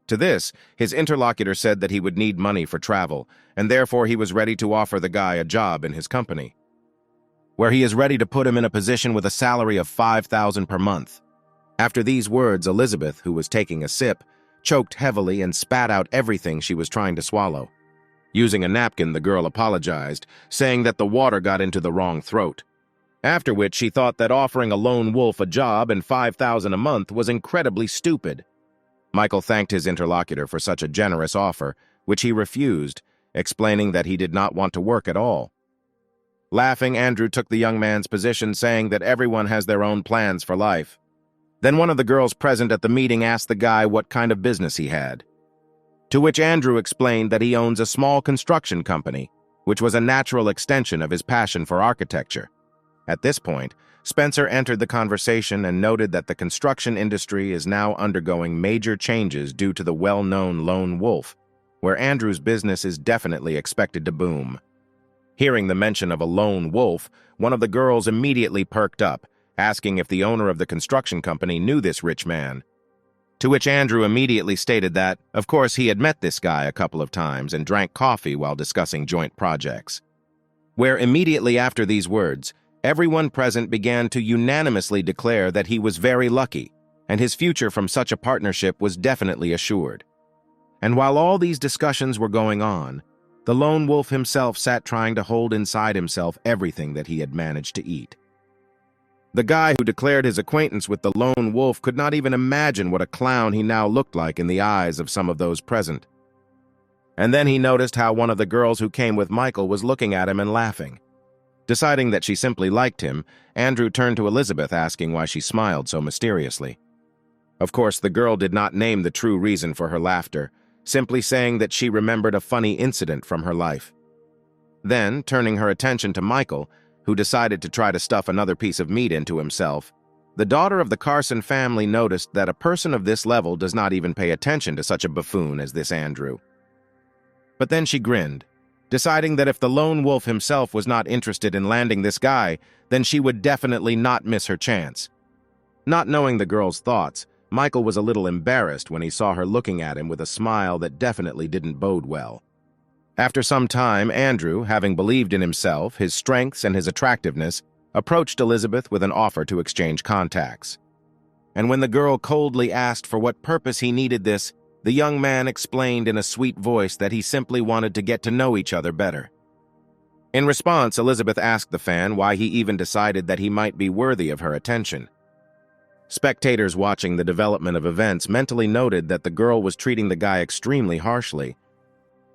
To this, his interlocutor said that he would need money for travel, and therefore he was ready to offer the guy a job in his company, where he is ready to put him in a position with a salary of $5,000 per month. After these words, Elizabeth, who was taking a sip, choked heavily and spat out everything she was trying to swallow. Using a napkin, the girl apologized, saying that the water got into the wrong throat. After which she thought that offering a lone wolf a job and $5,000 a month was incredibly stupid. Michael thanked his interlocutor for such a generous offer, which he refused, explaining that he did not want to work at all. Laughing, Andrew took the young man's position, saying that everyone has their own plans for life. Then one of the girls present at the meeting asked the guy what kind of business he had, to which Andrew explained that he owns a small construction company, which was a natural extension of his passion for architecture. At this point, Spencer entered the conversation and noted that the construction industry is now undergoing major changes due to the well-known lone wolf, where Andrew's business is definitely expected to boom. Hearing the mention of a lone wolf, one of the girls immediately perked up, asking if the owner of the construction company knew this rich man. To which Andrew immediately stated that, of course, he had met this guy a couple of times and drank coffee while discussing joint projects. Where immediately after these words, everyone present began to unanimously declare that he was very lucky, and his future from such a partnership was definitely assured. And while all these discussions were going on, the lone wolf himself sat trying to hold inside himself everything that he had managed to eat. The guy who declared his acquaintance with the lone wolf could not even imagine what a clown he now looked like in the eyes of some of those present. And then he noticed how one of the girls who came with Michael was looking at him and laughing. Deciding that she simply liked him, Andrew turned to Elizabeth, asking why she smiled so mysteriously. Of course, the girl did not name the true reason for her laughter, simply saying that she remembered a funny incident from her life. Then, turning her attention to Michael, who decided to try to stuff another piece of meat into himself, the daughter of the Carson family noticed that a person of this level does not even pay attention to such a buffoon as this Andrew. But then she grinned, deciding that if the lone wolf himself was not interested in landing this guy, then she would definitely not miss her chance. Not knowing the girl's thoughts, Michael was a little embarrassed when he saw her looking at him with a smile that definitely didn't bode well. After some time, Andrew, having believed in himself, his strengths, and his attractiveness, approached Elizabeth with an offer to exchange contacts. And when the girl coldly asked for what purpose he needed this, the young man explained in a sweet voice that he simply wanted to get to know each other better. In response, Elizabeth asked the fan why he even decided that he might be worthy of her attention. Spectators watching the development of events mentally noted that the girl was treating the guy extremely harshly.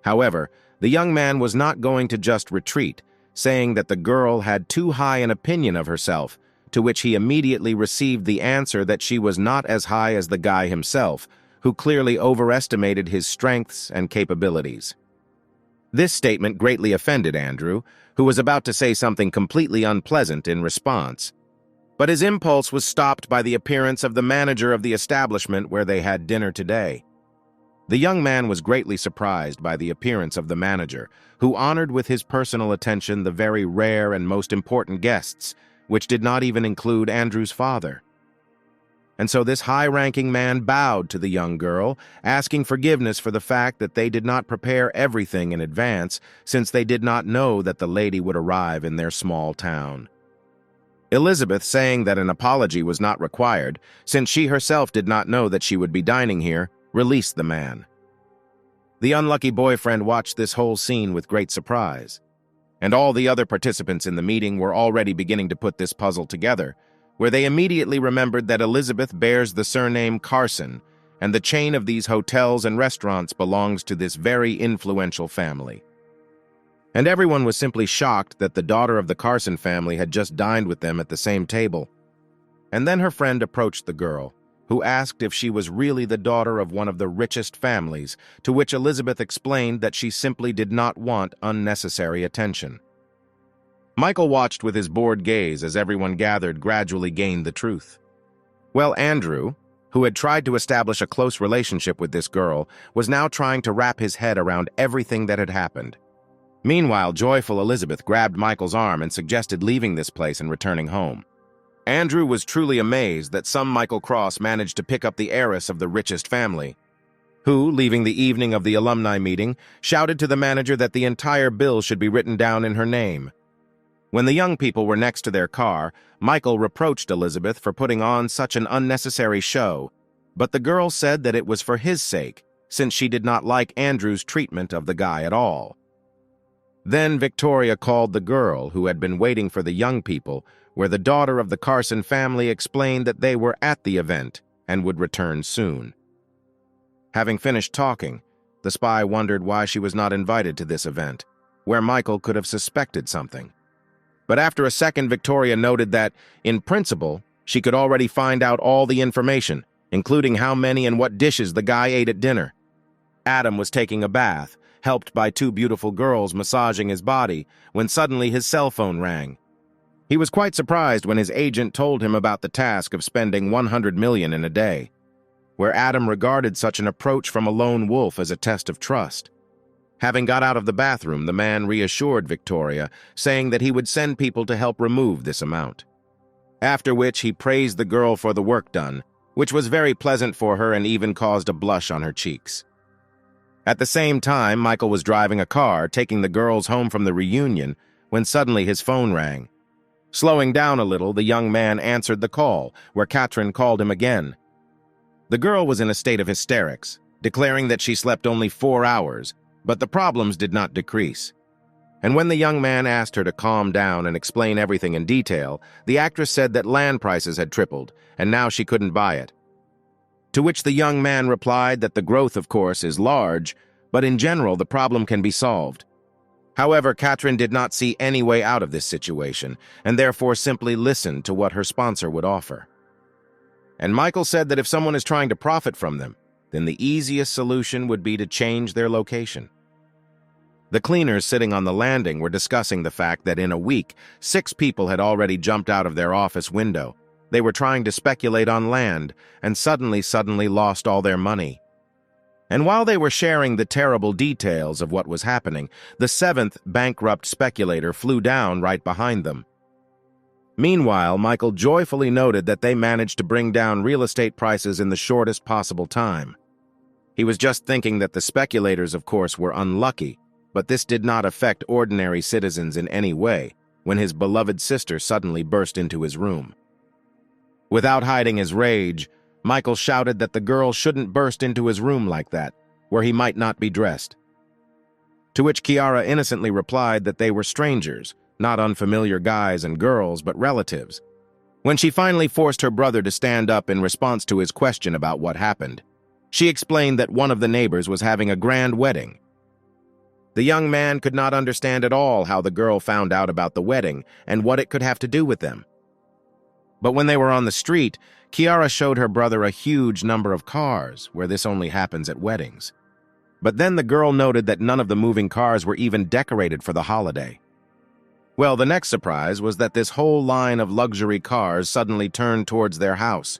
However, the young man was not going to just retreat, saying that the girl had too high an opinion of herself, to which he immediately received the answer that she was not as high as the guy himself, who clearly overestimated his strengths and capabilities. This statement greatly offended Andrew, who was about to say something completely unpleasant in response. But his impulse was stopped by the appearance of the manager of the establishment where they had dinner today. The young man was greatly surprised by the appearance of the manager, who honored with his personal attention the very rare and most important guests, which did not even include Andrew's father. And so this high-ranking man bowed to the young girl, asking forgiveness for the fact that they did not prepare everything in advance, since they did not know that the lady would arrive in their small town. Elizabeth, saying that an apology was not required, since she herself did not know that she would be dining here, released the man. The unlucky boyfriend watched this whole scene with great surprise, and all the other participants in the meeting were already beginning to put this puzzle together, where they immediately remembered that Elizabeth bears the surname Carson, and the chain of these hotels and restaurants belongs to this very influential family. And everyone was simply shocked that the daughter of the Carson family had just dined with them at the same table. And then her friend approached the girl, who asked if she was really the daughter of one of the richest families, to which Elizabeth explained that she simply did not want unnecessary attention. Michael watched with his bored gaze as everyone gathered gradually gained the truth. Well, Andrew, who had tried to establish a close relationship with this girl, was now trying to wrap his head around everything that had happened. Meanwhile, joyful Elizabeth grabbed Michael's arm and suggested leaving this place and returning home. Andrew was truly amazed that some Michael Cross managed to pick up the heiress of the richest family, who, leaving the evening of the alumni meeting, shouted to the manager that the entire bill should be written down in her name. When the young people were next to their car, Michael reproached Elizabeth for putting on such an unnecessary show, but the girl said that it was for his sake, since she did not like Andrew's treatment of the guy at all. Then Victoria called the girl, who had been waiting for the young people, where the daughter of the Carson family explained that they were at the event and would return soon. Having finished talking, The spy wondered why she was not invited to this event, where Michael could have suspected something. But after a second, Victoria noted that, in principle, she could already find out all the information, including how many and what dishes the guy ate at dinner. Adam was taking a bath, helped by two beautiful girls massaging his body, when suddenly his cell phone rang. He was quite surprised when his agent told him about the task of spending $100 million in a day, where Adam regarded such an approach from a lone wolf as a test of trust. Having got out of the bathroom, the man reassured Victoria, saying that he would send people to help remove this amount. After which he praised the girl for the work done, which was very pleasant for her and even caused a blush on her cheeks. At the same time, Michael was driving a car, taking the girls home from the reunion, when suddenly his phone rang. Slowing down a little, the young man answered the call, where Katrin called him again. The girl was in a state of hysterics, declaring that she slept only 4 hours, but the problems did not decrease. And when the young man asked her to calm down and explain everything in detail, the actress said that land prices had tripled, and now she couldn't buy it. To which the young man replied that the growth, of course, is large, but in general the problem can be solved. However, Katrin did not see any way out of this situation, and therefore simply listened to what her sponsor would offer. And Michael said that if someone is trying to profit from them, then the easiest solution would be to change their location. The cleaners sitting on the landing were discussing the fact that in a week, 6 people had already jumped out of their office window. They were trying to speculate on land and suddenly lost all their money. And while they were sharing the terrible details of what was happening, the 7th bankrupt speculator flew down right behind them. Meanwhile, Michael joyfully noted that they managed to bring down real estate prices in the shortest possible time. He was just thinking that the speculators, of course, were unlucky, but this did not affect ordinary citizens in any way when his beloved sister suddenly burst into his room. Without hiding his rage, Michael shouted that the girl shouldn't burst into his room like that, where he might not be dressed. To which Kiara innocently replied that they were strangers, not unfamiliar guys and girls, but relatives. When she finally forced her brother to stand up in response to his question about what happened, she explained that one of the neighbors was having a grand wedding. The young man could not understand at all how the girl found out about the wedding and what it could have to do with them. But when they were on the street, Kiara showed her brother a huge number of cars, where this only happens at weddings. But then the girl noted that none of the moving cars were even decorated for the holiday. Well, the next surprise was that this whole line of luxury cars suddenly turned towards their house.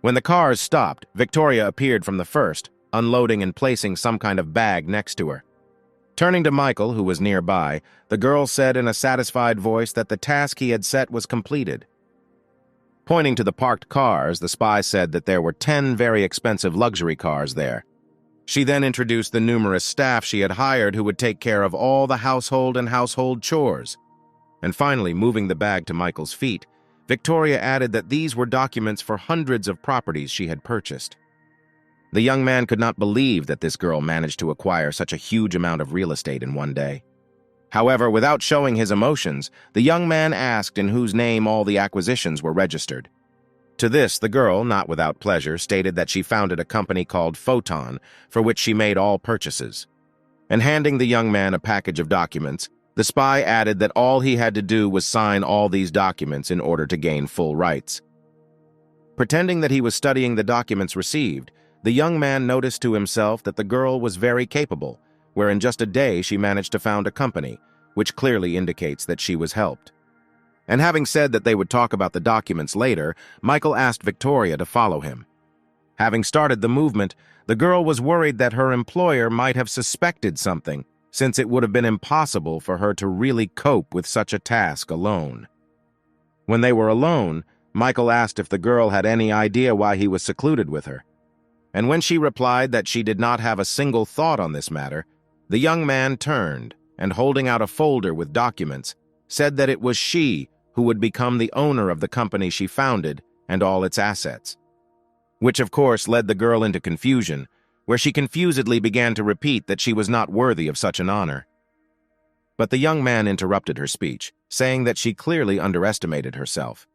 When the cars stopped, Victoria appeared from the first, unloading and placing some kind of bag next to her. Turning to Michael, who was nearby, the girl said in a satisfied voice that the task he had set was completed. Pointing to the parked cars, the spy said that there were 10 very expensive luxury cars there. She then introduced the numerous staff she had hired who would take care of all the household and household chores. And finally, moving the bag to Michael's feet, Victoria added that these were documents for hundreds of properties she had purchased. The young man could not believe that this girl managed to acquire such a huge amount of real estate in one day. However, without showing his emotions, the young man asked in whose name all the acquisitions were registered. To this, the girl, not without pleasure, stated that she founded a company called Photon, for which she made all purchases. And handing the young man a package of documents, the spy added that all he had to do was sign all these documents in order to gain full rights. Pretending that he was studying the documents received, the young man noticed to himself that the girl was very capable, where in just a day she managed to found a company, which clearly indicates that she was helped. And having said that they would talk about the documents later, Michael asked Victoria to follow him. Having started the movement, the girl was worried that her employer might have suspected something, since it would have been impossible for her to really cope with such a task alone. When they were alone, Michael asked if the girl had any idea why he was secluded with her. And when she replied that she did not have a single thought on this matter, the young man turned and, holding out a folder with documents, said that it was she who would become the owner of the company she founded and all its assets. Which, of course, led the girl into confusion, where she confusedly began to repeat that she was not worthy of such an honor. But the young man interrupted her speech, saying that she clearly underestimated herself.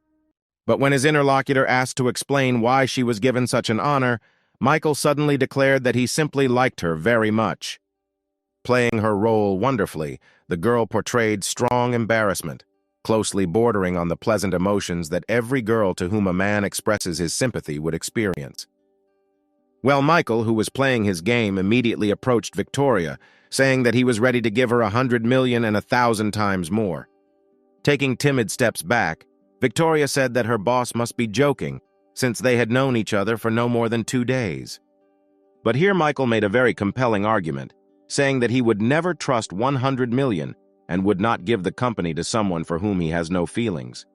But when his interlocutor asked to explain why she was given such an honor, Michael suddenly declared that he simply liked her very much. Playing her role wonderfully, the girl portrayed strong embarrassment, closely bordering on the pleasant emotions that every girl to whom a man expresses his sympathy would experience. Well, Michael, who was playing his game, immediately approached Victoria, saying that he was ready to give her 100 million and 1,000 times more. Taking timid steps back, Victoria said that her boss must be joking, since they had known each other for no more than 2 days. But here Michael made a very compelling argument, saying that he would never trust 100 million and would not give the company to someone for whom he has no feelings.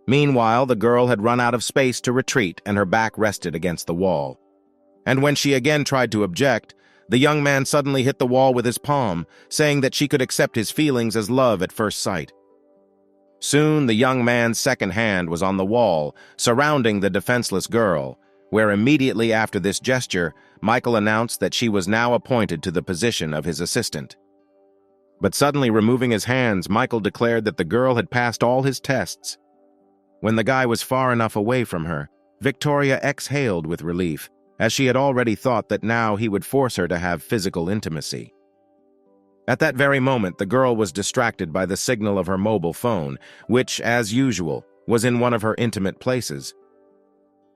Meanwhile, the girl had run out of space to retreat and her back rested against the wall. And when she again tried to object, the young man suddenly hit the wall with his palm, saying that she could accept his feelings as love at first sight. Soon, the young man's second hand was on the wall, surrounding the defenseless girl, where immediately after this gesture, Michael announced that she was now appointed to the position of his assistant. But suddenly removing his hands, Michael declared that the girl had passed all his tests. When the guy was far enough away from her, Victoria exhaled with relief, as she had already thought that now he would force her to have physical intimacy. At that very moment, the girl was distracted by the signal of her mobile phone, which, as usual, was in one of her intimate places.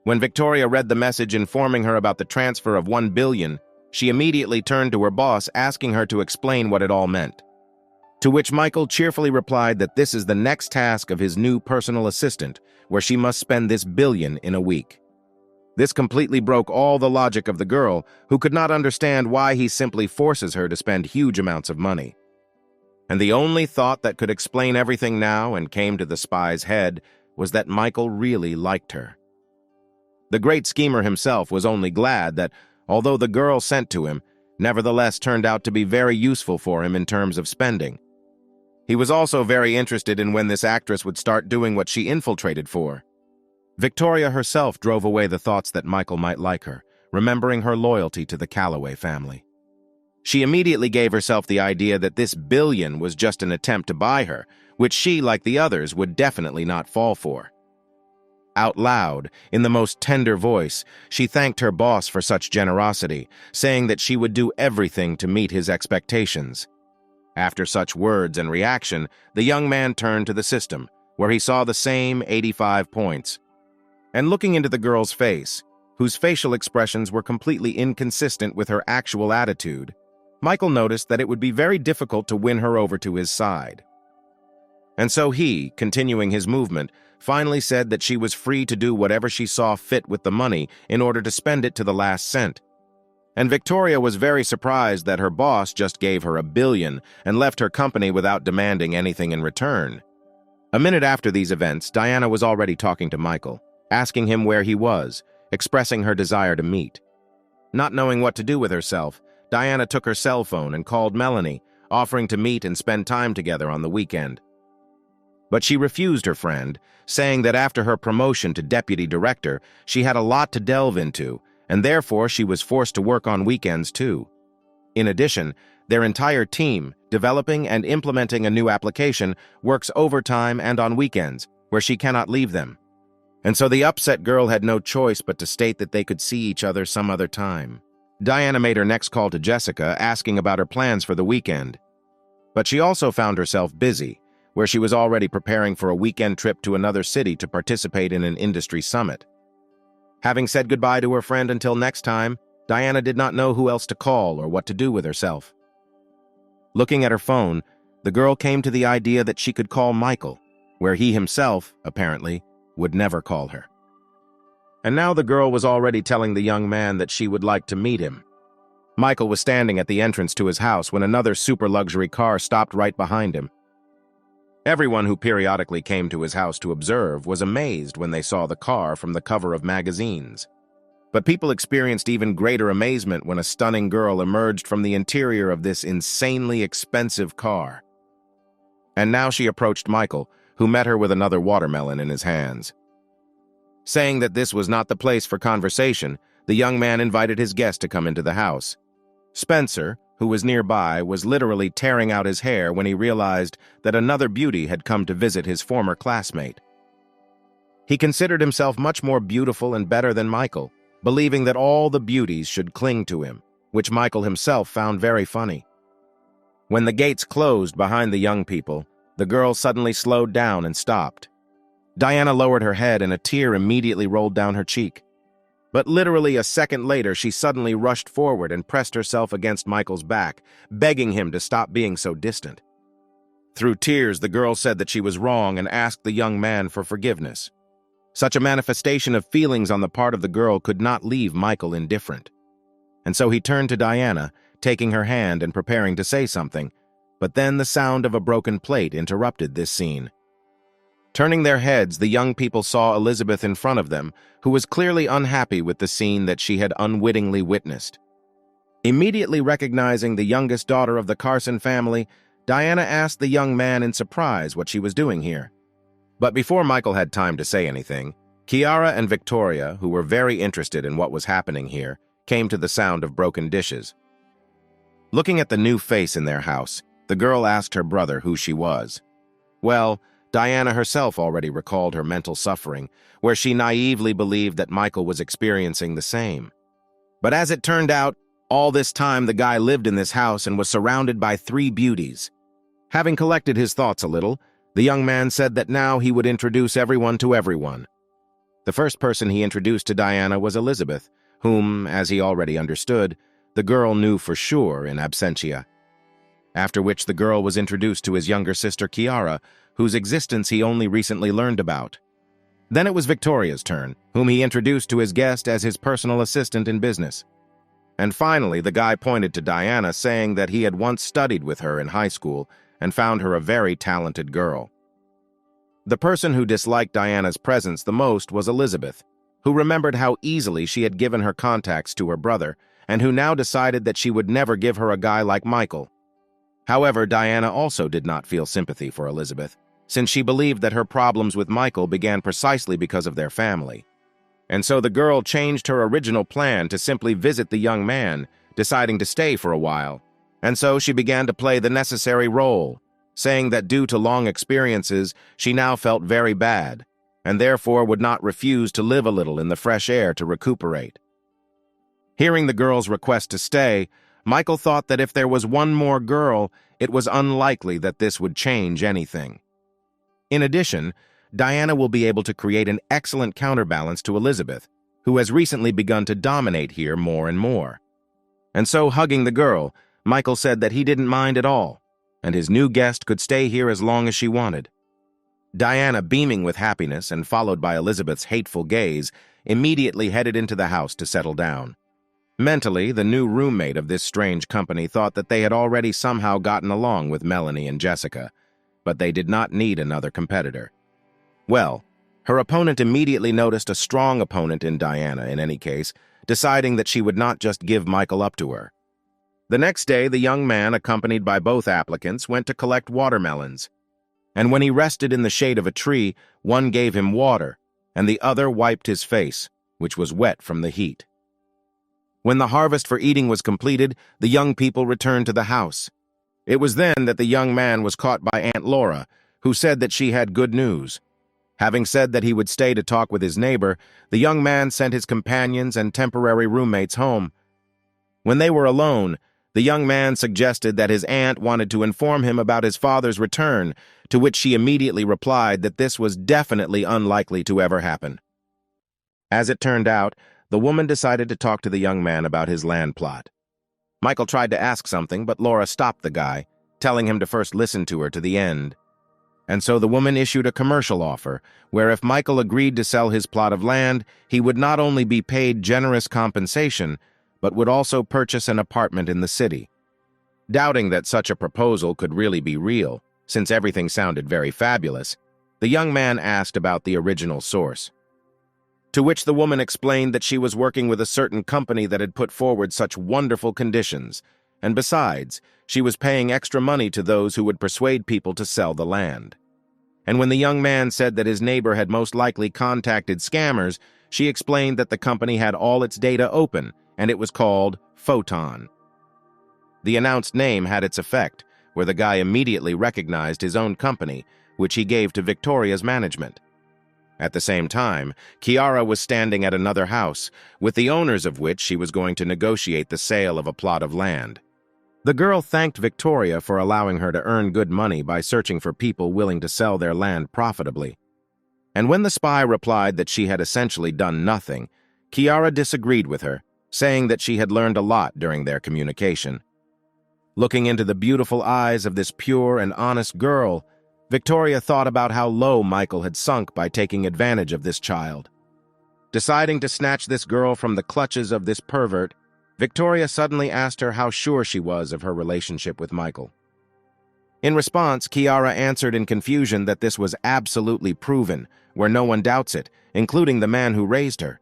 When Victoria read the message informing her about the transfer of 1 billion, she immediately turned to her boss asking her to explain what it all meant. To which Michael cheerfully replied that this is the next task of his new personal assistant, where she must spend this billion in a week. This completely broke all the logic of the girl, who could not understand why he simply forces her to spend huge amounts of money. And the only thought that could explain everything now and came to the spy's head was that Michael really liked her. The great schemer himself was only glad that, although the girl sent to him, nevertheless turned out to be very useful for him in terms of spending. He was also very interested in when this actress would start doing what she infiltrated for. Victoria herself drove away the thoughts that Michael might like her, remembering her loyalty to the Calloway family. She immediately gave herself the idea that this billion was just an attempt to buy her, which she, like the others, would definitely not fall for. Out loud, in the most tender voice, she thanked her boss for such generosity, saying that she would do everything to meet his expectations. After such words and reaction, the young man turned to the system, where he saw the same 85 points. And looking into the girl's face, whose facial expressions were completely inconsistent with her actual attitude, Michael noticed that it would be very difficult to win her over to his side. And so he, continuing his movement, finally said that she was free to do whatever she saw fit with the money in order to spend it to the last cent. And Victoria was very surprised that her boss just gave her 1 billion and left her company without demanding anything in return. A minute after these events, Diana was already talking to Michael, asking him where he was, expressing her desire to meet. Not knowing what to do with herself, Diana took her cell phone and called Melanie, offering to meet and spend time together on the weekend. But she refused her friend, saying that after her promotion to deputy director, she had a lot to delve into, and therefore she was forced to work on weekends too. In addition, their entire team, developing and implementing a new application, works overtime and on weekends, where she cannot leave them. And so the upset girl had no choice but to state that they could see each other some other time. Diana made her next call to Jessica, asking about her plans for the weekend. But she also found herself busy, where she was already preparing for a weekend trip to another city to participate in an industry summit. Having said goodbye to her friend until next time, Diana did not know who else to call or what to do with herself. Looking at her phone, the girl came to the idea that she could call Michael, where he himself, apparently, would never call her. And now the girl was already telling the young man that she would like to meet him. Michael was standing at the entrance to his house when another super-luxury car stopped right behind him. Everyone who periodically came to his house to observe was amazed when they saw the car from the cover of magazines. But people experienced even greater amazement when a stunning girl emerged from the interior of this insanely expensive car. And now she approached Michael, who met her with another watermelon in his hands. Saying that this was not the place for conversation, the young man invited his guest to come into the house. Spencer, who was nearby, was literally tearing out his hair when he realized that another beauty had come to visit his former classmate. He considered himself much more beautiful and better than Michael, believing that all the beauties should cling to him, which Michael himself found very funny. When the gates closed behind the young people, the girl suddenly slowed down and stopped. Diana lowered her head and a tear immediately rolled down her cheek. But literally a second later, she suddenly rushed forward and pressed herself against Michael's back, begging him to stop being so distant. Through tears, the girl said that she was wrong and asked the young man for forgiveness. Such a manifestation of feelings on the part of the girl could not leave Michael indifferent. And so he turned to Diana, taking her hand and preparing to say something, but then the sound of a broken plate interrupted this scene. Turning their heads, the young people saw Elizabeth in front of them, who was clearly unhappy with the scene that she had unwittingly witnessed. Immediately recognizing the youngest daughter of the Carson family, Diana asked the young man in surprise what she was doing here. But before Michael had time to say anything, Kiara and Victoria, who were very interested in what was happening here, came to the sound of broken dishes. Looking at the new face in their house, the girl asked her brother who she was. Well, Diana herself already recalled her mental suffering, where she naively believed that Michael was experiencing the same. But as it turned out, all this time the guy lived in this house and was surrounded by 3 beauties. Having collected his thoughts a little, the young man said that now he would introduce everyone to everyone. The first person he introduced to Diana was Elizabeth, whom, as he already understood, the girl knew for sure in absentia. After which the girl was introduced to his younger sister Kiara, whose existence he only recently learned about. Then it was Victoria's turn, whom he introduced to his guest as his personal assistant in business. And finally, the guy pointed to Diana, saying that he had once studied with her in high school and found her a very talented girl. The person who disliked Diana's presence the most was Elizabeth, who remembered how easily she had given her contacts to her brother, and who now decided that she would never give her a guy like Michael. However, Diana also did not feel sympathy for Elizabeth, since she believed that her problems with Michael began precisely because of their family. And so the girl changed her original plan to simply visit the young man, deciding to stay for a while. And so she began to play the necessary role, saying that due to long experiences, she now felt very bad, and therefore would not refuse to live a little in the fresh air to recuperate. Hearing the girl's request to stay, Michael thought that if there was one more girl, it was unlikely that this would change anything. In addition, Diana will be able to create an excellent counterbalance to Elizabeth, who has recently begun to dominate here more and more. And so, hugging the girl, Michael said that he didn't mind at all, and his new guest could stay here as long as she wanted. Diana, beaming with happiness and followed by Elizabeth's hateful gaze, immediately headed into the house to settle down. Mentally, the new roommate of this strange company thought that they had already somehow gotten along with Melanie and Jessica, but they did not need another competitor. Well, her opponent immediately noticed a strong opponent in Diana in any case, deciding that she would not just give Michael up to her. The next day, the young man, accompanied by both applicants, went to collect watermelons. And when he rested in the shade of a tree, one gave him water, and the other wiped his face, which was wet from the heat. When the harvest for eating was completed, the young people returned to the house. It was then that the young man was caught by Aunt Laura, who said that she had good news. Having said that he would stay to talk with his neighbor, the young man sent his companions and temporary roommates home. When they were alone, the young man suggested that his aunt wanted to inform him about his father's return, to which she immediately replied that this was definitely unlikely to ever happen. As it turned out, the woman decided to talk to the young man about his land plot. Michael tried to ask something, but Laura stopped the guy, telling him to first listen to her to the end. And so the woman issued a commercial offer, where if Michael agreed to sell his plot of land, he would not only be paid generous compensation, but would also purchase an apartment in the city. Doubting that such a proposal could really be real, since everything sounded very fabulous, the young man asked about the original source. To which the woman explained that she was working with a certain company that had put forward such wonderful conditions, and besides, she was paying extra money to those who would persuade people to sell the land. And when the young man said that his neighbor had most likely contacted scammers, she explained that the company had all its data open, and it was called Photon. The announced name had its effect, where the guy immediately recognized his own company, which he gave to Victoria's management. At the same time, Kiara was standing at another house, with the owners of which she was going to negotiate the sale of a plot of land. The girl thanked Victoria for allowing her to earn good money by searching for people willing to sell their land profitably. And when the spy replied that she had essentially done nothing, Kiara disagreed with her, saying that she had learned a lot during their communication. Looking into the beautiful eyes of this pure and honest girl, Victoria thought about how low Michael had sunk by taking advantage of this child. Deciding to snatch this girl from the clutches of this pervert, Victoria suddenly asked her how sure she was of her relationship with Michael. In response, Kiara answered in confusion that this was absolutely proven, where no one doubts it, including the man who raised her.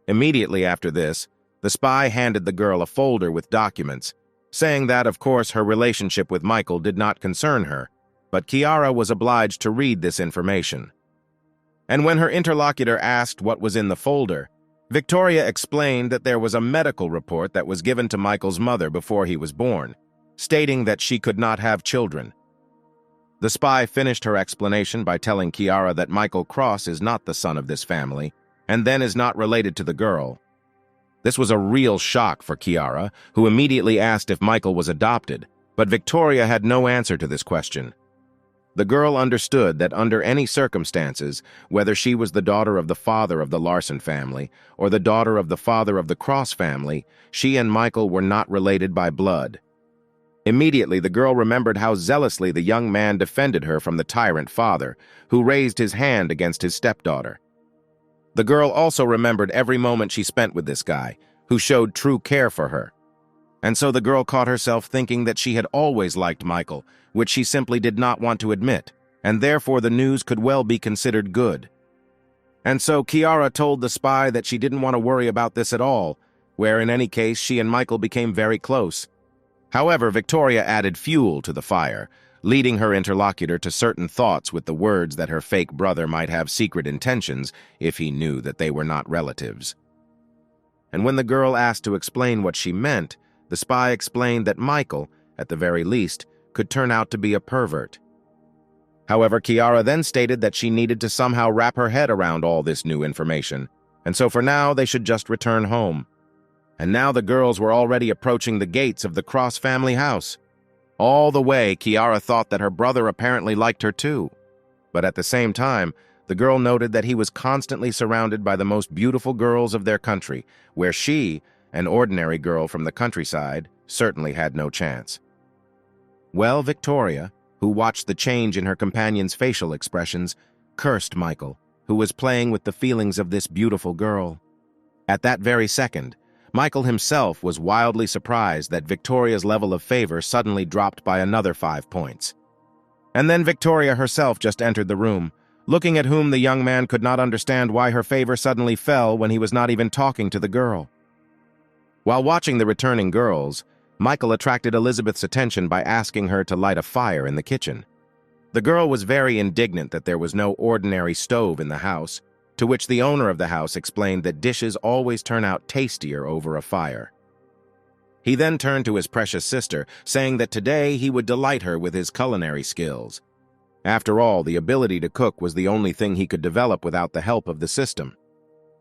Immediately after this, the spy handed the girl a folder with documents, saying that, of course, her relationship with Michael did not concern her, but Kiara was obliged to read this information. And when her interlocutor asked what was in the folder, Victoria explained that there was a medical report that was given to Michael's mother before he was born, stating that she could not have children. The spy finished her explanation by telling Kiara that Michael Cross is not the son of this family, and then is not related to the girl. This was a real shock for Kiara, who immediately asked if Michael was adopted, but Victoria had no answer to this question. The girl understood that under any circumstances, whether she was the daughter of the father of the Larson family or the daughter of the father of the Cross family, she and Michael were not related by blood. Immediately, the girl remembered how zealously the young man defended her from the tyrant father, who raised his hand against his stepdaughter. The girl also remembered every moment she spent with this guy, who showed true care for her. And so the girl caught herself thinking that she had always liked Michael, which she simply did not want to admit, and therefore the news could well be considered good. And so Kiara told the spy that she didn't want to worry about this at all, where in any case she and Michael became very close. However, Victoria added fuel to the fire, leading her interlocutor to certain thoughts with the words that her fake brother might have secret intentions if he knew that they were not relatives. And when the girl asked to explain what she meant, the spy explained that Michael, at the very least, could turn out to be a pervert. However, Kiara then stated that she needed to somehow wrap her head around all this new information, and so for now they should just return home. And now the girls were already approaching the gates of the Cross family house. All the way, Kiara thought that her brother apparently liked her too. But at the same time, the girl noted that he was constantly surrounded by the most beautiful girls of their country, where she, an ordinary girl from the countryside, certainly had no chance. Well, Victoria, who watched the change in her companion's facial expressions, cursed Michael, who was playing with the feelings of this beautiful girl. At that very second, Michael himself was wildly surprised that Victoria's level of favor suddenly dropped by another 5 points. And then Victoria herself just entered the room, looking at whom the young man could not understand why her favor suddenly fell when he was not even talking to the girl. While watching the returning girls, Michael attracted Elizabeth's attention by asking her to light a fire in the kitchen. The girl was very indignant that there was no ordinary stove in the house, to which the owner of the house explained that dishes always turn out tastier over a fire. He then turned to his precious sister, saying that today he would delight her with his culinary skills. After all, the ability to cook was the only thing he could develop without the help of the system.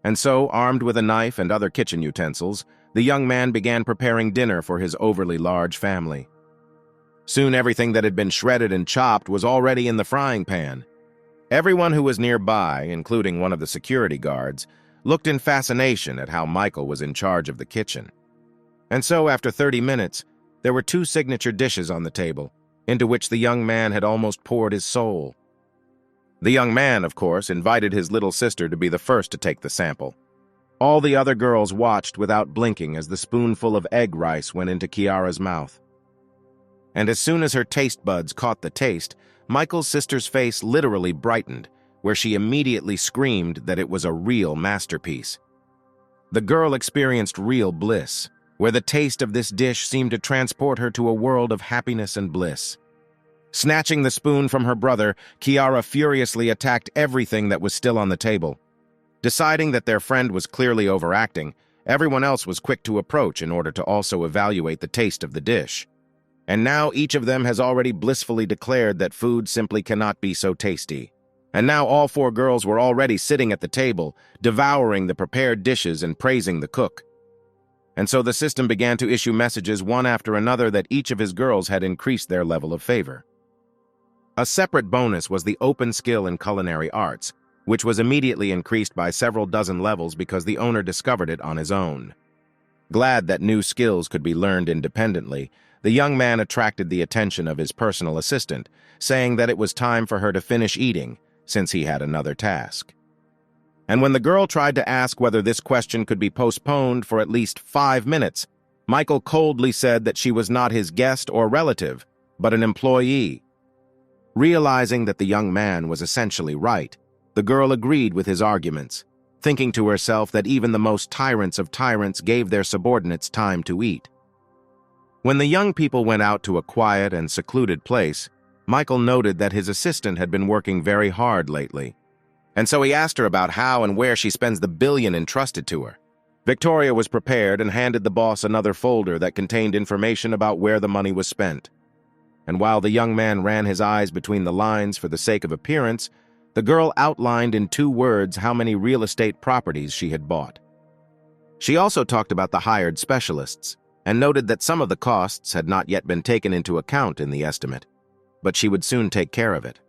And so, armed with a knife and other kitchen utensils, the young man began preparing dinner for his overly large family. Soon everything that had been shredded and chopped was already in the frying pan. Everyone who was nearby, including one of the security guards, looked in fascination at how Michael was in charge of the kitchen. And so, after 30 minutes, there were 2 signature dishes on the table, into which the young man had almost poured his soul. The young man, of course, invited his little sister to be the first to take the sample. All the other girls watched without blinking as the spoonful of egg rice went into Kiara's mouth. And as soon as her taste buds caught the taste, Michael's sister's face literally brightened, where she immediately screamed that it was a real masterpiece. The girl experienced real bliss, where the taste of this dish seemed to transport her to a world of happiness and bliss. Snatching the spoon from her brother, Kiara furiously attacked everything that was still on the table. Deciding that their friend was clearly overacting, everyone else was quick to approach in order to also evaluate the taste of the dish. And now each of them has already blissfully declared that food simply cannot be so tasty. And now all four girls were already sitting at the table, devouring the prepared dishes and praising the cook. And so the system began to issue messages one after another that each of his girls had increased their level of favor. A separate bonus was the open skill in culinary arts, which was immediately increased by several dozen levels because the owner discovered it on his own. Glad that new skills could be learned independently, the young man attracted the attention of his personal assistant, saying that it was time for her to finish eating, since he had another task. And when the girl tried to ask whether this question could be postponed for at least 5 minutes, Michael coldly said that she was not his guest or relative, but an employee. Realizing that the young man was essentially right, the girl agreed with his arguments, thinking to herself that even the most tyrants of tyrants gave their subordinates time to eat. When the young people went out to a quiet and secluded place, Michael noted that his assistant had been working very hard lately. And so he asked her about how and where she spends the billion entrusted to her. Victoria was prepared and handed the boss another folder that contained information about where the money was spent. And while the young man ran his eyes between the lines for the sake of appearance, the girl outlined in 2 words how many real estate properties she had bought. She also talked about the hired specialists, and noted that some of the costs had not yet been taken into account in the estimate, but she would soon take care of it.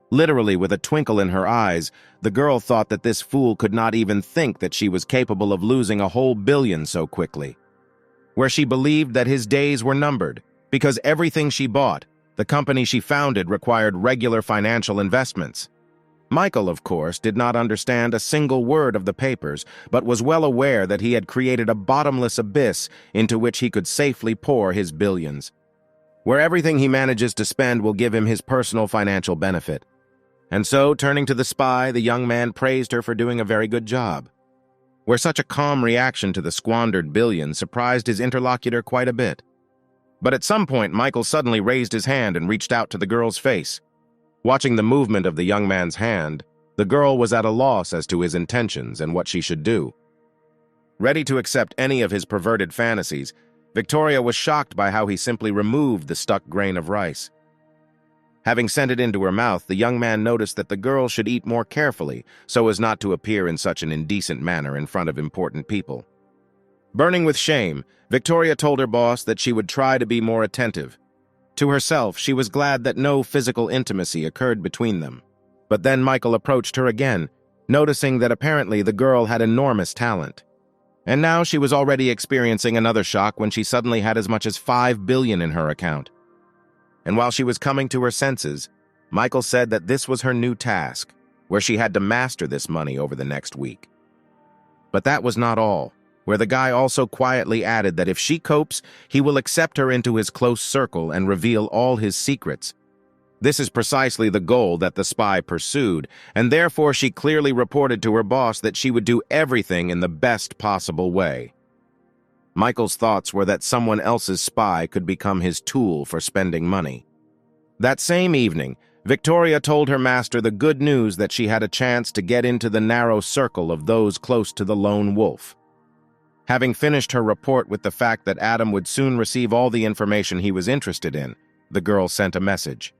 Literally, with a twinkle in her eyes, the girl thought that this fool could not even think that she was capable of losing a whole billion so quickly. Where she believed that his days were numbered, because everything she bought, the company she founded, required regular financial investments. Michael, of course, did not understand a single word of the papers, but was well aware that he had created a bottomless abyss into which he could safely pour his billions, where everything he manages to spend will give him his personal financial benefit. And so, turning to the spy, the young man praised her for doing a very good job, where such a calm reaction to the squandered billion surprised his interlocutor quite a bit. But at some point, Michael suddenly raised his hand and reached out to the girl's face. Watching the movement of the young man's hand, the girl was at a loss as to his intentions and what she should do. Ready to accept any of his perverted fantasies, Victoria was shocked by how he simply removed the stuck grain of rice. Having sent it into her mouth, the young man noticed that the girl should eat more carefully so as not to appear in such an indecent manner in front of important people. Burning with shame, Victoria told her boss that she would try to be more attentive. To herself, she was glad that no physical intimacy occurred between them. But then Michael approached her again, noticing that apparently the girl had enormous talent. And now she was already experiencing another shock when she suddenly had as much as 5 billion in her account. And while she was coming to her senses, Michael said that this was her new task, where she had to master this money over the next week. But that was not all, where the guy also quietly added that if she copes, he will accept her into his close circle and reveal all his secrets. This is precisely the goal that the spy pursued, and therefore she clearly reported to her boss that she would do everything in the best possible way. Michael's thoughts were that someone else's spy could become his tool for spending money. That same evening, Victoria told her master the good news that she had a chance to get into the narrow circle of those close to the lone wolf. Having finished her report with the fact that Adam would soon receive all the information he was interested in, the girl sent a message.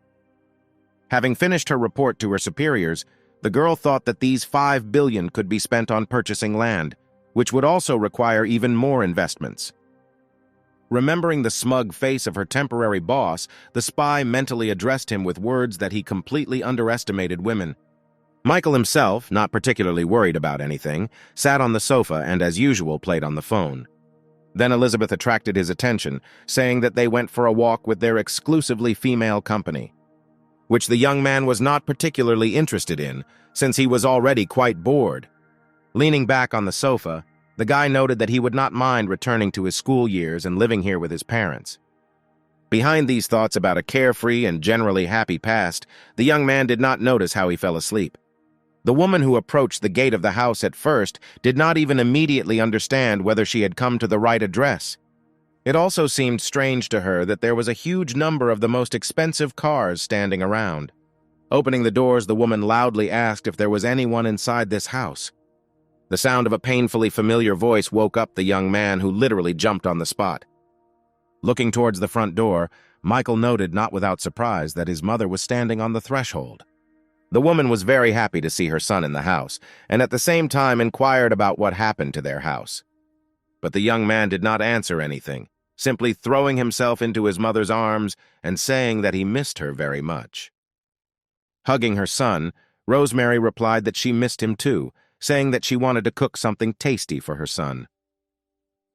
Having finished her report to her superiors, the girl thought that these 5 billion could be spent on purchasing land, which would also require even more investments. Remembering the smug face of her temporary boss, the spy mentally addressed him with words that he completely underestimated women. Michael himself, not particularly worried about anything, sat on the sofa and, as usual, played on the phone. Then Elizabeth attracted his attention, saying that they went for a walk with their exclusively female company, which the young man was not particularly interested in, since he was already quite bored. Leaning back on the sofa, the guy noted that he would not mind returning to his school years and living here with his parents. Behind these thoughts about a carefree and generally happy past, the young man did not notice how he fell asleep. The woman who approached the gate of the house at first did not even immediately understand whether she had come to the right address. It also seemed strange to her that there was a huge number of the most expensive cars standing around. Opening the doors, the woman loudly asked if there was anyone inside this house. The sound of a painfully familiar voice woke up the young man, who literally jumped on the spot. Looking towards the front door, Michael noted, not without surprise, that his mother was standing on the threshold. The woman was very happy to see her son in the house, and at the same time inquired about what happened to their house. But the young man did not answer anything, simply throwing himself into his mother's arms and saying that he missed her very much. Hugging her son, Rosemary replied that she missed him too, saying that she wanted to cook something tasty for her son.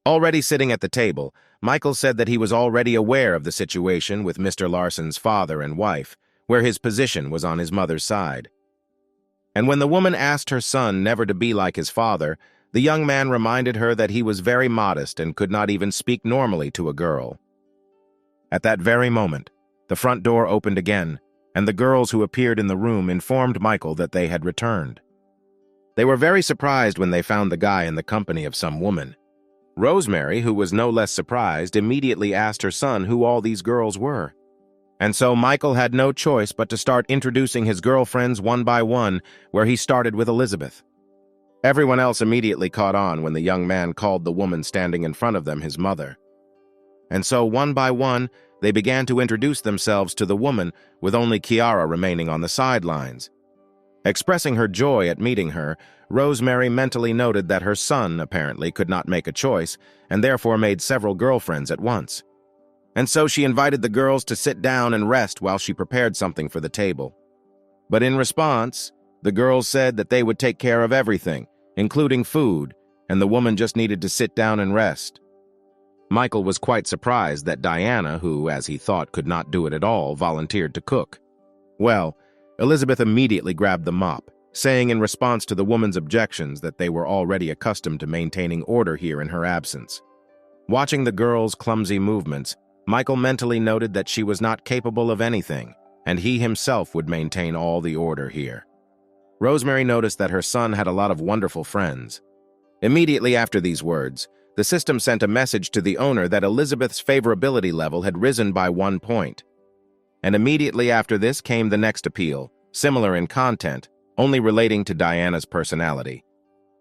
Already sitting at the table, Michael said that he was already aware of the situation with Mr. Larson's father and wife, where his position was on his mother's side. And when the woman asked her son never to be like his father, the young man reminded her that he was very modest and could not even speak normally to a girl. At that very moment, the front door opened again, and the girls who appeared in the room informed Michael that they had returned. They were very surprised when they found the guy in the company of some woman. Rosemary, who was no less surprised, immediately asked her son who all these girls were. And so Michael had no choice but to start introducing his girlfriends one by one, where he started with Elizabeth. Everyone else immediately caught on when the young man called the woman standing in front of them his mother. And so one by one, they began to introduce themselves to the woman, with only Kiara remaining on the sidelines. Expressing her joy at meeting her, Rosemary mentally noted that her son apparently could not make a choice, and therefore made several girlfriends at once. And so she invited the girls to sit down and rest while she prepared something for the table. But in response, the girls said that they would take care of everything, including food, and the woman just needed to sit down and rest. Michael was quite surprised that Diana, who, as he thought, could not do it at all, volunteered to cook. Well, Elizabeth immediately grabbed the mop, saying in response to the woman's objections that they were already accustomed to maintaining order here in her absence. Watching the girls' clumsy movements, Michael mentally noted that she was not capable of anything, and he himself would maintain all the order here. Rosemary noticed that her son had a lot of wonderful friends. Immediately after these words, the system sent a message to the owner that Elizabeth's favorability level had risen by 1 point. And immediately after this came the next appeal, similar in content, only relating to Diana's personality.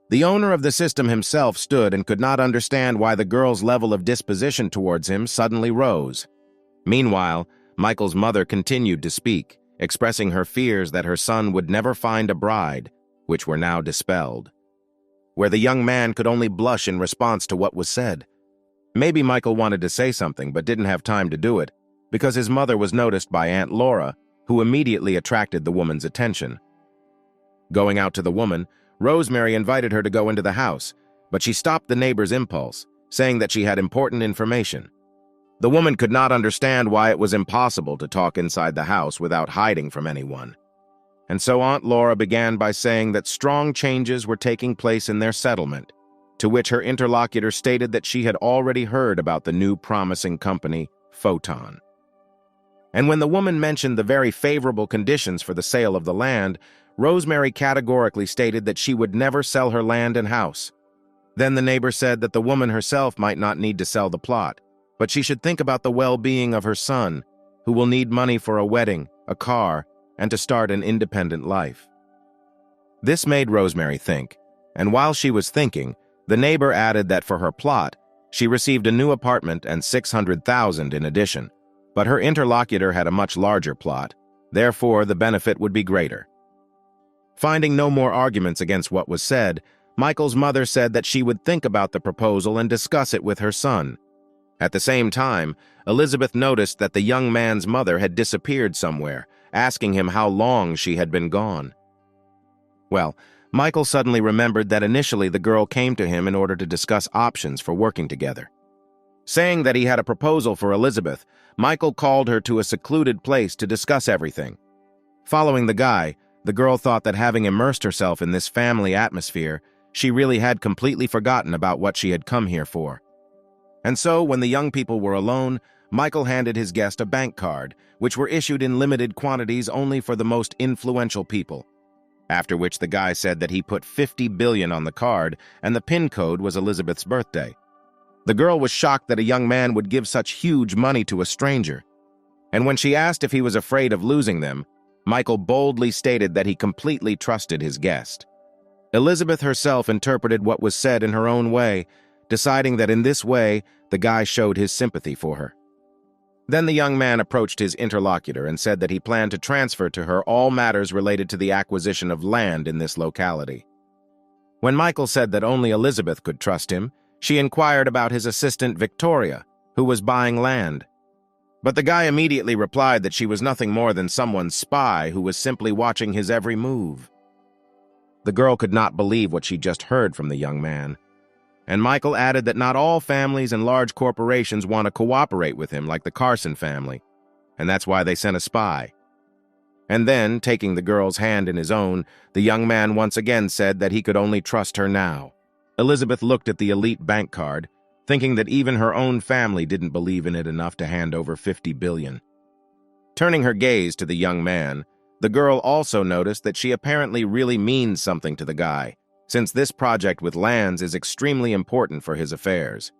The owner of the system himself stood and could not understand why the girl's level of disposition towards him suddenly rose. Meanwhile, Michael's mother continued to speak, expressing her fears that her son would never find a bride, which were now dispelled. Where the young man could only blush in response to what was said. Maybe Michael wanted to say something but didn't have time to do it, because his mother was noticed by Aunt Laura, who immediately attracted the woman's attention. Going out to the woman, Rosemary invited her to go into the house, but she stopped the neighbor's impulse, saying that she had important information. The woman could not understand why it was impossible to talk inside the house without hiding from anyone. And so Aunt Laura began by saying that strong changes were taking place in their settlement, to which her interlocutor stated that she had already heard about the new promising company, Photon. And when the woman mentioned the very favorable conditions for the sale of the land, Rosemary categorically stated that she would never sell her land and house. Then the neighbor said that the woman herself might not need to sell the plot, but she should think about the well-being of her son, who will need money for a wedding, a car, and to start an independent life. This made Rosemary think, and while she was thinking, the neighbor added that for her plot, she received a new apartment and $600,000 in addition, but her interlocutor had a much larger plot, therefore the benefit would be greater. Finding no more arguments against what was said, Michael's mother said that she would think about the proposal and discuss it with her son. At the same time, Elizabeth noticed that the young man's mother had disappeared somewhere, asking him how long she had been gone. Well, Michael suddenly remembered that initially the girl came to him in order to discuss options for working together. Saying that he had a proposal for Elizabeth, Michael called her to a secluded place to discuss everything. Following the guy, the girl thought that having immersed herself in this family atmosphere, she really had completely forgotten about what she had come here for. And so, when the young people were alone, Michael handed his guest a bank card, which were issued in limited quantities only for the most influential people. After which the guy said that he put $50 billion on the card, and the PIN code was Elizabeth's birthday. The girl was shocked that a young man would give such huge money to a stranger. And when she asked if he was afraid of losing them, Michael boldly stated that he completely trusted his guest. Elizabeth herself interpreted what was said in her own way, deciding that in this way, the guy showed his sympathy for her. Then the young man approached his interlocutor and said that he planned to transfer to her all matters related to the acquisition of land in this locality. When Michael said that only Elizabeth could trust him, she inquired about his assistant Victoria, who was buying land. But the guy immediately replied that she was nothing more than someone's spy who was simply watching his every move. The girl could not believe what she just heard from the young man. And Michael added that not all families and large corporations want to cooperate with him like the Carson family, and that's why they sent a spy. And then, taking the girl's hand in his own, the young man once again said that he could only trust her now. Elizabeth looked at the elite bank card, thinking that even her own family didn't believe in it enough to hand over $50 billion. Turning her gaze to the young man, the girl also noticed that she apparently really means something to the guy, since this project with lands is extremely important for his affairs.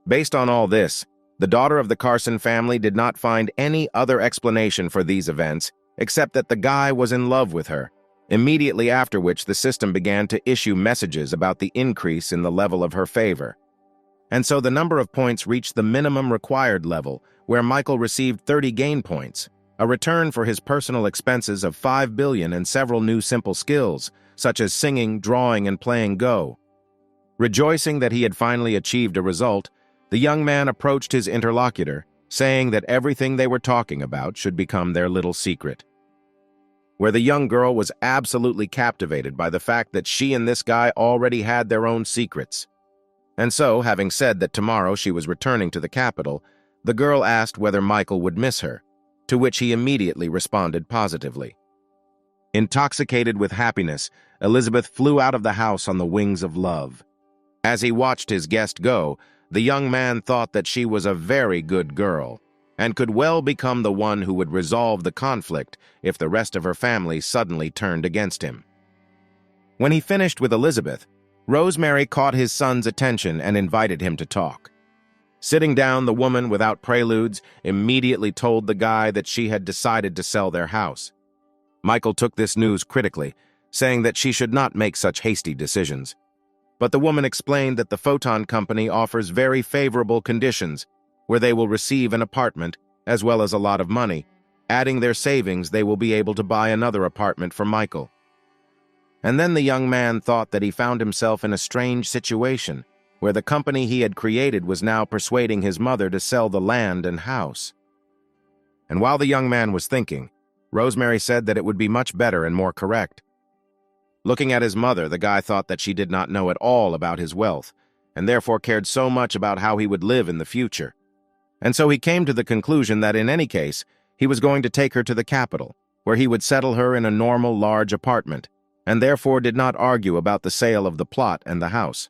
Based on all this, the daughter of the Carson family did not find any other explanation for these events except that the guy was in love with her, immediately after which the system began to issue messages about the increase in the level of her favor. And so the number of points reached the minimum required level, where Michael received 30 gain points, a return for his personal expenses of $5 billion and several new simple skills, such as singing, drawing, and playing Go. Rejoicing that he had finally achieved a result, the young man approached his interlocutor, saying that everything they were talking about should become their little secret. Where the young girl was absolutely captivated by the fact that she and this guy already had their own secrets. And so, having said that tomorrow she was returning to the capital, the girl asked whether Michael would miss her, to which he immediately responded positively. Intoxicated with happiness, Elizabeth flew out of the house on the wings of love. As he watched his guest go, the young man thought that she was a very good girl, and could well become the one who would resolve the conflict if the rest of her family suddenly turned against him. When he finished with Elizabeth, Rosemary caught his son's attention and invited him to talk. Sitting down, the woman, without preludes, immediately told the guy that she had decided to sell their house. Michael took this news critically, saying that she should not make such hasty decisions. But the woman explained that the Photon Company offers very favorable conditions, where they will receive an apartment, as well as a lot of money. Adding their savings, they will be able to buy another apartment for Michael. And then the young man thought that he found himself in a strange situation, where the company he had created was now persuading his mother to sell the land and house. And while the young man was thinking, Rosemary said that it would be much better and more correct. Looking at his mother, the guy thought that she did not know at all about his wealth, and therefore cared so much about how he would live in the future. And so he came to the conclusion that in any case, he was going to take her to the capital, where he would settle her in a normal large apartment, and therefore did not argue about the sale of the plot and the house.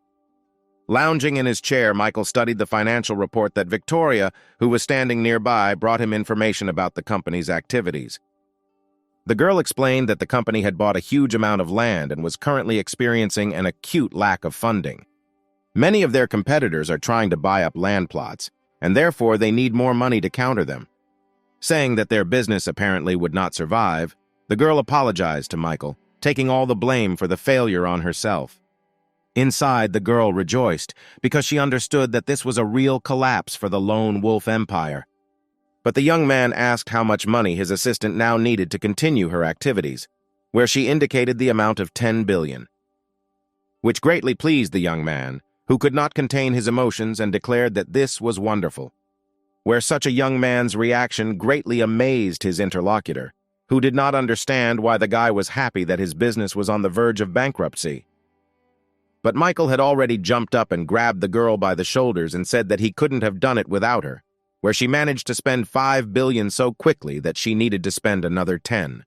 Lounging in his chair, Michael studied the financial report that Victoria, who was standing nearby, brought him information about the company's activities. The girl explained that the company had bought a huge amount of land and was currently experiencing an acute lack of funding. Many of their competitors are trying to buy up land plots, and therefore they need more money to counter them. Saying that their business apparently would not survive, the girl apologized to Michael, taking all the blame for the failure on herself. Inside, the girl rejoiced because she understood that this was a real collapse for the lone wolf empire. But the young man asked how much money his assistant now needed to continue her activities, where she indicated the amount of $10 billion. Which greatly pleased the young man, who could not contain his emotions and declared that this was wonderful. Where such a young man's reaction greatly amazed his interlocutor, who did not understand why the guy was happy that his business was on the verge of bankruptcy. But Michael had already jumped up and grabbed the girl by the shoulders and said that he couldn't have done it without her, where she managed to spend $5 billion so quickly that she needed to spend another 10.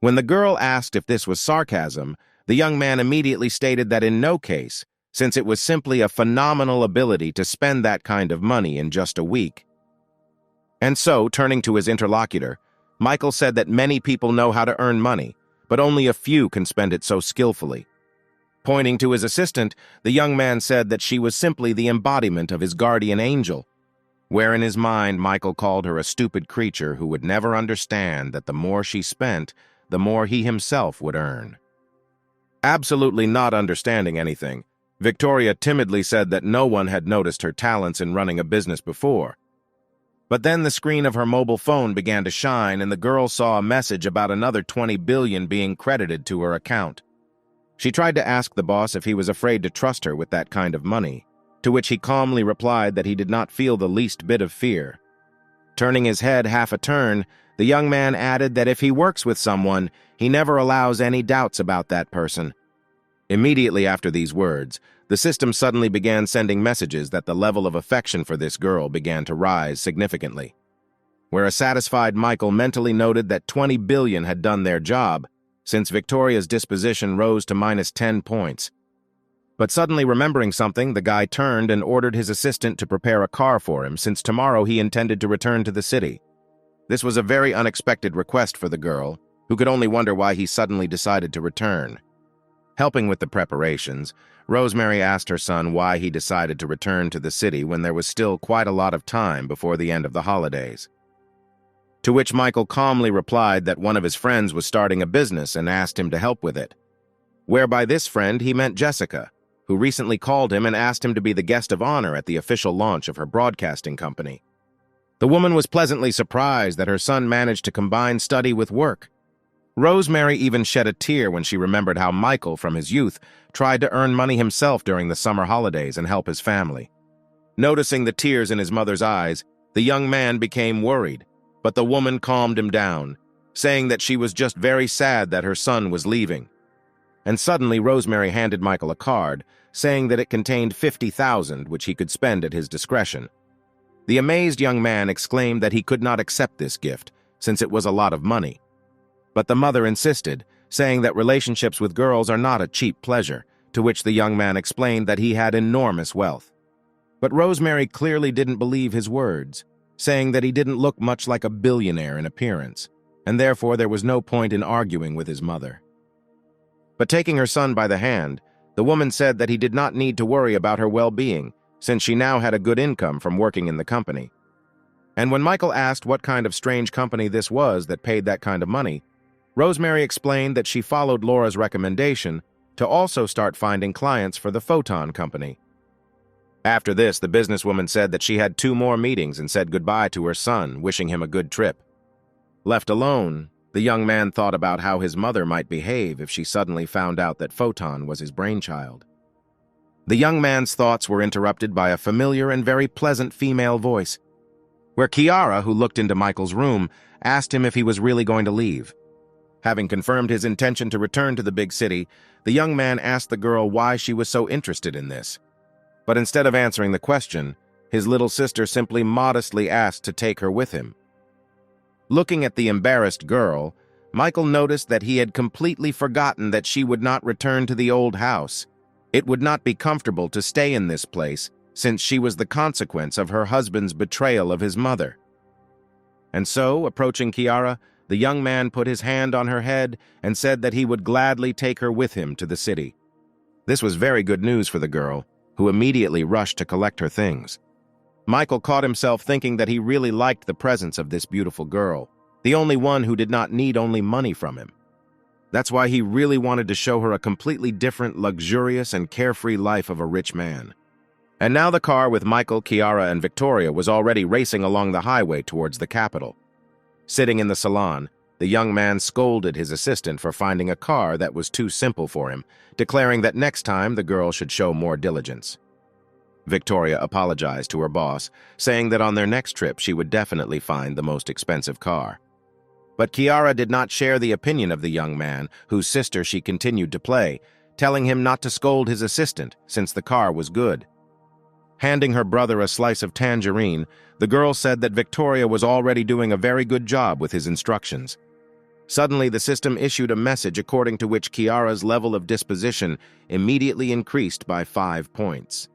When the girl asked if this was sarcasm, the young man immediately stated that in no case, since it was simply a phenomenal ability to spend that kind of money in just a week. And so, turning to his interlocutor, Michael said that many people know how to earn money, but only a few can spend it so skillfully. Pointing to his assistant, the young man said that she was simply the embodiment of his guardian angel, where in his mind Michael called her a stupid creature who would never understand that the more she spent, the more he himself would earn. Absolutely not understanding anything, Victoria timidly said that no one had noticed her talents in running a business before. But then the screen of her mobile phone began to shine and the girl saw a message about another 20 billion being credited to her account. She tried to ask the boss if he was afraid to trust her with that kind of money, to which he calmly replied that he did not feel the least bit of fear. Turning his head half a turn, the young man added that if he works with someone, he never allows any doubts about that person. Immediately after these words, the system suddenly began sending messages that the level of affection for this girl began to rise significantly. Where a satisfied Michael mentally noted that 20 billion had done their job, since Victoria's disposition rose to -10 points. But suddenly remembering something, the guy turned and ordered his assistant to prepare a car for him, since tomorrow he intended to return to the city. This was a very unexpected request for the girl, who could only wonder why he suddenly decided to return. Helping with the preparations, Rosemary asked her son why he decided to return to the city when there was still quite a lot of time before the end of the holidays. To which Michael calmly replied that one of his friends was starting a business and asked him to help with it. Whereby this friend he meant Jessica, who recently called him and asked him to be the guest of honor at the official launch of her broadcasting company. The woman was pleasantly surprised that her son managed to combine study with work. Rosemary even shed a tear when she remembered how Michael, from his youth, tried to earn money himself during the summer holidays and help his family. Noticing the tears in his mother's eyes, the young man became worried, but the woman calmed him down, saying that she was just very sad that her son was leaving. And suddenly Rosemary handed Michael a card, saying that it contained 50,000, which he could spend at his discretion. The amazed young man exclaimed that he could not accept this gift, since it was a lot of money. But the mother insisted, saying that relationships with girls are not a cheap pleasure, to which the young man explained that he had enormous wealth. But Rosemary clearly didn't believe his words, saying that he didn't look much like a billionaire in appearance, and therefore there was no point in arguing with his mother. But taking her son by the hand, the woman said that he did not need to worry about her well-being, since she now had a good income from working in the company. And when Michael asked what kind of strange company this was that paid that kind of money, Rosemary explained that she followed Laura's recommendation to also start finding clients for the Photon Company. After this, the businesswoman said that she had 2 more meetings and said goodbye to her son, wishing him a good trip. Left alone, the young man thought about how his mother might behave if she suddenly found out that Photon was his brainchild. The young man's thoughts were interrupted by a familiar and very pleasant female voice, where Kiara, who looked into Michael's room, asked him if he was really going to leave. Having confirmed his intention to return to the big city, the young man asked the girl why she was so interested in this. But instead of answering the question, his little sister simply modestly asked to take her with him. Looking at the embarrassed girl, Michael noticed that he had completely forgotten that she would not return to the old house. It would not be comfortable to stay in this place, since she was the consequence of her husband's betrayal of his mother. And so, approaching Kiara, the young man put his hand on her head and said that he would gladly take her with him to the city. This was very good news for the girl, who immediately rushed to collect her things. Michael caught himself thinking that he really liked the presence of this beautiful girl, the only one who did not need only money from him. That's why he really wanted to show her a completely different, luxurious, and carefree life of a rich man. And now the car with Michael, Kiara, and Victoria was already racing along the highway towards the capital. Sitting in the salon, the young man scolded his assistant for finding a car that was too simple for him, declaring that next time the girl should show more diligence. Victoria apologized to her boss, saying that on their next trip she would definitely find the most expensive car. But Kiara did not share the opinion of the young man, whose sister she continued to play, telling him not to scold his assistant, since the car was good. Handing her brother a slice of tangerine, the girl said that Victoria was already doing a very good job with his instructions. Suddenly, the system issued a message according to which Kiara's level of disposition immediately increased by 5 points.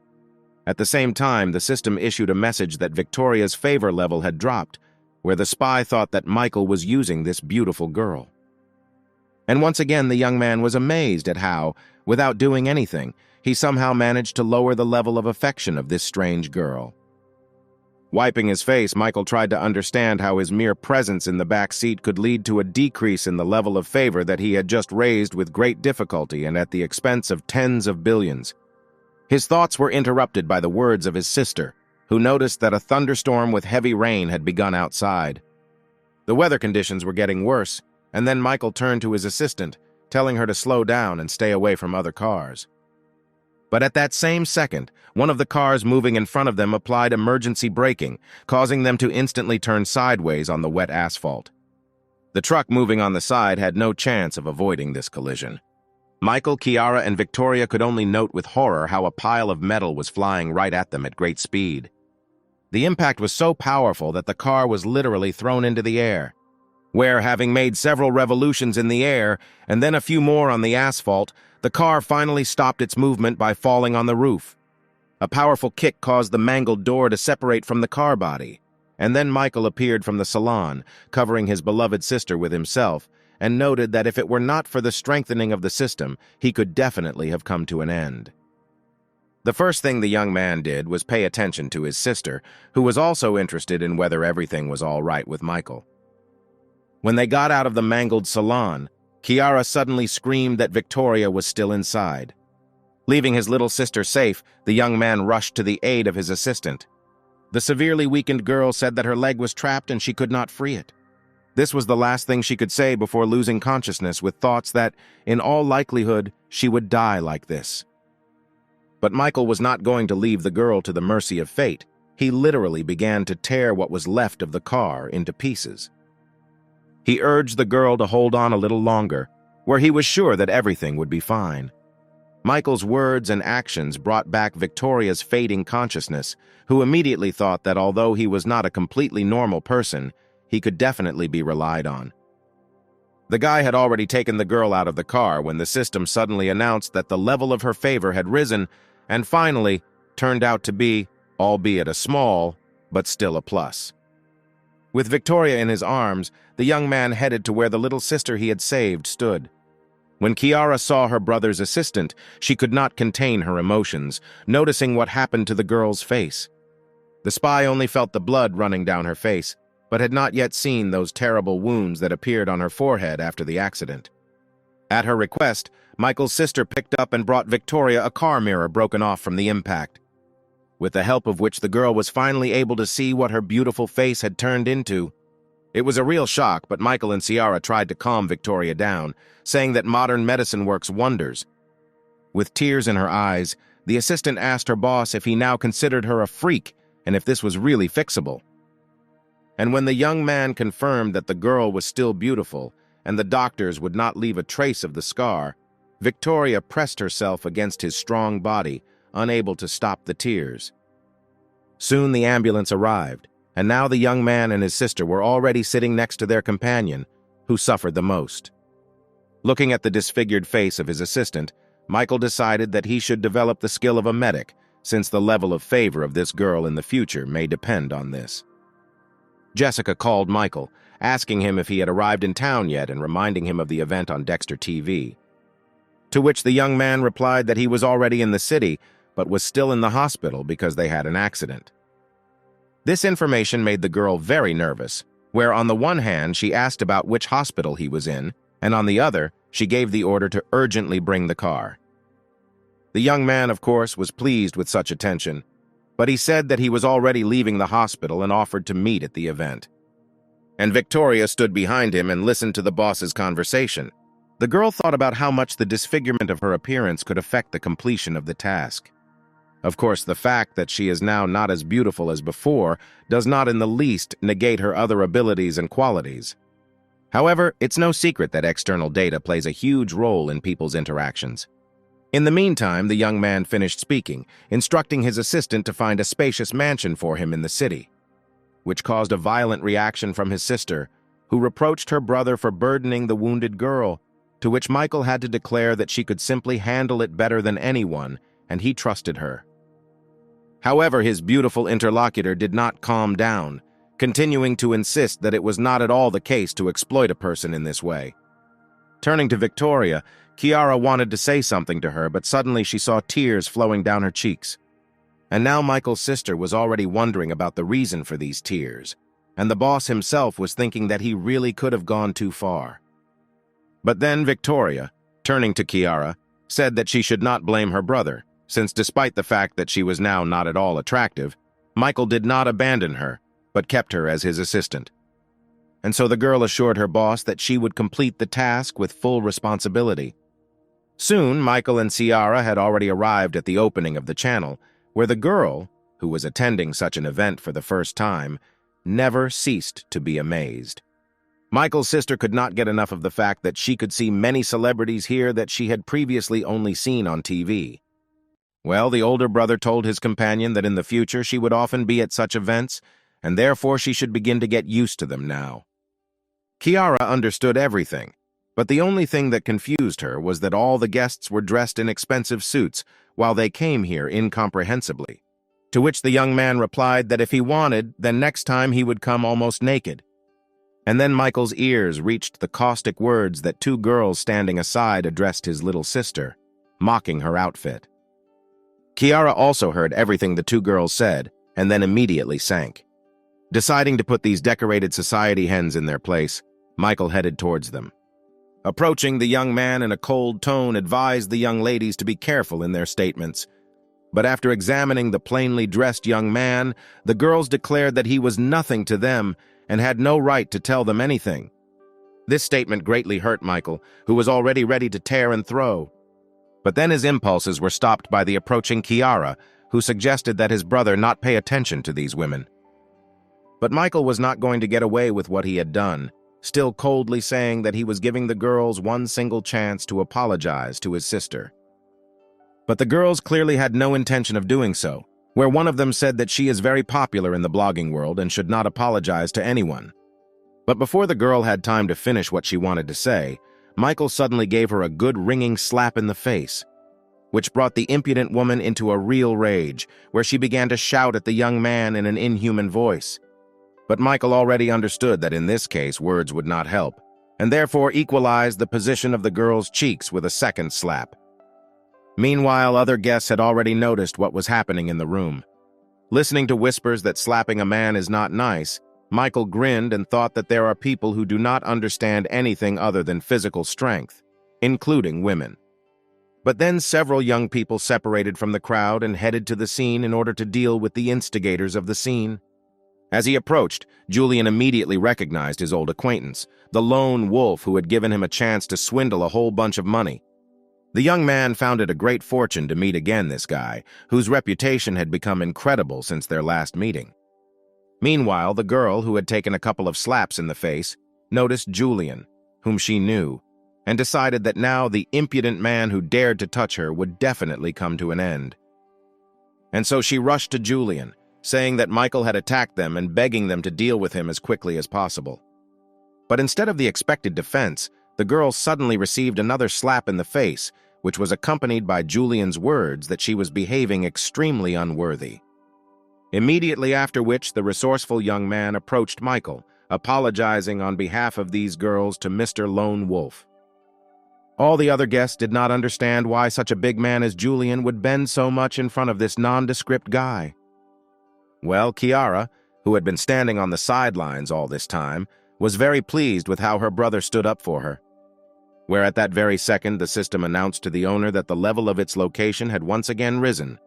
At the same time, the system issued a message that Victoria's favor level had dropped, where the spy thought that Michael was using this beautiful girl. And once again, the young man was amazed at how, without doing anything, he somehow managed to lower the level of affection of this strange girl. Wiping his face, Michael tried to understand how his mere presence in the back seat could lead to a decrease in the level of favor that he had just raised with great difficulty and at the expense of tens of billions. His thoughts were interrupted by the words of his sister, who noticed that a thunderstorm with heavy rain had begun outside. The weather conditions were getting worse, and then Michael turned to his assistant, telling her to slow down and stay away from other cars. But at that same second, one of the cars moving in front of them applied emergency braking, causing them to instantly turn sideways on the wet asphalt. The truck moving on the side had no chance of avoiding this collision. Michael, Kiara, and Victoria could only note with horror how a pile of metal was flying right at them at great speed. The impact was so powerful that the car was literally thrown into the air, where, having made several revolutions in the air and then a few more on the asphalt, the car finally stopped its movement by falling on the roof. A powerful kick caused the mangled door to separate from the car body, and then Michael appeared from the salon, covering his beloved sister with himself, and noted that if it were not for the strengthening of the system, he could definitely have come to an end. The first thing the young man did was pay attention to his sister, who was also interested in whether everything was all right with Michael. When they got out of the mangled salon, Kiara suddenly screamed that Victoria was still inside. Leaving his little sister safe, the young man rushed to the aid of his assistant. The severely weakened girl said that her leg was trapped and she could not free it. This was the last thing she could say before losing consciousness, with thoughts that, in all likelihood, she would die like this. But Michael was not going to leave the girl to the mercy of fate. He literally began to tear what was left of the car into pieces. He urged the girl to hold on a little longer, where he was sure that everything would be fine. Michael's words and actions brought back Victoria's fading consciousness, who immediately thought that although he was not a completely normal person, he could definitely be relied on. The guy had already taken the girl out of the car when the system suddenly announced that the level of her favor had risen and finally turned out to be, albeit a small, but still a plus. With Victoria in his arms, the young man headed to where the little sister he had saved stood. When Kiara saw her brother's assistant, she could not contain her emotions, noticing what happened to the girl's face. The spy only felt the blood running down her face, but had not yet seen those terrible wounds that appeared on her forehead after the accident. At her request, Michael's sister picked up and brought Victoria a car mirror broken off from the impact, with the help of which the girl was finally able to see what her beautiful face had turned into. It was a real shock, but Michael and Ciara tried to calm Victoria down, saying that modern medicine works wonders. With tears in her eyes, the assistant asked her boss if he now considered her a freak and if this was really fixable. And when the young man confirmed that the girl was still beautiful and the doctors would not leave a trace of the scar, Victoria pressed herself against his strong body, unable to stop the tears. Soon the ambulance arrived, and now the young man and his sister were already sitting next to their companion, who suffered the most. Looking at the disfigured face of his assistant, Michael decided that he should develop the skill of a medic, since the level of favor of this girl in the future may depend on this. Jessica called Michael, asking him if he had arrived in town yet and reminding him of the event on Dexter TV. To which the young man replied that he was already in the city, but was still in the hospital because they had an accident. This information made the girl very nervous, where on the one hand she asked about which hospital he was in, and on the other she gave the order to urgently bring the car. The young man, of course, was pleased with such attention, but he said that he was already leaving the hospital and offered to meet at the event. And Victoria stood behind him and listened to the boss's conversation. The girl thought about how much the disfigurement of her appearance could affect the completion of the task. Of course, the fact that she is now not as beautiful as before does not in the least negate her other abilities and qualities. However, it's no secret that external data plays a huge role in people's interactions. In the meantime, the young man finished speaking, instructing his assistant to find a spacious mansion for him in the city, which caused a violent reaction from his sister, who reproached her brother for burdening the wounded girl, to which Michael had to declare that she could simply handle it better than anyone, and he trusted her. However, his beautiful interlocutor did not calm down, continuing to insist that it was not at all the case to exploit a person in this way. Turning to Victoria, Kiara wanted to say something to her, but suddenly she saw tears flowing down her cheeks. And now Michael's sister was already wondering about the reason for these tears, and the boss himself was thinking that he really could have gone too far. But then Victoria, turning to Kiara, said that she should not blame her brother, since despite the fact that she was now not at all attractive, Michael did not abandon her, but kept her as his assistant. And so the girl assured her boss that she would complete the task with full responsibility. Soon, Michael and Ciara had already arrived at the opening of the channel, where the girl, who was attending such an event for the first time, never ceased to be amazed. Michael's sister could not get enough of the fact that she could see many celebrities here that she had previously only seen on TV. Well, the older brother told his companion that in the future she would often be at such events, and therefore she should begin to get used to them now. Ciara understood everything, but the only thing that confused her was that all the guests were dressed in expensive suits while they came here incomprehensibly. To which the young man replied that if he wanted, then next time he would come almost naked. And then Michael's ears reached the caustic words that two girls standing aside addressed his little sister, mocking her outfit. Ciara also heard everything the two girls said, and then immediately sank. Deciding to put these decorated society hens in their place, Michael headed towards them. Approaching, the young man in a cold tone advised the young ladies to be careful in their statements. But after examining the plainly dressed young man, the girls declared that he was nothing to them and had no right to tell them anything. This statement greatly hurt Michael, who was already ready to tear and throw. But then his impulses were stopped by the approaching Ciara, who suggested that his brother not pay attention to these women. But Michael was not going to get away with what he had done, still coldly saying that he was giving the girls one single chance to apologize to his sister. But the girls clearly had no intention of doing so, where one of them said that she is very popular in the blogging world and should not apologize to anyone. But before the girl had time to finish what she wanted to say, Michael suddenly gave her a good ringing slap in the face, which brought the impudent woman into a real rage, where she began to shout at the young man in an inhuman voice. But Michael already understood that in this case words would not help, and therefore equalized the position of the girl's cheeks with a second slap. Meanwhile, other guests had already noticed what was happening in the room. Listening to whispers that slapping a man is not nice, Michael grinned and thought that there are people who do not understand anything other than physical strength, including women. But then several young people separated from the crowd and headed to the scene in order to deal with the instigators of the scene. As he approached, Julian immediately recognized his old acquaintance, the lone wolf who had given him a chance to swindle a whole bunch of money. The young man found it a great fortune to meet again this guy, whose reputation had become incredible since their last meeting. Meanwhile, the girl, who had taken a couple of slaps in the face, noticed Julian, whom she knew, and decided that now the impudent man who dared to touch her would definitely come to an end. And so she rushed to Julian, saying that Michael had attacked them and begging them to deal with him as quickly as possible. But instead of the expected defense, the girl suddenly received another slap in the face, which was accompanied by Julian's words that she was behaving extremely unworthy. Immediately after which, the resourceful young man approached Michael, apologizing on behalf of these girls to Mr. Lone Wolf. All the other guests did not understand why such a big man as Julian would bend so much in front of this nondescript guy. Well, Ciara, who had been standing on the sidelines all this time, was very pleased with how her brother stood up for her. Where at that very second the system announced to the owner that the level of its location had once again risen.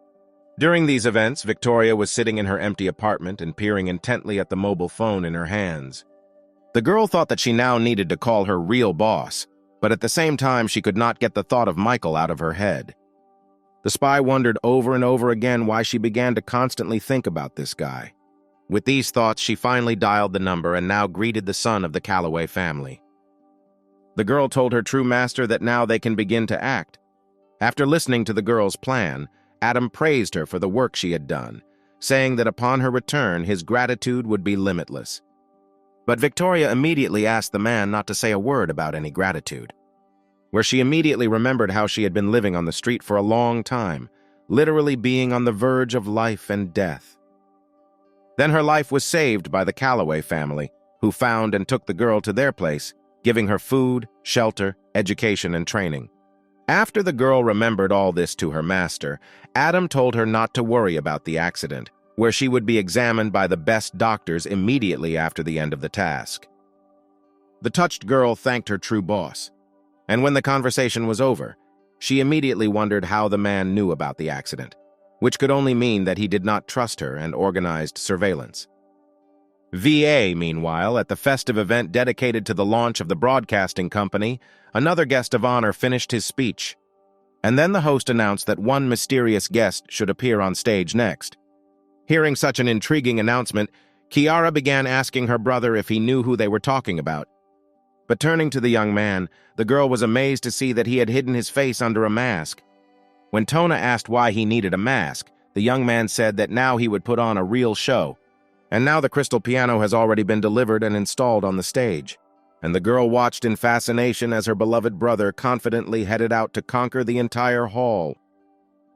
During these events, Victoria was sitting in her empty apartment and peering intently at the mobile phone in her hands. The girl thought that she now needed to call her real boss, but at the same time she could not get the thought of Michael out of her head. The spy wondered over and over again why she began to constantly think about this guy. With these thoughts, she finally dialed the number and now greeted the son of the Calloway family. The girl told her true master that now they can begin to act. After listening to the girl's plan, Adam praised her for the work she had done, saying that upon her return his gratitude would be limitless. But Victoria immediately asked the man not to say a word about any gratitude, where she immediately remembered how she had been living on the street for a long time, literally being on the verge of life and death. Then her life was saved by the Calloway family, who found and took the girl to their place, giving her food, shelter, education, and training. After the girl remembered all this to her master, Adam told her not to worry about the accident, where she would be examined by the best doctors immediately after the end of the task. The touched girl thanked her true boss, and when the conversation was over, she immediately wondered how the man knew about the accident. which could only mean that he did not trust her and organized surveillance. VA, meanwhile, at the festive event dedicated to the launch of the broadcasting company, another guest of honor finished his speech. And then the host announced that one mysterious guest should appear on stage next. Hearing such an intriguing announcement, Kiara began asking her brother if he knew who they were talking about. But turning to the young man, the girl was amazed to see that he had hidden his face under a mask. When Tona asked why he needed a mask, the young man said that now he would put on a real show. And now the crystal piano has already been delivered and installed on the stage, and the girl watched in fascination as her beloved brother confidently headed out to conquer the entire hall.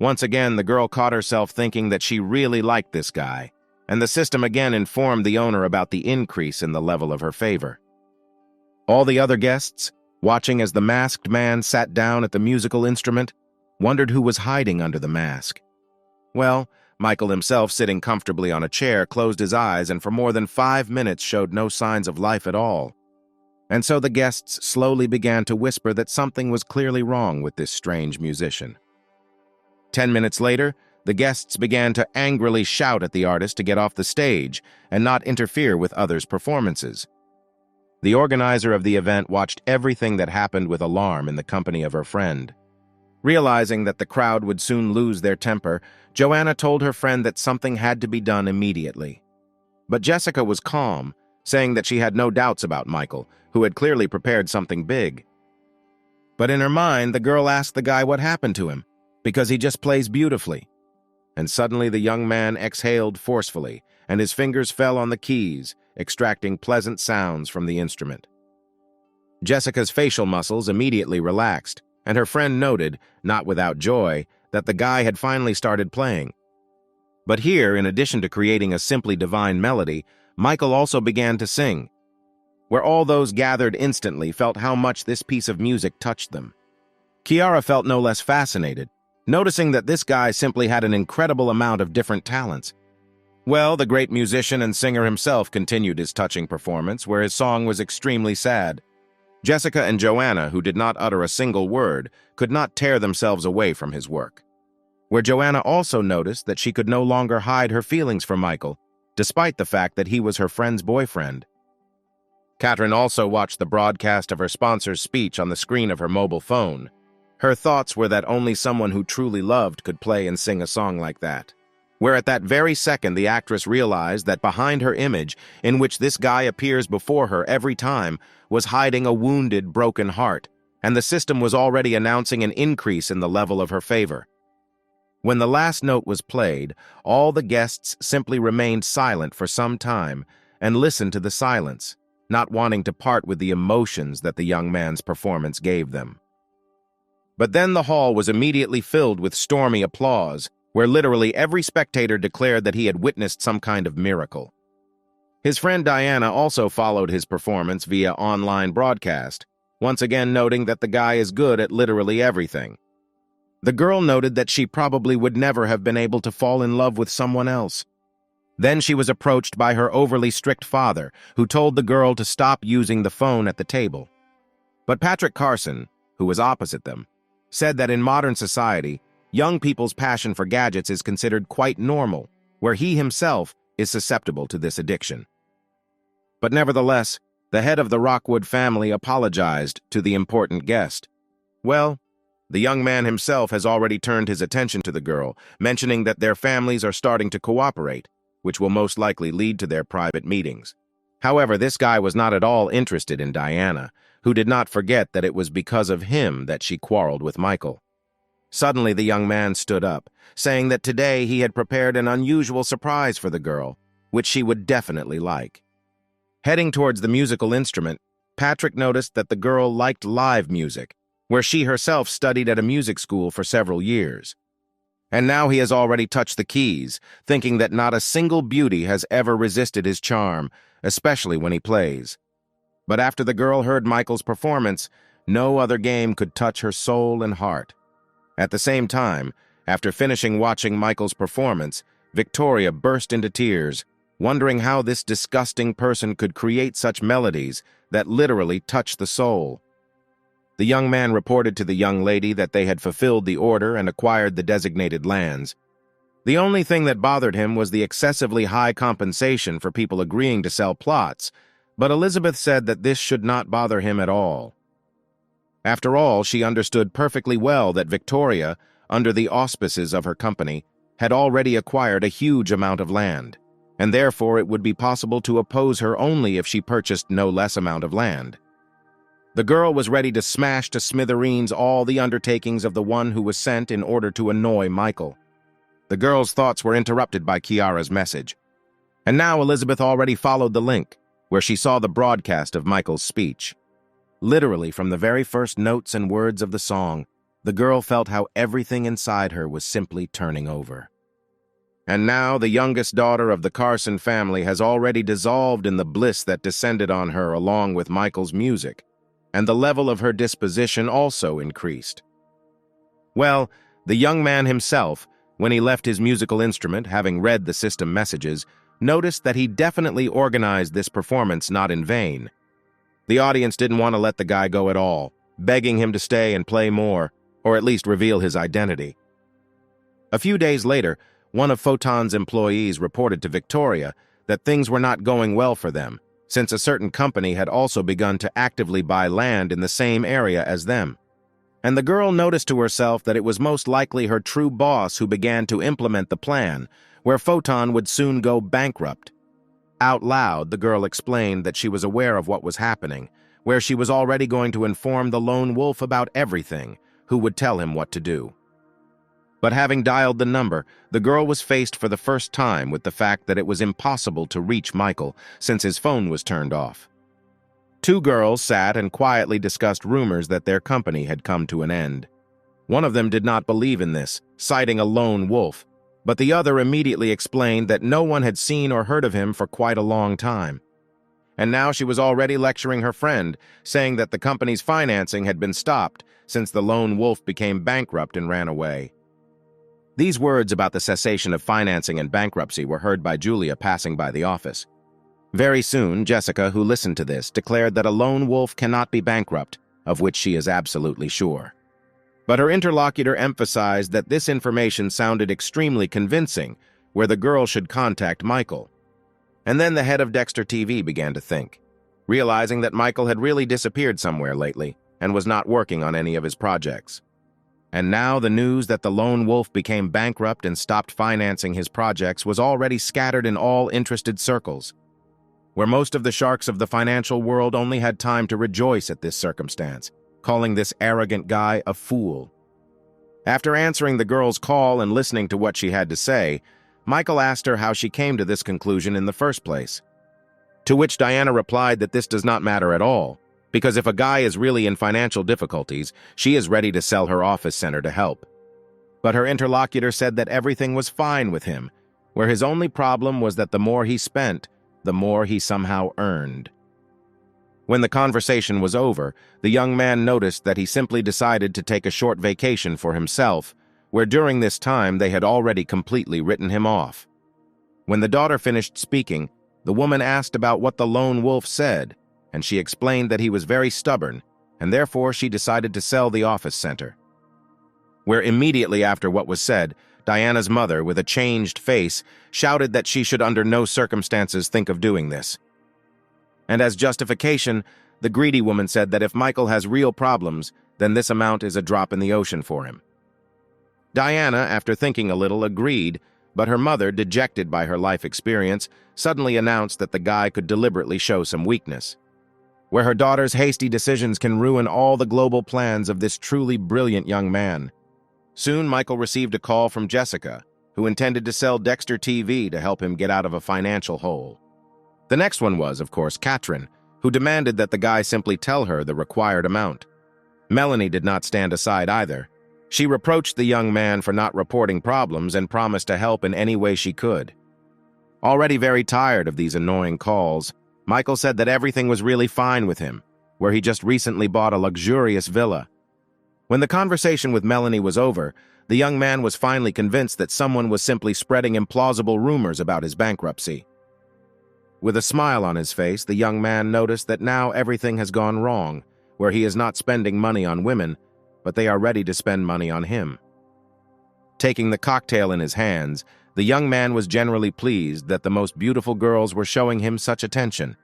Once again, the girl caught herself thinking that she really liked this guy, and the system again informed the owner about the increase in the level of her favor. All the other guests, watching as the masked man sat down at the musical instrument, wondered who was hiding under the mask. Well, Michael himself, sitting comfortably on a chair, closed his eyes and for more than 5 minutes showed no signs of life at all. And so the guests slowly began to whisper that something was clearly wrong with this strange musician. 10 minutes later, the guests began to angrily shout at the artist to get off the stage and not interfere with others' performances. The organizer of the event watched everything that happened with alarm in the company of her friend. Realizing that the crowd would soon lose their temper, Joanna told her friend that something had to be done immediately. But Jessica was calm, saying that she had no doubts about Michael, who had clearly prepared something big. But in her mind, the girl asked the guy what happened to him, because he just plays beautifully. And suddenly the young man exhaled forcefully, and his fingers fell on the keys, extracting pleasant sounds from the instrument. Jessica's facial muscles immediately relaxed, and her friend noted, not without joy, that the guy had finally started playing. But here, in addition to creating a simply divine melody, Michael also began to sing, where all those gathered instantly felt how much this piece of music touched them. Kiara felt no less fascinated, noticing that this guy simply had an incredible amount of different talents. Well, the great musician and singer himself continued his touching performance, where his song was extremely sad. Jessica and Joanna, who did not utter a single word, could not tear themselves away from his work. Where Joanna also noticed that she could no longer hide her feelings for Michael, despite the fact that he was her friend's boyfriend. Catherine also watched the broadcast of her sponsor's speech on the screen of her mobile phone. Her thoughts were that only someone who truly loved could play and sing a song like that. Where at that very second the actress realized that behind her image, in which this guy appears before her every time, was hiding a wounded, broken heart, and the system was already announcing an increase in the level of her favor. When the last note was played, all the guests simply remained silent for some time and listened to the silence, not wanting to part with the emotions that the young man's performance gave them. But then the hall was immediately filled with stormy applause, where literally every spectator declared that he had witnessed some kind of miracle. His friend Diana also followed his performance via online broadcast, once again noting that the guy is good at literally everything. The girl noted that she probably would never have been able to fall in love with someone else. Then she was approached by her overly strict father, who told the girl to stop using the phone at the table. But Patrick Carson, who was opposite them, said that in modern society, young people's passion for gadgets is considered quite normal, where he himself is susceptible to this addiction. But nevertheless, the head of the Rockwood family apologized to the important guest. Well, the young man himself has already turned his attention to the girl, mentioning that their families are starting to cooperate, which will most likely lead to their private meetings. However, this guy was not at all interested in Diana, who did not forget that it was because of him that she quarreled with Michael. Suddenly, the young man stood up, saying that today he had prepared an unusual surprise for the girl, which she would definitely like. Heading towards the musical instrument, Patrick noticed that the girl liked live music, where she herself studied at a music school for several years. And now he has already touched the keys, thinking that not a single beauty has ever resisted his charm, especially when he plays. But after the girl heard Michael's performance, no other game could touch her soul and heart. At the same time, after finishing watching Michael's performance, Victoria burst into tears, wondering how this disgusting person could create such melodies that literally touch the soul. The young man reported to the young lady that they had fulfilled the order and acquired the designated lands. The only thing that bothered him was the excessively high compensation for people agreeing to sell plots, but Elizabeth said that this should not bother him at all. After all, she understood perfectly well that Victoria, under the auspices of her company, had already acquired a huge amount of land, and therefore it would be possible to oppose her only if she purchased no less amount of land. The girl was ready to smash to smithereens all the undertakings of the one who was sent in order to annoy Michael. The girl's thoughts were interrupted by Kiara's message. And now Elizabeth already followed the link, where she saw the broadcast of Michael's speech. Literally, from the very first notes and words of the song, the girl felt how everything inside her was simply turning over. And now the youngest daughter of the Carson family has already dissolved in the bliss that descended on her along with Michael's music, and the level of her disposition also increased. Well, the young man himself, when he left his musical instrument, having read the system messages, noticed that he definitely organized this performance not in vain. The audience didn't want to let the guy go at all, begging him to stay and play more, or at least reveal his identity. A few days later, one of Photon's employees reported to Victoria that things were not going well for them, since a certain company had also begun to actively buy land in the same area as them. And the girl noticed to herself that it was most likely her true boss who began to implement the plan, where Photon would soon go bankrupt. Out loud, the girl explained that she was aware of what was happening, where she was already going to inform the lone wolf about everything, who would tell him what to do. But having dialed the number, the girl was faced for the first time with the fact that it was impossible to reach Michael since his phone was turned off. Two girls sat and quietly discussed rumors that their company had come to an end. One of them did not believe in this, citing a lone wolf, but the other immediately explained that no one had seen or heard of him for quite a long time. And now she was already lecturing her friend, saying that the company's financing had been stopped since the lone wolf became bankrupt and ran away. These words about the cessation of financing and bankruptcy were heard by Julia passing by the office. Very soon, Jessica, who listened to this, declared that a lone wolf cannot be bankrupt, of which she is absolutely sure. But her interlocutor emphasized that this information sounded extremely convincing, where the girl should contact Michael. And then the head of Dexter TV began to think, realizing that Michael had really disappeared somewhere lately and was not working on any of his projects. And now the news that the lone wolf became bankrupt and stopped financing his projects was already scattered in all interested circles, where most of the sharks of the financial world only had time to rejoice at this circumstance, calling this arrogant guy a fool. After answering the girl's call and listening to what she had to say, Michael asked her how she came to this conclusion in the first place. To which Diana replied that this does not matter at all, because if a guy is really in financial difficulties, she is ready to sell her office center to help. But her interlocutor said that everything was fine with him, where his only problem was that the more he spent, the more he somehow earned. When the conversation was over, the young man noticed that he simply decided to take a short vacation for himself, where during this time they had already completely written him off. When the daughter finished speaking, the woman asked about what the lone wolf said, and she explained that he was very stubborn, and therefore she decided to sell the office center. Where immediately after what was said, Diana's mother, with a changed face, shouted that she should under no circumstances think of doing this. And as justification, the greedy woman said that if Michael has real problems, then this amount is a drop in the ocean for him. Diana, after thinking a little, agreed, but her mother, dejected by her life experience, suddenly announced that the guy could deliberately show some weakness. Where her daughter's hasty decisions can ruin all the global plans of this truly brilliant young man. Soon, Michael received a call from Jessica, who intended to sell Dexter TV to help him get out of a financial hole. The next one was, of course, Katrin, who demanded that the guy simply tell her the required amount. Melanie did not stand aside either. She reproached the young man for not reporting problems and promised to help in any way she could. Already very tired of these annoying calls, Michael said that everything was really fine with him, where he just recently bought a luxurious villa. When the conversation with Melanie was over, the young man was finally convinced that someone was simply spreading implausible rumors about his bankruptcy. With a smile on his face, the young man noticed that now everything has gone wrong, where he is not spending money on women, but they are ready to spend money on him. Taking the cocktail in his hands, the young man was generally pleased that the most beautiful girls were showing him such attention.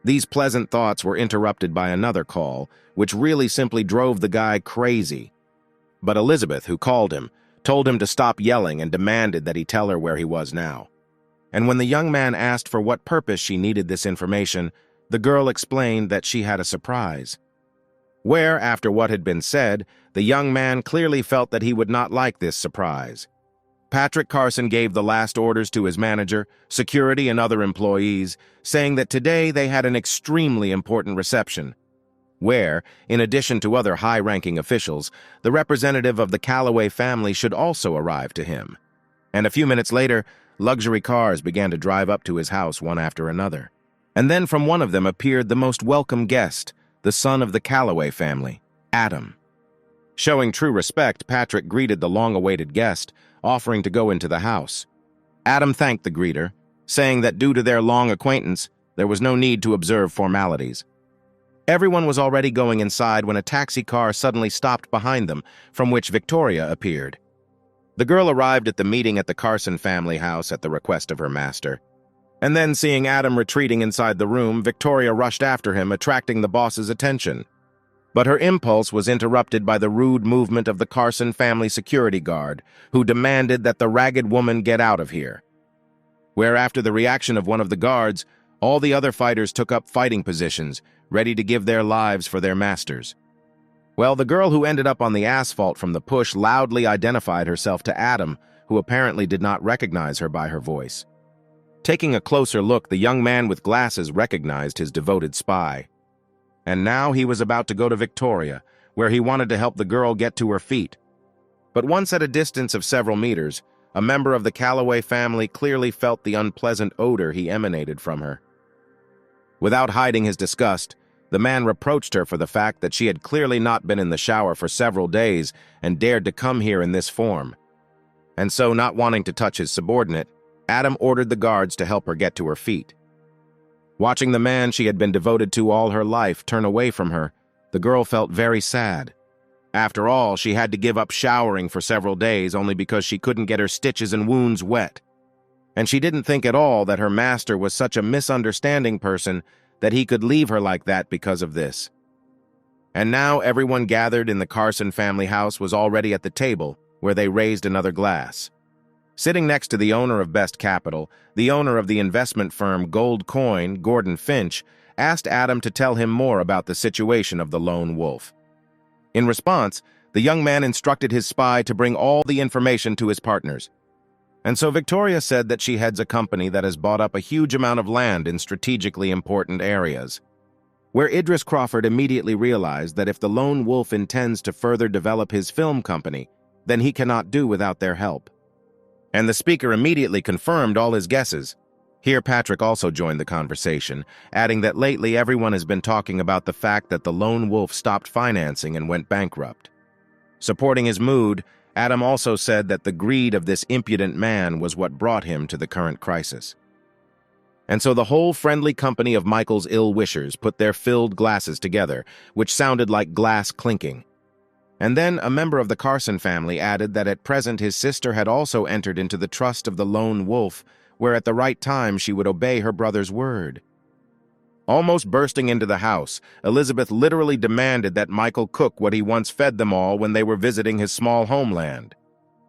These pleasant thoughts were interrupted by another call, which really simply drove the guy crazy. But Elizabeth, who called him, told him to stop yelling and demanded that he tell her where he was now. And when the young man asked for what purpose she needed this information, the girl explained that she had a surprise. Where, after what had been said, the young man clearly felt that he would not like this surprise. Patrick Carson gave the last orders to his manager, security, and other employees, saying that today they had an extremely important reception, where, in addition to other high-ranking officials, the representative of the Calloway family should also arrive to him. And a few minutes later, luxury cars began to drive up to his house one after another. And then from one of them appeared the most welcome guest, the son of the Calloway family, Adam. Showing true respect, Patrick greeted the long-awaited guest, offering to go into the house. Adam thanked the greeter, saying that due to their long acquaintance, there was no need to observe formalities. Everyone was already going inside when a taxi car suddenly stopped behind them, from which Victoria appeared. The girl arrived at the meeting at the Carson family house at the request of her master. And then, seeing Adam retreating inside the room, Victoria rushed after him, attracting the boss's attention. But her impulse was interrupted by the rude movement of the Carson family security guard, who demanded that the ragged woman get out of here. Where, after the reaction of one of the guards, all the other fighters took up fighting positions, ready to give their lives for their masters. Well, the girl who ended up on the asphalt from the push loudly identified herself to Adam, who apparently did not recognize her by her voice. Taking a closer look, the young man with glasses recognized his devoted spy. And now he was about to go to Victoria, where he wanted to help the girl get to her feet. But once at a distance of several meters, a member of the Calloway family clearly felt the unpleasant odor he emanated from her. Without hiding his disgust, the man reproached her for the fact that she had clearly not been in the shower for several days and dared to come here in this form. And so, not wanting to touch his subordinate, Adam ordered the guards to help her get to her feet. Watching the man she had been devoted to all her life turn away from her, the girl felt very sad. After all, she had to give up showering for several days only because she couldn't get her stitches and wounds wet. And she didn't think at all that her master was such a misunderstanding person that he could leave her like that because of this. And now everyone gathered in the Carson family house was already at the table, where they raised another glass. Sitting next to the owner of Best Capital, the owner of the investment firm Gold Coin, Gordon Finch, asked Adam to tell him more about the situation of the lone wolf. In response, the young man instructed his spy to bring all the information to his partners. And so Victoria said that she heads a company that has bought up a huge amount of land in strategically important areas. Where Idris Crawford immediately realized that if the lone wolf intends to further develop his film company, then he cannot do without their help. And the speaker immediately confirmed all his guesses. Here Patrick also joined the conversation, adding that lately everyone has been talking about the fact that the lone wolf stopped financing and went bankrupt. Supporting his mood, Adam also said that the greed of this impudent man was what brought him to the current crisis. And so the whole friendly company of Michael's ill-wishers put their filled glasses together, which sounded like glass clinking. And then a member of the Carson family added that at present his sister had also entered into the trust of the lone wolf, where at the right time she would obey her brother's word. Almost bursting into the house, Elizabeth literally demanded that Michael cook what he once fed them all when they were visiting his small homeland.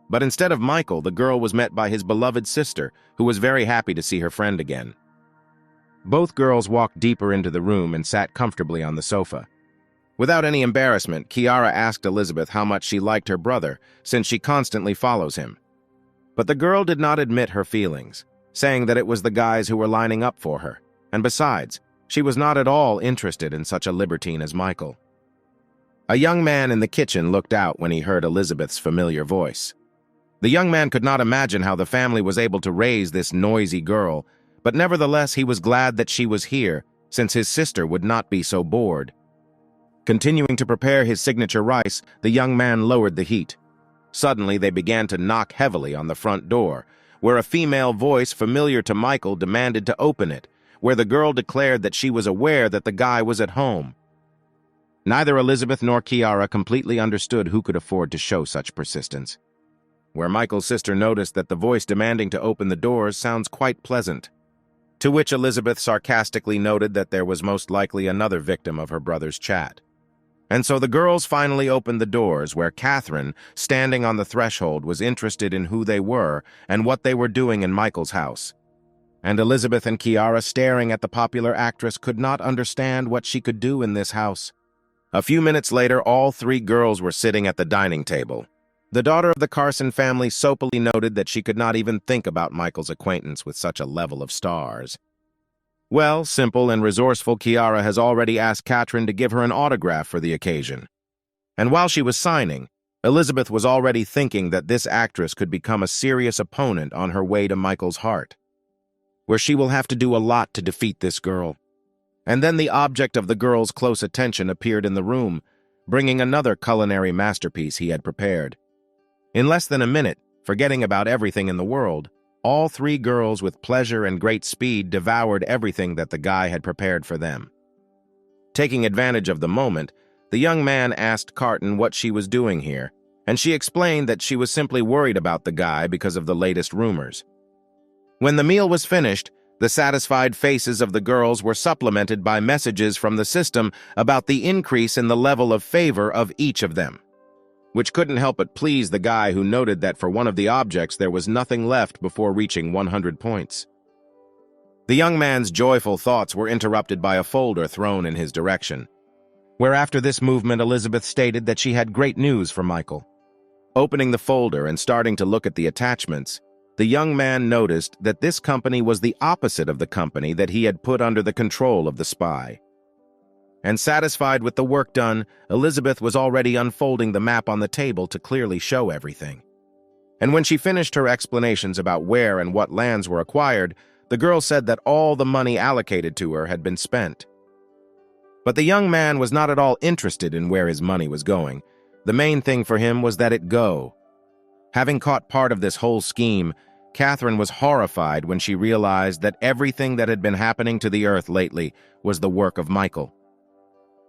But instead of Michael, the girl was met by his beloved sister, who was very happy to see her friend again. Both girls walked deeper into the room and sat comfortably on the sofa. Without any embarrassment, Kiara asked Elizabeth how much she liked her brother, since she constantly follows him. But the girl did not admit her feelings, saying that it was the guys who were lining up for her, and besides, she was not at all interested in such a libertine as Michael. A young man in the kitchen looked out when he heard Elizabeth's familiar voice. The young man could not imagine how the family was able to raise this noisy girl, but nevertheless he was glad that she was here, since his sister would not be so bored. Continuing to prepare his signature rice, the young man lowered the heat. Suddenly, they began to knock heavily on the front door, where a female voice familiar to Michael demanded to open it, where the girl declared that she was aware that the guy was at home. Neither Elizabeth nor Kiara completely understood who could afford to show such persistence. where Michael's sister noticed that the voice demanding to open the doors sounds quite pleasant, to which Elizabeth sarcastically noted that there was most likely another victim of her brother's chat. And so the girls finally opened the doors, where Catherine, standing on the threshold, was interested in who they were and what they were doing in Michael's house. And Elizabeth and Kiara, staring at the popular actress, could not understand what she could do in this house. A few minutes later, all three girls were sitting at the dining table. The daughter of the Carson family soapily noted that she could not even think about Michael's acquaintance with such a level of stars. Well, simple and resourceful Kiara has already asked Catherine to give her an autograph for the occasion. And while she was signing, Elizabeth was already thinking that this actress could become a serious opponent on her way to Michael's heart, where she will have to do a lot to defeat this girl. And then the object of the girl's close attention appeared in the room, bringing another culinary masterpiece he had prepared. In less than a minute, forgetting about everything in the world, all three girls with pleasure and great speed devoured everything that the guy had prepared for them. Taking advantage of the moment, the young man asked Carton what she was doing here, and she explained that she was simply worried about the guy because of the latest rumors. When the meal was finished, the satisfied faces of the girls were supplemented by messages from the system about the increase in the level of favor of each of them, which couldn't help but please the guy, who noted that for one of the objects there was nothing left before reaching 100 points. The young man's joyful thoughts were interrupted by a folder thrown in his direction, where after this movement Elizabeth stated that she had great news for Michael. Opening the folder and starting to look at the attachments, the young man noticed that this company was the opposite of the company that he had put under the control of the spy. And satisfied with the work done, Elizabeth was already unfolding the map on the table to clearly show everything. And when she finished her explanations about where and what lands were acquired, the girl said that all the money allocated to her had been spent. But the young man was not at all interested in where his money was going. The main thing for him was that it go. Having caught part of this whole scheme, Catherine was horrified when she realized that everything that had been happening to the earth lately was the work of Michael.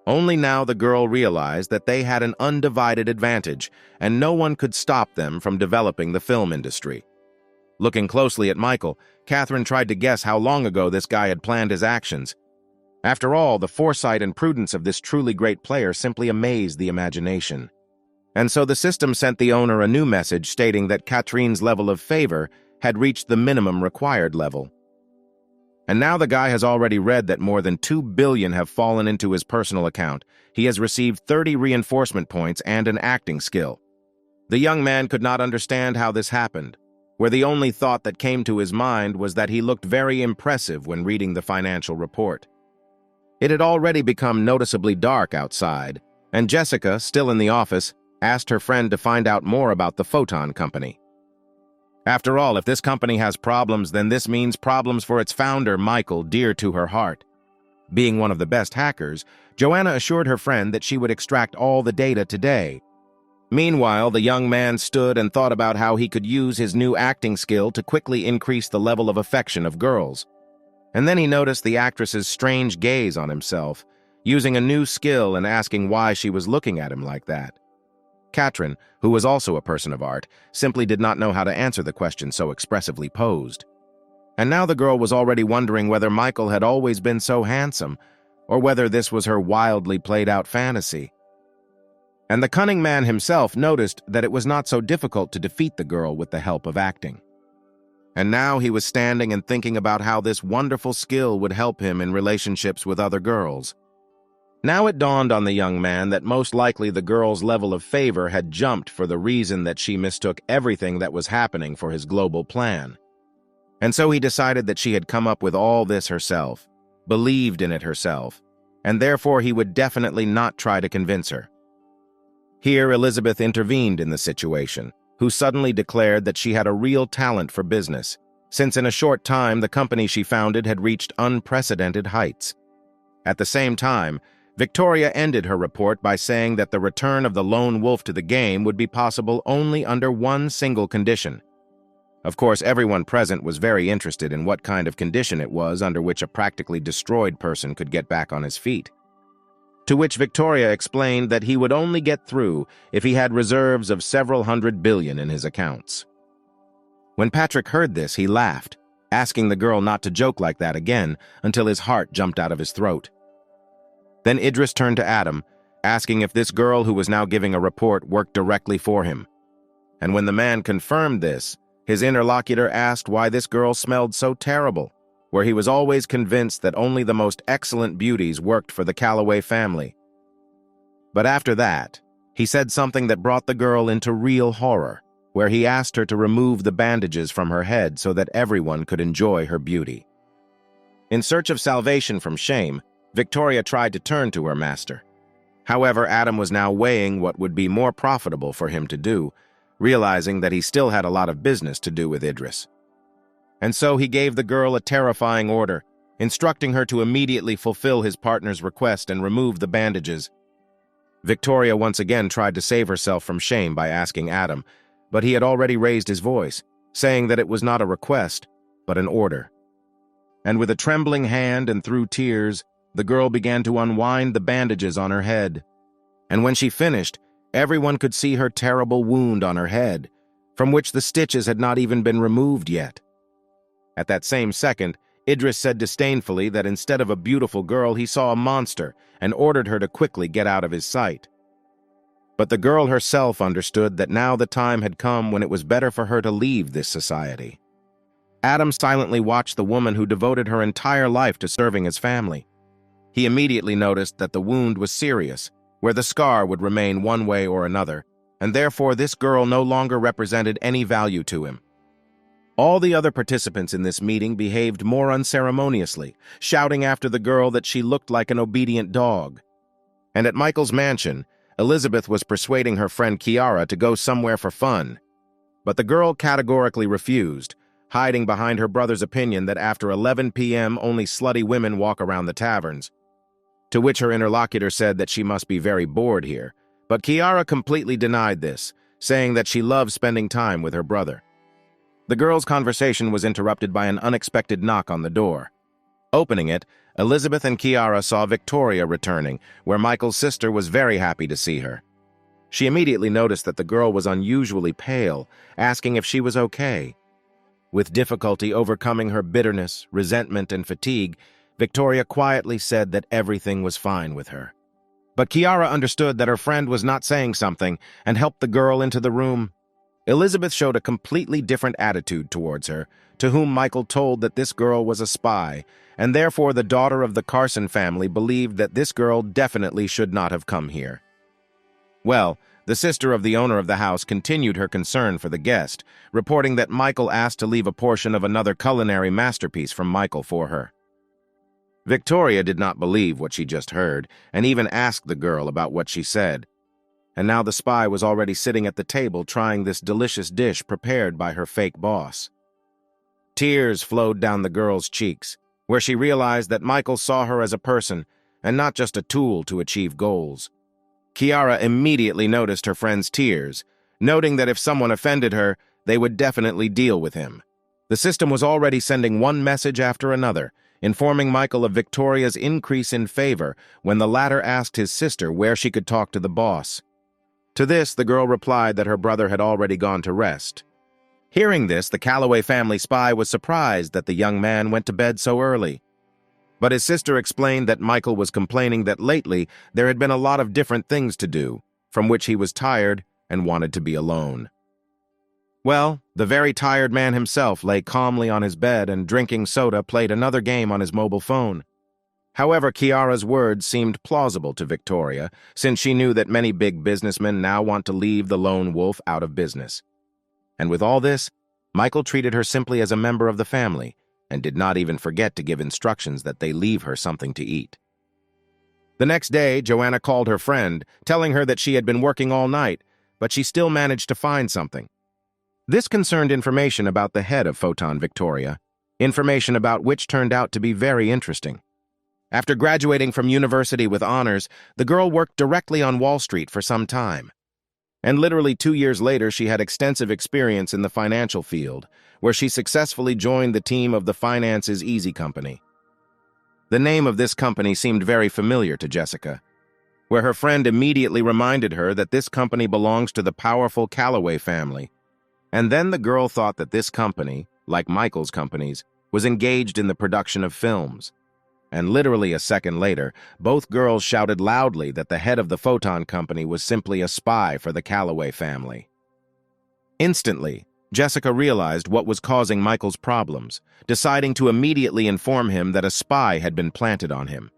Only now the girl realized that they had an undivided advantage, and no one could stop them from developing the film industry. Looking closely at Michael, Catherine tried to guess how long ago this guy had planned his actions. After all, the foresight and prudence of this truly great player simply amazed the imagination. And so the system sent the owner a new message stating that Catherine's level of favor had reached the minimum required level. And now the guy has already read that more than 2 billion have fallen into his personal account. He has received 30 reinforcement points and an acting skill. The young man could not understand how this happened, where the only thought that came to his mind was that he looked very impressive when reading the financial report. It had already become noticeably dark outside, and Jessica, still in the office, asked her friend to find out more about the Photon Company. After all, if this company has problems, then this means problems for its founder, Michael, dear to her heart. Being one of the best hackers, Joanna assured her friend that she would extract all the data today. Meanwhile, the young man stood and thought about how he could use his new acting skill to quickly increase the level of affection of girls. And then he noticed the actress's strange gaze on himself, using a new skill and asking why she was looking at him like that. Catherine, who was also a person of art, simply did not know how to answer the question so expressively posed. And now the girl was already wondering whether Michael had always been so handsome, or whether this was her wildly played-out fantasy. And the cunning man himself noticed that it was not so difficult to defeat the girl with the help of acting. And now he was standing and thinking about how this wonderful skill would help him in relationships with other girls. Now it dawned on the young man that most likely the girl's level of favor had jumped for the reason that she mistook everything that was happening for his global plan. And so he decided that she had come up with all this herself, believed in it herself, and therefore he would definitely not try to convince her. Here Elizabeth intervened in the situation, who suddenly declared that she had a real talent for business, since in a short time the company she founded had reached unprecedented heights. At the same time, Victoria ended her report by saying that the return of the lone wolf to the game would be possible only under one single condition. Of course, everyone present was very interested in what kind of condition it was under which a practically destroyed person could get back on his feet. to which Victoria explained that he would only get through if he had reserves of several hundred billion in his accounts. When Patrick heard this, he laughed, asking the girl not to joke like that again until his heart jumped out of his throat. Then Idris turned to Adam, asking if this girl who was now giving a report worked directly for him. And when the man confirmed this, his interlocutor asked why this girl smelled so terrible, where he was always convinced that only the most excellent beauties worked for the Calloway family. But after that, he said something that brought the girl into real horror, where he asked her to remove the bandages from her head so that everyone could enjoy her beauty. In search of salvation from shame, Victoria tried to turn to her master. However, Adam was now weighing what would be more profitable for him to do, realizing that he still had a lot of business to do with Idris. And so he gave the girl a terrifying order, instructing her to immediately fulfill his partner's request and remove the bandages. Victoria once again tried to save herself from shame by asking Adam, but he had already raised his voice, saying that it was not a request, but an order. And with a trembling hand and through tears, the girl began to unwind the bandages on her head. And when she finished, everyone could see her terrible wound on her head, from which the stitches had not even been removed yet. At that same second, Idris said disdainfully that instead of a beautiful girl, he saw a monster and ordered her to quickly get out of his sight. But the girl herself understood that now the time had come when it was better for her to leave this society. Adam silently watched the woman who devoted her entire life to serving his family. He immediately noticed that the wound was serious, where the scar would remain one way or another, and therefore this girl no longer represented any value to him. All the other participants in this meeting behaved more unceremoniously, shouting after the girl that she looked like an obedient dog. And at Michael's mansion, Elizabeth was persuading her friend Kiara to go somewhere for fun. But the girl categorically refused, hiding behind her brother's opinion that after 11 p.m. only slutty women walk around the taverns. To which her interlocutor said that she must be very bored here, but Kiara completely denied this, saying that she loved spending time with her brother. The girl's conversation was interrupted by an unexpected knock on the door. Opening it, Elizabeth and Kiara saw Victoria returning, where Michael's sister was very happy to see her. She immediately noticed that the girl was unusually pale, asking if she was okay. With difficulty overcoming her bitterness, resentment, and fatigue, Victoria quietly said that everything was fine with her. But Kiara understood that her friend was not saying something and helped the girl into the room. Elizabeth showed a completely different attitude towards her, to whom Michael told that this girl was a spy, and therefore the daughter of the Carson family believed that this girl definitely should not have come here. Well, the sister of the owner of the house continued her concern for the guest, reporting that Michael asked to leave a portion of another culinary masterpiece from Michael for her. Victoria did not believe what she just heard, and even asked the girl about what she said. And now the spy was already sitting at the table trying this delicious dish prepared by her fake boss. Tears flowed down the girl's cheeks, where she realized that Michael saw her as a person and not just a tool to achieve goals. Kiara immediately noticed her friend's tears, noting that if someone offended her, they would definitely deal with him. The system was already sending one message after another, informing Michael of Victoria's increase in favor when the latter asked his sister where she could talk to the boss. To this, the girl replied that her brother had already gone to rest. Hearing this, the Calloway family spy was surprised that the young man went to bed so early. But his sister explained that Michael was complaining that lately there had been a lot of different things to do, from which he was tired and wanted to be alone. Well, the very tired man himself lay calmly on his bed and drinking soda played another game on his mobile phone. However, Kiara's words seemed plausible to Victoria, since she knew that many big businessmen now want to leave the lone wolf out of business. And with all this, Michael treated her simply as a member of the family, and did not even forget to give instructions that they leave her something to eat. The next day, Joanna called her friend, telling her that she had been working all night, but she still managed to find something. This concerned information about the head of Photon Victoria, information about which turned out to be very interesting. After graduating from university with honors, the girl worked directly on Wall Street for some time. And literally 2 years later, she had extensive experience in the financial field, where she successfully joined the team of the Finance's Easy Company. The name of this company seemed very familiar to Jessica, where her friend immediately reminded her that this company belongs to the powerful Calloway family. And then the girl thought that this company, like Michael's companies, was engaged in the production of films. And literally a second later, both girls shouted loudly that the head of the photon company was simply a spy for the Calloway family. Instantly, Jessica realized what was causing Michael's problems, deciding to immediately inform him that a spy had been planted on him.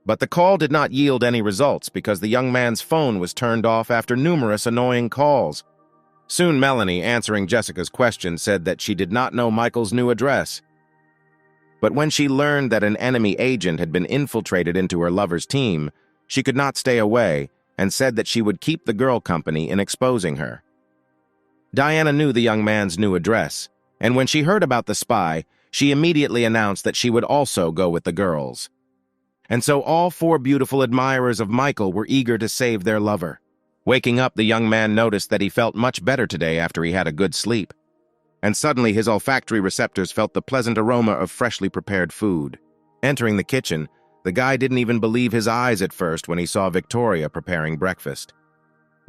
But the call did not yield any results because the young man's phone was turned off after numerous annoying calls. Soon Melanie, answering Jessica's question, said that she did not know Michael's new address. But when she learned that an enemy agent had been infiltrated into her lover's team, she could not stay away and said that she would keep the girl company in exposing her. Diana knew the young man's new address, and when she heard about the spy, she immediately announced that she would also go with the girls. And so all four beautiful admirers of Michael were eager to save their lover. Waking up, the young man noticed that he felt much better today after he had a good sleep. And suddenly his olfactory receptors felt the pleasant aroma of freshly prepared food. Entering the kitchen, the guy didn't even believe his eyes at first when he saw Victoria preparing breakfast.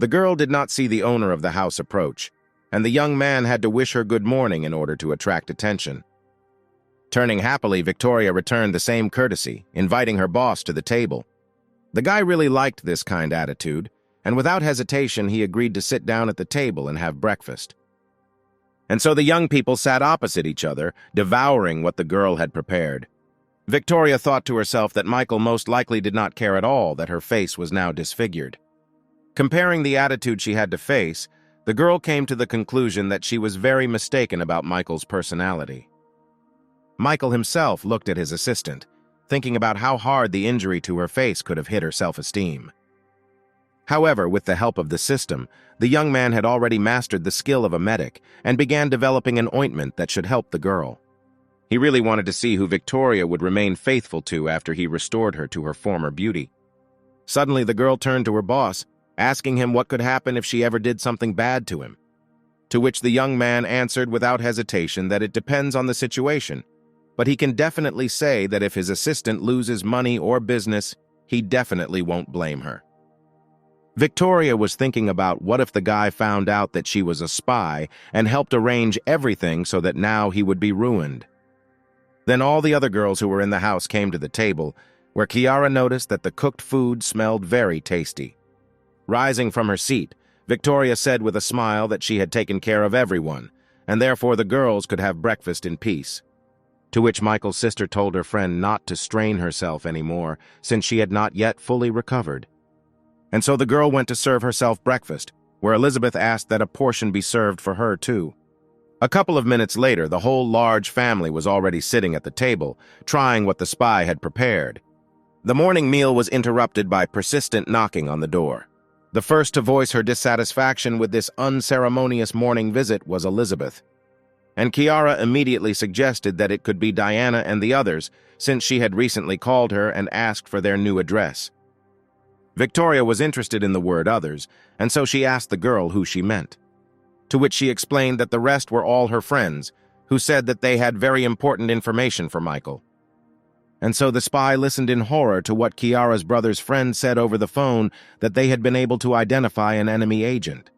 The girl did not see the owner of the house approach, and the young man had to wish her good morning in order to attract attention. Turning happily, Victoria returned the same courtesy, inviting her boss to the table. The guy really liked this kind attitude, and without hesitation he agreed to sit down at the table and have breakfast. And so the young people sat opposite each other, devouring what the girl had prepared. Victoria thought to herself that Michael most likely did not care at all that her face was now disfigured. Comparing the attitude she had to face, the girl came to the conclusion that she was very mistaken about Michael's personality. Michael himself looked at his assistant, thinking about how hard the injury to her face could have hit her self-esteem. However, with the help of the system, the young man had already mastered the skill of a medic and began developing an ointment that should help the girl. He really wanted to see who Victoria would remain faithful to after he restored her to her former beauty. Suddenly, the girl turned to her boss, asking him what could happen if she ever did something bad to him. To which the young man answered without hesitation that it depends on the situation, but he can definitely say that if his assistant loses money or business, he definitely won't blame her. Victoria was thinking about what if the guy found out that she was a spy and helped arrange everything so that now he would be ruined. Then all the other girls who were in the house came to the table, where Kiara noticed that the cooked food smelled very tasty. Rising from her seat, Victoria said with a smile that she had taken care of everyone, and therefore the girls could have breakfast in peace. To which Michael's sister told her friend not to strain herself anymore, since she had not yet fully recovered. And so the girl went to serve herself breakfast, where Elizabeth asked that a portion be served for her too. A couple of minutes later, the whole large family was already sitting at the table, trying what the spy had prepared. The morning meal was interrupted by persistent knocking on the door. The first to voice her dissatisfaction with this unceremonious morning visit was Elizabeth. And Kiara immediately suggested that it could be Diana and the others, since she had recently called her and asked for their new address. Victoria was interested in the word others, and so she asked the girl who she meant. To which she explained that the rest were all her friends, who said that they had very important information for Michael. And so the spy listened in horror to what Kiara's brother's friend said over the phone, that they had been able to identify an enemy agent.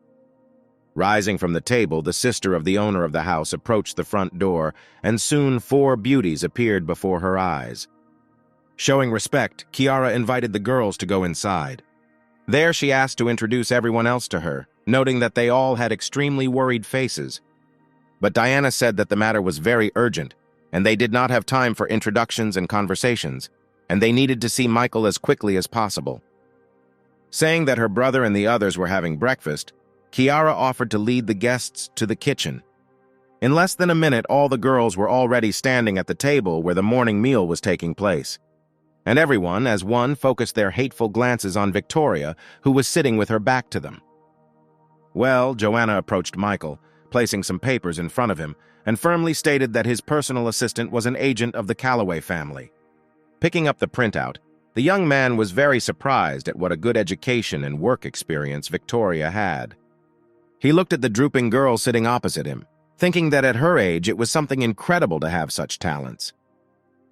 Rising from the table, the sister of the owner of the house approached the front door, and soon 4 beauties appeared before her eyes. Showing respect, Kiara invited the girls to go inside. There she asked to introduce everyone else to her, noting that they all had extremely worried faces. But Diana said that the matter was very urgent, and they did not have time for introductions and conversations, and they needed to see Michael as quickly as possible. Saying that her brother and the others were having breakfast, Kiara offered to lead the guests to the kitchen. In less than a minute, all the girls were already standing at the table where the morning meal was taking place. And everyone, as one, focused their hateful glances on Victoria, who was sitting with her back to them. Well, Joanna approached Michael, placing some papers in front of him, and firmly stated that his personal assistant was an agent of the Calloway family. Picking up the printout, the young man was very surprised at what a good education and work experience Victoria had. He looked at the drooping girl sitting opposite him, thinking that at her age it was something incredible to have such talents.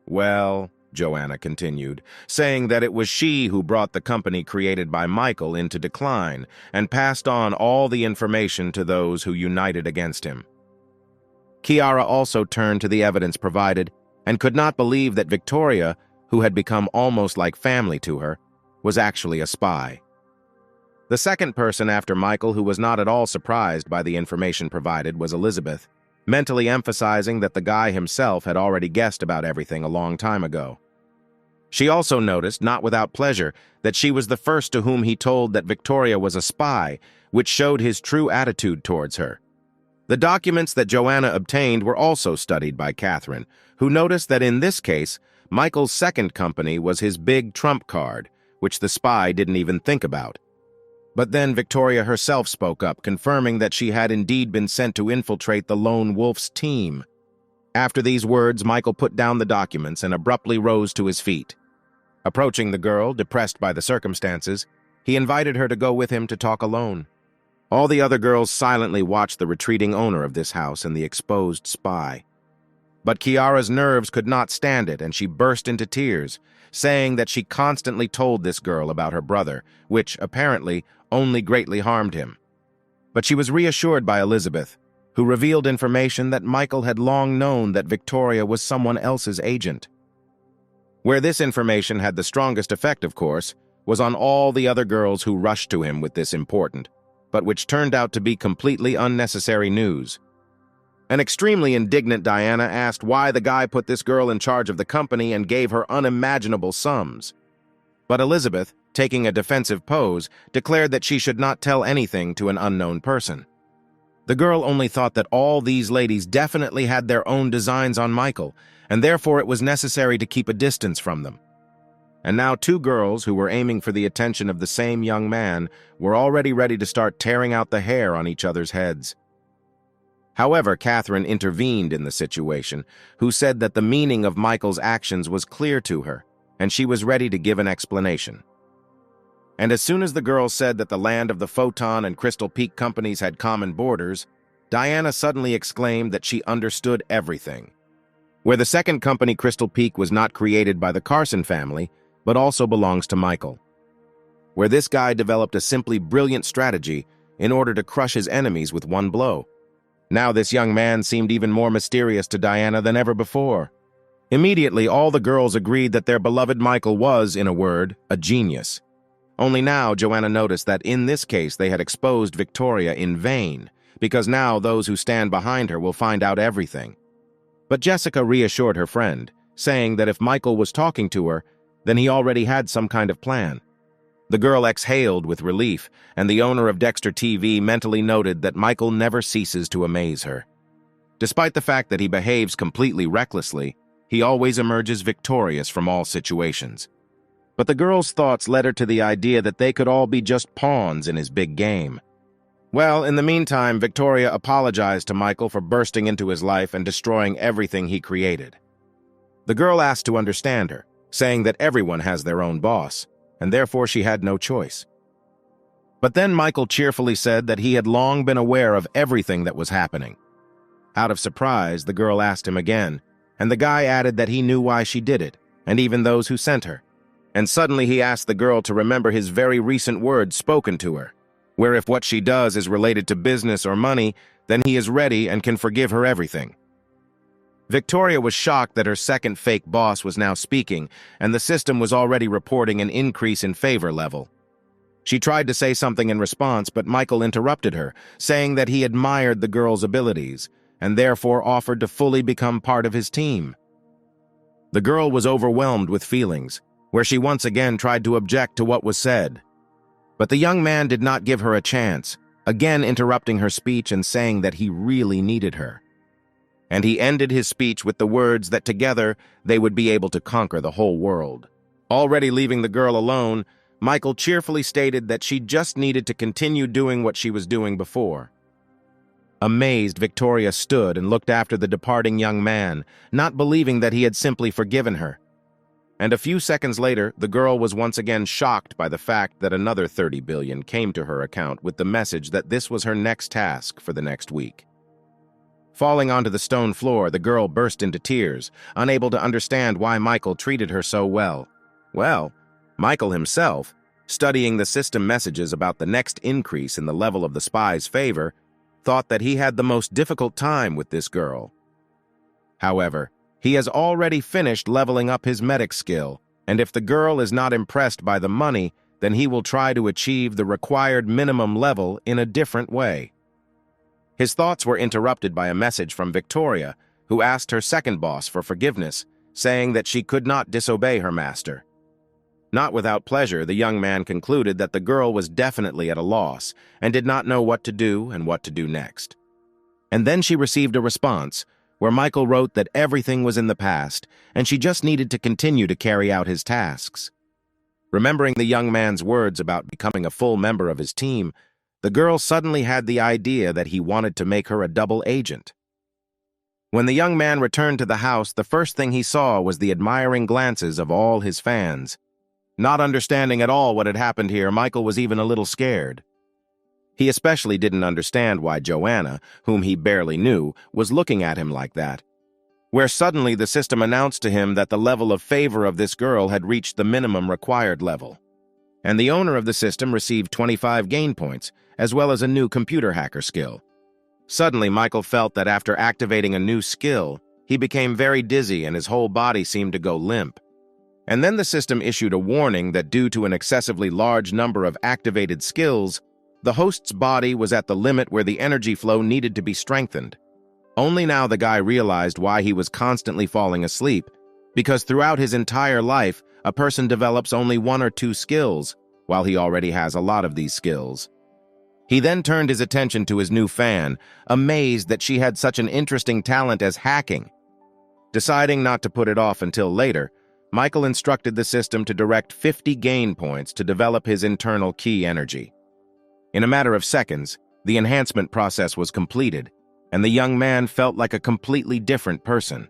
Well, Joanna continued, saying that it was she who brought the company created by Michael into decline and passed on all the information to those who united against him. Kiara also turned to the evidence provided and could not believe that Victoria, who had become almost like family to her, was actually a spy. The second person after Michael who was not at all surprised by the information provided was Elizabeth, mentally emphasizing that the guy himself had already guessed about everything a long time ago. She also noticed, not without pleasure, that she was the first to whom he told that Victoria was a spy, which showed his true attitude towards her. The documents that Joanna obtained were also studied by Catherine, who noticed that in this case, Michael's second company was his big trump card, which the spy didn't even think about. But then Victoria herself spoke up, confirming that she had indeed been sent to infiltrate the Lone Wolf's team. After these words, Michael put down the documents and abruptly rose to his feet. Approaching the girl, depressed by the circumstances, he invited her to go with him to talk alone. All the other girls silently watched the retreating owner of this house and the exposed spy. But Kiara's nerves could not stand it, and she burst into tears, saying that she constantly told this girl about her brother, which, apparently, only greatly harmed him. But she was reassured by Elizabeth, who revealed information that Michael had long known that Victoria was someone else's agent. Where this information had the strongest effect, of course, was on all the other girls who rushed to him with this important, but which turned out to be completely unnecessary news. An extremely indignant Diana asked why the guy put this girl in charge of the company and gave her unimaginable sums. But Elizabeth, taking a defensive pose, declared that she should not tell anything to an unknown person. The girl only thought that all these ladies definitely had their own designs on Michael, and therefore it was necessary to keep a distance from them. And now two girls who were aiming for the attention of the same young man were already ready to start tearing out the hair on each other's heads. However, Catherine intervened in the situation, who said that the meaning of Michael's actions was clear to her, and she was ready to give an explanation. And as soon as the girls said that the land of the Photon and Crystal Peak companies had common borders, Diana suddenly exclaimed that she understood everything. Where the second company, Crystal Peak, was not created by the Carson family, but also belongs to Michael. Where this guy developed a simply brilliant strategy in order to crush his enemies with one blow. Now this young man seemed even more mysterious to Diana than ever before. Immediately, all the girls agreed that their beloved Michael was, in a word, a genius. Only now Joanna noticed that in this case they had exposed Victoria in vain, because now those who stand behind her will find out everything. But Jessica reassured her friend, saying that if Michael was talking to her, then he already had some kind of plan. The girl exhaled with relief, and the owner of Dexter TV mentally noted that Michael never ceases to amaze her. Despite the fact that he behaves completely recklessly, he always emerges victorious from all situations. But the girl's thoughts led her to the idea that they could all be just pawns in his big game. Well, in the meantime, Victoria apologized to Michael for bursting into his life and destroying everything he created. The girl asked to understand her, saying that everyone has their own boss, and therefore she had no choice. But then Michael cheerfully said that he had long been aware of everything that was happening. Out of surprise, the girl asked him again, and the guy added that he knew why she did it, and even those who sent her. And suddenly he asked the girl to remember his very recent words spoken to her, where if what she does is related to business or money, then he is ready and can forgive her everything. Victoria was shocked that her second fake boss was now speaking, and the system was already reporting an increase in favor level. She tried to say something in response, but Michael interrupted her, saying that he admired the girl's abilities, and therefore offered to fully become part of his team. The girl was overwhelmed with feelings, where she once again tried to object to what was said. But the young man did not give her a chance, again interrupting her speech and saying that he really needed her. And he ended his speech with the words that together they would be able to conquer the whole world. Already leaving the girl alone, Michael cheerfully stated that she just needed to continue doing what she was doing before. Amazed, Victoria stood and looked after the departing young man, not believing that he had simply forgiven her. And a few seconds later, the girl was once again shocked by the fact that another 30 billion came to her account with the message that this was her next task for the next week. Falling onto the stone floor, the girl burst into tears, unable to understand why Michael treated her so well. Well, Michael himself, studying the system messages about the next increase in the level of the spy's favor, thought that he had the most difficult time with this girl. However, he has already finished leveling up his medic skill, and if the girl is not impressed by the money, then he will try to achieve the required minimum level in a different way. His thoughts were interrupted by a message from Victoria, who asked her second boss for forgiveness, saying that she could not disobey her master. Not without pleasure, the young man concluded that the girl was definitely at a loss and did not know what to do and what to do next. And then she received a response, where Michael wrote that everything was in the past and she just needed to continue to carry out his tasks. Remembering the young man's words about becoming a full member of his team, the girl suddenly had the idea that he wanted to make her a double agent. When the young man returned to the house, the first thing he saw was the admiring glances of all his fans. Not understanding at all what had happened here, Michael was even a little scared. He especially didn't understand why Joanna, whom he barely knew, was looking at him like that. Where suddenly the system announced to him that the level of favor of this girl had reached the minimum required level. And the owner of the system received 25 gain points, as well as a new computer hacker skill. Suddenly, Michael felt that after activating a new skill, he became very dizzy and his whole body seemed to go limp. And then the system issued a warning that due to an excessively large number of activated skills, the host's body was at the limit where the energy flow needed to be strengthened. Only now the guy realized why he was constantly falling asleep, because throughout his entire life, a person develops only 1 or 2 skills, while he already has a lot of these skills. He then turned his attention to his new fan, amazed that she had such an interesting talent as hacking. Deciding not to put it off until later, Michael instructed the system to direct 50 gain points to develop his internal key energy. In a matter of seconds, the enhancement process was completed, and the young man felt like a completely different person.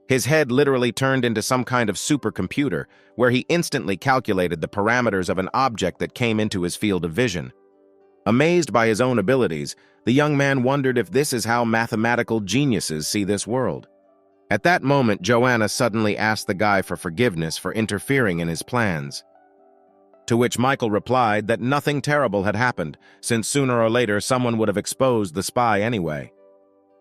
His head literally turned into some kind of supercomputer, where he instantly calculated the parameters of an object that came into his field of vision. Amazed by his own abilities, the young man wondered if this is how mathematical geniuses see this world. At that moment, Joanna suddenly asked the guy for forgiveness for interfering in his plans. To which Michael replied that nothing terrible had happened, since sooner or later someone would have exposed the spy anyway.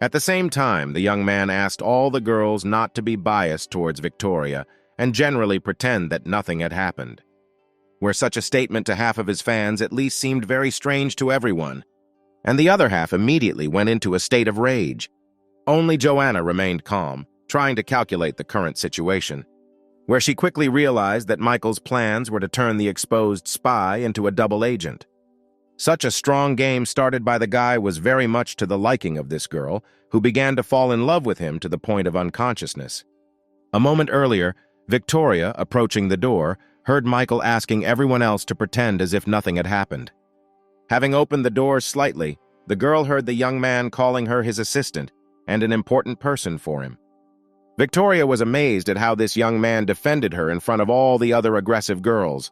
At the same time, the young man asked all the girls not to be biased towards Victoria and generally pretend that nothing had happened. Where such a statement to half of his fans at least seemed very strange to everyone, and the other half immediately went into a state of rage. Only Joanna remained calm, trying to calculate the current situation, where she quickly realized that Michael's plans were to turn the exposed spy into a double agent. Such a strong game started by the guy was very much to the liking of this girl, who began to fall in love with him to the point of unconsciousness. A moment earlier, Victoria, approaching the door, heard Michael asking everyone else to pretend as if nothing had happened. Having opened the door slightly, the girl heard the young man calling her his assistant and an important person for him. Victoria was amazed at how this young man defended her in front of all the other aggressive girls.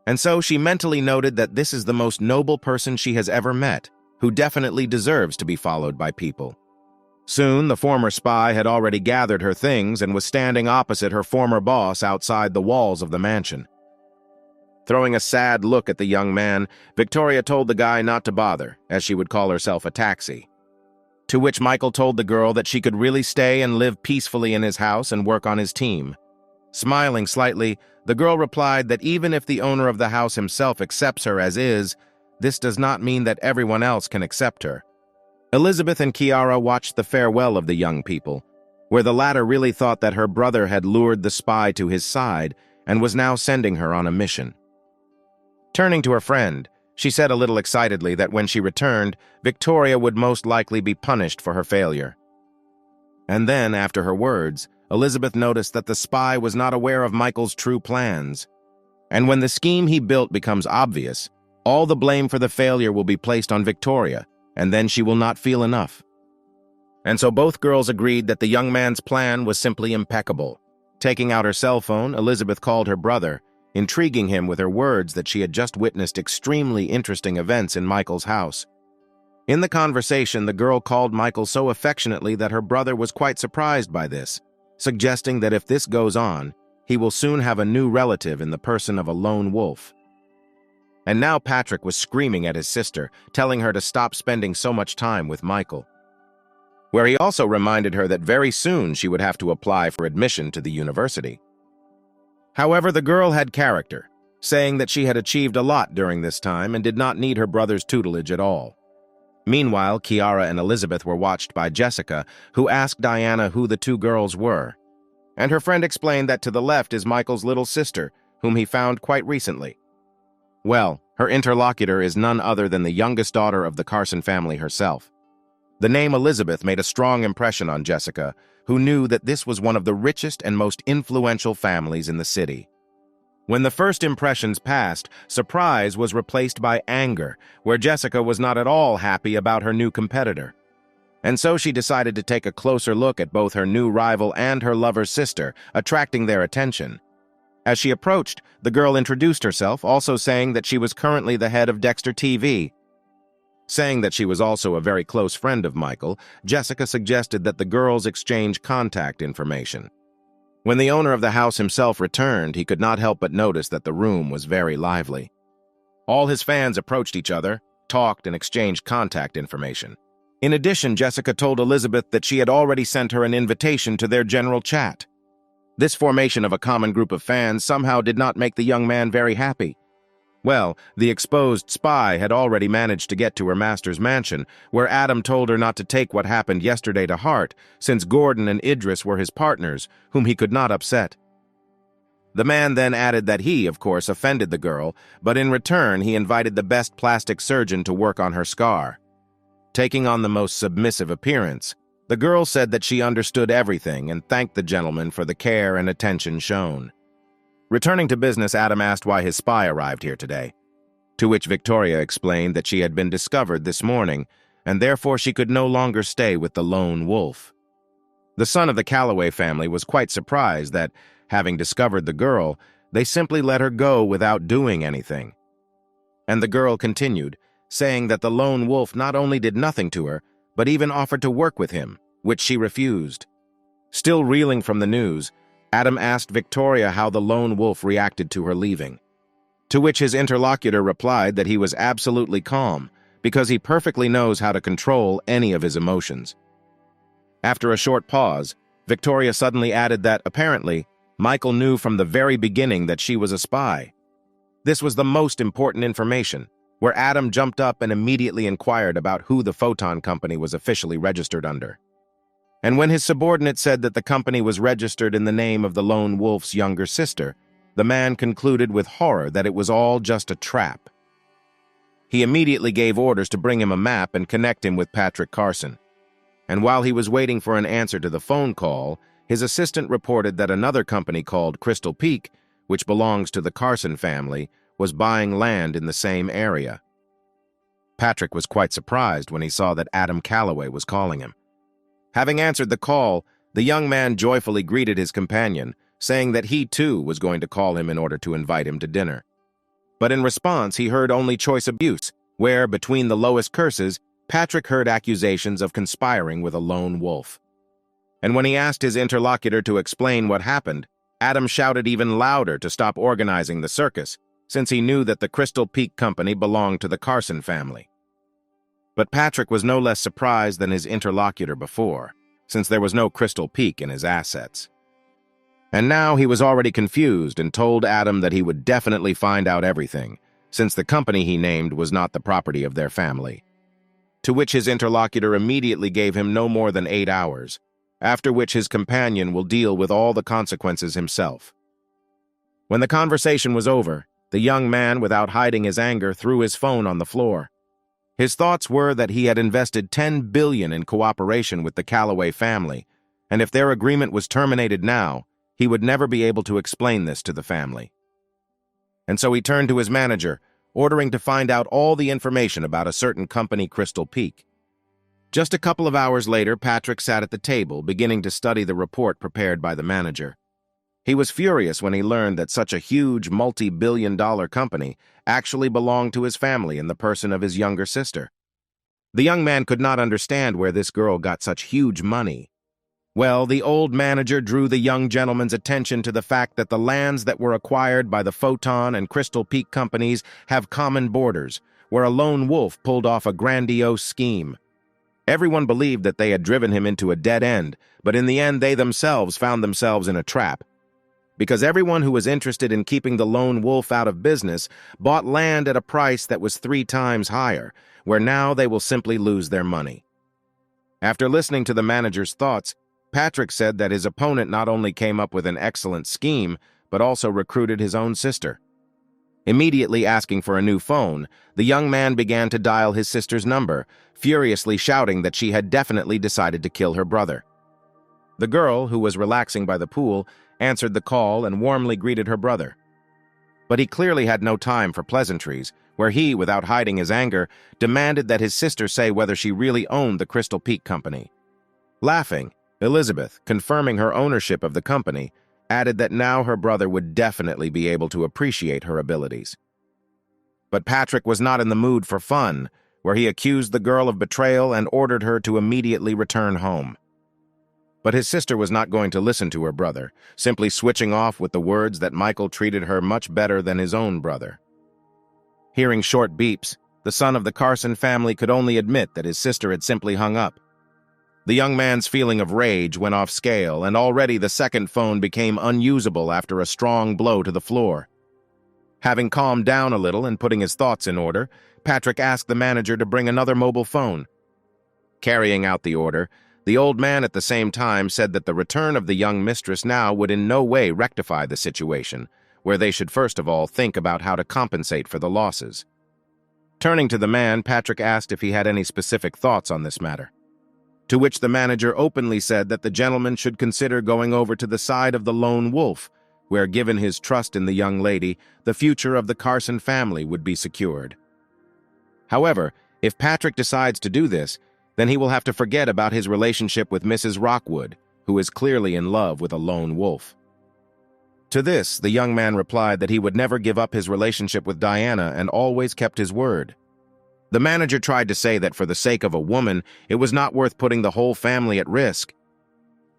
And so she mentally noted that this is the most noble person she has ever met, who definitely deserves to be followed by people. Soon, the former spy had already gathered her things and was standing opposite her former boss outside the walls of the mansion. Throwing a sad look at the young man, Victoria told the guy not to bother, as she would call herself a taxi. To which Michael told the girl that she could really stay and live peacefully in his house and work on his team. Smiling slightly, the girl replied that even if the owner of the house himself accepts her as is, this does not mean that everyone else can accept her. Elizabeth and Kiara watched the farewell of the young people, where the latter really thought that her brother had lured the spy to his side and was now sending her on a mission. Turning to her friend, she said a little excitedly that when she returned, Victoria would most likely be punished for her failure. And then, after her words, Elizabeth noticed that the spy was not aware of Michael's true plans. And when the scheme he built becomes obvious, all the blame for the failure will be placed on Victoria, and then she will not feel enough. And so both girls agreed that the young man's plan was simply impeccable. Taking out her cell phone, Elizabeth called her brother, intriguing him with her words that she had just witnessed extremely interesting events in Michael's house. In the conversation, the girl called Michael so affectionately that her brother was quite surprised by this, suggesting that if this goes on, he will soon have a new relative in the person of a lone wolf. And now Patrick was screaming at his sister, telling her to stop spending so much time with Michael, where he also reminded her that very soon she would have to apply for admission to the university. However, the girl had character, saying that she had achieved a lot during this time and did not need her brother's tutelage at all. Meanwhile, Kiara and Elizabeth were watched by Jessica, who asked Diana who the two girls were. And her friend explained that to the left is Michael's little sister, whom he found quite recently. Well, her interlocutor is none other than the youngest daughter of the Carson family herself. The name Elizabeth made a strong impression on Jessica, who knew that this was one of the richest and most influential families in the city. When the first impressions passed, surprise was replaced by anger, where Jessica was not at all happy about her new competitor. And so she decided to take a closer look at both her new rival and her lover's sister, attracting their attention. As she approached, the girl introduced herself, also saying that she was currently the head of Dexter TV. Saying that she was also a very close friend of Michael, Jessica suggested that the girls exchange contact information. When the owner of the house himself returned, he could not help but notice that the room was very lively. All his fans approached each other, talked, and exchanged contact information. In addition, Jessica told Elizabeth that she had already sent her an invitation to their general chat. This formation of a common group of fans somehow did not make the young man very happy. Well, the exposed spy had already managed to get to her master's mansion, where Adam told her not to take what happened yesterday to heart, since Gordon and Idris were his partners, whom he could not upset. The man then added that he, of course, offended the girl, but in return he invited the best plastic surgeon to work on her scar. Taking on the most submissive appearance, the girl said that she understood everything and thanked the gentleman for the care and attention shown. Returning to business, Adam asked why his spy arrived here today, to which Victoria explained that she had been discovered this morning, and therefore she could no longer stay with the lone wolf. The son of the Calloway family was quite surprised that, having discovered the girl, they simply let her go without doing anything. And the girl continued, saying that the lone wolf not only did nothing to her, but even offered to work with him, which she refused. Still reeling from the news, Adam asked Victoria how the lone wolf reacted to her leaving, to which his interlocutor replied that he was absolutely calm because he perfectly knows how to control any of his emotions. After a short pause, Victoria suddenly added that, apparently, Michael knew from the very beginning that she was a spy. This was the most important information, where Adam jumped up and immediately inquired about who the photon company was officially registered under. And when his subordinate said that the company was registered in the name of the lone wolf's younger sister, the man concluded with horror that it was all just a trap. He immediately gave orders to bring him a map and connect him with Patrick Carson. And while he was waiting for an answer to the phone call, his assistant reported that another company called Crystal Peak, which belongs to the Carson family, was buying land in the same area. Patrick was quite surprised when he saw that Adam Calloway was calling him. Having answered the call, the young man joyfully greeted his companion, saying that he too was going to call him in order to invite him to dinner. But in response, he heard only choice abuse, where, between the lowest curses, Patrick heard accusations of conspiring with a lone wolf. And when he asked his interlocutor to explain what happened, Adam shouted even louder to stop organizing the circus, since he knew that the Crystal Peak Company belonged to the Carson family. But Patrick was no less surprised than his interlocutor before, since there was no Crystal Peak in his assets. And now he was already confused and told Adam that he would definitely find out everything, since the company he named was not the property of their family. To which his interlocutor immediately gave him no more than 8 hours, after which his companion will deal with all the consequences himself. When the conversation was over, the young man, without hiding his anger, threw his phone on the floor. His thoughts were that he had invested $10 billion in cooperation with the Calloway family, and if their agreement was terminated now, he would never be able to explain this to the family. And so he turned to his manager, ordering to find out all the information about a certain company, Crystal Peak. Just a couple of hours later, Patrick sat at the table, beginning to study the report prepared by the manager. He was furious when he learned that such a huge, multi-billion-dollar company actually belonged to his family in the person of his younger sister. The young man could not understand where this girl got such huge money. Well, the old manager drew the young gentleman's attention to the fact that the lands that were acquired by the Photon and Crystal Peak companies have common borders, where a lone wolf pulled off a grandiose scheme. Everyone believed that they had driven him into a dead end, but in the end they themselves found themselves in a trap. Because everyone who was interested in keeping the lone wolf out of business bought land at a price that was 3 times higher, where now they will simply lose their money. After listening to the manager's thoughts, Patrick said that his opponent not only came up with an excellent scheme, but also recruited his own sister. Immediately asking for a new phone, the young man began to dial his sister's number, furiously shouting that she had definitely decided to kill her brother. The girl, who was relaxing by the pool, answered the call and warmly greeted her brother. But he clearly had no time for pleasantries, where he, without hiding his anger, demanded that his sister say whether she really owned the Crystal Peak Company. Laughing, Elizabeth, confirming her ownership of the company, added that now her brother would definitely be able to appreciate her abilities. But Patrick was not in the mood for fun, where he accused the girl of betrayal and ordered her to immediately return home. But his sister was not going to listen to her brother, simply switching off with the words that Michael treated her much better than his own brother. Hearing short beeps, the son of the Carson family could only admit that his sister had simply hung up. The young man's feeling of rage went off scale, and already the second phone became unusable after a strong blow to the floor. Having calmed down a little and putting his thoughts in order, Patrick asked the manager to bring another mobile phone. Carrying out the order, the old man at the same time said that the return of the young mistress now would in no way rectify the situation, where they should first of all think about how to compensate for the losses. Turning to the man, Patrick asked if he had any specific thoughts on this matter. To which the manager openly said that the gentleman should consider going over to the side of the lone wolf, where, given his trust in the young lady, the future of the Carson family would be secured. However, if Patrick decides to do this, then he will have to forget about his relationship with Mrs. Rockwood, who is clearly in love with a lone wolf. To this, the young man replied that he would never give up his relationship with Diana and always kept his word. The manager tried to say that for the sake of a woman, it was not worth putting the whole family at risk.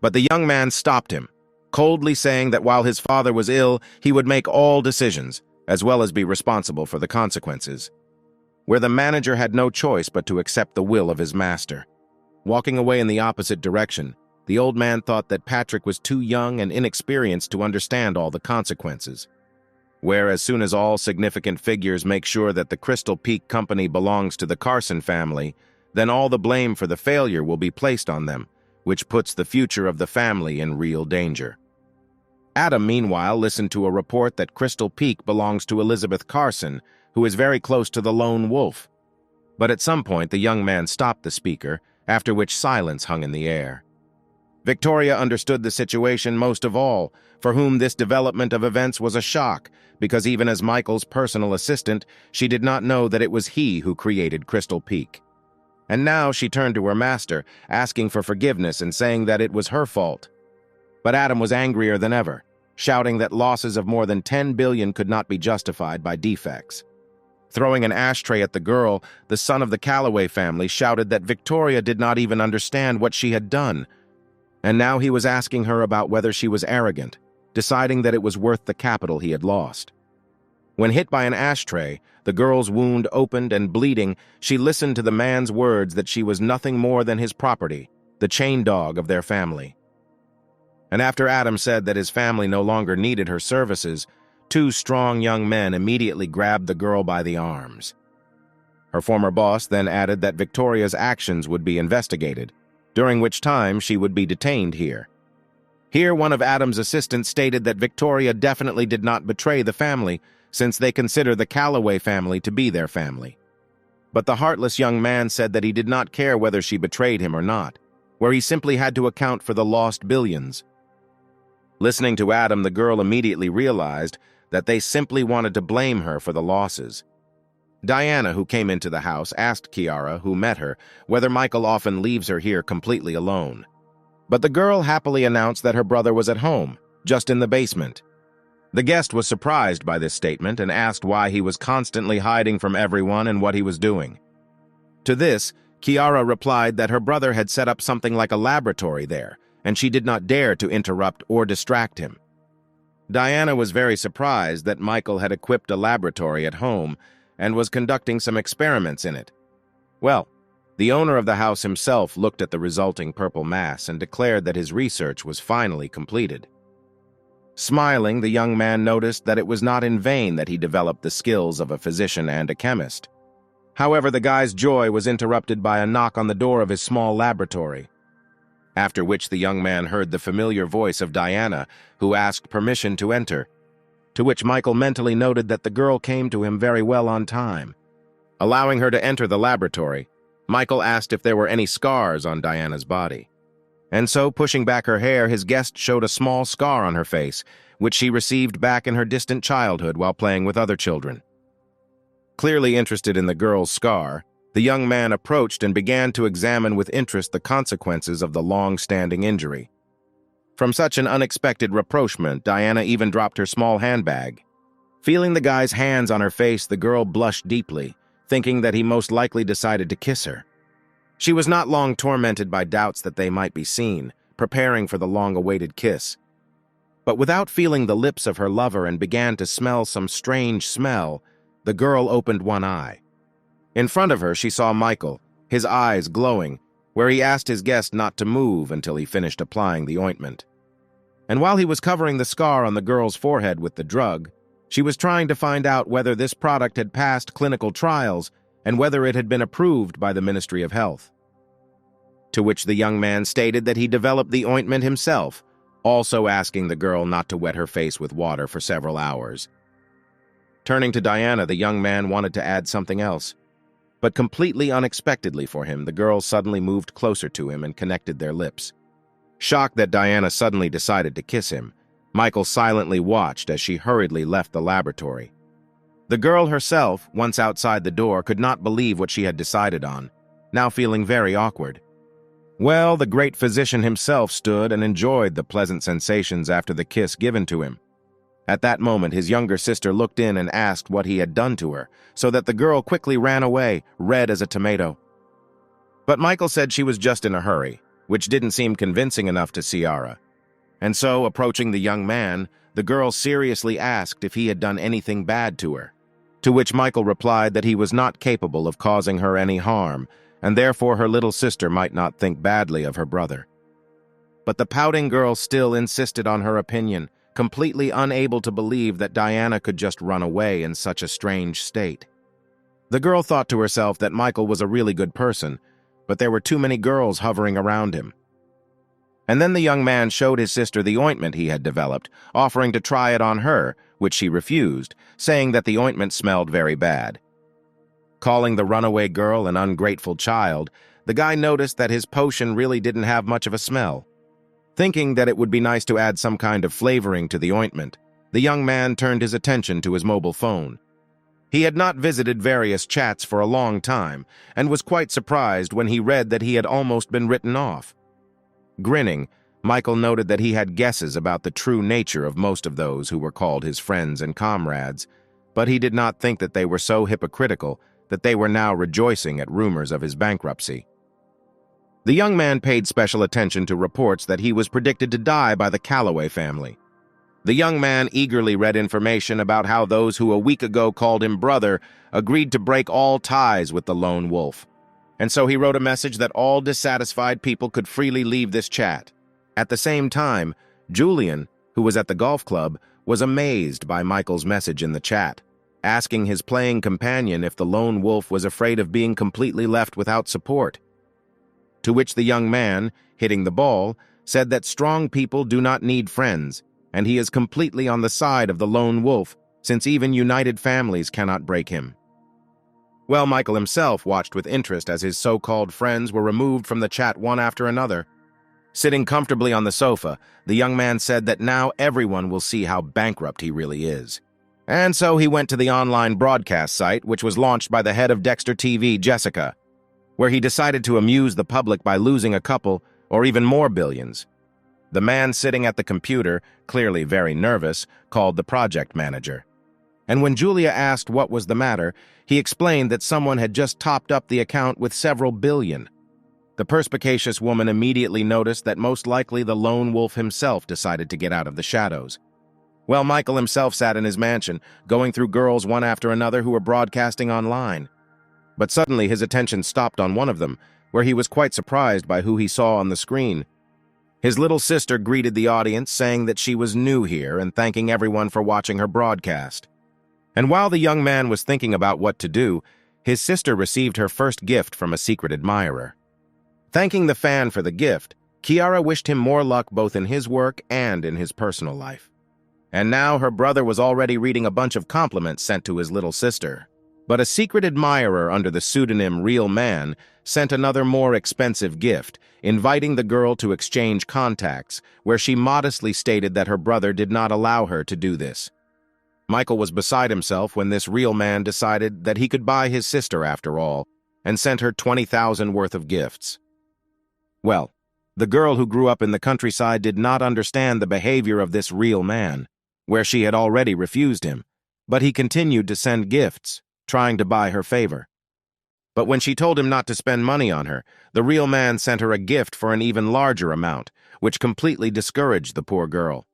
But the young man stopped him, coldly saying that while his father was ill, he would make all decisions, as well as be responsible for the consequences. Where the manager had no choice but to accept the will of his master. Walking away in the opposite direction, the old man thought that Patrick was too young and inexperienced to understand all the consequences. Where as soon as all significant figures make sure that the Crystal Peak Company belongs to the Carson family, then all the blame for the failure will be placed on them, which puts the future of the family in real danger. Adam, meanwhile, listened to a report that Crystal Peak belongs to Elizabeth Carson, who is very close to the lone wolf. But at some point, the young man stopped the speaker, after which silence hung in the air. Victoria understood the situation most of all, for whom this development of events was a shock, because even as Michael's personal assistant, she did not know that it was he who created Crystal Peak. And now she turned to her master, asking for forgiveness and saying that it was her fault. But Adam was angrier than ever, shouting that losses of more than 10 billion could not be justified by defects. Throwing an ashtray at the girl, the son of the Calloway family shouted that Victoria did not even understand what she had done. And now he was asking her about whether she was arrogant, deciding that it was worth the capital he had lost. When hit by an ashtray, the girl's wound opened and bleeding, she listened to the man's words that she was nothing more than his property, the chain dog of their family. And after Adam said that his family no longer needed her services, 2 strong young men immediately grabbed the girl by the arms. Her former boss then added that Victoria's actions would be investigated, during which time she would be detained here. Here, one of Adam's assistants stated that Victoria definitely did not betray the family, since they consider the Calloway family to be their family. But the heartless young man said that he did not care whether she betrayed him or not, where he simply had to account for the lost billions. Listening to Adam, the girl immediately realized that they simply wanted to blame her for the losses. Diana, who came into the house, asked Kiara, who met her, whether Michael often leaves her here completely alone. But the girl happily announced that her brother was at home, just in the basement. The guest was surprised by this statement and asked why he was constantly hiding from everyone and what he was doing. To this, Kiara replied that her brother had set up something like a laboratory there, and she did not dare to interrupt or distract him. Diana was very surprised that Michael had equipped a laboratory at home and was conducting some experiments in it. Well, the owner of the house himself looked at the resulting purple mass and declared that his research was finally completed. Smiling, the young man noticed that it was not in vain that he developed the skills of a physician and a chemist. However, the guy's joy was interrupted by a knock on the door of his small laboratory, after which the young man heard the familiar voice of Diana, who asked permission to enter, to which Michael mentally noted that the girl came to him very well on time. Allowing her to enter the laboratory, Michael asked if there were any scars on Diana's body. And so, pushing back her hair, his guest showed a small scar on her face, which she received back in her distant childhood while playing with other children. Clearly interested in the girl's scar, the young man approached and began to examine with interest the consequences of the long-standing injury. From such an unexpected rapprochement, Diana even dropped her small handbag. Feeling the guy's hands on her face, the girl blushed deeply, thinking that he most likely decided to kiss her. She was not long tormented by doubts that they might be seen, preparing for the long-awaited kiss. But without feeling the lips of her lover and began to smell some strange smell, the girl opened one eye. In front of her, she saw Michael, his eyes glowing, where he asked his guest not to move until he finished applying the ointment. And while he was covering the scar on the girl's forehead with the drug, she was trying to find out whether this product had passed clinical trials and whether it had been approved by the Ministry of Health. To which the young man stated that he developed the ointment himself, also asking the girl not to wet her face with water for several hours. Turning to Diana, the young man wanted to add something else. But completely unexpectedly for him, the girl suddenly moved closer to him and connected their lips. Shocked that Diana suddenly decided to kiss him, Michael silently watched as she hurriedly left the laboratory. The girl herself, once outside the door, could not believe what she had decided on, now feeling very awkward. Well, the great physician himself stood and enjoyed the pleasant sensations after the kiss given to him. At that moment, his younger sister looked in and asked what he had done to her, so that the girl quickly ran away, red as a tomato. But Michael said she was just in a hurry, which didn't seem convincing enough to Ciara. And so, approaching the young man, the girl seriously asked if he had done anything bad to her, to which Michael replied that he was not capable of causing her any harm, and therefore her little sister might not think badly of her brother. But the pouting girl still insisted on her opinion, completely unable to believe that Diana could just run away in such a strange state. The girl thought to herself that Michael was a really good person, but there were too many girls hovering around him. And then the young man showed his sister the ointment he had developed, offering to try it on her, which she refused, saying that the ointment smelled very bad. Calling the runaway girl an ungrateful child, the guy noticed that his potion really didn't have much of a smell. Thinking that it would be nice to add some kind of flavoring to the ointment, the young man turned his attention to his mobile phone. He had not visited various chats for a long time, and was quite surprised when he read that he had almost been written off. Grinning, Michael noted that he had guesses about the true nature of most of those who were called his friends and comrades, but he did not think that they were so hypocritical that they were now rejoicing at rumors of his bankruptcy. The young man paid special attention to reports that he was predicted to die by the Calloway family. The young man eagerly read information about how those who a week ago called him brother agreed to break all ties with the lone wolf. And so he wrote a message that all dissatisfied people could freely leave this chat. At the same time, Julian, who was at the golf club, was amazed by Michael's message in the chat, asking his playing companion if the lone wolf was afraid of being completely left without support. To which the young man, hitting the ball, said that strong people do not need friends, and he is completely on the side of the lone wolf, since even united families cannot break him. Well, Michael himself watched with interest as his so-called friends were removed from the chat one after another. Sitting comfortably on the sofa, the young man said that now everyone will see how bankrupt he really is. And so he went to the online broadcast site, which was launched by the head of Dexter TV, Jessica, where he decided to amuse the public by losing a couple or even more billions. The man sitting at the computer, clearly very nervous, called the project manager. And when Julia asked what was the matter, he explained that someone had just topped up the account with several billion. The perspicacious woman immediately noticed that most likely the lone wolf himself decided to get out of the shadows. Well, Michael himself sat in his mansion, going through girls one after another who were broadcasting online. But suddenly his attention stopped on one of them, where he was quite surprised by who he saw on the screen. His little sister greeted the audience, saying that she was new here and thanking everyone for watching her broadcast. And while the young man was thinking about what to do, his sister received her first gift from a secret admirer. Thanking the fan for the gift, Kiara wished him more luck both in his work and in his personal life. And now her brother was already reading a bunch of compliments sent to his little sister. But a secret admirer under the pseudonym Real Man sent another more expensive gift, inviting the girl to exchange contacts, where she modestly stated that her brother did not allow her to do this. Michael was beside himself when this Real Man decided that he could buy his sister after all, and sent her 20,000 worth of gifts. Well, the girl who grew up in the countryside did not understand the behavior of this Real Man, where she had already refused him, but he continued to send gifts, trying to buy her favor. But when she told him not to spend money on her, the Real Man sent her a gift for an even larger amount, which completely discouraged the poor girl.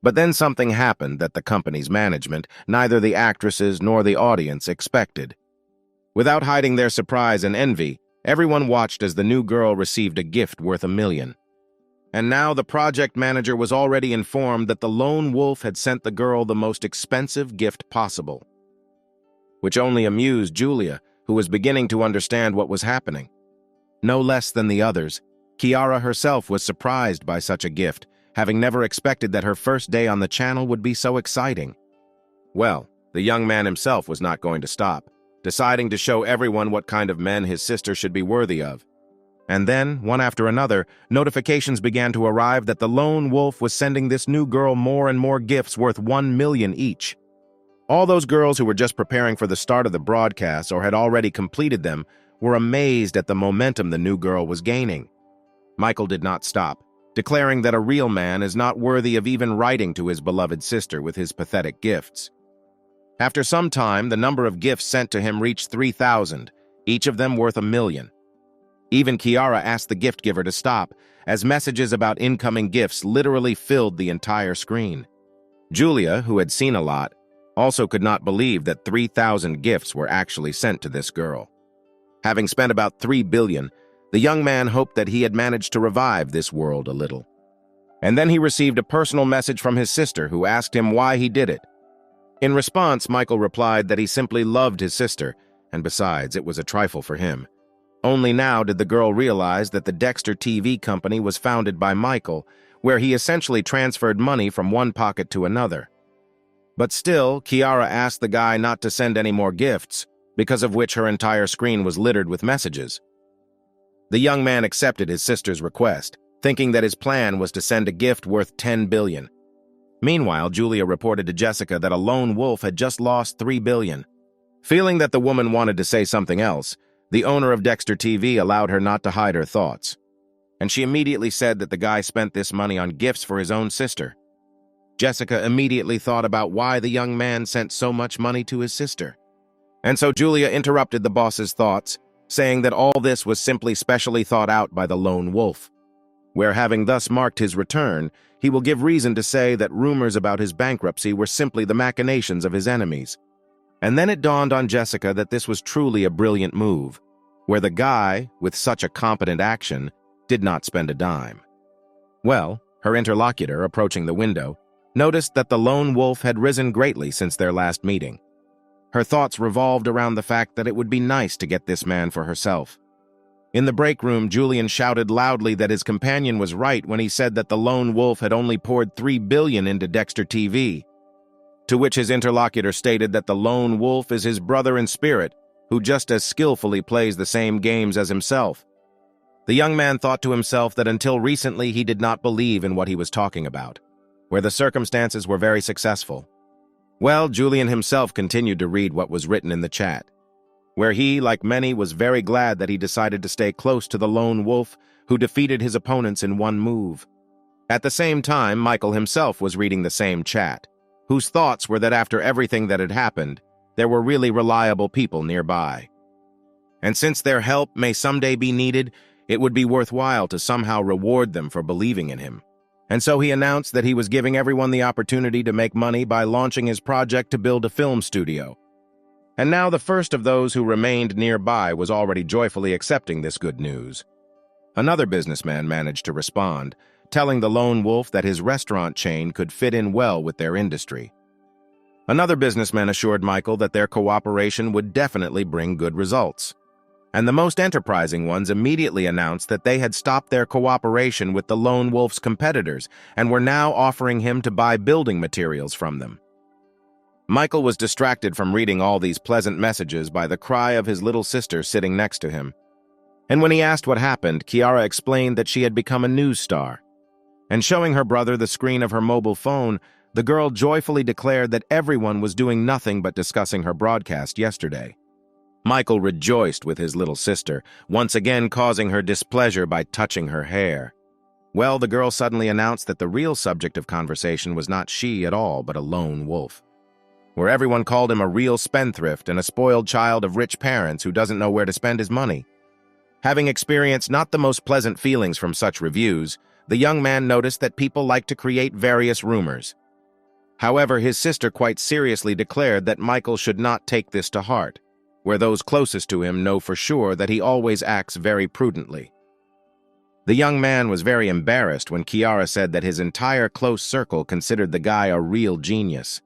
But then something happened that the company's management, neither the actresses nor the audience, expected. Without hiding their surprise and envy, everyone watched as the new girl received a gift worth $1 million. And now the project manager was already informed that the lone wolf had sent the girl the most expensive gift possible, which only amused Julia, who was beginning to understand what was happening. No less than the others, Kiara herself was surprised by such a gift, having never expected that her first day on the channel would be so exciting. Well, the young man himself was not going to stop, deciding to show everyone what kind of men his sister should be worthy of. And then, one after another, notifications began to arrive that the lone wolf was sending this new girl more and more gifts worth $1 million each. All those girls who were just preparing for the start of the broadcast or had already completed them were amazed at the momentum the new girl was gaining. Michael did not stop, declaring that a real man is not worthy of even writing to his beloved sister with his pathetic gifts. After some time, the number of gifts sent to him reached 3,000, each of them worth $1 million. Even Kiara asked the gift giver to stop, as messages about incoming gifts literally filled the entire screen. Julia, who had seen a lot, also could not believe that 3,000 gifts were actually sent to this girl. Having spent about $3 billion, the young man hoped that he had managed to revive this world a little. And then he received a personal message from his sister, who asked him why he did it. In response, Michael replied that he simply loved his sister, and besides, it was a trifle for him. Only now did the girl realize that the Dexter TV company was founded by Michael, where he essentially transferred money from one pocket to another. But still, Kiara asked the guy not to send any more gifts, because of which her entire screen was littered with messages. The young man accepted his sister's request, thinking that his plan was to send a gift worth $10 billion. Meanwhile, Julia reported to Jessica that a lone wolf had just lost $3 billion. Feeling that the woman wanted to say something else, the owner of Dexter TV allowed her not to hide her thoughts. And she immediately said that the guy spent this money on gifts for his own sister. Jessica immediately thought about why the young man sent so much money to his sister. And so Julia interrupted the boss's thoughts, saying that all this was simply specially thought out by the lone wolf, where having thus marked his return, he will give reason to say that rumors about his bankruptcy were simply the machinations of his enemies. And then it dawned on Jessica that this was truly a brilliant move, where the guy, with such a competent action, did not spend a dime. Well, her interlocutor, approaching the window, noticed that the lone wolf had risen greatly since their last meeting. Her thoughts revolved around the fact that it would be nice to get this man for herself. In the break room, Julian shouted loudly that his companion was right when he said that the lone wolf had only poured $3 billion into Dexter TV, to which his interlocutor stated that the lone wolf is his brother in spirit, who just as skillfully plays the same games as himself. The young man thought to himself that until recently he did not believe in what he was talking about, where the circumstances were very successful. Well, Julian himself continued to read what was written in the chat, where he, like many, was very glad that he decided to stay close to the lone wolf, who defeated his opponents in one move. At the same time, Michael himself was reading the same chat, whose thoughts were that after everything that had happened, there were really reliable people nearby. And since their help may someday be needed, it would be worthwhile to somehow reward them for believing in him. And so he announced that he was giving everyone the opportunity to make money by launching his project to build a film studio. And now the first of those who remained nearby was already joyfully accepting this good news. Another businessman managed to respond, telling the lone wolf that his restaurant chain could fit in well with their industry. Another businessman assured Michael that their cooperation would definitely bring good results. And the most enterprising ones immediately announced that they had stopped their cooperation with the lone wolf's competitors and were now offering him to buy building materials from them. Michael was distracted from reading all these pleasant messages by the cry of his little sister sitting next to him. And when he asked what happened, Kiara explained that she had become a news star. And showing her brother the screen of her mobile phone, the girl joyfully declared that everyone was doing nothing but discussing her broadcast yesterday. Michael rejoiced with his little sister, once again causing her displeasure by touching her hair. Well, the girl suddenly announced that the real subject of conversation was not she at all, but a lone wolf, where everyone called him a real spendthrift and a spoiled child of rich parents who doesn't know where to spend his money. Having experienced not the most pleasant feelings from such reviews, the young man noticed that people like to create various rumors. However, his sister quite seriously declared that Michael should not take this to heart, where those closest to him know for sure that he always acts very prudently. The young man was very embarrassed when Kiara said that his entire close circle considered the guy a real genius.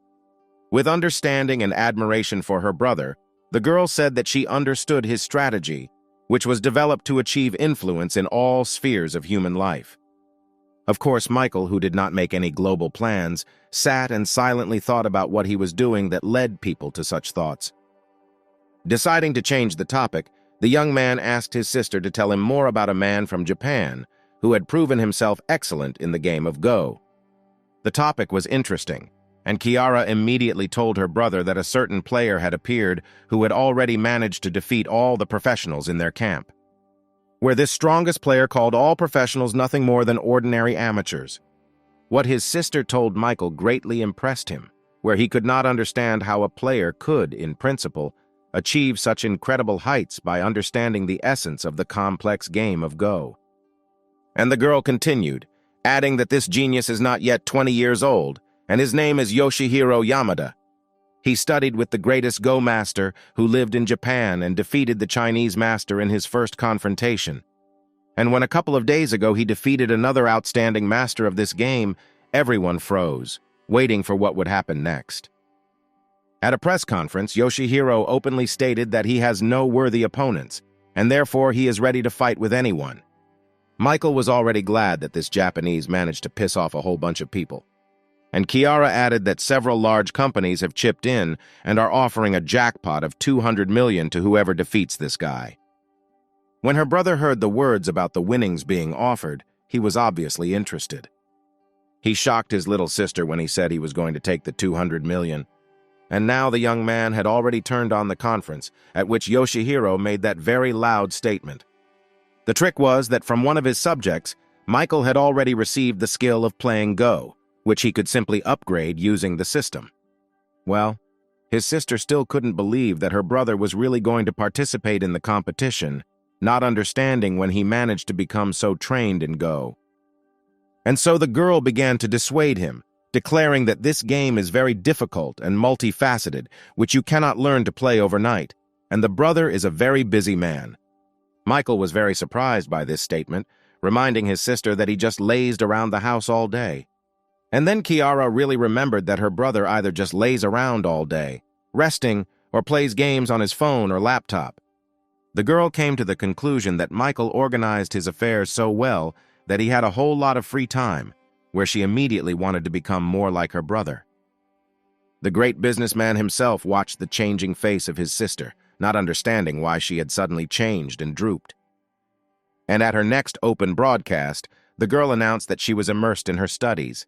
With understanding and admiration for her brother, the girl said that she understood his strategy, which was developed to achieve influence in all spheres of human life. Of course, Michael, who did not make any global plans, sat and silently thought about what he was doing that led people to such thoughts. Deciding to change the topic, the young man asked his sister to tell him more about a man from Japan who had proven himself excellent in the game of Go. The topic was interesting, and Kiara immediately told her brother that a certain player had appeared who had already managed to defeat all the professionals in their camp, where this strongest player called all professionals nothing more than ordinary amateurs. What his sister told Michael greatly impressed him, where he could not understand how a player could, in principle, achieve such incredible heights by understanding the essence of the complex game of Go. And the girl continued, adding that this genius is not yet 20 years old, and his name is Yoshihiro Yamada. He studied with the greatest Go master who lived in Japan and defeated the Chinese master in his first confrontation. And when a couple of days ago he defeated another outstanding master of this game, everyone froze, waiting for what would happen next. At a press conference, Yoshihiro openly stated that he has no worthy opponents, and therefore he is ready to fight with anyone. Michael was already glad that this Japanese managed to piss off a whole bunch of people. And Kiara added that several large companies have chipped in and are offering a jackpot of $200 million to whoever defeats this guy. When her brother heard the words about the winnings being offered, he was obviously interested. He shocked his little sister when he said he was going to take the $200 million. And now the young man had already turned on the conference, at which Yoshihiro made that very loud statement. The trick was that from one of his subjects, Michael had already received the skill of playing Go, which he could simply upgrade using the system. Well, his sister still couldn't believe that her brother was really going to participate in the competition, not understanding when he managed to become so trained in Go. And so the girl began to dissuade him, declaring that this game is very difficult and multifaceted, which you cannot learn to play overnight, and the brother is a very busy man. Michael was very surprised by this statement, reminding his sister that he just lazed around the house all day. And then Kiara really remembered that her brother either just lays around all day, resting, or plays games on his phone or laptop. The girl came to the conclusion that Michael organized his affairs so well that he had a whole lot of free time, where she immediately wanted to become more like her brother. The great businessman himself watched the changing face of his sister, not understanding why she had suddenly changed and drooped. And at her next open broadcast, the girl announced that she was immersed in her studies,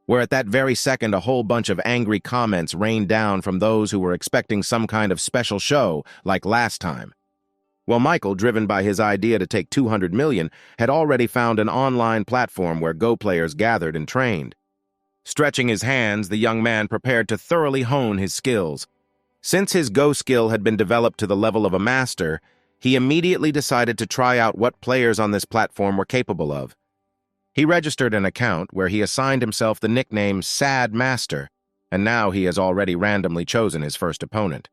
where at that very second a whole bunch of angry comments rained down from those who were expecting some kind of special show like last time. Well, Michael, driven by his idea to take $200 million, had already found an online platform where Go players gathered and trained. Stretching his hands, the young man prepared to thoroughly hone his skills. Since his Go skill had been developed to the level of a master, he immediately decided to try out what players on this platform were capable of. He registered an account where he assigned himself the nickname Sad Master, and now he has already randomly chosen his first opponent.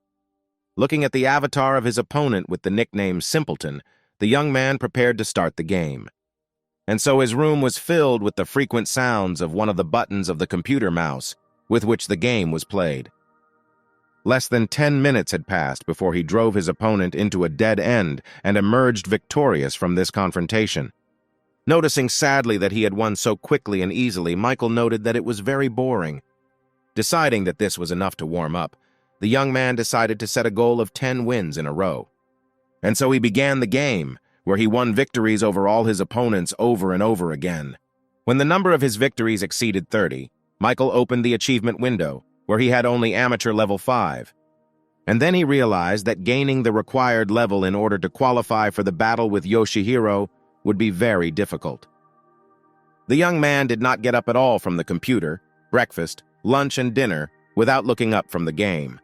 Looking at the avatar of his opponent with the nickname Simpleton, the young man prepared to start the game. And so his room was filled with the frequent sounds of one of the buttons of the computer mouse with which the game was played. Less than 10 minutes had passed before he drove his opponent into a dead end and emerged victorious from this confrontation. Noticing sadly that he had won so quickly and easily, Michael noted that it was very boring. Deciding that this was enough to warm up, the young man decided to set a goal of 10 wins in a row. And so he began the game, where he won victories over all his opponents over and over again. When the number of his victories exceeded 30, Michael opened the achievement window, where he had only amateur level 5. And then he realized that gaining the required level in order to qualify for the battle with Yoshihiro would be very difficult. The young man did not get up at all from the computer, breakfast, lunch, and dinner without looking up from the game.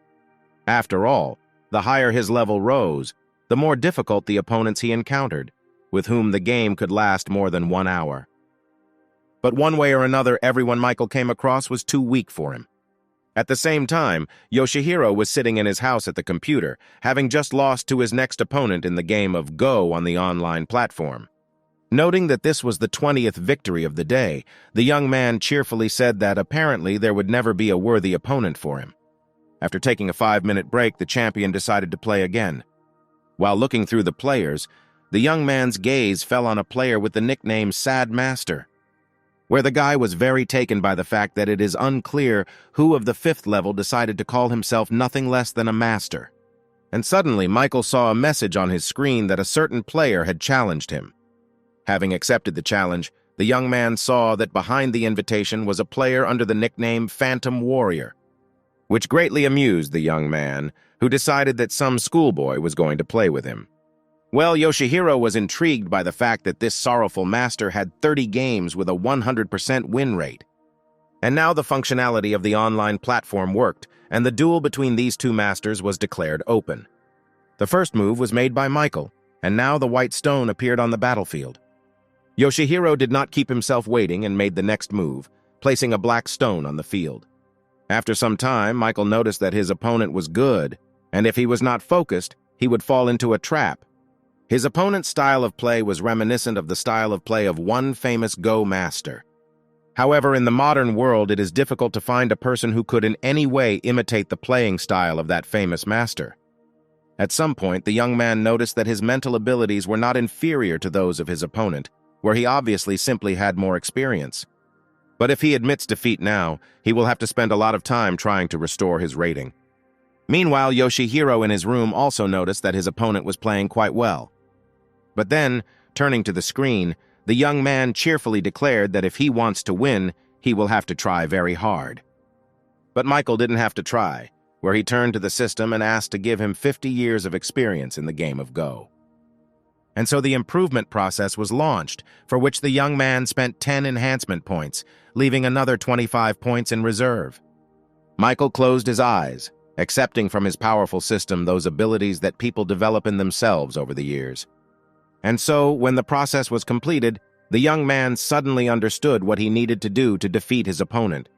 After all, the higher his level rose, the more difficult the opponents he encountered, with whom the game could last more than 1 hour. But one way or another, everyone Michael came across was too weak for him. At the same time, Yoshihiro was sitting in his house at the computer, having just lost to his next opponent in the game of Go on the online platform. Noting that this was the 20th victory of the day, the young man cheerfully said that apparently there would never be a worthy opponent for him. After taking a 5-minute break, the champion decided to play again. While looking through the players, the young man's gaze fell on a player with the nickname Sad Master, where the guy was very taken by the fact that it is unclear who of the 5th level decided to call himself nothing less than a master. And suddenly, Michael saw a message on his screen that a certain player had challenged him. Having accepted the challenge, the young man saw that behind the invitation was a player under the nickname Phantom Warrior, which greatly amused the young man, who decided that some schoolboy was going to play with him. Well, Yoshihiro was intrigued by the fact that this sorrowful master had 30 games with a 100% win rate. And now the functionality of the online platform worked, and the duel between these two masters was declared open. The first move was made by Michael, and now the white stone appeared on the battlefield. Yoshihiro did not keep himself waiting and made the next move, placing a black stone on the field. After some time, Michael noticed that his opponent was good, and if he was not focused, he would fall into a trap. His opponent's style of play was reminiscent of the style of play of one famous Go master. However, in the modern world, it is difficult to find a person who could in any way imitate the playing style of that famous master. At some point, the young man noticed that his mental abilities were not inferior to those of his opponent, where he obviously simply had more experience. But if he admits defeat now, he will have to spend a lot of time trying to restore his rating. Meanwhile, Yoshihiro in his room also noticed that his opponent was playing quite well. But then, turning to the screen, the young man cheerfully declared that if he wants to win, he will have to try very hard. But Michael didn't have to try, where he turned to the system and asked to give him 50 years of experience in the game of Go. And so the improvement process was launched, for which the young man spent 10 enhancement points, leaving another 25 points in reserve. Michael closed his eyes, accepting from his powerful system those abilities that people develop in themselves over the years. And so, when the process was completed, the young man suddenly understood what he needed to do to defeat his opponent.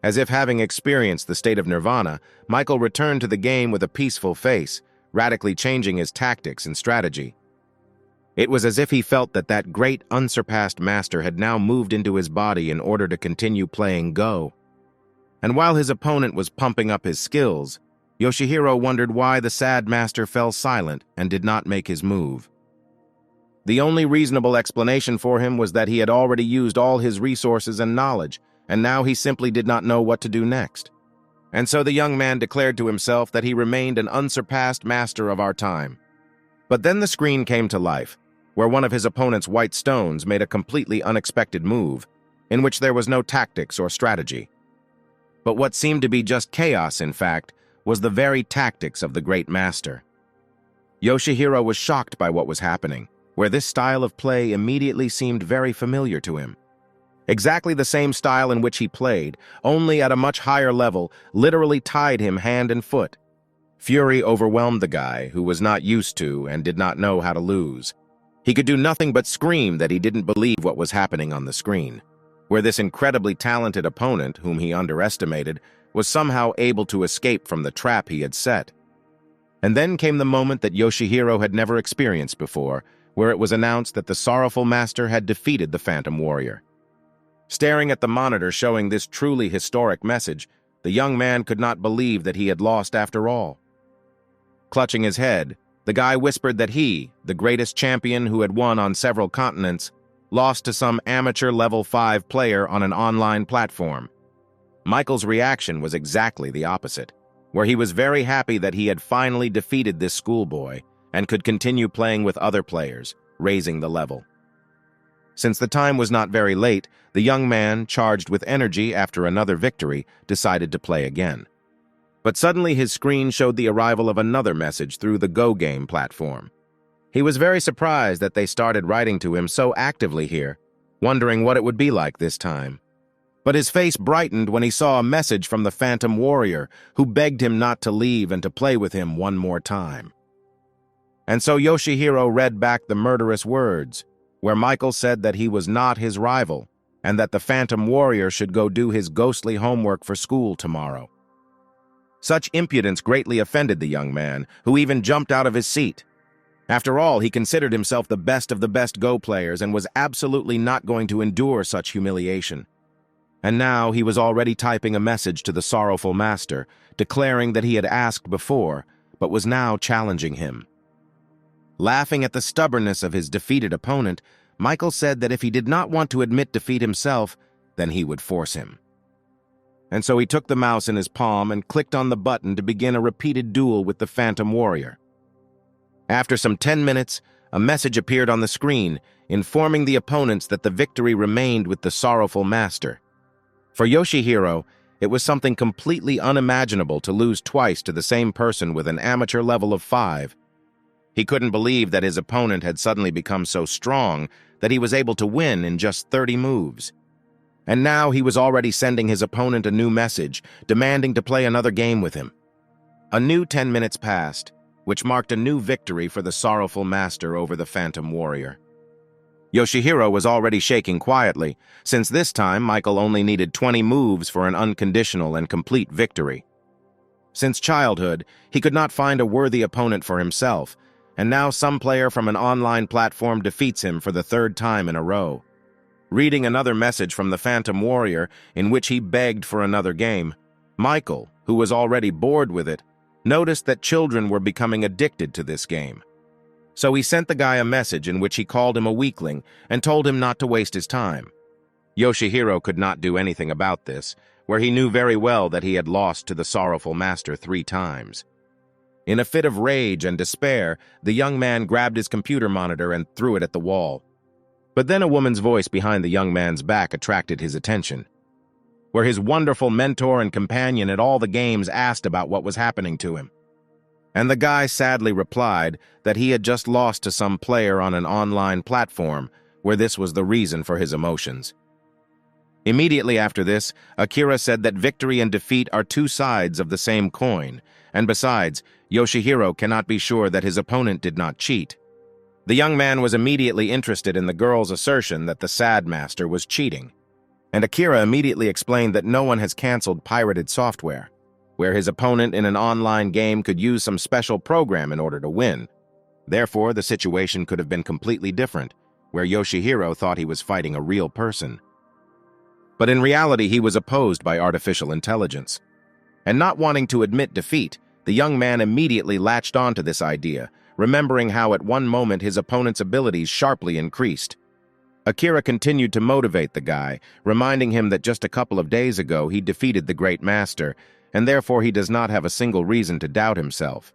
As if having experienced the state of nirvana, Michael returned to the game with a peaceful face, radically changing his tactics and strategy. It was as if he felt that that great, unsurpassed master had now moved into his body in order to continue playing Go. And while his opponent was pumping up his skills, Yoshihiro wondered why the sad master fell silent and did not make his move. The only reasonable explanation for him was that he had already used all his resources and knowledge, and now he simply did not know what to do next. And so the young man declared to himself that he remained an unsurpassed master of our time. But then the screen came to life, where one of his opponent's white stones made a completely unexpected move, in which there was no tactics or strategy. But what seemed to be just chaos, in fact, was the very tactics of the great master. Yoshihiro was shocked by what was happening, where this style of play immediately seemed very familiar to him. Exactly the same style in which he played, only at a much higher level, literally tied him hand and foot. Fury overwhelmed the guy, who was not used to and did not know how to lose. He could do nothing but scream that he didn't believe what was happening on the screen, where this incredibly talented opponent, whom he underestimated, was somehow able to escape from the trap he had set. And then came the moment that Yoshihiro had never experienced before, where it was announced that the Sorrowful Master had defeated the Phantom Warrior. Staring at the monitor showing this truly historic message, the young man could not believe that he had lost after all. Clutching his head, the guy whispered that he, the greatest champion who had won on several continents, lost to some amateur level 5 player on an online platform. Michael's reaction was exactly the opposite, where he was very happy that he had finally defeated this schoolboy and could continue playing with other players, raising the level. Since the time was not very late, the young man, charged with energy after another victory, decided to play again. But suddenly his screen showed the arrival of another message through the Go Game platform. He was very surprised that they started writing to him so actively here, wondering what it would be like this time. But his face brightened when he saw a message from the Phantom Warrior, who begged him not to leave and to play with him one more time. And so Yoshihiro read back the murderous words, where Michael said that he was not his rival, and that the Phantom Warrior should go do his ghostly homework for school tomorrow. Such impudence greatly offended the young man, who even jumped out of his seat. After all, he considered himself the best of the best Go players and was absolutely not going to endure such humiliation. And now he was already typing a message to the Sorrowful Master, declaring that he had asked before, but was now challenging him. Laughing at the stubbornness of his defeated opponent, Michael said that if he did not want to admit defeat himself, then he would force him. And so he took the mouse in his palm and clicked on the button to begin a repeated duel with the Phantom Warrior. After some 10 minutes, a message appeared on the screen, informing the opponents that the victory remained with the Sorrowful Master. For Yoshihiro, it was something completely unimaginable to lose twice to the same person with an amateur level of 5. He couldn't believe that his opponent had suddenly become so strong that he was able to win in just 30 moves. And now he was already sending his opponent a new message, demanding to play another game with him. A new 10 minutes passed, which marked a new victory for the Sorrowful Master over the Phantom Warrior. Yoshihiro was already shaking quietly, since this time Michael only needed 20 moves for an unconditional and complete victory. Since childhood, he could not find a worthy opponent for himself, and now some player from an online platform defeats him for the 3rd time in a row. Reading another message from the Phantom Warrior, in which he begged for another game, Michael, who was already bored with it, noticed that children were becoming addicted to this game. So he sent the guy a message in which he called him a weakling and told him not to waste his time. Yoshihiro could not do anything about this, where he knew very well that he had lost to the Sorrowful Master 3 times. In a fit of rage and despair, the young man grabbed his computer monitor and threw it at the wall. But then a woman's voice behind the young man's back attracted his attention, where his wonderful mentor and companion at all the games asked about what was happening to him. And the guy sadly replied that he had just lost to some player on an online platform, where this was the reason for his emotions. Immediately after this, Akira said that victory and defeat are 2 sides of the same coin, and besides, Yoshihiro cannot be sure that his opponent did not cheat. The young man was immediately interested in the girl's assertion that the Sad Master was cheating, and Akira immediately explained that no one has canceled pirated software, where his opponent in an online game could use some special program in order to win. Therefore, the situation could have been completely different, where Yoshihiro thought he was fighting a real person. But in reality, he was opposed by artificial intelligence. And not wanting to admit defeat, the young man immediately latched onto this idea, remembering how at one moment his opponent's abilities sharply increased. Akira continued to motivate the guy, reminding him that just a couple of days ago he defeated the Great Master, and therefore he does not have a single reason to doubt himself.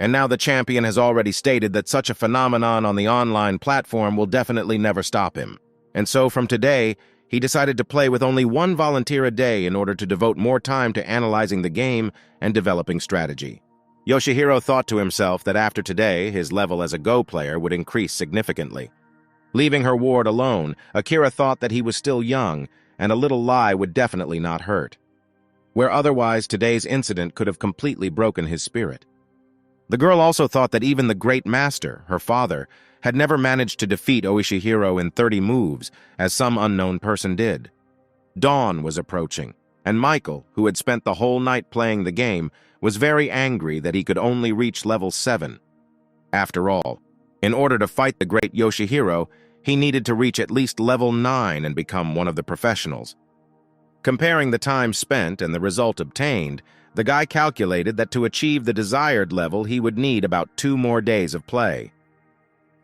And now the champion has already stated that such a phenomenon on the online platform will definitely never stop him. And so from today, he decided to play with only 1 volunteer a day in order to devote more time to analyzing the game and developing strategy. Yoshihiro thought to himself that after today, his level as a Go player would increase significantly. Leaving her ward alone, Akira thought that he was still young, and a little lie would definitely not hurt, where otherwise today's incident could have completely broken his spirit. The girl also thought that even the great master, her father, had never managed to defeat Oishihiro in 30 moves, as some unknown person did. Dawn was approaching, and Michael, who had spent the whole night playing the game, was very angry that he could only reach level 7. After all, in order to fight the great Yoshihiro, he needed to reach at least level 9 and become one of the professionals. Comparing the time spent and the result obtained, the guy calculated that to achieve the desired level he would need about 2 more days of play.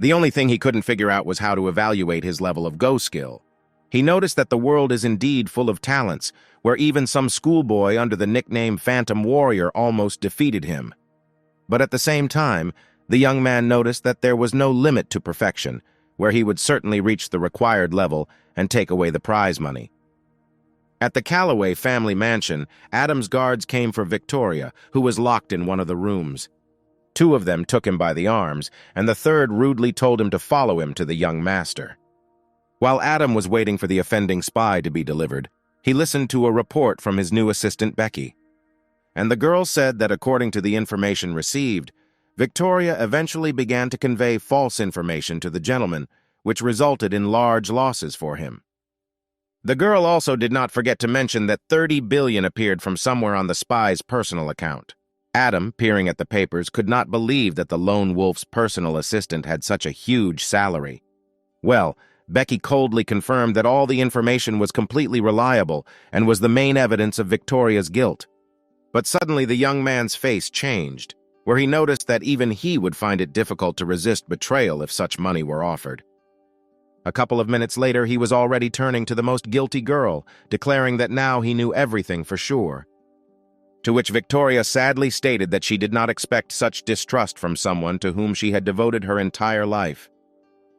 The only thing he couldn't figure out was how to evaluate his level of Go skill. He noticed that the world is indeed full of talents, where even some schoolboy under the nickname Phantom Warrior almost defeated him. But at the same time, the young man noticed that there was no limit to perfection, where he would certainly reach the required level and take away the prize money. At the Calloway family mansion, Adam's guards came for Victoria, who was locked in one of the rooms. 2 of them took him by the arms, and the third rudely told him to follow him to the young master. While Adam was waiting for the offending spy to be delivered, he listened to a report from his new assistant Becky. And the girl said that according to the information received, Victoria eventually began to convey false information to the gentleman, which resulted in large losses for him. The girl also did not forget to mention that 30 billion appeared from somewhere on the spy's personal account. Adam, peering at the papers, could not believe that the lone wolf's personal assistant had such a huge salary. Well, Becky coldly confirmed that all the information was completely reliable and was the main evidence of Victoria's guilt. But suddenly the young man's face changed, where he noticed that even he would find it difficult to resist betrayal if such money were offered. A couple of minutes later, he was already turning to the most guilty girl, declaring that now he knew everything for sure. To which Victoria sadly stated that she did not expect such distrust from someone to whom she had devoted her entire life.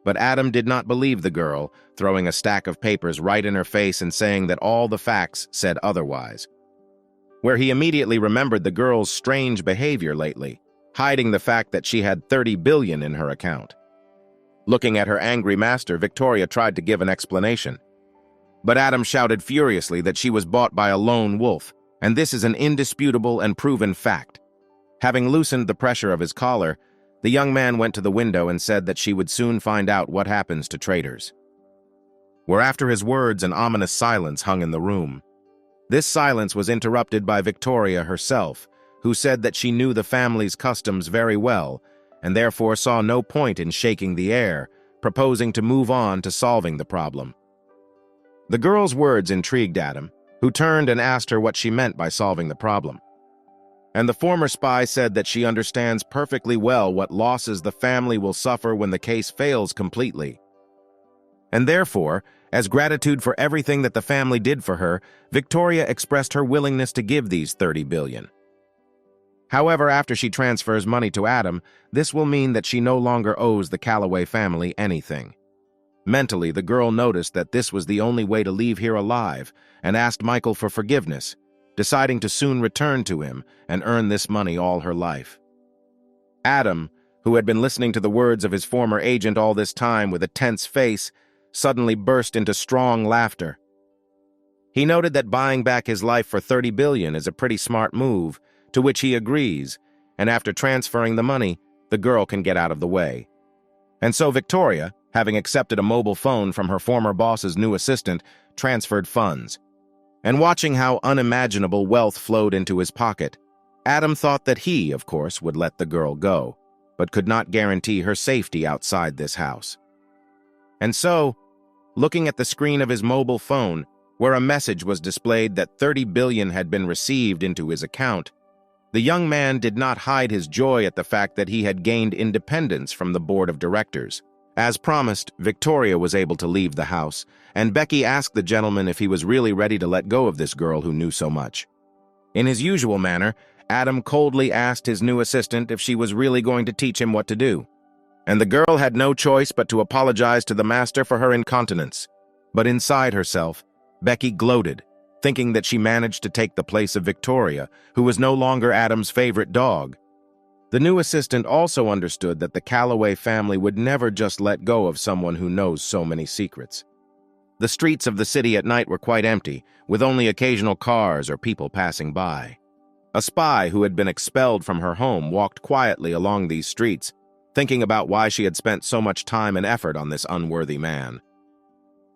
But Adam did not believe the girl, throwing a stack of papers right in her face and saying that all the facts said otherwise. Where he immediately remembered the girl's strange behavior lately, hiding the fact that she had 30 billion in her account. Looking at her angry master, Victoria tried to give an explanation. But Adam shouted furiously that she was bought by a lone wolf, and this is an indisputable and proven fact. Having loosened the pressure of his collar, the young man went to the window and said that she would soon find out what happens to traitors. Where after his words, an ominous silence hung in the room. This silence was interrupted by Victoria herself, who said that she knew the family's customs very well, and therefore saw no point in shaking the air, proposing to move on to solving the problem. The girl's words intrigued Adam, who turned and asked her what she meant by solving the problem. And the former spy said that she understands perfectly well what losses the family will suffer when the case fails completely. And therefore, as gratitude for everything that the family did for her, Victoria expressed her willingness to give these 30 billion. However, after she transfers money to Adam, this will mean that she no longer owes the Calloway family anything. Mentally, the girl noticed that this was the only way to leave here alive and asked Michael for forgiveness, deciding to soon return to him and earn this money all her life. Adam, who had been listening to the words of his former agent all this time with a tense face, suddenly burst into strong laughter. He noted that buying back his life for 30 billion is a pretty smart move, to which he agrees, and after transferring the money, the girl can get out of the way. And so Victoria, having accepted a mobile phone from her former boss's new assistant, transferred funds. And watching how unimaginable wealth flowed into his pocket, Adam thought that he, of course, would let the girl go, but could not guarantee her safety outside this house. And so, looking at the screen of his mobile phone, where a message was displayed that 30 billion had been received into his account, the young man did not hide his joy at the fact that he had gained independence from the board of directors. As promised, Victoria was able to leave the house, and Becky asked the gentleman if he was really ready to let go of this girl who knew so much. In his usual manner, Adam coldly asked his new assistant if she was really going to teach him what to do. And the girl had no choice but to apologize to the master for her incontinence. But inside herself, Becky gloated, thinking that she managed to take the place of Victoria, who was no longer Adam's favorite dog. The new assistant also understood that the Calloway family would never just let go of someone who knows so many secrets. The streets of the city at night were quite empty, with only occasional cars or people passing by. A spy who had been expelled from her home walked quietly along these streets, thinking about why she had spent so much time and effort on this unworthy man.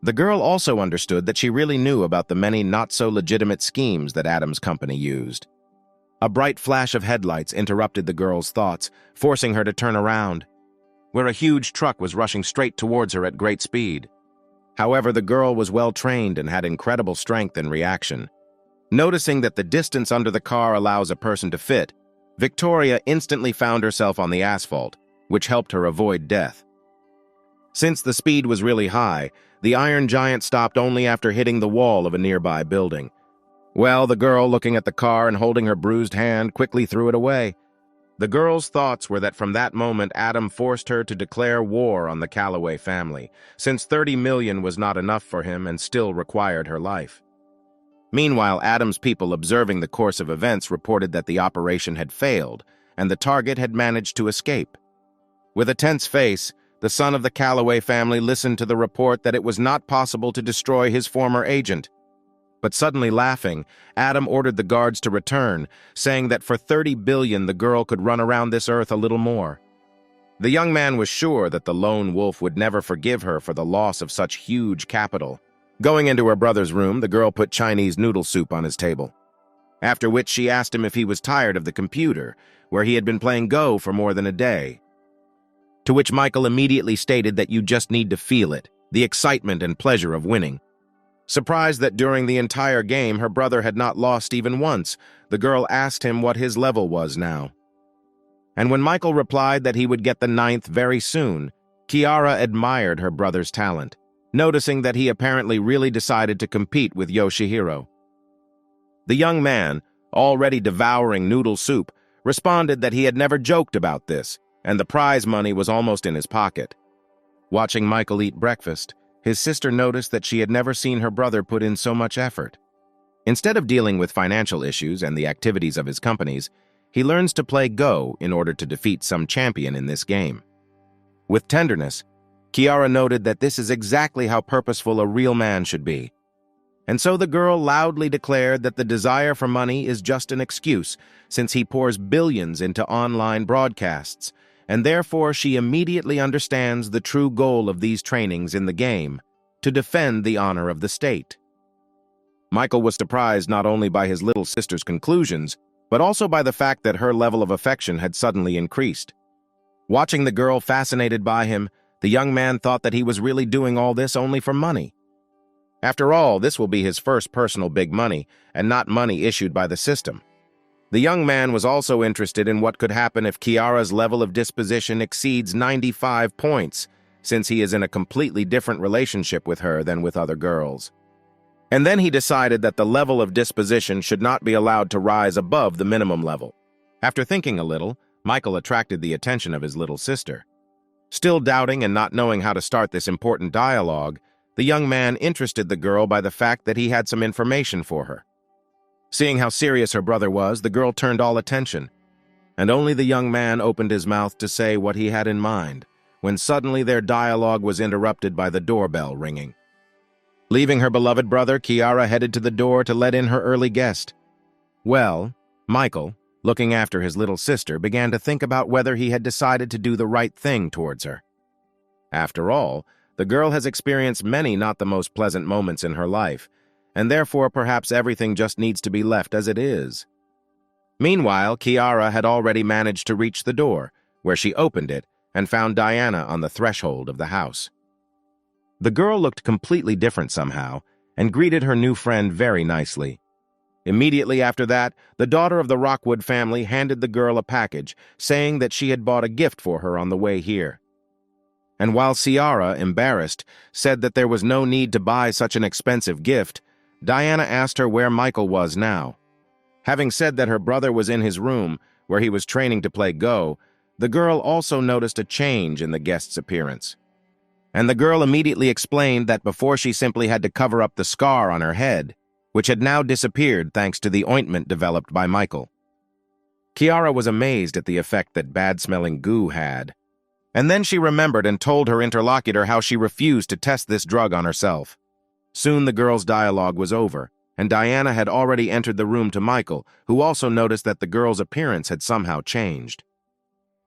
The girl also understood that she really knew about the many not-so-legitimate schemes that Adam's company used. A bright flash of headlights interrupted the girl's thoughts, forcing her to turn around, where a huge truck was rushing straight towards her at great speed. However, the girl was well-trained and had incredible strength and reaction. Noticing that the distance under the car allows a person to fit, Victoria instantly found herself on the asphalt, which helped her avoid death. Since the speed was really high, the Iron Giant stopped only after hitting the wall of a nearby building. Well, the girl, looking at the car and holding her bruised hand, quickly threw it away. The girl's thoughts were that from that moment Adam forced her to declare war on the Calloway family, since 30 million was not enough for him and still required her life. Meanwhile, Adam's people observing the course of events reported that the operation had failed, and the target had managed to escape. With a tense face, the son of the Calloway family listened to the report that it was not possible to destroy his former agent. But suddenly laughing, Adam ordered the guards to return, saying that for 30 billion the girl could run around this earth a little more. The young man was sure that the lone wolf would never forgive her for the loss of such huge capital. Going into her brother's room, the girl put Chinese noodle soup on his table. After which she asked him if he was tired of the computer, where he had been playing Go for more than a day. To which Michael immediately stated that you just need to feel it, the excitement and pleasure of winning. Surprised that during the entire game her brother had not lost even once, the girl asked him what his level was now. And when Michael replied that he would get the 9th very soon, Kiara admired her brother's talent, noticing that he apparently really decided to compete with Yoshihiro. The young man, already devouring noodle soup, responded that he had never joked about this, and the prize money was almost in his pocket. Watching Michael eat breakfast, his sister noticed that she had never seen her brother put in so much effort. Instead of dealing with financial issues and the activities of his companies, he learns to play Go in order to defeat some champion in this game. With tenderness, Kiara noted that this is exactly how purposeful a real man should be. And so the girl loudly declared that the desire for money is just an excuse, since he pours billions into online broadcasts, and therefore she immediately understands the true goal of these trainings in the game, to defend the honor of the state. Michael was surprised not only by his little sister's conclusions, but also by the fact that her level of affection had suddenly increased. Watching the girl fascinated by him, the young man thought that he was really doing all this only for money. After all, this will be his first personal big money, and not money issued by the system. The young man was also interested in what could happen if Kiara's level of disposition exceeds 95 points, since he is in a completely different relationship with her than with other girls. And then he decided that the level of disposition should not be allowed to rise above the minimum level. After thinking a little, Michael attracted the attention of his little sister. Still doubting and not knowing how to start this important dialogue, the young man interested the girl by the fact that he had some information for her. Seeing how serious her brother was, the girl turned all attention, and only the young man opened his mouth to say what he had in mind, when suddenly their dialogue was interrupted by the doorbell ringing. Leaving her beloved brother, Kiara headed to the door to let in her early guest. Well, Michael, looking after his little sister, began to think about whether he had decided to do the right thing towards her. After all, the girl has experienced many not the most pleasant moments in her life, and therefore perhaps everything just needs to be left as it is. Meanwhile, Kiara had already managed to reach the door, where she opened it and found Diana on the threshold of the house. The girl looked completely different somehow, and greeted her new friend very nicely. Immediately after that, the daughter of the Rockwood family handed the girl a package, saying that she had bought a gift for her on the way here. And while Ciara, embarrassed, said that there was no need to buy such an expensive gift, Diana asked her where Michael was now. Having said that her brother was in his room, where he was training to play Go, the girl also noticed a change in the guest's appearance. And the girl immediately explained that before she simply had to cover up the scar on her head, which had now disappeared thanks to the ointment developed by Michael. Kiara was amazed at the effect that bad-smelling goo had. And then she remembered and told her interlocutor how she refused to test this drug on herself. Soon the girl's dialogue was over, and Diana had already entered the room to Michael, who also noticed that the girl's appearance had somehow changed.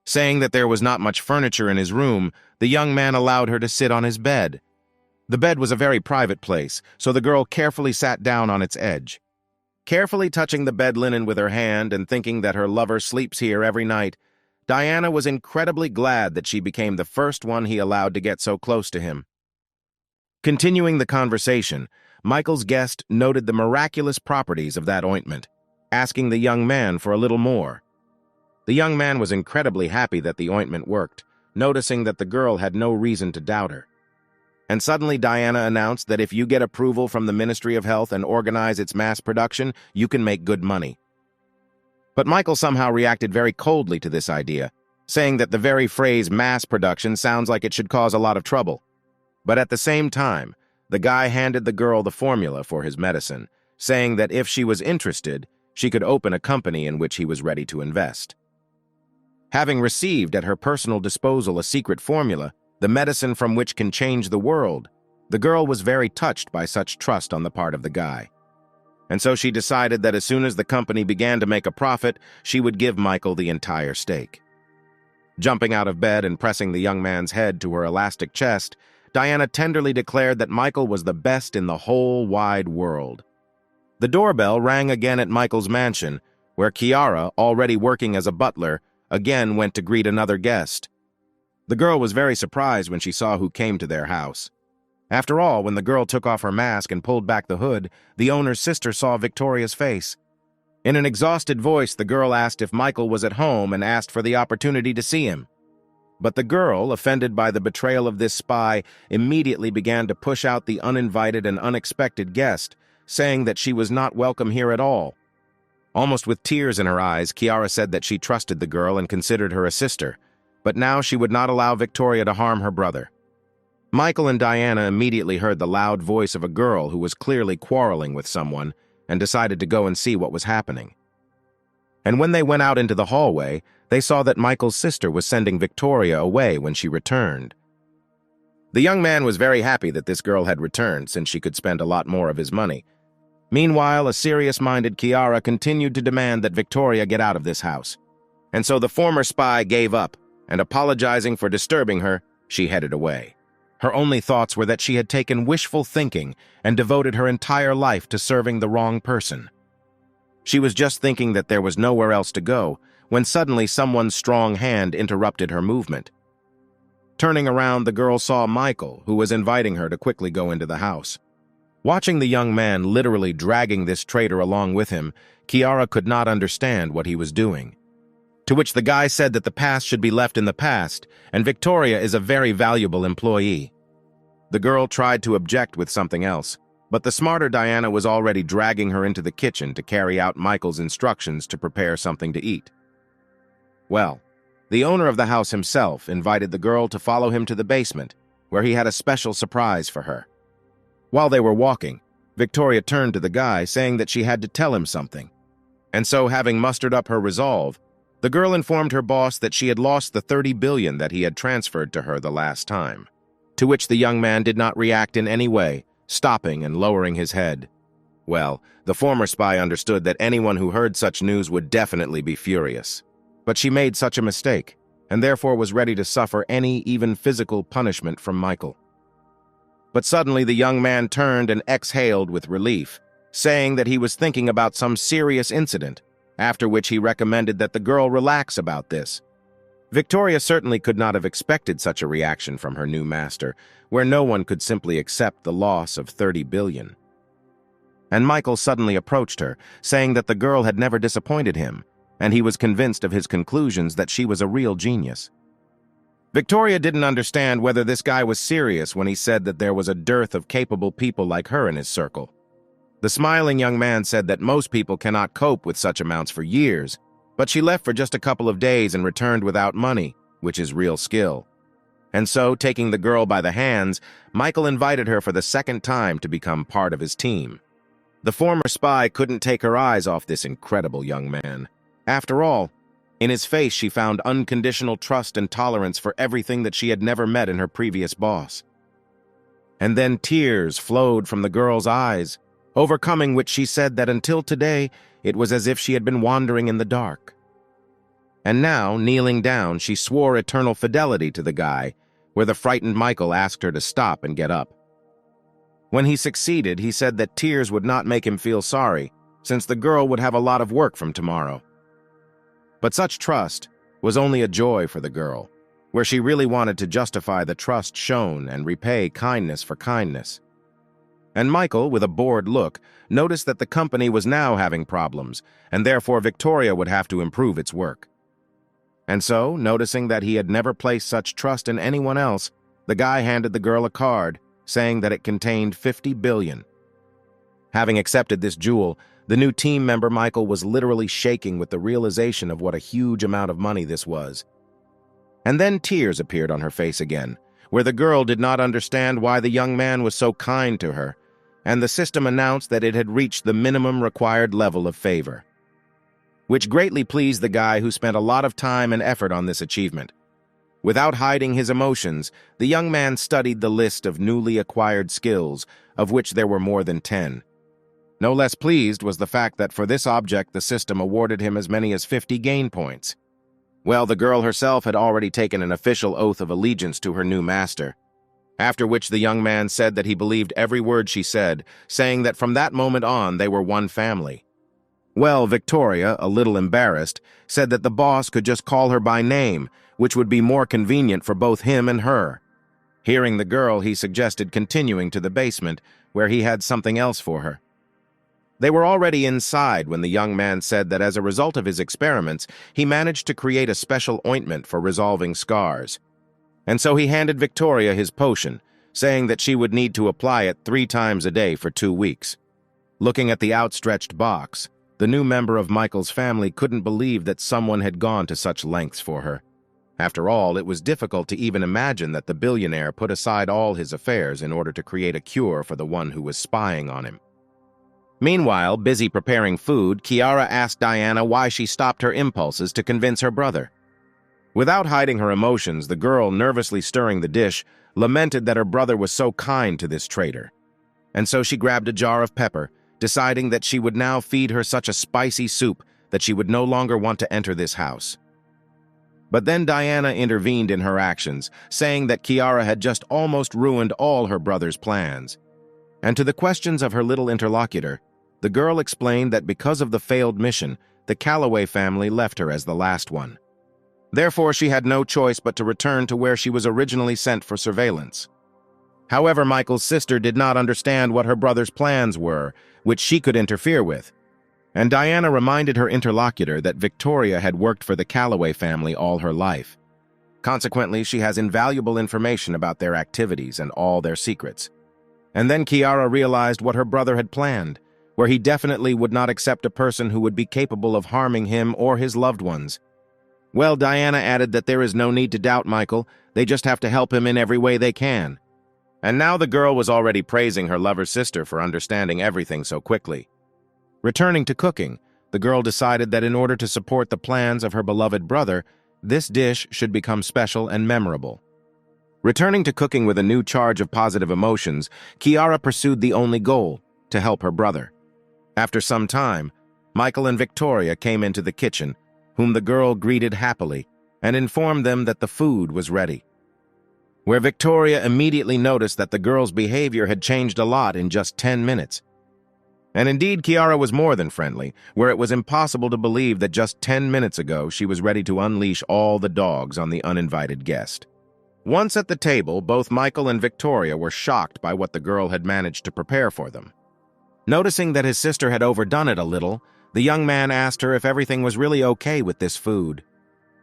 Saying that there was not much furniture in his room, the young man allowed her to sit on his bed. The bed was a very private place, so the girl carefully sat down on its edge. Carefully touching the bed linen with her hand and thinking that her lover sleeps here every night, Diana was incredibly glad that she became the first one he allowed to get so close to him. Continuing the conversation, Michael's guest noted the miraculous properties of that ointment, asking the young man for a little more. The young man was incredibly happy that the ointment worked, noticing that the girl had no reason to doubt her. And suddenly Diana announced that if you get approval from the Ministry of Health and organize its mass production, you can make good money. But Michael somehow reacted very coldly to this idea, saying that the very phrase mass production sounds like it should cause a lot of trouble. But at the same time, the guy handed the girl the formula for his medicine, saying that if she was interested, she could open a company in which he was ready to invest. Having received at her personal disposal a secret formula, the medicine from which can change the world, the girl was very touched by such trust on the part of the guy. And so she decided that as soon as the company began to make a profit, she would give Michael the entire stake. Jumping out of bed and pressing the young man's head to her elastic chest, Diana tenderly declared that Michael was the best in the whole wide world. The doorbell rang again at Michael's mansion, where Kiara, already working as a butler, again went to greet another guest. The girl was very surprised when she saw who came to their house. After all, when the girl took off her mask and pulled back the hood, the owner's sister saw Victoria's face. In an exhausted voice, the girl asked if Michael was at home and asked for the opportunity to see him. But the girl, offended by the betrayal of this spy, immediately began to push out the uninvited and unexpected guest, saying that she was not welcome here at all. Almost with tears in her eyes, Kiara said that she trusted the girl and considered her a sister, but now she would not allow Victoria to harm her brother. Michael and Diana immediately heard the loud voice of a girl who was clearly quarreling with someone and decided to go and see what was happening. And when they went out into the hallway, they saw that Michael's sister was sending Victoria away when she returned. The young man was very happy that this girl had returned since she could spend a lot more of his money. Meanwhile, a serious-minded Kiara continued to demand that Victoria get out of this house. And so the former spy gave up, and apologizing for disturbing her, she headed away. Her only thoughts were that she had taken wishful thinking and devoted her entire life to serving the wrong person. She was just thinking that there was nowhere else to go, when suddenly someone's strong hand interrupted her movement. Turning around, the girl saw Michael, who was inviting her to quickly go into the house. Watching the young man literally dragging this traitor along with him, Kiara could not understand what he was doing. To which the guy said that the past should be left in the past, and Victoria is a very valuable employee. The girl tried to object with something else, but the smarter Diana was already dragging her into the kitchen to carry out Michael's instructions to prepare something to eat. Well, the owner of the house himself invited the girl to follow him to the basement, where he had a special surprise for her. While they were walking, Victoria turned to the guy, saying that she had to tell him something. And so, having mustered up her resolve, the girl informed her boss that she had lost the 30 billion that he had transferred to her the last time, to which the young man did not react in any way, stopping and lowering his head. Well, the former spy understood that anyone who heard such news would definitely be furious. But she made such a mistake, and therefore was ready to suffer any, even physical, punishment from Michael. But suddenly the young man turned and exhaled with relief, saying that he was thinking about some serious incident, after which he recommended that the girl relax about this. Victoria certainly could not have expected such a reaction from her new master, where no one could simply accept the loss of 30 billion. And Michael suddenly approached her, saying that the girl had never disappointed him, and he was convinced of his conclusions that she was a real genius. Victoria didn't understand whether this guy was serious when he said that there was a dearth of capable people like her in his circle. The smiling young man said that most people cannot cope with such amounts for years, but she left for just a couple of days and returned without money, which is real skill. And so, taking the girl by the hands, Michael invited her for the second time to become part of his team. The former spy couldn't take her eyes off this incredible young man. After all, In his face, she found unconditional trust and tolerance for everything that she had never met in her previous boss. And then tears flowed from the girl's eyes, overcoming which she said that until today, it was as if she had been wandering in the dark. And now, kneeling down, she swore eternal fidelity to the guy, where the frightened Michael asked her to stop and get up. When he succeeded, he said that tears would not make him feel sorry, since the girl would have a lot of work from tomorrow. But such trust was only a joy for the girl, where she really wanted to justify the trust shown and repay kindness for kindness. And Michael, with a bored look, noticed that the company was now having problems, and therefore Victoria would have to improve its work. And so, noticing that he had never placed such trust in anyone else, the guy handed the girl a card, saying that it contained 50 billion. Having accepted this jewel, the new team member Michael was literally shaking with the realization of what a huge amount of money this was. And then tears appeared on her face again, where the girl did not understand why the young man was so kind to her, and the system announced that it had reached the minimum required level of favor, which greatly pleased the guy who spent a lot of time and effort on this achievement. Without hiding his emotions, the young man studied the list of newly acquired skills, of which there were more than 10. No less pleased was the fact that for this object the system awarded him as many as 50 gain points. Well, the girl herself had already taken an official oath of allegiance to her new master, after which the young man said that he believed every word she said, saying that from that moment on they were one family. Well, Victoria, a little embarrassed, said that the boss could just call her by name, which would be more convenient for both him and her. Hearing the girl, he suggested continuing to the basement, where he had something else for her. They were already inside when the young man said that as a result of his experiments, he managed to create a special ointment for resolving scars. And so he handed Victoria his potion, saying that she would need to apply it 3 times a day for 2 weeks. Looking at the outstretched box, the new member of Michael's family couldn't believe that someone had gone to such lengths for her. After all, it was difficult to even imagine that the billionaire put aside all his affairs in order to create a cure for the one who was spying on him. Meanwhile, busy preparing food, Kiara asked Diana why she stopped her impulses to convince her brother. Without hiding her emotions, the girl, nervously stirring the dish, lamented that her brother was so kind to this traitor. And so she grabbed a jar of pepper, deciding that she would now feed her such a spicy soup that she would no longer want to enter this house. But then Diana intervened in her actions, saying that Kiara had just almost ruined all her brother's plans. And to the questions of her little interlocutor, the girl explained that because of the failed mission, the Calloway family left her as the last one. Therefore, she had no choice but to return to where she was originally sent for surveillance. However, Michael's sister did not understand what her brother's plans were, which she could interfere with. And Diana reminded her interlocutor that Victoria had worked for the Calloway family all her life. Consequently, she has invaluable information about their activities and all their secrets. And then Kiara realized what her brother had planned, where he definitely would not accept a person who would be capable of harming him or his loved ones. Well, Diana added that there is no need to doubt Michael, they just have to help him in every way they can. And now the girl was already praising her lover's sister for understanding everything so quickly. Returning to cooking, the girl decided that in order to support the plans of her beloved brother, this dish should become special and memorable. Returning to cooking with a new charge of positive emotions, Kiara pursued the only goal, to help her brother. After some time, Michael and Victoria came into the kitchen, whom the girl greeted happily, and informed them that the food was ready. Where Victoria immediately noticed that the girl's behavior had changed a lot in just 10 minutes. And indeed, Kiara was more than friendly, where it was impossible to believe that just 10 minutes ago she was ready to unleash all the dogs on the uninvited guest. Once at the table, both Michael and Victoria were shocked by what the girl had managed to prepare for them. Noticing that his sister had overdone it a little, the young man asked her if everything was really okay with this food.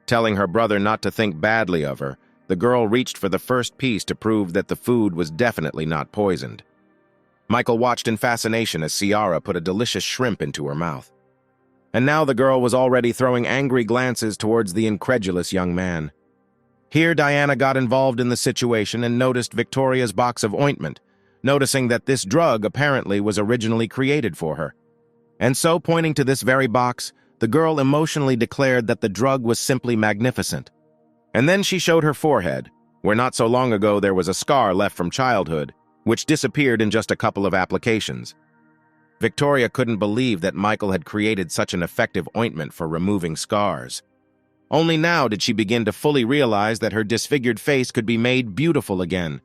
Telling her brother not to think badly of her, the girl reached for the first piece to prove that the food was definitely not poisoned. Michael watched in fascination as Ciara put a delicious shrimp into her mouth. And now the girl was already throwing angry glances towards the incredulous young man. Here Diana got involved in the situation and noticed Victoria's box of ointment, noticing that this drug apparently was originally created for her. And so, pointing to this very box, the girl emotionally declared that the drug was simply magnificent. And then she showed her forehead, where not so long ago there was a scar left from childhood, which disappeared in just a couple of applications. Victoria couldn't believe that Michael had created such an effective ointment for removing scars. Only now did she begin to fully realize that her disfigured face could be made beautiful again.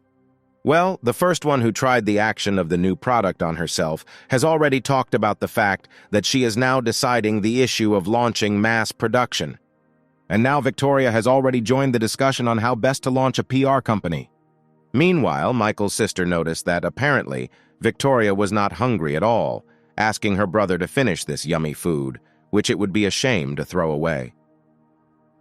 Well, the first one who tried the action of the new product on herself has already talked about the fact that she is now deciding the issue of launching mass production. And now Victoria has already joined the discussion on how best to launch a PR company. Meanwhile, Michael's sister noticed that, apparently, Victoria was not hungry at all, asking her brother to finish this yummy food, which it would be a shame to throw away.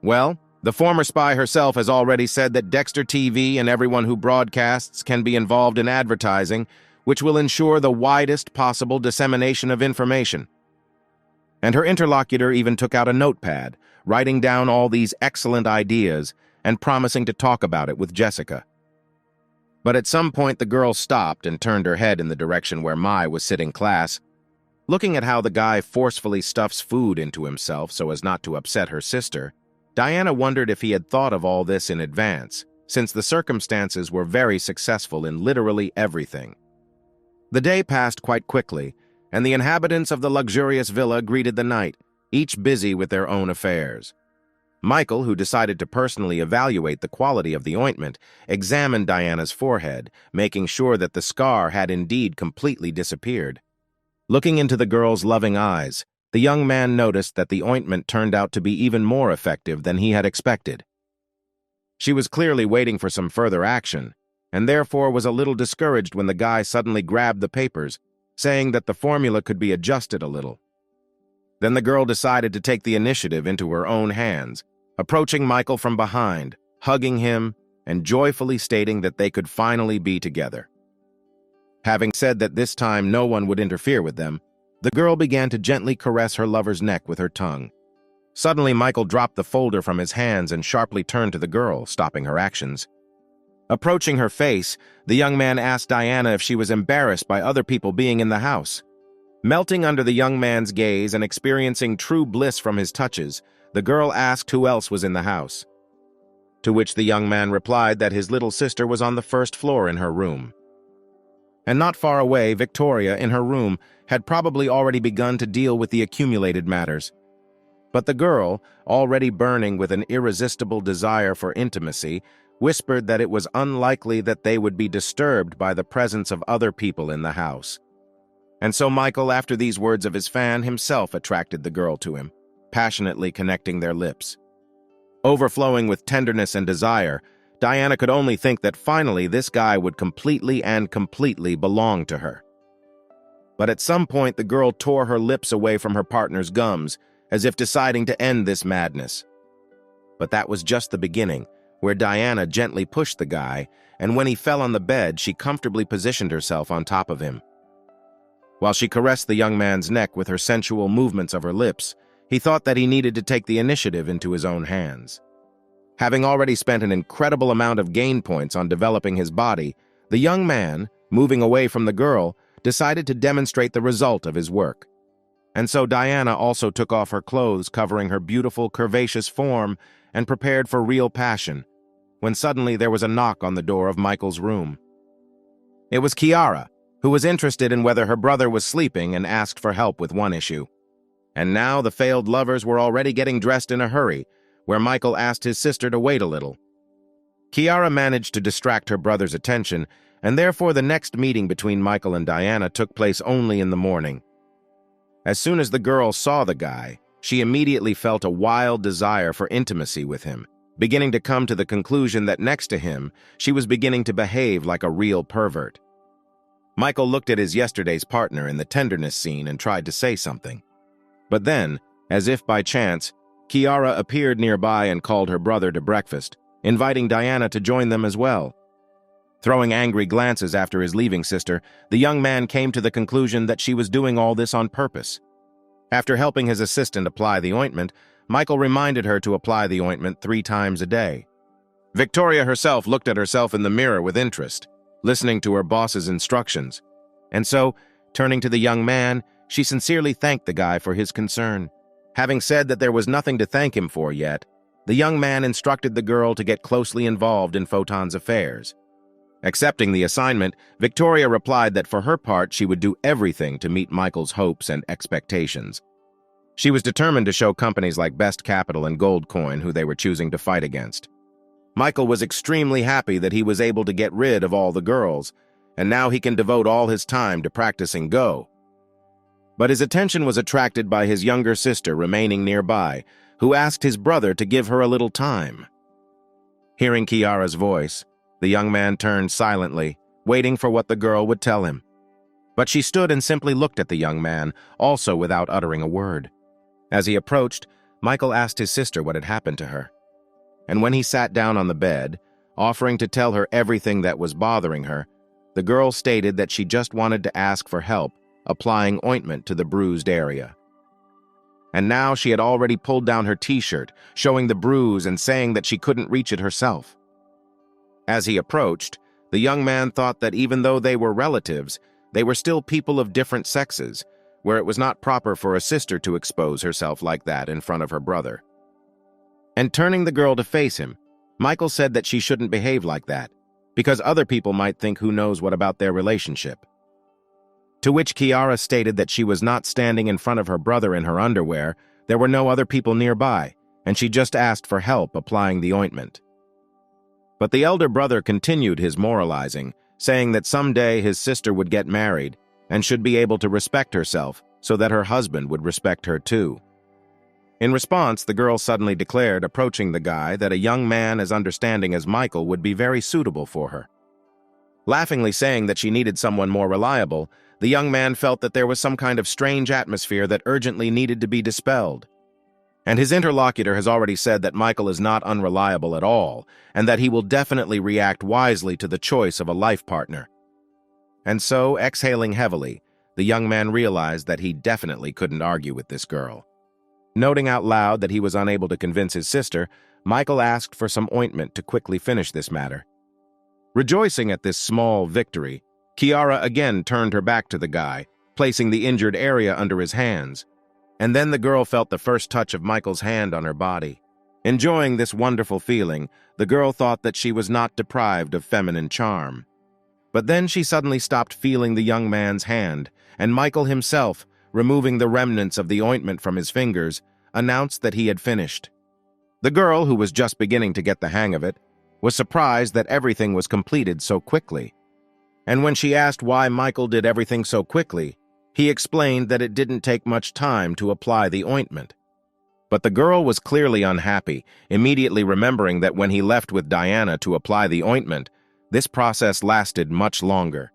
Well, the former spy herself has already said that Dexter TV and everyone who broadcasts can be involved in advertising, which will ensure the widest possible dissemination of information. And her interlocutor even took out a notepad, writing down all these excellent ideas and promising to talk about it with Jessica. But at some point the girl stopped and turned her head in the direction where Mai was sitting class. Looking at how the guy forcefully stuffs food into himself so as not to upset her sister, Diana wondered if he had thought of all this in advance, since the circumstances were very successful in literally everything. The day passed quite quickly, and the inhabitants of the luxurious villa greeted the night, each busy with their own affairs. Michael, who decided to personally evaluate the quality of the ointment, examined Diana's forehead, making sure that the scar had indeed completely disappeared. Looking into the girl's loving eyes, the young man noticed that the ointment turned out to be even more effective than he had expected. She was clearly waiting for some further action, and therefore was a little discouraged when the guy suddenly grabbed the papers, saying that the formula could be adjusted a little. Then the girl decided to take the initiative into her own hands, approaching Michael from behind, hugging him, and joyfully stating that they could finally be together. Having said that this time no one would interfere with them, the girl began to gently caress her lover's neck with her tongue. Suddenly, Michael dropped the folder from his hands and sharply turned to the girl, stopping her actions. Approaching her face, the young man asked Diana if she was embarrassed by other people being in the house. Melting under the young man's gaze and experiencing true bliss from his touches, the girl asked who else was in the house. To which the young man replied that his little sister was on the first floor in her room. And not far away, Victoria, in her room, had probably already begun to deal with the accumulated matters. But the girl, already burning with an irresistible desire for intimacy, whispered that it was unlikely that they would be disturbed by the presence of other people in the house. And so Michael, after these words of his fan, himself attracted the girl to him, passionately connecting their lips. Overflowing with tenderness and desire, Diana could only think that finally this guy would completely belong to her. But at some point the girl tore her lips away from her partner's gums, as if deciding to end this madness. But that was just the beginning, where Diana gently pushed the guy, and when he fell on the bed, she comfortably positioned herself on top of him. While she caressed the young man's neck with her sensual movements of her lips, he thought that he needed to take the initiative into his own hands. Having already spent an incredible amount of gain points on developing his body, the young man, moving away from the girl, decided to demonstrate the result of his work. And so Diana also took off her clothes covering her beautiful, curvaceous form and prepared for real passion, when suddenly there was a knock on the door of Michael's room. It was Kiara, who was interested in whether her brother was sleeping and asked for help with one issue. And now the failed lovers were already getting dressed in a hurry, where Michael asked his sister to wait a little. Kiara managed to distract her brother's attention, and therefore the next meeting between Michael and Diana took place only in the morning. As soon as the girl saw the guy, she immediately felt a wild desire for intimacy with him, beginning to come to the conclusion that next to him, she was beginning to behave like a real pervert. Michael looked at his yesterday's partner in the tenderness scene and tried to say something. But then, as if by chance, Kiara appeared nearby and called her brother to breakfast, inviting Diana to join them as well. Throwing angry glances after his leaving sister, the young man came to the conclusion that she was doing all this on purpose. After helping his assistant apply the ointment, Michael reminded her to apply the ointment 3 times a day. Victoria herself looked at herself in the mirror with interest, listening to her boss's instructions. And so, turning to the young man, she sincerely thanked the guy for his concern. Having said that there was nothing to thank him for yet, the young man instructed the girl to get closely involved in Photon's affairs. Accepting the assignment, Victoria replied that for her part she would do everything to meet Michael's hopes and expectations. She was determined to show companies like Best Capital and Goldcoin who they were choosing to fight against. Michael was extremely happy that he was able to get rid of all the girls, and now he can devote all his time to practicing Go. But his attention was attracted by his younger sister remaining nearby, who asked his brother to give her a little time. Hearing Kiara's voice, the young man turned silently, waiting for what the girl would tell him. But she stood and simply looked at the young man, also without uttering a word. As he approached, Michael asked his sister what had happened to her. And when he sat down on the bed, offering to tell her everything that was bothering her, the girl stated that she just wanted to ask for help applying ointment to the bruised area. And now she had already pulled down her t-shirt, showing the bruise and saying that she couldn't reach it herself. As he approached, the young man thought that even though they were relatives, they were still people of different sexes, where it was not proper for a sister to expose herself like that in front of her brother. And turning the girl to face him, Michael said that she shouldn't behave like that, because other people might think who knows what about their relationship. To which Kiara stated that she was not standing in front of her brother in her underwear, there were no other people nearby, and she just asked for help applying the ointment. But the elder brother continued his moralizing, saying that someday his sister would get married and should be able to respect herself so that her husband would respect her too. In response, the girl suddenly declared, approaching the guy, that a young man as understanding as Michael would be very suitable for her. Laughingly saying that she needed someone more reliable, the young man felt that there was some kind of strange atmosphere that urgently needed to be dispelled. And his interlocutor has already said that Michael is not unreliable at all, and that he will definitely react wisely to the choice of a life partner. And so, exhaling heavily, the young man realized that he definitely couldn't argue with this girl. Noting out loud that he was unable to convince his sister, Michael asked for some ointment to quickly finish this matter. Rejoicing at this small victory, Kiara again turned her back to the guy, placing the injured area under his hands. And then the girl felt the first touch of Michael's hand on her body. Enjoying this wonderful feeling, the girl thought that she was not deprived of feminine charm. But then she suddenly stopped feeling the young man's hand, and Michael himself, removing the remnants of the ointment from his fingers, announced that he had finished. The girl, who was just beginning to get the hang of it, was surprised that everything was completed so quickly. And when she asked why Michael did everything so quickly, he explained that it didn't take much time to apply the ointment. But the girl was clearly unhappy, immediately remembering that when he left with Diana to apply the ointment, this process lasted much longer.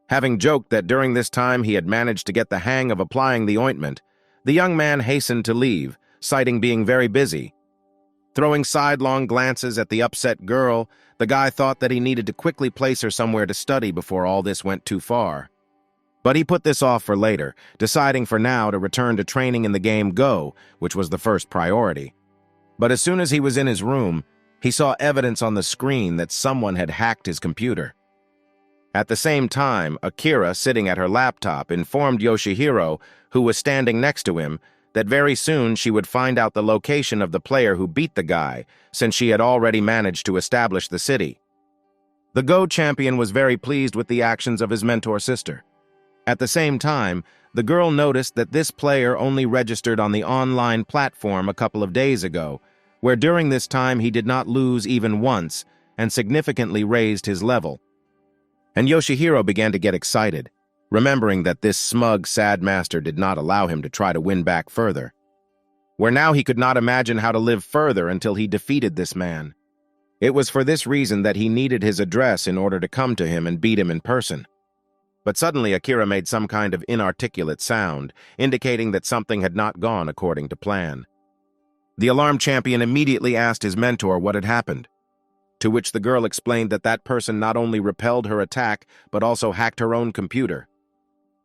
Having joked that during this time he had managed to get the hang of applying the ointment, the young man hastened to leave, citing being very busy. Throwing sidelong glances at the upset girl, the guy thought that he needed to quickly place her somewhere to study before all this went too far. But he put this off for later, deciding for now to return to training in the game Go, which was the first priority. But as soon as he was in his room, he saw evidence on the screen that someone had hacked his computer. At the same time, Akira, sitting at her laptop, informed Yoshihiro, who was standing next to him, that very soon she would find out the location of the player who beat the guy, since she had already managed to establish the city. The Go champion was very pleased with the actions of his mentor sister. At the same time, the girl noticed that this player only registered on the online platform a couple of days ago, where during this time he did not lose even once and significantly raised his level. And Yoshihiro began to get excited, remembering that this smug, sad master did not allow him to try to win back further. Where now he could not imagine how to live further until he defeated this man. It was for this reason that he needed his address in order to come to him and beat him in person. But suddenly Akira made some kind of inarticulate sound, indicating that something had not gone according to plan. The alarm champion immediately asked his mentor what had happened, to which the girl explained that that person not only repelled her attack, but also hacked her own computer.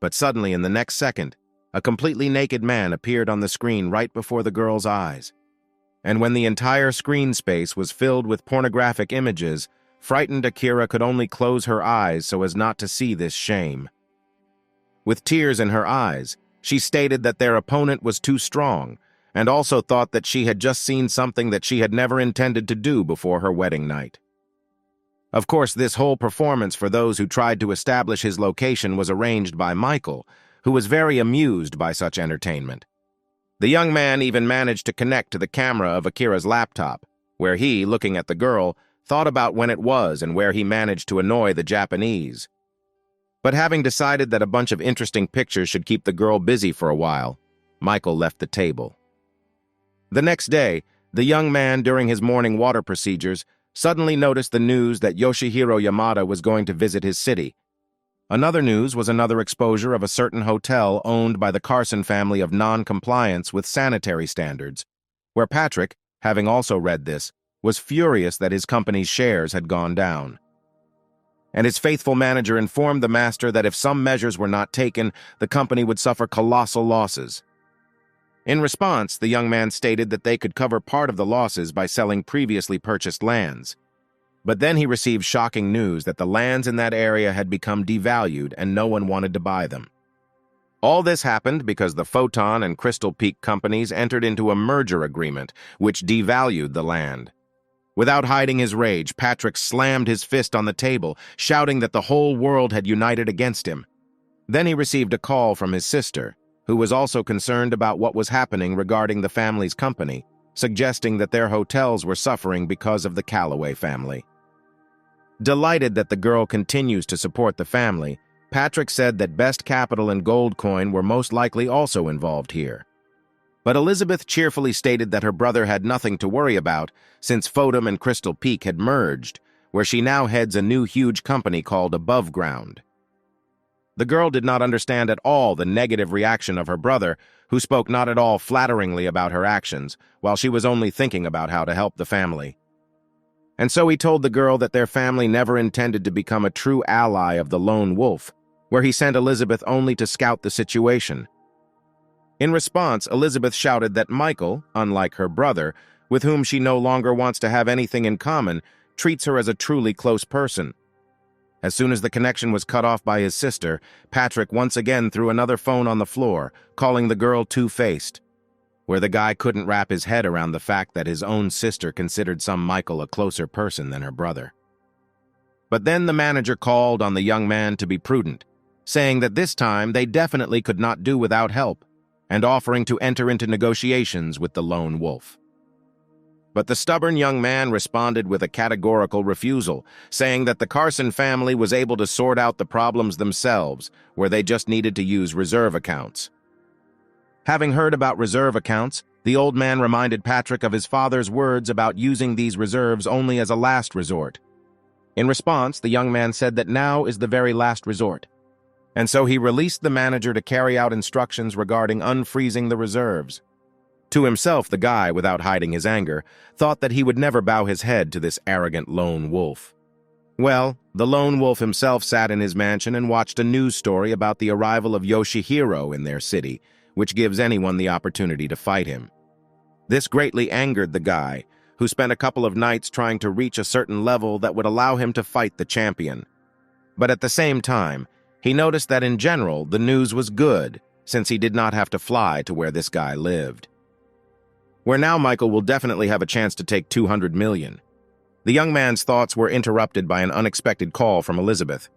But suddenly, in the next second, a completely naked man appeared on the screen right before the girl's eyes. And when the entire screen space was filled with pornographic images, frightened Akira could only close her eyes so as not to see this shame. With tears in her eyes, She stated that their opponent was too strong, and also thought that she had just seen something that she had never intended to do before her wedding night. Of course, this whole performance for those who tried to establish his location was arranged by Michael, who was very amused by such entertainment. The young man even managed to connect to the camera of Akira's laptop, where he, looking at the girl, thought about when it was and where he managed to annoy the Japanese. But having decided that a bunch of interesting pictures should keep the girl busy for a while, Michael left the table. The next day, the young man, during his morning water procedures, suddenly noticed the news that Yoshihiro Yamada was going to visit his city. Another news was another exposure of a certain hotel owned by the Carson family of non-compliance with sanitary standards, where Patrick, having also read this, was furious that his company's shares had gone down. And his faithful manager informed the master that if some measures were not taken, the company would suffer colossal losses. In response, the young man stated that they could cover part of the losses by selling previously purchased lands. But then he received shocking news that the lands in that area had become devalued and no one wanted to buy them. All this happened because the Photon and Crystal Peak companies entered into a merger agreement, which devalued the land. Without hiding his rage, Patrick slammed his fist on the table, shouting that the whole world had united against him. Then he received a call from his sister, who was also concerned about what was happening regarding the family's company, suggesting that their hotels were suffering because of the Calloway family. Delighted that the girl continues to support the family, Patrick said that Best Capital and Gold Coin were most likely also involved here. But Elizabeth cheerfully stated that her brother had nothing to worry about since Photon and Crystal Peak had merged, where she now heads a new huge company called Above Ground. The girl did not understand at all the negative reaction of her brother, who spoke not at all flatteringly about her actions, while she was only thinking about how to help the family. And so he told the girl that their family never intended to become a true ally of the Lone Wolf, where he sent Elizabeth only to scout the situation. In response, Elizabeth shouted that Michael, unlike her brother, with whom she no longer wants to have anything in common, treats her as a truly close person. As soon as the connection was cut off by his sister, Patrick once again threw another phone on the floor, calling the girl two-faced, where the guy couldn't wrap his head around the fact that his own sister considered some Michael a closer person than her brother. But then the manager called on the young man to be prudent, saying that this time they definitely could not do without help, and offering to enter into negotiations with the Lone Wolf. But the stubborn young man responded with a categorical refusal, saying that the Carson family was able to sort out the problems themselves, where they just needed to use reserve accounts. Having heard about reserve accounts, the old man reminded Patrick of his father's words about using these reserves only as a last resort. In response, the young man said that now is the very last resort. And so he released the manager to carry out instructions regarding unfreezing the reserves. To himself, the guy, without hiding his anger, thought that he would never bow his head to this arrogant lone wolf. Well, the lone wolf himself sat in his mansion and watched a news story about the arrival of Yoshihiro in their city, which gives anyone the opportunity to fight him. This greatly angered the guy, who spent a couple of nights trying to reach a certain level that would allow him to fight the champion. But at the same time, he noticed that in general the news was good, since he did not have to fly to where this guy lived. Where now Michael will definitely have a chance to take 200 million. The young man's thoughts were interrupted by an unexpected call from Elizabeth.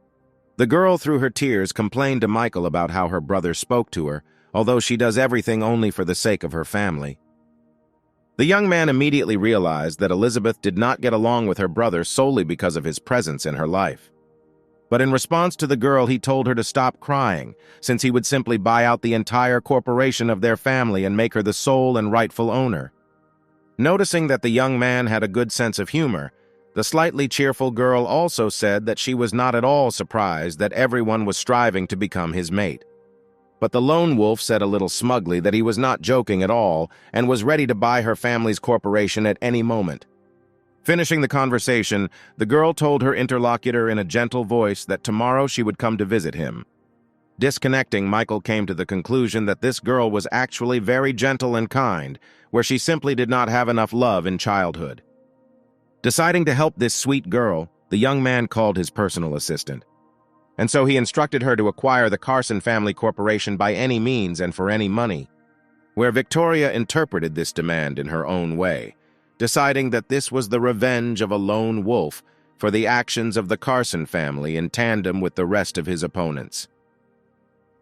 The girl, through her tears, complained to Michael about how her brother spoke to her, although she does everything only for the sake of her family. The young man immediately realized that Elizabeth did not get along with her brother solely because of his presence in her life. But in response to the girl, he told her to stop crying, since he would simply buy out the entire corporation of their family and make her the sole and rightful owner. Noticing that the young man had a good sense of humor, the slightly cheerful girl also said that she was not at all surprised that everyone was striving to become his mate. But the lone wolf said a little smugly that he was not joking at all and was ready to buy her family's corporation at any moment. Finishing the conversation, the girl told her interlocutor in a gentle voice that tomorrow she would come to visit him. Disconnecting, Michael came to the conclusion that this girl was actually very gentle and kind, where she simply did not have enough love in childhood. Deciding to help this sweet girl, the young man called his personal assistant. and so he instructed her to acquire the Carson family corporation by any means and for any money, where Victoria interpreted this demand in her own way, deciding that this was the revenge of a lone wolf for the actions of the Carson family in tandem with the rest of his opponents.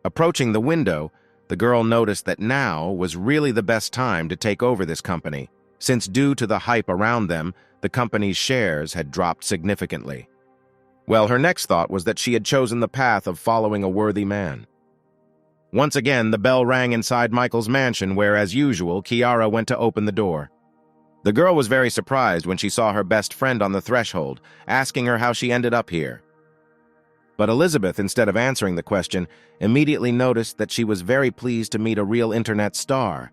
Approaching the window, the girl noticed that now was really the best time to take over this company, since due to the hype around them, the company's shares had dropped significantly. Well, her next thought was that she had chosen the path of following a worthy man. Once again, the bell rang inside Michael's mansion where, as usual, Kiara went to open the door. The girl was very surprised when she saw her best friend on the threshold, asking her how she ended up here. But Elizabeth, instead of answering the question, immediately noticed that she was very pleased to meet a real internet star.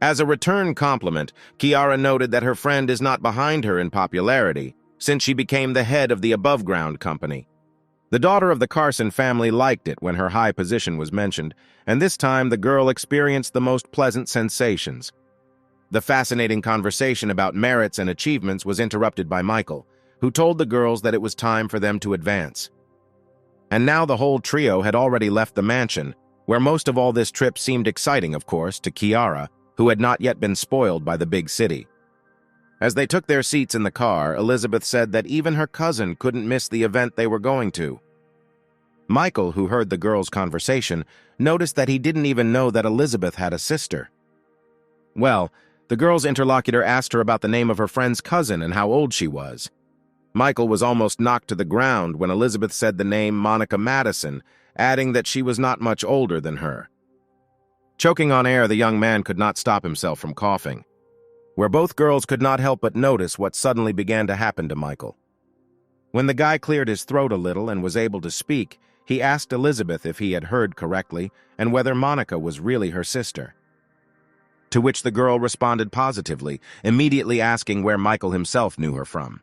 As a return compliment, Kiara noted that her friend is not behind her in popularity, since she became the head of the above-ground company. The daughter of the Carson family liked it when her high position was mentioned, and this time the girl experienced the most pleasant sensations. The fascinating conversation about merits and achievements was interrupted by Michael, who told the girls that it was time for them to advance. And now the whole trio had already left the mansion, where most of all this trip seemed exciting, of course, to Kiara, who had not yet been spoiled by the big city. As they took their seats in the car, Elizabeth said that even her cousin couldn't miss the event they were going to. Michael, who heard the girls' conversation, noticed that he didn't even know that Elizabeth had a sister. Well, the girl's interlocutor asked her about the name of her friend's cousin and how old she was. Michael was almost knocked to the ground when Elizabeth said the name Monica Madison, adding that she was not much older than her. Choking on air, the young man could not stop himself from coughing, where both girls could not help but notice what suddenly began to happen to Michael. When the guy cleared his throat a little and was able to speak, he asked Elizabeth if he had heard correctly and whether Monica was really her sister. To which the girl responded positively, immediately asking where Michael himself knew her from.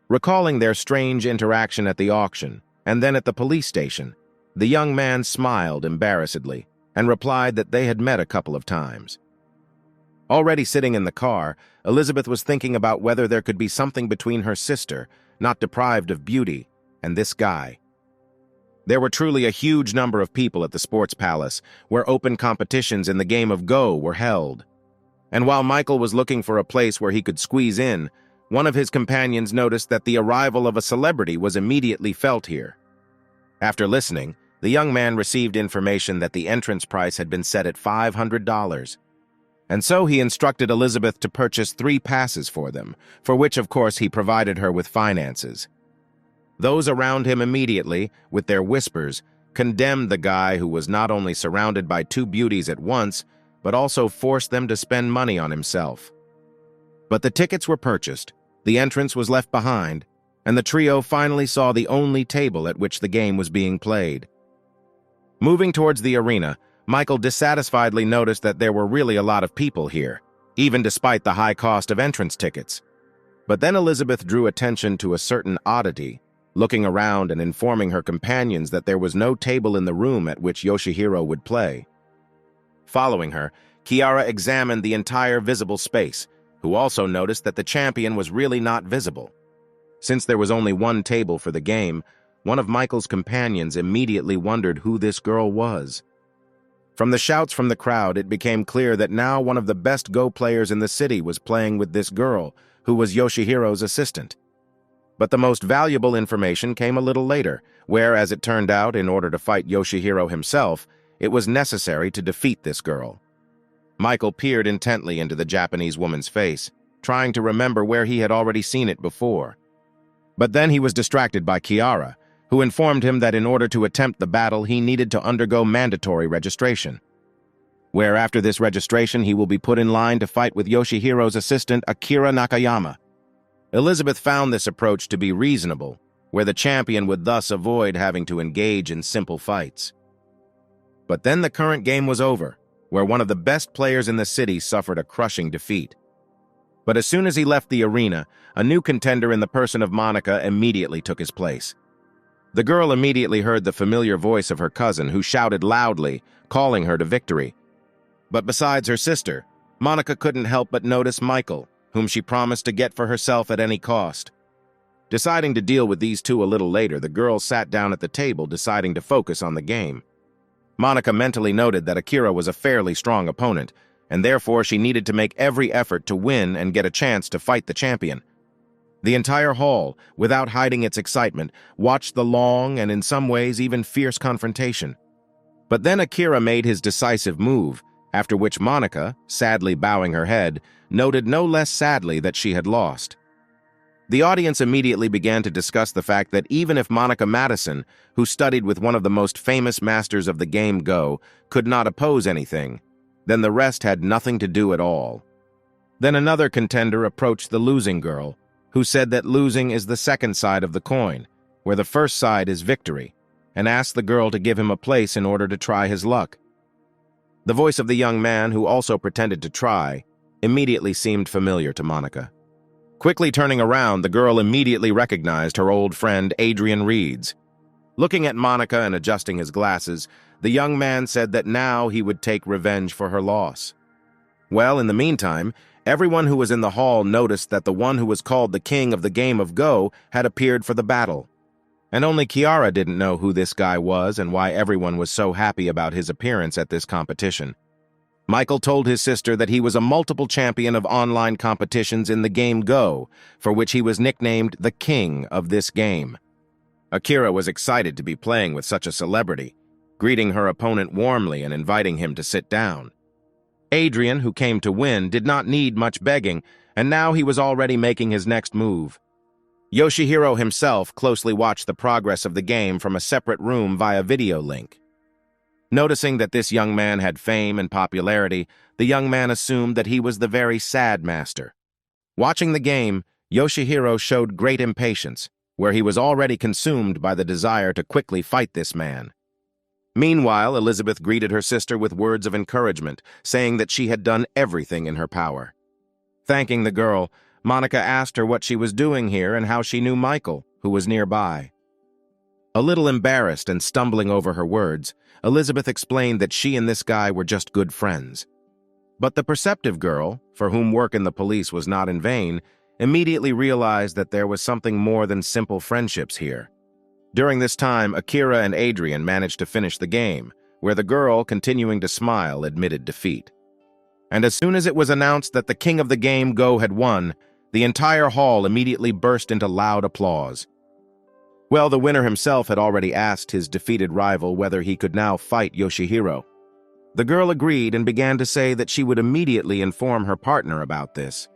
Recalling their strange interaction at the auction and then at the police station, the young man smiled embarrassedly and replied that they had met a couple of times. Already sitting in the car, Elizabeth was thinking about whether there could be something between her sister, not deprived of beauty, and this guy. There were truly a huge number of people at the sports palace, where open competitions in the game of Go were held. And while Michael was looking for a place where he could squeeze in, one of his companions noticed that the arrival of a celebrity was immediately felt here. After listening, the young man received information that the entrance price had been set at $500. And so he instructed Elizabeth to purchase 3 passes for them, for which, of course, he provided her with finances. Those around him immediately, with their whispers, condemned the guy who was not only surrounded by 2 beauties at once, but also forced them to spend money on himself. But the tickets were purchased, the entrance was left behind, and the trio finally saw the only table at which the game was being played. Moving towards the arena, Michael dissatisfiedly noticed that there were really a lot of people here, even despite the high cost of entrance tickets. But then Elizabeth drew attention to a certain oddity, looking around and informing her companions that there was no table in the room at which Yoshihiro would play. Following her, Kiara examined the entire visible space, who also noticed that the champion was really not visible. Since there was only one table for the game, one of Michael's companions immediately wondered who this girl was. From the shouts from the crowd, it became clear that now one of the best Go players in the city was playing with this girl, who was Yoshihiro's assistant. But the most valuable information came a little later, where, as it turned out, in order to fight Yoshihiro himself, it was necessary to defeat this girl. Michael peered intently into the Japanese woman's face, trying to remember where he had already seen it before. But then he was distracted by Kiara, who informed him that in order to attempt the battle, he needed to undergo mandatory registration, where after this registration he will be put in line to fight with Yoshihiro's assistant Akira Nakayama. Elizabeth found this approach to be reasonable, where the champion would thus avoid having to engage in simple fights. But then the current game was over, where one of the best players in the city suffered a crushing defeat. But as soon as he left the arena, a new contender in the person of Monica immediately took his place. The girl immediately heard the familiar voice of her cousin, who shouted loudly, calling her to victory. But besides her sister, Monica couldn't help but notice Michael, whom she promised to get for herself at any cost. Deciding to deal with these two a little later, the girl sat down at the table, deciding to focus on the game. Monica mentally noted that Akira was a fairly strong opponent, and therefore she needed to make every effort to win and get a chance to fight the champion. The entire hall, without hiding its excitement, watched the long and in some ways even fierce confrontation. But then Akira made his decisive move, after which Monica, sadly bowing her head, noted no less sadly that she had lost. The audience immediately began to discuss the fact that even if Monica Madison, who studied with one of the most famous masters of the game Go, could not oppose anything, then the rest had nothing to do at all. Then another contender approached the losing girl, who said that losing is the second side of the coin, where the first side is victory, and asked the girl to give him a place in order to try his luck. The voice of the young man, who also pretended to try, immediately seemed familiar to Monica. Quickly turning around, the girl immediately recognized her old friend Adrian Reeds. Looking at Monica and adjusting his glasses, the young man said that now he would take revenge for her loss. Well, in the meantime, everyone who was in the hall noticed that the one who was called the king of the game of Go had appeared for the battle. And only Kiara didn't know who this guy was and why everyone was so happy about his appearance at this competition. Michael told his sister that he was a multiple champion of online competitions in the game Go, for which he was nicknamed the king of this game. Akira was excited to be playing with such a celebrity, greeting her opponent warmly and inviting him to sit down. Adrian, who came to win, did not need much begging, and now he was already making his next move. Yoshihiro himself closely watched the progress of the game from a separate room via video link. Noticing that this young man had fame and popularity, the young man assumed that he was the very sad master. Watching the game, Yoshihiro showed great impatience, where he was already consumed by the desire to quickly fight this man. Meanwhile, Elizabeth greeted her sister with words of encouragement, saying that she had done everything in her power. Thanking the girl, Monica asked her what she was doing here and how she knew Michael, who was nearby. A little embarrassed and stumbling over her words, Elizabeth explained that she and this guy were just good friends. But the perceptive girl, for whom work in the police was not in vain, immediately realized that there was something more than simple friendships here. During this time, Akira and Adrian managed to finish the game, where the girl, continuing to smile, admitted defeat. And as soon as it was announced that the king of the game Go had won, the entire hall immediately burst into loud applause. Well, the winner himself had already asked his defeated rival whether he could now fight Yoshihiro. The girl agreed and began to say that she would immediately inform her partner about this.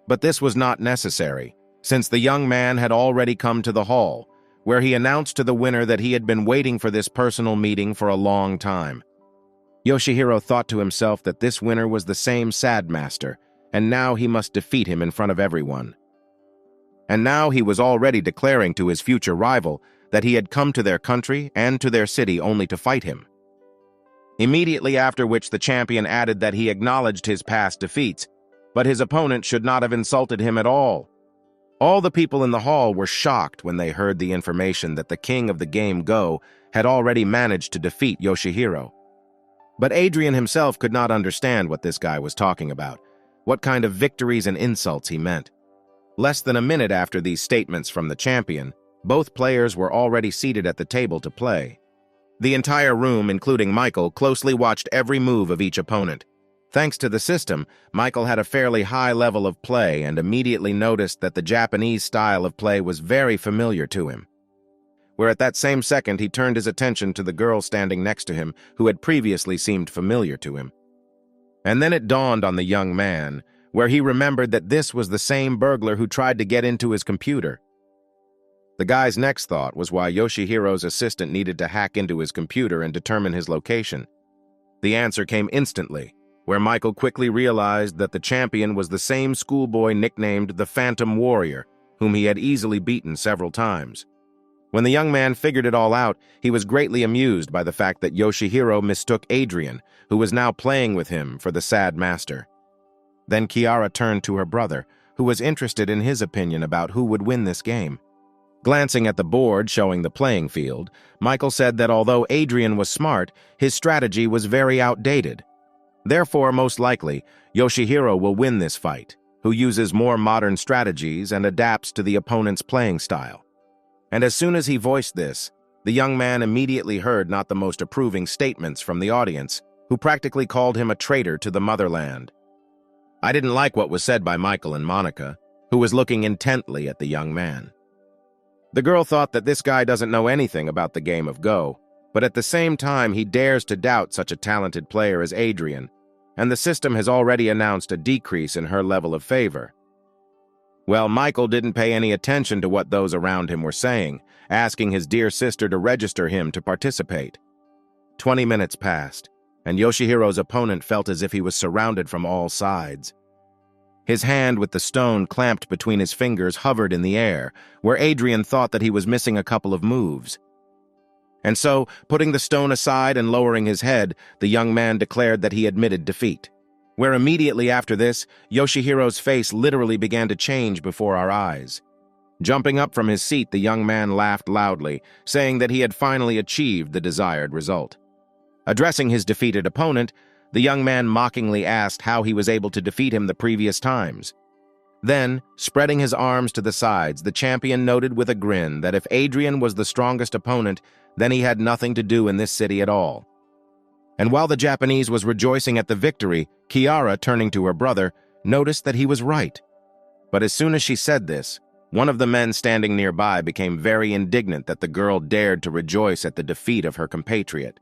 But this was not necessary, since the young man had already come to the hall, where he announced to the winner that he had been waiting for this personal meeting for a long time. Yoshihiro thought to himself that this winner was the same sad master, and now he must defeat him in front of everyone. And now he was already declaring to his future rival that he had come to their country and to their city only to fight him. Immediately after which the champion added that he acknowledged his past defeats, but his opponent should not have insulted him at all. All the people in the hall were shocked when they heard the information that the king of the game Go had already managed to defeat Yoshihiro. But Adrian himself could not understand what this guy was talking about, what kind of victories and insults he meant. Less than a minute after these statements from the champion, both players were already seated at the table to play. The entire room, including Michael, closely watched every move of each opponent. Thanks to the system, Michael had a fairly high level of play and immediately noticed that the Japanese style of play was very familiar to him. Where at that same second he turned his attention to the girl standing next to him, who had previously seemed familiar to him. And then it dawned on the young man, where he remembered that this was the same burglar who tried to get into his computer. The guy's next thought was why Yoshihiro's assistant needed to hack into his computer and determine his location. The answer came instantly, where Michael quickly realized that the champion was the same schoolboy nicknamed the Phantom Warrior, whom he had easily beaten several times. When the young man figured it all out, he was greatly amused by the fact that Yoshihiro mistook Adrian, who was now playing with him, for the sad master. Then Kiara turned to her brother, who was interested in his opinion about who would win this game. Glancing at the board showing the playing field, Michael said that although Adrian was smart, his strategy was very outdated. Therefore, most likely, Yoshihiro will win this fight, who uses more modern strategies and adapts to the opponent's playing style. And as soon as he voiced this, the young man immediately heard not the most approving statements from the audience, who practically called him a traitor to the motherland. I didn't like what was said by Michael and Monica, who was looking intently at the young man. The girl thought that this guy doesn't know anything about the game of Go, but at the same time he dares to doubt such a talented player as Adrian, and the system has already announced a decrease in her level of favor. Well, Michael didn't pay any attention to what those around him were saying, asking his dear sister to register him to participate. 20 minutes passed, and Yoshihiro's opponent felt as if he was surrounded from all sides. His hand with the stone clamped between his fingers hovered in the air, where Adrian thought that he was missing a couple of moves. And so, putting the stone aside and lowering his head, the young man declared that he admitted defeat. Where immediately after this, Yoshihiro's face literally began to change before our eyes. Jumping up from his seat, the young man laughed loudly, saying that he had finally achieved the desired result. Addressing his defeated opponent, the young man mockingly asked how he was able to defeat him the previous times. Then, spreading his arms to the sides, the champion noted with a grin that if Adrian was the strongest opponent, then he had nothing to do in this city at all. And while the Japanese was rejoicing at the victory, Kiara, turning to her brother, noticed that he was right. But as soon as she said this, one of the men standing nearby became very indignant that the girl dared to rejoice at the defeat of her compatriot.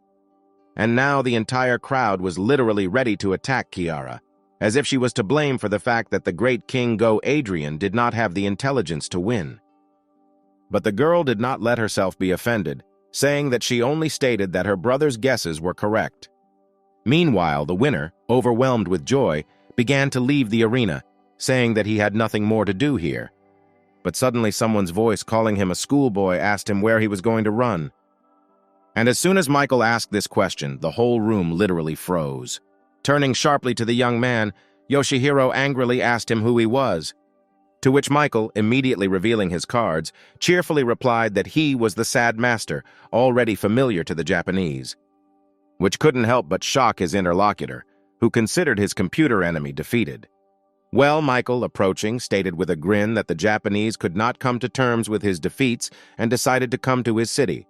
And now the entire crowd was literally ready to attack Kiara, as if she was to blame for the fact that the great King Go Adrian did not have the intelligence to win. But the girl did not let herself be offended, saying that she only stated that her brother's guesses were correct. Meanwhile, the winner, overwhelmed with joy, began to leave the arena, saying that he had nothing more to do here. But suddenly someone's voice calling him a schoolboy asked him where he was going to run. And as soon as Michael asked this question, the whole room literally froze. Turning sharply to the young man, Yoshihiro angrily asked him who he was, to which Michael, immediately revealing his cards, cheerfully replied that he was the sad master, already familiar to the Japanese, which couldn't help but shock his interlocutor, who considered his computer enemy defeated. Well, Michael, approaching, stated with a grin that the Japanese could not come to terms with his defeats and decided to come to his city.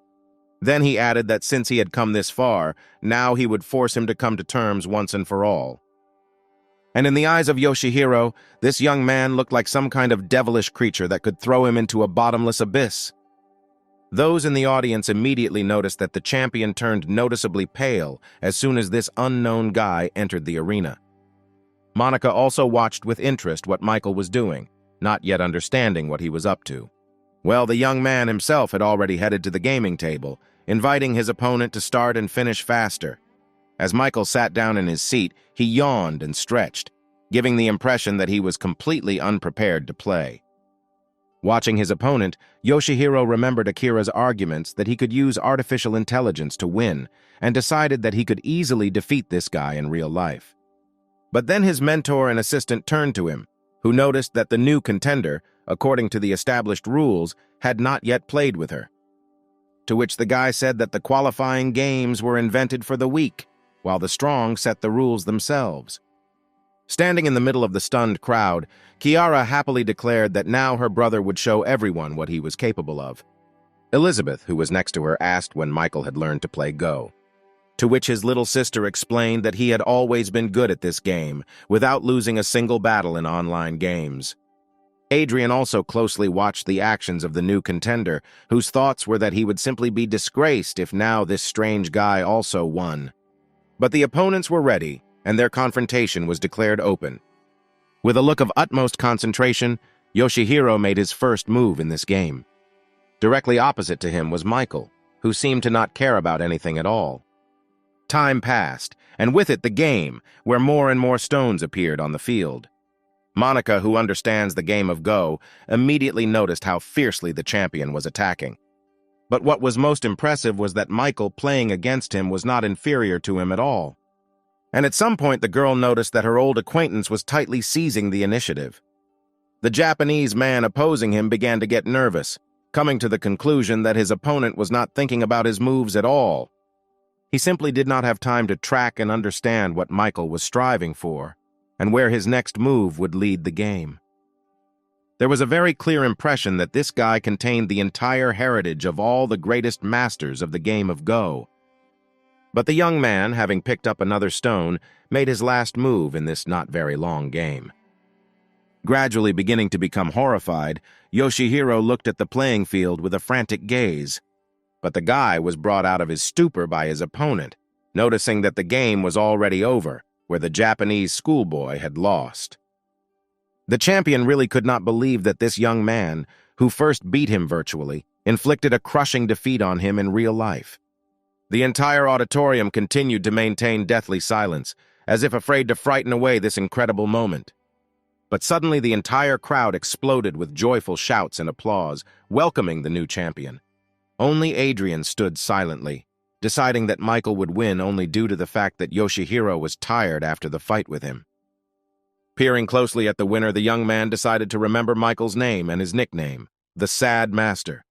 Then he added that since he had come this far, now he would force him to come to terms once and for all. And in the eyes of Yoshihiro, this young man looked like some kind of devilish creature that could throw him into a bottomless abyss. Those in the audience immediately noticed that the champion turned noticeably pale as soon as this unknown guy entered the arena. Monica also watched with interest what Michael was doing, not yet understanding what he was up to. Well, the young man himself had already headed to the gaming table, inviting his opponent to start and finish faster. As Michael sat down in his seat, he yawned and stretched, giving the impression that he was completely unprepared to play. Watching his opponent, Yoshihiro remembered Akira's arguments that he could use artificial intelligence to win, and decided that he could easily defeat this guy in real life. But then his mentor and assistant turned to him, who noticed that the new contender, according to the established rules, had not yet played with her. To which the guy said that the qualifying games were invented for the weak, while the strong set the rules themselves. Standing in the middle of the stunned crowd, Kiara happily declared that now her brother would show everyone what he was capable of. Elizabeth, who was next to her, asked when Michael had learned to play Go. To which his little sister explained that he had always been good at this game, without losing a single battle in online games. Adrian also closely watched the actions of the new contender, whose thoughts were that he would simply be disgraced if now this strange guy also won. But the opponents were ready, and their confrontation was declared open. With a look of utmost concentration, Yoshihiro made his first move in this game. Directly opposite to him was Michael, who seemed to not care about anything at all. Time passed, and with it the game, where more and more stones appeared on the field. Monica, who understands the game of Go, immediately noticed how fiercely the champion was attacking. But what was most impressive was that Michael playing against him was not inferior to him at all. And at some point the girl noticed that her old acquaintance was tightly seizing the initiative. The Japanese man opposing him began to get nervous, coming to the conclusion that his opponent was not thinking about his moves at all. He simply did not have time to track and understand what Michael was striving for. and where his next move would lead the game. There was a very clear impression that this guy contained the entire heritage of all the greatest masters of the game of Go. But the young man, having picked up another stone, made his last move in this not very long game. Gradually beginning to become horrified, Yoshihiro looked at the playing field with a frantic gaze. But the guy was brought out of his stupor by his opponent, noticing that the game was already over, where the Japanese schoolboy had lost. The champion really could not believe that this young man, who first beat him virtually, inflicted a crushing defeat on him in real life. The entire auditorium continued to maintain deathly silence, as if afraid to frighten away this incredible moment. But suddenly the entire crowd exploded with joyful shouts and applause, welcoming the new champion. Only Adrian stood silently, deciding that Michael would win only due to the fact that Yoshihiro was tired after the fight with him. Peering closely at the winner, the young man decided to remember Michael's name and his nickname, the Sad Master.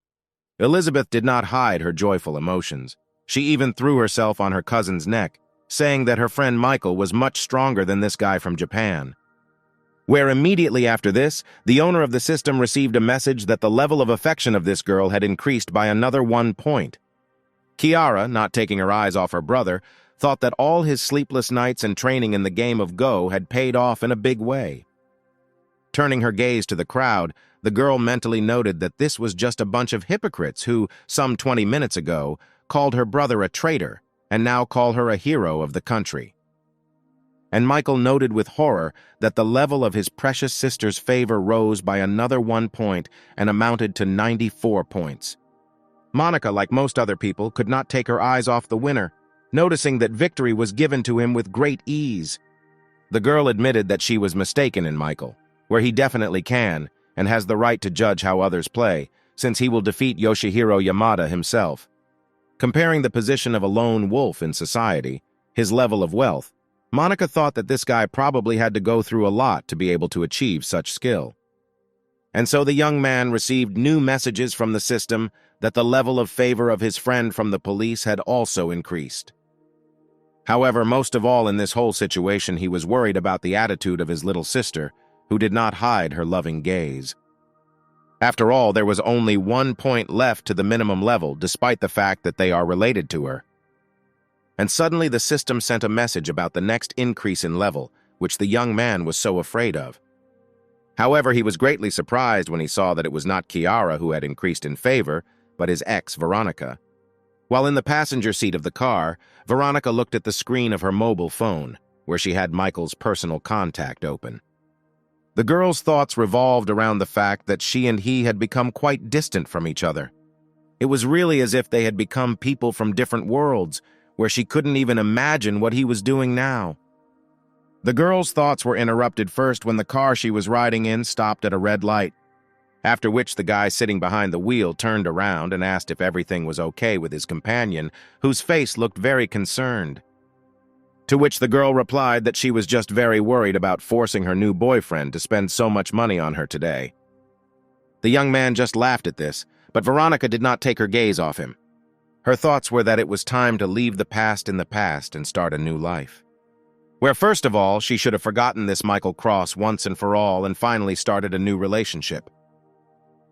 Elizabeth did not hide her joyful emotions. She even threw herself on her cousin's neck, saying that her friend Michael was much stronger than this guy from Japan. Where immediately after this, the owner of the system received a message that the level of affection of this girl had increased by another 1 point. Kiara, not taking her eyes off her brother, thought that all his sleepless nights and training in the game of Go had paid off in a big way. Turning her gaze to the crowd, the girl mentally noted that this was just a bunch of hypocrites who, some 20 minutes ago, called her brother a traitor and now call her a hero of the country. And Michael noted with horror that the level of his precious sister's favor rose by another 1 point and amounted to 94 points. Monica, like most other people, could not take her eyes off the winner, noticing that victory was given to him with great ease. The girl admitted that she was mistaken in Michael, where he definitely can and has the right to judge how others play, since he will defeat Yoshihiro Yamada himself. Comparing the position of a lone wolf in society, his level of wealth, Monica thought that this guy probably had to go through a lot to be able to achieve such skill. And so the young man received new messages from the system that the level of favor of his friend from the police had also increased. However, most of all in this whole situation, he was worried about the attitude of his little sister, who did not hide her loving gaze. After all, there was only 1 point left to the minimum level, despite the fact that they are related to her. And suddenly the system sent a message about the next increase in level, which the young man was so afraid of. However, he was greatly surprised when he saw that it was not Kiara who had increased in favor, but his ex, Veronica. While in the passenger seat of the car, Veronica looked at the screen of her mobile phone, where she had Michael's personal contact open. The girl's thoughts revolved around the fact that she and he had become quite distant from each other. It was really as if they had become people from different worlds, where she couldn't even imagine what he was doing now. The girl's thoughts were interrupted first when the car she was riding in stopped at a red light, after which the guy sitting behind the wheel turned around and asked if everything was okay with his companion, whose face looked very concerned. To which the girl replied that she was just very worried about forcing her new boyfriend to spend so much money on her today. The young man just laughed at this, but Veronica did not take her gaze off him. Her thoughts were that it was time to leave the past in the past and start a new life. Where first of all, she should have forgotten this Michael Cross once and for all and finally started a new relationship.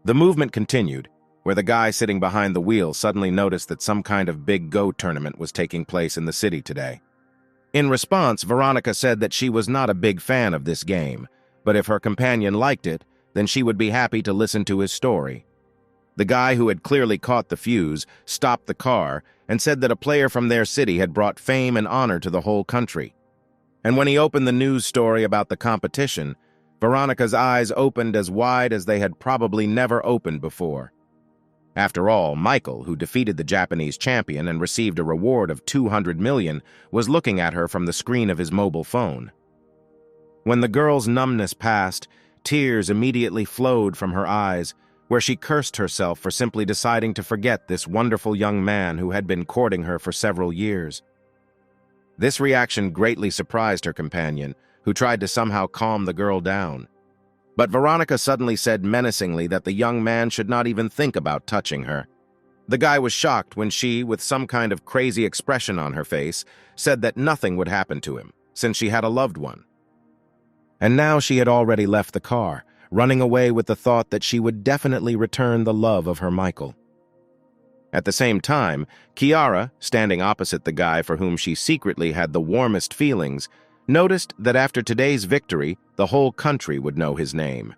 The movement continued, where the guy sitting behind the wheel suddenly noticed that some kind of big Go tournament was taking place in the city today. In response, Veronica said that she was not a big fan of this game, but if her companion liked it, then she would be happy to listen to his story. The guy, who had clearly caught the fuse, stopped the car and said that a player from their city had brought fame and honor to the whole country. And when he opened the news story about the competition, Veronica's eyes opened as wide as they had probably never opened before. After all, Michael, who defeated the Japanese champion and received a reward of 200 million, was looking at her from the screen of his mobile phone. When the girl's numbness passed, tears immediately flowed from her eyes, where she cursed herself for simply deciding to forget this wonderful young man who had been courting her for several years. This reaction greatly surprised her companion, who tried to somehow calm the girl down. But Veronica suddenly said menacingly that the young man should not even think about touching her. The guy was shocked when she, with some kind of crazy expression on her face, said that nothing would happen to him, since she had a loved one. And now she had already left the car, running away with the thought that she would definitely return the love of her Michael. At the same time, Kiara, standing opposite the guy for whom she secretly had the warmest feelings, noticed that after today's victory, the whole country would know his name.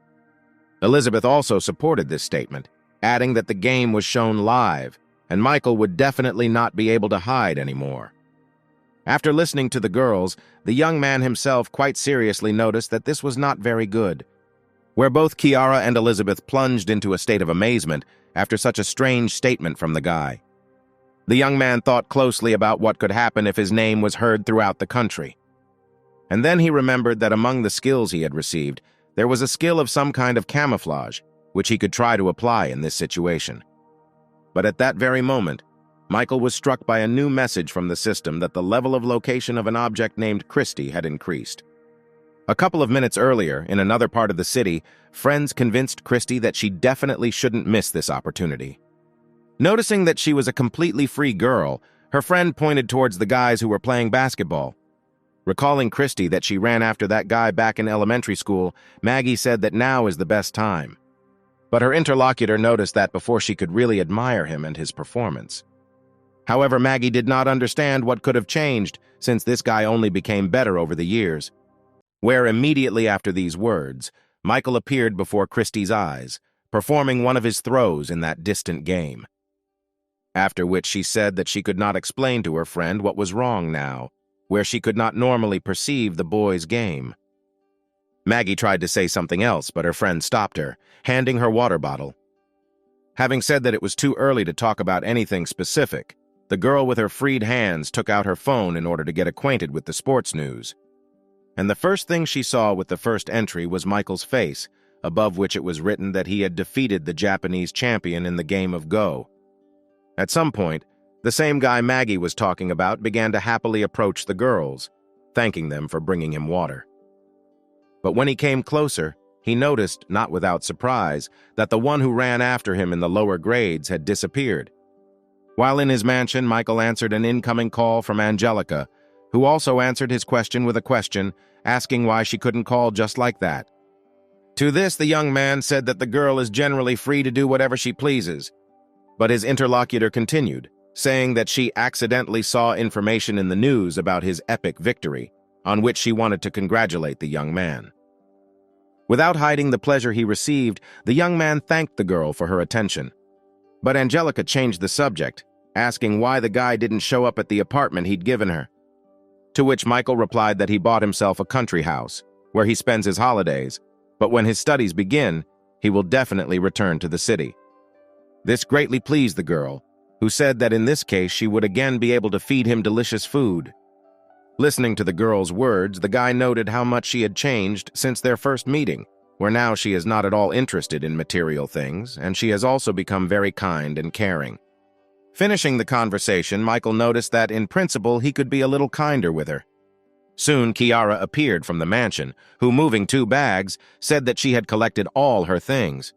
Elizabeth also supported this statement, adding that the game was shown live, and Michael would definitely not be able to hide anymore. After listening to the girls, the young man himself quite seriously noticed that this was not very good. Where both Kiara and Elizabeth plunged into a state of amazement after such a strange statement from the guy. The young man thought closely about what could happen if his name was heard throughout the country. And then he remembered that among the skills he had received, there was a skill of some kind of camouflage, which he could try to apply in this situation. But at that very moment, Michael was struck by a new message from the system that the level of location of an object named Christy had increased. A couple of minutes earlier, in another part of the city, friends convinced Christy that she definitely shouldn't miss this opportunity. Noticing that she was a completely free girl, her friend pointed towards the guys who were playing basketball. Recalling Christy that she ran after that guy back in elementary school, Maggie said that now is the best time. But her interlocutor noticed that before she could really admire him and his performance. However, Maggie did not understand what could have changed, since this guy only became better over the years. Where immediately after these words, Michael appeared before Christy's eyes, performing one of his throws in that distant game. After which she said that she could not explain to her friend what was wrong now, where she could not normally perceive the boy's game. Maggie tried to say something else, but her friend stopped her, handing her water bottle. Having said that it was too early to talk about anything specific, the girl with her freed hands took out her phone in order to get acquainted with the sports news. And the first thing she saw with the first entry was Michael's face, above which it was written that he had defeated the Japanese champion in the game of Go. At some point, the same guy Maggie was talking about began to happily approach the girls, thanking them for bringing him water. But when he came closer, he noticed, not without surprise, that the one who ran after him in the lower grades had disappeared. While in his mansion, Michael answered an incoming call from Angelica, who also answered his question with a question, asking why she couldn't call just like that. To this, the young man said that the girl is generally free to do whatever she pleases, but his interlocutor continued, saying that she accidentally saw information in the news about his epic victory, on which she wanted to congratulate the young man. Without hiding the pleasure he received, the young man thanked the girl for her attention. But Angelica changed the subject, asking why the guy didn't show up at the apartment he'd given her. To which Michael replied that he bought himself a country house, where he spends his holidays, but when his studies begin, he will definitely return to the city. This greatly pleased the girl, who said that in this case she would again be able to feed him delicious food. Listening to the girl's words, the guy noted how much she had changed since their first meeting, where now she is not at all interested in material things, and she has also become very kind and caring. Finishing the conversation, Michael noticed that, in principle, he could be a little kinder with her. Soon, Kiara appeared from the mansion, who, moving 2 bags, said that she had collected all her things.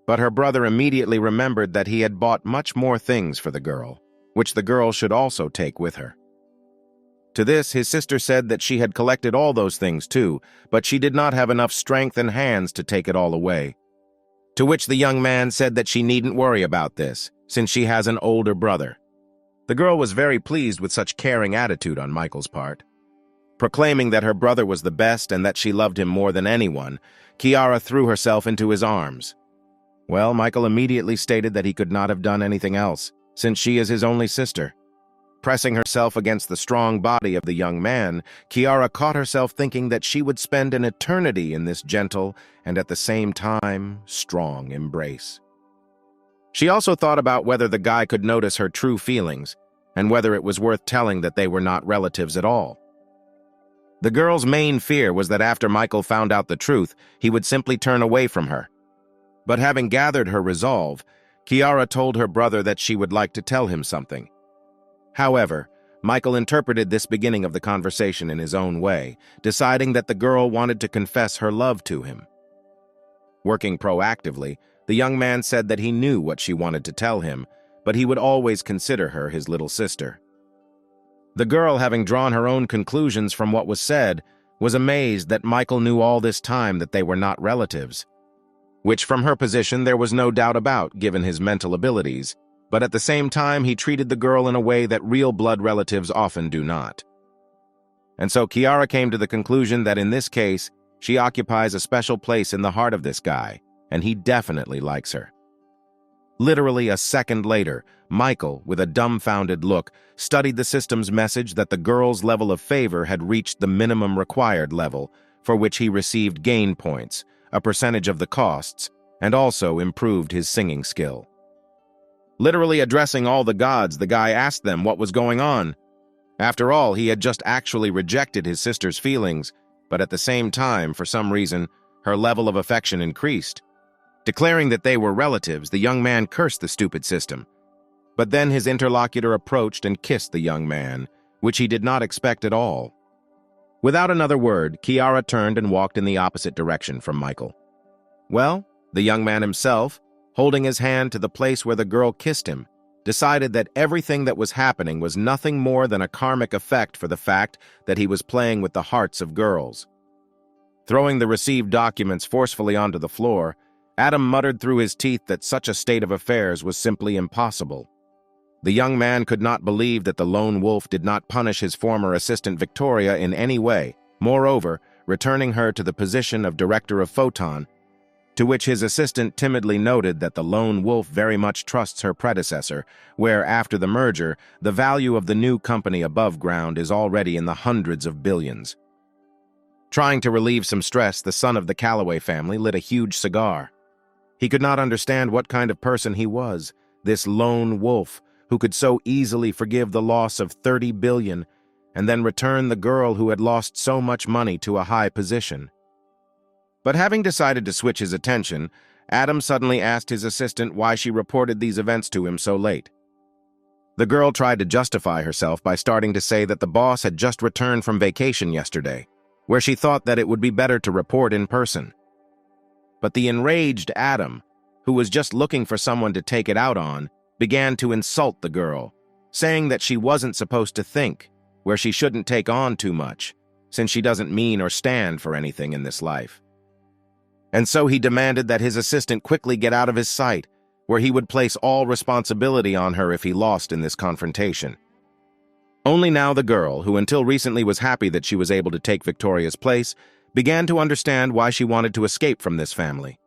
But her brother immediately remembered that he had bought much more things for the girl, which the girl should also take with her. To this, his sister said that she had collected all those things too, but she did not have enough strength and hands to take it all away. To which the young man said that she needn't worry about this, since she has an older brother. The girl was very pleased with such caring attitude on Michael's part. Proclaiming that her brother was the best and that she loved him more than anyone, Kiara threw herself into his arms. Well, Michael immediately stated that he could not have done anything else, since she is his only sister. Pressing herself against the strong body of the young man, Kiara caught herself thinking that she would spend an eternity in this gentle and at the same time strong embrace. She also thought about whether the guy could notice her true feelings, and whether it was worth telling that they were not relatives at all. The girl's main fear was that after Michael found out the truth, he would simply turn away from her. But having gathered her resolve, Kiara told her brother that she would like to tell him something. However, Michael interpreted this beginning of the conversation in his own way, deciding that the girl wanted to confess her love to him. Working proactively, the young man said that he knew what she wanted to tell him, but he would always consider her his little sister. The girl, having drawn her own conclusions from what was said, was amazed that Michael knew all this time that they were not relatives, which from her position there was no doubt about given his mental abilities, but at the same time he treated the girl in a way that real blood relatives often do not. And so Kiara came to the conclusion that in this case, she occupies a special place in the heart of this guy, and he definitely likes her. Literally a second later, Michael, with a dumbfounded look, studied the system's message that the girl's level of favor had reached the minimum required level, for which he received gain points, a percentage of the costs, and also improved his singing skill. Literally addressing all the gods, the guy asked them what was going on. After all, he had just actually rejected his sister's feelings, but at the same time, for some reason, her level of affection increased. Declaring that they were relatives, the young man cursed the stupid system. But then his interlocutor approached and kissed the young man, which he did not expect at all. Without another word, Kiara turned and walked in the opposite direction from Michael. Well, the young man himself, holding his hand to the place where the girl kissed him, decided that everything that was happening was nothing more than a karmic effect for the fact that he was playing with the hearts of girls. Throwing the received documents forcefully onto the floor, Adam muttered through his teeth that such a state of affairs was simply impossible. The young man could not believe that the lone wolf did not punish his former assistant Victoria in any way, moreover, returning her to the position of director of Photon, to which his assistant timidly noted that the lone wolf very much trusts her predecessor, where, after the merger, the value of the new company above ground is already in the hundreds of billions. Trying to relieve some stress, the son of the Calloway family lit a huge cigar. He could not understand what kind of person he was, this lone wolf, who could so easily forgive the loss of 30 billion and then return the girl who had lost so much money to a high position. But having decided to switch his attention, Adam suddenly asked his assistant why she reported these events to him so late. The girl tried to justify herself by starting to say that the boss had just returned from vacation yesterday, where she thought that it would be better to report in person. But the enraged Adam, who was just looking for someone to take it out on, began to insult the girl, saying that she wasn't supposed to think, where she shouldn't take on too much, since she doesn't mean or stand for anything in this life. And so he demanded that his assistant quickly get out of his sight, where he would place all responsibility on her if he lost in this confrontation. Only now the girl, who until recently was happy that she was able to take Victoria's place, began to understand why she wanted to escape from this family.